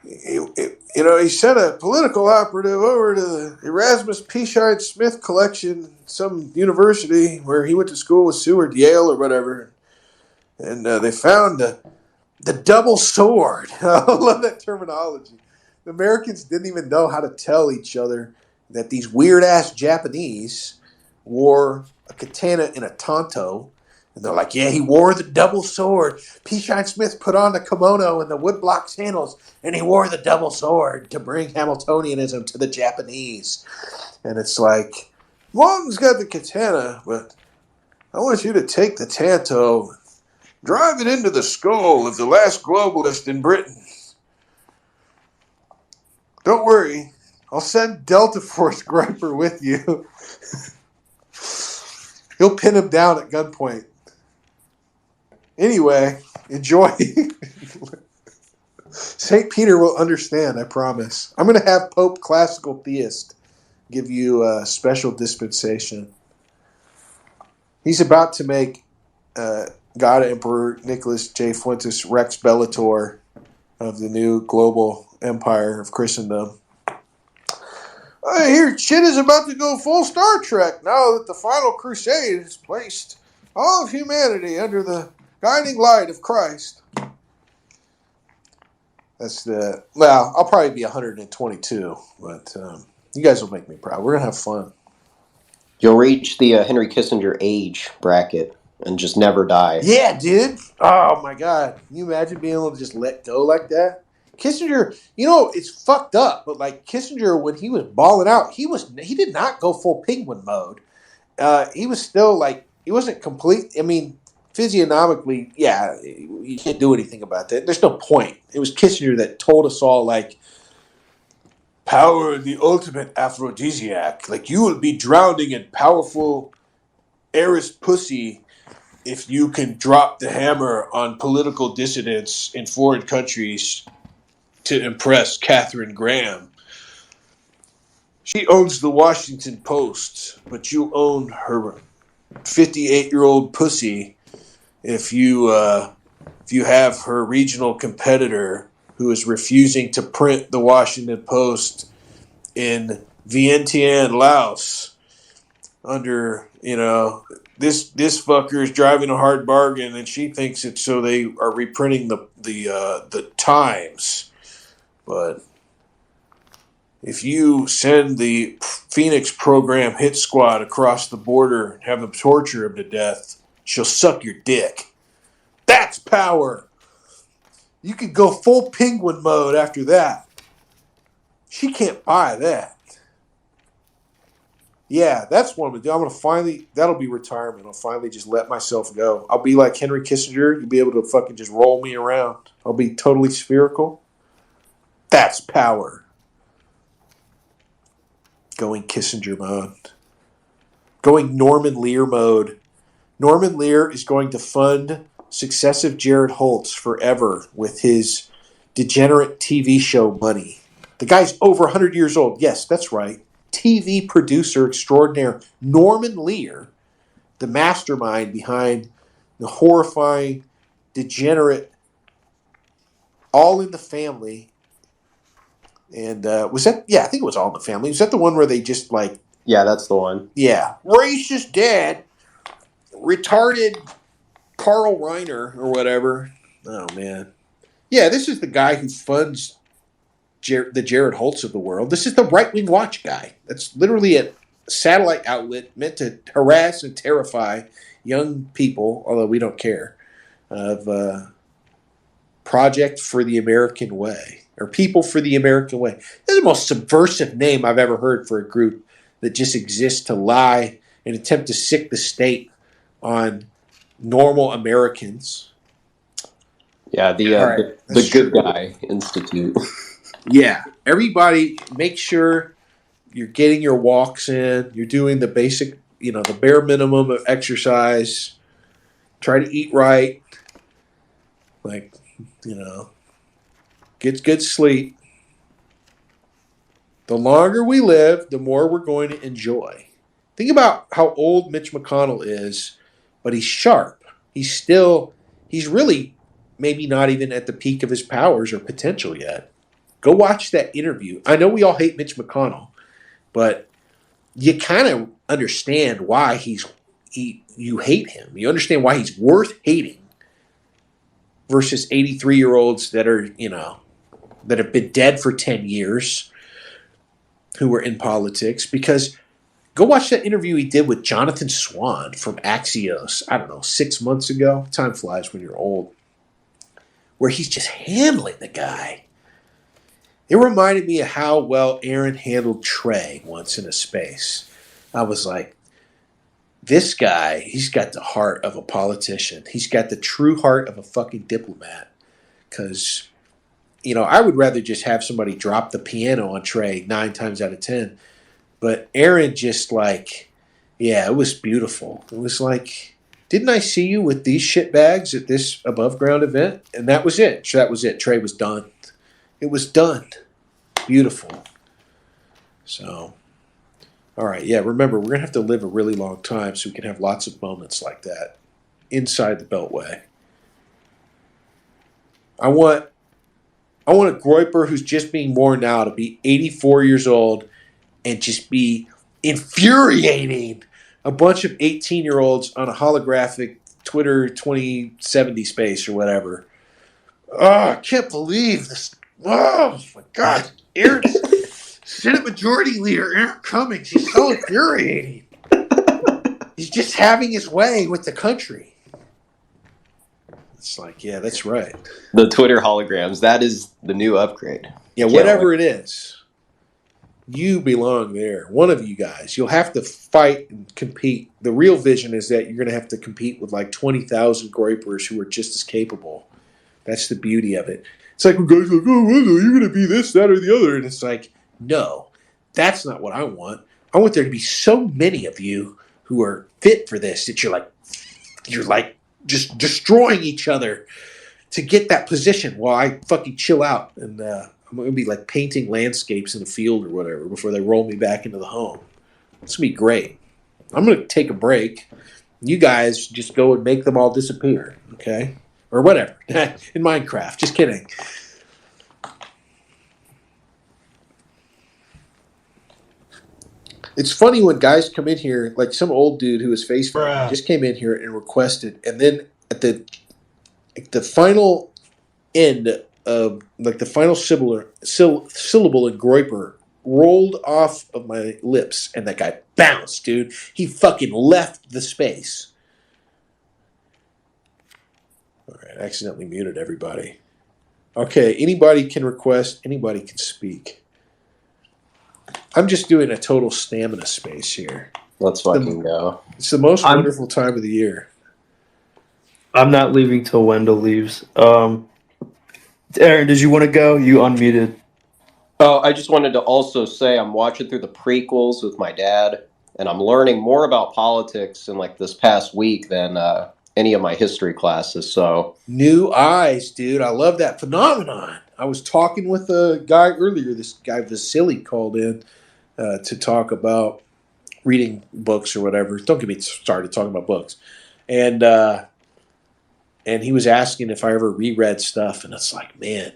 he sent a political operative over to the Erasmus P. Shine Smith collection, some university where he went to school with Seward, Yale or whatever. And they found the double sword. I love that terminology. The Americans didn't even know how to tell each other that these weird-ass Japanese wore a katana and a tanto. And they're like, yeah, he wore the double sword. P. Shine Smith put on the kimono and the woodblock sandals, and he wore the double sword to bring Hamiltonianism to the Japanese. And it's like, Walton's got the katana, but I want you to take the tanto, drive it into the skull of the last globalist in Britain. Don't worry, I'll send Delta Force Groyper with you. He'll pin him down at gunpoint. Anyway, enjoy. St. Peter will understand, I promise. I'm going to have Pope Classical Theist give you a special dispensation. He's about to make God Emperor Nicholas J. Fuentes Rex Bellator of the new global empire of Christendom. I hear shit is about to go full Star Trek now that the final crusade has placed all of humanity under the guiding light of Christ. I'll probably be 122, but you guys will make me proud. We're going to have fun. You'll reach the Henry Kissinger age bracket and just never die. Yeah, dude. Oh, my God. Can you imagine being able to just let go like that? Kissinger, it's fucked up, but like Kissinger, when he was balling out, he did not go full penguin mode. He was still he wasn't complete. I mean, physiognomically, yeah, you can't do anything about that. There's no point. It was Kissinger that told us all power, the ultimate aphrodisiac. You will be drowning in powerful heiress pussy if you can drop the hammer on political dissidents in foreign countries to impress Katharine Graham. She owns the Washington Post, but you own her 58-year-old pussy if you have her regional competitor who is refusing to print the Washington Post in Vientiane, Laos, under this fucker is driving a hard bargain, and she thinks it's so they are reprinting the Times. But if you send the Phoenix Program hit squad across the border and have them torture him to death, she'll suck your dick. That's power. You could go full penguin mode after that. She can't buy that. Yeah, that's what I'm going to do. I'm going to finally, that'll be retirement. I'll finally just let myself go. I'll be like Henry Kissinger. You'll be able to fucking just roll me around. I'll be totally spherical. That's power. Going Kissinger mode. Going Norman Lear mode. Norman Lear is going to fund successive Jared Holtz forever with his degenerate TV show money. The guy's over 100 years old. Yes, that's right. TV producer extraordinaire Norman Lear, the mastermind behind the horrifying, degenerate, All in the Family, And was that? Yeah, I think it was All in the Family. Was that the one where they just like? Yeah, that's the one. Yeah, racist dad, retarded Carl Reiner or whatever. Oh man, yeah, this is the guy who funds the Jared Holtz of the world. This is the Right Wing Watch guy. That's literally a satellite outlet meant to harass and terrify young people, although we don't care, of Project for the American Way, or People for the American Way. This is the most subversive name I've ever heard for a group that just exists to lie and attempt to sick the state on normal Americans. Yeah, the Good Guy Institute. Yeah, everybody make sure you're getting your walks in. You're doing the basic, the bare minimum of exercise. Try to eat right. Like, get good sleep. The longer we live, the more we're going to enjoy. Think about how old Mitch McConnell is, but he's sharp. He's really maybe not even at the peak of his powers or potential yet. Go watch that interview. I know we all hate Mitch McConnell, but you kind of understand why you hate him. You understand why he's worth hating versus 83-year-olds that are, that have been dead for 10 years who were in politics. Because go watch that interview he did with Jonathan Swan from Axios, I don't know, 6 months ago. Time flies when you're old. Where he's just handling the guy. It reminded me of how well Aaron handled Trey once in a space. I was like, this guy, he's got the heart of a politician. He's got the true heart of a fucking diplomat. Because, I would rather just have somebody drop the piano on Trey 9 times out of 10. But Aaron just it was beautiful. It was like, didn't I see you with these shitbags at this above ground event? And that was it. That was it. Trey was done. It was done. Beautiful. So, all right. Yeah, remember, we're going to have to live a really long time so we can have lots of moments like that inside the Beltway. I want a Gloyper who's just being born now to be 84 years old and just be infuriating a bunch of 18-year-olds on a holographic Twitter 2070 space or whatever. Oh, I can't believe this. Oh, my God. Aaron, Senate Majority Leader Aaron Cummings, he's so infuriating. He's just having his way with the country. It's like, yeah, that's right. The Twitter holograms, that is the new upgrade. Yeah, whatever it is, you belong there. One of you guys. You'll have to fight and compete. The real vision is that you're going to have to compete with like 20,000 Gloypers who are just as capable. That's the beauty of it. It's like when guys are like, oh, Wendell, you're going to be this, that, or the other. And it's like, no, that's not what I want. I want there to be so many of you who are fit for this that you're like just destroying each other to get that position while I fucking chill out. And I'm going to be like painting landscapes in the field or whatever before they roll me back into the home. It's going to be great. I'm going to take a break. You guys just go and make them all disappear, okay? Or whatever. In Minecraft. Just kidding. It's funny when guys come in here, like some old dude who was face just came in here and requested, and then at the final end of like the final syllable in Gloyper rolled off of my lips, and that guy bounced, dude. He fucking left the space. All right, I accidentally muted everybody. Okay, anybody can request, anybody can speak. I'm just doing a total stamina space here. Let's fucking go. It's the most wonderful time of the year. I'm not leaving till Wendell leaves. Aaron, did you want to go? You unmuted. Oh, I just wanted to also say I'm watching through the prequels with my dad, and I'm learning more about politics in like this past week than any of my history classes. So new eyes, dude. I love that phenomenon. I was talking with a guy earlier. This guy Vasily called in to talk about reading books or whatever. Don't get me started talking about books. And he was asking if I ever reread stuff, and it's like, man,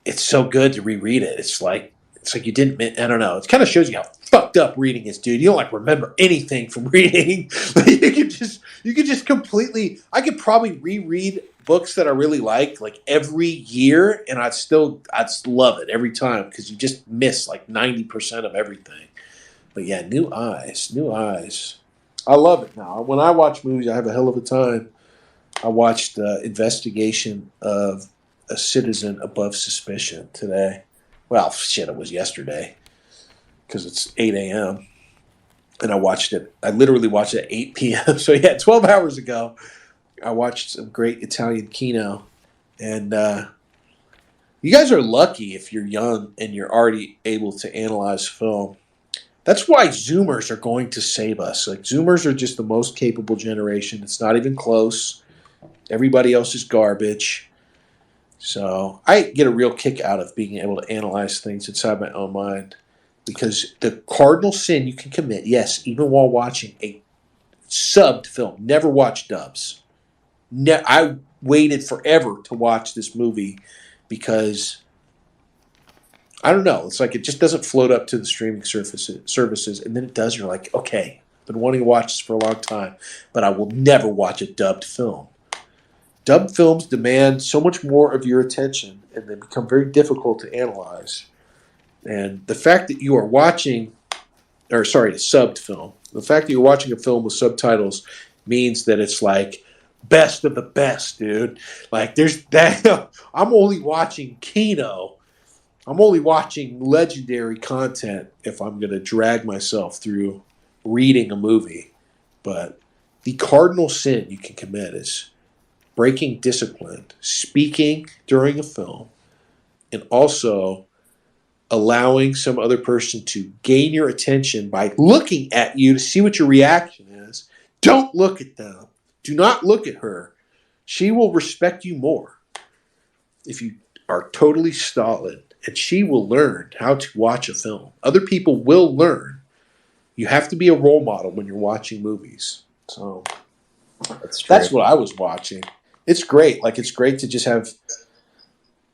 it's so good to reread it. It's like you didn't. I don't know. It kind of shows you how fucked up reading is, dude. You don't like remember anything from reading. you could just completely. I could probably reread books that I really like every year, and I'd love it every time because you just miss like 90% of everything. But yeah, new eyes. I love it now. When I watch movies, I have a hell of a time. I watched the investigation of A Citizen Above Suspicion today. Well, shit, it was yesterday because it's 8 a.m. And I watched it. I literally watched it at 8 p.m. So yeah, 12 hours ago, I watched some great Italian kino. And you guys are lucky if you're young and you're already able to analyze film. That's why Zoomers are going to save us. Like, Zoomers are just the most capable generation. It's not even close. Everybody else is garbage. So I get a real kick out of being able to analyze things inside my own mind. Because the cardinal sin you can commit, yes, even while watching a subbed film, never watch dubs. I waited forever to watch this movie because, I don't know, it's like it just doesn't float up to the streaming services, and then it does, and you're like, okay, I've been wanting to watch this for a long time, but I will never watch a dubbed film. Dubbed films demand so much more of your attention, and they become very difficult to analyze. And the fact that you are watching, a subbed film, the fact that you're watching a film with subtitles means that it's like best of the best, dude. Like, there's that. I'm only watching Kino. I'm only watching legendary content if I'm going to drag myself through reading a movie. But the cardinal sin you can commit is breaking discipline, speaking during a film, and also allowing some other person to gain your attention by looking at you to see what your reaction is. Don't look at them. Do not look at her. She will respect you more if you are totally stolid, and she will learn how to watch a film. Other people will learn. You have to be a role model when you're watching movies. So that's what I was watching. It's great. Like, it's great to just have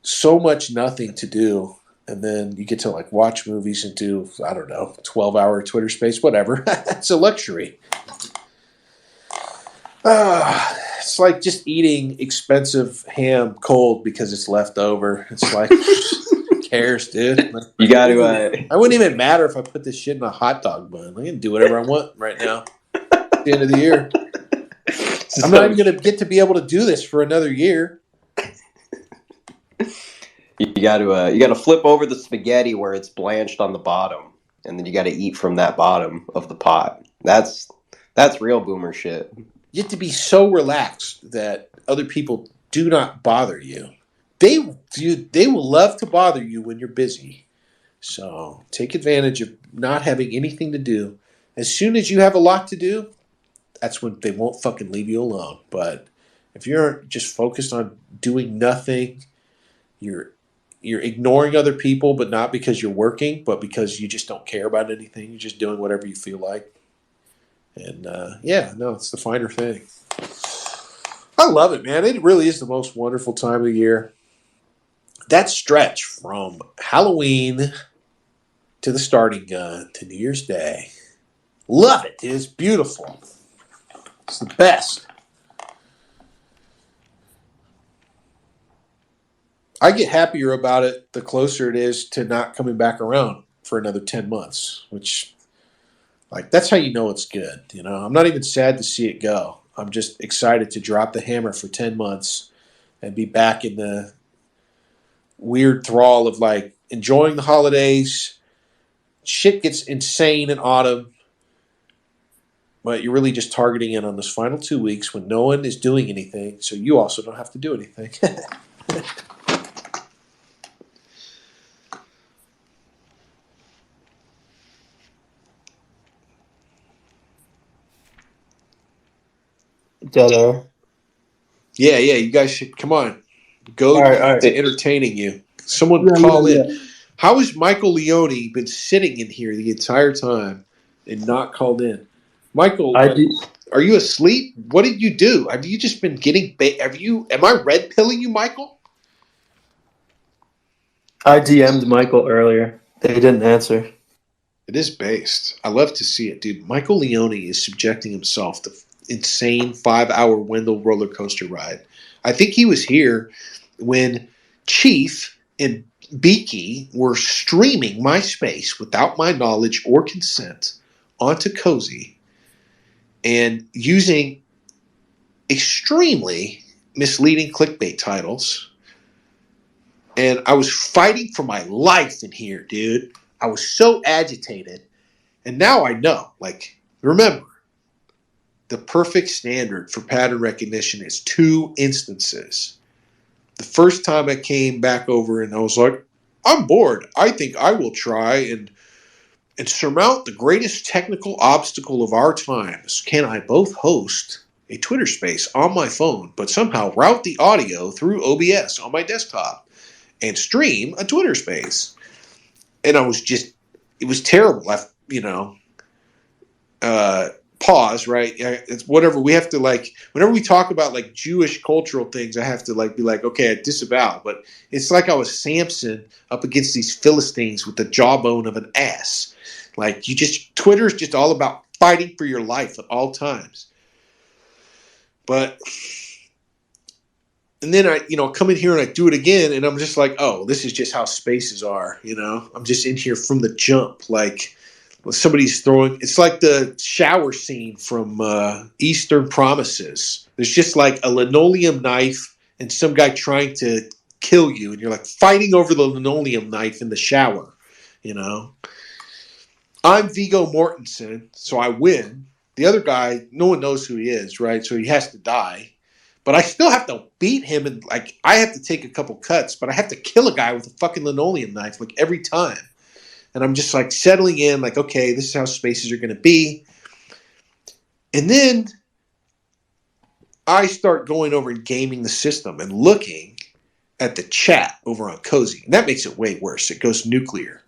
so much nothing to do, and then you get to like watch movies and do, I don't know, 12-hour Twitter space, whatever. It's a luxury. It's like just eating expensive ham cold because it's left over. It's like, who cares, dude? Like, you got to. I wouldn't even matter if I put this shit in a hot dog bun. I can do whatever I want right now. At the end of the year, I'm not even going to get to be able to do this for another year. You got to flip over the spaghetti where it's blanched on the bottom, and then you got to eat from that bottom of the pot. That's real boomer shit. You have to be so relaxed that other people do not bother you. They will love to bother you when you're busy. So take advantage of not having anything to do. As soon as you have a lot to do, that's when they won't fucking leave you alone. But if you're just focused on doing nothing, you're ignoring other people, but not because you're working, but because you just don't care about anything. You're just doing whatever you feel like. And it's the finer thing. I love it, man. It really is the most wonderful time of the year. That stretch from Halloween to the starting gun to New Year's Day. Love it. It's beautiful. It's the best. I get happier about it the closer it is to not coming back around for another 10 months, which, like, that's how you know it's good. You know, I'm not even sad to see it go. I'm just excited to drop the hammer for 10 months and be back in the weird thrall of, like, enjoying the holidays. Shit gets insane in autumn, but you're really just targeting in on those final 2 weeks when no one is doing anything, so you also don't have to do anything. Dead air. Yeah, you guys should come on. Go all right. to entertaining you. Someone call in. How has Michael Leone been sitting in here the entire time and not called in? Michael, are you asleep? What did you do? Have you just been getting am I red pilling you, Michael? I DM'd Michael earlier. They didn't answer. It is based. I love to see it, dude. Michael Leone is subjecting himself to insane 5-hour Wendell roller coaster ride. I think he was here when Chief and Beaky were streaming MySpace without my knowledge or consent onto Cozy and using extremely misleading clickbait titles. And I was fighting for my life in here, dude. I was so agitated. And now I know, like, remember, the perfect standard for pattern recognition is 2 instances. The first time I came back over and I was like, I'm bored. I think I will try and surmount the greatest technical obstacle of our times. Can I both host a Twitter space on my phone, but somehow route the audio through OBS on my desktop and stream a Twitter space? And I was just, it was terrible. Pause, right? It's whatever. We have to, like, whenever we talk about like Jewish cultural things, I have to like be like, okay, I disavow. But it's like I was Samson up against these Philistines with the jawbone of an ass. Like, Twitter is just all about fighting for your life at all times. But, and then I, come in here and I do it again, and I'm just like, oh, this is just how spaces are, I'm just in here from the jump, like, when somebody's throwing, it's like the shower scene from Eastern Promises. There's just like a linoleum knife and some guy trying to kill you, and you're like fighting over the linoleum knife in the shower, I'm Viggo Mortensen, so I win. The other guy, no one knows who he is, right? So he has to die. But I still have to beat him, and like I have to take a couple cuts, but I have to kill a guy with a fucking linoleum knife like every time. And I'm just like settling in, like, okay, this is how spaces are going to be. And then I start going over and gaming the system and looking at the chat over on Cozy. And that makes it way worse. It goes nuclear.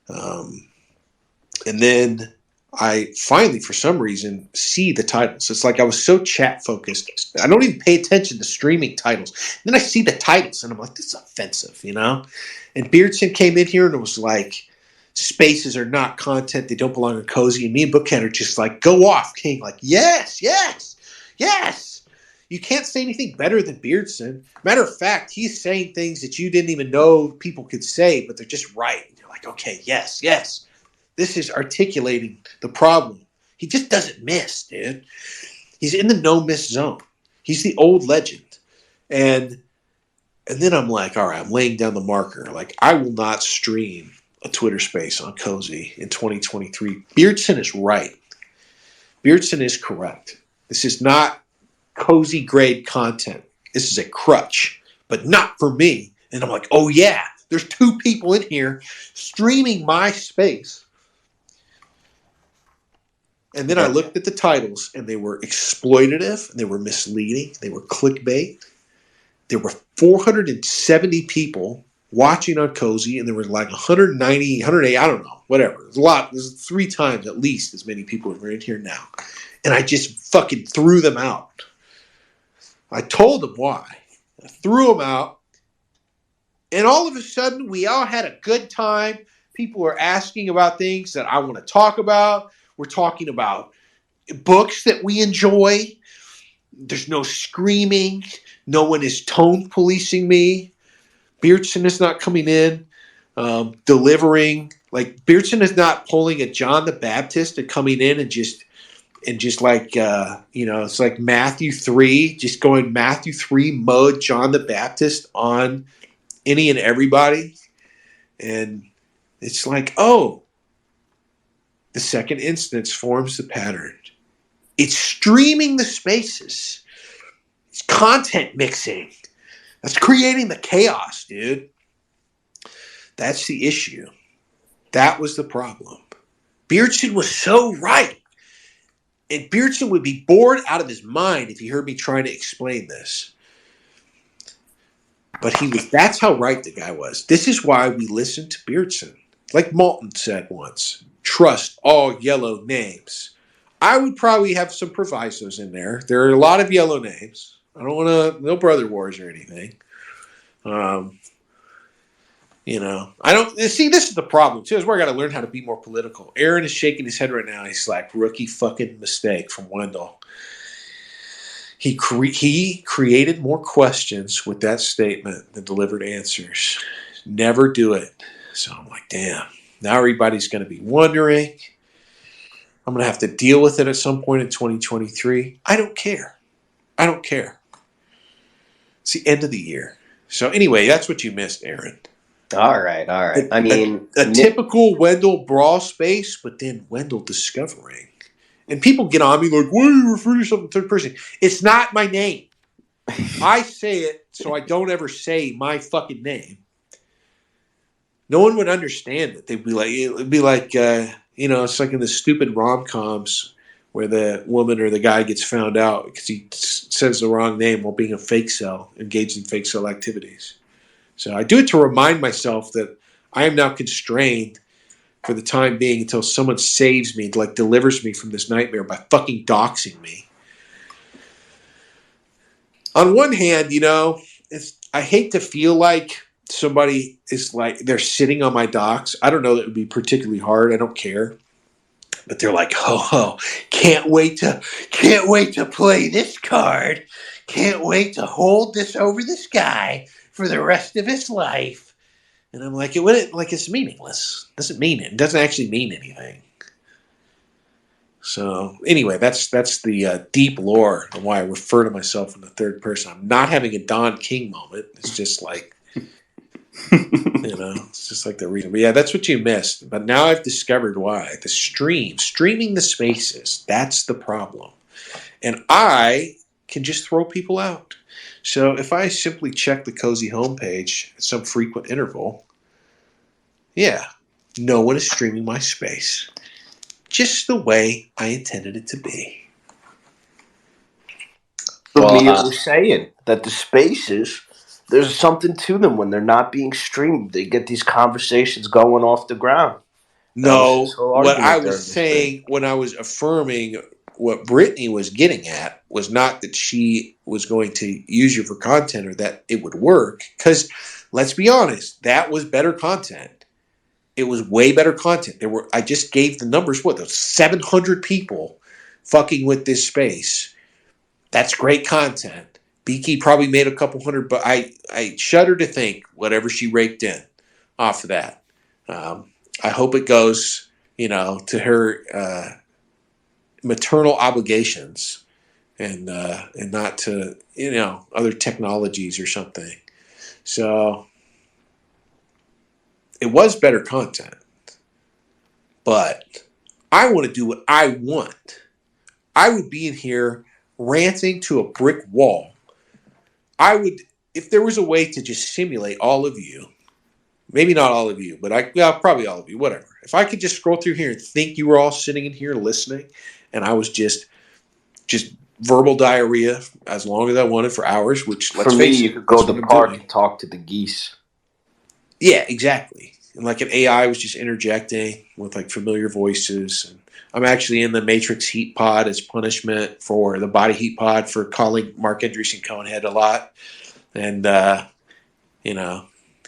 And then I finally, for some reason, see the titles. It's like I was so chat focused. I don't even pay attention to streaming titles. And then I see the titles and I'm like, this is offensive, And Beardson came in here and it was like, spaces are not content. They don't belong in Cozy. And me and Bookhead are just like, go off, King. Like, yes, yes, yes. You can't say anything better than Beardson. Matter of fact, he's saying things that you didn't even know people could say, but they're just right. And you're like, okay, yes, yes. This is articulating the problem. He just doesn't miss, dude. He's in the no-miss zone. He's the old legend. And then I'm like, all right, I'm laying down the marker. Like, I will not stream a Twitter space on Cozy in 2023. Beardson is right. Beardson is correct. This is not Cozy grade content. This is a crutch, but not for me. And I'm like, oh yeah, there's 2 people in here streaming my space. And then I looked at the titles, and they were exploitative, and they were misleading, they were clickbait. There were 470 people watching on Cozy, and there were like 190, 180, I don't know, whatever. There's a lot. There's 3 times at least as many people as are in here now. And I just fucking threw them out. I told them why. I threw them out. And all of a sudden, we all had a good time. People were asking about things that I want to talk about. We're talking about books that we enjoy. There's no screaming. No one is tone policing me. Beardson is not coming in, delivering. Like, Beardson is not pulling a John the Baptist and coming in and just like, it's like Matthew 3, just going Matthew 3 mode John the Baptist on any and everybody. And it's like, oh, the second instance forms the pattern. It's streaming the spaces. It's content mixing. That's creating the chaos, dude. That's the issue. That was the problem. Beardson was so right. And Beardson would be bored out of his mind if he heard me trying to explain this. But that's how right the guy was. This is why we listen to Beardson. Like Malton said once, trust all yellow names. I would probably have some provisos in there. There are a lot of yellow names. I don't want to, no brother wars or anything. You know, I don't see. This is the problem too. Is where I got to learn how to be more political. Aaron is shaking his head right now. He's like, rookie fucking mistake from Wendell. He created more questions with that statement than delivered answers. Never do it. So I'm like, damn. Now everybody's going to be wondering. I'm going to have to deal with it at some point in 2023. I don't care. I don't care. It's the end of the year. So anyway, that's what you missed, Aaron. All right. I mean, a typical Wendell brawl space, but then Wendell discovering. And people get on me like, why do you refer to yourself in third person? It's not my name. I say it so I don't ever say my fucking name. No one would understand it. They'd be like, it'd be like, it's like in the stupid rom-coms where the woman or the guy gets found out because he says the wrong name while being a fake cell, engaged in fake cell activities. So I do it to remind myself that I am now constrained for the time being until someone saves me, like delivers me from this nightmare by fucking doxing me. On one hand, I hate to feel like somebody is like they're sitting on my docs. I don't know that it would be particularly hard. I don't care. But they're like, can't wait to play this card. Can't wait to hold this over this guy for the rest of his life. And I'm like, it's meaningless. It doesn't actually mean anything. So anyway, that's the deep lore and why I refer to myself in the third person. I'm not having a Don King moment. It's just like, it's just like the reason. But yeah, that's what you missed. But now I've discovered why. The streaming the spaces, that's the problem. And I can just throw people out. So if I simply check the Cozy homepage at some frequent interval, no one is streaming my space. Just the way I intended it to be. Well, Mia was saying that the spaces, there's something to them when they're not being streamed. They get these conversations going off the ground. No, what I was saying when I was affirming what Brittany was getting at was not that she was going to use you for content or that it would work. Because let's be honest, that was better content. It was way better content. I just gave the numbers. There's 700 people fucking with this space. That's great content. Beaky probably made a couple hundred, but I shudder to think whatever she raked in off of that. I hope it goes, to her maternal obligations and not to, other technologies or something. So it was better content, but I want to do what I want. I would be in here ranting to a brick wall. I would, if there was a way to just simulate all of you, maybe not all of you, but probably all of you, whatever. If I could just scroll through here and think you were all sitting in here listening, and I was just verbal diarrhea as long as I wanted for hours, which for me, you could go to the park and talk to the geese. Yeah, exactly. And like an AI was just interjecting with like familiar voices. And I'm actually in the Matrix Heat Pod as punishment for the Body Heat Pod for calling Mark Andreessen Conehead a lot. And,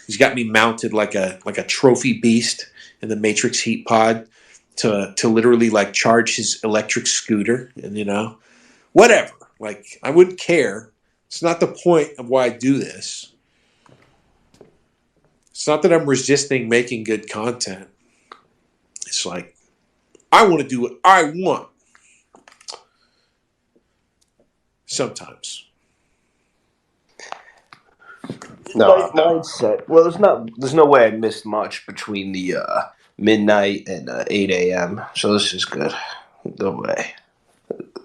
he's got me mounted like a trophy beast in the Matrix Heat Pod to literally like charge his electric scooter and, whatever. Like, I wouldn't care. It's not the point of why I do this. It's not that I'm resisting making good content. It's like, I want to do what I want. Sometimes. No mindset. Well, there's no way I missed much between the midnight and 8 a.m. So this is good. No way.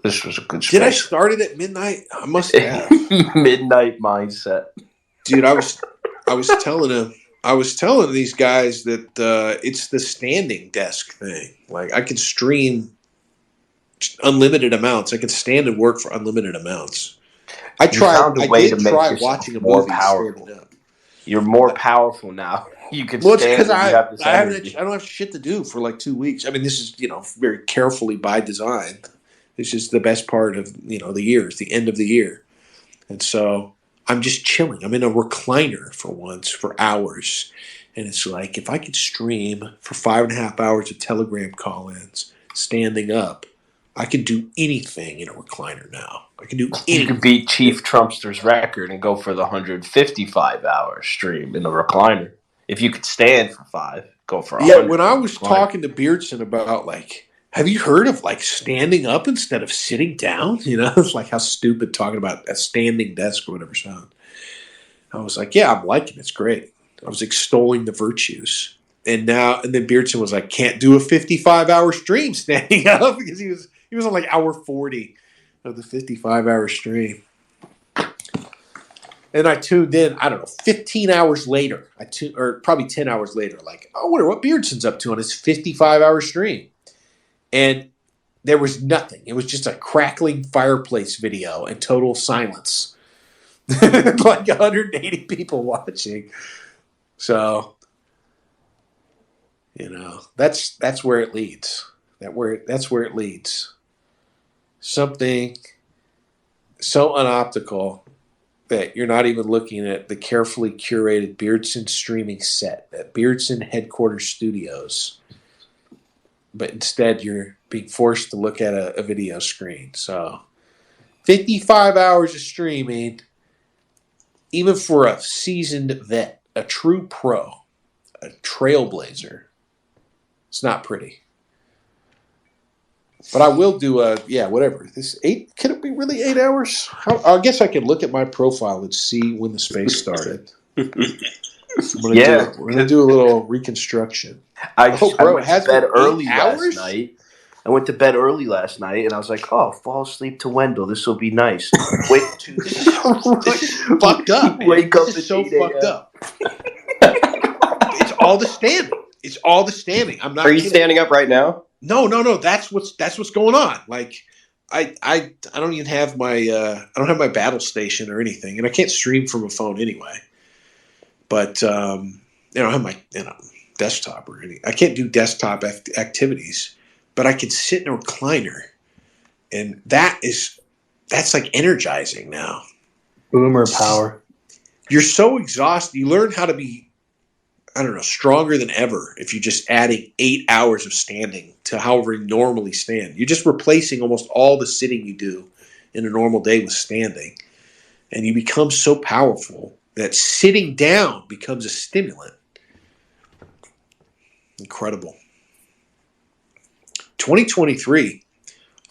This was a good space. Did I start it at midnight? I must have. Midnight mindset. Dude, I was telling these guys that it's the standing desk thing. Like I can stream unlimited amounts. I can stand and work for unlimited amounts. I did try watching a movie standing up. You're more powerful now. You can stand. It's because I don't have shit to do for like 2 weeks. I mean, this is very carefully by design. This is the best part of the year. It's the end of the year, and so I'm just chilling. I'm in a recliner for once for hours, And it's like, if I could stream for 5.5 hours of Telegram call-ins standing up, I can do anything in a recliner now. I can do anything. You could beat Chief Trumpster's record and go for the 155-hour stream in the recliner. If you could stand for 5, go for 100. Yeah, when I was talking to Beardson about, like, have you heard of, like, standing up instead of sitting down? You know, it's like how stupid talking about a standing desk or whatever sound. I was like, yeah, I'm liking it. It's great. I was extolling the virtues. And then Beardson was like, can't do a 55-hour stream standing up, because he was on like hour 40 of the 55-hour stream. And I tuned in, I don't know, 15 hours later, or probably 10 hours later, like, I wonder what Beardson's up to on his 55-hour stream. And there was nothing. It was just a crackling fireplace video and total silence. Like 180 people watching. So, you know, that's where it leads. That's where it leads. Something so unoptical that you're not even looking at the carefully curated Beardson streaming set at Beardson headquarters studios, but instead you're being forced to look at a video screen. So 55 hours of streaming, even for a seasoned vet, a true pro, a trailblazer, it's not pretty. But I will do whatever. Can it be really 8 hours? I guess I could look at my profile and see when the space started. We're gonna do a little reconstruction. I went to bed early hours? last night. I went to bed early last night, and I was like, "Oh, fall asleep to Wendell. This will be nice." Wait, this is fucked up. Man. Wake up. This is so fucked up. It's all the standing. It's all the standing. I'm not. Are you standing up right now? No. That's what's going on. Like, I don't even have my I don't have my battle station or anything, and I can't stream from a phone anyway. But I don't have my desktop or anything. I can't do desktop activities, but I can sit in a recliner, and that's like energizing now. Boomer power. You're so exhausted. You learn how to be, I don't know, stronger than ever if you're just adding 8 hours of standing to however you normally stand. You're just replacing almost all the sitting you do in a normal day with standing. And you become so powerful that sitting down becomes a stimulant. Incredible. 2023,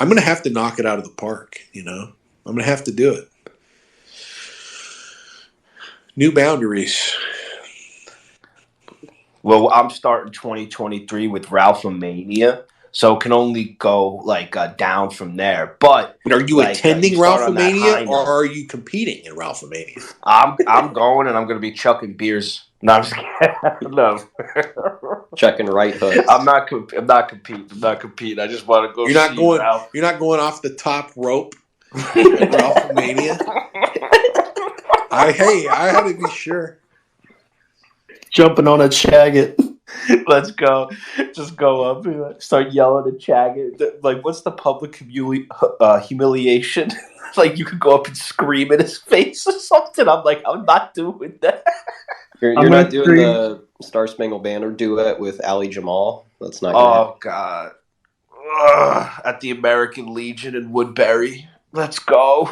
I'm going to have to knock it out of the park, you know? I'm going to have to do it. New boundaries. Well, I'm starting 2023 with Ralphomania, so it can only go like down from there. But are you attending Ralphomania, or are you competing in Ralphomania? I'm going, and I'm going to be chucking beers. No, I'm just kidding. No. Checking right hook. I'm not competing. I just want to go. You're not going off the top rope at Ralphomania. I had to be sure. Jumping on a Chagget. Let's go. Just go up and start yelling at Chagget. Like, what's the public humiliation? Like, you could go up and scream in his face or something. I'm like, I'm not doing that. You're not doing the Star Spangled Banner duet with Ali Jamal? That's not Oh, God. At the American Legion in Woodbury. Let's go.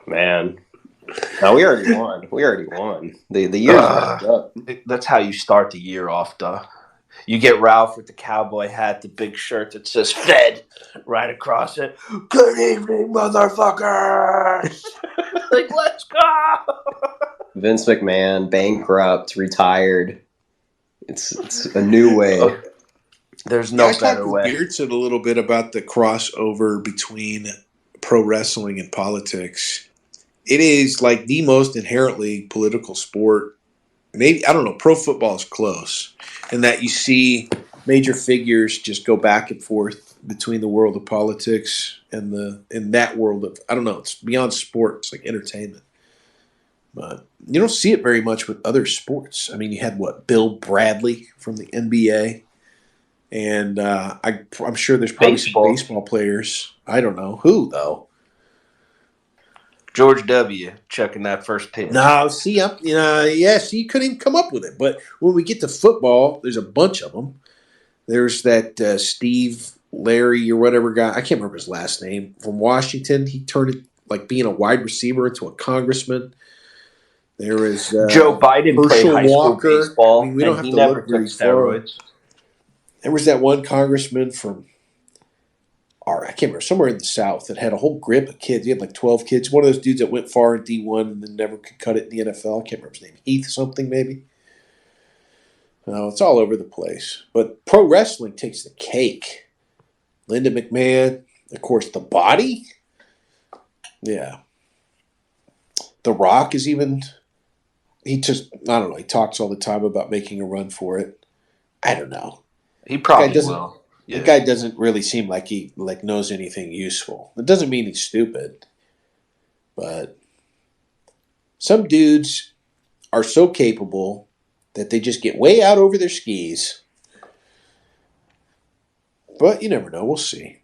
Man. No, we already won. The year's wrapped up. That's how you start the year off, though. You get Ralph with the cowboy hat, the big shirt that says Fed right across it. Good evening, motherfuckers! Like, let's go! Vince McMahon, bankrupt, retired. It's a new way. There's no better way. I talked with Beardson a little bit about the crossover between pro wrestling and politics. It is like the most inherently political sport. Maybe, I don't know, pro football is close in that you see major figures just go back and forth between the world of politics and that world of, I don't know, it's beyond sport. It's like entertainment. But you don't see it very much with other sports. I mean, you had Bill Bradley from the NBA. And I'm sure there's probably some baseball players. I don't know who, though. George W. chucking that first pitch. No, see, see, you couldn't even come up with it. But when we get to football, there's a bunch of them. There's that Steve Larry or whatever guy. I can't remember his last name from Washington. He turned it like being a wide receiver into a congressman. There is Joe Biden played Herschel high school Walker. baseball, I mean, we don't and have he to never look took very steroids. far. There was that one congressman from, I can't remember, somewhere in the South that had a whole grip of kids. He had like 12 kids. One of those dudes that went far in D1 and then never could cut it in the NFL. I can't remember his name. Heath something maybe. No, it's all over the place. But pro wrestling takes the cake. Linda McMahon, of course, The Body. Yeah. The Rock is even, he talks all the time about making a run for it. I don't know. He probably will. The guy doesn't really seem like he knows anything useful. It doesn't mean he's stupid. But some dudes are so capable that they just get way out over their skis. But you never know. We'll see.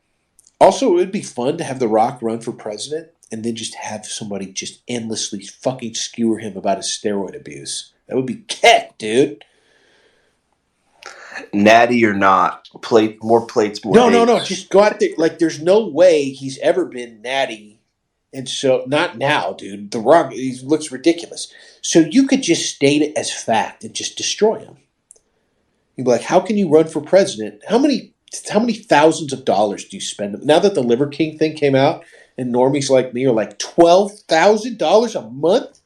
Also, it would be fun to have The Rock run for president and then just have somebody just endlessly fucking skewer him about his steroid abuse. That would be cat, dude. Natty or not, more plates, more No. eggs. Just go out there. Like, there's no way he's ever been natty. And so, not now, dude. The Rock, he looks ridiculous. So you could just state it as fact and just destroy him. You'd be like, how can you run for president? How many thousands of dollars do you spend? Now that the Liver King thing came out, and normies like me are like $12,000 a month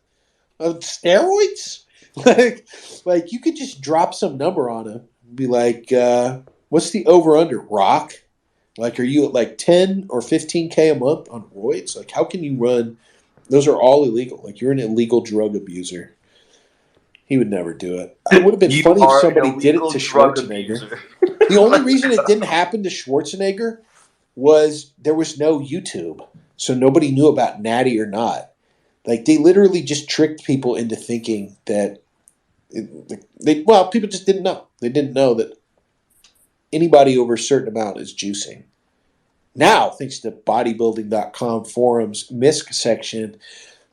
of steroids? like you could just drop some number on him. Be like, what's the over-under, Rock? Like, are you at like 10 or 15K a month on roids? Like, how can you run? Those are all illegal. Like, you're an illegal drug abuser. He would never do it. It would have been funny if somebody did it to Schwarzenegger. The only reason it didn't happen to Schwarzenegger was there was no YouTube. So nobody knew about Natty or not. Like, they literally just tricked people into thinking that people just didn't know. They didn't know that anybody over a certain amount is juicing. Now, thanks to bodybuilding.com forums, MISC section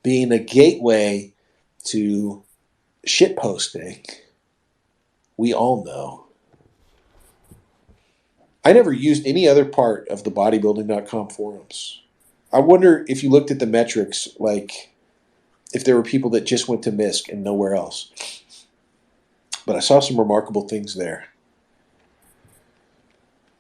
being a gateway to shit posting, we all know. I never used any other part of the bodybuilding.com forums. I wonder if you looked at the metrics, like if there were people that just went to MISC and nowhere else. But I saw some remarkable things there.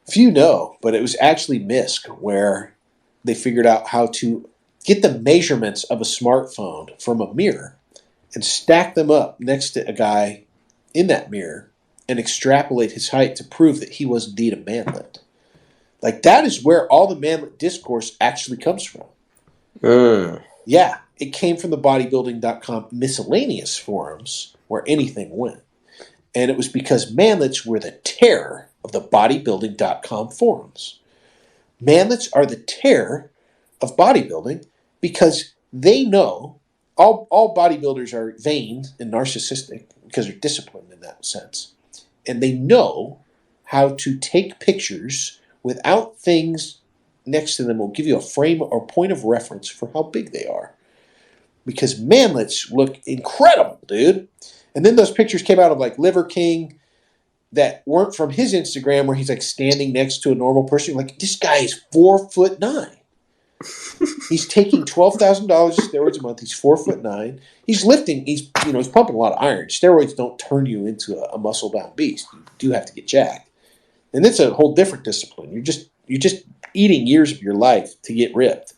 Few know, but it was actually MISC where they figured out how to get the measurements of a smartphone from a mirror and stack them up next to a guy in that mirror and extrapolate his height to prove that he was indeed a manlet. Like, that is where all the manlet discourse actually comes from. Yeah, it came from the bodybuilding.com miscellaneous forums where anything went. And it was because manlets were the terror of the bodybuilding.com forums. Manlets are the terror of bodybuilding because they know all bodybuilders are vain and narcissistic because they're disciplined in that sense. And they know how to take pictures without things next to them will give you a frame or point of reference for how big they are. Because manlets look incredible, dude. And then those pictures came out of like Liver King that weren't from his Instagram where he's like standing next to a normal person. Like, this guy is 4'9". He's taking $12,000 of steroids a month. He's 4'9". He's lifting. He's pumping a lot of iron. Steroids don't turn you into a muscle-bound beast. You do have to get jacked, and it's a whole different discipline. You're just eating years of your life to get ripped.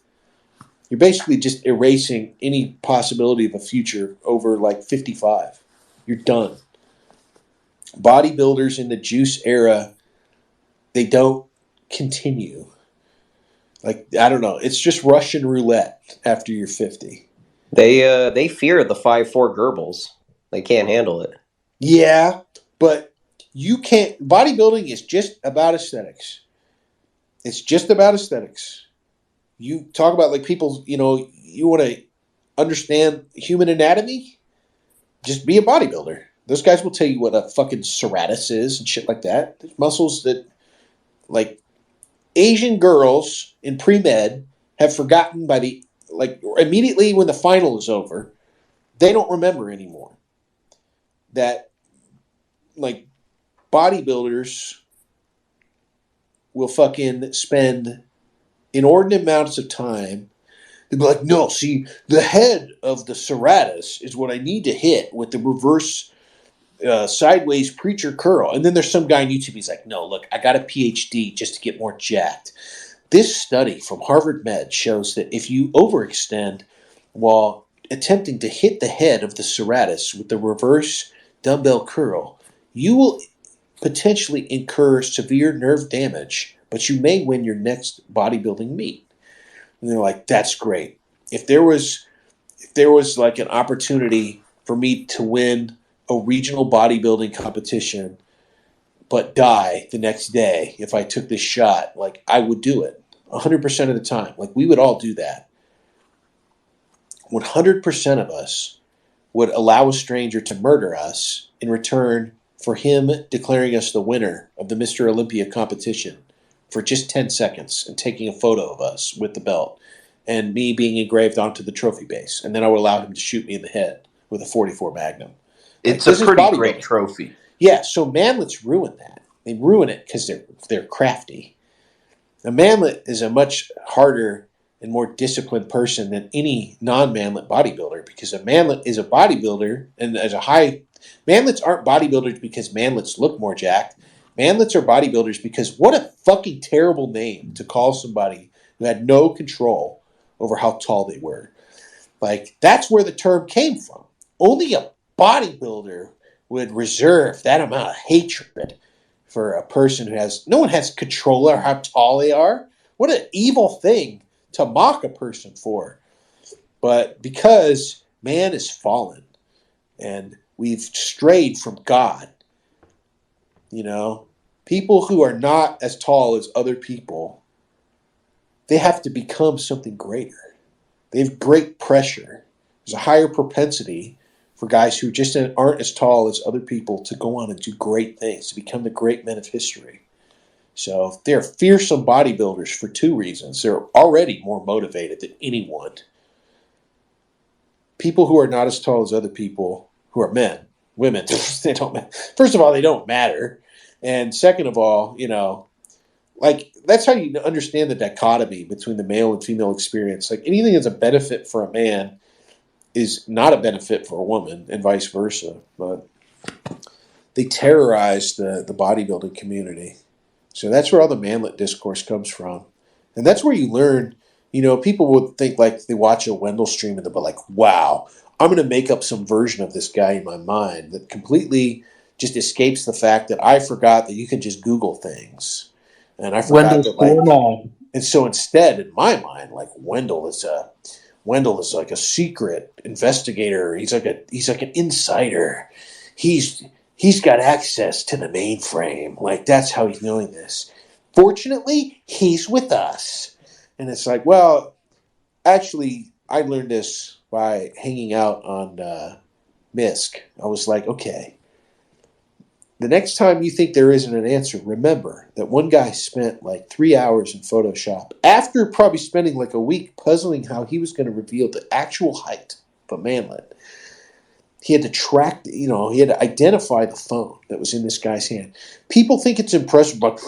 You're basically just erasing any possibility of a future over like 55. You're done. Bodybuilders in the juice era, they don't continue. Like, I don't know. It's just Russian roulette after you're 50. They fear the 5'4" Goebbels. They can't handle it. Yeah, but you can't. Bodybuilding is just about aesthetics. It's just about aesthetics. You talk about like people, you want to understand human anatomy? Just be a bodybuilder. Those guys will tell you what a fucking serratus is and shit like that. There's muscles that, like, Asian girls in pre-med have forgotten by the like immediately when the final is over, they don't remember anymore. That like bodybuilders will fucking spend inordinate amounts of time. They'll be like, no, see, the head of the serratus is what I need to hit with the reverse sideways preacher curl. And then there's some guy on YouTube, he's like, no, look, I got a PhD just to get more jacked. This study from Harvard Med shows that if you overextend while attempting to hit the head of the serratus with the reverse dumbbell curl, you will potentially incur severe nerve damage, but you may win your next bodybuilding meet. And they're like, that's great. If there was like an opportunity for me to win a regional bodybuilding competition but die the next day if I took this shot, like I would do it 100% of the time. Like we would all do that. 100% of us would allow a stranger to murder us in return for him declaring us the winner of the Mr. Olympia competition for just 10 seconds and taking a photo of us with the belt and me being engraved onto the trophy base. And then I would allow him to shoot me in the head with a .44 Magnum. It's Like, a pretty great trophy. Yeah, so manlets ruin that. They ruin it because they're crafty. A manlet is a much harder and more disciplined person than any non-manlet bodybuilder, because a manlet is a bodybuilder, and as a high manlets aren't bodybuilders because manlets look more jacked. Manlets are bodybuilders because what a fucking terrible name to call somebody who had no control over how tall they were. Like, that's where the term came from. Only a bodybuilder would reserve that amount of hatred for a person who no one has control over how tall they are. What an evil thing to mock a person for. But because man is fallen and we've strayed from God, people who are not as tall as other people, they have to become something greater. They have great pressure. There's a higher propensity for guys who just aren't as tall as other people to go on and do great things, to become the great men of history. So they're fearsome bodybuilders for two reasons. They're already more motivated than anyone. People who are not as tall as other people, who are men, women, they don't matter. First of all, they don't matter. And second of all, like that's how you understand the dichotomy between the male and female experience. Like anything that's a benefit for a man is not a benefit for a woman, and vice versa. But they terrorize the bodybuilding community. So that's where all the manlet discourse comes from. And that's where you learn, people would think like they watch a Wendell stream and they'll be like, wow, I'm going to make up some version of this guy in my mind that completely just escapes the fact that I forgot that you can just Google things. And I forgot that and so instead in my mind, like Wendell is like a secret investigator. He's like an insider. He's got access to the mainframe. Like, that's how he's doing this. Fortunately, he's with us. And it's like, well, actually, I learned this by hanging out on MISC. I was like, okay, the next time you think there isn't an answer, remember that one guy spent like 3 hours in Photoshop after probably spending like a week puzzling how he was going to reveal the actual height of a manlet. He had to track, he had to identify the phone that was in this guy's hand. People think it's impressive, but,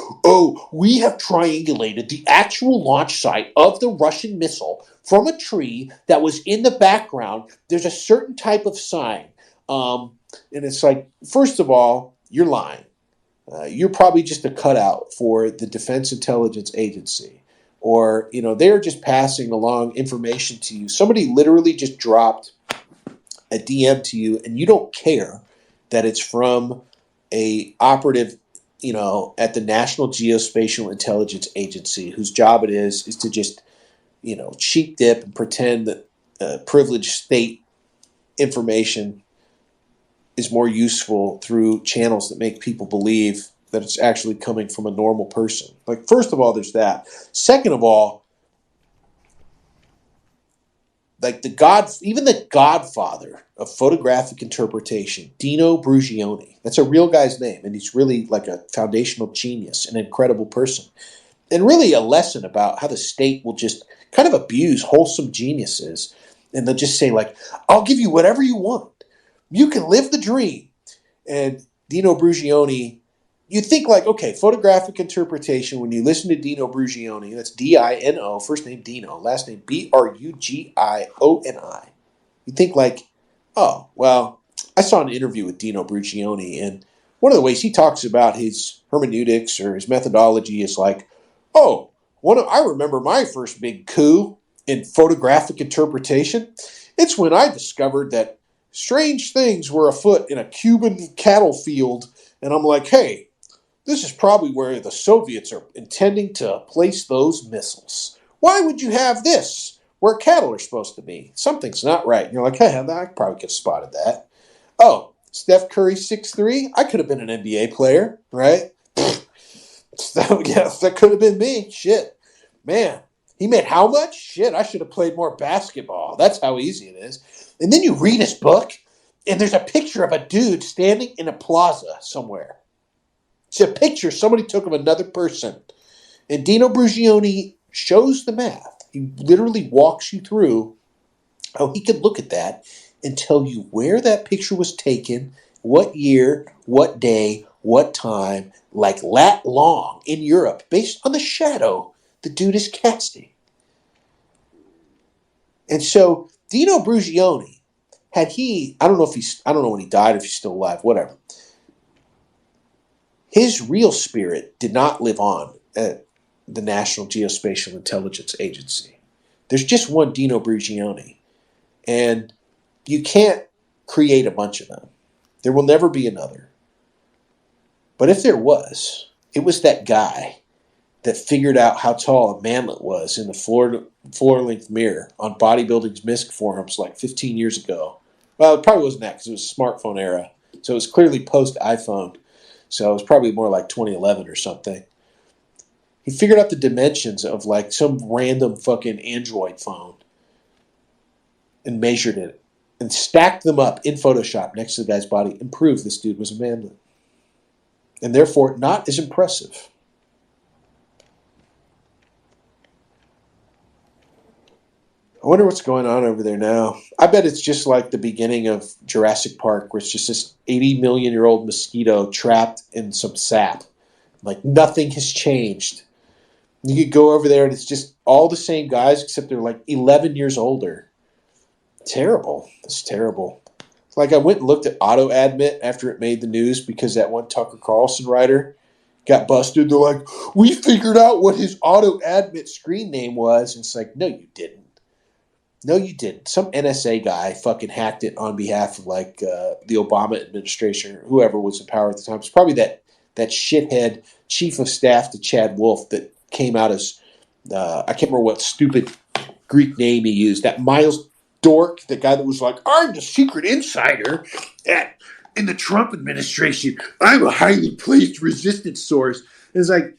we have triangulated the actual launch site of the Russian missile from a tree that was in the background. There's a certain type of sign. And it's like, first of all, you're lying. You're probably just a cutout for the Defense Intelligence Agency. Or, they're just passing along information to you. Somebody literally just dropped a DM to you, and you don't care that it's from a operative, at the National Geospatial Intelligence Agency, whose job it is to just, cheap dip and pretend that privileged state information is more useful through channels that make people believe that it's actually coming from a normal person. Like, first of all, there's that. Second of all, like even the godfather of photographic interpretation, Dino Brugioni, that's a real guy's name, and he's really like a foundational genius, an incredible person. and really a lesson about how the state will just kind of abuse wholesome geniuses. And they'll just say, like, I'll give you whatever you want. You can live the dream. And Dino Brugioni, you think like, okay, photographic interpretation, when you listen to Dino Brugioni, that's D-I-N-O, first name Dino, last name B-R-U-G-I-O-N-I. You think like, oh, well, I saw an interview with Dino Brugioni, and one of the ways he talks about his hermeneutics or his methodology is like, oh, I remember my first big coup in photographic interpretation. It's when I discovered that strange things were afoot in a Cuban cattle field, and I'm like, hey, this is probably where the Soviets are intending to place those missiles. Why would you have this where cattle are supposed to be? Something's not right. And you're like, hey, I probably could have spotted that. Oh, Steph Curry 6'3", I could have been an NBA player, right? That could have been me. Shit. Man, he made how much? Shit, I should have played more basketball. That's how easy it is. And then you read his book, and there's a picture of a dude standing in a plaza somewhere. It's a picture somebody took of another person. And Dino Brugioni shows the math. He literally walks you through how he could look at that and tell you where that picture was taken, what year, what day, what time, like lat long in Europe, based on the shadow the dude is casting. And so Dino Brugioni, I don't know when he died, if he's still alive, whatever. His real spirit did not live on at the National Geospatial Intelligence Agency. There's just one Dino Brugioni, and you can't create a bunch of them. There will never be another. But if there was, it was that guy that figured out how tall a manlet was in the floor-length mirror on bodybuilding's MISC forums like 15 years ago. Well, it probably wasn't that because it was a smartphone era. So it was clearly post-iPhone. So it was probably more like 2011 or something. He figured out the dimensions of like some random fucking Android phone and measured it and stacked them up in Photoshop next to the guy's body and proved this dude was a manlet. And therefore not as impressive. I wonder what's going on over there now. I bet it's just like the beginning of Jurassic Park, where it's just this 80-million-year-old mosquito trapped in some sap. Like nothing has changed. You could go over there and it's just all the same guys, except they're like 11 years older. Terrible. It's terrible. It's like I went and looked at AutoAdmit after it made the news because that one Tucker Carlson writer got busted. They're like, we figured out what his AutoAdmit screen name was. And it's like, no, you didn't. No, you didn't. Some NSA guy fucking hacked it on behalf of like the Obama administration or whoever was in power at the time. It's probably that shithead chief of staff to Chad Wolf that came out as I can't remember what stupid Greek name he used. That Miles Dork, the guy that was like, I'm the secret insider in the Trump administration. I'm a highly placed resistance source. And it's like,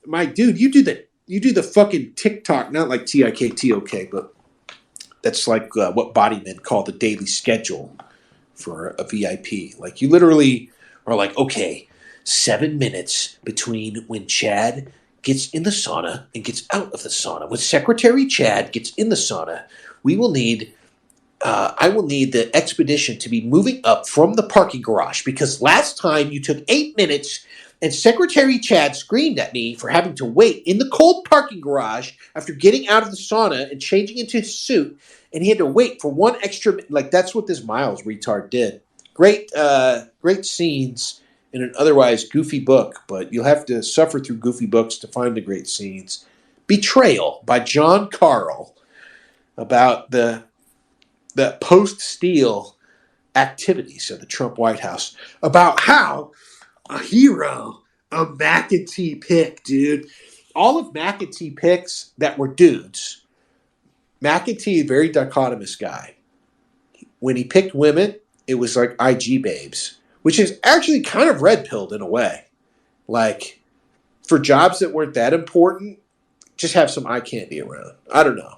my dude, you do the fucking TikTok, not like TIKTOK, but that's like what bodymen call the daily schedule for a VIP. Like you literally are like, okay, 7 minutes between when Chad gets in the sauna and gets out of the sauna. When Secretary Chad gets in the sauna, I will need the expedition to be moving up from the parking garage because last time you took 8 minutes and Secretary Chad screamed at me for having to wait in the cold parking garage after getting out of the sauna and changing into his suit, and he had to wait for one extra. Like that's what this Miles retard did. Great scenes in an otherwise goofy book, but you'll have to suffer through goofy books to find the great scenes. Betrayal by John Carl about the post-Steele activities of the Trump White House, about how a hero, a McEntee pick, dude. All of McEntee picks that were dudes. McEntee, very dichotomous guy. When he picked women, it was like IG babes, which is actually kind of red-pilled in a way. Like, for jobs that weren't that important, just have some eye candy around. I don't know.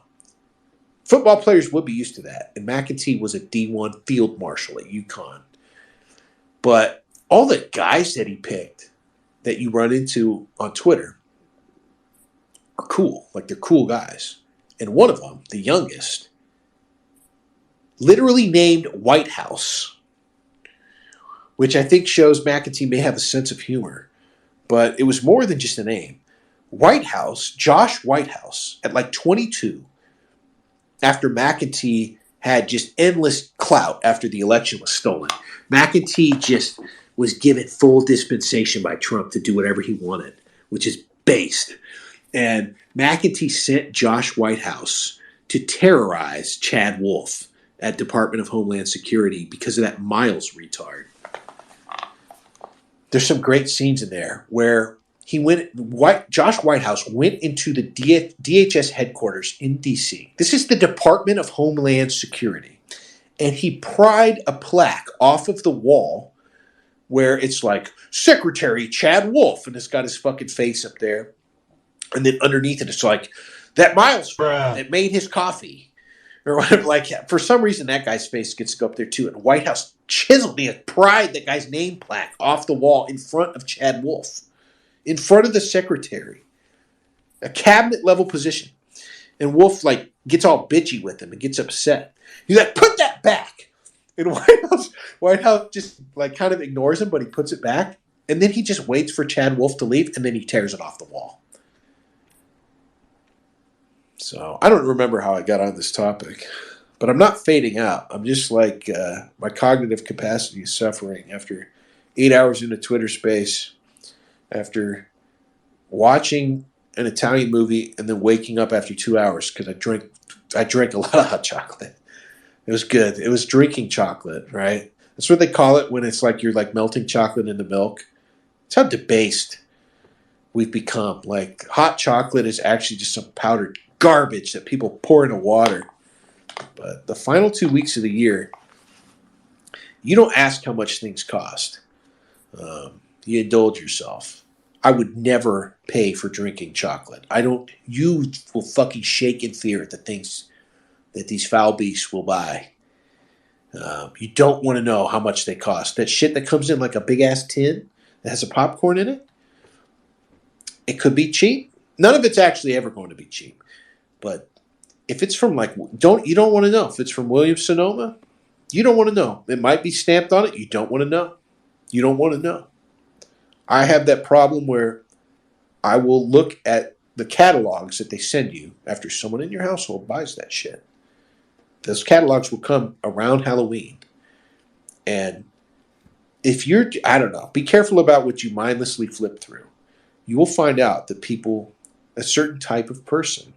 Football players would be used to that. And McEntee was a D1 field marshal at UConn. But all the guys that he picked that you run into on Twitter, are cool. Like, they're cool guys. And one of them, the youngest, literally named White House, which I think shows McEntee may have a sense of humor. But it was more than just a name. White House, Josh Whitehouse, at like 22, after McEntee had just endless clout after the election was stolen. McEntee just was given full dispensation by Trump to do whatever he wanted, which is based. And McEntee sent Josh Whitehouse to terrorize Chad Wolf at Department of Homeland Security because of that Miles retard. There's some great scenes in there where Josh Whitehouse went into the DHS headquarters in D.C. This is the Department of Homeland Security. And he pried a plaque off of the wall where it's like, Secretary Chad Wolf, and it's got his fucking face up there. And then underneath it, it's like, that Miles that made his coffee. Or whatever. Like, for some reason, that guy's face gets to go up there too. And Whitehouse chiseled me and pried that guy's name plaque off the wall in front of Chad Wolf. In front of the secretary. A cabinet level position. And Wolf, like, gets all bitchy with him and gets upset. He's like, put that back! And Whitehouse just, like, kind of ignores him, but he puts it back. And then he just waits for Chad Wolf to leave, and then he tears it off the wall. So, I don't remember how I got on this topic. But I'm not fading out. I'm just like, my cognitive capacity is suffering after 8 hours in a Twitter space. After watching an Italian movie and then waking up after 2 hours because I drank a lot of hot chocolate. It was good. It was drinking chocolate, right? That's what they call it when it's like you're like melting chocolate into milk. It's how debased we've become. Like, hot chocolate is actually just some powdered garbage that people pour into water. But the final 2 weeks of the year, you don't ask how much things cost. You indulge yourself. I would never pay for drinking chocolate. You will fucking shake in fear at the things that these foul beasts will buy. You don't want to know how much they cost. That shit that comes in like a big ass tin that has a popcorn in it, it could be cheap. None of it's actually ever going to be cheap. But if it's from like, you don't want to know. If it's from Williams Sonoma, you don't want to know. It might be stamped on it. You don't want to know. You don't want to know. I have that problem where I will look at the catalogs that they send you after someone in your household buys that shit. Those catalogs will come around Halloween. And if you're, I don't know, be careful about what you mindlessly flip through. You will find out that people, a certain type of person,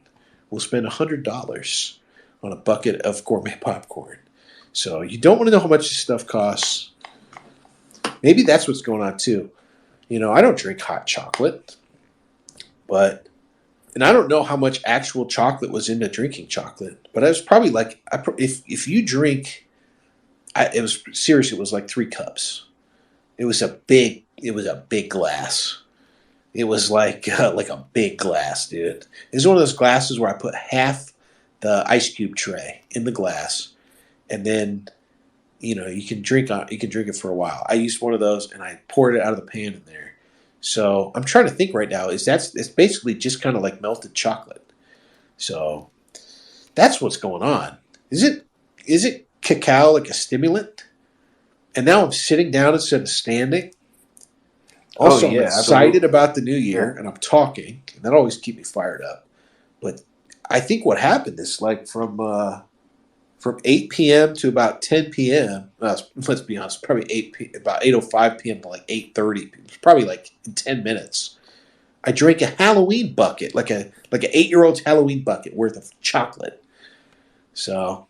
will spend $100 on a bucket of gourmet popcorn. So you don't want to know how much this stuff costs. Maybe that's what's going on too. You know, I don't drink hot chocolate, and I don't know how much actual chocolate was into drinking chocolate, but I was probably like, if you drink, it was like 3 cups. It was a big glass. It was like a big glass, dude. It was one of those glasses where I put half the ice cube tray in the glass, and then, you know, you can drink it for a while. I used one of those and I poured it out of the pan in there. So I'm trying to think right now. It's basically just kind of like melted chocolate. So that's what's going on. Is it cacao like a stimulant? And now I'm sitting down instead of standing. Also, I'm excited about the new year, and I'm talking, and that always keeps me fired up. But I think what happened is like from 8 p.m. to about 10 p.m. Let's be honest, probably about 8:05 p.m. to like 8:30. It's probably like in 10 minutes. I drank a Halloween bucket, like an 8-year-old's Halloween bucket worth of chocolate. So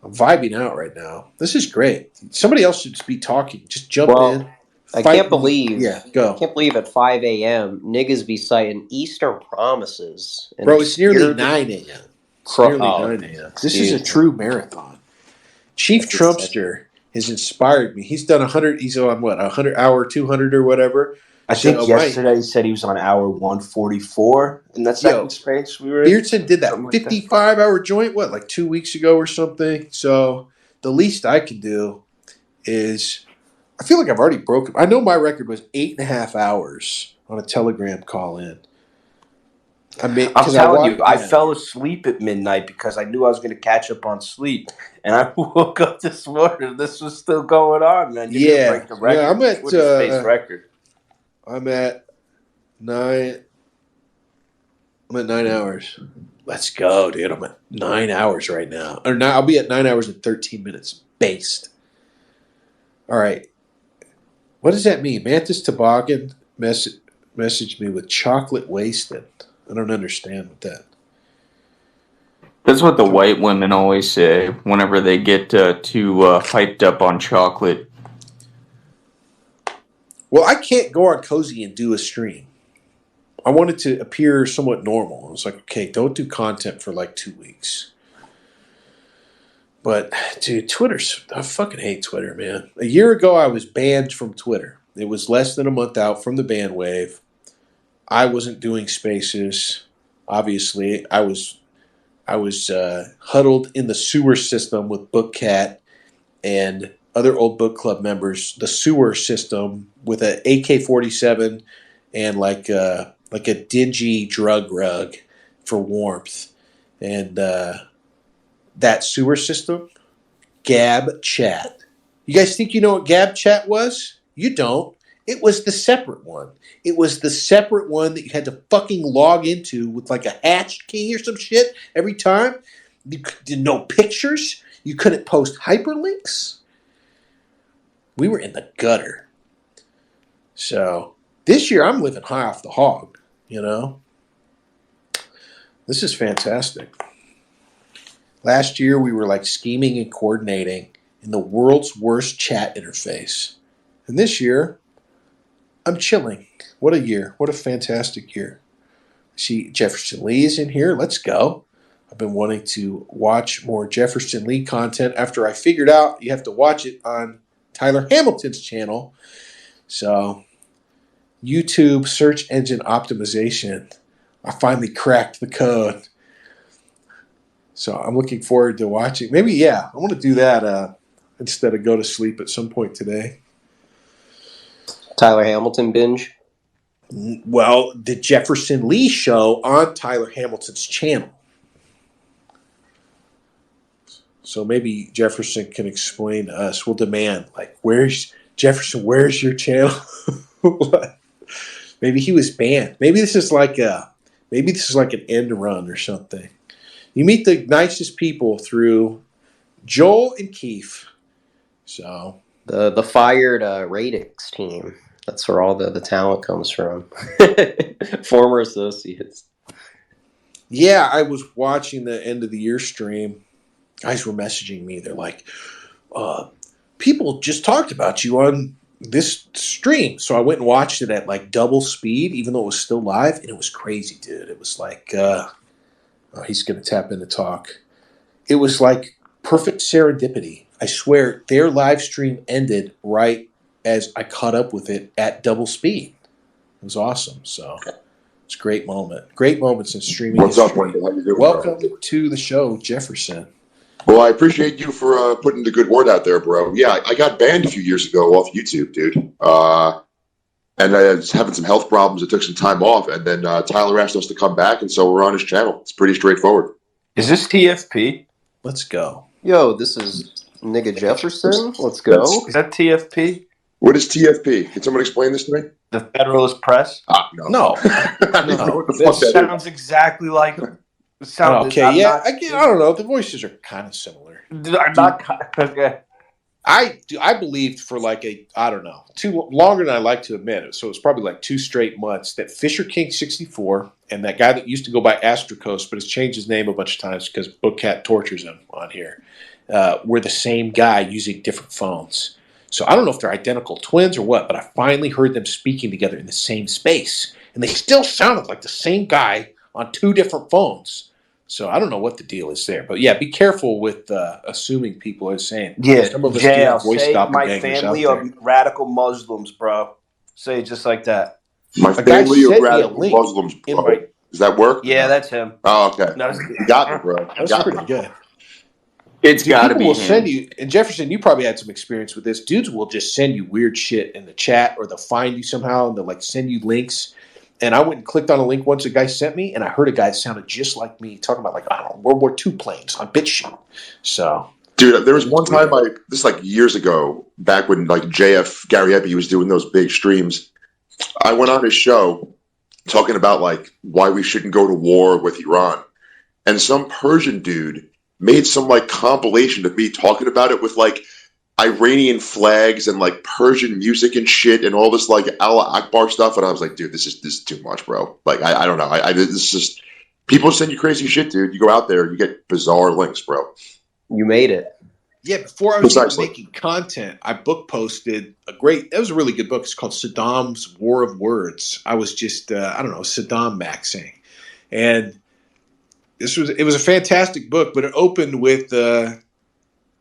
I'm vibing out right now. This is great. Somebody else should be talking. Just jump in. I can't believe. Yeah, go. I can't believe at 5 a.m. niggas be citing Eastern promises. And Bro, it's nearly 9 a.m. It's nearly 9 a.m. This is a true marathon. Chief Trumpster has inspired me. He's done 100. He's on what, 100 hour 200 or whatever. I think yesterday he said he was on hour 144 in that second space we were in. Beardson did that 55-hour joint, what, like 2 weeks ago or something? So the least I can do is, I feel like I've already broken. I know my record was 8.5 hours on a Telegram call in. I mean, I'm telling you, I fell asleep at midnight because I knew I was going to catch up on sleep, and I woke up this morning. This was still going on, man. You're gonna break the record. I'm at Twitter space record. I'm at 9. I'm at 9 hours. Let's go, dude. I'm at 9 hours right now. Or now I'll be at 9 hours and 13 minutes based. All right. What does that mean? Mantis Toboggan messaged me with chocolate wasted. I don't understand what that. That's what the white women always say whenever they get too hyped up on chocolate. Well, I can't go on Cozy and do a stream. I wanted to appear somewhat normal. I was like, okay, don't do content for like 2 weeks. But, dude, I fucking hate Twitter, man. A year ago, I was banned from Twitter. It was less than a month out from the ban wave. I wasn't doing spaces. Obviously, I was huddled in the sewer system with Bookcat and other old book club members. The sewer system with an AK-47 and like a dingy drug rug for warmth, and that sewer system, Gab Chat. You guys think you know what Gab Chat was? You don't. It was the separate one. It was the separate one that you had to fucking log into with like a hatch key or some shit every time. You did no pictures. You couldn't post hyperlinks. We were in the gutter. So this year I'm living high off the hog, you know. This is fantastic. Last year we were like scheming and coordinating in the world's worst chat interface. And this year, I'm chilling. What a year. What a fantastic year. See, Jefferson Lee is in here. Let's go. I've been wanting to watch more Jefferson Lee content after I figured out you have to watch it on Tyler Hamilton's channel. So, YouTube search engine optimization. I finally cracked the code. So, I'm looking forward to watching. Maybe, I want to do that instead of go to sleep at some point today. Tyler Hamilton binge? Well, the Jefferson Lee show on Tyler Hamilton's channel. So maybe Jefferson can explain to us. We'll demand, like, where's your channel? Maybe he was banned. Maybe this is like an end run or something. You meet the nicest people through Joel and Keith. So the fired Radix team. That's where all the talent comes from. Former associates. Yeah, I was watching the end of the year stream. Guys were messaging me. They're like, people just talked about you on this stream. So I went and watched it at like double speed, even though it was still live. And it was crazy, dude. It was like, he's going to tap in to talk. It was like perfect serendipity. I swear, their live stream ended right as I caught up with it at double speed. It was awesome. So it's a great moment. Great moments in streaming. What's up, Wendell? How you doing, Welcome to the show, Jefferson. Well, I appreciate you for putting the good word out there, bro. Yeah, I got banned a few years ago off YouTube, dude. And I was having some health problems. I took some time off, and then Tyler asked us to come back, and so we're on his channel. It's pretty straightforward. Is this TFP? Let's go. Yo, this is nigga Jefferson. Let's go. Is that TFP? What is TFP? Can someone explain this to me? The Federalist Press? No. I don't know what the fuck This that sounds exactly like him. Okay, I don't know. The voices are kind of similar. I'm not okay. I believed for like longer than I like to admit it. So it's probably like 2 straight months that Fisher King 64 and that guy that used to go by Astrocos but has changed his name a bunch of times because Bookcat tortures him on here were the same guy using different phones. So I don't know if they're identical twins or what, but I finally heard them speaking together in the same space, and they still sounded like the same guy on 2 different phones. So I don't know what the deal is there, but yeah, be careful with assuming people are saying. Yeah, some of us JL, do voice say my doppelgangers family out are there. radical Muslims, bro. Say it just like that. My family of radical Muslims, bro. Does that work? Yeah, that's him. Oh, okay. No, Got it, bro. That's Got pretty it. good. It's got to People be will him. send you, and Jefferson, you probably had some experience with this. Dudes will just send you weird shit in the chat, or they'll find you somehow, and they'll like send you links. And I went and clicked on a link once a guy sent me, and I heard a guy that sounded just like me talking about, like, I don't know, World War II planes on BitChute. So, dude, there was one time this is like years ago, back when like JF Gary Epi was doing those big streams. I went on his show talking about like why we shouldn't go to war with Iran, and some Persian dude made some like compilation of me talking about it with like Iranian flags and like Persian music and shit and all this like Allah Akbar stuff, and I was like, dude, this is too much, bro. Like I don't know, this is just people send you crazy shit, dude. You go out there, you get bizarre links, bro. You made it. Yeah, before I was even making content, I book posted it was a really good book. It's called Saddam's War of Words. I was just, I don't know, Saddam maxing. And it was a fantastic book, but it opened with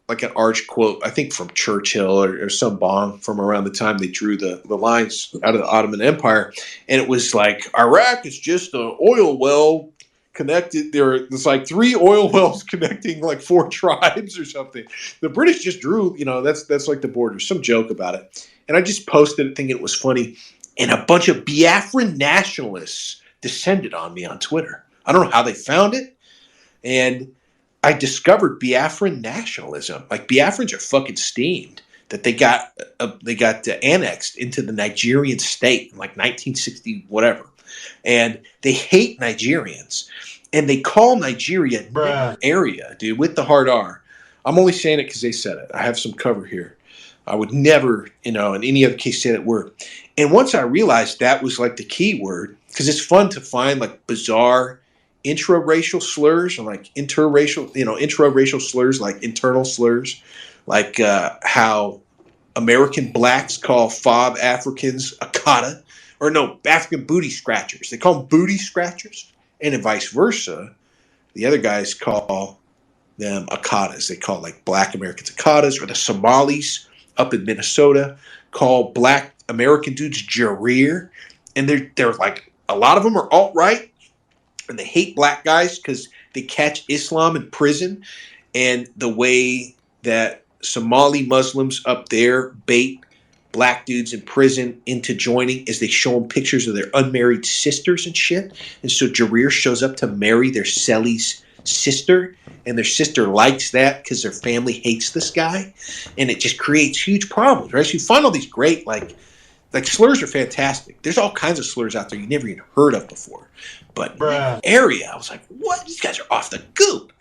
like an arch quote, I think from Churchill or some bomb from around the time they drew the lines out of the Ottoman Empire. And it was like, Iraq is just an oil well connected. There's like 3 oil wells connecting like 4 tribes or something. The British just drew, that's like the border, some joke about it. And I just posted it thinking it was funny. And a bunch of Biafran nationalists descended on me on Twitter. I don't know how they found it. And I discovered Biafran nationalism. Like Biafrans are fucking steamed that they got annexed into the Nigerian state in like 1960 whatever, and they hate Nigerians, and they call Nigeria area, dude, with the hard R. I'm only saying it because they said it. I have some cover here. I would never, in any other case, say that word. And once I realized that was like the key word, because it's fun to find like bizarre intra-racial slurs and like intra-racial slurs, like internal slurs, like how American blacks call fob Africans akata, or no, African booty scratchers. They call them booty scratchers, and then vice versa. The other guys call them akatas. They call like black Americans akatas, or the Somalis up in Minnesota call black American dudes Jewry, and they're like, a lot of them are alt-right. And they hate black guys because they catch Islam in prison. And the way that Somali Muslims up there bait black dudes in prison into joining is they show them pictures of their unmarried sisters and shit. And so Jewry shows up to marry their celly's sister. And their sister likes that because their family hates this guy. And it just creates huge problems, right? So you find all these great, like slurs are fantastic. There's all kinds of slurs out there you never even heard of before. But in that area, I was like, what? These guys are off the goop.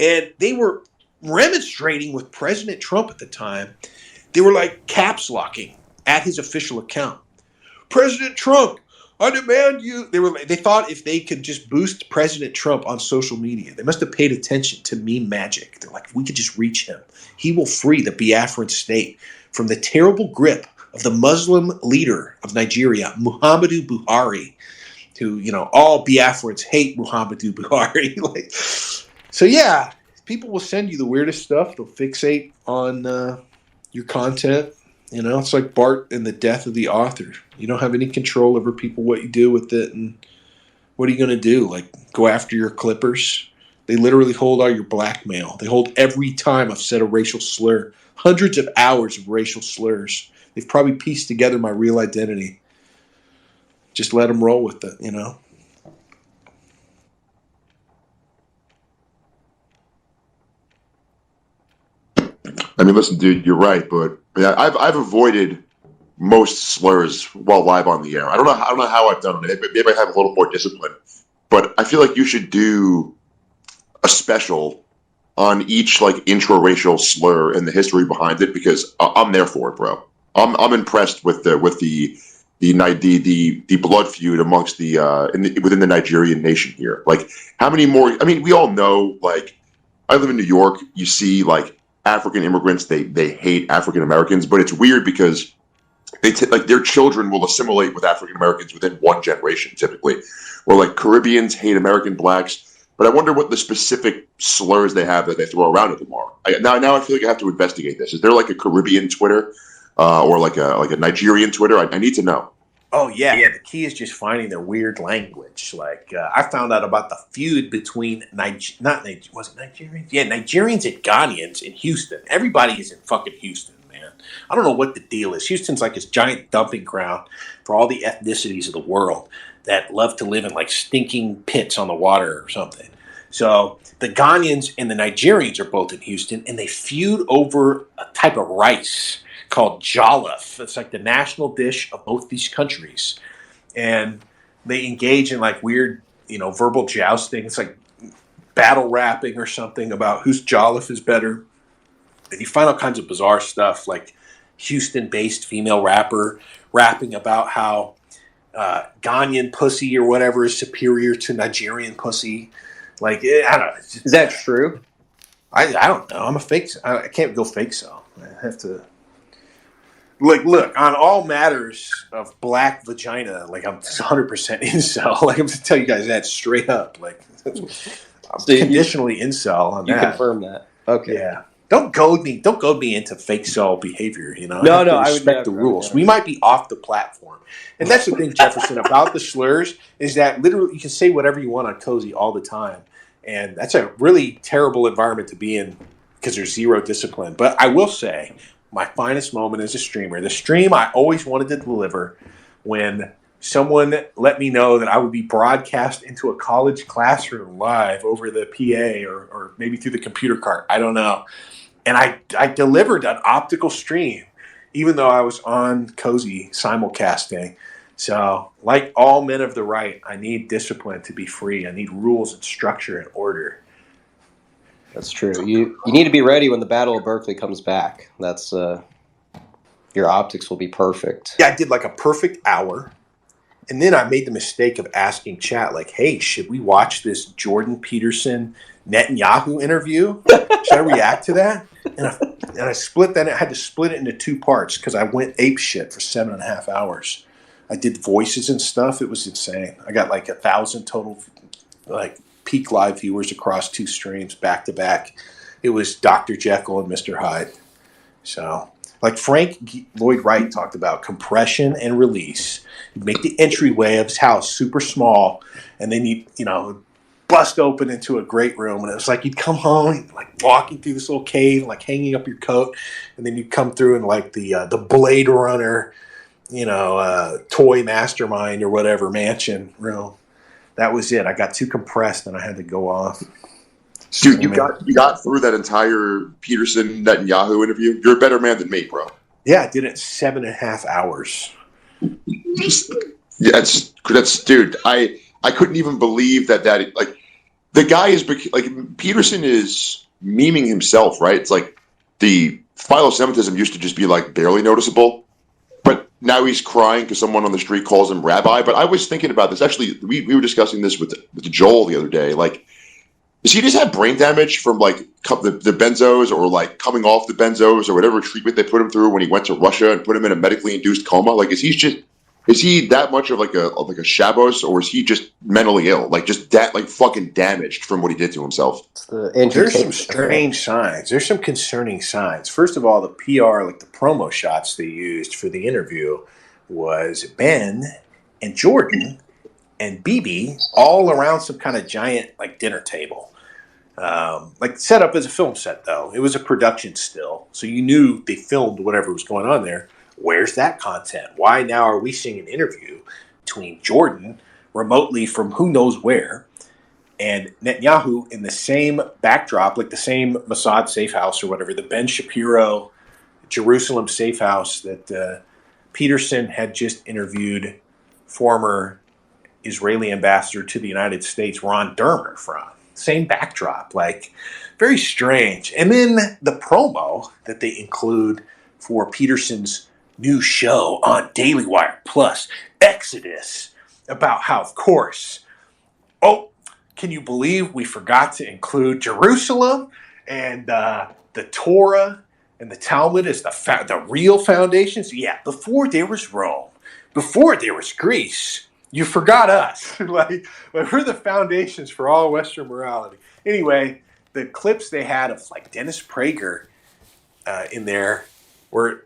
And they were remonstrating with President Trump at the time. They were like caps locking at his official account. President Trump, I demand you. They thought if they could just boost President Trump on social media, they must have paid attention to meme magic. They're like, if we could just reach him, he will free the Biafran state from the terrible grip of the Muslim leader of Nigeria, Muhammadu Buhari, who, all Biafrans hate Muhammadu Buhari. So yeah, people will send you the weirdest stuff. They'll fixate on your content. It's like Bart and the death of the author. You don't have any control over people, what you do with it, and what are you going to do? Like, go after your clippers? They literally hold all your blackmail. They hold every time I've said a racial slur. Hundreds of hours of racial slurs. They've probably pieced together my real identity. Just let them roll with it, I mean, listen, dude, you're right, but I've avoided most slurs while live on the air. I don't know how I've done it. Maybe I have a little more discipline, but I feel like you should do a special on each like intra-racial slur and the history behind it, because I'm there for it, bro. I'm impressed with the blood feud amongst within the Nigerian nation here. Like, how many more? I mean, we all know. Like, I live in New York. You see, like, African immigrants. They hate African Americans, but it's weird because like their children will assimilate with African Americans within one generation, typically. Or like Caribbeans hate American blacks. But I wonder what the specific slurs they have that they throw around at them are. Now I feel like I have to investigate this. Is there like a Caribbean Twitter? Or like a Nigerian Twitter? I need to know. Oh yeah. The key is just finding their weird language. Like I found out about the feud between Nigerians? Yeah, Nigerians and Ghanaians in Houston. Everybody is in fucking Houston, man. I don't know what the deal is. Houston's like this giant dumping ground for all the ethnicities of the world that love to live in like stinking pits on the water or something. So the Ghanaians and the Nigerians are both in Houston, and they feud over a type of rice called jollof. It's like the national dish of both these countries. And they engage in like weird, verbal jousting. It's like battle rapping or something about whose jollof is better. And you find all kinds of bizarre stuff, like Houston-based female rapper rapping about how Ghanaian pussy or whatever is superior to Nigerian pussy. Like, I don't know. Is that true? I don't know. I'm a fake. I can't go fake so. I have to. Look, on all matters of black vagina, like I'm 100% incel. Like I'm to tell you guys that straight up. Like I'm conditionally incel on that. You confirm that. Okay. Yeah. Don't goad me into fake cell behavior, No, I have to I would respect the rules. We might be off the platform. And that's the thing, Jefferson, about the slurs is that literally you can say whatever you want on Cozy all the time. And that's a really terrible environment to be in because there's zero discipline. But I will say my finest moment as a streamer, the stream I always wanted to deliver when someone let me know that I would be broadcast into a college classroom live over the PA or maybe through the computer cart. I don't know. And I delivered an optical stream, even though I was on Cozy simulcasting. So, like all men of the right, I need discipline to be free. I need rules and structure and order. That's true. You need to be ready when the Battle of Berkeley comes back. That's your optics will be perfect. Yeah, I did like a perfect hour. And then I made the mistake of asking chat, like, hey, should we watch this Jordan Peterson Netanyahu interview? Should I react to that? And I split that. I had to split it into two parts because I went ape shit for 7.5 hours. I did voices and stuff. It was insane. I got like 1,000 total, like peak live viewers across two streams back to back. It was Dr. Jekyll and Mr. Hyde. So, like Frank Lloyd Wright talked about compression and release. You make the entryway of his house super small, and then you bust open into a great room. And it was like you'd come home, like walking through this little cave, like hanging up your coat, and then you'd come through in like the Blade Runner, toy mastermind or whatever mansion room. That was it. I got too compressed and I had to go off. Dude, you got through that entire Peterson Netanyahu interview. You're a better man than me, bro. Yeah, I did it in 7.5 hours. Yeah, that's dude. I couldn't even believe that like the guy is like Peterson is memeing himself, right? It's like the philo-Semitism used to just be like barely noticeable, but now he's crying because someone on the street calls him rabbi. But I was thinking about this. Actually, we were discussing this with Joel the other day. Like, does he just have brain damage from like the benzos or like coming off the benzos or whatever treatment they put him through when he went to Russia and put him in a medically induced coma? Like, is he that much of like a Shabbos, or is he just mentally ill? Like just fucking damaged from what he did to himself? There's some strange signs. There's some concerning signs. First of all, the PR, like the promo shots they used for the interview was Ben and Jordan and BB all around some kind of giant like dinner table. Like set up as a film set though. It was a production still. So you knew they filmed whatever was going on there. Where's that content? Why now are we seeing an interview between Jordan remotely from who knows where and Netanyahu in the same backdrop, like the same Mossad safe house or whatever, the Ben Shapiro Jerusalem safe house that Peterson had just interviewed former Israeli ambassador to the United States, Ron Dermer, from. Same backdrop, like very strange. And then the promo that they include for Peterson's new show on Daily Wire Plus, Exodus, about how, of course, can you believe we forgot to include Jerusalem and the Torah and the Talmud as the real foundations? Yeah, before there was Rome, before there was Greece, you forgot us. like we're the foundations for all Western morality. Anyway, the clips they had of like Dennis Prager in there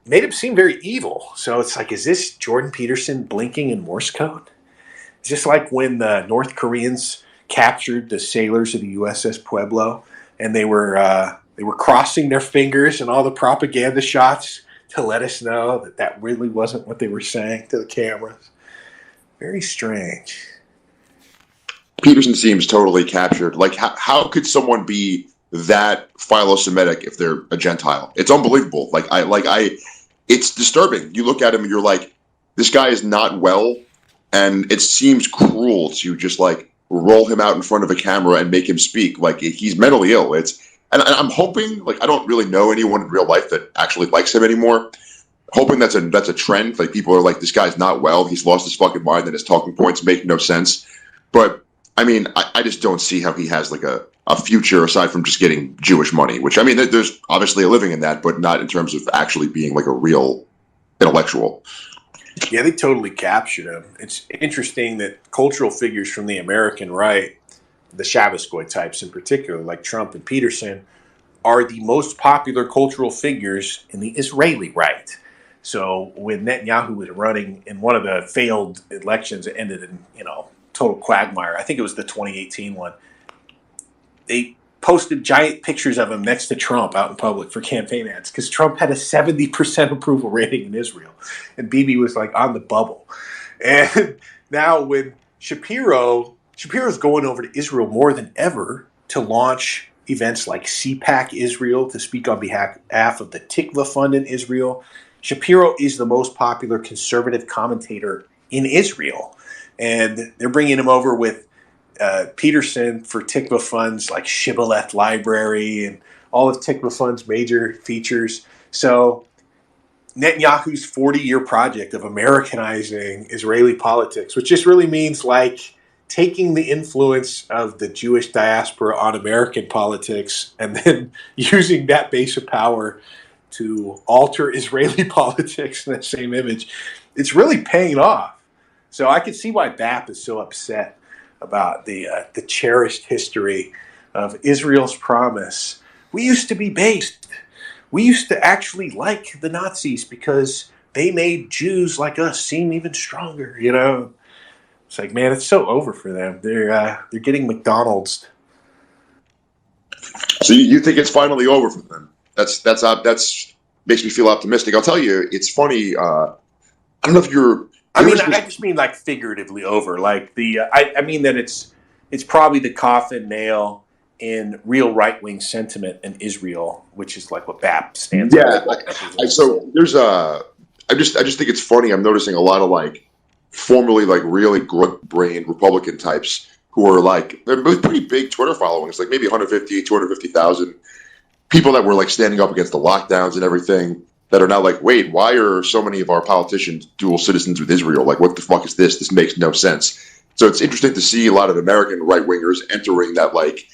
made him seem very evil. So it's like, is this Jordan Peterson blinking in Morse code? Just like when the North Koreans captured the sailors of the USS Pueblo, and they were crossing their fingers, and all the propaganda shots to let us know that that really wasn't what they were saying to the cameras. Very strange. Peterson seems totally captured. Like, how could someone be that philo-Semitic if they're a Gentile? It's unbelievable. It's disturbing. You look at him and you're like, this guy is not well, and it seems cruel to just like roll him out in front of a camera and make him speak like he's mentally ill. And I'm hoping, like, I don't really know anyone in real life that actually likes him anymore. Hoping that's a trend. Like, people are like, this guy's not well. He's lost his fucking mind, and his talking points make no sense. But I mean, I just don't see how he has like a future aside from just getting Jewish money. Which, I mean, there's obviously a living in that, but not in terms of actually being like a real intellectual. Yeah, they totally captured him. It's interesting that cultural figures from the American right, the Shabbos-goy types in particular, like Trump and Peterson, are the most popular cultural figures in the Israeli right. So when Netanyahu was running in one of the failed elections that ended in, total quagmire, I think it was the 2018 one, they posted giant pictures of him next to Trump out in public for campaign ads because Trump had a 70% approval rating in Israel. And Bibi was like on the bubble. And now when Shapiro's going over to Israel more than ever to launch events like CPAC Israel to speak on behalf of the Tikva Fund in Israel. Shapiro is the most popular conservative commentator in Israel. And they're bringing him over with Peterson for Tikva Fund's like Shibboleth Library and all of Tikva Fund's major features. So Netanyahu's 40-year project of Americanizing Israeli politics, which just really means like taking the influence of the Jewish diaspora on American politics and then using that base of power to alter Israeli politics in that same image, it's really paying off. So I can see why BAP is so upset about the cherished history of Israel's promise. We used to be based. We used to actually like the Nazis because they made Jews like us seem even stronger, It's like, man, it's so over for them. They're getting McDonald's. So you think it's finally over for them? That's makes me feel optimistic. I'll tell you, it's funny. I don't know if you're. I just mean like figuratively over. Like I mean that it's probably the coffin nail in real right wing sentiment in Israel, which is like what BAP stands for. Yeah. So there's I just think it's funny. I'm noticing a lot of like formerly like really grunt-brained Republican types who are like, they're pretty big Twitter followings, like maybe 150, 250,000 people that were like standing up against the lockdowns and everything, that are now like, wait, why are so many of our politicians dual citizens with Israel? Like, what the fuck is this? This makes no sense. So it's interesting to see a lot of American right-wingers entering that like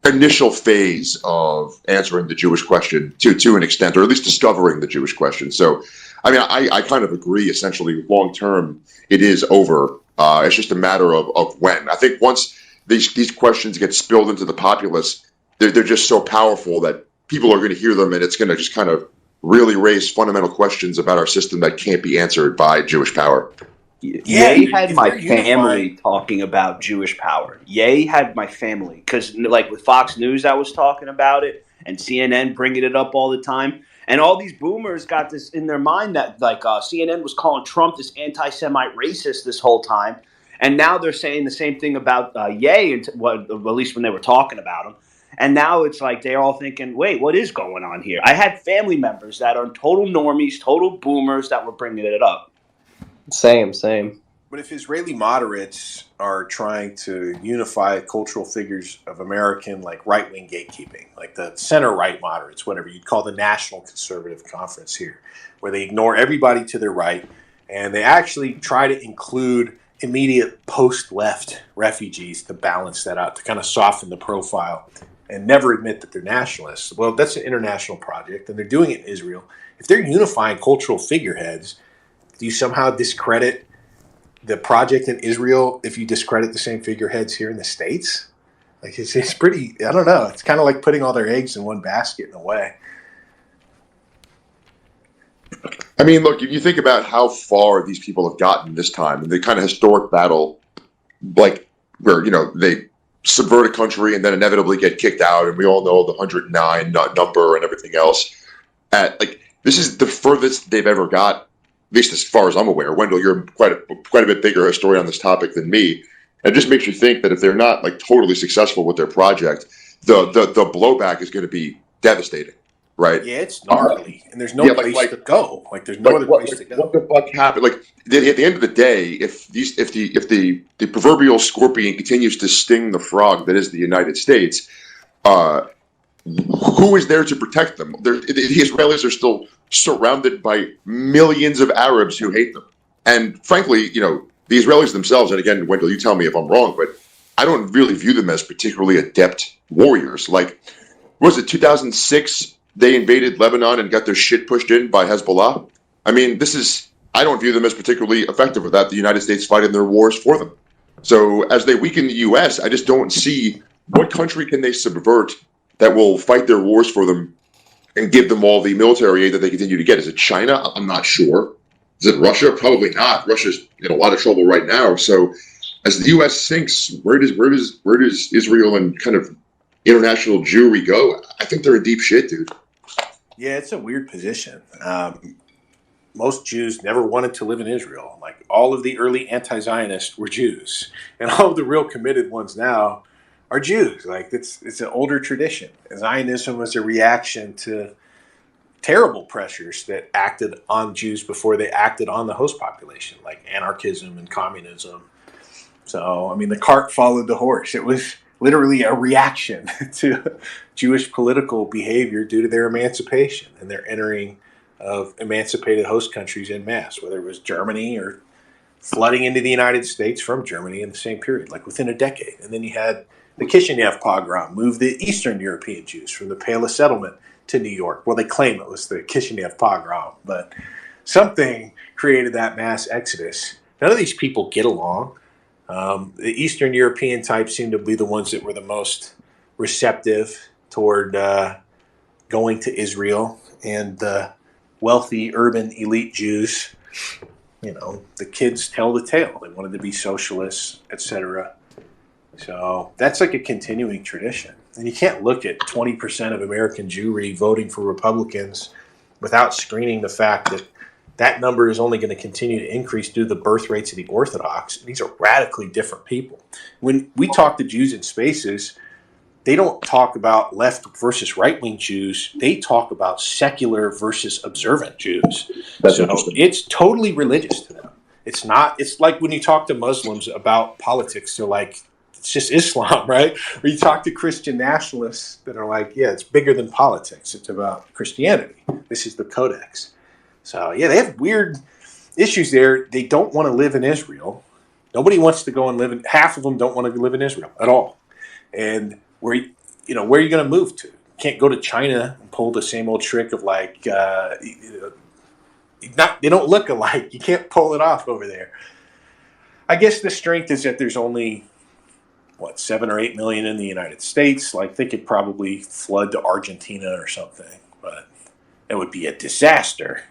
initial phase of answering the Jewish question to an extent, or at least discovering the Jewish question. So, I mean, I kind of agree, essentially, long term, it is over. It's just a matter of when. I think once these questions get spilled into the populace, they're just so powerful that people are going to hear them, and it's going to just kind of really raise fundamental questions about our system that can't be answered by Jewish power. Ye had my family talking about Jewish power. Ye had my family, because like with Fox News, I was talking about it, and CNN bringing it up all the time. And all these boomers got this in their mind that like CNN was calling Trump this anti-Semite racist this whole time. And now they're saying the same thing about Ye, at least when they were talking about him. And now it's like they're all thinking, wait, what is going on here? I had family members that are total normies, total boomers that were bringing it up. Same. But if Israeli moderates are trying to unify cultural figures of American like right-wing gatekeeping, like the center-right moderates, whatever you'd call the National Conservative Conference here, where they ignore everybody to their right, and they actually try to include immediate post-left refugees to balance that out, to kind of soften the profile and never admit that they're nationalists. Well, that's an international project, and they're doing it in Israel. If they're unifying cultural figureheads, do you somehow discredit the project in Israel if you discredit the same figureheads here in the States? Like, it's pretty, I don't know. It's kind of like putting all their eggs in one basket in a way. I mean, look, if you think about how far these people have gotten this time, the kind of historic battle, like where, they subvert a country and then inevitably get kicked out, and we all know the 109 number and everything else. this is the furthest they've ever got, at least as far as I'm aware. Wendell, you're quite a bit bigger historian on this topic than me. It just makes you think that if they're not like totally successful with their project, the blowback is going to be devastating, right? Yeah, it's gnarly, and there's no place to go. Like, there's no other place to go. What the fuck happened? Like, at the end of the day, if the proverbial scorpion continues to sting the frog that is the United States, who is there to protect them? The Israelis are still surrounded by millions of Arabs who hate them, and frankly, the Israelis themselves. And again, Wendell, you tell me if I'm wrong, but I don't really view them as particularly adept warriors. Like, was it 2006? They invaded Lebanon and got their shit pushed in by Hezbollah. I mean, I don't view them as particularly effective without the United States fighting their wars for them. So as they weaken the U.S., I just don't see what country can they subvert that will fight their wars for them and give them all the military aid that they continue to get. Is it China? I'm not sure. Is it Russia? Probably not. Russia's in a lot of trouble right now. So as the U.S. sinks, where does Israel and kind of international Jewry go? I think they're in deep shit, dude. Yeah, it's a weird position. Most Jews never wanted to live in Israel. Like, all of the early anti-Zionists were Jews, and all of the real committed ones now are Jews. Like, it's an older tradition. Zionism was a reaction to terrible pressures that acted on Jews before they acted on the host population, like anarchism and communism. So, I mean, the cart followed the horse. It was literally a reaction to Jewish political behavior due to their emancipation and their entering of emancipated host countries en masse, whether it was Germany or flooding into the United States from Germany in the same period, like within a decade. And then you had the Kishinev pogrom, moved the Eastern European Jews from the Pale of Settlement to New York. Well, they claim it was the Kishinev pogrom, but something created that mass exodus. None of these people get along. The Eastern European types seem to be the ones that were the most receptive toward going to Israel, and the wealthy urban elite Jews, the kids tell the tale. They wanted to be socialists, etc. So that's like a continuing tradition. And you can't look at 20% of American Jewry voting for Republicans without screening the fact that that number is only going to continue to increase due to the birth rates of the Orthodox. These are radically different people. When we talk to Jews in spaces, they don't talk about left versus right-wing Jews. They talk about secular versus observant Jews. So it's totally religious to them. It's like when you talk to Muslims about politics, they're like, it's just Islam, right? Or you talk to Christian nationalists that are like, yeah, it's bigger than politics. It's about Christianity. This is the codex. So, yeah, they have weird issues there. They don't want to live in Israel. Nobody wants to go and live in, half of them don't want to live in Israel at all. And where are you going to move to? You can't go to China and pull the same old trick of like, they don't look alike. You can't pull it off over there. I guess the strength is that there's only, 7 or 8 million in the United States. Like, they could probably flood to Argentina or something, but it would be a disaster.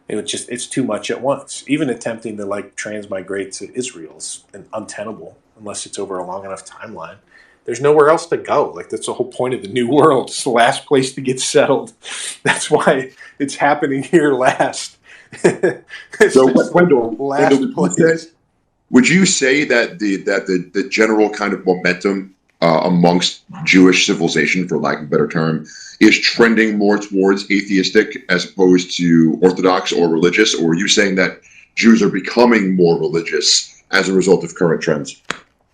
It's too much at once. Even attempting to transmigrate to Israel is untenable unless it's over a long enough timeline. There's nowhere else to go. That's the whole point of the New World. It's the last place to get settled. That's why it's happening here last. So, Wendell, would you say that the general kind of momentum amongst Jewish civilization, for lack of a better term, is trending more towards atheistic as opposed to Orthodox or religious? Or are you saying that Jews are becoming more religious as a result of current trends?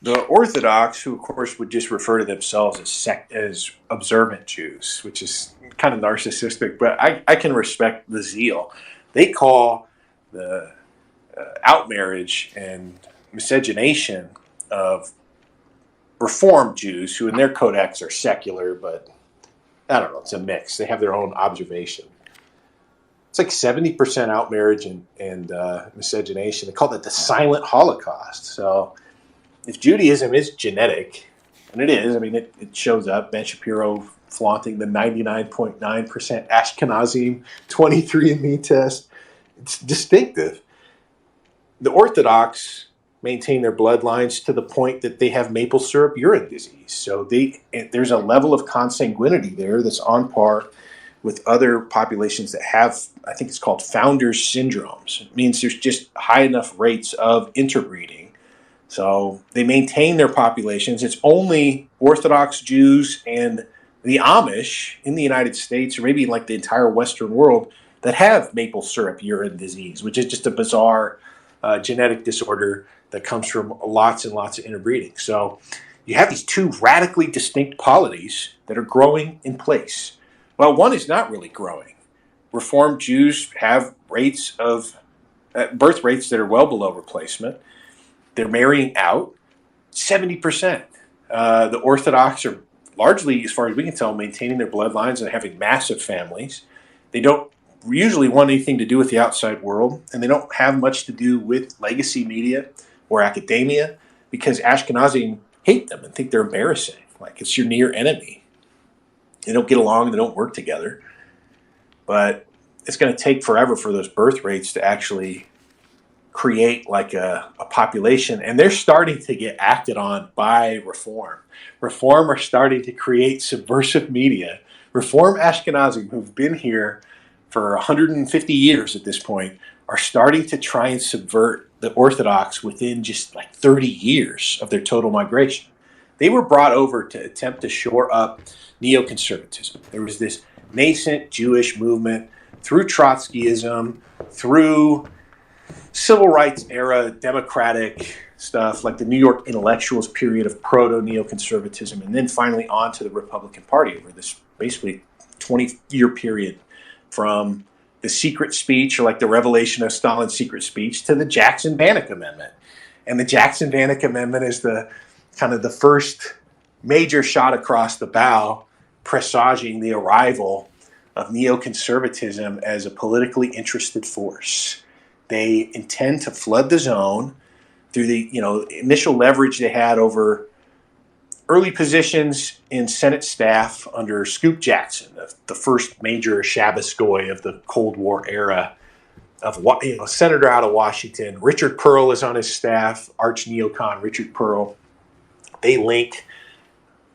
The Orthodox, who of course would just refer to themselves as observant Jews, which is kind of narcissistic, but I can respect the zeal. They call the outmarriage and miscegenation of Reformed Jews, who in their codex are secular, but I don't know, it's a mix. They have their own observation. It's like 70% outmarriage and miscegenation. They call that the silent Holocaust. So if Judaism is genetic, and it is, it shows up, Ben Shapiro flaunting the 99.9% Ashkenazim 23andMe test. It's distinctive. The Orthodox maintain their bloodlines to the point that they have maple syrup urine disease. So there's a level of consanguinity there that's on par with other populations that have, I think it's called founders syndromes. It means there's just high enough rates of interbreeding. So they maintain their populations. It's only Orthodox Jews and the Amish in the United States, or maybe like the entire Western world, that have maple syrup urine disease, which is just a bizarre genetic disorder that comes from lots and lots of interbreeding. So you have these two radically distinct polities that are growing in place. Well, one is not really growing. Reformed Jews have rates of birth rates that are well below replacement. They're marrying out 70%. The Orthodox are largely, as far as we can tell, maintaining their bloodlines and having massive families. They don't usually want anything to do with the outside world, and they don't have much to do with legacy media or academia, because Ashkenazim hate them and think they're embarrassing. Like, it's your near enemy. They don't get along, they don't work together. But it's going to take forever for those birth rates to actually create like a population, and they're starting to get acted on by Reform. Reform are starting to create subversive media. Reform Ashkenazim, who've been here for 150 years at this point, are starting to try and subvert the Orthodox within just like 30 years of their total migration. They were brought over to attempt to shore up neoconservatism. There was this nascent Jewish movement through Trotskyism, through civil rights era democratic stuff like the New York intellectuals period of proto-neoconservatism, and then finally on to the Republican Party over this basically 20-year period, from the secret speech, or like the revelation of Stalin's secret speech, to the Jackson-Vanik Amendment. And the Jackson-Vanik Amendment is the kind of the first major shot across the bow, presaging the arrival of neoconservatism as a politically interested force. They intend to flood the zone through the initial leverage they had over early positions in Senate staff under Scoop Jackson, the first major Shabbos goy of the Cold War era, of senator out of Washington. Richard Pearl is on his staff, arch neocon Richard Pearl. They link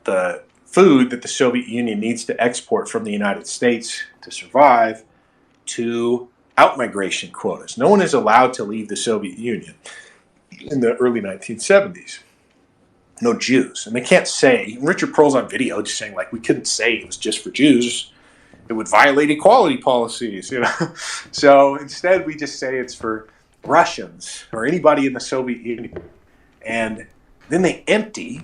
the food that the Soviet Union needs to export from the United States to survive to outmigration quotas. No one is allowed to leave the Soviet Union in the early 1970s. No Jews. And they can't say, Richard Pearl's on video just saying, like, we couldn't say it was just for Jews. It would violate equality policies, So instead we just say it's for Russians or anybody in the Soviet Union. And then they empty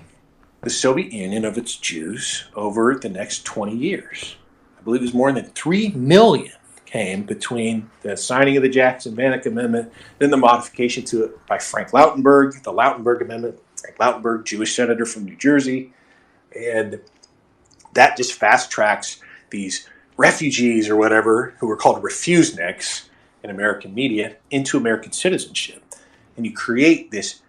the Soviet Union of its Jews over the next 20 years. I believe it was more than 3 million came between the signing of the Jackson-Vanik Amendment, then the modification to it by Frank Lautenberg, the Lautenberg Amendment. Frank Lautenberg, Jewish senator from New Jersey. And that just fast tracks these refugees or whatever, who were called refuseniks in American media, into American citizenship. And you create this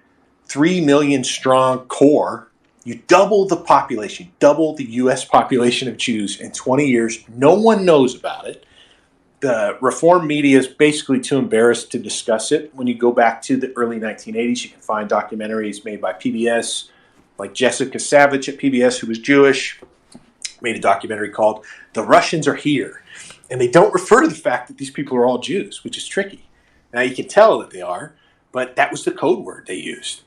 3 million strong core. You double the population, double the U.S. population of Jews in 20 years. No one knows about it. The Reform media is basically too embarrassed to discuss it. When you go back to the early 1980s, you can find documentaries made by PBS, like Jessica Savage at PBS, who was Jewish, made a documentary called The Russians Are Here. And they don't refer to the fact that these people are all Jews, which is tricky. Now, you can tell that they are, but that was the code word they used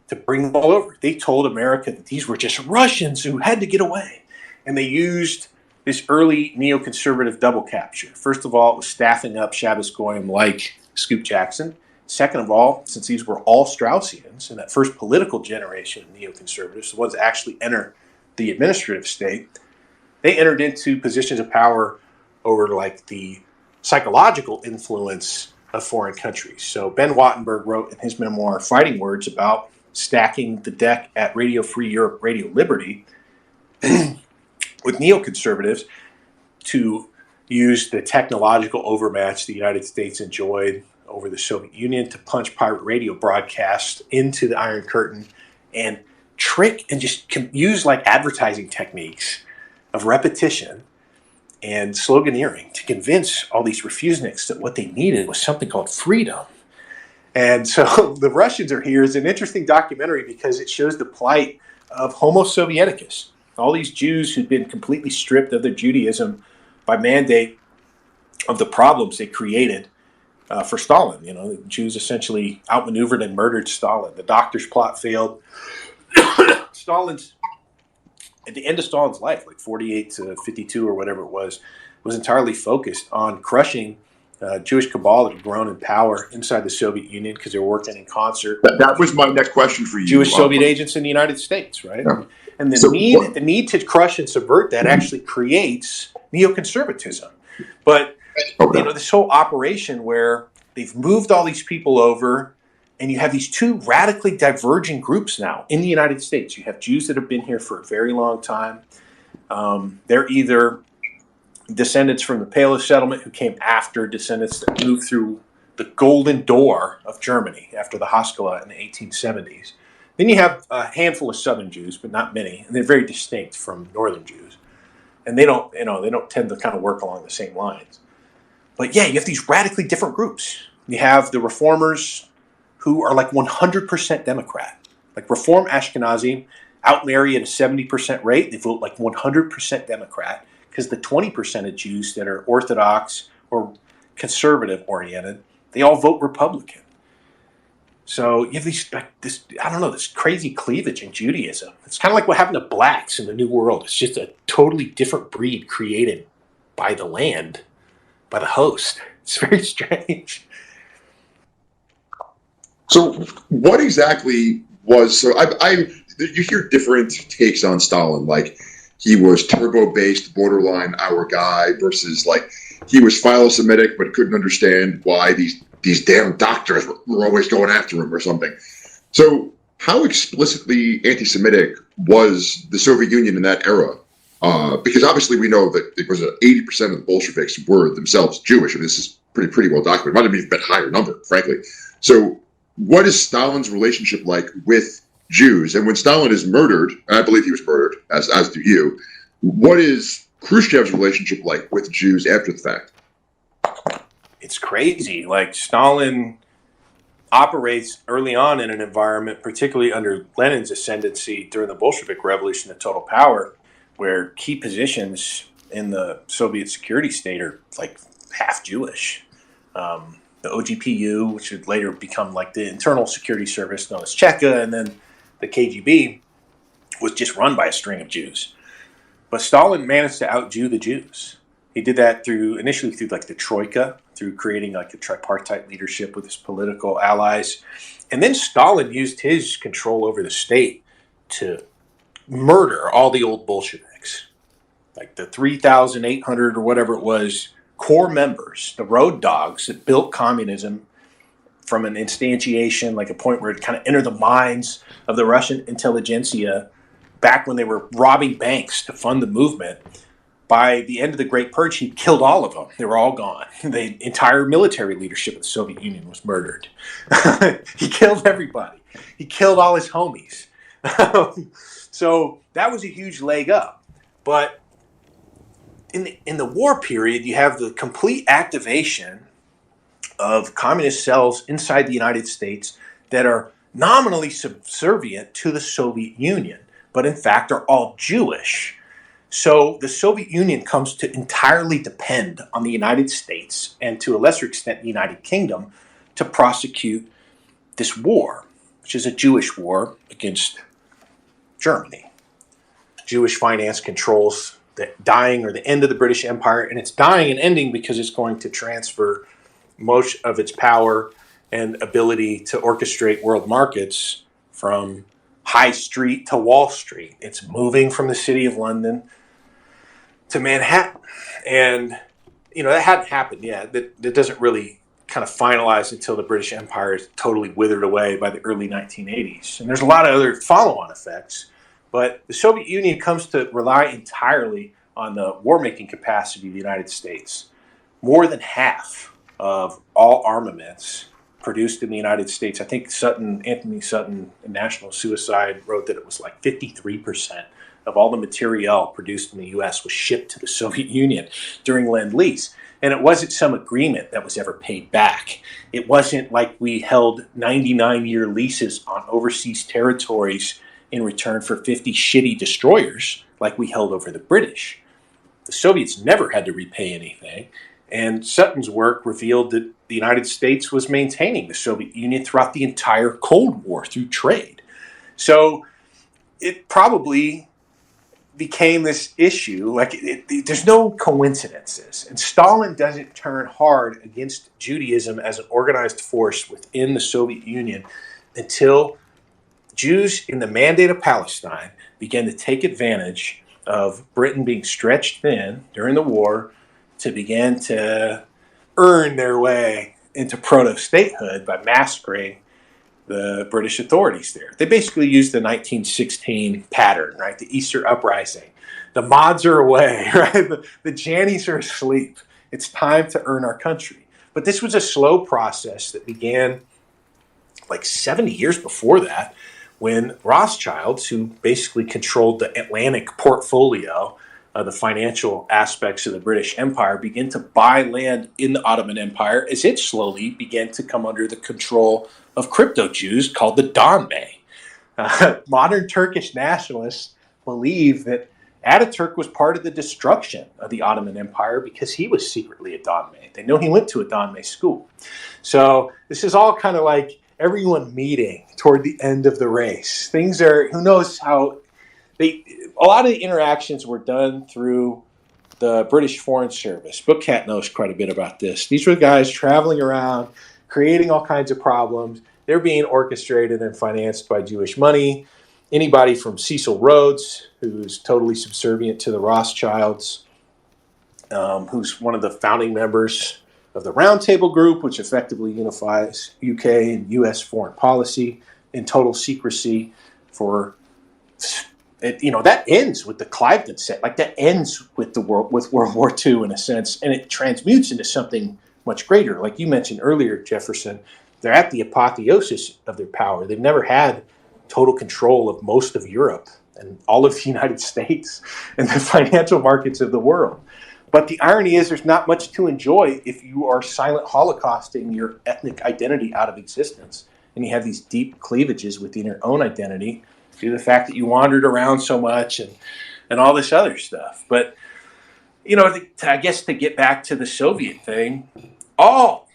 to bring them all over. They told America that these were just Russians who had to get away. And they used this early neoconservative double capture. First of all, it was staffing up Shabbos Goyim like Scoop Jackson. Second of all, since these were all Straussians, and that first political generation of neoconservatives, the ones that actually enter the administrative state, they entered into positions of power over like the psychological influence of foreign countries. So Ben Wattenberg wrote in his memoir, Fighting Words, about stacking the deck at Radio Free Europe, Radio Liberty, with neoconservatives to use the technological overmatch the United States enjoyed over the Soviet Union to punch pirate radio broadcasts into the Iron Curtain and trick and just use like advertising techniques of repetition and sloganeering to convince all these refuseniks that what they needed was something called freedom. And so The Russians Are Here is an interesting documentary because it shows the plight of Homo Sovieticus, all these Jews who'd been completely stripped of their Judaism by mandate of the problems they created for Stalin. You know, the Jews essentially outmaneuvered and murdered Stalin. The doctor's plot failed. Stalin's at the end of Stalin's life, like 48 to 52 or whatever it was entirely focused on crushing Jewish cabal that had grown in power inside the Soviet Union because they were working in concert. That was my next question for you. Jewish Soviet agents in the United States, right? Yeah. And the So the need to crush and subvert that actually creates neoconservatism. But you know, this whole operation where they've moved all these people over, and you have these two radically diverging groups now in the United States. You have Jews that have been here for a very long time. They're either descendants from the Paleo settlement who came after descendants that moved through the golden door of Germany after the Haskalah in the 1870s. Then you have a handful of Southern Jews, but not many, and they're very distinct from Northern Jews. And they don't tend to kind of work along the same lines. But yeah, you have these radically different groups. You have the reformers who are like 100% Democrat. Like Reform Ashkenazi outmarry at a 70% rate. They vote like 100% Democrat because the 20% of Jews that are Orthodox or conservative oriented, they all vote Republican. So you have this crazy cleavage in Judaism. It's kind of like what happened to blacks in the New World. It's just a totally different breed created by the land, by the host. It's very strange. So what exactly was you hear different takes on Stalin, like he was turbo-based, borderline our guy, versus like he was philo-Semitic but couldn't understand why these damn doctors were always going after him or something. So how explicitly anti-Semitic was the Soviet Union in that era? Because obviously we know that it was 80% of the Bolsheviks were themselves Jewish. I mean, this is pretty well documented. Might have even been a higher number, frankly. So what is Stalin's relationship like with Jews? And when Stalin is murdered, and I believe he was murdered, as do you, what is Khrushchev's relationship like with Jews after the fact? It's crazy. Like Stalin operates early on in an environment, particularly under Lenin's ascendancy during the Bolshevik Revolution to total power, where key positions in the Soviet security state are like half Jewish. The OGPU, which would later become like the internal security service known as Cheka, and then the KGB, was just run by a string of Jews. But Stalin managed to out-Jew the Jews. He did that initially through like the Troika, through creating like a tripartite leadership with his political allies. And then Stalin used his control over the state to murder all the old Bolsheviks. Like the 3,800 or whatever it was, core members, the road dogs that built communism from an instantiation, like a point where it kind of entered the minds of the Russian intelligentsia back when they were robbing banks to fund the movement. By the end of the Great Purge, he killed all of them. They were all gone. The entire military leadership of the Soviet Union was murdered. He killed everybody. He killed all his homies. So that was a huge leg up. But in the war period, you have the complete activation of communist cells inside the United States that are nominally subservient to the Soviet Union, but in fact are all Jewish. So the Soviet Union comes to entirely depend on the United States and to a lesser extent the United Kingdom to prosecute this war, which is a Jewish war against Germany. Jewish finance controls the dying or the end of the British Empire, and it's dying and ending because it's going to transfer most of its power and ability to orchestrate world markets from High Street to Wall Street. It's moving from the city of London to Manhattan. And, that hadn't happened yet. That doesn't really kind of finalize until the British Empire is totally withered away by the early 1980s. And there's a lot of other follow-on effects. But the Soviet Union comes to rely entirely on the war-making capacity of the United States. More than half of all armaments produced in the United States, I think Anthony Sutton in National Suicide wrote that it was like 53% of all the materiel produced in the U.S. was shipped to the Soviet Union during Lend-Lease. And it wasn't some agreement that was ever paid back. It wasn't like we held 99-year leases on overseas territories in return for 50 shitty destroyers like we held over the British. the Soviets never had to repay anything. And Sutton's work revealed that the United States was maintaining the Soviet Union throughout the entire Cold War through trade. So it probably became this issue. Like, there's no coincidences. And Stalin doesn't turn hard against Judaism as an organized force within the Soviet Union until Jews in the Mandate of Palestine began to take advantage of Britain being stretched thin during the war to begin to earn their way into proto-statehood by massacring the British authorities there. They basically used the 1916 pattern, right? The Easter Uprising. The mods are away, right? The Jannies are asleep. It's time to earn our country. But this was a slow process that began like 70 years before that, when Rothschilds, who basically controlled the Atlantic portfolio, the financial aspects of the British Empire, began to buy land in the Ottoman Empire as it slowly began to come under the control of crypto-Jews called the Donme. Modern Turkish nationalists believe that Ataturk was part of the destruction of the Ottoman Empire because he was secretly a Donme. They know he went to a Donme school. So this is all kind of like everyone meeting toward the end of the race. Things are, who knows how, a lot of the interactions were done through the British Foreign Service. Bookcat knows quite a bit about this. These were guys traveling around, creating all kinds of problems. They're being orchestrated and financed by Jewish money. Anybody from Cecil Rhodes, who's totally subservient to the Rothschilds, who's one of the founding members of the Round Table Group, which effectively unifies UK and US foreign policy in total secrecy for, that ends with the Cliveden set. Like, that ends with with World War II in a sense, and it transmutes into something much greater. Like you mentioned earlier, Jefferson, they're at the apotheosis of their power. They've never had total control of most of Europe and all of the United States and the financial markets of the world. But the irony is there's not much to enjoy if you are silent holocausting your ethnic identity out of existence. And you have these deep cleavages within your own identity due to the fact that you wandered around so much and all this other stuff. But, I guess to get back to the Soviet thing, all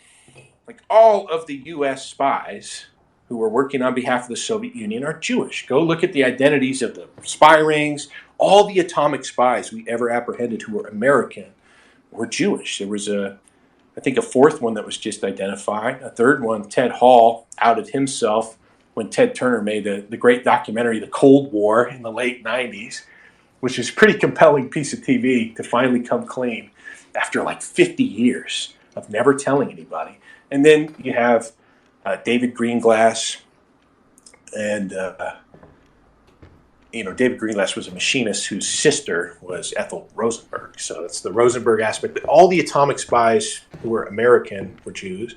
of the U.S. spies who were working on behalf of the Soviet Union are Jewish. Go look at the identities of the spy rings. All the atomic spies we ever apprehended who were American were Jewish. There was I think a fourth one that was just identified. A third one, Ted Hall, outed himself when Ted Turner made the great documentary, The Cold War, in the late 90s, which is a pretty compelling piece of TV to finally come clean after like 50 years of never telling anybody. And then you have David Greenglass, and David Greenglass was a machinist whose sister was Ethel Rosenberg. So that's the Rosenberg aspect. But all the atomic spies who were American were Jews.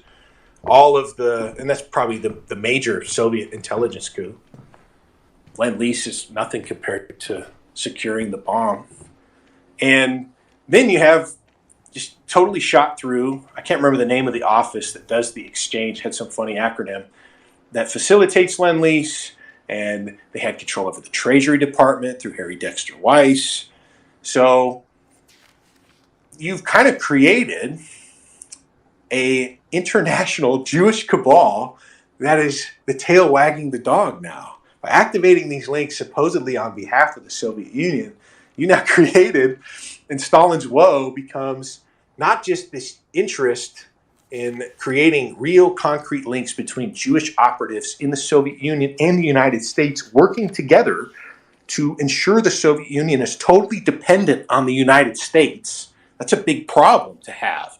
And that's probably the major Soviet intelligence coup. Lend-Lease is nothing compared to securing the bomb. And then you have just totally shot through, I can't remember the name of the office that does the exchange, had some funny acronym, that facilitates Lend-Lease, and they had control over the Treasury Department through Harry Dexter Weiss. So you've kind of created a international Jewish cabal that is the tail wagging the dog now. By activating these links supposedly on behalf of the Soviet Union, you now created, and Stalin's woe becomes not just this interest in creating real concrete links between Jewish operatives in the Soviet Union and the United States working together to ensure the Soviet Union is totally dependent on the United States. That's a big problem to have.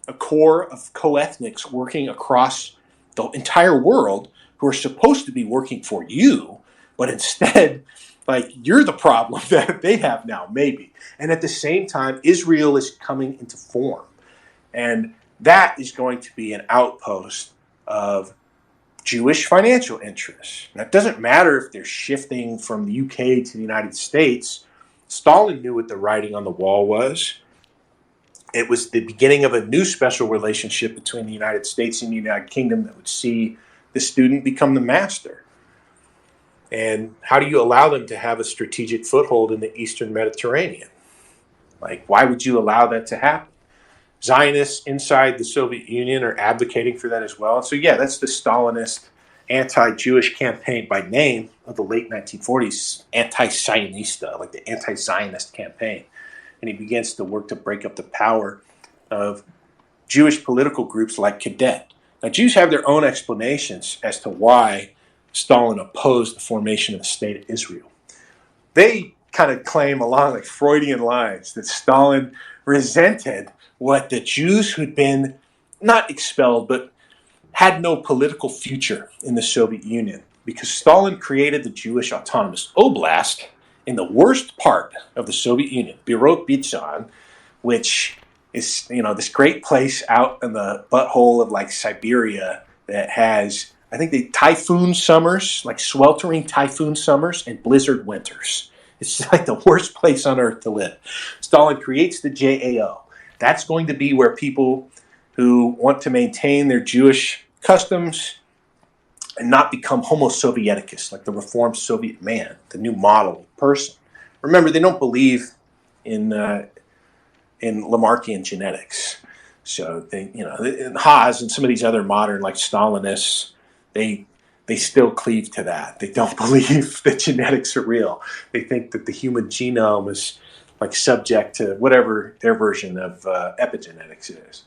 A core of co-ethnics working across the entire world who are supposed to be working for you, but instead, you're the problem that they have now, maybe. And at the same time, Israel is coming into form. And that is going to be an outpost of Jewish financial interests. Now, it doesn't matter if they're shifting from the UK to the United States. Stalin knew what the writing on the wall was. It was the beginning of a new special relationship between the United States and the United Kingdom that would see the student become the master. And how do you allow them to have a strategic foothold in the Eastern Mediterranean? Like, why would you allow that to happen? Zionists inside the Soviet Union are advocating for that as well. So yeah, that's the Stalinist anti-Jewish campaign by name of the late 1940s, anti-Zionista, like the anti-Zionist campaign. And he begins to work to break up the power of Jewish political groups like Cadet. Now, Jews have their own explanations as to why Stalin opposed the formation of the State of Israel. They kind of claim, along like Freudian lines, that Stalin resented what the Jews who'd been not expelled, but had no political future in the Soviet Union, because Stalin created the Jewish Autonomous Oblast in the worst part of the Soviet Union, Beardson, which is, this great place out in the butthole of like Siberia that has, I think, the typhoon summers, like sweltering typhoon summers and blizzard winters. It's like the worst place on earth to live. Stalin creates the JAO. That's going to be where people who want to maintain their Jewish customs and not become Homo Sovieticus, like the reformed Soviet man, the new model person. Remember, they don't believe in Lamarckian genetics. So they, in Haas and some of these other modern like Stalinists, they still cleave to that. They don't believe that genetics are real. They think that the human genome is like subject to whatever their version of epigenetics is.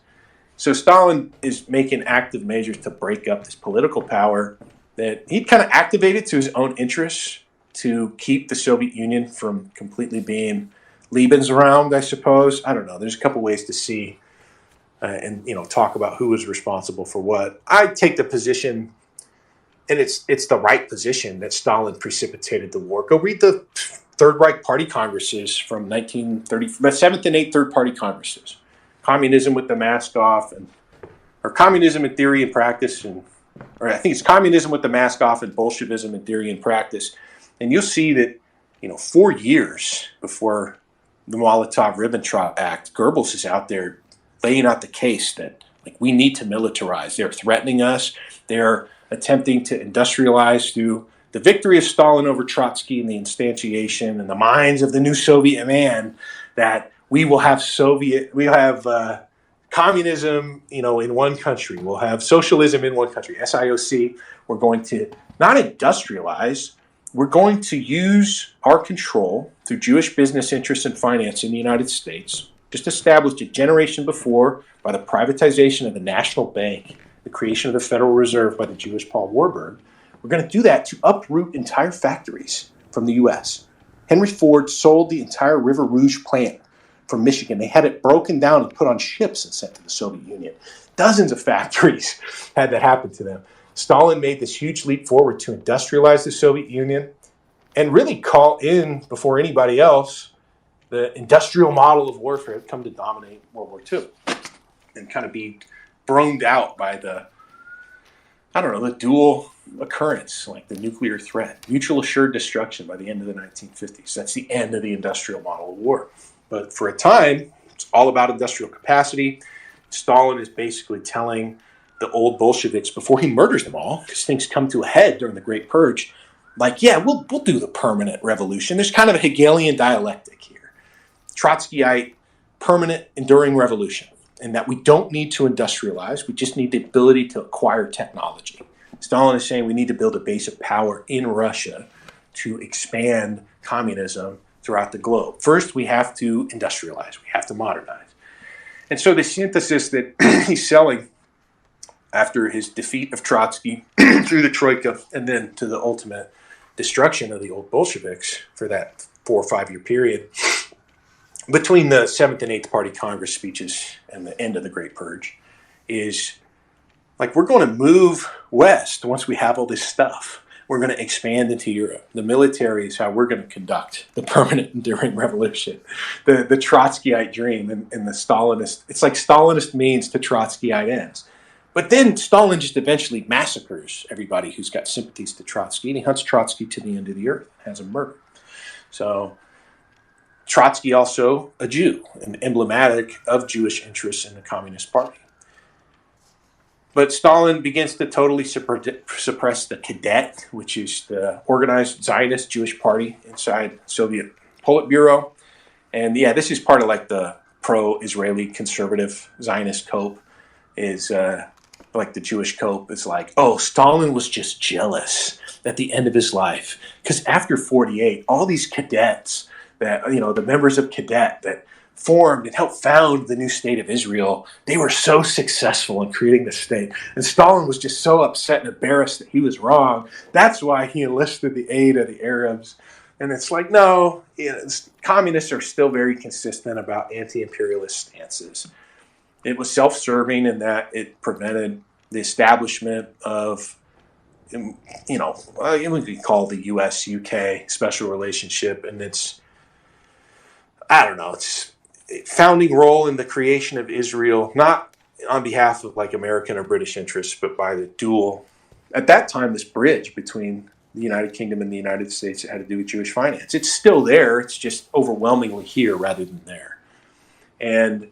So Stalin is making active measures to break up this political power that he'd kind of activated to his own interests to keep the Soviet Union from completely being Lebensraum, I suppose. I don't know. There's a couple ways to see and talk about who was responsible for what. I take the position, and it's the right position, that Stalin precipitated the war. Go read the Third Reich Party Congresses from 1930, the 7th and 8th Third Party Congresses. Communism with the Mask Off, or Communism in Theory and Practice, or I think it's Communism with the Mask Off and Bolshevism in Theory and Practice. And you'll see that, 4 years before the Molotov-Ribbentrop Act, Goebbels is out there laying out the case that we need to militarize. They're threatening us. They're attempting to industrialize through the victory of Stalin over Trotsky and the instantiation in the minds of the new Soviet man that we will have communism, in one country. We'll have socialism in one country, SIOC. We're going to not industrialize. We're going to use our control through Jewish business interests and finance in the United States, just established a generation before by the privatization of the National Bank, the creation of the Federal Reserve by the Jewish Paul Warburg. We're going to do that to uproot entire factories from the U.S. Henry Ford sold the entire River Rouge plant from Michigan. They had it broken down and put on ships and sent to the Soviet Union. Dozens of factories had that happen to them. Stalin made this huge leap forward to industrialize the Soviet Union and really call in, before anybody else, the industrial model of warfare that come to dominate World War II and kind of be broned out by the dual occurrence, like the nuclear threat, mutual assured destruction by the end of the 1950s. That's the end of the industrial model of war. But for a time, it's all about industrial capacity. Stalin is basically telling the old Bolsheviks before he murders them all, because things come to a head during the Great Purge, we'll do the permanent revolution. There's kind of a Hegelian dialectic here. Trotskyite, permanent, enduring revolution, and that we don't need to industrialize. We just need the ability to acquire technology. Stalin is saying we need to build a base of power in Russia to expand communism throughout the globe. First, we have to industrialize. We have to modernize. And so the synthesis that he's selling after his defeat of Trotsky through the Troika and then to the ultimate destruction of the old Bolsheviks for that 4 or 5 year period between the 7th and 8th Party Congress speeches and the end of the Great Purge is we're going to move west once we have all this stuff. We're going to expand into Europe. The military is how we're going to conduct the permanent enduring revolution. The Trotskyite dream and the Stalinist, it's like Stalinist means to Trotskyite ends. But then Stalin just eventually massacres everybody who's got sympathies to Trotsky, and he hunts Trotsky to the end of the earth, has him murdered. So Trotsky also a Jew, and emblematic of Jewish interests in the Communist Party. But Stalin begins to totally suppress the Cadet, which is the organized Zionist Jewish party inside Soviet Politburo. And yeah, this is part of like the pro-Israeli conservative Zionist cope is like the Jewish cope is like, oh, Stalin was just jealous at the end of his life. Because after 48, all these cadets that, the members of Cadet that formed and helped found the new state of Israel, they were so successful in creating the state. And Stalin was just so upset and embarrassed that he was wrong. That's why he enlisted the aid of the Arabs. And it's like, no, communists are still very consistent about anti-imperialist stances. It was self-serving in that it prevented the establishment of, we could call the U.S.-UK special relationship, and its founding role in the creation of Israel, not on behalf of like American or British interests, but by the dual, at that time, this bridge between the United Kingdom and the United States that had to do with Jewish finance. It's still there. It's just overwhelmingly here rather than there. And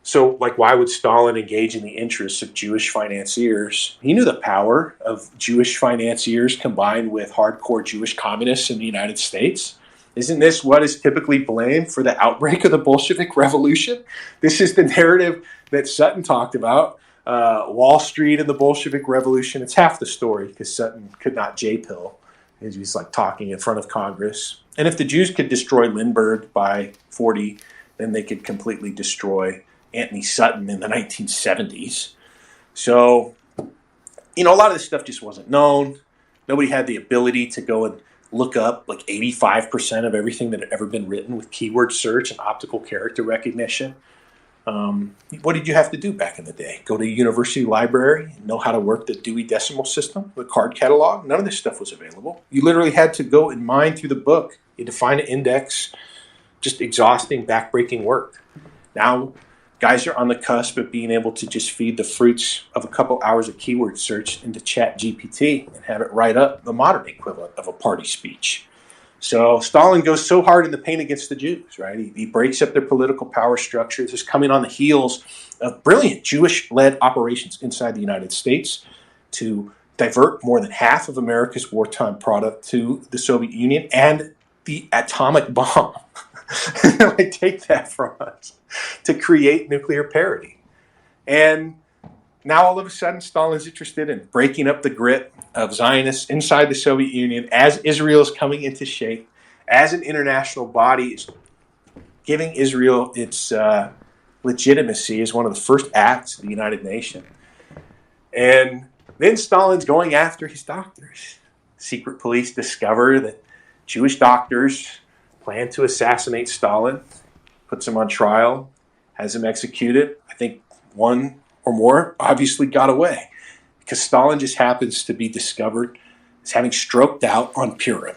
so, like, why would Stalin engage in the interests of Jewish financiers? He knew the power of Jewish financiers combined with hardcore Jewish communists in the United States. Isn't this what is typically blamed for the outbreak of the Bolshevik Revolution? This is the narrative that Sutton talked about. Wall Street and the Bolshevik Revolution. It's half the story because Sutton could not J-pill. He was like talking in front of Congress. And if the Jews could destroy Lindbergh by 40, then they could completely destroy Anthony Sutton in the 1970s. So, a lot of this stuff just wasn't known. Nobody had the ability to go and look up like 85% of everything that had ever been written with keyword search and optical character recognition. What did you have to do back in the day? Go to a university library, know how to work the Dewey Decimal System, the card catalog? None of this stuff was available. You literally had to go and mine through the book. You had to find an index, just exhausting, backbreaking work. Now, guys are on the cusp of being able to just feed the fruits of a couple hours of keyword search into ChatGPT and have it write up the modern equivalent of a party speech. So Stalin goes so hard in the paint against the Jews, right? He breaks up their political power structures. This is coming on the heels of brilliant Jewish-led operations inside the United States to divert more than half of America's wartime product to the Soviet Union and the atomic bomb. Like, take that from us to create nuclear parity. And now all of a sudden Stalin's interested in breaking up the grip of Zionists inside the Soviet Union as Israel is coming into shape, as an international body is giving Israel its legitimacy as one of the first acts of the United Nations. And then Stalin's going after his doctors. Secret police discover that Jewish doctors plan to assassinate Stalin, puts him on trial, has him executed. I think one or more obviously got away because Stalin just happens to be discovered as having stroked out on Purim.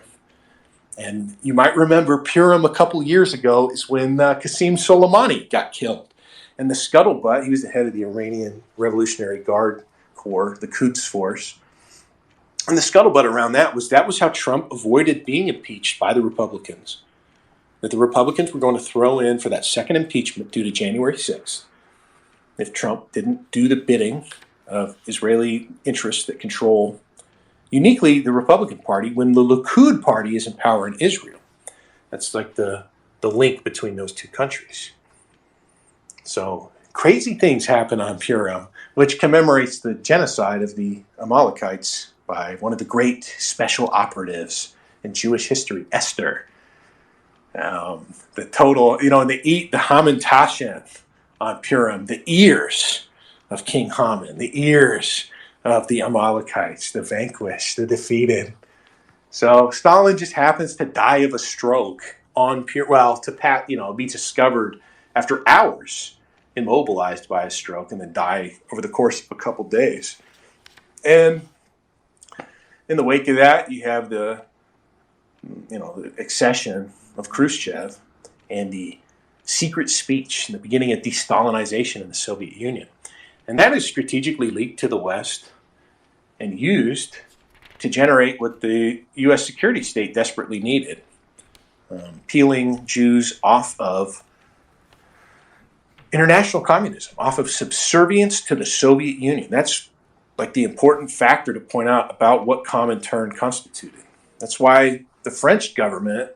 And you might remember Purim a couple years ago is when Qasem Soleimani got killed. And the scuttlebutt, he was the head of the Iranian Revolutionary Guard Corps, the Quds Force. And the scuttlebutt around that was how Trump avoided being impeached by the Republicans. That the Republicans were going to throw in for that second impeachment due to January 6th. If Trump didn't do the bidding of Israeli interests that control uniquely the Republican Party when the Likud party is in power in Israel. That's like the link between those two countries. So crazy things happen on Purim, which commemorates the genocide of the Amalekites by one of the great special operatives in Jewish history, Esther. The total, and they eat the Haman Tashen on Purim, the ears of King Haman, the ears of the Amalekites, the vanquished, the defeated. So Stalin just happens to die of a stroke on Purim, be discovered after hours, immobilized by a stroke, and then die over the course of a couple days. And in the wake of that, you have the accession of Khrushchev and the secret speech in the beginning of de-Stalinization in the Soviet Union. And that is strategically leaked to the West and used to generate what the U.S. security state desperately needed, peeling Jews off of international communism, off of subservience to the Soviet Union. That's like the important factor to point out about what Comintern constituted. That's why the French government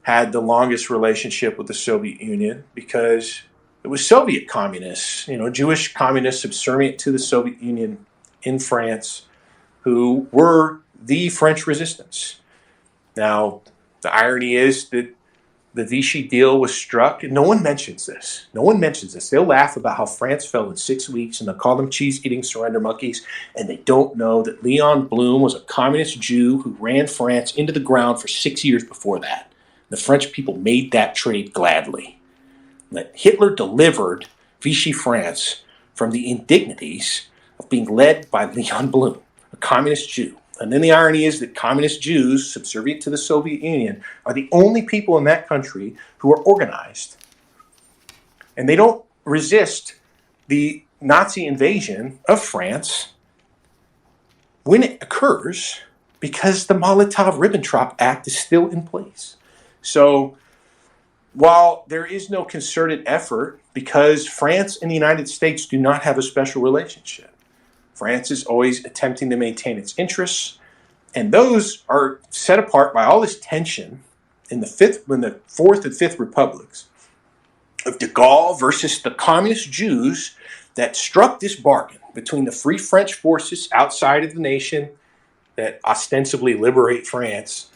had the longest relationship with the Soviet Union because it was Soviet communists, Jewish communists subservient to the Soviet Union in France, who were the French resistance. Now, the irony is that the Vichy deal was struck, and no one mentions this. No one mentions this. They'll laugh about how France fell in 6 weeks, and they'll call them cheese-eating surrender monkeys, and they don't know that Leon Blum was a communist Jew who ran France into the ground for 6 years before that. The French people made that trade gladly. That Hitler delivered Vichy France from the indignities of being led by Leon Blum, a communist Jew. And then the irony is that communist Jews, subservient to the Soviet Union, are the only people in that country who are organized. And they don't resist the Nazi invasion of France when it occurs because the Molotov-Ribbentrop Act is still in place. So while there is no concerted effort, because France and the United States do not have a special relationship, France is always attempting to maintain its interests, and those are set apart by all this tension in the Fourth and Fifth Republics of de Gaulle versus the communist Jews that struck this bargain between the Free French forces outside of the nation that ostensibly liberate France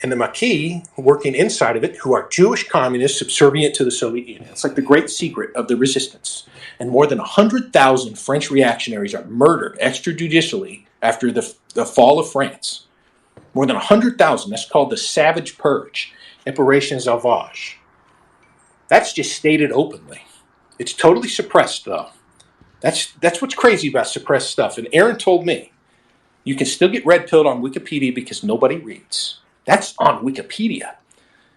and the Maquis working inside of it, who are Jewish communists subservient to the Soviet Union. It's like the great secret of the resistance. And more than 100,000 French reactionaries are murdered extrajudicially after the fall of France. More than 100,000. That's called the Savage Purge, Operation Sauvage. That's just stated openly. It's totally suppressed, though. That's what's crazy about suppressed stuff. And Aaron told me, you can still get red-pilled on Wikipedia because nobody reads. That's on Wikipedia.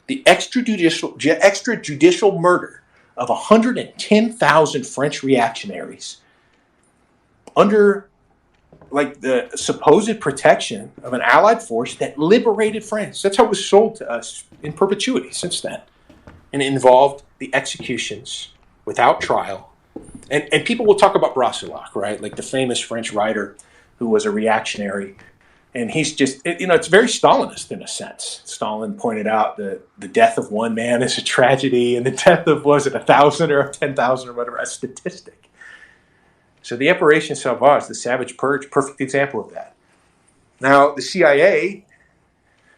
The extrajudicial murder of 110,000 French reactionaries under the supposed protection of an Allied force that liberated France. That's how it was sold to us in perpetuity since then. And it involved the executions without trial. And people will talk about Brasillach, right? Like the famous French writer who was a reactionary. And he's just, it's very Stalinist in a sense. Stalin pointed out that the death of one man is a tragedy, and the death of, 1,000 or 10,000 or whatever, a statistic. So the Operation Sauvage, the Savage Purge, perfect example of that. Now, the CIA,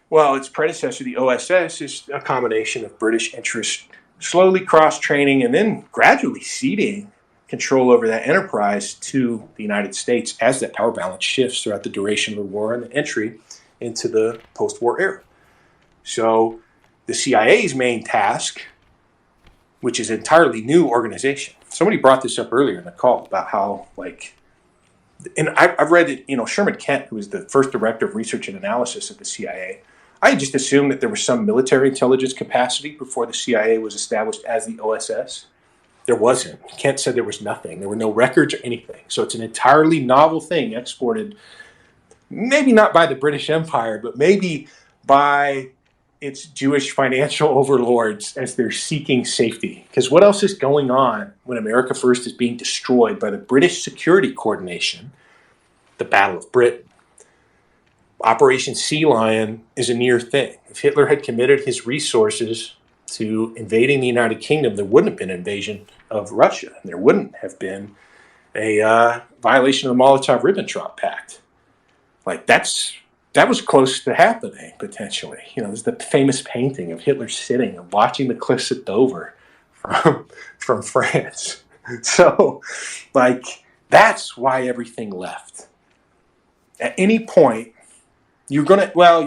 well, its predecessor, the OSS, is a combination of British interests slowly cross-training and then gradually ceding control over that enterprise to the United States as that power balance shifts throughout the duration of the war and the entry into the post-war era. So the CIA's main task, which is an entirely new organization. Somebody brought this up earlier in the call about how, and I've read it, Sherman Kent, who was the first director of research and analysis at the CIA, I just assumed that there was some military intelligence capacity before the CIA was established as the OSS. There wasn't. Kent said there was nothing. There were no records or anything. So it's an entirely novel thing exported, maybe not by the British Empire, but maybe by its Jewish financial overlords as they're seeking safety. Because what else is going on when America First is being destroyed by the British Security Coordination, the Battle of Britain? Operation Sea Lion is a near thing. If Hitler had committed his resources to invading the United Kingdom, there wouldn't have been an invasion of Russia. There wouldn't have been a violation of the Molotov-Ribbentrop Pact. That was close to happening, potentially. There's the famous painting of Hitler sitting and watching the cliffs at Dover from France. So, that's why everything left. At any point, you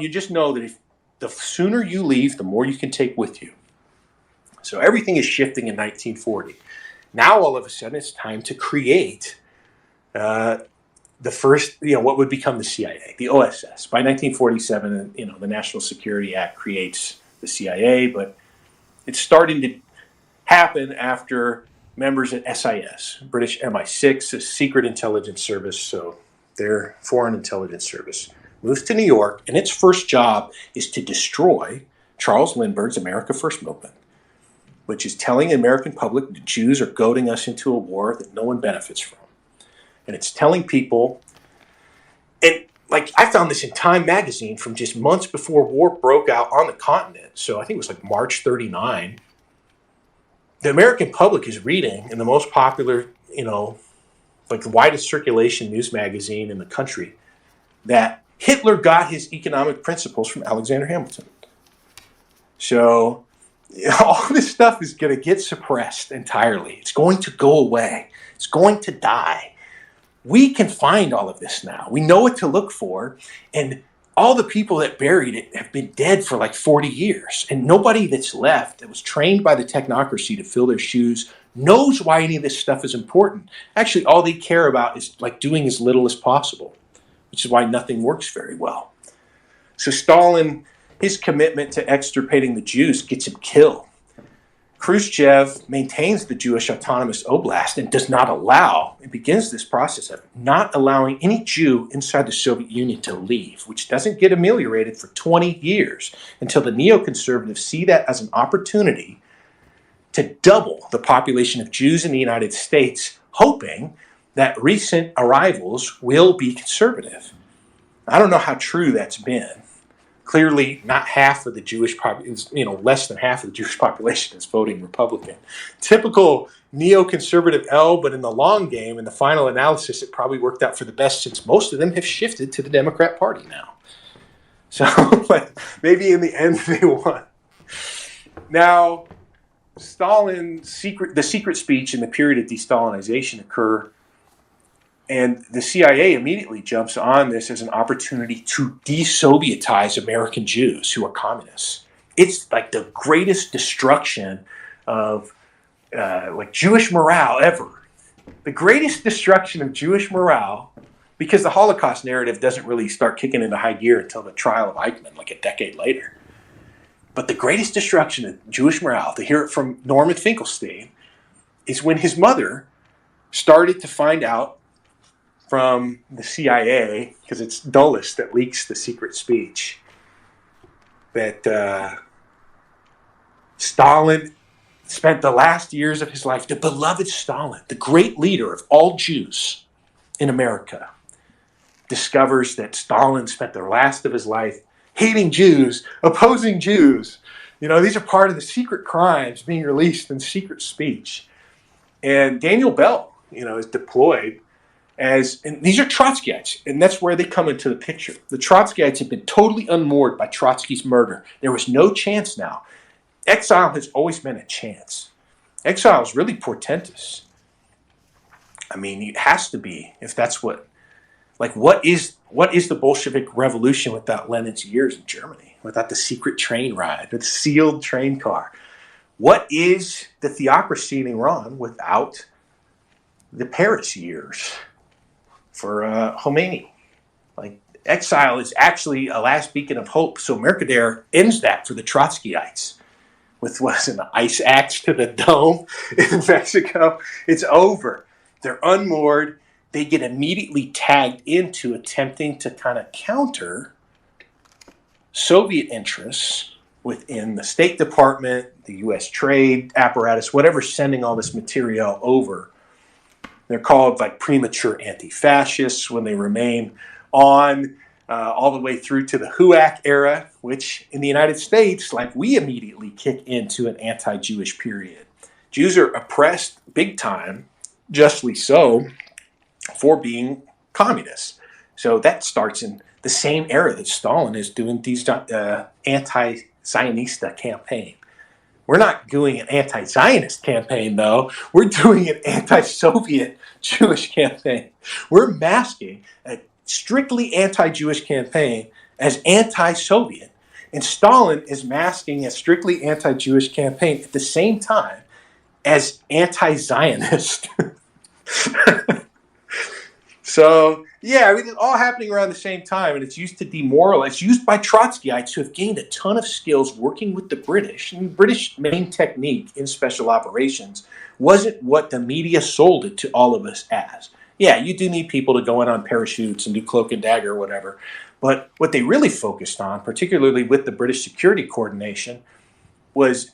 just know that if the sooner you leave, the more you can take with you. So everything is shifting in 1940. Now, all of a sudden, it's time to create the first, what would become the CIA, the OSS. By 1947, the National Security Act creates the CIA, but it's starting to happen after members at SIS, British MI6, a secret intelligence service, so their foreign intelligence service, moves to New York, and its first job is to destroy Charles Lindbergh's America First movement, which is telling the American public the Jews are goading us into a war that no one benefits from. And it's telling people, and like I found this in Time magazine from just months before war broke out on the continent. So I think it was like March 39. The American public is reading in the most popular, like the widest circulation news magazine in the country, that Hitler got his economic principles from Alexander Hamilton. So all this stuff is going to get suppressed entirely. It's going to go away. It's going to die. We can find all of this now. We know what to look for. And all the people that buried it have been dead for like 40 years. And nobody that's left that was trained by the technocracy to fill their shoes knows why any of this stuff is important. Actually, all they care about is like doing as little as possible, which is why nothing works very well. So Stalin, his commitment to extirpating the Jews gets him killed. Khrushchev maintains the Jewish Autonomous Oblast and does not allow, it begins this process of not allowing any Jew inside the Soviet Union to leave, which doesn't get ameliorated for 20 years until the neoconservatives see that as an opportunity to double the population of Jews in the United States, hoping that recent arrivals will be conservative. I don't know how true that's been. Clearly, not half of the Jewish population, less than half of the Jewish population is voting Republican. Typical neoconservative L, but in the long game, in the final analysis, it probably worked out for the best since most of them have shifted to the Democrat Party now. So maybe in the end they won. Now, the secret speech and the period of de-Stalinization occur, and the CIA immediately jumps on this as an opportunity to de-Sovietize American Jews who are communists. It's like the greatest destruction of Jewish morale ever. The greatest destruction of Jewish morale, because the Holocaust narrative doesn't really start kicking into high gear until the trial of Eichmann, like a decade later. But the greatest destruction of Jewish morale, to hear it from Norman Finkelstein, is when his mother started to find out from the CIA, because it's Dulles that leaks the secret speech, that Stalin spent the last years of his life, the beloved Stalin, the great leader of all Jews in America, discovers that Stalin spent the last of his life hating Jews, opposing Jews. These are part of the secret crimes being released in secret speech. And Daniel Bell, is deployed and these are Trotskyites, and that's where they come into the picture. The Trotskyites have been totally unmoored by Trotsky's murder. There was no chance now. Exile has always been a chance. Exile is really portentous. I mean, it has to be, if that's what is the Bolshevik Revolution without Lenin's years in Germany, without the secret train ride, the sealed train car? What is the theocracy in Iran without the Paris years for Khomeini? Exile is actually a last beacon of hope. So Mercader ends that for the Trotskyites with an ice axe to the dome in Mexico. It's over. They're unmoored. They get immediately tagged into attempting to kind of counter Soviet interests within the State Department, the U.S. trade apparatus, whatever's sending all this material over. They're called premature anti-fascists when they remain on all the way through to the HUAC era, which in the United States, we immediately kick into an anti-Jewish period. Jews are oppressed big time, justly so, for being communists. So that starts in the same era that Stalin is doing these anti-Zionista campaign. We're not doing an anti-Zionist campaign, though. We're doing an anti-Soviet Jewish campaign. We're masking a strictly anti-Jewish campaign as anti-Soviet, and Stalin is masking a strictly anti-Jewish campaign at the same time as anti-Zionist. So, yeah, it's all happening around the same time, and it's used to demoralize. It's used by Trotskyites who have gained a ton of skills working with the British. And the British main technique in special operations wasn't what the media sold it to all of us as. Yeah, you do need people to go in on parachutes and do cloak and dagger or whatever. But what they really focused on, particularly with the British security coordination, was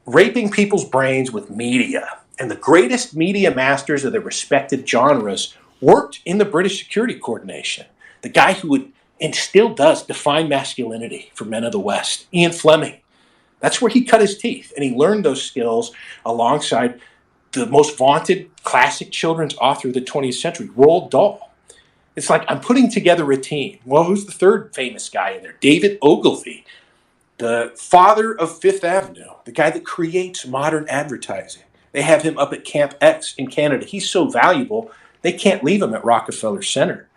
raping people's brains with media. And the greatest media masters of the respected genres worked in the British security coordination. the guy who would, and still does, define masculinity for men of the West, Ian Fleming. That's where he cut his teeth, and he learned those skills alongside the most vaunted classic children's author of the 20th century, Roald Dahl. It's like, I'm putting together a team. Well, who's the third famous guy in there? David Ogilvy, the father of Fifth Avenue, the guy that creates modern advertising. They have him up at Camp X in Canada. He's so valuable, they can't leave him at Rockefeller Center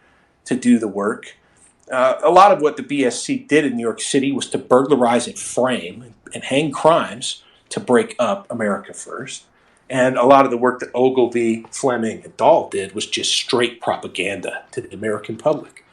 to do the work. A lot of what the BSC did in New York City was to burglarize and frame and hang crimes to break up America First. And a lot of the work that Ogilvy, Fleming, and Dahl did was just straight propaganda to the American public.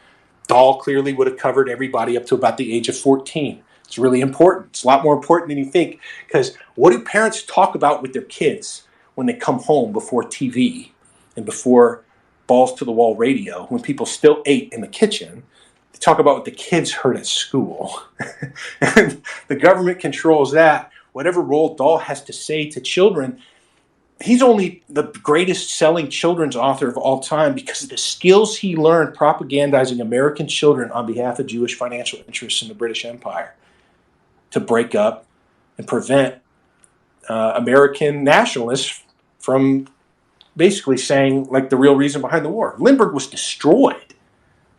Dahl clearly would have covered everybody up to about the age of 14. It's really important. It's a lot more important than you think, because what do parents talk about with their kids when they come home before TV and before balls to the wall radio, when people still ate in the kitchen? They talk about what the kids heard at school. And the government controls that. Whatever Roald Dahl has to say to children, he's only the greatest selling children's author of all time because of the skills he learned propagandizing American children on behalf of Jewish financial interests in the British Empire to break up and prevent American nationalists from basically saying, like, the real reason behind the war. Lindbergh was destroyed.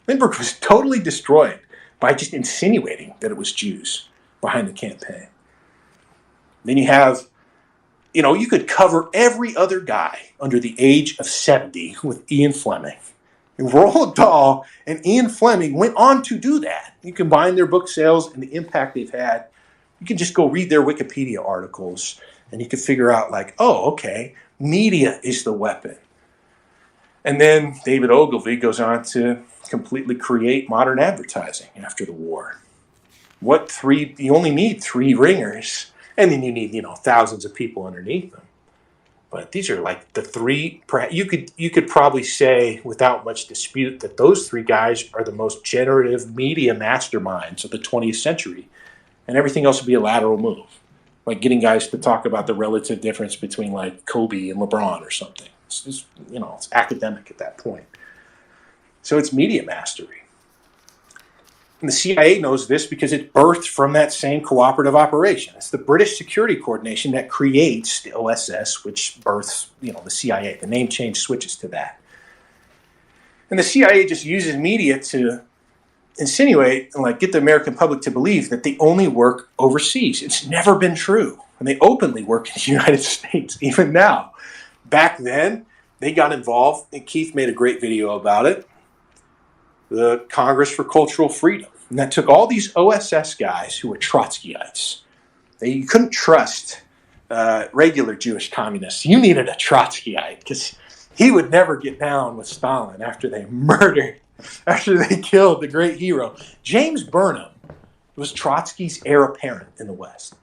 Lindbergh was totally destroyed by just insinuating that it was Jews behind the campaign. Then you have, you could cover every other guy under the age of 70 with Ian Fleming. Roald Dahl and Ian Fleming went on to do that. You combine their book sales and the impact they've had. You can just go read their Wikipedia articles and you can figure out, like, oh, okay, media is the weapon. And then David Ogilvy goes on to completely create modern advertising after the war. You only need 3 ringers, and then you need, thousands of people underneath them. But these are like the 3, you could probably say without much dispute that those 3 guys are the most generative media masterminds of the 20th century. And everything else would be a lateral move. Like getting guys to talk about the relative difference between, like, Kobe and LeBron or something. It's just, it's academic at that point. So it's media mastery. And the CIA knows this because it birthed from that same cooperative operation. It's the British Security Coordination that creates the OSS, which births, the CIA. The name change switches to that. And the CIA just uses media to insinuate and, like, get the American public to believe that they only work overseas. It's never been true. And they openly work in the United States, even now. Back then, they got involved, and Keith made a great video about it, the Congress for Cultural Freedom. And that took all these OSS guys who were Trotskyites. You couldn't trust regular Jewish communists. You needed a Trotskyite because he would never get down with Stalin after they killed the great hero. James Burnham was Trotsky's heir apparent in the West.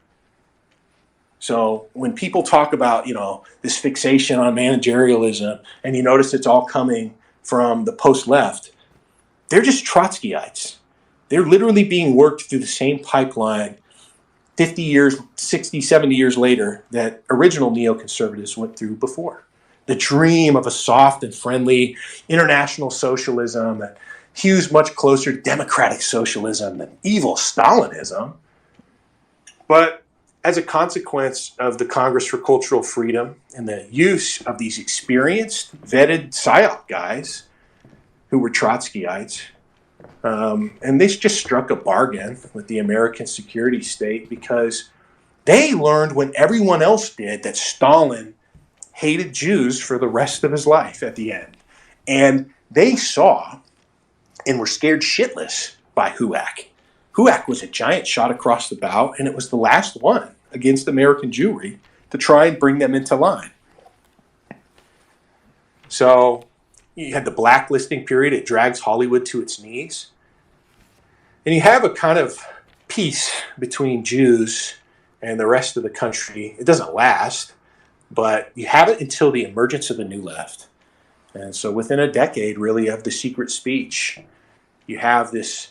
So when people talk about, this fixation on managerialism, and you notice it's all coming from the post-left, they're just Trotskyites. They're literally being worked through the same pipeline 50 years, 60, 70 years later that original neoconservatives went through before. The dream of a soft and friendly international socialism that hews much closer to democratic socialism than evil Stalinism. But as a consequence of the Congress for Cultural Freedom and the use of these experienced, vetted PSYOP guys who were Trotskyites, and they just struck a bargain with the American security state because they learned when everyone else did that Stalin hated Jews for the rest of his life at the end. And they saw and were scared shitless by HUAC. HUAC was a giant shot across the bow, and it was the last one against American Jewry to try and bring them into line. So you had the blacklisting period. It drags Hollywood to its knees. And you have a kind of peace between Jews and the rest of the country. It doesn't last, but you have it until the emergence of the New Left. And so within a decade, really, of the secret speech, you have this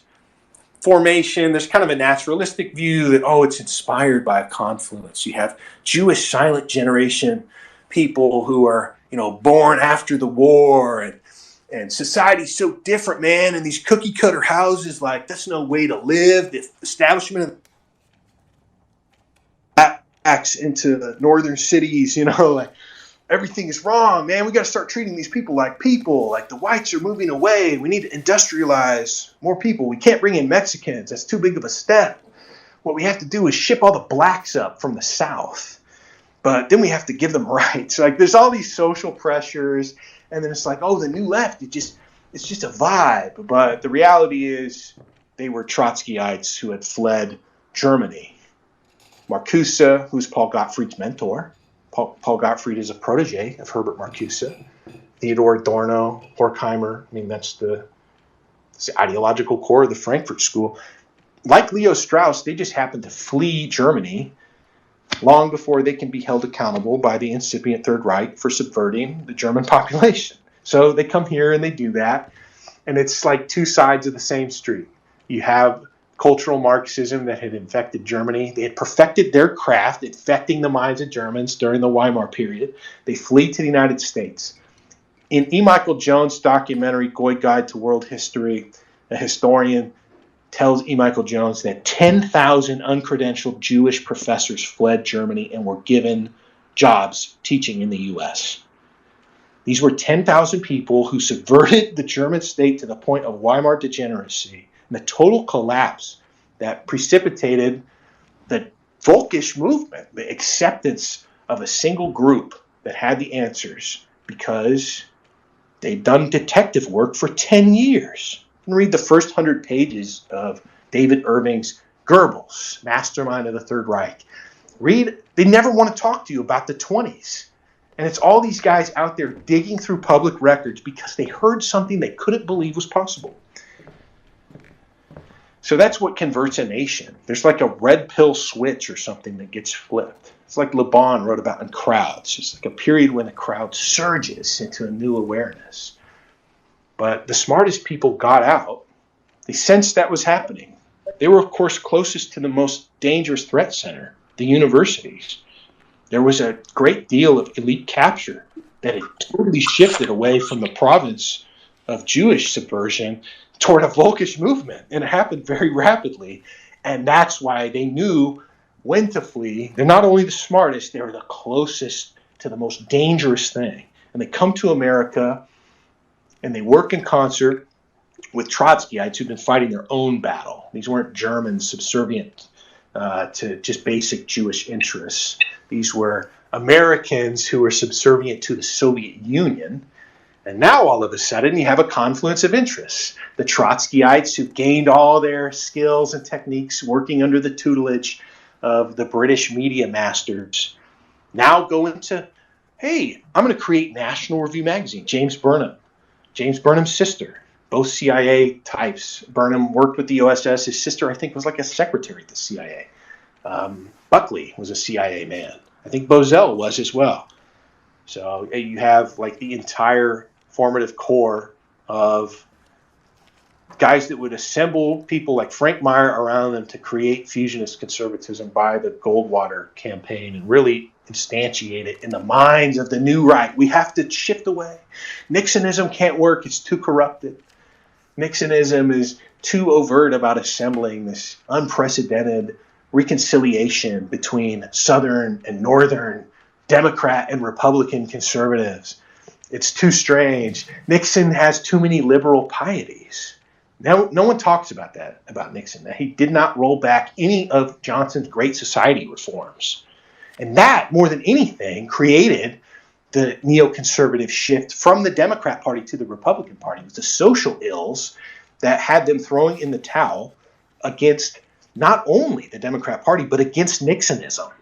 formation. There's kind of a naturalistic view that, it's inspired by a confluence. You have Jewish silent generation people who are, born after the war, And society's so different, man. And these cookie cutter houses, like, that's no way to live. The establishment of acts into the northern cities, like everything is wrong, man. We got to start treating these people. Like the whites are moving away. We need to industrialize more people. We can't bring in Mexicans. That's too big of a step. What we have to do is ship all the blacks up from the South. But then we have to give them rights. Like, there's all these social pressures, and then it's like, oh, the new left, it's just a vibe. But the reality is they were Trotskyites who had fled Germany. Marcuse, who's Paul Gottfried's mentor. Paul Gottfried is a protege of Herbert Marcuse. Theodor Adorno, Horkheimer. I mean, that's the ideological core of the Frankfurt School. Like Leo Strauss, they just happened to flee Germany long before they can be held accountable by the incipient Third Reich for subverting the German population. So they come here and they do that, and it's like two sides of the same street. You have cultural Marxism that had infected Germany. They had perfected their craft, infecting the minds of Germans during the Weimar period. They flee to the United States. In E. Michael Jones' documentary, Goy Guide to World History, a historian tells E. Michael Jones that 10,000 uncredentialed Jewish professors fled Germany and were given jobs teaching in the U.S. These were 10,000 people who subverted the German state to the point of Weimar degeneracy and the total collapse that precipitated the Volkisch movement, the acceptance of a single group that had the answers because they'd done detective work for 10 years. And read the first 100 pages of David Irving's Goebbels, Mastermind of the Third Reich. They never want to talk to you about the 20s. And it's all these guys out there digging through public records because they heard something they couldn't believe was possible. So that's what converts a nation. There's like a red pill switch or something that gets flipped. It's like Le Bon wrote about in Crowds. It's like a period when the crowd surges into a new awareness. But the smartest people got out. They sensed that was happening. They were, of course, closest to the most dangerous threat center, the universities. There was a great deal of elite capture that had totally shifted away from the province of Jewish subversion toward a Volkisch movement. And it happened very rapidly. And that's why they knew when to flee. They're not only the smartest, they were the closest to the most dangerous thing. And they come to America and they work in concert with Trotskyites who've been fighting their own battle. These weren't Germans subservient to just basic Jewish interests. These were Americans who were subservient to the Soviet Union. And now all of a sudden you have a confluence of interests. The Trotskyites who gained all their skills and techniques working under the tutelage of the British media masters now go into, hey, I'm going to create National Review magazine. James Burnham's sister, both CIA types. Burnham worked with the OSS. His sister, I think, was like a secretary at the CIA. Buckley was a CIA man. I think Bozell was as well. So you have like the entire formative core of guys that would assemble people like Frank Meyer around them to create fusionist conservatism by the Goldwater campaign and really instantiate it in the minds of the new right. We have to shift away. Nixonism can't work. It's too corrupted. Nixonism is too overt about assembling this unprecedented reconciliation between Southern and Northern Democrat and Republican conservatives. It's too strange. Nixon has too many liberal pieties. No one talks about that, about Nixon. He did not roll back any of Johnson's Great Society reforms. And that, more than anything, created the neoconservative shift from the Democrat Party to the Republican Party. It was the social ills that had them throwing in the towel against not only the Democrat Party, but against Nixonism.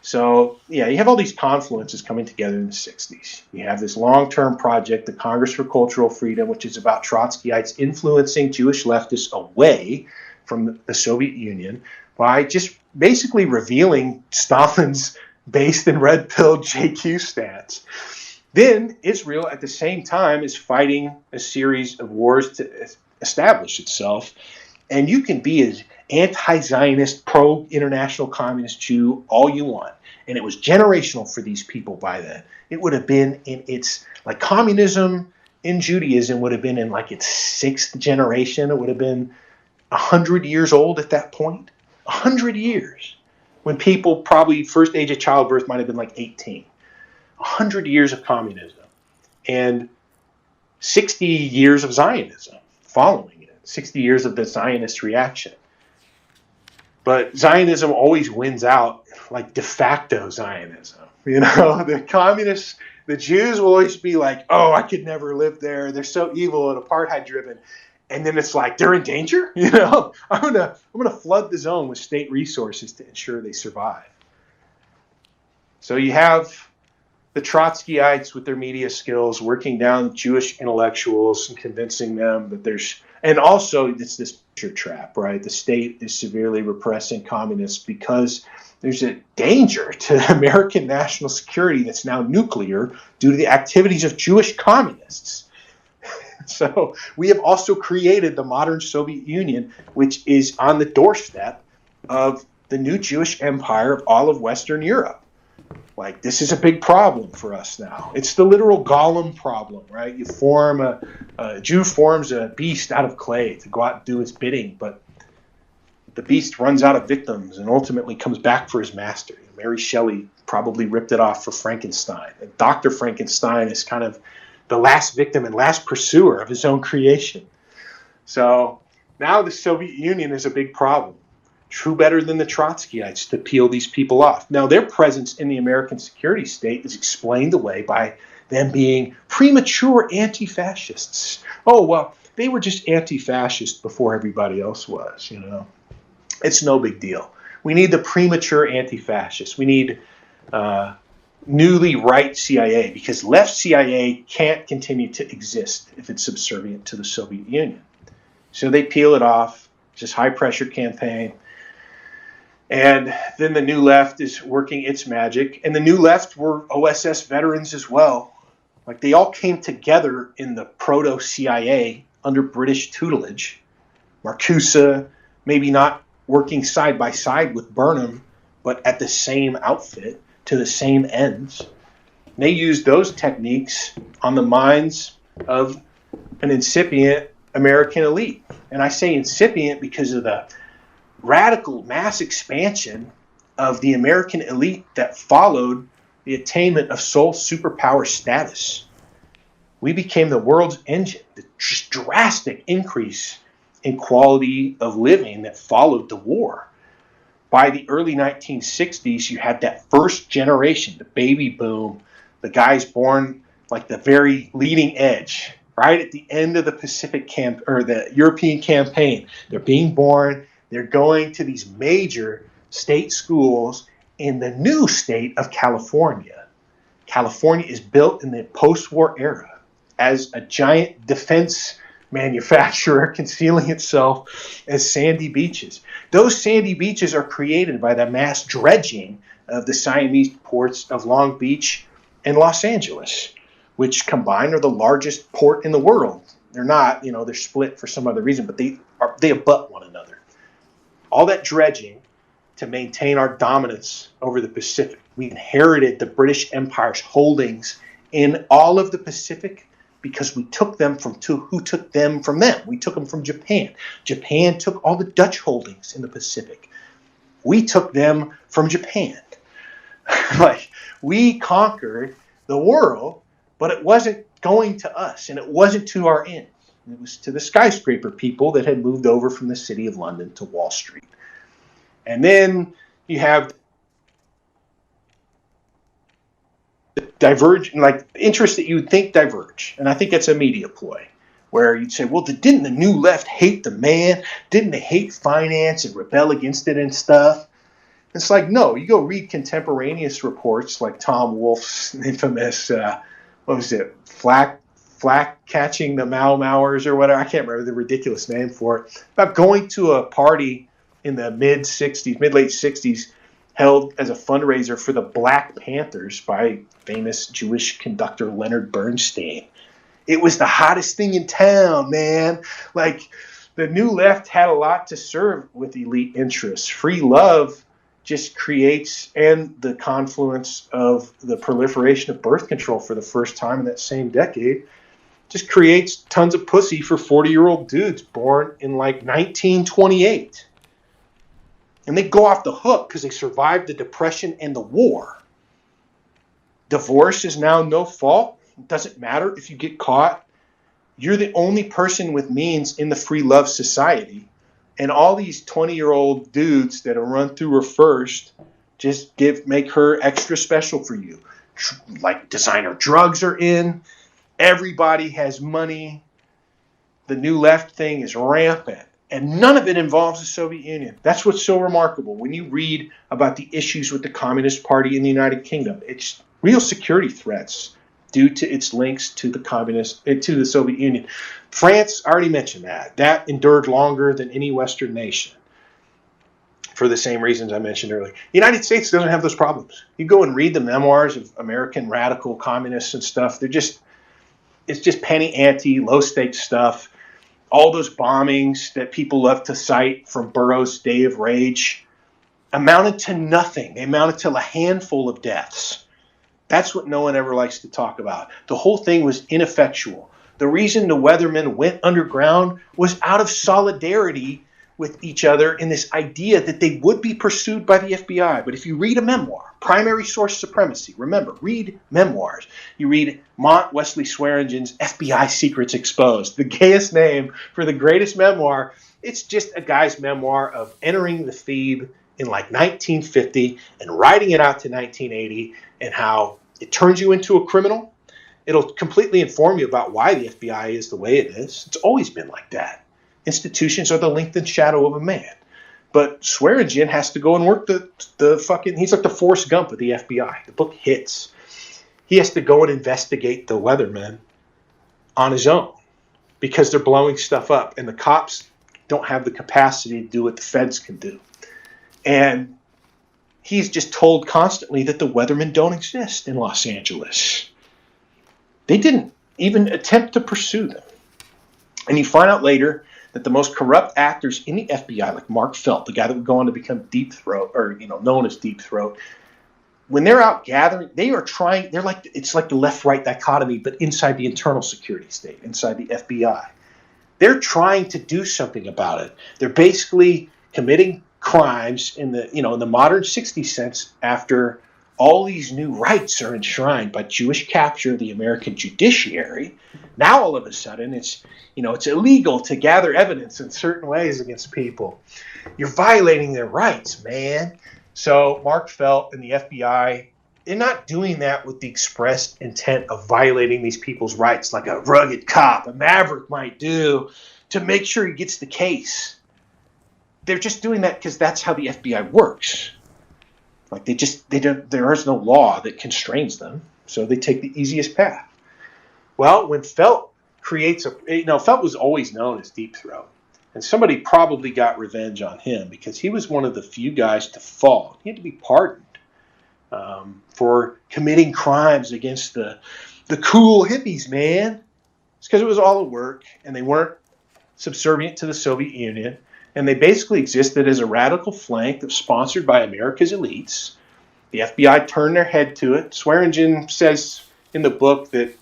So, yeah, you have all these confluences coming together in the 60s. You have this long-term project, the Congress for Cultural Freedom, which is about Trotskyites influencing Jewish leftists away from the Soviet Union by just basically revealing Stalin's based and red-pilled JQ stance. Then Israel, at the same time, is fighting a series of wars to establish itself. And you can be as anti-Zionist, pro-international communist Jew all you want. And it was generational for these people by then. It would have been in its, like communism in Judaism would have been in like its 6th generation. It would have been 100 years old at that point. 100 years. When people probably first age of childbirth might have been like 18. 100 years of communism. And 60 years of Zionism following it. 60 years of the Zionist reaction. But Zionism always wins out, like de facto Zionism. You know, the communists, the Jews will always be like, oh, I could never live there. They're so evil and apartheid driven. And then it's like, they're in danger? You know, I'm gonna flood the zone with state resources to ensure they survive. So you have the Trotskyites with their media skills working down Jewish intellectuals and convincing them that there's, and also it's this picture trap, right? The state is severely repressing communists because there's a danger to American national security that's now nuclear due to the activities of Jewish communists. So we have also created the modern Soviet Union, which is on the doorstep of the new Jewish empire of all of Western Europe. Like, this is a big problem for us now. It's the literal Gollum problem, right? You form a Jew forms a beast out of clay to go out and do his bidding, but the beast runs out of victims and ultimately comes back for his master. Mary Shelley probably ripped it off for Frankenstein. And Dr. Frankenstein is kind of the last victim and last pursuer of his own creation. So now the Soviet Union is a big problem. True better than the Trotskyites to peel these people off. Now, their presence in the American security state is explained away by them being premature anti-fascists. Oh, well, they were just anti-fascist before everybody else was, you know. It's no big deal. We need the premature anti-fascists. We need newly right CIA, because left CIA can't continue to exist if it's subservient to the Soviet Union. So they peel it off, just high-pressure campaign. And then the new left is working its magic. And the new left were OSS veterans as well. Like, they all came together in the proto-CIA under British tutelage. Marcuse, maybe not working side by side with Burnham, but at the same outfit, to the same ends. And they used those techniques on the minds of an incipient American elite. And I say incipient because of the radical mass expansion of the American elite that followed the attainment of sole superpower status. We became the world's engine, the drastic increase in quality of living that followed the war. By the early 1960s, you had that first generation, the baby boom, the guys born like the very leading edge, right at the end of the Pacific or the European campaign. They're being born. They're going to these major state schools in the new state of California. California is built in the post-war era as a giant defense manufacturer concealing itself as sandy beaches. Those sandy beaches are created by the mass dredging of the Siamese ports of Long Beach and Los Angeles, which combined are the largest port in the world. They're not, you know, they're split for some other reason, but they abut one another. All that dredging to maintain our dominance over the Pacific. We inherited the British Empire's holdings in all of the Pacific because we took them from who took them from them. We took them from Japan. Japan took all the Dutch holdings in the Pacific. We took them from Japan. Like, we conquered the world, but it wasn't going to us, and it wasn't to our ends. It was to the skyscraper people that had moved over from the city of London to Wall Street. And then you have diverge, like interests that you would think diverge. And I think that's a media ploy where you'd say, well, didn't the new left hate the man? Didn't they hate finance and rebel against it and stuff? It's like, no, you go read contemporaneous reports like Tom Wolfe's infamous, what was it, flak catching the Mau Mauers or whatever. I can't remember the ridiculous name for it. About going to a party in the mid-late 60s, held as a fundraiser for the Black Panthers by famous Jewish conductor Leonard Bernstein. It was the hottest thing in town, man. Like, the new left had a lot to serve with elite interests. Free love just creates, and the confluence of the proliferation of birth control for the first time in that same decade, just creates tons of pussy for 40-year-old dudes born in like 1928. And they go off the hook because they survived the Depression and the war. Divorce is now no fault. It doesn't matter if you get caught. You're the only person with means in the free love society. And all these 20-year-old dudes that are run through her first just make her extra special for you. Like designer drugs are in. Everybody has money. The new left thing is rampant. And none of it involves the Soviet Union. That's what's so remarkable. When you read about the issues with the Communist Party in the United Kingdom, it's real security threats due to its links to the Soviet Union. France, I already mentioned that. That endured longer than any Western nation for the same reasons I mentioned earlier. The United States doesn't have those problems. You go and read the memoirs of American radical communists and stuff. It's just penny ante, low stakes stuff. All those bombings that people love to cite from Burroughs' Day of Rage amounted to nothing. They amounted to a handful of deaths. That's what no one ever likes to talk about. The whole thing was ineffectual. The reason the Weathermen went underground was out of solidarity with each other in this idea that they would be pursued by the FBI. But if you read a memoir, Primary Source Supremacy, remember, read memoirs. You read Mont Wesley Swearengen's FBI Secrets Exposed, the gayest name for the greatest memoir. It's just a guy's memoir of entering the Phoebe in like 1950 and riding it out to 1980 and how it turns you into a criminal. It'll completely inform you about why the FBI is the way it is. It's always been like that. Institutions are the lengthened shadow of a man. But Swearingen has to go and work the fucking... He's like the Forrest Gump of the FBI. The book hits. He has to go and investigate the Weathermen on his own because they're blowing stuff up. And the cops don't have the capacity to do what the feds can do. And he's just told constantly that the Weathermen don't exist in Los Angeles. They didn't even attempt to pursue them. And you find out later that the most corrupt actors in the FBI, like Mark Felt, the guy that would go on to become Deep Throat, or known as Deep Throat, when they're out gathering, it's like the left-right dichotomy, but inside the internal security state, inside the FBI. They're trying to do something about it. They're basically committing crimes in the modern 60s sense after all these new rights are enshrined by Jewish capture of the American judiciary. Now all of a sudden it's illegal to gather evidence in certain ways against people. You're violating their rights, man. So Mark Felt and the FBI, they're not doing that with the expressed intent of violating these people's rights like a rugged cop, a maverick might do to make sure he gets the case. They're just doing that because that's how the FBI works. Like there is no law that constrains them, so they take the easiest path. Well, when Felt Felt was always known as Deep Throat, and somebody probably got revenge on him because he was one of the few guys to fall. He had to be pardoned for committing crimes against the cool hippies, man. It's because it was all a work, and they weren't subservient to the Soviet Union. And they basically existed as a radical flank that was sponsored by America's elites. The FBI turned their head to it. Swearingen says in the book that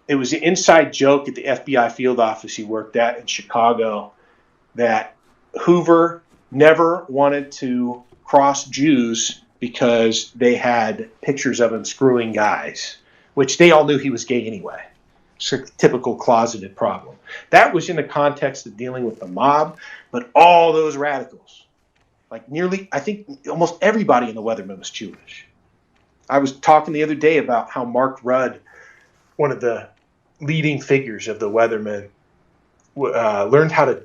it was an inside joke at the FBI field office he worked at in Chicago that Hoover never wanted to cross Jews because they had pictures of him screwing guys, which they all knew he was gay anyway. It's a typical closeted problem. That was in the context of dealing with the mob, but all those radicals, I think almost everybody in the Weathermen was Jewish. I was talking the other day about how Mark Rudd, one of the leading figures of the Weathermen, learned how to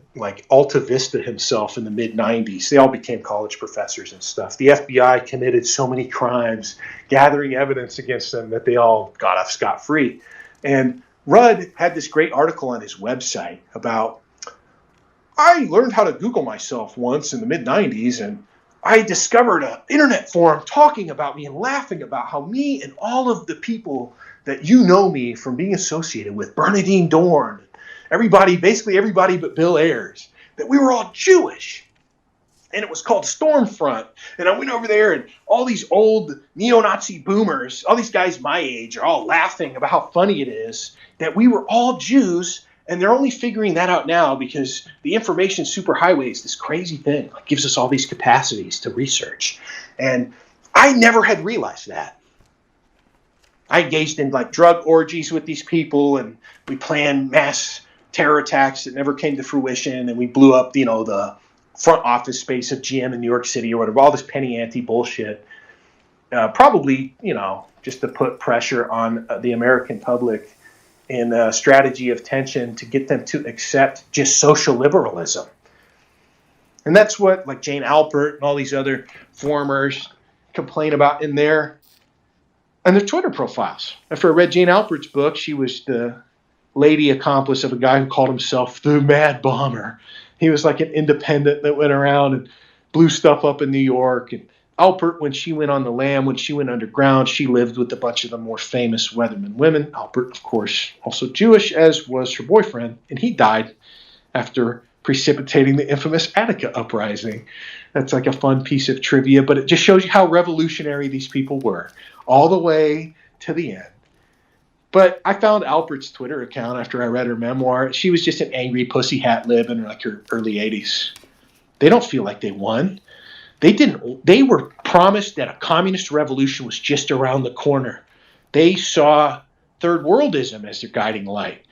Alta Vista himself in the mid-90s. They all became college professors and stuff. The FBI committed so many crimes, gathering evidence against them that they all got off scot-free. And Rudd had this great article on his website about, I learned how to Google myself once in the mid-90s, and I discovered an internet forum talking about me and laughing about how me and all of the people that you know me from being associated with, Bernadine Dorn, basically everybody but Bill Ayers, that we were all Jewish. and it was called Stormfront. And I went over there, and all these old neo-Nazi boomers, all these guys my age, are all laughing about how funny it is that we were all Jews, and they're only figuring that out now because the information superhighway is this crazy thing. It gives us all these capacities to research. And I never had realized that. I engaged in like drug orgies with these people, and we planned mass terror attacks that never came to fruition, and we blew up, the front office space of GM in New York City or whatever, all this penny ante bullshit. Probably, just to put pressure on the American public in a strategy of tension to get them to accept just social liberalism. And that's what like Jane Alpert and all these other formers complain about in their Twitter profiles. After I read Jane Alpert's book, she was the lady accomplice of a guy who called himself the Mad Bomber. He was like an independent that went around and blew stuff up in New York. And Alpert, when she went on the lam, when she went underground, she lived with a bunch of the more famous Weatherman women. Alpert, of course, also Jewish, as was her boyfriend, and he died after precipitating the infamous Attica uprising. That's like a fun piece of trivia, but it just shows you how revolutionary these people were, all the way to the end. But I found Alpert's Twitter account after I read her memoir. She was just an angry pussy hat lib in like her early 80s. They don't feel like they won. They were promised that a communist revolution was just around the corner. They saw third worldism as their guiding light.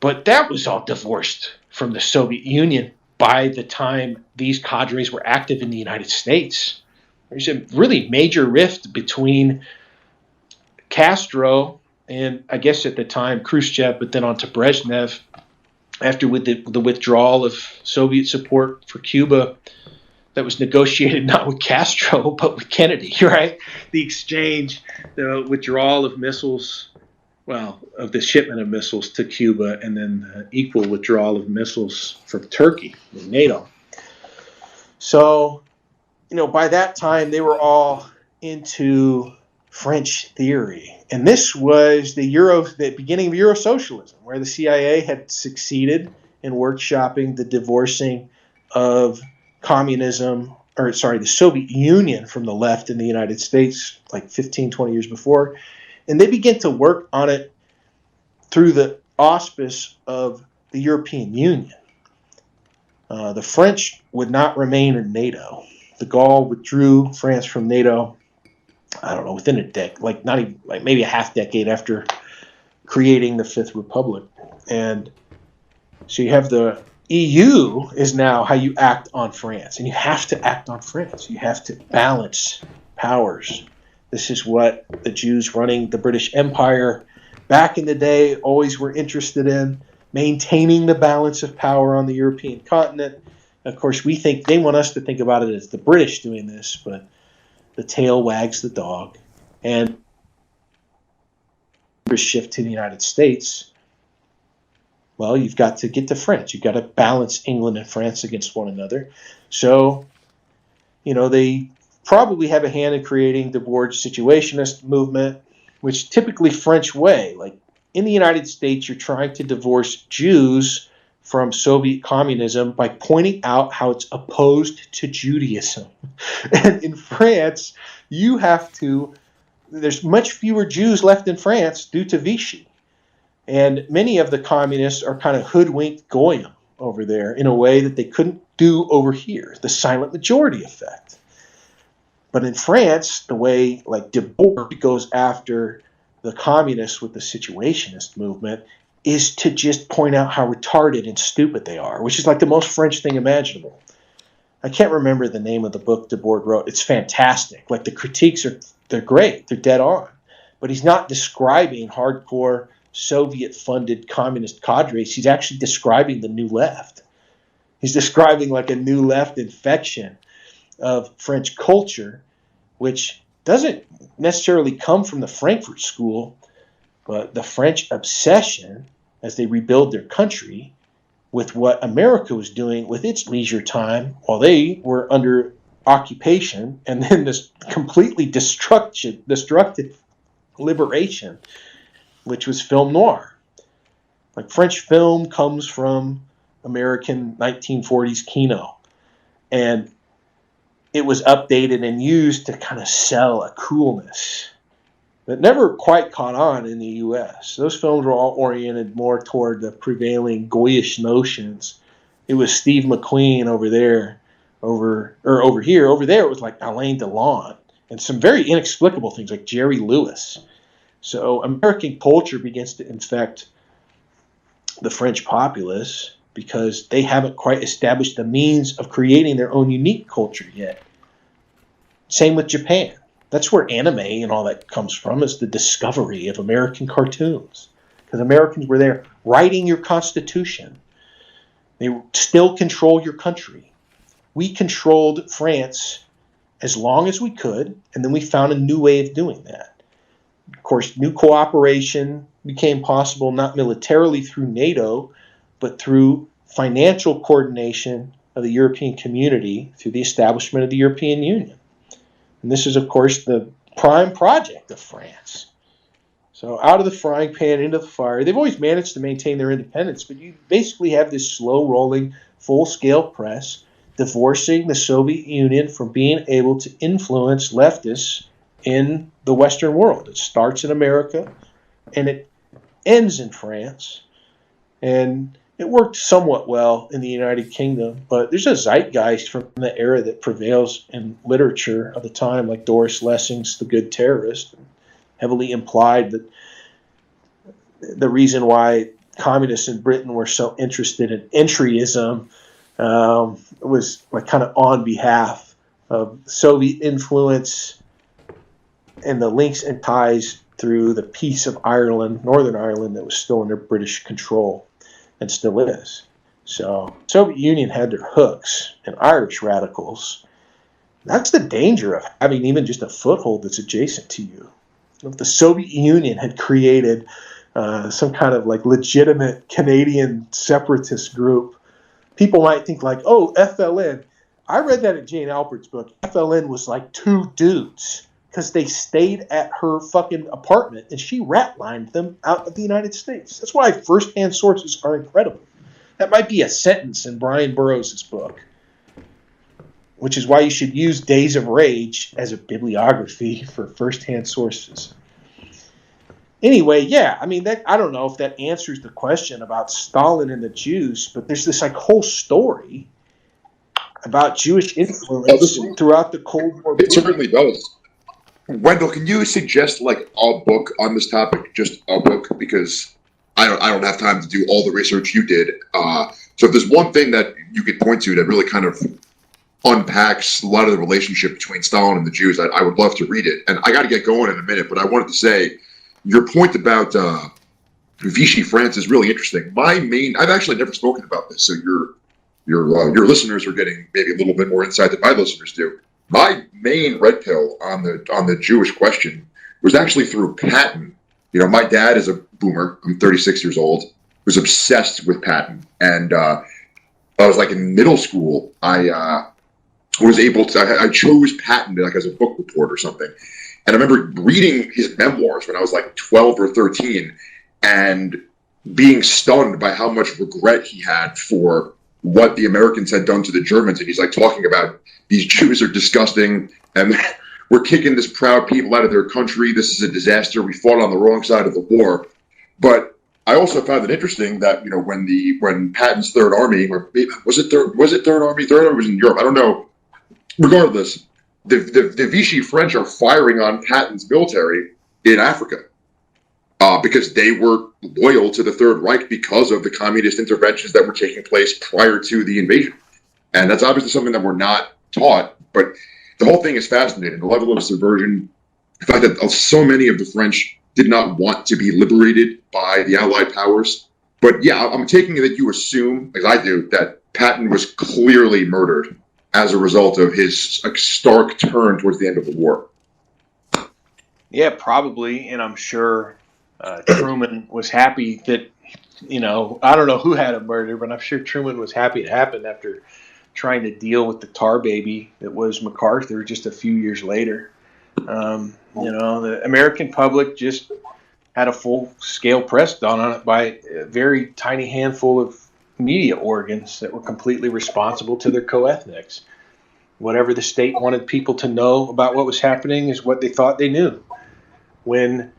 But that was all divorced from the Soviet Union by the time these cadres were active in the United States. There's a really major rift between Castro and I guess at the time Khrushchev, but then on to Brezhnev after with the withdrawal of Soviet support for Cuba that was negotiated not with Castro but with Kennedy, right? The exchange, the withdrawal of missiles, of the shipment of missiles to Cuba, and then the equal withdrawal of missiles from Turkey and NATO. So, by that time they were all into French theory. And this was the beginning of Eurosocialism, where the CIA had succeeded in workshopping the divorcing of the Soviet Union from the left in the United States like 15, 20 years before. And they began to work on it through the auspice of the European Union. The French would not remain in NATO. De Gaulle withdrew France from NATO, I don't know, within a decade, maybe a half decade after creating the Fifth Republic. And so you have the EU is now how you act on France. And you have to act on France. You have to balance powers. This is what the Jews running the British Empire back in the day always were interested in, maintaining the balance of power on the European continent. Of course, they want us to think about it as the British doing this, but the tail wags the dog. And shift to the United States, you've got to get the French. You've got to balance England and France against one another. So, they probably have a hand in creating the board situationist movement, which typically French way. Like in the United States, you're trying to divorce Jews from Soviet communism by pointing out how it's opposed to Judaism. And in France, there's much fewer Jews left in France due to Vichy. And many of the communists are kind of hoodwinked goyim over there in a way that they couldn't do over here, the silent majority effect. But in France, the way like Debord goes after the communists with the situationist movement is to just point out how retarded and stupid they are, which is like the most French thing imaginable. I can't remember the name of the book Debord wrote. It's fantastic. Like the critiques they're great. They're dead on. But he's not describing hardcore Soviet-funded communist cadres. He's actually describing the new left. He's describing like a new left infection of French culture, which doesn't necessarily come from the Frankfurt School, but the French obsession as they rebuild their country with what America was doing with its leisure time while they were under occupation, and then this completely destructive liberation, which was film noir. Like French film comes from American 1940s Kino. And it was updated and used to kind of sell a coolness that never quite caught on in the U.S. Those films were all oriented more toward the prevailing Goyish notions. It was Steve McQueen over there, over here. Over there, it was like Alain Delon and some very inexplicable things like Jerry Lewis. So American culture begins to infect the French populace because they haven't quite established the means of creating their own unique culture yet. Same with Japan. That's where anime and all that comes from, is the discovery of American cartoons. Because Americans were there writing your constitution. They still control your country. We controlled France as long as we could, and then we found a new way of doing that. Of course, new cooperation became possible not militarily through NATO, but through financial coordination of the European community through the establishment of the European Union. And this is, of course, the prime project of France. So out of the frying pan into the fire. They've always managed to maintain their independence, but you basically have this slow-rolling, full-scale press divorcing the Soviet Union from being able to influence leftists in the Western world. It starts in America, and it ends in France. And it worked somewhat well in the United Kingdom, but there's a zeitgeist from the era that prevails in literature of the time, like Doris Lessing's The Good Terrorist, heavily implied that the reason why communists in Britain were so interested in entryism was like kind of on behalf of Soviet influence and the links and ties through the peace of Ireland, Northern Ireland, that was still under British control. And still is. So Soviet Union had their hooks, and Irish radicals. That's the danger of having even just a foothold that's adjacent to you. If the Soviet Union had created some kind of like legitimate Canadian separatist group, people might think like, oh, FLN. I read that in Jane Alpert's book. FLN was like two dudes because they stayed at her fucking apartment and she rat-lined them out of the United States. That's why first-hand sources are incredible. That might be a sentence in Brian Burroughs' book, which is why you should use Days of Rage as a bibliography for first-hand sources. Anyway, yeah, I mean, I don't know if that answers the question about Stalin and the Jews, but there's this like whole story about Jewish influence throughout the Cold War. It certainly does. Wendell, can you suggest like a book on this topic? Just a book, because I don't have time to do all the research you did. So if there's one thing that you could point to that really kind of unpacks a lot of the relationship between Stalin and the Jews, I would love to read it. And I got to get going in a minute, but I wanted to say your point about Vichy France is really interesting. I've actually never spoken about this, so your listeners are getting maybe a little bit more insight than my listeners do. My main red pill on the Jewish question was actually through Patton. You know, my dad is a boomer. I'm 36 years old. Was obsessed with Patton, and I was like in middle school. I was able to. I chose Patton like as a book report or something, and I remember reading his memoirs when I was like 12 or 13, and being stunned by how much regret he had for what the Americans had done to the Germans. And he's like talking about these Jews are disgusting and we're kicking this proud people out of their country. This is a disaster. We fought on the wrong side of the war. But I also found it interesting that, you know, when Patton's Third Army, or was it Third Army? Third Army was in Europe. I don't know. Regardless, the Vichy French are firing on Patton's military in Africa. Because they were loyal to the Third Reich because of the communist interventions that were taking place prior to the invasion. And that's obviously something that we're not taught, but the whole thing is fascinating. The level of subversion, the fact that so many of the French did not want to be liberated by the Allied powers. But yeah, I'm taking it that you assume, as I do, that Patton was clearly murdered as a result of his stark turn towards the end of the war. Yeah, probably, and I'm sure Truman was happy that, you know, I don't know who had him murdered, but I'm sure Truman was happy it happened after trying to deal with the tar baby that was MacArthur just a few years later. You know, the American public just had a full-scale press done on it by a very tiny handful of media organs that were completely responsible to their co-ethnics. Whatever the state wanted people to know about what was happening is what they thought they knew. When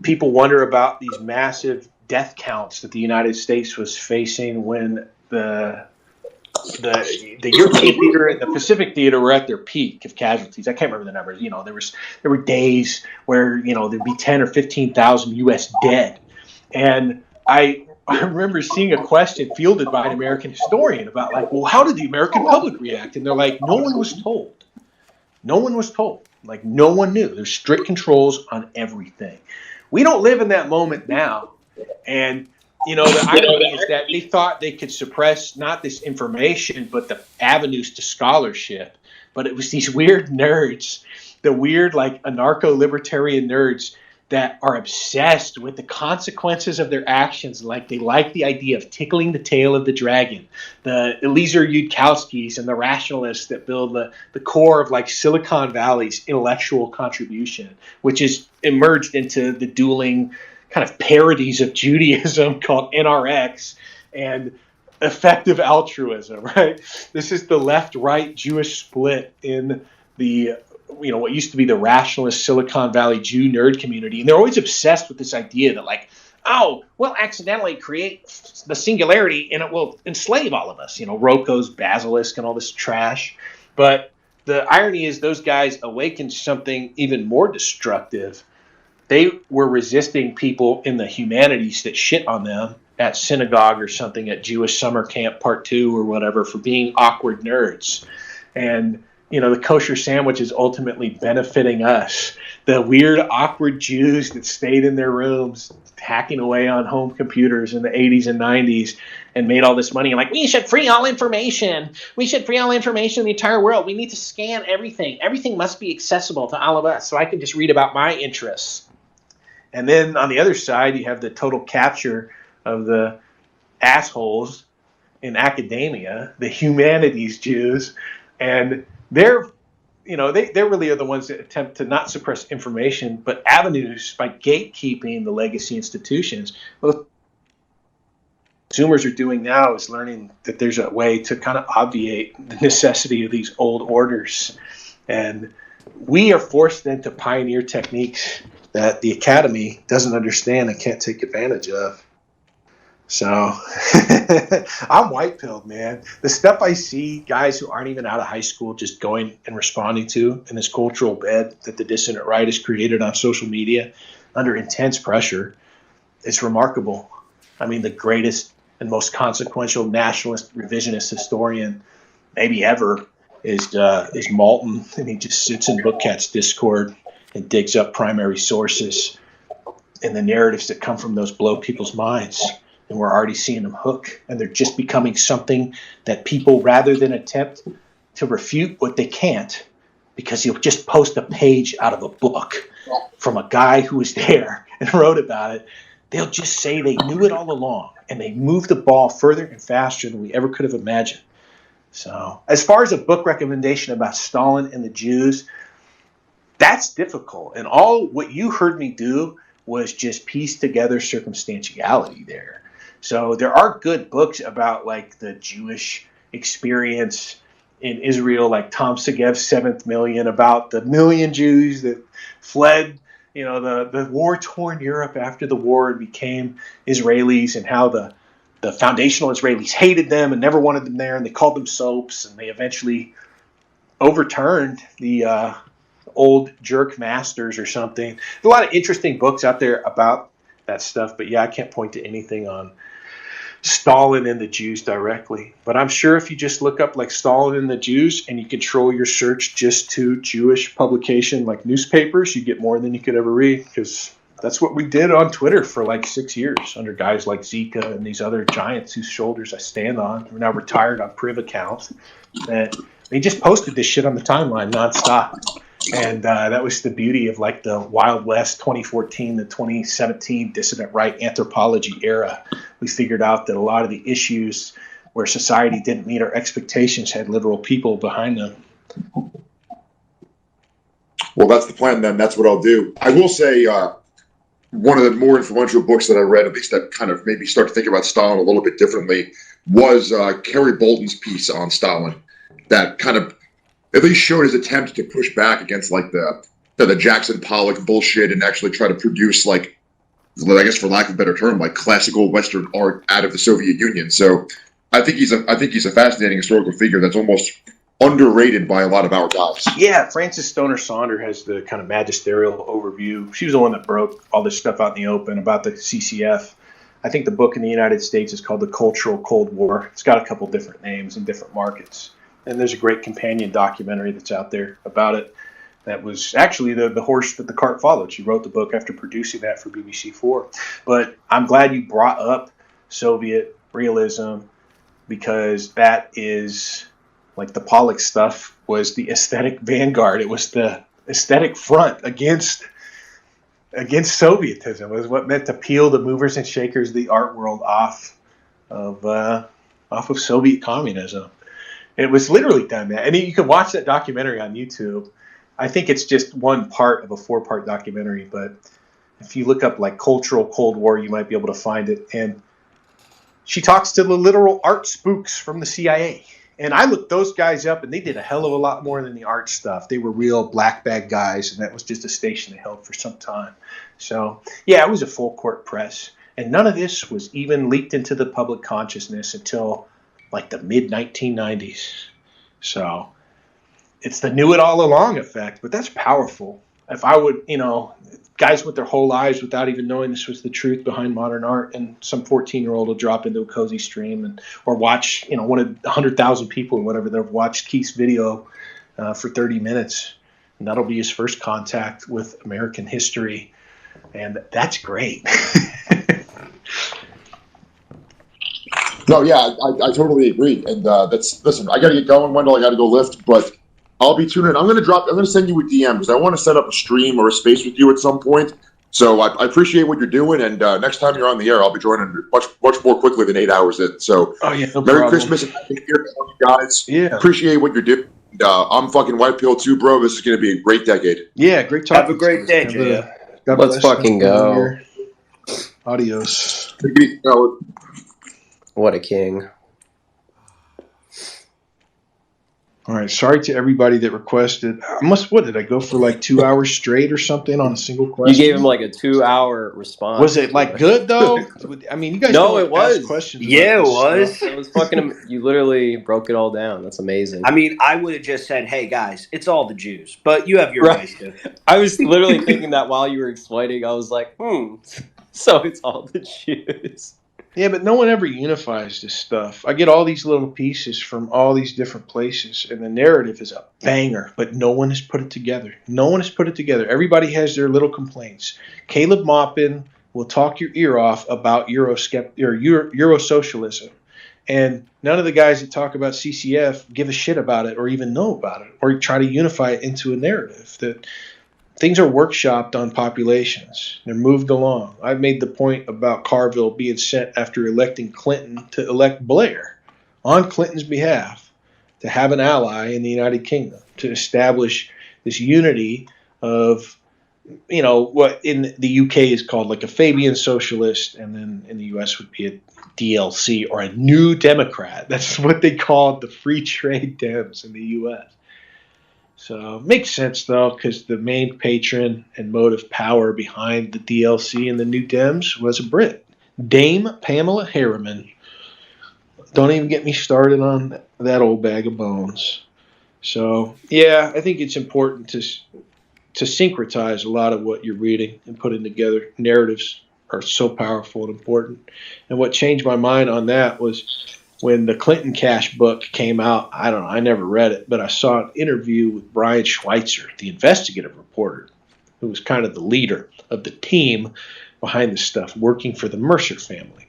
people wonder about these massive death counts that the United States was facing when the European theater and the Pacific theater were at their peak of casualties. I can't remember the numbers. There were days where there'd be 10 or 15,000 U.S. dead, and I remember seeing a question fielded by an American historian about well, how did the American public react? And they're like, no one was told. No one was told. Like, no one knew. There's strict controls on everything. We don't live in that moment now, and the irony is that they thought they could suppress not this information, but the avenues to scholarship. But it was these weird nerds, the weird, anarcho-libertarian nerds that are obsessed with the consequences of their actions. They like the idea of tickling the tail of the dragon. The Eliezer Yudkowskis and the rationalists that build the core of Silicon Valley's intellectual contribution, which is emerged into the dueling kind of parodies of Judaism called NRX and effective altruism, right? This is the left-right Jewish split in the what used to be the rationalist Silicon Valley Jew nerd community. And they're always obsessed with this idea that we'll accidentally create the singularity and it will enslave all of us, Roko's basilisk and all this trash. But the irony is those guys awakened something even more destructive. They were resisting people in the humanities that shit on them at synagogue or something, at Jewish summer camp part 2 or whatever, for being awkward nerds. And the kosher sandwich is ultimately benefiting us. The weird, awkward Jews that stayed in their rooms hacking away on home computers in the 80s and 90s and made all this money. We should free all information. We should free all information in the entire world. We need to scan everything. Everything must be accessible to all of us so I can just read about my interests. And then on the other side, you have the total capture of the assholes in academia, the humanities Jews, and they're really are the ones that attempt to not suppress information, but avenues by gatekeeping the legacy institutions. What consumers are doing now is learning that there's a way to kind of obviate the necessity of these old orders. And we are forced then to pioneer techniques that the academy doesn't understand and can't take advantage of. So I'm white-pilled, man. The stuff I see guys who aren't even out of high school just going and responding to in this cultural bed that the dissident right has created on social media under intense pressure, it's remarkable. I mean, the greatest and most consequential nationalist revisionist historian maybe ever is Malton, and he just sits in Bookcat's Discord and digs up primary sources and the narratives that come from those blow people's minds. And we're already seeing them hook, and they're just becoming something that people, rather than attempt to refute what they can't, because he'll just post a page out of a book from a guy who was there and wrote about it, they'll just say they knew it all along, and they moved the ball further and faster than we ever could have imagined. So as far as a book recommendation about Stalin and the Jews, that's difficult. And all what you heard me do was just piece together circumstantiality there. So there are good books about the Jewish experience in Israel, like Tom Segev's 7th Million, about the million Jews that fled, the war-torn Europe after the war and became Israelis, and how the foundational Israelis hated them and never wanted them there, and they called them soaps, and they eventually overturned the old jerk masters or something. There's a lot of interesting books out there about that stuff, but yeah, I can't point to anything on Stalin and the Jews directly. But I'm sure if you just look up Stalin and the Jews and you control your search just to Jewish publication newspapers, you get more than you could ever read, because that's what we did on Twitter for 6 years under guys like Zika and these other giants whose shoulders I stand on. We're now retired on Priv accounts. And they just posted this shit on the timeline nonstop. And that was the beauty of the Wild West 2014 to 2017 dissident right anthropology era. We figured out that a lot of the issues where society didn't meet our expectations had literal people behind them. Well, that's the plan then. That's what I'll do. I will say one of the more influential books that I read, at least that kind of made me start to think about Stalin a little bit differently, was Kerry Bolton's piece on Stalin. That kind of at least showed his attempt to push back against like the Jackson Pollock bullshit and actually try to produce like, I guess for lack of a better term, like classical Western art out of the Soviet Union. So I think he's a fascinating historical figure that's almost underrated by a lot of our guys. Yeah, Frances Stoner Saunders has the kind of magisterial overview. She was the one that broke all this stuff out in the open about the CCF. I think the book in the United States is called The Cultural Cold War. It's got a couple different names in different markets. And there's a great companion documentary that's out there about it. That was actually the horse that the cart followed. She wrote the book after producing that for BBC4. But I'm glad you brought up Soviet realism, because that is, like, the Pollock stuff was the aesthetic vanguard. It was the aesthetic front against Sovietism. It was what meant to peel the movers and shakers of the art world off of Soviet communism. It was literally done that. And you can watch that documentary on YouTube. I think it's just one part of a 4-part documentary, but if you look up like Cultural Cold War, you might be able to find it. And she talks to the literal art spooks from the CIA. And I looked those guys up, and they did a hell of a lot more than the art stuff. They were real black bag guys, and that was just a station they held for some time. So, yeah, it was a full court press. And none of this was even leaked into the public consciousness until like the mid-1990s. So it's the knew it all along effect, but that's powerful. If I would, guys went their whole lives without even knowing this was the truth behind modern art, and some 14-year-old will drop into a cozy stream or watch, one of 100,000 people or whatever that have watched Keith's video for 30 minutes, and that'll be his first contact with American history, and that's great. No, yeah, I totally agree, and listen. I got to get going, Wendell. I got to go lift, but I'll be tuning in. I'm going to send you a DM because I want to set up a stream or a space with you at some point. So I appreciate what you're doing, and next time you're on the air, I'll be joining much more quickly than 8 hours in. So Merry problem. Christmas, and Happy New Year to all you guys. Yeah, appreciate what you're doing. And, I'm fucking white pill too, bro. This is going to be a great decade. Yeah, great talking. Have a great day, Jay. Let's fucking go. Adios. What a king. All right. Sorry to everybody that requested. What did I go for, like 2 hours straight or something on a single question? You gave him like a 2-hour response. Was it like good though? I mean, you guys no, it was. Questions yeah, it was. It was fucking. You literally broke it all down. That's amazing. I mean, I would have just said, "Hey guys, it's all the Jews," but you have your ways to. I was literally thinking that while you were explaining. I was like, so it's all the Jews. Yeah, but no one ever unifies this stuff. I get all these little pieces from all these different places, and the narrative is a banger, but no one has put it together. No one has put it together. Everybody has their little complaints. Caleb Maupin will talk your ear off about Eurosocialism, and none of the guys that talk about CCF give a shit about it or even know about it or try to unify it into a narrative that things are workshopped on populations. They're moved along. I've made the point about Carville being sent after electing Clinton to elect Blair on Clinton's behalf to have an ally in the United Kingdom, to establish this unity of, what in the UK is called like a Fabian socialist, and then in the US would be a DLC or a New Democrat. That's what they called the free trade Dems in the US. So makes sense, though, because the main patron and motive power behind the DLC and the New Dems was a Brit, Dame Pamela Harriman. Don't even get me started on that old bag of bones. So, yeah, I think it's important to syncretize a lot of what you're reading and putting together. Narratives are so powerful and important. And what changed my mind on that was when the Clinton Cash book came out. I don't know, I never read it, but I saw an interview with Brian Schweitzer, the investigative reporter, who was kind of the leader of the team behind this stuff, working for the Mercer family.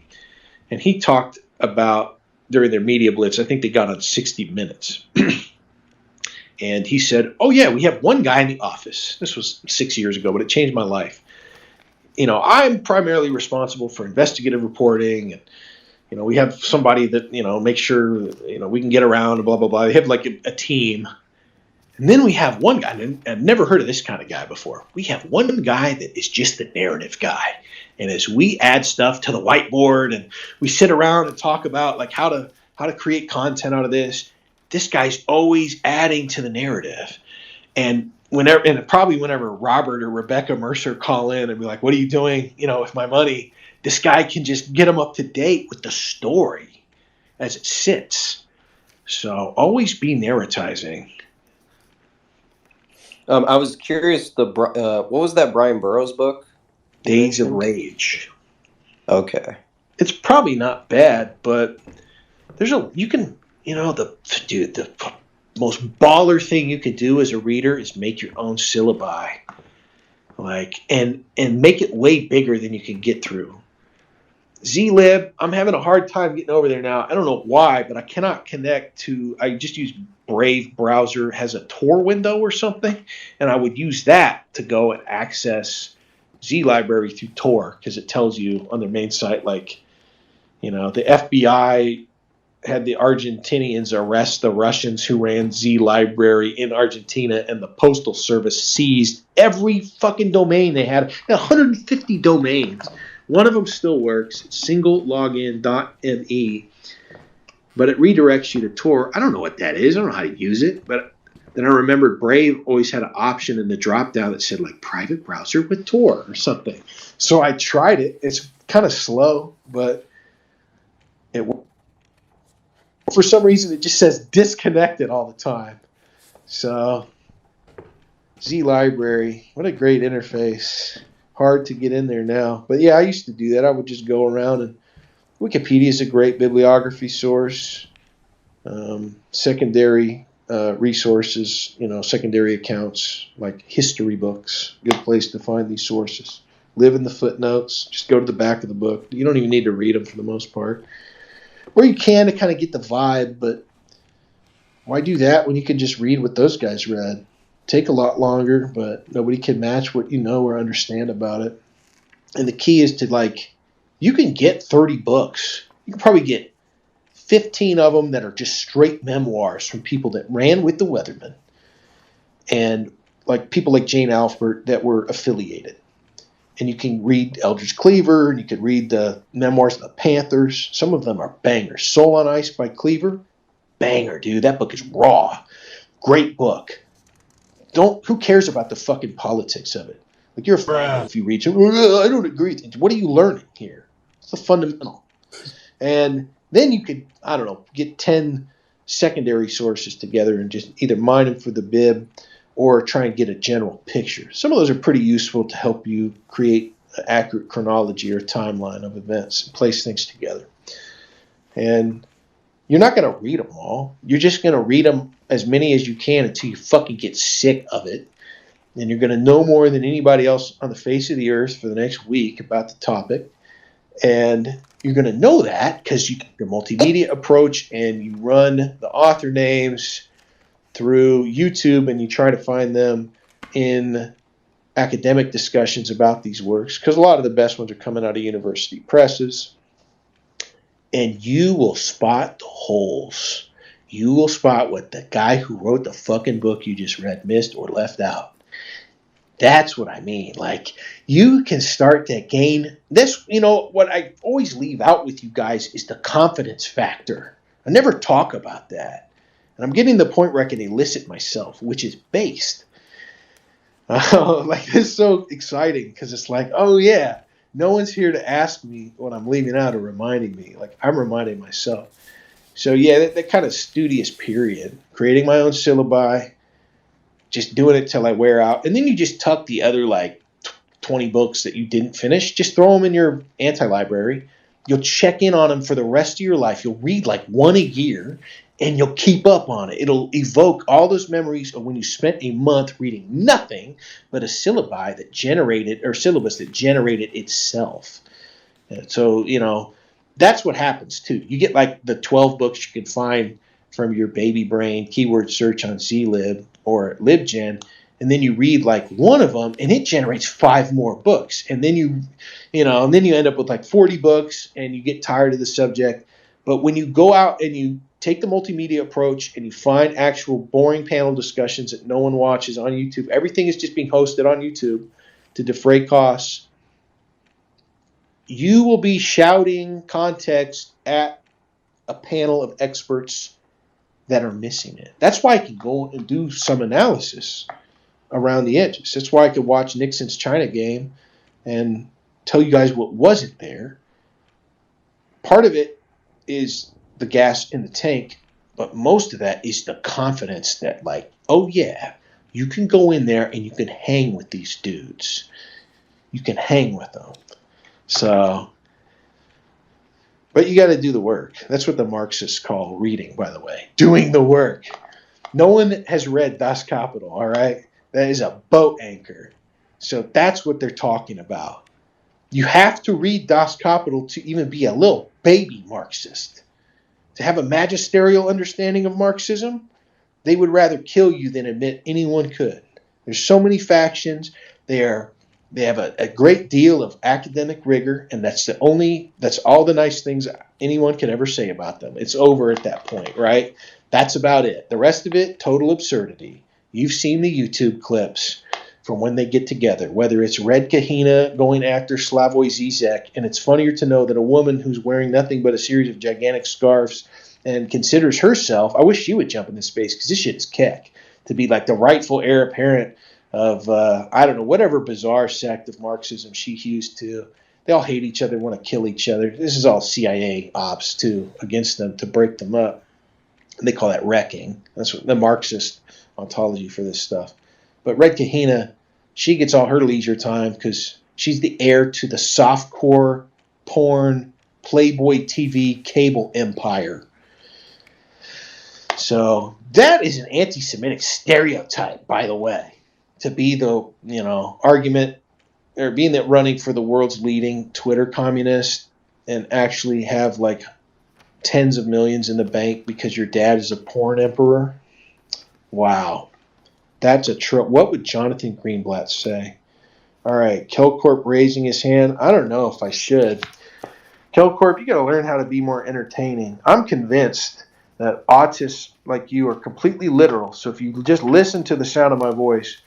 And he talked about, during their media blitz, I think they got on 60 Minutes. And he said, oh, yeah, we have one guy in the office. This was 6 years ago, but it changed my life. I'm primarily responsible for investigative reporting, and we have somebody that, makes sure, we can get around and blah, blah, blah. They have like a team. And then we have one guy, and I've never heard of this kind of guy before. We have one guy that is just the narrative guy. And as we add stuff to the whiteboard and we sit around and talk about like how to create content out of this, this guy's always adding to the narrative. And whenever Robert or Rebecca Mercer call in and be like, what are you doing, with my money? This guy can just get them up to date with the story as it sits. So always be narratizing. I was curious. What was that Brian Burroughs book? Days of Rage. Okay. It's probably not bad, but the most baller thing you could do as a reader is make your own syllabi, and make it way bigger than you can get through. Zlib, I'm having a hard time getting over there now. I don't know why, but I cannot connect to. I just use Brave browser, has a Tor window or something, and I would use that to go and access Z library through Tor, because it tells you on their main site, the FBI had the Argentinians arrest the Russians who ran Z library in Argentina, and the Postal Service seized every fucking domain they had. 150 domains. One of them still works. It's singlelogin.me, but it redirects you to Tor. I don't know what that is. I don't know how to use it, but then I remembered Brave always had an option in the drop-down that said, private browser with Tor or something. So I tried it. It's kind of slow, but it worked. For some reason, it just says disconnected all the time. So, Z Library, what a great interface. Hard to get in there now. But yeah, I used to do that. I would just go around, and Wikipedia is a great bibliography source. Secondary resources, secondary accounts like history books. Good place to find these sources. Live in the footnotes. Just go to the back of the book. You don't even need to read them for the most part. Or you can to kind of get the vibe, but why do that when you can just read what those guys read? Take a lot longer, but nobody can match what you know or understand about it. And the key is to, you can get 30 books. You can probably get 15 of them that are just straight memoirs from people that ran with the Weathermen, and people like Jane Alford that were affiliated. And you can read Eldridge Cleaver, and you can read the memoirs of the Panthers. Some of them are bangers. Soul on Ice by Cleaver, banger, dude. That book is raw. Great book. Who cares about the fucking politics of it? You're a fan if you read it. I don't agree. What are you learning here? It's the fundamental. And then you could, get 10 secondary sources together and just either mine them for the bib or try and get a general picture. Some of those are pretty useful to help you create an accurate chronology or timeline of events and place things together. And you're not going to read them all. You're just going to read them as many as you can until you fucking get sick of it. And you're going to know more than anybody else on the face of the earth for the next week about the topic. And you're going to know that because you take the multimedia approach and you run the author names through YouTube, and you try to find them in academic discussions about these works, because a lot of the best ones are coming out of university presses. And you will spot the holes. You will spot what the guy who wrote the fucking book you just read missed or left out. That's what I mean. You can start to gain this. What I always leave out with you guys is the confidence factor. I never talk about that. And I'm getting to the point where I can elicit myself, which is based. This is so exciting because it's oh yeah, no one's here to ask me what I'm leaving out or reminding me. I'm reminding myself. So yeah, that kind of studious period, creating my own syllabi, just doing it till I wear out. And then you just tuck the other 20 books that you didn't finish, just throw them in your anti-library. You'll check in on them for the rest of your life. You'll read one a year, and you'll keep up on it. It'll evoke all those memories of when you spent a month reading nothing but a syllabi that generated, or syllabus that generated itself. And so, that's what happens too. You get the 12 books you can find from your baby brain keyword search on zlib or libgen, and then you read one of them, and it generates 5 more books. And then you end up with 40 books, and you get tired of the subject. But when you go out and you take the multimedia approach and you find actual boring panel discussions that no one watches on YouTube, everything is just being hosted on YouTube to defray costs. You will be shouting context at a panel of experts that are missing it. That's why I can go and do some analysis around the edges. That's why I could watch Nixon's China game and tell you guys what wasn't there. Part of it is the gas in the tank, but most of that is the confidence that, like, oh yeah, you can go in there and you can hang with these dudes. You can hang with them. So, but you got to do the work. That's what the Marxists call reading, by the way. Doing the work. No one has read Das Kapital, all right? That is a boat anchor. So that's what they're talking about. You have to read Das Kapital to even be a little baby Marxist. To have a magisterial understanding of Marxism, they would rather kill you than admit anyone could. There's so many factions. They have a great deal of academic rigor, and that's all the nice things anyone can ever say about them. It's over at that point, right? That's about it. The rest of it, total absurdity. You've seen the YouTube clips from when they get together, whether it's Red Kahina going after Slavoj Zizek, and it's funnier to know that a woman who's wearing nothing but a series of gigantic scarves and considers herself, I wish she would jump in this space because this shit is keck, to be like the rightful heir apparent of, I don't know, whatever bizarre sect of Marxism she hews to. They all hate each other, want to kill each other. This is all CIA ops, too, against them to break them up. They call that wrecking. That's what the Marxist ontology for this stuff. But Red Kahina, she gets all her leisure time because she's the heir to the softcore, porn, Playboy TV cable empire. So that is an anti-Semitic stereotype, by the way, to be the, argument, or being that running for the world's leading Twitter communist and actually have like tens of millions in the bank because your dad is a porn emperor. Wow. That's a what would Jonathan Greenblatt say? All right, Kelcorp raising his hand. I don't know if I should. Kelcorp, you got to learn how to be more entertaining. I'm convinced that autists like you are completely literal. So if you just listen to the sound of my voice,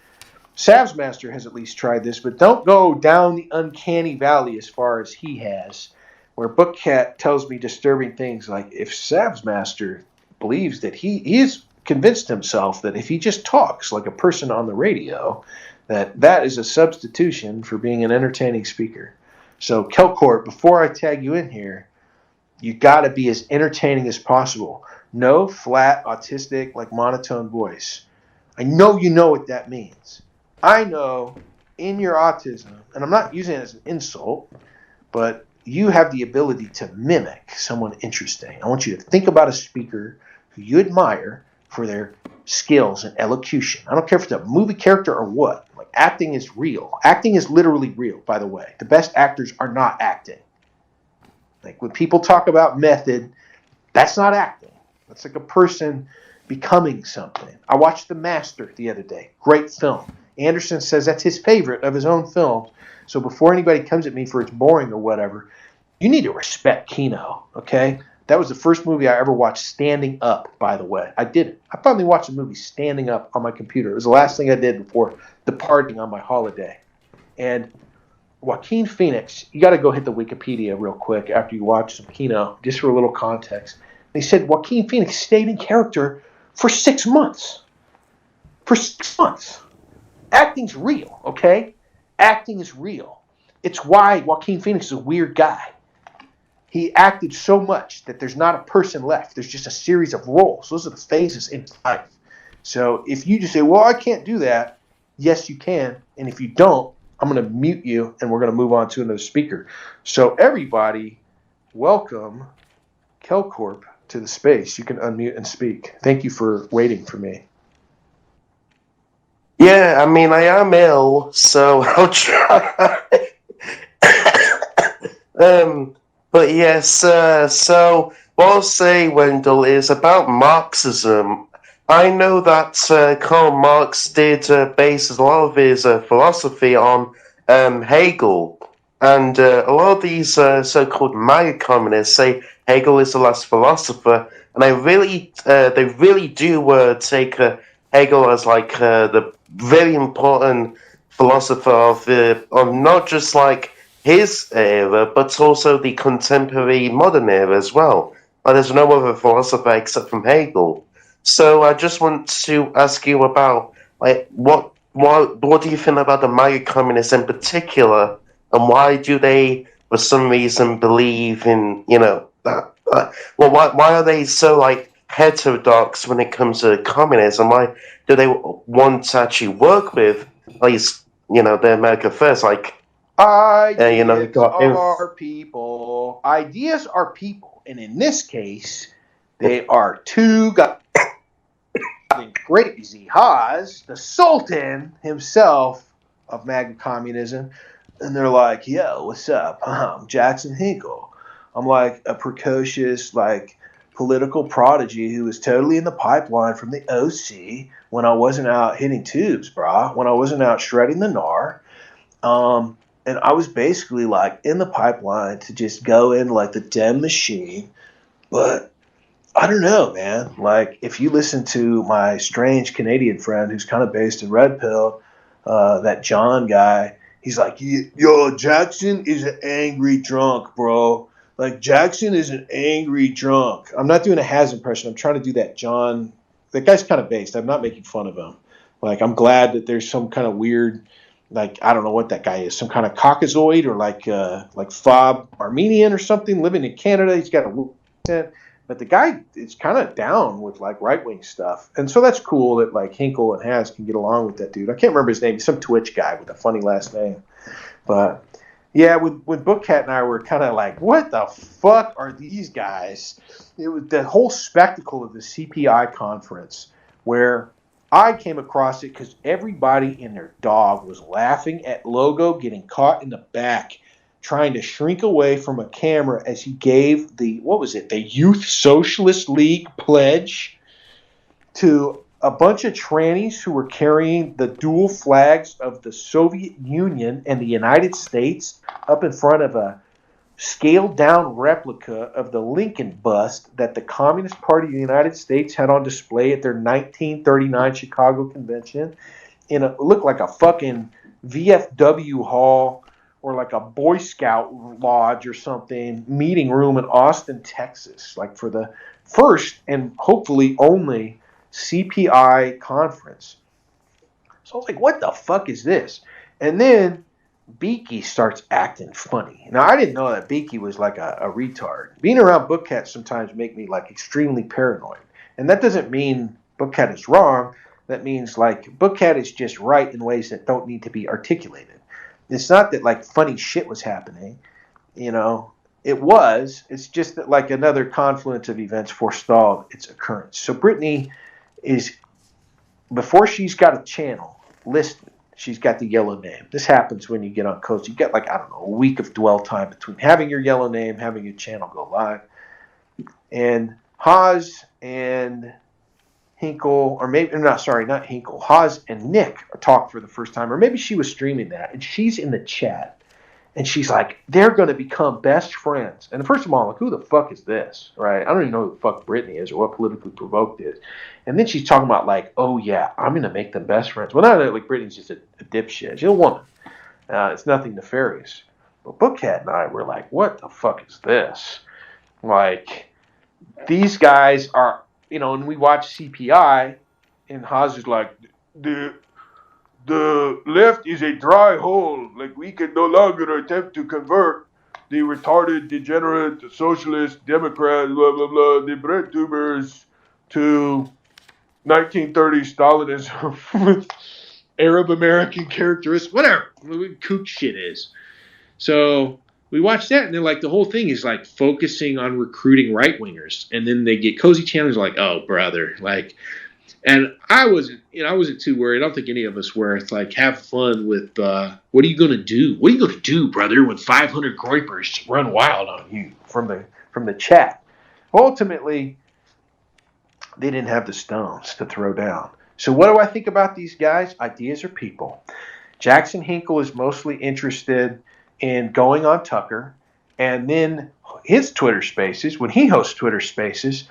Savsmaster has at least tried this, but don't go down the uncanny valley as far as he has, where Bookcat tells me disturbing things like if Savsmaster believes that he is convinced himself that if he just talks like a person on the radio, that is a substitution for being an entertaining speaker. So Kelcorp, before I tag you in here, you got to be as entertaining as possible. No flat, autistic, like monotone voice. I know you know what that means. I know in your autism, and I'm not using it as an insult, but you have the ability to mimic someone interesting. I want you to think about a speaker who you admire for their skills and elocution. I don't care if it's a movie character or what. Like, acting is real. Acting is literally real, by the way. The best actors are not acting. Like, when people talk about method, that's not acting. That's like a person becoming something. I watched The Master the other day. Great film. Anderson says that's his favorite of his own films. So before anybody comes at me for it's boring or whatever, you need to respect Kino, okay? That was the first movie I ever watched standing up, by the way. I did it. I finally watched a movie standing up on my computer. It was the last thing I did before departing on my holiday. And Joaquin Phoenix, you got to go hit the Wikipedia real quick after you watch some Kino, just for a little context. They said Joaquin Phoenix stayed in character for 6 months. For 6 months. Acting's real, okay? Acting is real. It's why Joaquin Phoenix is a weird guy. He acted so much that there's not a person left. There's just a series of roles. Those are the phases in life. So if you just say, well, I can't do that, yes, you can. And if you don't, I'm going to mute you and we're going to move on to another speaker. So everybody, welcome Kelcorp to the space. You can unmute and speak. Thank you for waiting for me. Yeah, I mean, I am ill, so I'll try. But yes, so what I'll say, Wendell, is about Marxism. I know that Karl Marx did base a lot of his philosophy on Hegel, and a lot of these so-called MAGA communists say Hegel is the last philosopher, and they really do take Hegel as like the very important philosopher of not just like his era, but also the contemporary modern era as well. There's no other philosopher except from Hegel. So I just want to ask you about like what do you think about the MAGA communists in particular, and why do they, for some reason, believe in that? Well, why are they so like heterodox when it comes to communism? Why do they want to actually work with at least the America First? Like Ideas got are people. Ideas are people. And in this case, they are two guys. Crazy Haas, the Sultan himself of MAGA communism. And they're like, yo, what's up? I'm Jackson Hinkle. I'm like a precocious, like, political prodigy who was totally in the pipeline from the OC when I wasn't out hitting tubes, brah. When I wasn't out shredding the gnar. And I was basically like in the pipeline to just go in like the Dem machine. But I don't know, man. Like, if you listen to my strange Canadian friend who's kind of based in Red Pill, that John guy, he's like, yo, Jackson is an angry drunk, bro. Like, Jackson is an angry drunk. I'm not doing a Has impression. I'm trying to do that John. That guy's kind of based. I'm not making fun of him. Like, I'm glad that there's some kind of weird, like, I don't know what that guy is, some kind of Caucasoid or like Fob Armenian or something living in Canada. He's got a accent. But the guy is kind of down with like right-wing stuff. And so that's cool that like Hinkle and Has can get along with that dude. I can't remember his name. He's some Twitch guy with a funny last name. But yeah, when Bookcat and I were kind of like, what the fuck are these guys? It was the whole spectacle of the CPI conference where I came across it because everybody and their dog was laughing at Logo getting caught in the back trying to shrink away from a camera as he gave the Youth Socialist League pledge to a bunch of trannies who were carrying the dual flags of the Soviet Union and the United States up in front of a scaled down replica of the Lincoln bust that the Communist Party of the United States had on display at their 1939 Chicago convention. It looked like a fucking VFW hall or like a Boy Scout lodge or something, meeting room in Austin, Texas, like for the first and hopefully only CPI conference. So I was like, what the fuck is this? And then Beaky starts acting funny. Now, I didn't know that Beaky was like a retard. Being around Bookcat sometimes make me like extremely paranoid. And that doesn't mean Bookcat is wrong. That means like Bookcat is just right in ways that don't need to be articulated. It's not that like funny shit was happening, it was. It's just that like another confluence of events forestalled its occurrence. So Brittany is, before she's got a channel listed, she's got the yellow name. This happens when you get on coast. You get like, I don't know, a week of dwell time between having your yellow name, having your channel go live. And Haas and Hinkle, or maybe, not Hinkle, Haas and Nick talk for the first time, or maybe she was streaming that, and she's in the chat, and she's like, they're going to become best friends. And first of all, like, who the fuck is this, right? I don't even know who the fuck Brittany is or what Politically Provoked is. And then she's talking about like, oh yeah, I'm going to make them best friends. Well, not like Brittany's just a dipshit. She's a woman. It's nothing nefarious. But Bookcat and I were like, what the fuck is this? Like, these guys are, and we watch CPI, and Haas is like, the left is a dry hole. Like, we can no longer attempt to convert the retarded, degenerate, socialist, Democrat, blah, blah, blah, the bread tubers to 1930s Stalinism with Arab American characteristics, whatever kook shit is. So we watched that, and then like the whole thing is like focusing on recruiting right wingers, and then they get cozy channels like, oh brother, like, and I wasn't too worried. I don't think any of us were. It's like, have fun with what are you gonna do? What are you gonna do, brother, when 500 groypers run wild on you from the chat? Ultimately, they didn't have the stones to throw down. So what do I think about these guys? Ideas are people. Jackson Hinkle is mostly interested in going on Tucker, and then his Twitter Spaces, when he hosts Twitter Spaces,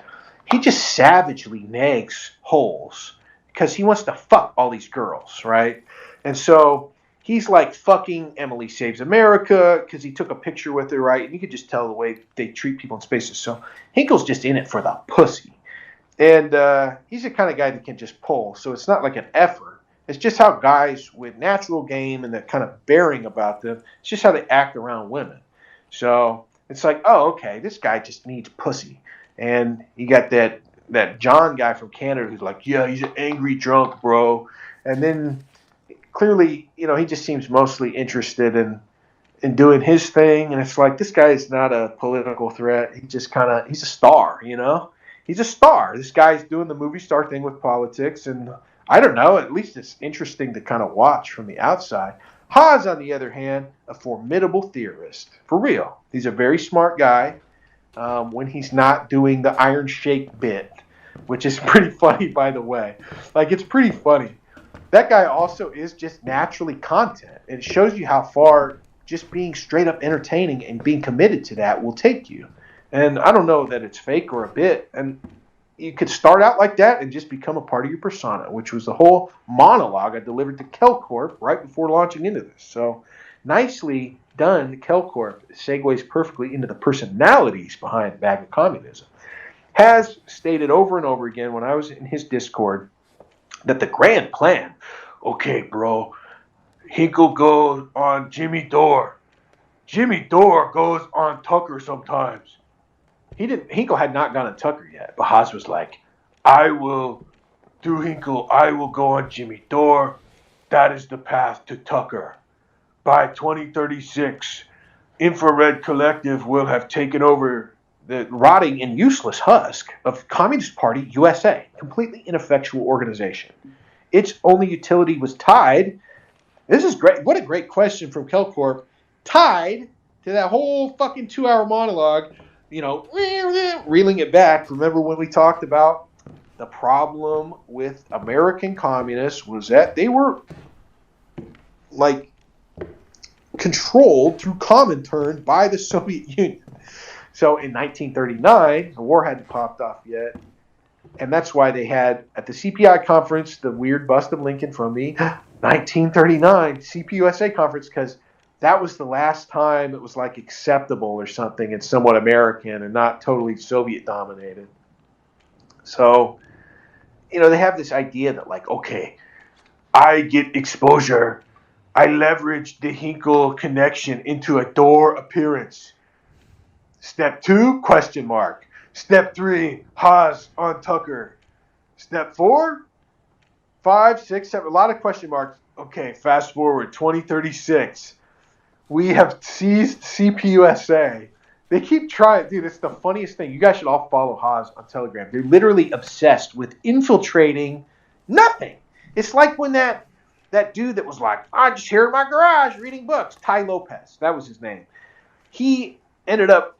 he just savagely nags holes because he wants to fuck all these girls, right? And so he's like fucking Emily Saves America because he took a picture with her, right? And you could just tell the way they treat people in Spaces. So Hinkle's just in it for the pussy. And he's the kind of guy that can just pull. So it's not like an effort. It's just how guys with natural game and that kind of bearing about them, it's just how they act around women. So it's like, oh, okay, this guy just needs pussy. And you got that John guy from Canada who's like, yeah, he's an angry drunk, bro. And then clearly, you know, he just seems mostly interested in doing his thing. And it's like, this guy is not a political threat. He just he's a star, you know? He's a star. This guy's doing the movie star thing with politics. And I don't know, at least it's interesting to kind of watch from the outside. Haas, on the other hand, a formidable theorist. For real. He's a very smart guy when he's not doing the Iron Shake bit, which is pretty funny, by the way. Like, it's pretty funny. That guy also is just naturally content. It shows you how far just being straight up entertaining and being committed to that will take you. And I don't know that it's fake or a bit. And you could start out like that and just become a part of your persona, which was the whole monologue I delivered to Kelcorp right before launching into this. So nicely done, Kelcorp segues perfectly into the personalities behind MAGA communism. Has stated over and over again when I was in his Discord that the grand plan, okay, bro, Hinkle goes on Jimmy Dore. Jimmy Dore goes on Tucker sometimes. Hinkle had not gone on Tucker yet, but Haas was like, I will do Hinkle, I will go on Jimmy Dore. That is the path to Tucker. By 2036, Infrared Collective will have taken over the rotting and useless husk of Communist Party USA, completely ineffectual organization. Its only utility was tied. This is great. What a great question from Kelcorp. Tied to that whole fucking 2-hour monologue, you know, reeling it back. Remember when we talked about the problem with American communists was that they were like controlled through Comintern by the Soviet Union. So in 1939, the war hadn't popped off yet. And that's why they had, at the CPI conference, the weird bust of Lincoln from the 1939 CPUSA conference, because that was the last time it was like acceptable or something and somewhat American and not totally Soviet dominated. So, you know, they have this idea that like, okay, I get exposure. I leverage the Hinkle connection into a Dore appearance. Step 2, question mark. Step 3, Haas on Tucker. Step 4, 5, 6, 7, a lot of question marks. Okay, fast forward, 2036. We have seized CPUSA. They keep trying. Dude, it's the funniest thing. You guys should all follow Haas on Telegram. They're literally obsessed with infiltrating nothing. It's like when that dude that was like, I'm just here in my garage reading books, Ty Lopez, that was his name. He ended up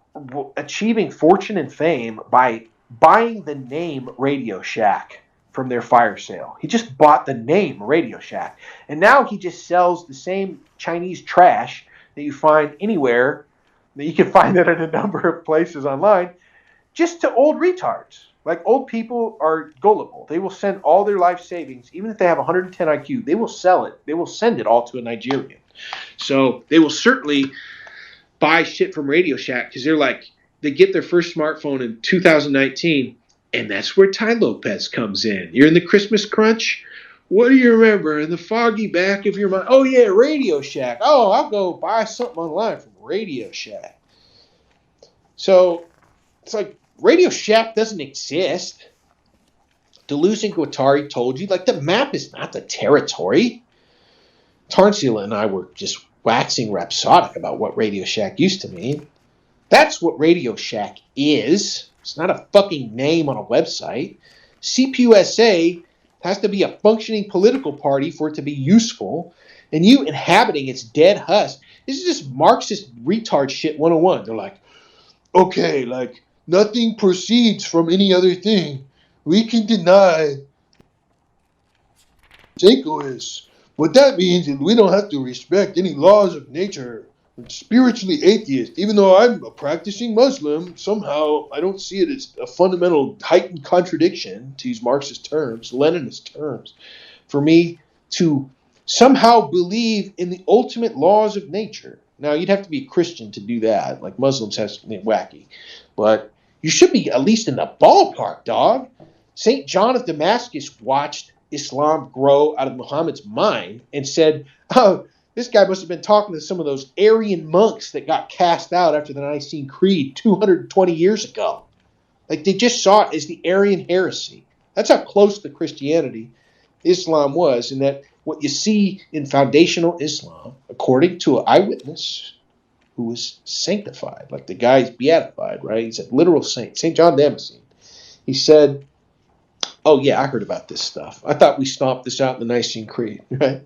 achieving fortune and fame by buying the name Radio Shack from their fire sale. He just bought the name Radio Shack. And now he just sells the same Chinese trash that you find anywhere, that you can find that in a number of places online, just to old retards. Like, old people are gullible. They will send all their life savings, even if they have 110 IQ, they will sell it. They will send it all to a Nigerian. So they will certainly buy shit from Radio Shack because they're like, they get their first smartphone in 2019, and that's where Ty Lopez comes in. You're in the Christmas crunch. What do you remember in the foggy back of your mind? Oh, yeah, Radio Shack. Oh, I'll go buy something online from Radio Shack. So it's like Radio Shack doesn't exist. Deleuze and Guattari told you, like, the map is not the territory. Tarnsila and I were just waxing rhapsodic about what Radio Shack used to mean. That's what Radio Shack is. It's not a fucking name on a website. CPUSA has to be a functioning political party for it to be useful. And you inhabiting its dead husk, this is just Marxist retard shit 101. They're like, okay, like, nothing proceeds from any other thing. We can deny egoists. What that means is we don't have to respect any laws of nature. I'm spiritually atheist. Even though I'm a practicing Muslim, somehow I don't see it as a fundamental heightened contradiction, to use Marxist terms, Leninist terms, for me to somehow believe in the ultimate laws of nature. Now, you'd have to be a Christian to do that. Like, Muslims have something wacky. But you should be at least in the ballpark, dog. St. John of Damascus watched Islam grow out of Muhammad's mind and said, oh, this guy must have been talking to some of those Arian monks that got cast out after the Nicene Creed 220 years ago. Like, they just saw it as the Arian heresy. That's how close to Christianity Islam was, and that what you see in foundational Islam, according to an eyewitness who was sanctified, like the guy's beatified, right? He's a literal saint, St. John Damascene. He said, oh yeah, I heard about this stuff. I thought we stomped this out in the Nicene Creed, right?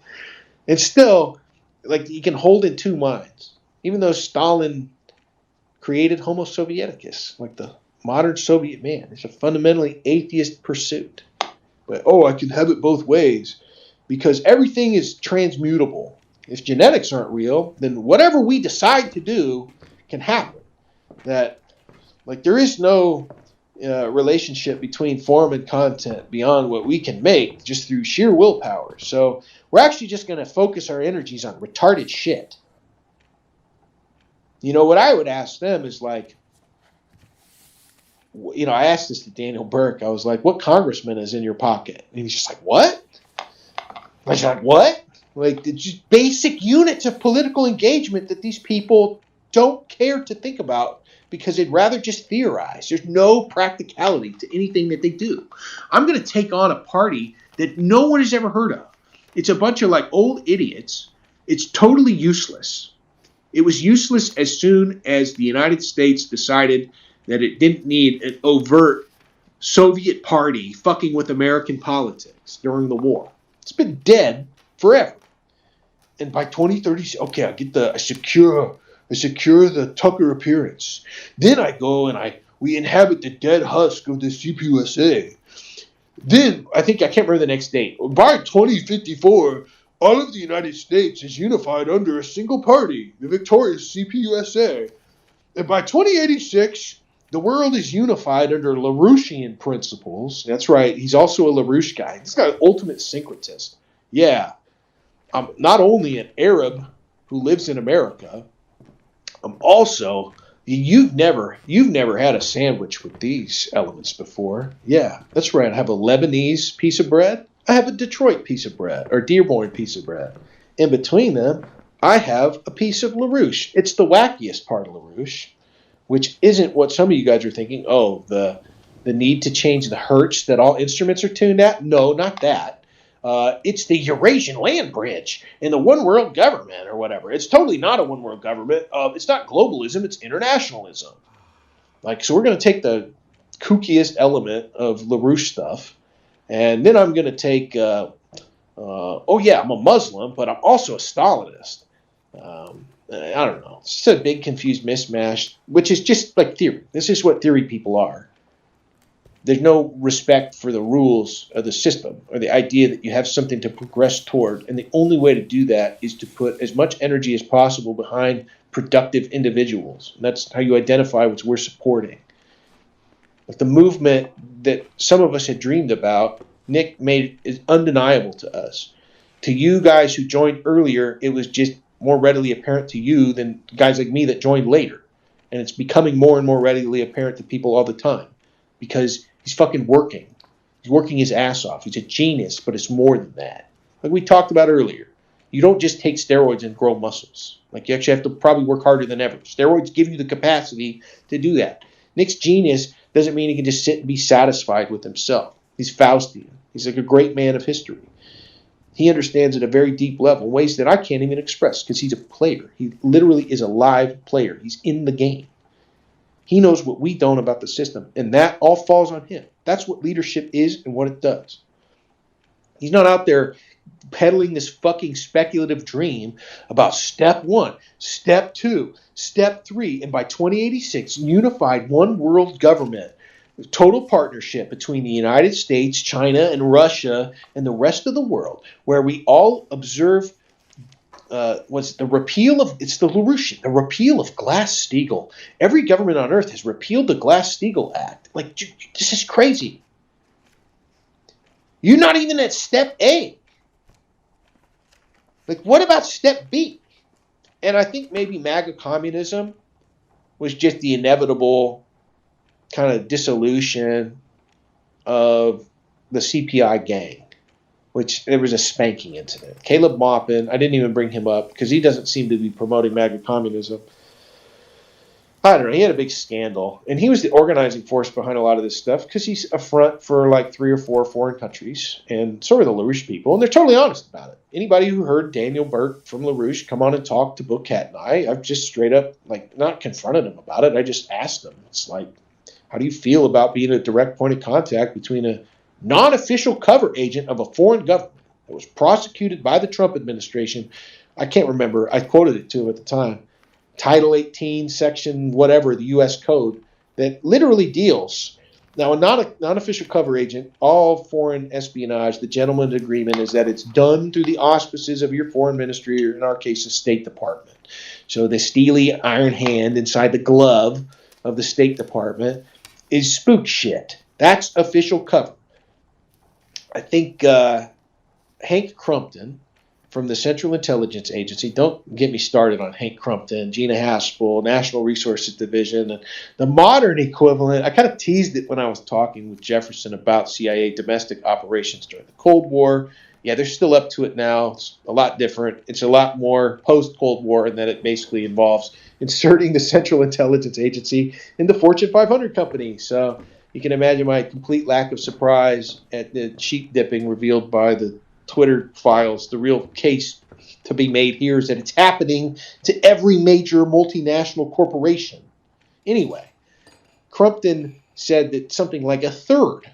And still, like, you can hold in two minds. Even though Stalin created Homo Sovieticus, like the modern Soviet man, it's a fundamentally atheist pursuit. But, oh, I can have it both ways because everything is transmutable. If genetics aren't real, then whatever we decide to do can happen. That, like, there is no relationship between form and content beyond what we can make just through sheer willpower. So we're actually just going to focus our energies on retarded shit. You know, what I would ask them is like, you know, I asked this to Daniel Burke. I was like, what congressman is in your pocket? And he's just like, what? I was like, what? Like, it's just basic units of political engagement that these people don't care to think about because they'd rather just theorize. There's no practicality to anything that they do. I'm going to take on a party that no one has ever heard of. It's a bunch of, like, old idiots. It's totally useless. It was useless as soon as the United States decided that it didn't need an overt Soviet party fucking with American politics during the war. It's been dead forever. And by 2030, okay, I secure the Tucker appearance. Then I go and we inhabit the dead husk of the CPUSA. Then, I can't remember the next date. By 2054, all of the United States is unified under a single party, the victorious CPUSA. And by 2086, the world is unified under LaRouchian principles. That's right, he's also a LaRouche guy. This guy's ultimate syncretist. Yeah, I'm not only an Arab who lives in America, I'm also, you've never had a sandwich with these elements before. Yeah, that's right. I have a Lebanese piece of bread. I have a Detroit piece of bread, or Dearborn piece of bread. In between them, I have a piece of LaRouche. It's the wackiest part of LaRouche, which isn't what some of you guys are thinking. Oh, the need to change the hertz that all instruments are tuned at? No, not that. It's the Eurasian land bridge and the one world government or whatever. It's totally not a one world government. It's not globalism. It's internationalism. Like, so we're going to take the kookiest element of LaRouche stuff, and then I'm going to take, I'm a Muslim, but I'm also a Stalinist. I don't know. It's just a big confused mismatch, which is just like theory. This is what theory people are. There's no respect for the rules of the system or the idea that you have something to progress toward. And the only way to do that is to put as much energy as possible behind productive individuals. And that's how you identify what we're supporting. Like the movement that some of us had dreamed about, Nick made is undeniable to us. To you guys who joined earlier, it was just more readily apparent to you than guys like me that joined later. And it's becoming more and more readily apparent to people all the time because he's fucking working. He's working his ass off. He's a genius, but it's more than that. Like we talked about earlier, you don't just take steroids and grow muscles. Like you actually have to probably work harder than ever. Steroids give you the capacity to do that. Nick's genius doesn't mean he can just sit and be satisfied with himself. He's Faustian. He's like a great man of history. He understands at a very deep level, ways that I can't even express because he's a player. He literally is a live player. He's in the game. He knows what we don't about the system, and that all falls on him. That's what leadership is and what it does. He's not out there peddling this fucking speculative dream about step 1, step 2, step 3, and by 2086, unified one world government, total partnership between the United States, China, and Russia, and the rest of the world, where we all observe the repeal of Glass-Steagall. Every government on earth has repealed the Glass-Steagall Act. Like, this is crazy. You're not even at step A. Like, what about step B? And I think maybe MAGA communism was just the inevitable kind of dissolution of the CPI gang, which there was a spanking incident. Caleb Maupin, I didn't even bring him up because he doesn't seem to be promoting MAGA communism. I don't know. He had a big scandal, and he was the organizing force behind a lot of this stuff because he's a front for like 3 or 4 foreign countries, and so are the LaRouche people, and they're totally honest about it. Anybody who heard Daniel Burke from LaRouche come on and talk to Book Cat and I've just straight up, like, not confronted him about it. I just asked him. It's like, how do you feel about being a direct point of contact between a non-official cover agent of a foreign government that was prosecuted by the Trump administration? I can't remember. I quoted it to him at the time. Title 18, section whatever, the U.S. Code, that literally deals. Now, a non-official cover agent, all foreign espionage, the gentleman's agreement is that it's done through the auspices of your foreign ministry, or in our case, the State Department. So the steely iron hand inside the glove of the State Department is spook shit. That's official cover. I think Hank Crumpton from the Central Intelligence Agency, don't get me started on Hank Crumpton, Gina Haspel, National Resources Division, and the modern equivalent. I kind of teased it when I was talking with Jefferson about CIA domestic operations during the Cold War. Yeah, they're still up to it now. It's a lot different. It's a lot more post-Cold War in that it basically involves inserting the Central Intelligence Agency in the Fortune 500 company. So you can imagine my complete lack of surprise at the sheep dipping revealed by the Twitter files. The real case to be made here is that it's happening to every major multinational corporation. Anyway, Crumpton said that something like a third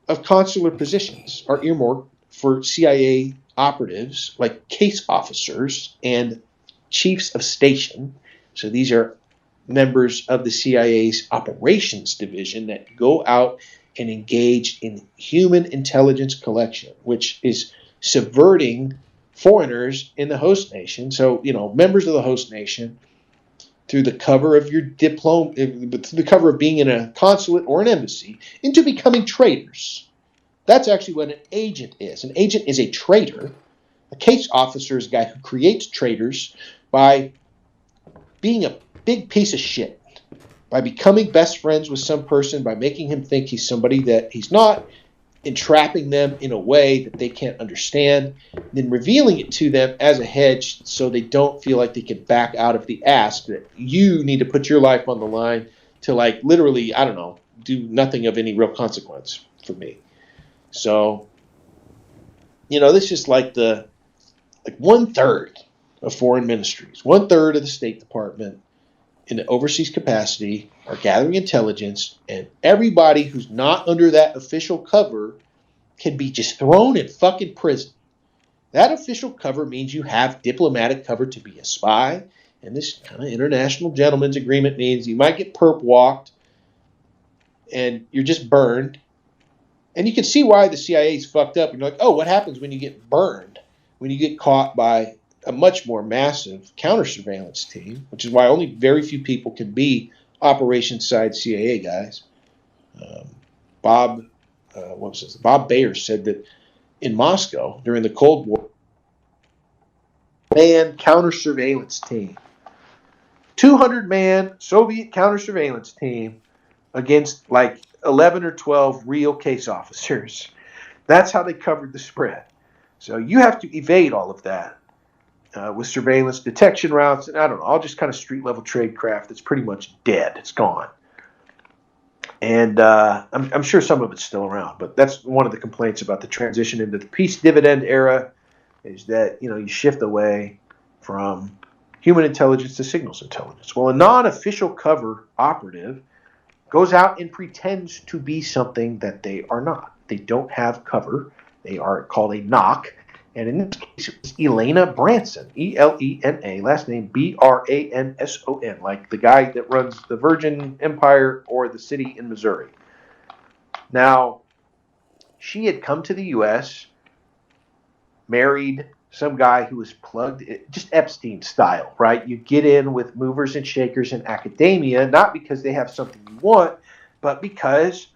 of consular positions are earmarked for CIA operatives, like case officers and chiefs of station. So these are members of the CIA's operations division that go out and engage in human intelligence collection, which is subverting foreigners in the host nation. So, members of the host nation, through the cover of your through the cover of being in a consulate or an embassy, into becoming traitors. That's actually what an agent is. An agent is a traitor. A case officer is a guy who creates traitors by being a big piece of shit, by becoming best friends with some person, by making him think he's somebody that he's not, entrapping them in a way that they can't understand, then revealing it to them as a hedge so they don't feel like they can back out of the ask that you need to put your life on the line to, like, literally, I don't know, do nothing of any real consequence for me. So, this is like 1/3 of foreign ministries, 1/3 of the State Department in the overseas capacity are gathering intelligence, and everybody who's not under that official cover can be just thrown in fucking prison. That official cover means you have diplomatic cover to be a spy, and this kind of international gentleman's agreement means you might get perp walked and you're just burned. And you can see why the CIA is fucked up. And you're like, oh, what happens when you get burned? When you get caught by a much more massive counter-surveillance team, which is why only very few people can be operations side CIA guys. Bob Bayer said that in Moscow during the Cold War, man counter-surveillance team, 200-man Soviet counter-surveillance team against like 11 or 12 real case officers. That's how they covered the spread. So you have to evade all of that. With surveillance detection routes, and I don't know, all just kind of street-level tradecraft that's pretty much dead. It's gone. And I'm sure some of it's still around, but that's one of the complaints about the transition into the peace dividend era is that, you shift away from human intelligence to signals intelligence. Well, a non-official cover operative goes out and pretends to be something that they are not. They don't have cover. They are called a knock. And in this case, it was Elena Branson, E-L-E-N-A, last name B-R-A-N-S-O-N, like the guy that runs the Virgin Empire or the city in Missouri. Now, she had come to the U.S., married some guy who was plugged, just Epstein style, right? You get in with movers and shakers in academia, not because they have something you want, but because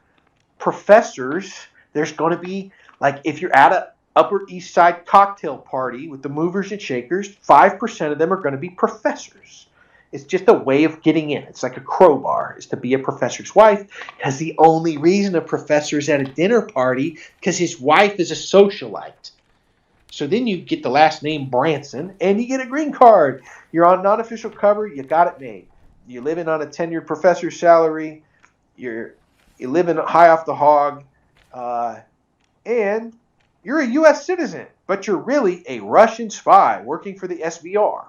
professors, there's going to be, like, if you're at a Upper East Side cocktail party with the movers and shakers, 5% of them are going to be professors. It's just a way of getting in. It's like a crowbar, is to be a professor's wife, because the only reason a professor's at a dinner party because his wife is a socialite. So then you get the last name Branson, and you get a green card. You're on non-official cover. You got it made. You're living on a tenured professor's salary. You're living high off the hog, and you're a U.S. citizen, but you're really a Russian spy working for the SVR.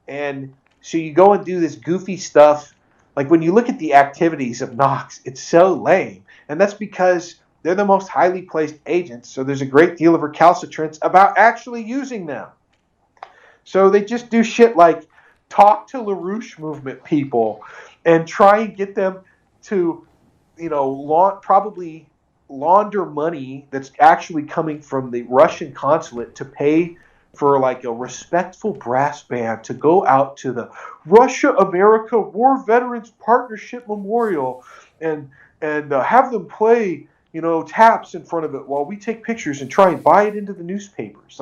And so you go and do this goofy stuff. Like when you look at the activities of Knox, it's so lame. And that's because they're the most highly placed agents, so there's a great deal of recalcitrance about actually using them. So they just do shit like talk to LaRouche movement people and try and get them to, probably launder money that's actually coming from the Russian consulate to pay for like a respectful brass band to go out to the Russia-America War Veterans Partnership Memorial and have them play, taps in front of it while we take pictures and try and buy it into the newspapers.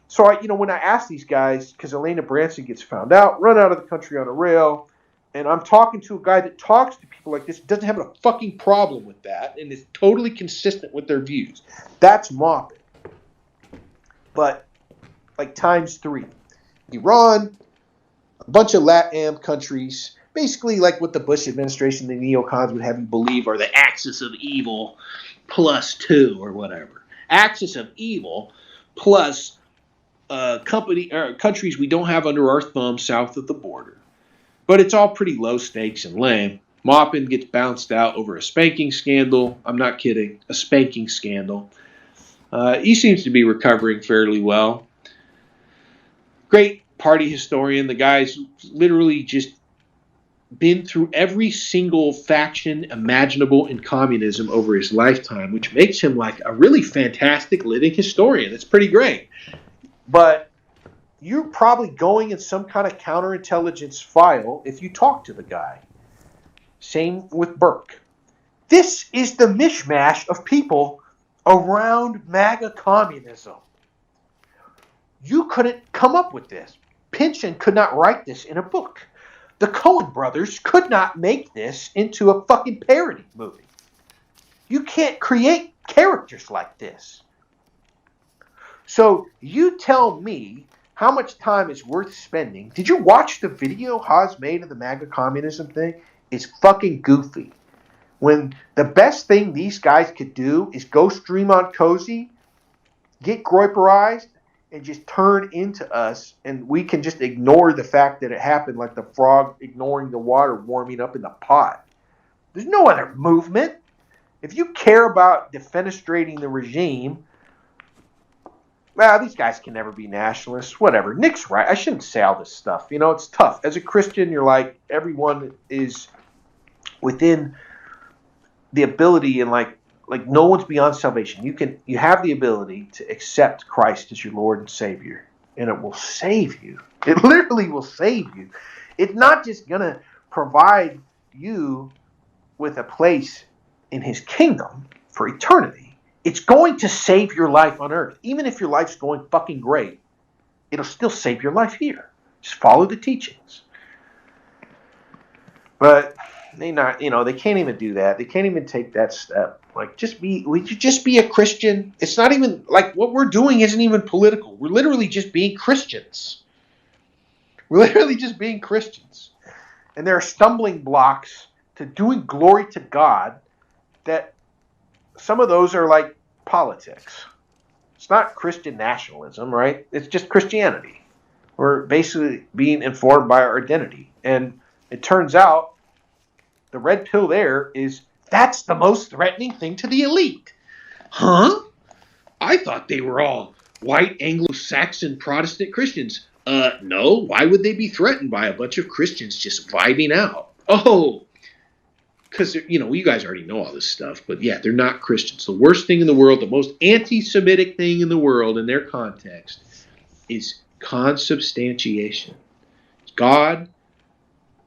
So when I ask these guys, because Elena Branson gets found out, run out of the country on a rail, and I'm talking to a guy that talks to people like this, doesn't have a fucking problem with that, and is totally consistent with their views. That's mopping. But times 3. Iran, a bunch of LATAM countries, basically like what the Bush administration, the neocons would have you believe are the axis of evil plus 2 or whatever. Axis of evil plus countries we don't have under our thumb south of the border. But it's all pretty low stakes and lame. Maupin gets bounced out over a spanking scandal. I'm not kidding. A spanking scandal. He seems to be recovering fairly well. Great party historian. The guy's literally just been through every single faction imaginable in communism over his lifetime, which makes him like a really fantastic living historian. It's pretty great. But you're probably going in some kind of counterintelligence file if you talk to the guy. Same with Burke. This is the mishmash of people around MAGA communism. You couldn't come up with this. Pynchon could not write this in a book. The Coen brothers could not make this into a fucking parody movie. You can't create characters like this. So you tell me how much time is worth spending. Did you watch the video Haas made of the MAGA communism thing? It's fucking goofy. When the best thing these guys could do is go stream on Cozy, get Gloyperized, and just turn into us, and we can just ignore the fact that it happened like the frog ignoring the water warming up in the pot. There's no other movement. If you care about defenestrating the regime, well, these guys can never be nationalists. Whatever. Nick's right. I shouldn't say all this stuff. It's tough. As a Christian, you're like, everyone is within the ability and like no one's beyond salvation. You have the ability to accept Christ as your Lord and Savior, and it will save you. It literally will save you. It's not just going to provide you with a place in his kingdom for eternity. It's going to save your life on earth. Even if your life's going fucking great, it'll still save your life here. Just follow the teachings. But they can't even do that. They can't even take that step. Would you just be a Christian? It's not even, what we're doing isn't even political. We're literally just being Christians. We're literally just being Christians. And there are stumbling blocks to doing glory to God that some of those are like politics. It's not Christian nationalism, right? It's just Christianity. We're basically being informed by our identity. And it turns out the red pill there is that's the most threatening thing to the elite. Huh? I thought they were all white Anglo-Saxon Protestant Christians. No. Why would they be threatened by a bunch of Christians just vibing out? Oh, because, you guys already know all this stuff. But yeah, they're not Christians. The worst thing in the world, the most anti-Semitic thing in the world in their context is consubstantiation. God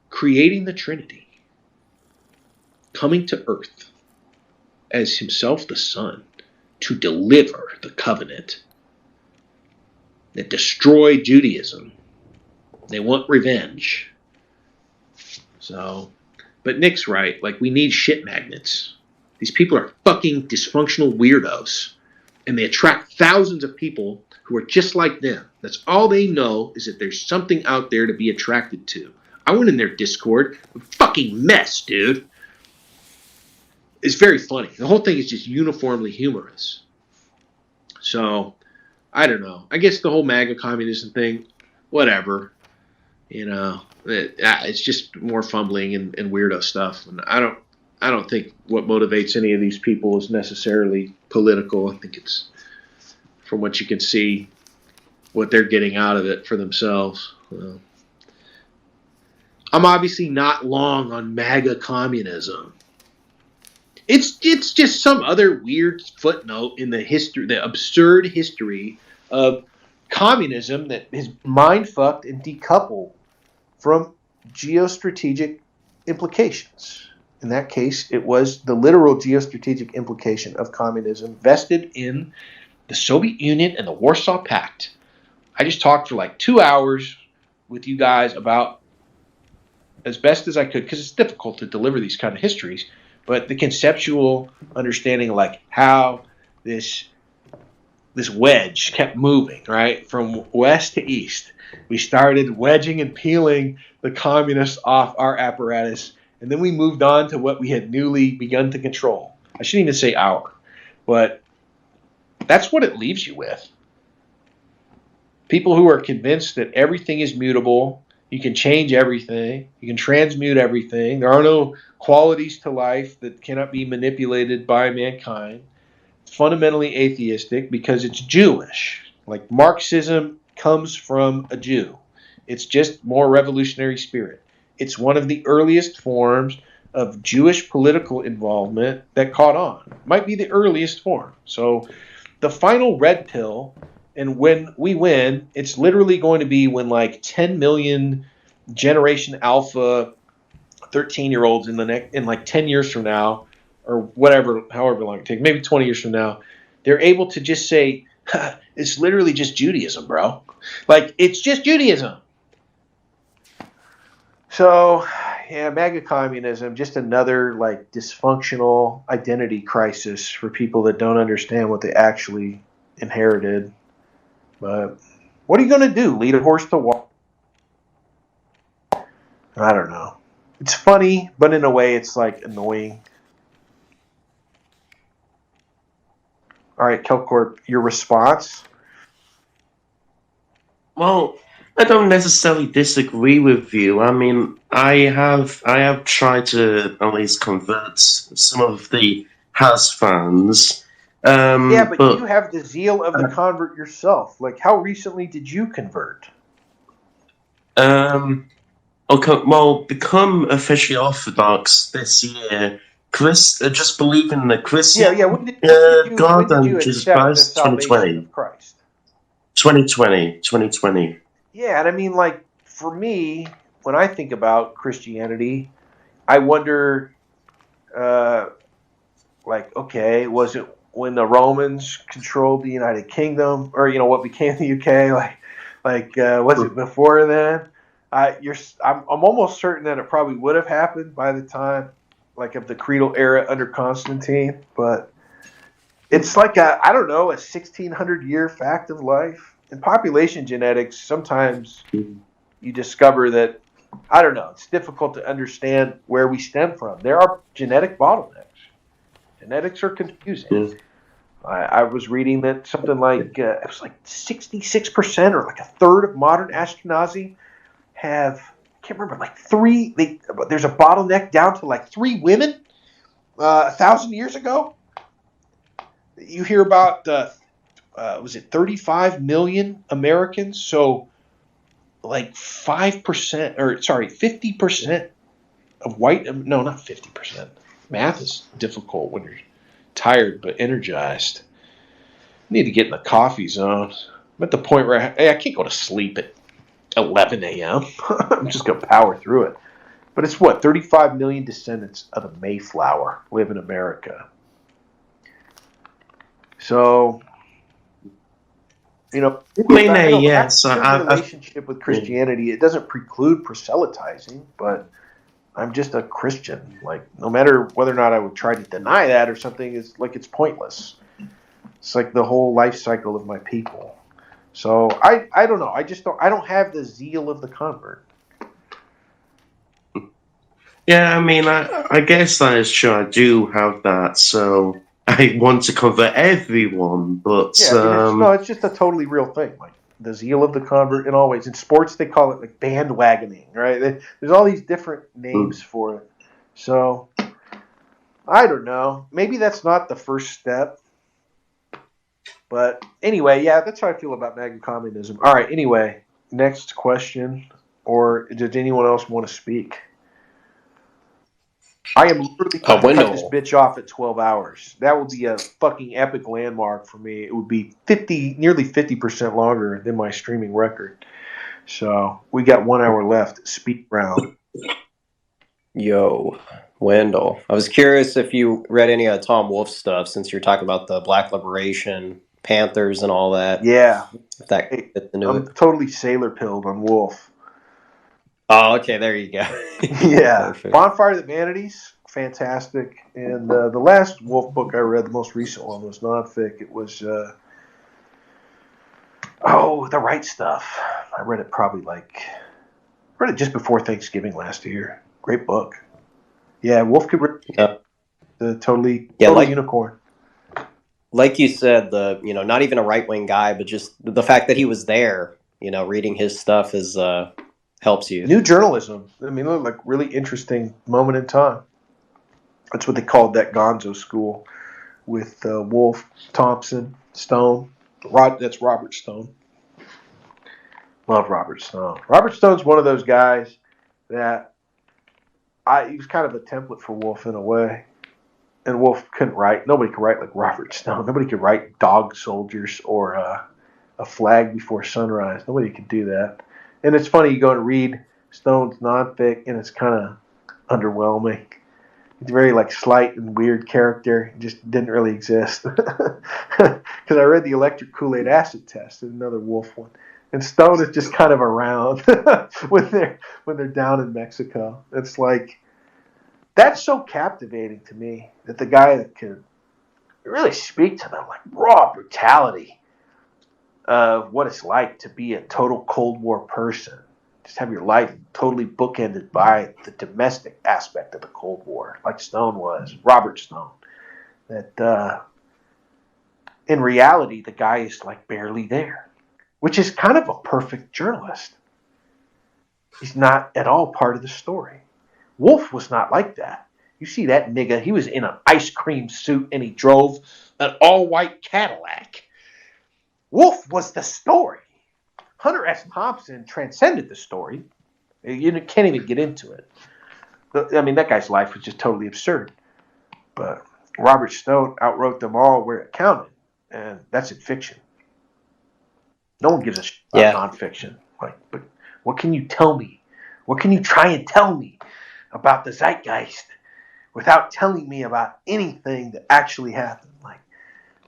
creating the Trinity, coming to earth as himself the Son to deliver the covenant that destroyed Judaism. They want revenge. So, but Nick's right. Like, we need shit magnets. These people are fucking dysfunctional weirdos, and they attract thousands of people who are just like them. That's all they know, is that there's something out there to be attracted to. I went in their Discord, a fucking mess, dude. It's very funny. The whole thing is just uniformly humorous. So, I don't know. I guess the whole MAGA communism thing, whatever. You know, it's just more fumbling and weirdo stuff. And I don't think what motivates any of these people is necessarily political. I think it's, from what you can see, what they're getting out of it for themselves. I'm obviously not long on MAGA communism. It's just some other weird footnote in the history, the absurd history of communism that is mind-fucked and decoupled from geostrategic implications. In that case, it was the literal geostrategic implication of communism vested in the Soviet Union and the Warsaw Pact. I just talked for like 2 hours with you guys about, as best as I could, because it's difficult to deliver these kind of histories, but the conceptual understanding of like how this wedge kept moving, right, from west to east. We started wedging and peeling the communists off our apparatus, and then we moved on to what we had newly begun to control. I shouldn't even say our, but that's what it leaves you with. People who are convinced that everything is mutable, you can change everything, you can transmute everything, there are no qualities to life that cannot be manipulated by mankind. It's fundamentally atheistic because it's Jewish. Like, Marxism comes from a Jew. It's just more revolutionary spirit. It's one of the earliest forms of Jewish political involvement that caught on. It might be the earliest form. So the final red pill, and when we win, it's literally going to be when like 10 million Generation Alpha 13-year-olds in like 10 years from now, or whatever, however long it takes, maybe 20 years from now, they're able to just say, it's literally just Judaism, bro. Like, it's just Judaism. So, yeah, MAGA communism, just another like dysfunctional identity crisis for people that don't understand what they actually inherited. But what are you going to do? Lead a horse to water? I don't know. It's funny, but in a way it's like annoying. All right, Kelcorp, your response? Well, I don't necessarily disagree with you. I mean, I have tried to at least convert some of the house fans. Yeah, but you have the zeal of the convert yourself. Like, how recently did you convert? Okay, well, become officially Orthodox this year. Just believe in the Christian When did you Jesus accept Christ, the salvation 2020. of Christ? 2020. Yeah, and I mean, like, for me, when I think about Christianity, I wonder, like, okay, was it when the Romans controlled the United Kingdom, or what became the UK? Was it before then? I'm almost certain that it probably would have happened by the time, like, of the creedal era under Constantine, but it's like a 1,600-year fact of life. In population genetics, sometimes you discover that, I don't know, it's difficult to understand where we stem from. There are genetic bottlenecks. Genetics are confusing. I was reading that something like, it was like 66% or like a third of modern Ashkenazi have, I can't remember, like there's a bottleneck down to like 3 women 1,000 years ago. You hear about, was it 35 million Americans? So like 50% of white, no, not 50%. Math is difficult when you're tired but energized. I need to get in the coffee zone. I'm at the point where I can't go to sleep at 11 a.m. I'm just going to power through it. But it's 35 million descendants of the Mayflower live in America. So, yes, relationship with Christianity, it doesn't preclude proselytizing, but I'm just a Christian. Like, no matter whether or not I would try to deny that or something, it's pointless. It's like the whole life cycle of my people. So I don't know. I don't have the zeal of the convert. Yeah, I mean, I guess that is true. I do have that, so I want to convert everyone, but Yeah, I mean, it's just a totally real thing. Like the zeal of the convert, and always in sports they call it like bandwagoning, right? There's all these different names for it. So I don't know. Maybe that's not the first step. But anyway, yeah, that's how I feel about MAGA communism. All right, anyway, next question. Or did anyone else want to speak? I am literally going to cut this bitch off at 12 hours. That would be a fucking epic landmark for me. It would be nearly 50% longer than my streaming record. So we got 1 hour left. Speak round. Yo, Wendell. I was curious if you read any of Tom Wolfe's stuff, since you're talking about the Black Liberation, Panthers, and all that. Yeah. If that fits into I'm it. totally sailor pilled on Wolf. Oh, okay, there you go. Yeah. Perfect. Bonfire of the Vanities, fantastic. And the last Wolf book I read, the most recent one, was nonfic. It was, The Right Stuff. I read it just before Thanksgiving last year. Great book. Yeah, Wolf could read the totally unicorn. Like you said, not even a right-wing guy, but just the fact that he was there, reading his stuff helps you. New journalism. I mean, like really interesting moment in time. That's what they called that Gonzo school with Wolf, Thompson, Stone. That's Robert Stone. Love Robert Stone. Robert Stone's one of those guys that he was kind of a template for Wolf in a way. And Wolf couldn't write. Nobody could write like Robert Stone. Nobody could write Dog Soldiers or A Flag Before Sunrise. Nobody could do that. And it's funny, you go and read Stone's nonfic, and it's kind of underwhelming. It's a very like slight and weird character. It just didn't really exist. Because I read the Electric Kool-Aid Acid Test, another Wolf one. And Stone is just kind of around when they're down in Mexico. It's like, that's so captivating to me, that the guy that can really speak to the like raw brutality of what it's like to be a total Cold War person. Just have your life totally bookended by the domestic aspect of the Cold War, like Stone was, Robert Stone. That in reality, the guy is like barely there, which is kind of a perfect journalist. He's not at all part of the story. Wolf was not like that. You see that nigga, he was in an ice cream suit and he drove an all-white Cadillac. Wolf was the story. Hunter S. Thompson transcended the story. You can't even get into it. I mean, that guy's life was just totally absurd. But Robert Stone outwrote them all where it counted, and that's in fiction. No one gives a shit about nonfiction. But what can you tell me? What can you try and tell me about the zeitgeist without telling me about anything that actually happened? Like,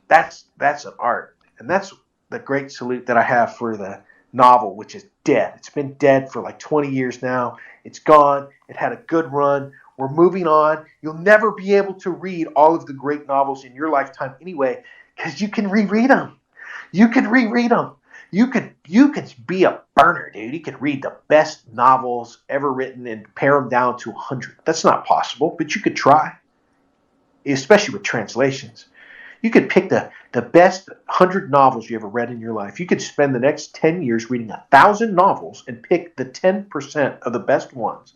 that's an art, and that's the great salute that I have for the novel, which is dead. It's been dead for like 20 years now. It's gone. It had a good run. We're moving on. You'll never be able to read all of the great novels in your lifetime anyway, because you can reread them. You can reread them. You could be a burner, dude. You could read the best novels ever written and pare them down to 100. That's not possible, but you could try, especially with translations. You could pick the best 100 novels you ever read in your life. You could spend the next 10 years reading 1,000 novels and pick the 10% of the best ones.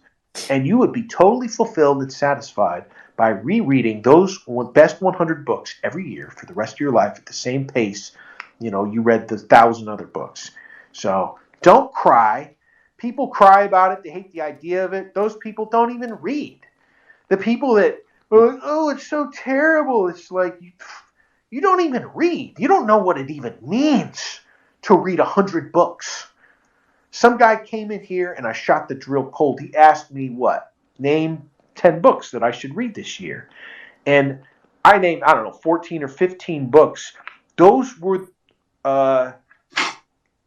And you would be totally fulfilled and satisfied by rereading those best 100 books every year for the rest of your life at the same pace you read the 1,000 other books. So don't cry. People cry about it. They hate the idea of it. Those people don't even read. The people that are like, oh, it's so terrible. It's like, you don't even read. You don't know what it even means to read 100 books. Some guy came in here and I shot the drill cold. He asked me name 10 books that I should read this year. And I named, 14 or 15 books. Those were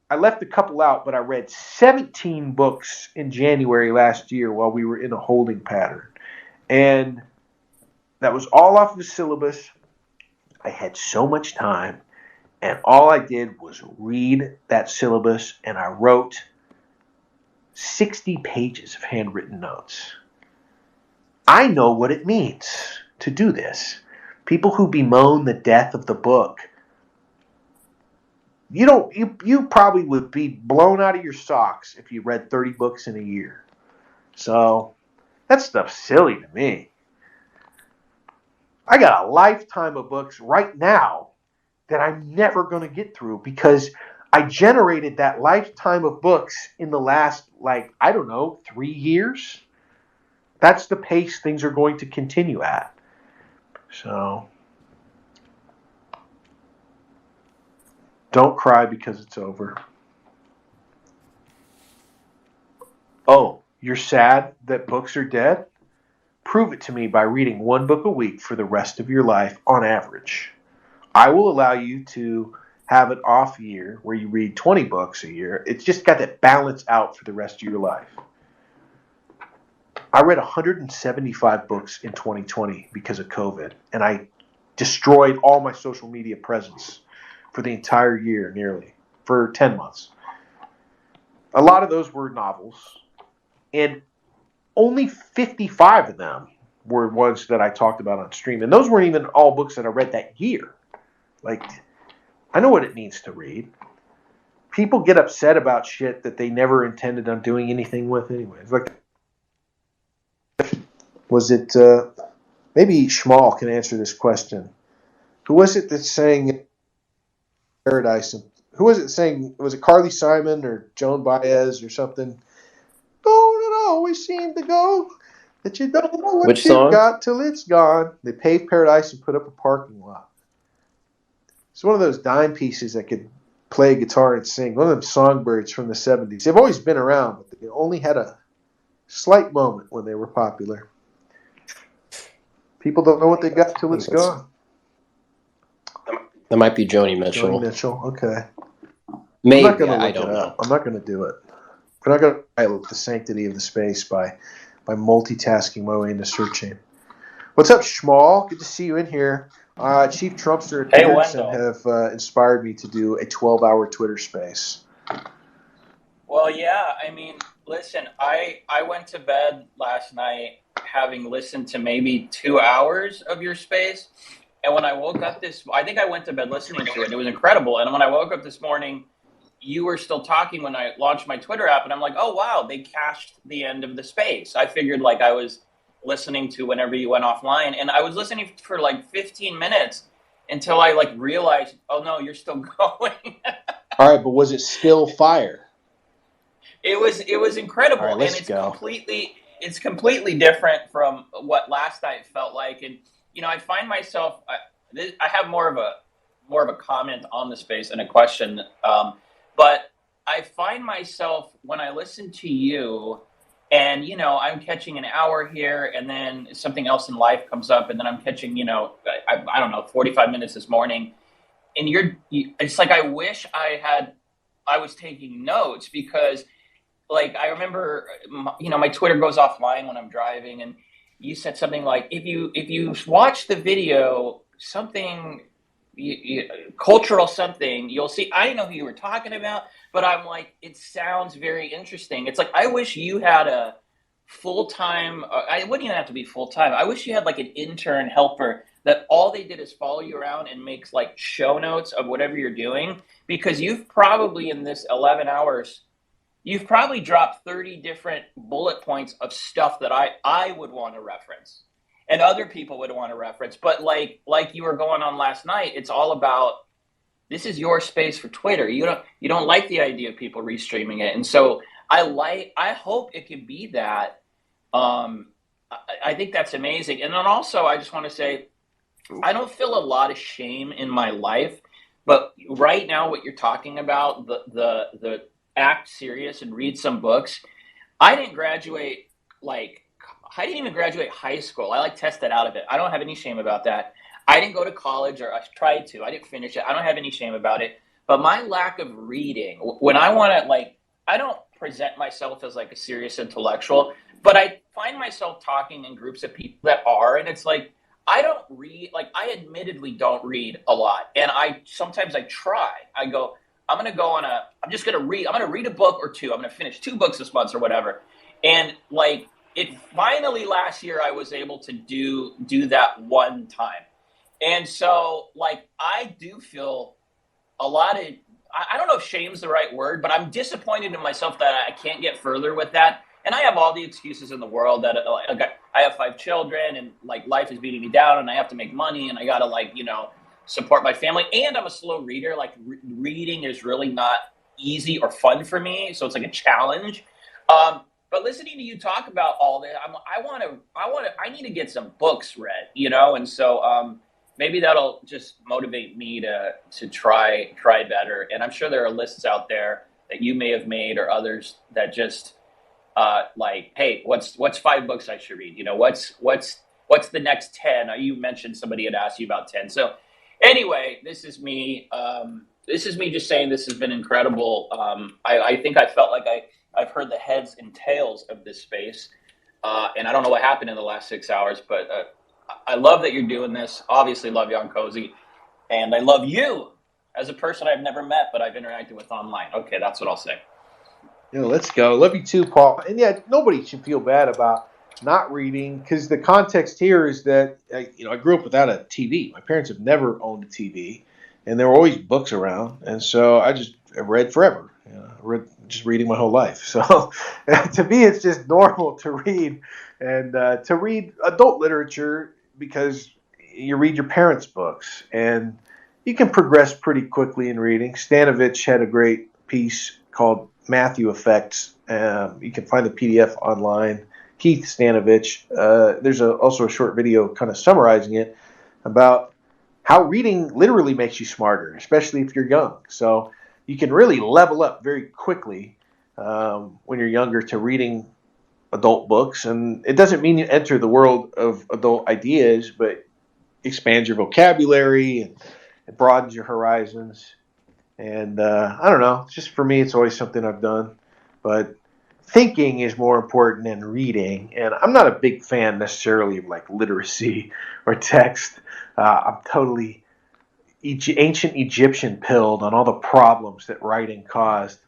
I left a couple out, but I read 17 books in January last year while we were in a holding pattern. And that was all off the syllabus. I had so much time, and all I did was read that syllabus, and I wrote 60 pages of handwritten notes. I know what it means to do this. People who bemoan the death of the book, you probably would be blown out of your socks if you read 30 books in a year. So that stuff's silly to me. I got a lifetime of books right now that I'm never going to get through because I generated that lifetime of books in the last, 3 years. That's the pace things are going to continue at. So don't cry because it's over. Oh, you're sad that books are dead? Prove it to me by reading one book a week for the rest of your life on average. I will allow you to have an off year where you read 20 books a year. It's just got to balance out for the rest of your life. I read 175 books in 2020 because of COVID, and I destroyed all my social media presence for the entire year, nearly, for 10 months. A lot of those were novels, and only 55 of them were ones that I talked about on stream, and those weren't even all books that I read that year. I know what it means to read. People get upset about shit that they never intended on doing anything with anyway. Was it, maybe Schmal can answer this question. Who was it that sang Paradise? Who was it saying? Was it Carly Simon or Joan Baez or something? Don't it always seem to go that you don't know what Which you've song? got till it's gone. They paved Paradise and put up a parking lot. It's one of those dime pieces that could play a guitar and sing. One of them songbirds from the 70s. They've always been around, but they only had a slight moment when they were popular. People don't know what they got till it's gone. That might be Joni Mitchell. Joni Mitchell, okay. Maybe, I'm not going to I look don't it know. up. I'm not going to do it. We're not going to violate the sanctity of the space by multitasking my way into searching. What's up, Schmal? Good to see you in here. Chief Trumpster and Hey, Beardson Wendell. have inspired me to do a 12-hour Twitter space. Well, yeah, I mean, listen, I went to bed last night having listened to maybe 2 hours of your space. And when I woke up I think I went to bed listening to it. It was incredible. And when I woke up this morning, you were still talking when I launched my Twitter app. And I'm like, oh, wow, they cached the end of the space. I figured I was listening to whenever you went offline. And I was listening for 15 minutes until I realized, oh, no, you're still going. All right, but was it still fire? It was incredible. All right, let's and it's go. completely different from what last night felt like. And, I find myself, I have more of a comment on the space and a question. But I find myself when I listen to you and, I'm catching an hour here and then something else in life comes up and then I'm catching, I don't know, 45 minutes this morning. And it's like I wish I was taking notes because I remember, my Twitter goes offline when I'm driving and you said something like, if you watch the video, something cultural something, you'll see. I didn't know who you were talking about, but I'm like, it sounds very interesting. It's like I wish you had a full-time. I wouldn't even have to be full-time. I wish you had an intern helper that all they did is follow you around and makes show notes of whatever you're doing, because you've probably in this 11 hours. You've probably dropped 30 different bullet points of stuff that I would want to reference and other people would want to reference. But like you were going on last night, it's all about, this is your space for Twitter. You don't like the idea of people restreaming it. And so I hope it can be that. I think that's amazing. And then also I just want to say, I don't feel a lot of shame in my life, but right now what you're talking about, the act serious and read some books. I didn't graduate I didn't even graduate high school. I tested out of it. I don't have any shame about that. I didn't go to college, or I tried to. I didn't finish it. I don't have any shame about it. But my lack of reading, when I want to, like, I don't present myself as like a serious intellectual, but I find myself talking in groups of people that are, and it's like, I don't read, like, I admittedly don't read a lot. And sometimes I try. I go, I'm going to read a book or two. I'm going to finish 2 books this month or whatever. And like, it finally last year, I was able to do that one time. And so like, I do feel a lot of, I don't know if shame's the right word, but I'm disappointed in myself that I can't get further with that. And I have all the excuses in the world that I have 5 children and like life is beating me down and I have to make money and I got to, like, you know, support my family. And I'm a slow reader. Like reading is really not easy or fun for me. So it's like a challenge. But listening to you talk about all that, I need to get some books read, you know? And so, maybe that'll just motivate me to try better. And I'm sure there are lists out there that you may have made or others that just like, hey, what's 5 books I should read? You know, what's the next 10? You mentioned somebody had asked you about 10. So anyway, this is me just saying this has been incredible. I think I felt like I've heard the heads and tails of this space. And I don't know what happened in the last 6 hours, but I love that you're doing this. Obviously love Jan Cozy. And I love you as a person I've never met, but I've interacted with online. Okay, that's what I'll say. Yeah, let's go. Love you too, Paul. And yeah, nobody should feel bad about not reading, because the context here is that I grew up without a TV. My parents have never owned a TV, and there were always books around, and so I read forever. Just reading my whole life. So to me, it's just normal to read, and to read adult literature because you read your parents' books, and you can progress pretty quickly in reading. Stanovich had a great piece called Matthew Effects. You can find the PDF online. Keith Stanovich. There's also a short video kind of summarizing it about how reading literally makes you smarter, especially if you're young. So you can really level up very quickly when you're younger to reading adult books. And it doesn't mean you enter the world of adult ideas, but expands your vocabulary and it broadens your horizons. And I don't know, just for me, it's always something I've done. But thinking is more important than reading. And I'm not a big fan necessarily of like literacy or text. I'm totally ancient Egyptian pilled on all the problems that writing caused.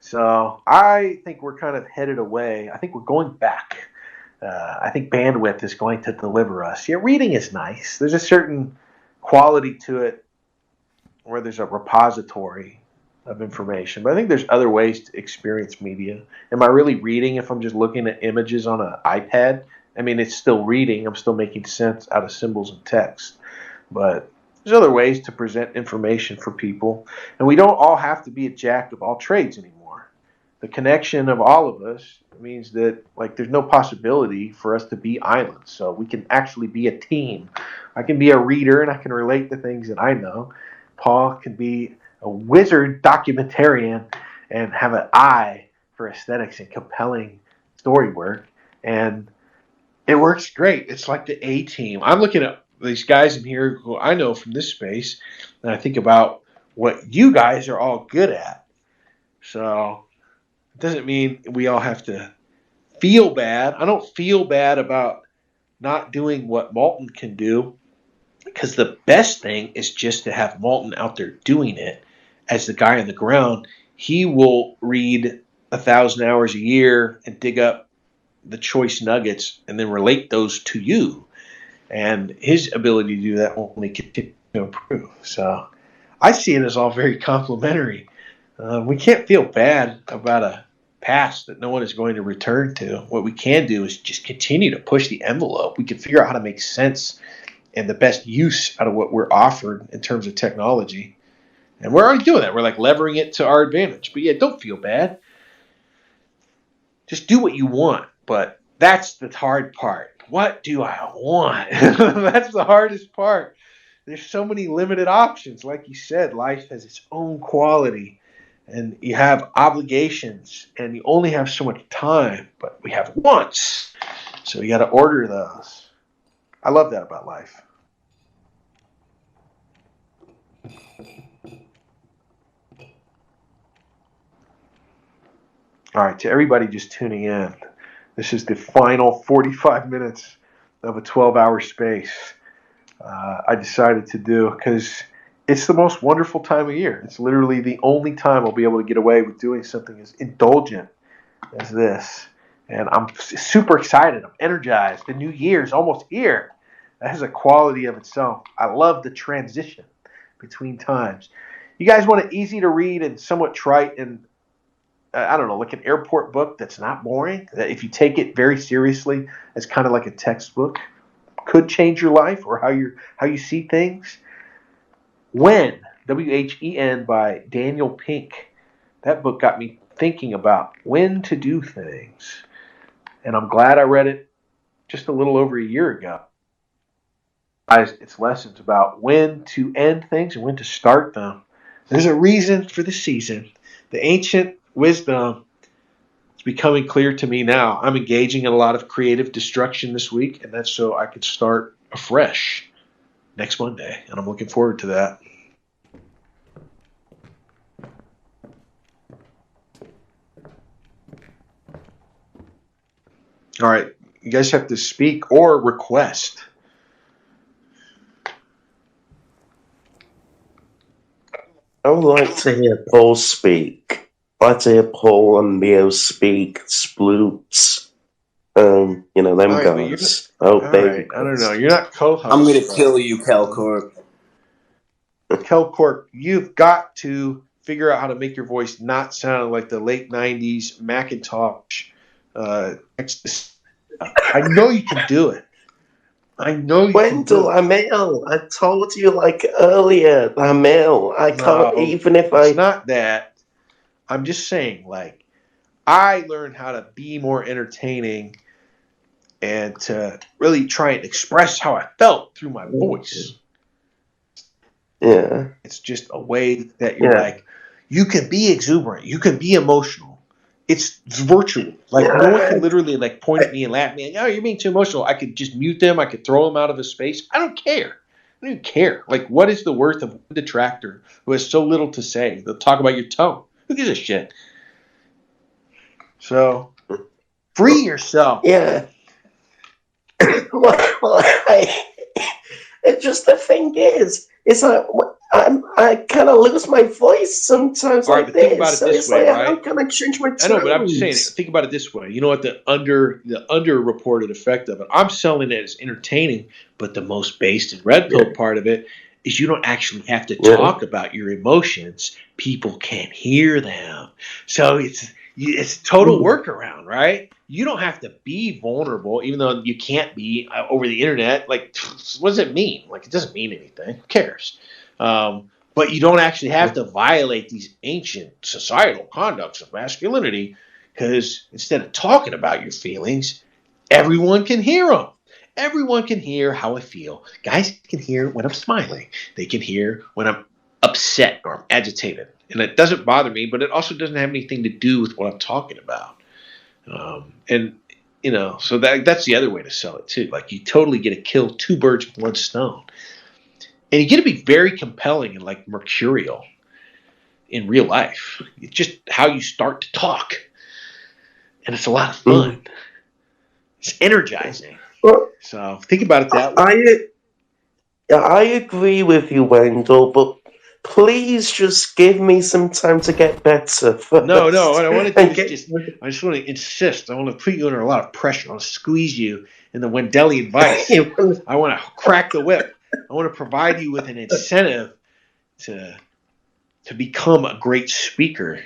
So I think we're kind of headed away. I think we're going back. I think bandwidth is going to deliver us. Yeah, reading is nice. There's a certain quality to it where there's a repository of information. But I think there's other ways to experience media. Am I really reading if I'm just looking at images on an iPad? I mean, it's still reading. I'm still making sense out of symbols and text. But there's other ways to present information for people. And we don't all have to be a jack of all trades anymore. The connection of all of us means that like there's no possibility for us to be islands. So we can actually be a team. I can be a reader and I can relate to things that I know. Paul can be a wizard documentarian and have an eye for aesthetics and compelling story work. And it works great. It's like the A team. I'm looking at these guys in here who I know from this space, and I think about what you guys are all good at. So it doesn't mean we all have to feel bad. I don't feel bad about not doing what Malton can do, because the best thing is just to have Malton out there doing it as the guy on the ground. He will read 1,000 hours a year and dig up the choice nuggets and then relate those to you. And his ability to do that will only continue to improve. So I see it as all very complimentary. We can't feel bad about a past that no one is going to return to. What we can do is just continue to push the envelope. We can figure out how to make sense and the best use out of what we're offered in terms of technology. And we're already doing that. We're like levering it to our advantage. But yeah, don't feel bad. Just do what you want. But that's the hard part. What do I want? That's the hardest part. There's so many limited options. Like you said, life has its own quality. And you have obligations. And you only have so much time. But we have wants. So you got to order those. I love that about life. All right, to everybody just tuning in, this is the final 45 minutes of a 12-hour space I decided to do because it's the most wonderful time of year. It's literally the only time I'll be able to get away with doing something as indulgent as this. And I'm super excited. I'm energized. The new year is almost here. That has a quality of itself. I love the transition between times. You guys want an easy to read and somewhat trite and I don't know, like an airport book that's not boring, that if you take it very seriously, it's kind of like a textbook, could change your life or how you see things. When, When by Daniel Pink. That book got me thinking about when to do things. And I'm glad I read it just a little over a year ago. It's lessons about when to end things and when to start them. There's a reason for the season. The ancient wisdom is becoming clear to me now. I'm engaging in a lot of creative destruction this week, and that's so I could start afresh next Monday, and I'm looking forward to that. All right, you guys have to speak or request. I would like to hear Paul speak. I'd like to hear Paul and Mio speak, Sploots, them guys. All right, I don't know. You're not co-host. I'm gonna kill you, Kelcorp. Kelcorp, you've got to figure out how to make your voice not sound like the late 90s Macintosh. I know you can do it. I know you Wendell, can do it. I told you earlier, I can't, even if It's not that. I'm just saying, I learned how to be more entertaining and to really try and express how I felt through my voice. Yeah. It's just a way that you're you can be exuberant, you can be emotional. It's virtual. No one can literally point at me and laugh at me. Oh, you're being too emotional. I could just mute them. I could throw them out of a space. I don't care. I don't care. What is the worth of one detractor who has so little to say? They'll talk about your tone. Who gives a shit? So, free yourself. Yeah. It's just the thing is I kind of lose my voice sometimes. All right, but think about it this way, right? How can I change my tones? I know, but I'm just saying, think about it this way. You know what the underreported effect of it? I'm selling it as entertaining, but the most based and red pill part of it is you don't actually have to talk about your emotions. People can't hear them. So it's a total workaround, right? You don't have to be vulnerable, even though you can't be over the internet. What does it mean? It doesn't mean anything. Who cares? But you don't actually have to violate these ancient societal conducts of masculinity because instead of talking about your feelings, everyone can hear them. Everyone can hear how I feel. Guys can hear when I'm smiling. They can hear when I'm upset or I'm agitated. And it doesn't bother me, but it also doesn't have anything to do with what I'm talking about. So that's the other way to sell it too. You totally get to kill two birds with one stone. And you get to be very compelling and mercurial in real life. It's just how you start to talk. And it's a lot of fun. It's energizing. So think about it that way. I agree with you, Wendell, but please just give me some time to get better first. No, what I want to do is I just want to insist. I want to put you under a lot of pressure. I want to squeeze you in the Wendelian vice. I want to crack the whip. I want to provide you with an incentive to become a great speaker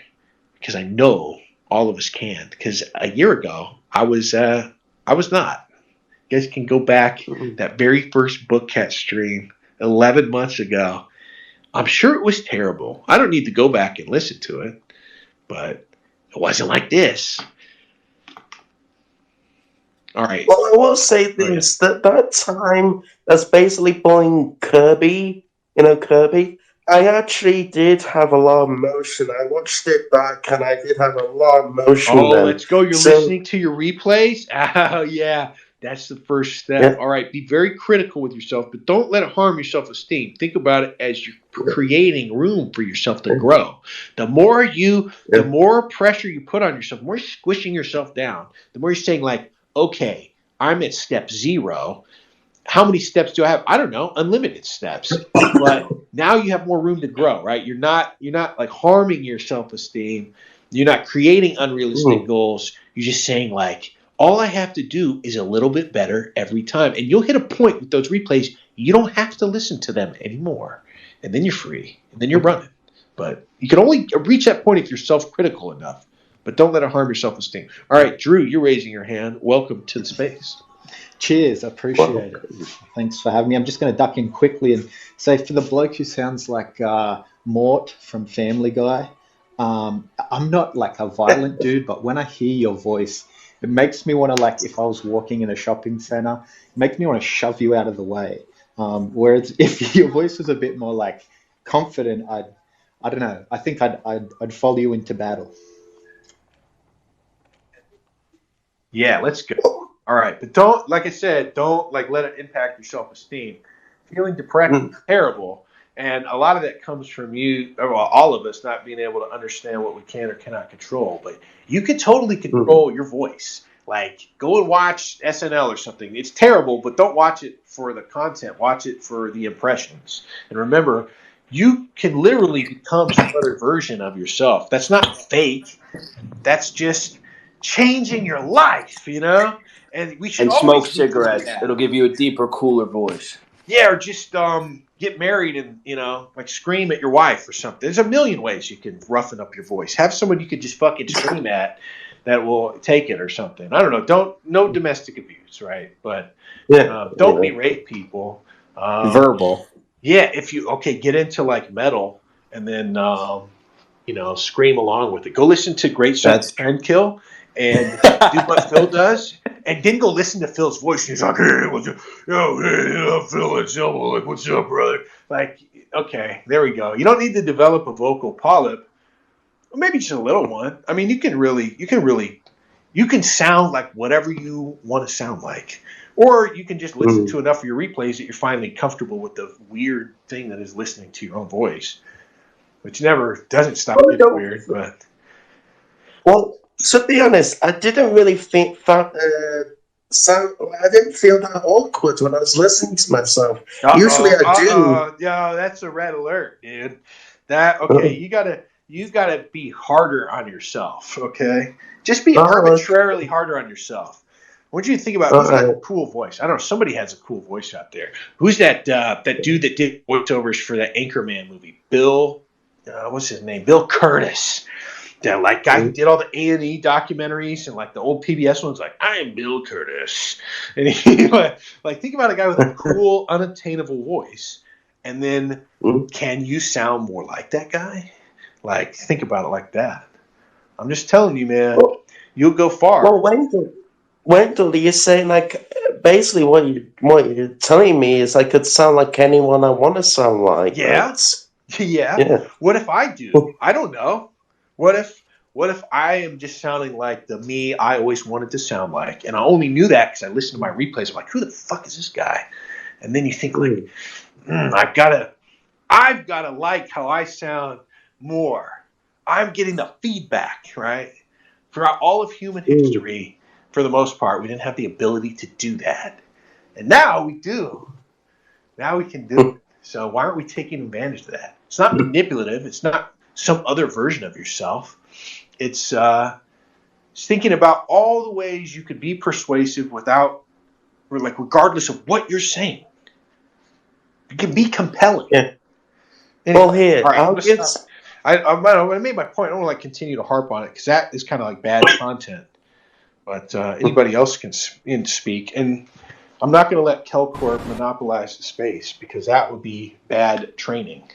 because I know all of us can. Because a year ago, I was not. You guys can go back that very first Bookcat stream 11 months ago. I'm sure it was terrible. I don't need to go back and listen to it, but it wasn't like this. All right. Well, I will say this, that time that's basically pulling Kirby, Kirby, I actually did have a lot of emotion. I watched it back and I did have a lot of emotion. Oh, let's go. You're listening to your replays? Oh, yeah. That's the first step. Yeah. All right, be very critical with yourself, but don't let it harm your self-esteem. Think about it as you're creating room for yourself to grow. The more pressure you put on yourself, the more you're squishing yourself down, the more you're saying like, okay, I'm at step 0. How many steps do I have? I don't know, unlimited steps. But now you have more room to grow, right? You're not like harming your self-esteem. You're not creating unrealistic goals. You're just saying like, all I have to do is a little bit better every time. And you'll hit a point with those replays, you don't have to listen to them anymore. And then you're free. And then you're running. But you can only reach that point if you're self-critical enough. But don't let it harm your self-esteem. All right, Drew, you're raising your hand. Welcome to the space. Cheers, I appreciate it. Thanks for having me. I'm just going to duck in quickly and say for the bloke who sounds like Mort from Family Guy, I'm not like a violent dude, but when I hear your voice, it makes me want to, like, if I was walking in a shopping center, it makes me want to shove you out of the way. Whereas if your voice was a bit more like confident, I don't know. I think I'd follow you into battle. Yeah, let's go. All right, but don't, like I said, don't like let it impact your self-esteem. Feeling depressed is terrible, and a lot of that comes from you, well, all of us not being able to understand what we can or cannot control. But you can totally control your voice. Like, go and watch SNL or something. It's terrible, but don't watch it for the content. Watch it for the impressions. And remember, you can literally become some other version of yourself. That's not fake. That's just changing your life, you know? And we should And always smoke be doing cigarettes. that. It'll give you a deeper, cooler voice. Yeah, or just get married and, like scream at your wife or something. There's a million ways you can roughen up your voice. Have someone you could just fucking scream at that will take it or something. I don't know. No domestic abuse, right? But don't berate people. Verbal. Yeah, if you get into like metal and then scream along with it. Go listen to Great Search and Kill and do what Phil does, and then go listen to Phil's voice. And he's like, "Hey, what's up? Hey, Phil, it's Elmo. Like, what's up, brother?" Like, okay, there we go. You don't need to develop a vocal polyp, or maybe just a little one. I mean, you can sound like whatever you want to sound like. Or you can just listen to enough of your replays that you're finally comfortable with the weird thing that is listening to your own voice, which never doesn't stop getting weird. But to be honest, I didn't really I didn't feel that awkward when I was listening to myself. Usually I do. Yeah, that's a red alert, dude. You gotta be harder on yourself. Okay, just be arbitrarily harder on yourself. What do you think about who's got a cool voice? I don't know. Somebody has a cool voice out there. Who's that dude that did voiceovers for the Anchorman movie? Bill, what's his name? Bill Curtis. That like guy who did all the A&E documentaries and like the old PBS ones. Like, I am Bill Curtis, and he like think about a guy with a cool, unattainable voice, and then can you sound more like that guy? Like, think about it like that. I'm just telling you, man. You'll go far. Well, Wendell, you're saying like basically what you're telling me is I could sound like anyone I want to sound like. Yeah. Yeah. What if I do? I don't know. What if I am just sounding like the me I always wanted to sound like, and I only knew that because I listened to my replays. I'm like, who the fuck is this guy? And then you think like, I've gotta like how I sound more. I'm getting the feedback, right? Throughout all of human history, for the most part, we didn't have the ability to do that. And now we do. Now we can do it. So why aren't we taking advantage of that? It's not manipulative. It's not some other version of yourself. It's thinking about all the ways you could be persuasive regardless of what you're saying. You can be compelling. Yeah. Anyway, Here, all right, I made my point. I don't want to continue to harp on it because that is kind of like bad content. But anybody else can speak. And I'm not going to let Kelcorp monopolize the space because that would be bad training.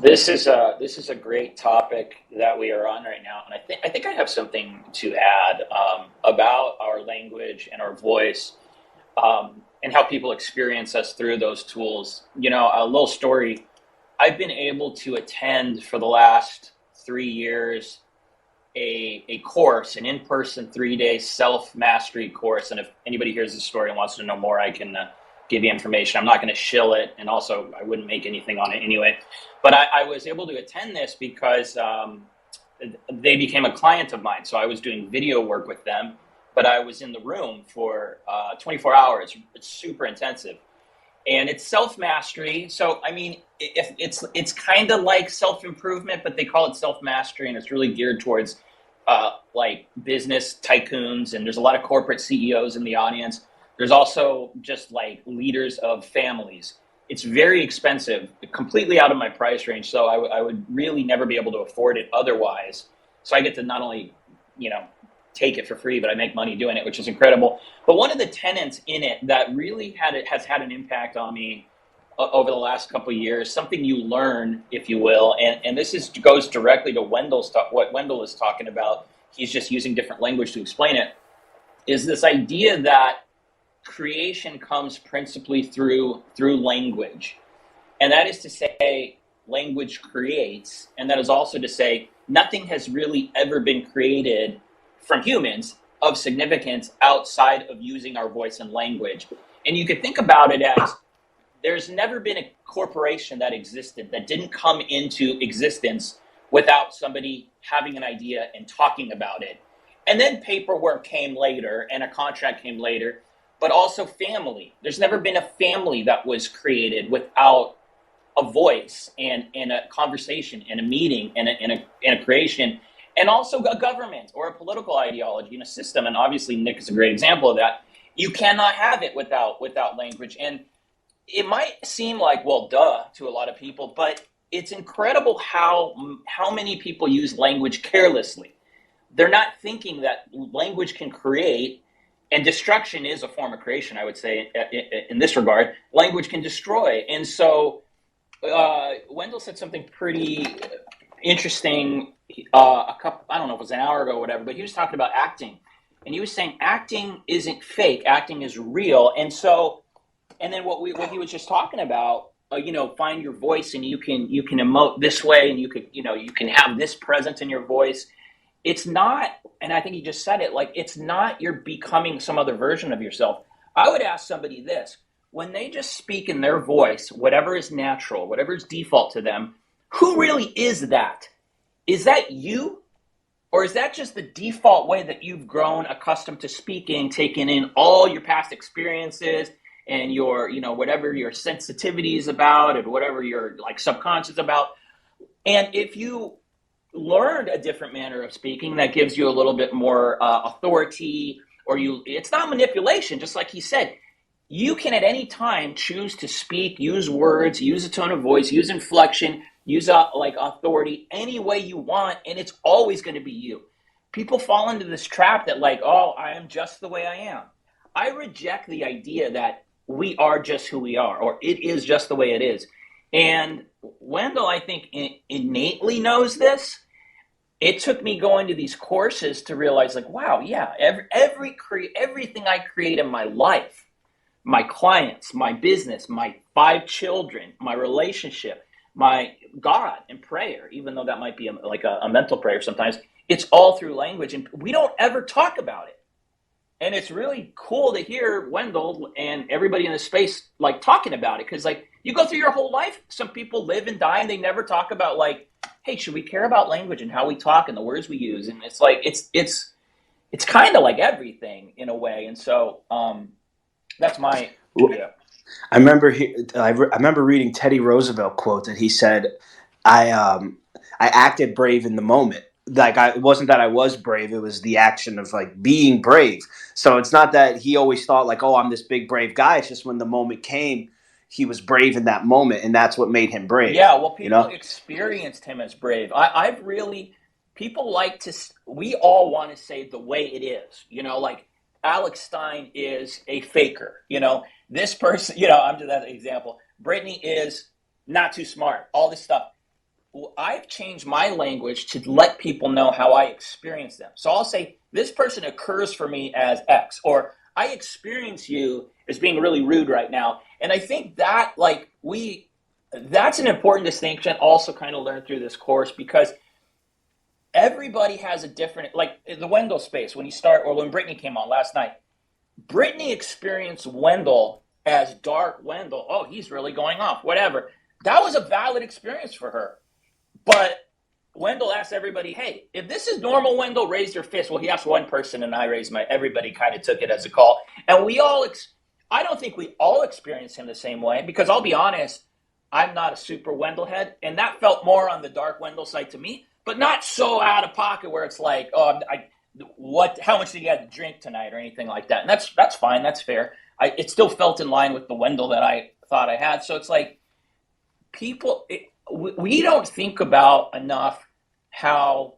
This is a great topic that we are on right now, and I think I have something to add about our language and our voice, and how people experience us through those tools. A little story. I've been able to attend for the last 3 years a course, an in-person 3-day self-mastery course. And if anybody hears this story and wants to know more, I can give you information. I'm not going to shill it, and also I wouldn't make anything on it anyway. But I was able to attend this because they became a client of mine. So I was doing video work with them, but I was in the room for 24 hours. It's super intensive. And it's self-mastery. So, I mean, if it's kind of like self-improvement, but they call it self-mastery, and it's really geared towards like business tycoons. And there's a lot of corporate CEOs in the audience. There's also just like leaders of families. It's very expensive, completely out of my price range. So I would really never be able to afford it otherwise. So I get to not only, take it for free, but I make money doing it, which is incredible. But one of the tenets in it that really has had an impact on me over the last couple of years, something you learn, if you will, and this goes directly to what Wendell is talking about. He's just using different language to explain it, is this idea that creation comes principally through language. And that is to say, language creates, and that is also to say, nothing has really ever been created from humans of significance outside of using our voice and language. And you could think about it as there's never been a corporation that existed that didn't come into existence without somebody having an idea and talking about it. And then paperwork came later and a contract came later, but also family. There's never been a family that was created without a voice and a conversation and a meeting and a creation. And also a government or a political ideology and a system. And obviously Nick is a great example of that. You cannot have it without language. And it might seem like, well, duh, to a lot of people, but it's incredible how many people use language carelessly. They're not thinking that language can create, and destruction is a form of creation, I would say, in this regard. Language can destroy. And so Wendell said something pretty interesting I don't know if it was an hour ago or whatever, but he was talking about acting. And he was saying acting isn't fake, acting is real. And so, and then what he was just talking about, find your voice, and you can emote this way, and you can have this presence in your voice. It's not, and I think he just said it, like, it's not you're becoming some other version of yourself. I would ask somebody this: when they just speak in their voice, whatever is natural, whatever is default to them, who really is that? Is that you? Or is that just the default way that you've grown accustomed to speaking, taking in all your past experiences and your, whatever your sensitivity is about and whatever your like subconscious about? And if you learned a different manner of speaking that gives you a little bit more authority, or it's not manipulation, just like he said, you can at any time choose to speak, use words, use a tone of voice, use inflection, use authority any way you want, and it's always going to be you. People fall into this trap that I am just the way I am. I reject the idea that we are just who we are, or it is just the way it is. And Wendell, I think, innately knows this. It took me going to these courses to realize, wow, yeah, everything I create in my life, my clients, my business, my 5 children, my relationship, my God and prayer, even though that might be a mental prayer sometimes, it's all through language, and we don't ever talk about it. And it's really cool to hear Wendell and everybody in the space talking about it, because you go through your whole life, some people live and die and they never talk about hey, should we care about language and how we talk and the words we use? And it's it's kind of like everything in a way. And so that's my I remember reading Teddy Roosevelt quote that he said, I acted brave in the moment. It wasn't that I was brave, it was the action of being brave. So it's not that he always thought I'm this big brave guy. It's just when the moment came, he was brave in that moment, and that's what made him brave. Yeah, well, people experienced him as brave. People we all want to say the way it is, Alex Stein is a faker, this person, I'm just that example. Brittany is not too smart, all this stuff. Well, I've changed my language to let people know how I experience them. So I'll say, this person occurs for me as X, or I experience you as being really rude right now. And I think that that's an important distinction also kind of learned through this course, because everybody has a different, like the Wendell space, when you start, or when Brittany came on last night, Brittany experienced Wendell as dark Wendell. Oh, he's really going off, whatever. That was a valid experience for her. But Wendell asked everybody, hey, if this is normal, Wendell, raise your fist. Well, he asked one person and I raised my, everybody kind of took it as a call. And we all, I don't think we all experience him the same way, because I'll be honest, I'm not a super Wendell head. And that felt more on the dark Wendell side to me, but not so out of pocket where it's like, oh, how much did you have to drink tonight or anything like that. And that's fine. That's fair. It still felt in line with the Wendell that I thought I had. So it's like people, we don't think about enough how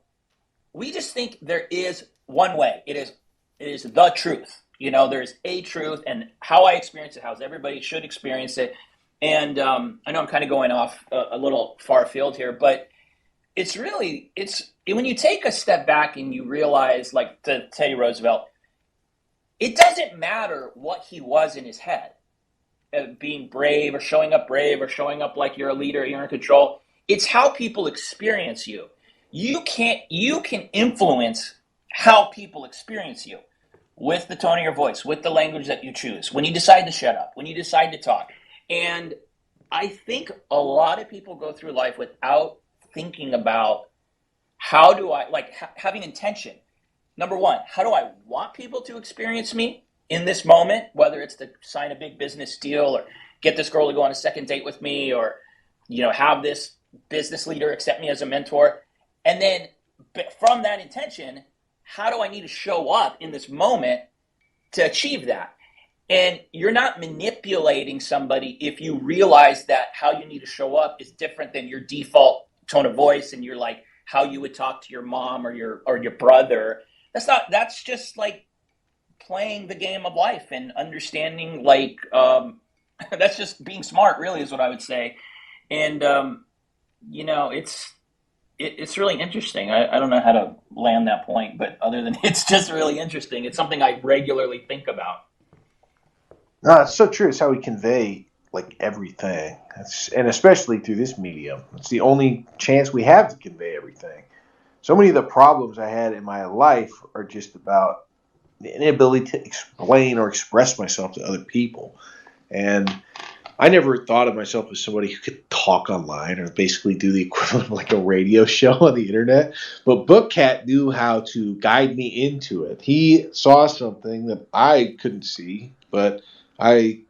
we just think there is one way. It is the truth. You know, there's a truth, and how I experience it, how everybody should experience it. And I know I'm kind of going off a little far field here, but it's when you take a step back and you realize, like to Teddy Roosevelt, it doesn't matter what he was in his head, being brave or showing up like you're a leader, you're in control. It's how people experience you. You can influence how people experience you with the tone of your voice, with the language that you choose, when you decide to shut up, when you decide to talk. And I think a lot of people go through life without thinking about how do I, like having intention. Number one, how do I want people to experience me in this moment, whether it's to sign a big business deal or get this girl to go on a second date with me, or, you know, have this business leader accept me as a mentor. And then from that intention, how do I need to show up in this moment to achieve that? And you're not manipulating somebody if you realize that how you need to show up is different than your default tone of voice, and you're like how you would talk to your mom or your brother. That's just like playing the game of life and understanding, like that's just being smart, really, is what I would say. And you know, it's really interesting. I don't know how to land that point, but other than it's just really interesting. It's something I regularly think about. No, it's so true. It's how we convey like everything, and especially through this medium. It's the only chance we have to convey everything. So many of the problems I had in my life are just about the inability to explain or express myself to other people. And I never thought of myself as somebody who could talk online or basically do the equivalent of like a radio show on the internet. But Bookcat knew how to guide me into it. He saw something that I couldn't see, but I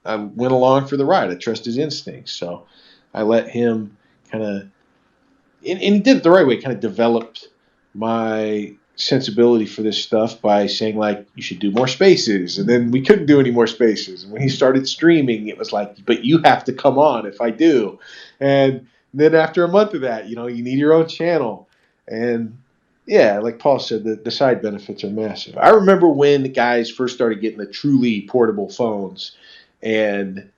went along for the ride. I trust his instincts. So I let him kind of, and he did it the right way, kind of developed my sensibility for this stuff by saying, like, you should do more spaces. And then we couldn't do any more spaces. And when he started streaming, it was like, but you have to come on if I do. And then after a month of that, you know, you need your own channel. And yeah, like Paul said, the side benefits are massive. I remember when the guys first started getting the truly portable phones, and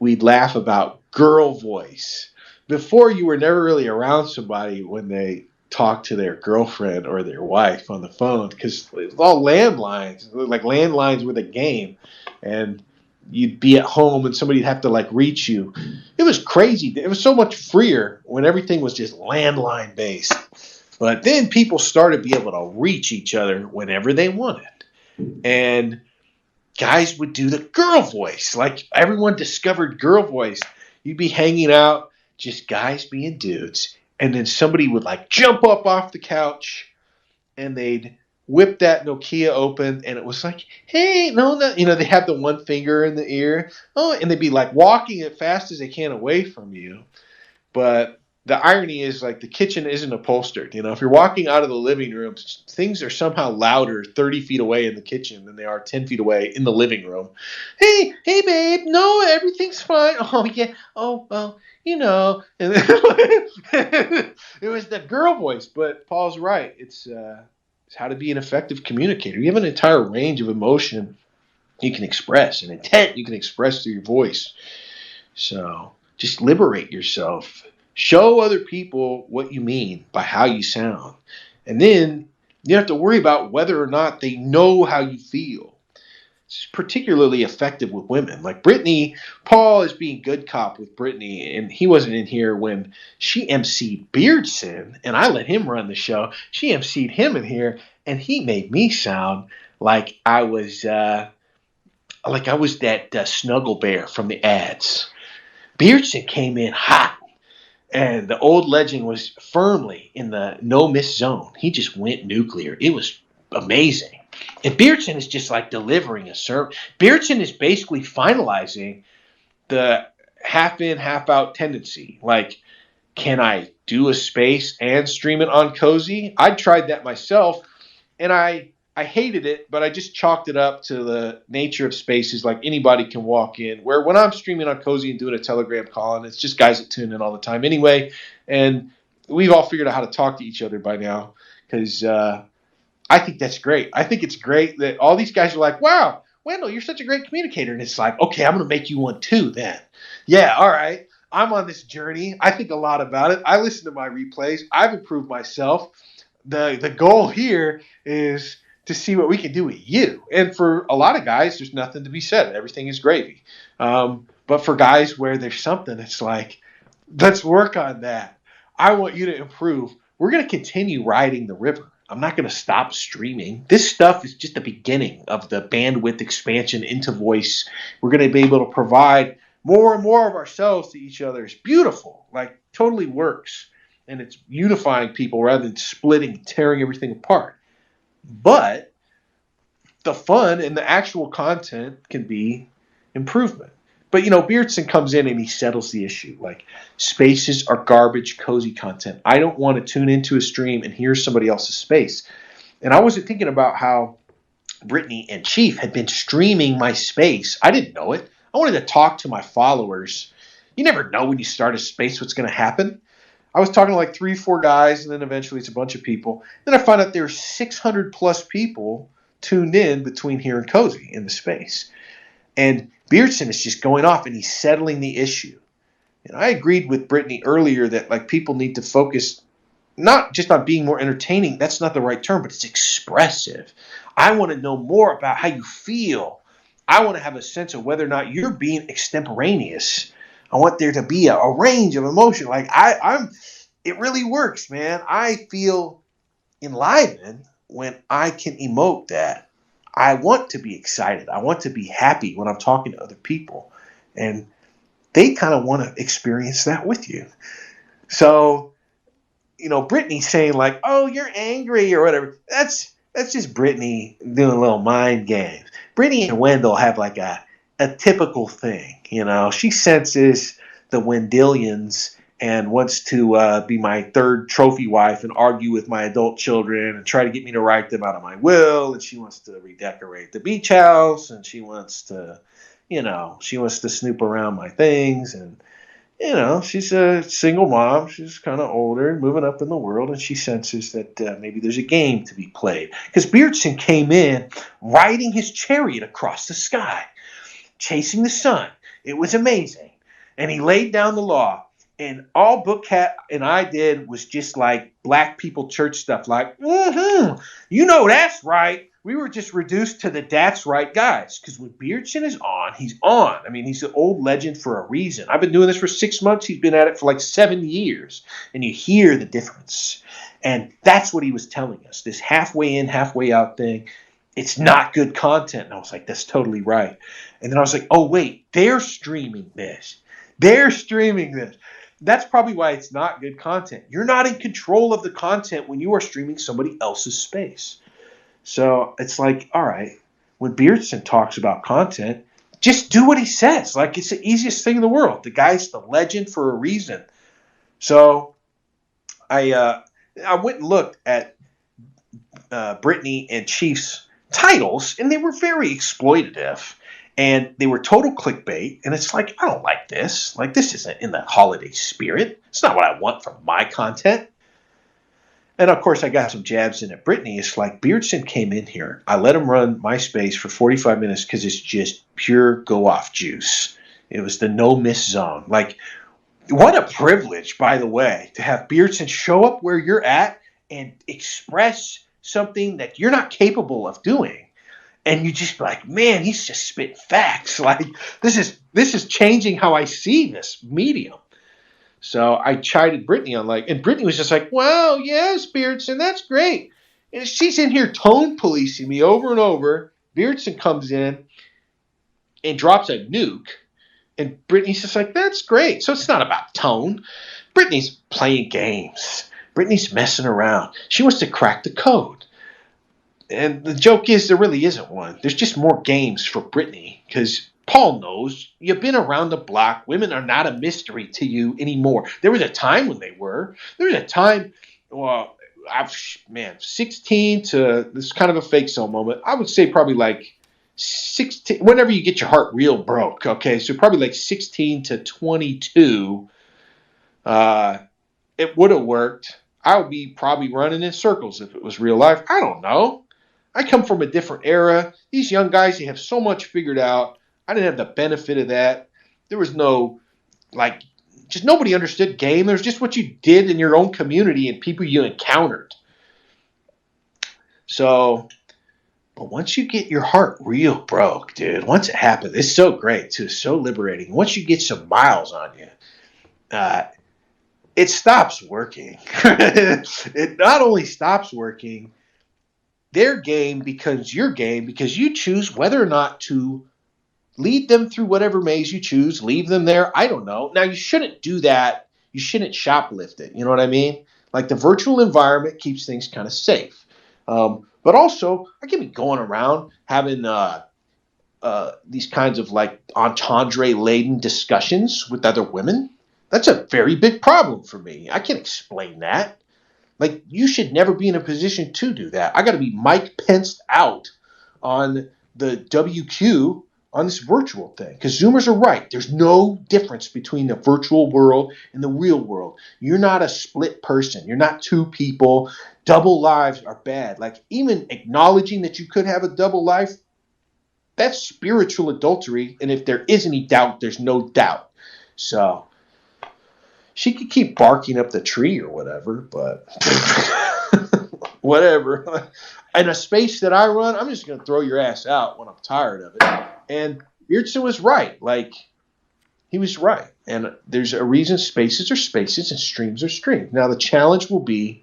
we'd laugh about girl voice. Before, you were never really around somebody when they talked to their girlfriend or their wife on the phone, because it was all landlines. Like, landlines were the game. And you'd be at home and somebody'd have to like reach you. It was crazy. It was so much freer when everything was just landline based. But then people started to be able to reach each other whenever they wanted. And guys would do the girl voice. Like, everyone discovered girl voice. You'd be hanging out, just guys being dudes. And then somebody would like jump up off the couch and they'd whip that Nokia open, and it was like, hey, no, you know, they have the one finger in the ear. Oh, and they'd be like walking as fast as they can away from you. But the irony is, like, the kitchen isn't upholstered. You know, if you're walking out of the living room, things are somehow louder 30 feet away in the kitchen than they are 10 feet away in the living room. Hey, babe, no, everything's fine. Oh, yeah. Oh, well, you know. And it was the girl voice, but Paul's right. It's how to be an effective communicator. You have an entire range of emotion you can express, and intent you can express through your voice. So just liberate yourself. Show other people what you mean by how you sound. And then you have to worry about whether or not they know how you feel. particularly effective with women. Like Brittany, Paul is being good cop with Brittany, and he wasn't in here when she emceed Beardson, and I let him run the show. She emceed him in here, and he made me sound like I was that snuggle bear from the ads. Beardson came in hot, and the old legend was firmly in the no-miss zone. He just went nuclear. It was amazing. And Beardson is just like delivering a serve. Beardson is basically finalizing the half-in, half-out tendency. Like, can I do a space and stream it on Cozy? I tried that myself, and I hated it, but I just chalked it up to the nature of spaces. Like, anybody can walk in. Where when I'm streaming on Cozy and doing a Telegram call, and it's just guys that tune in all the time anyway, and we've all figured out how to talk to each other by now, because I think that's great. I think it's great that all these guys are like, wow, Wendell, you're such a great communicator. And it's like, okay, I'm going to make you one too then. Yeah, all right. I'm on this journey. I think a lot about it. I listen to my replays. I've improved myself. The goal here is to see what we can do with you. And for a lot of guys, there's nothing to be said. Everything is gravy. But for guys where there's something, it's like, let's work on that. I want you to improve. We're going to continue riding the river. I'm not going to stop streaming. This stuff is just the beginning of the bandwidth expansion into voice. We're going to be able to provide more and more of ourselves to each other. It's beautiful, like totally works. And it's unifying people rather than splitting, tearing everything apart. But the fun and the actual content can be improvement. But, Beardson comes in and he settles the issue. Like, spaces are garbage, Cozy content. I don't want to tune into a stream and hear somebody else's space. And I wasn't thinking about how Brittany and Chief had been streaming my space. I didn't know it. I wanted to talk to my followers. You never know when you start a space what's going to happen. I was talking to like 3-4 guys, and then eventually it's a bunch of people. Then I found out there were 600 plus people tuned in between here and Cozy in the space. And Beardson is just going off, and he's settling the issue. And I agreed with Brittany earlier that like people need to focus not just on being more entertaining. That's not the right term, but it's expressive. I want to know more about how you feel. I want to have a sense of whether or not you're being extemporaneous. I want there to be a range of emotion. Like it really works, man. I feel enlivened when I can emote that. I want to be excited. I want to be happy when I'm talking to other people. And they kind of want to experience that with you. So, Brittany saying like, oh, you're angry or whatever. That's just Brittany doing a little mind games. Brittany and Wendell have like a typical thing. She senses the Wendellians and wants to be my third trophy wife and argue with my adult children and try to get me to write them out of my will. And she wants to redecorate the beach house, and she wants to, snoop around my things. And, she's a single mom. She's kind of older, moving up in the world, and she senses that maybe there's a game to be played. Because Beardson came in riding his chariot across the sky, chasing the sun. It was amazing. And he laid down the law. And all Book Cat and I did was just like black people church stuff, like, that's right. We were just reduced to the that's right guys. Because when Beardson is on, he's on. I mean, he's an old legend for a reason. I've been doing this for 6 months. He's been at it for like 7 years. And you hear the difference. And that's what he was telling us. This halfway in, halfway out thing. It's not good content. And I was like, that's totally right. And then I was like, oh, wait, they're streaming this. They're streaming this. That's probably why it's not good content. You're not in control of the content when you are streaming somebody else's space. So it's like, all right, when Beardson talks about content, just do what he says. Like, it's the easiest thing in the world. The guy's the legend for a reason. So I went and looked at Brittany and Chief's titles, and they were very exploitative. And they were total clickbait. And it's like, I don't like this. Like, this isn't in the holiday spirit. It's not what I want from my content. And, of course, I got some jabs in at Brittany. It's like, Beardson came in here. I let him run my space for 45 minutes because it's just pure go-off juice. It was the no-miss zone. Like, what a privilege, by the way, to have Beardson show up where you're at and express something that you're not capable of doing. and you just be like, man, he's just spitting facts. Like this is changing how I see this medium. So I chided Brittany on and Brittany was just like, wow, yes, Beardson, that's great. And she's in here tone policing me over and over. Beardson comes in and drops a nuke. And Brittany's just like, that's great. So it's not about tone. Brittany's playing games. Brittany's messing around. She wants to crack the code. And the joke is there really isn't one. There's just more games for Brittany because Paul knows you've been around the block. Women are not a mystery to you anymore. There was a time when they were. There was a time, 16 to, this is kind of a fake cell moment. I would say probably like 16, whenever you get your heart real broke. Okay, so probably like 16 to 22, it would have worked. I would be probably running in circles if it was real life. I don't know. I come from a different era. These young guys, they have so much figured out. I didn't have the benefit of that. There was no, just nobody understood game. There was just what you did in your own community and people you encountered. So, but once you get your heart real broke, dude, once it happens, it's so great too, so liberating. Once you get some miles on you, it stops working. It not only stops working, their game becomes your game because you choose whether or not to lead them through whatever maze you choose, leave them there. I don't know. Now, you shouldn't do that. You shouldn't shoplift it. You know what I mean? Like the virtual environment keeps things kind of safe. But also, I can be going around having these kinds of entendre-laden discussions with other women. That's a very big problem for me. I can't explain that. You should never be in a position to do that. I got to be Mike Penced out on the WQ on this virtual thing. Because Zoomers are right. There's no difference between the virtual world and the real world. You're not a split person. You're not two people. Double lives are bad. Even acknowledging that you could have a double life, that's spiritual adultery. And if there is any doubt, there's no doubt. So she could keep barking up the tree or whatever, but whatever. In a space that I run, I'm just going to throw your ass out when I'm tired of it. And Beardson was right. He was right. And there's a reason spaces are spaces and streams are streams. Now, the challenge will be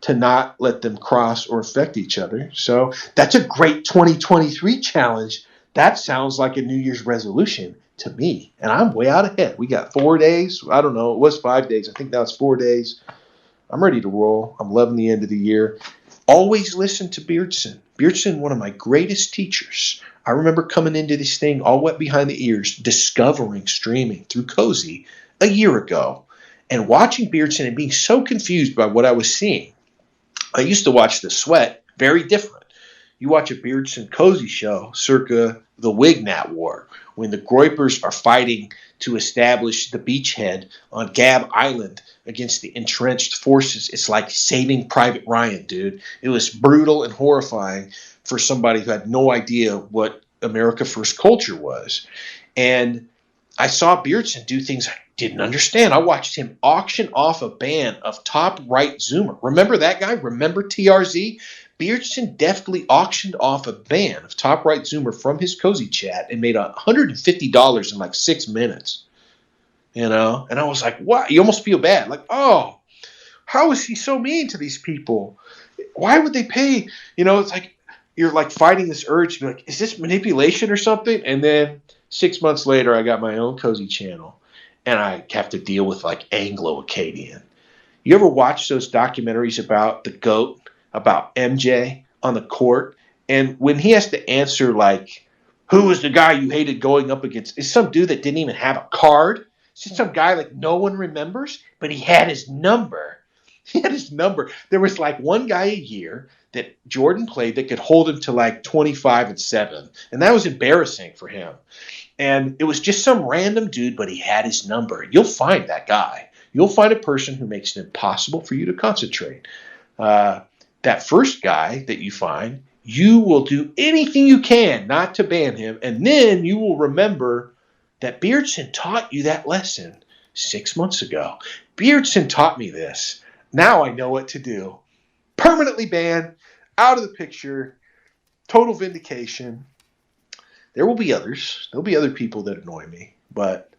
to not let them cross or affect each other. So that's a great 2023 challenge. That sounds like a New Year's resolution to me. And I'm way out ahead. We got 4 days. I don't know. It was 5 days. I think now it's 4 days. I'm ready to roll. I'm loving the end of the year. Always listen to Beardson. Beardson, one of my greatest teachers. I remember coming into this thing all wet behind the ears, discovering streaming through Cozy a year ago, and watching Beardson and being so confused by what I was seeing. I used to watch The Sweat, very different. You watch a Beardson Cozy show circa the Wignat War, when the Gloypers are fighting to establish the beachhead on Gab Island against the entrenched forces. It's like Saving Private Ryan, dude. It was brutal and horrifying for somebody who had no idea what America First culture was. And I saw Beardson do things I didn't understand. I watched him auction off a band of top right Zoomer. Remember that guy? Remember TRZ? Beardson deftly auctioned off a band of top right Zoomer from his Cozy chat and made $150 in 6 minutes. And I was like, what? You almost feel bad. How is he so mean to these people? Why would they pay? It's like you're fighting this urge to be like, is this manipulation or something? And then 6 months later, I got my own Cozy channel, and I have to deal with Anglo-Acadian. You ever watch those documentaries about the GOAT, about MJ on the court? And when he has to answer who was the guy you hated going up against? It's some dude that didn't even have a card. It's just some guy no one remembers, but he had his number. He had his number. There was one guy a year that Jordan played that could hold him to 25-7. And that was embarrassing for him. And it was just some random dude, but he had his number. You'll find that guy. You'll find a person who makes it impossible for you to concentrate. That first guy that you find, you will do anything you can not to ban him. And then you will remember that Beardson taught you that lesson 6 months ago. Beardson taught me this. Now I know what to do. Permanently ban, out of the picture, total vindication. There will be others. There'll be other people that annoy me, but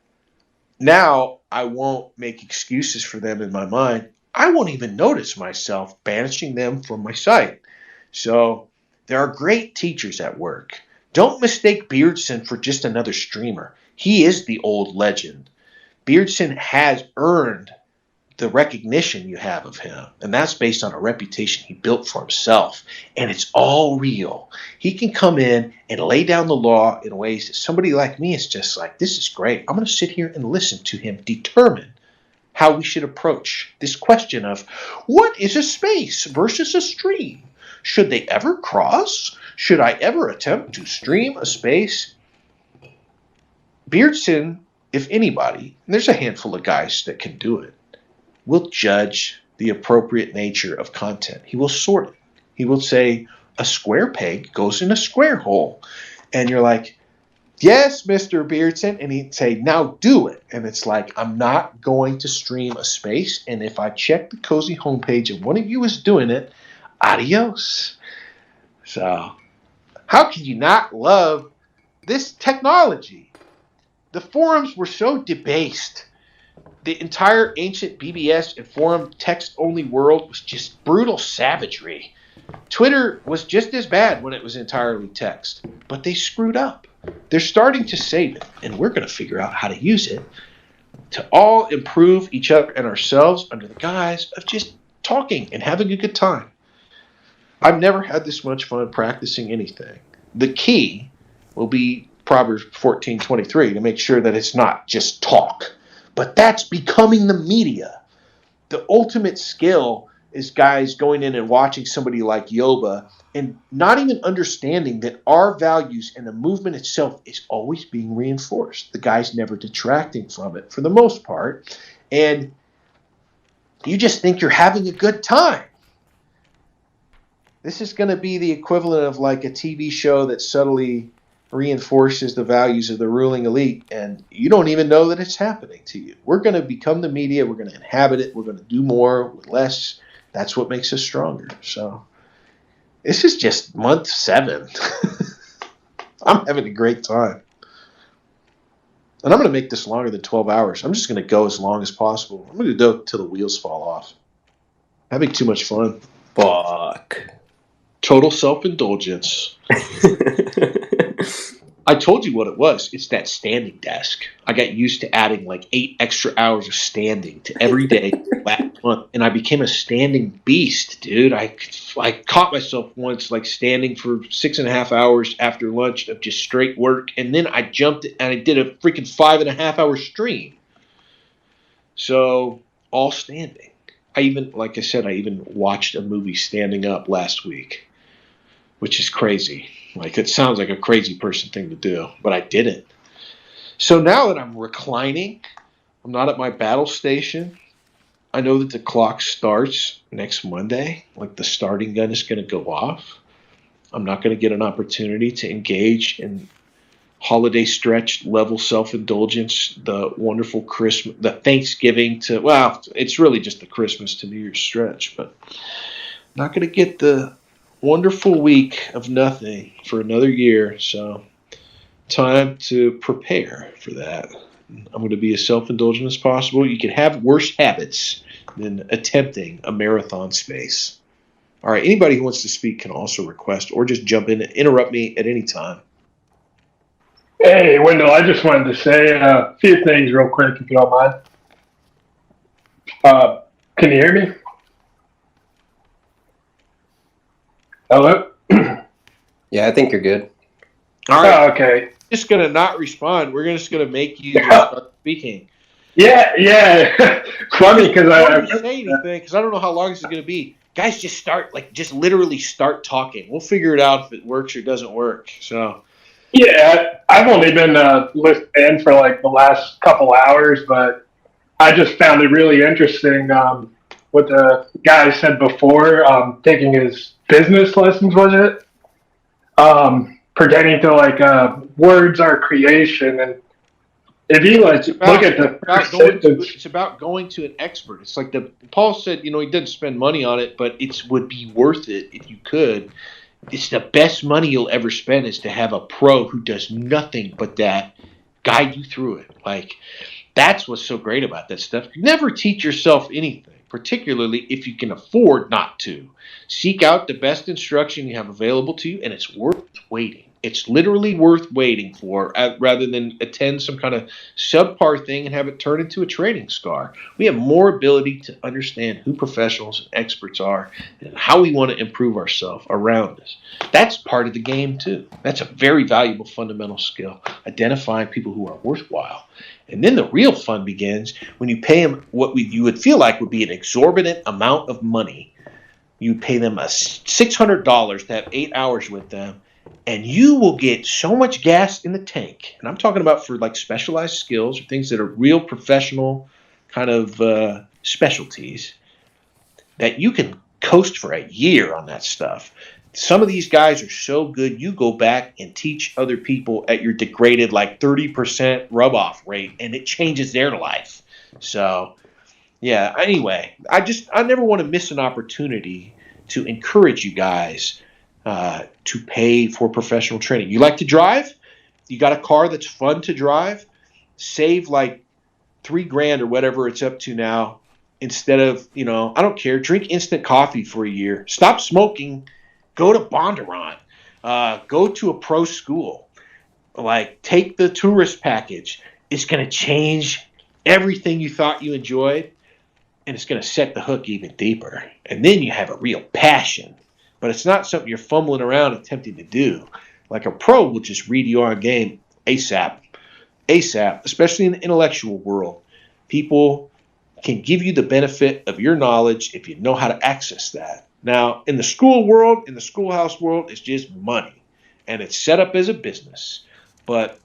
now I won't make excuses for them in my mind. I won't even notice myself banishing them from my site. So there are great teachers at work. Don't mistake Beardson for just another streamer. He is the old legend. Beardson has earned the recognition you have of him, and that's based on a reputation he built for himself, and it's all real. He can come in and lay down the law in ways that somebody like me is just like, this is great. I'm going to sit here and listen to him determine how we should approach this question of what is a space versus a stream? Should they ever cross? Should I ever attempt to stream a space? Beardson, if anybody, and there's a handful of guys that can do it, will judge the appropriate nature of content. He will sort it. He will say, a square peg goes in a square hole. And you're like, yes, Mr. Beardson. And he'd say, now do it. And it's like, I'm not going to stream a space. And if I check the Cozy homepage and one of you is doing it, adios. So, how can you not love this technology? The forums were so debased. The entire ancient BBS and forum text-only world was just brutal savagery. Twitter was just as bad when it was entirely text, but they screwed up. They're starting to save it, and we're going to figure out how to use it to all improve each other and ourselves under the guise of just talking and having a good time. I've never had this much fun practicing anything. The key will be Proverbs 14:23 to make sure that it's not just talk. But that's becoming the media. The ultimate skill is guys going in and watching somebody like Yoba and not even understanding that our values and the movement itself is always being reinforced. The guy's never detracting from it for the most part. And you just think you're having a good time. This is going to be the equivalent of like a TV show that subtly reinforces the values of the ruling elite, and you don't even know that it's happening to you. We're going to become the media. We're going to inhabit it. We're going to do more with less. That's what makes us stronger. So this is just month 7. I'm having a great time. And I'm going to make this longer than 12 hours. I'm just going to go as long as possible. I'm going to go till the wheels fall off. Having too much fun. Fuck. Total self-indulgence. I told you what it was. It's that standing desk. I got used to adding like 8 extra hours of standing to every day last month, and I became a standing beast, dude. I caught myself once like standing for 6.5 hours after lunch of just straight work, and then I jumped and I did a freaking 5.5 hour stream. So all standing. I even watched a movie standing up last week, which is crazy. Like, it sounds like a crazy person thing to do, but I did it. So now that I'm reclining, I'm not at my battle station. I know that the clock starts next Monday. Like, the starting gun is going to go off. I'm not going to get an opportunity to engage in holiday stretch level self-indulgence, the wonderful Christmas, the Thanksgiving to, well, it's really just the Christmas to New Year's stretch, but I'm not going to get the wonderful week of nothing for another year, so time to prepare for that. I'm going to be as self-indulgent as possible. You can have worse habits than attempting a marathon space. All right, anybody who wants to speak can also request or just jump in and interrupt me at any time. Hey, Wendell, I just wanted to say a few things real quick, if you don't mind. Can you hear me? Hello? Yeah, I think you're good. All right. Okay. Just going to not respond. We're just going to make you start speaking. Yeah. It's funny because I don't say anything because I don't know how long this is going to be. Guys, just literally start talking. We'll figure it out if it works or doesn't work. So. Yeah, I've only been listening for like the last couple hours, but I just found it really interesting what the guy said before, taking his business lessons, was it? Pertaining to like words are creation, and if you like look at it's about going to an expert. It's like Paul said, he didn't spend money on it, but it would be worth it if you could. it's the best money you'll ever spend is to have a pro who does nothing but that, guide you through it. Like, that's what's so great about that stuff. Never teach yourself anything, particularly if you can afford not to. Seek out the best instruction you have available to you, and it's worth waiting. It's literally worth waiting for, rather than attend some kind of subpar thing and have it turn into a training scar. We have more ability to understand who professionals and experts are and how we want to improve ourselves around us. That's part of the game too. That's a very valuable fundamental skill, identifying people who are worthwhile. And then the real fun begins when you pay them what you would feel like would be an exorbitant amount of money. You pay them $600 to have 8 hours with them, and you will get so much gas in the tank. And I'm talking about for like specialized skills or things that are real professional kind of specialties, that you can coast for a year on that stuff. Some of these guys are so good, you go back and teach other people at your degraded like 30% rub-off rate, and it changes their life. So, yeah, anyway, I never want to miss an opportunity to encourage you guys to pay for professional training. You like to drive? You got a car that's fun to drive? Save like $3,000 or whatever it's up to now. Instead of, I don't care, drink instant coffee for a year. Stop smoking. Go to Bondurant. Go to a pro school. Like, take the tourist package. It's going to change everything you thought you enjoyed, and it's going to set the hook even deeper. And then you have a real passion. But it's not something you're fumbling around attempting to do. Like, a pro will just read you on game ASAP. ASAP, especially in the intellectual world. People can give you the benefit of your knowledge if you know how to access that. Now, in the school world, in the schoolhouse world, it's just money. And it's set up as a business. But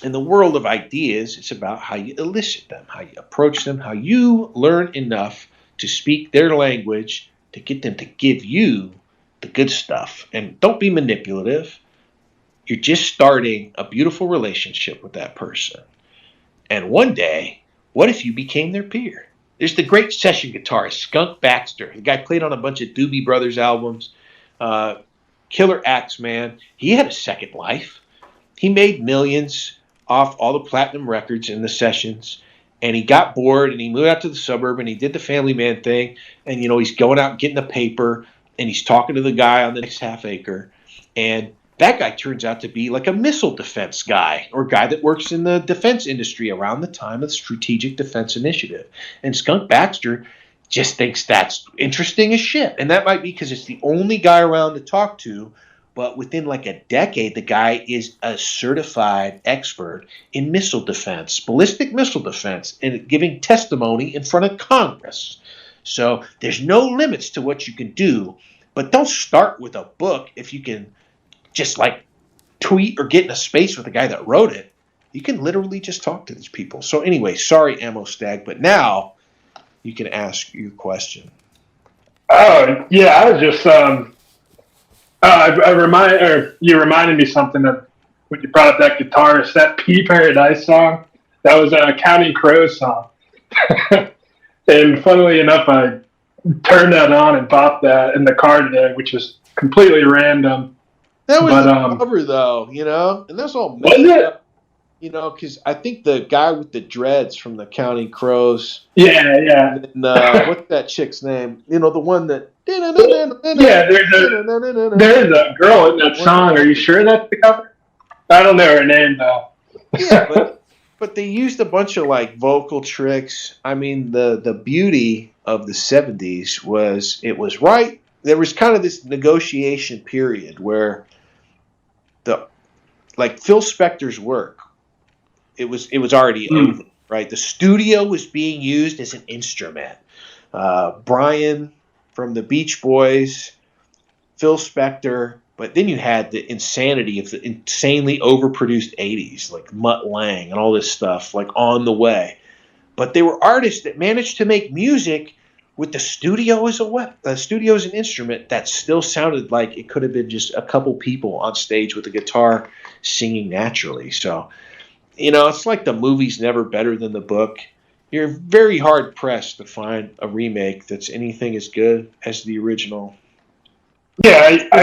in the world of ideas, it's about how you elicit them, how you approach them, how you learn enough to speak their language to get them to give you the good stuff. And don't be manipulative. You're just starting a beautiful relationship with that person. And one day, what if you became their peer? There's the great session guitarist, Skunk Baxter. The guy played on a bunch of Doobie Brothers albums. Killer Axe Man. He had a second life. He made millions off all the platinum records in the sessions. And he got bored and he moved out to the suburb and he did the family man thing. And, he's going out and getting the paper and he's talking to the guy on the next half acre. And that guy turns out to be like a missile defense guy or guy that works in the defense industry around the time of the Strategic Defense Initiative. And Skunk Baxter just thinks that's interesting as shit. And that might be because it's the only guy around to talk to. But within like a decade, the guy is a certified expert in missile defense, ballistic missile defense, and giving testimony in front of Congress. So there's no limits to what you can do. But don't start with a book if you can just like tweet or get in a space with the guy that wrote it. You can literally just talk to these people. So anyway, sorry, Ammo Stag, but now you can ask your question. Oh yeah, I was just you reminded me something of when you brought up that guitarist, that P Paradise song. That was a Counting Crows song. And funnily enough, I turned that on and bought that in the car today, which was completely random. That was the cover, though, and that's all messed up, because I think the guy with the dreads from the Counting Crows. Yeah. And what's that chick's name? The one that. Yeah, there's a girl in that song. Are you sure that's the cover? I don't know her name, though. Yeah, but they used a bunch of like vocal tricks. I mean, the beauty of the 70s was it was right. There was kind of this negotiation period where Phil Spector's work, it was already over, right? The studio was being used as an instrument. Brian from the Beach Boys, Phil Spector, but then you had the insanity of the insanely overproduced 80s, like Mutt Lange and all this stuff, like On the Way. But they were artists that managed to make music with the studio as studio as an instrument that still sounded like it could have been just a couple people on stage with a guitar singing naturally. So, it's like the movie's never better than the book. You're very hard pressed to find a remake that's anything as good as the original. Yeah, I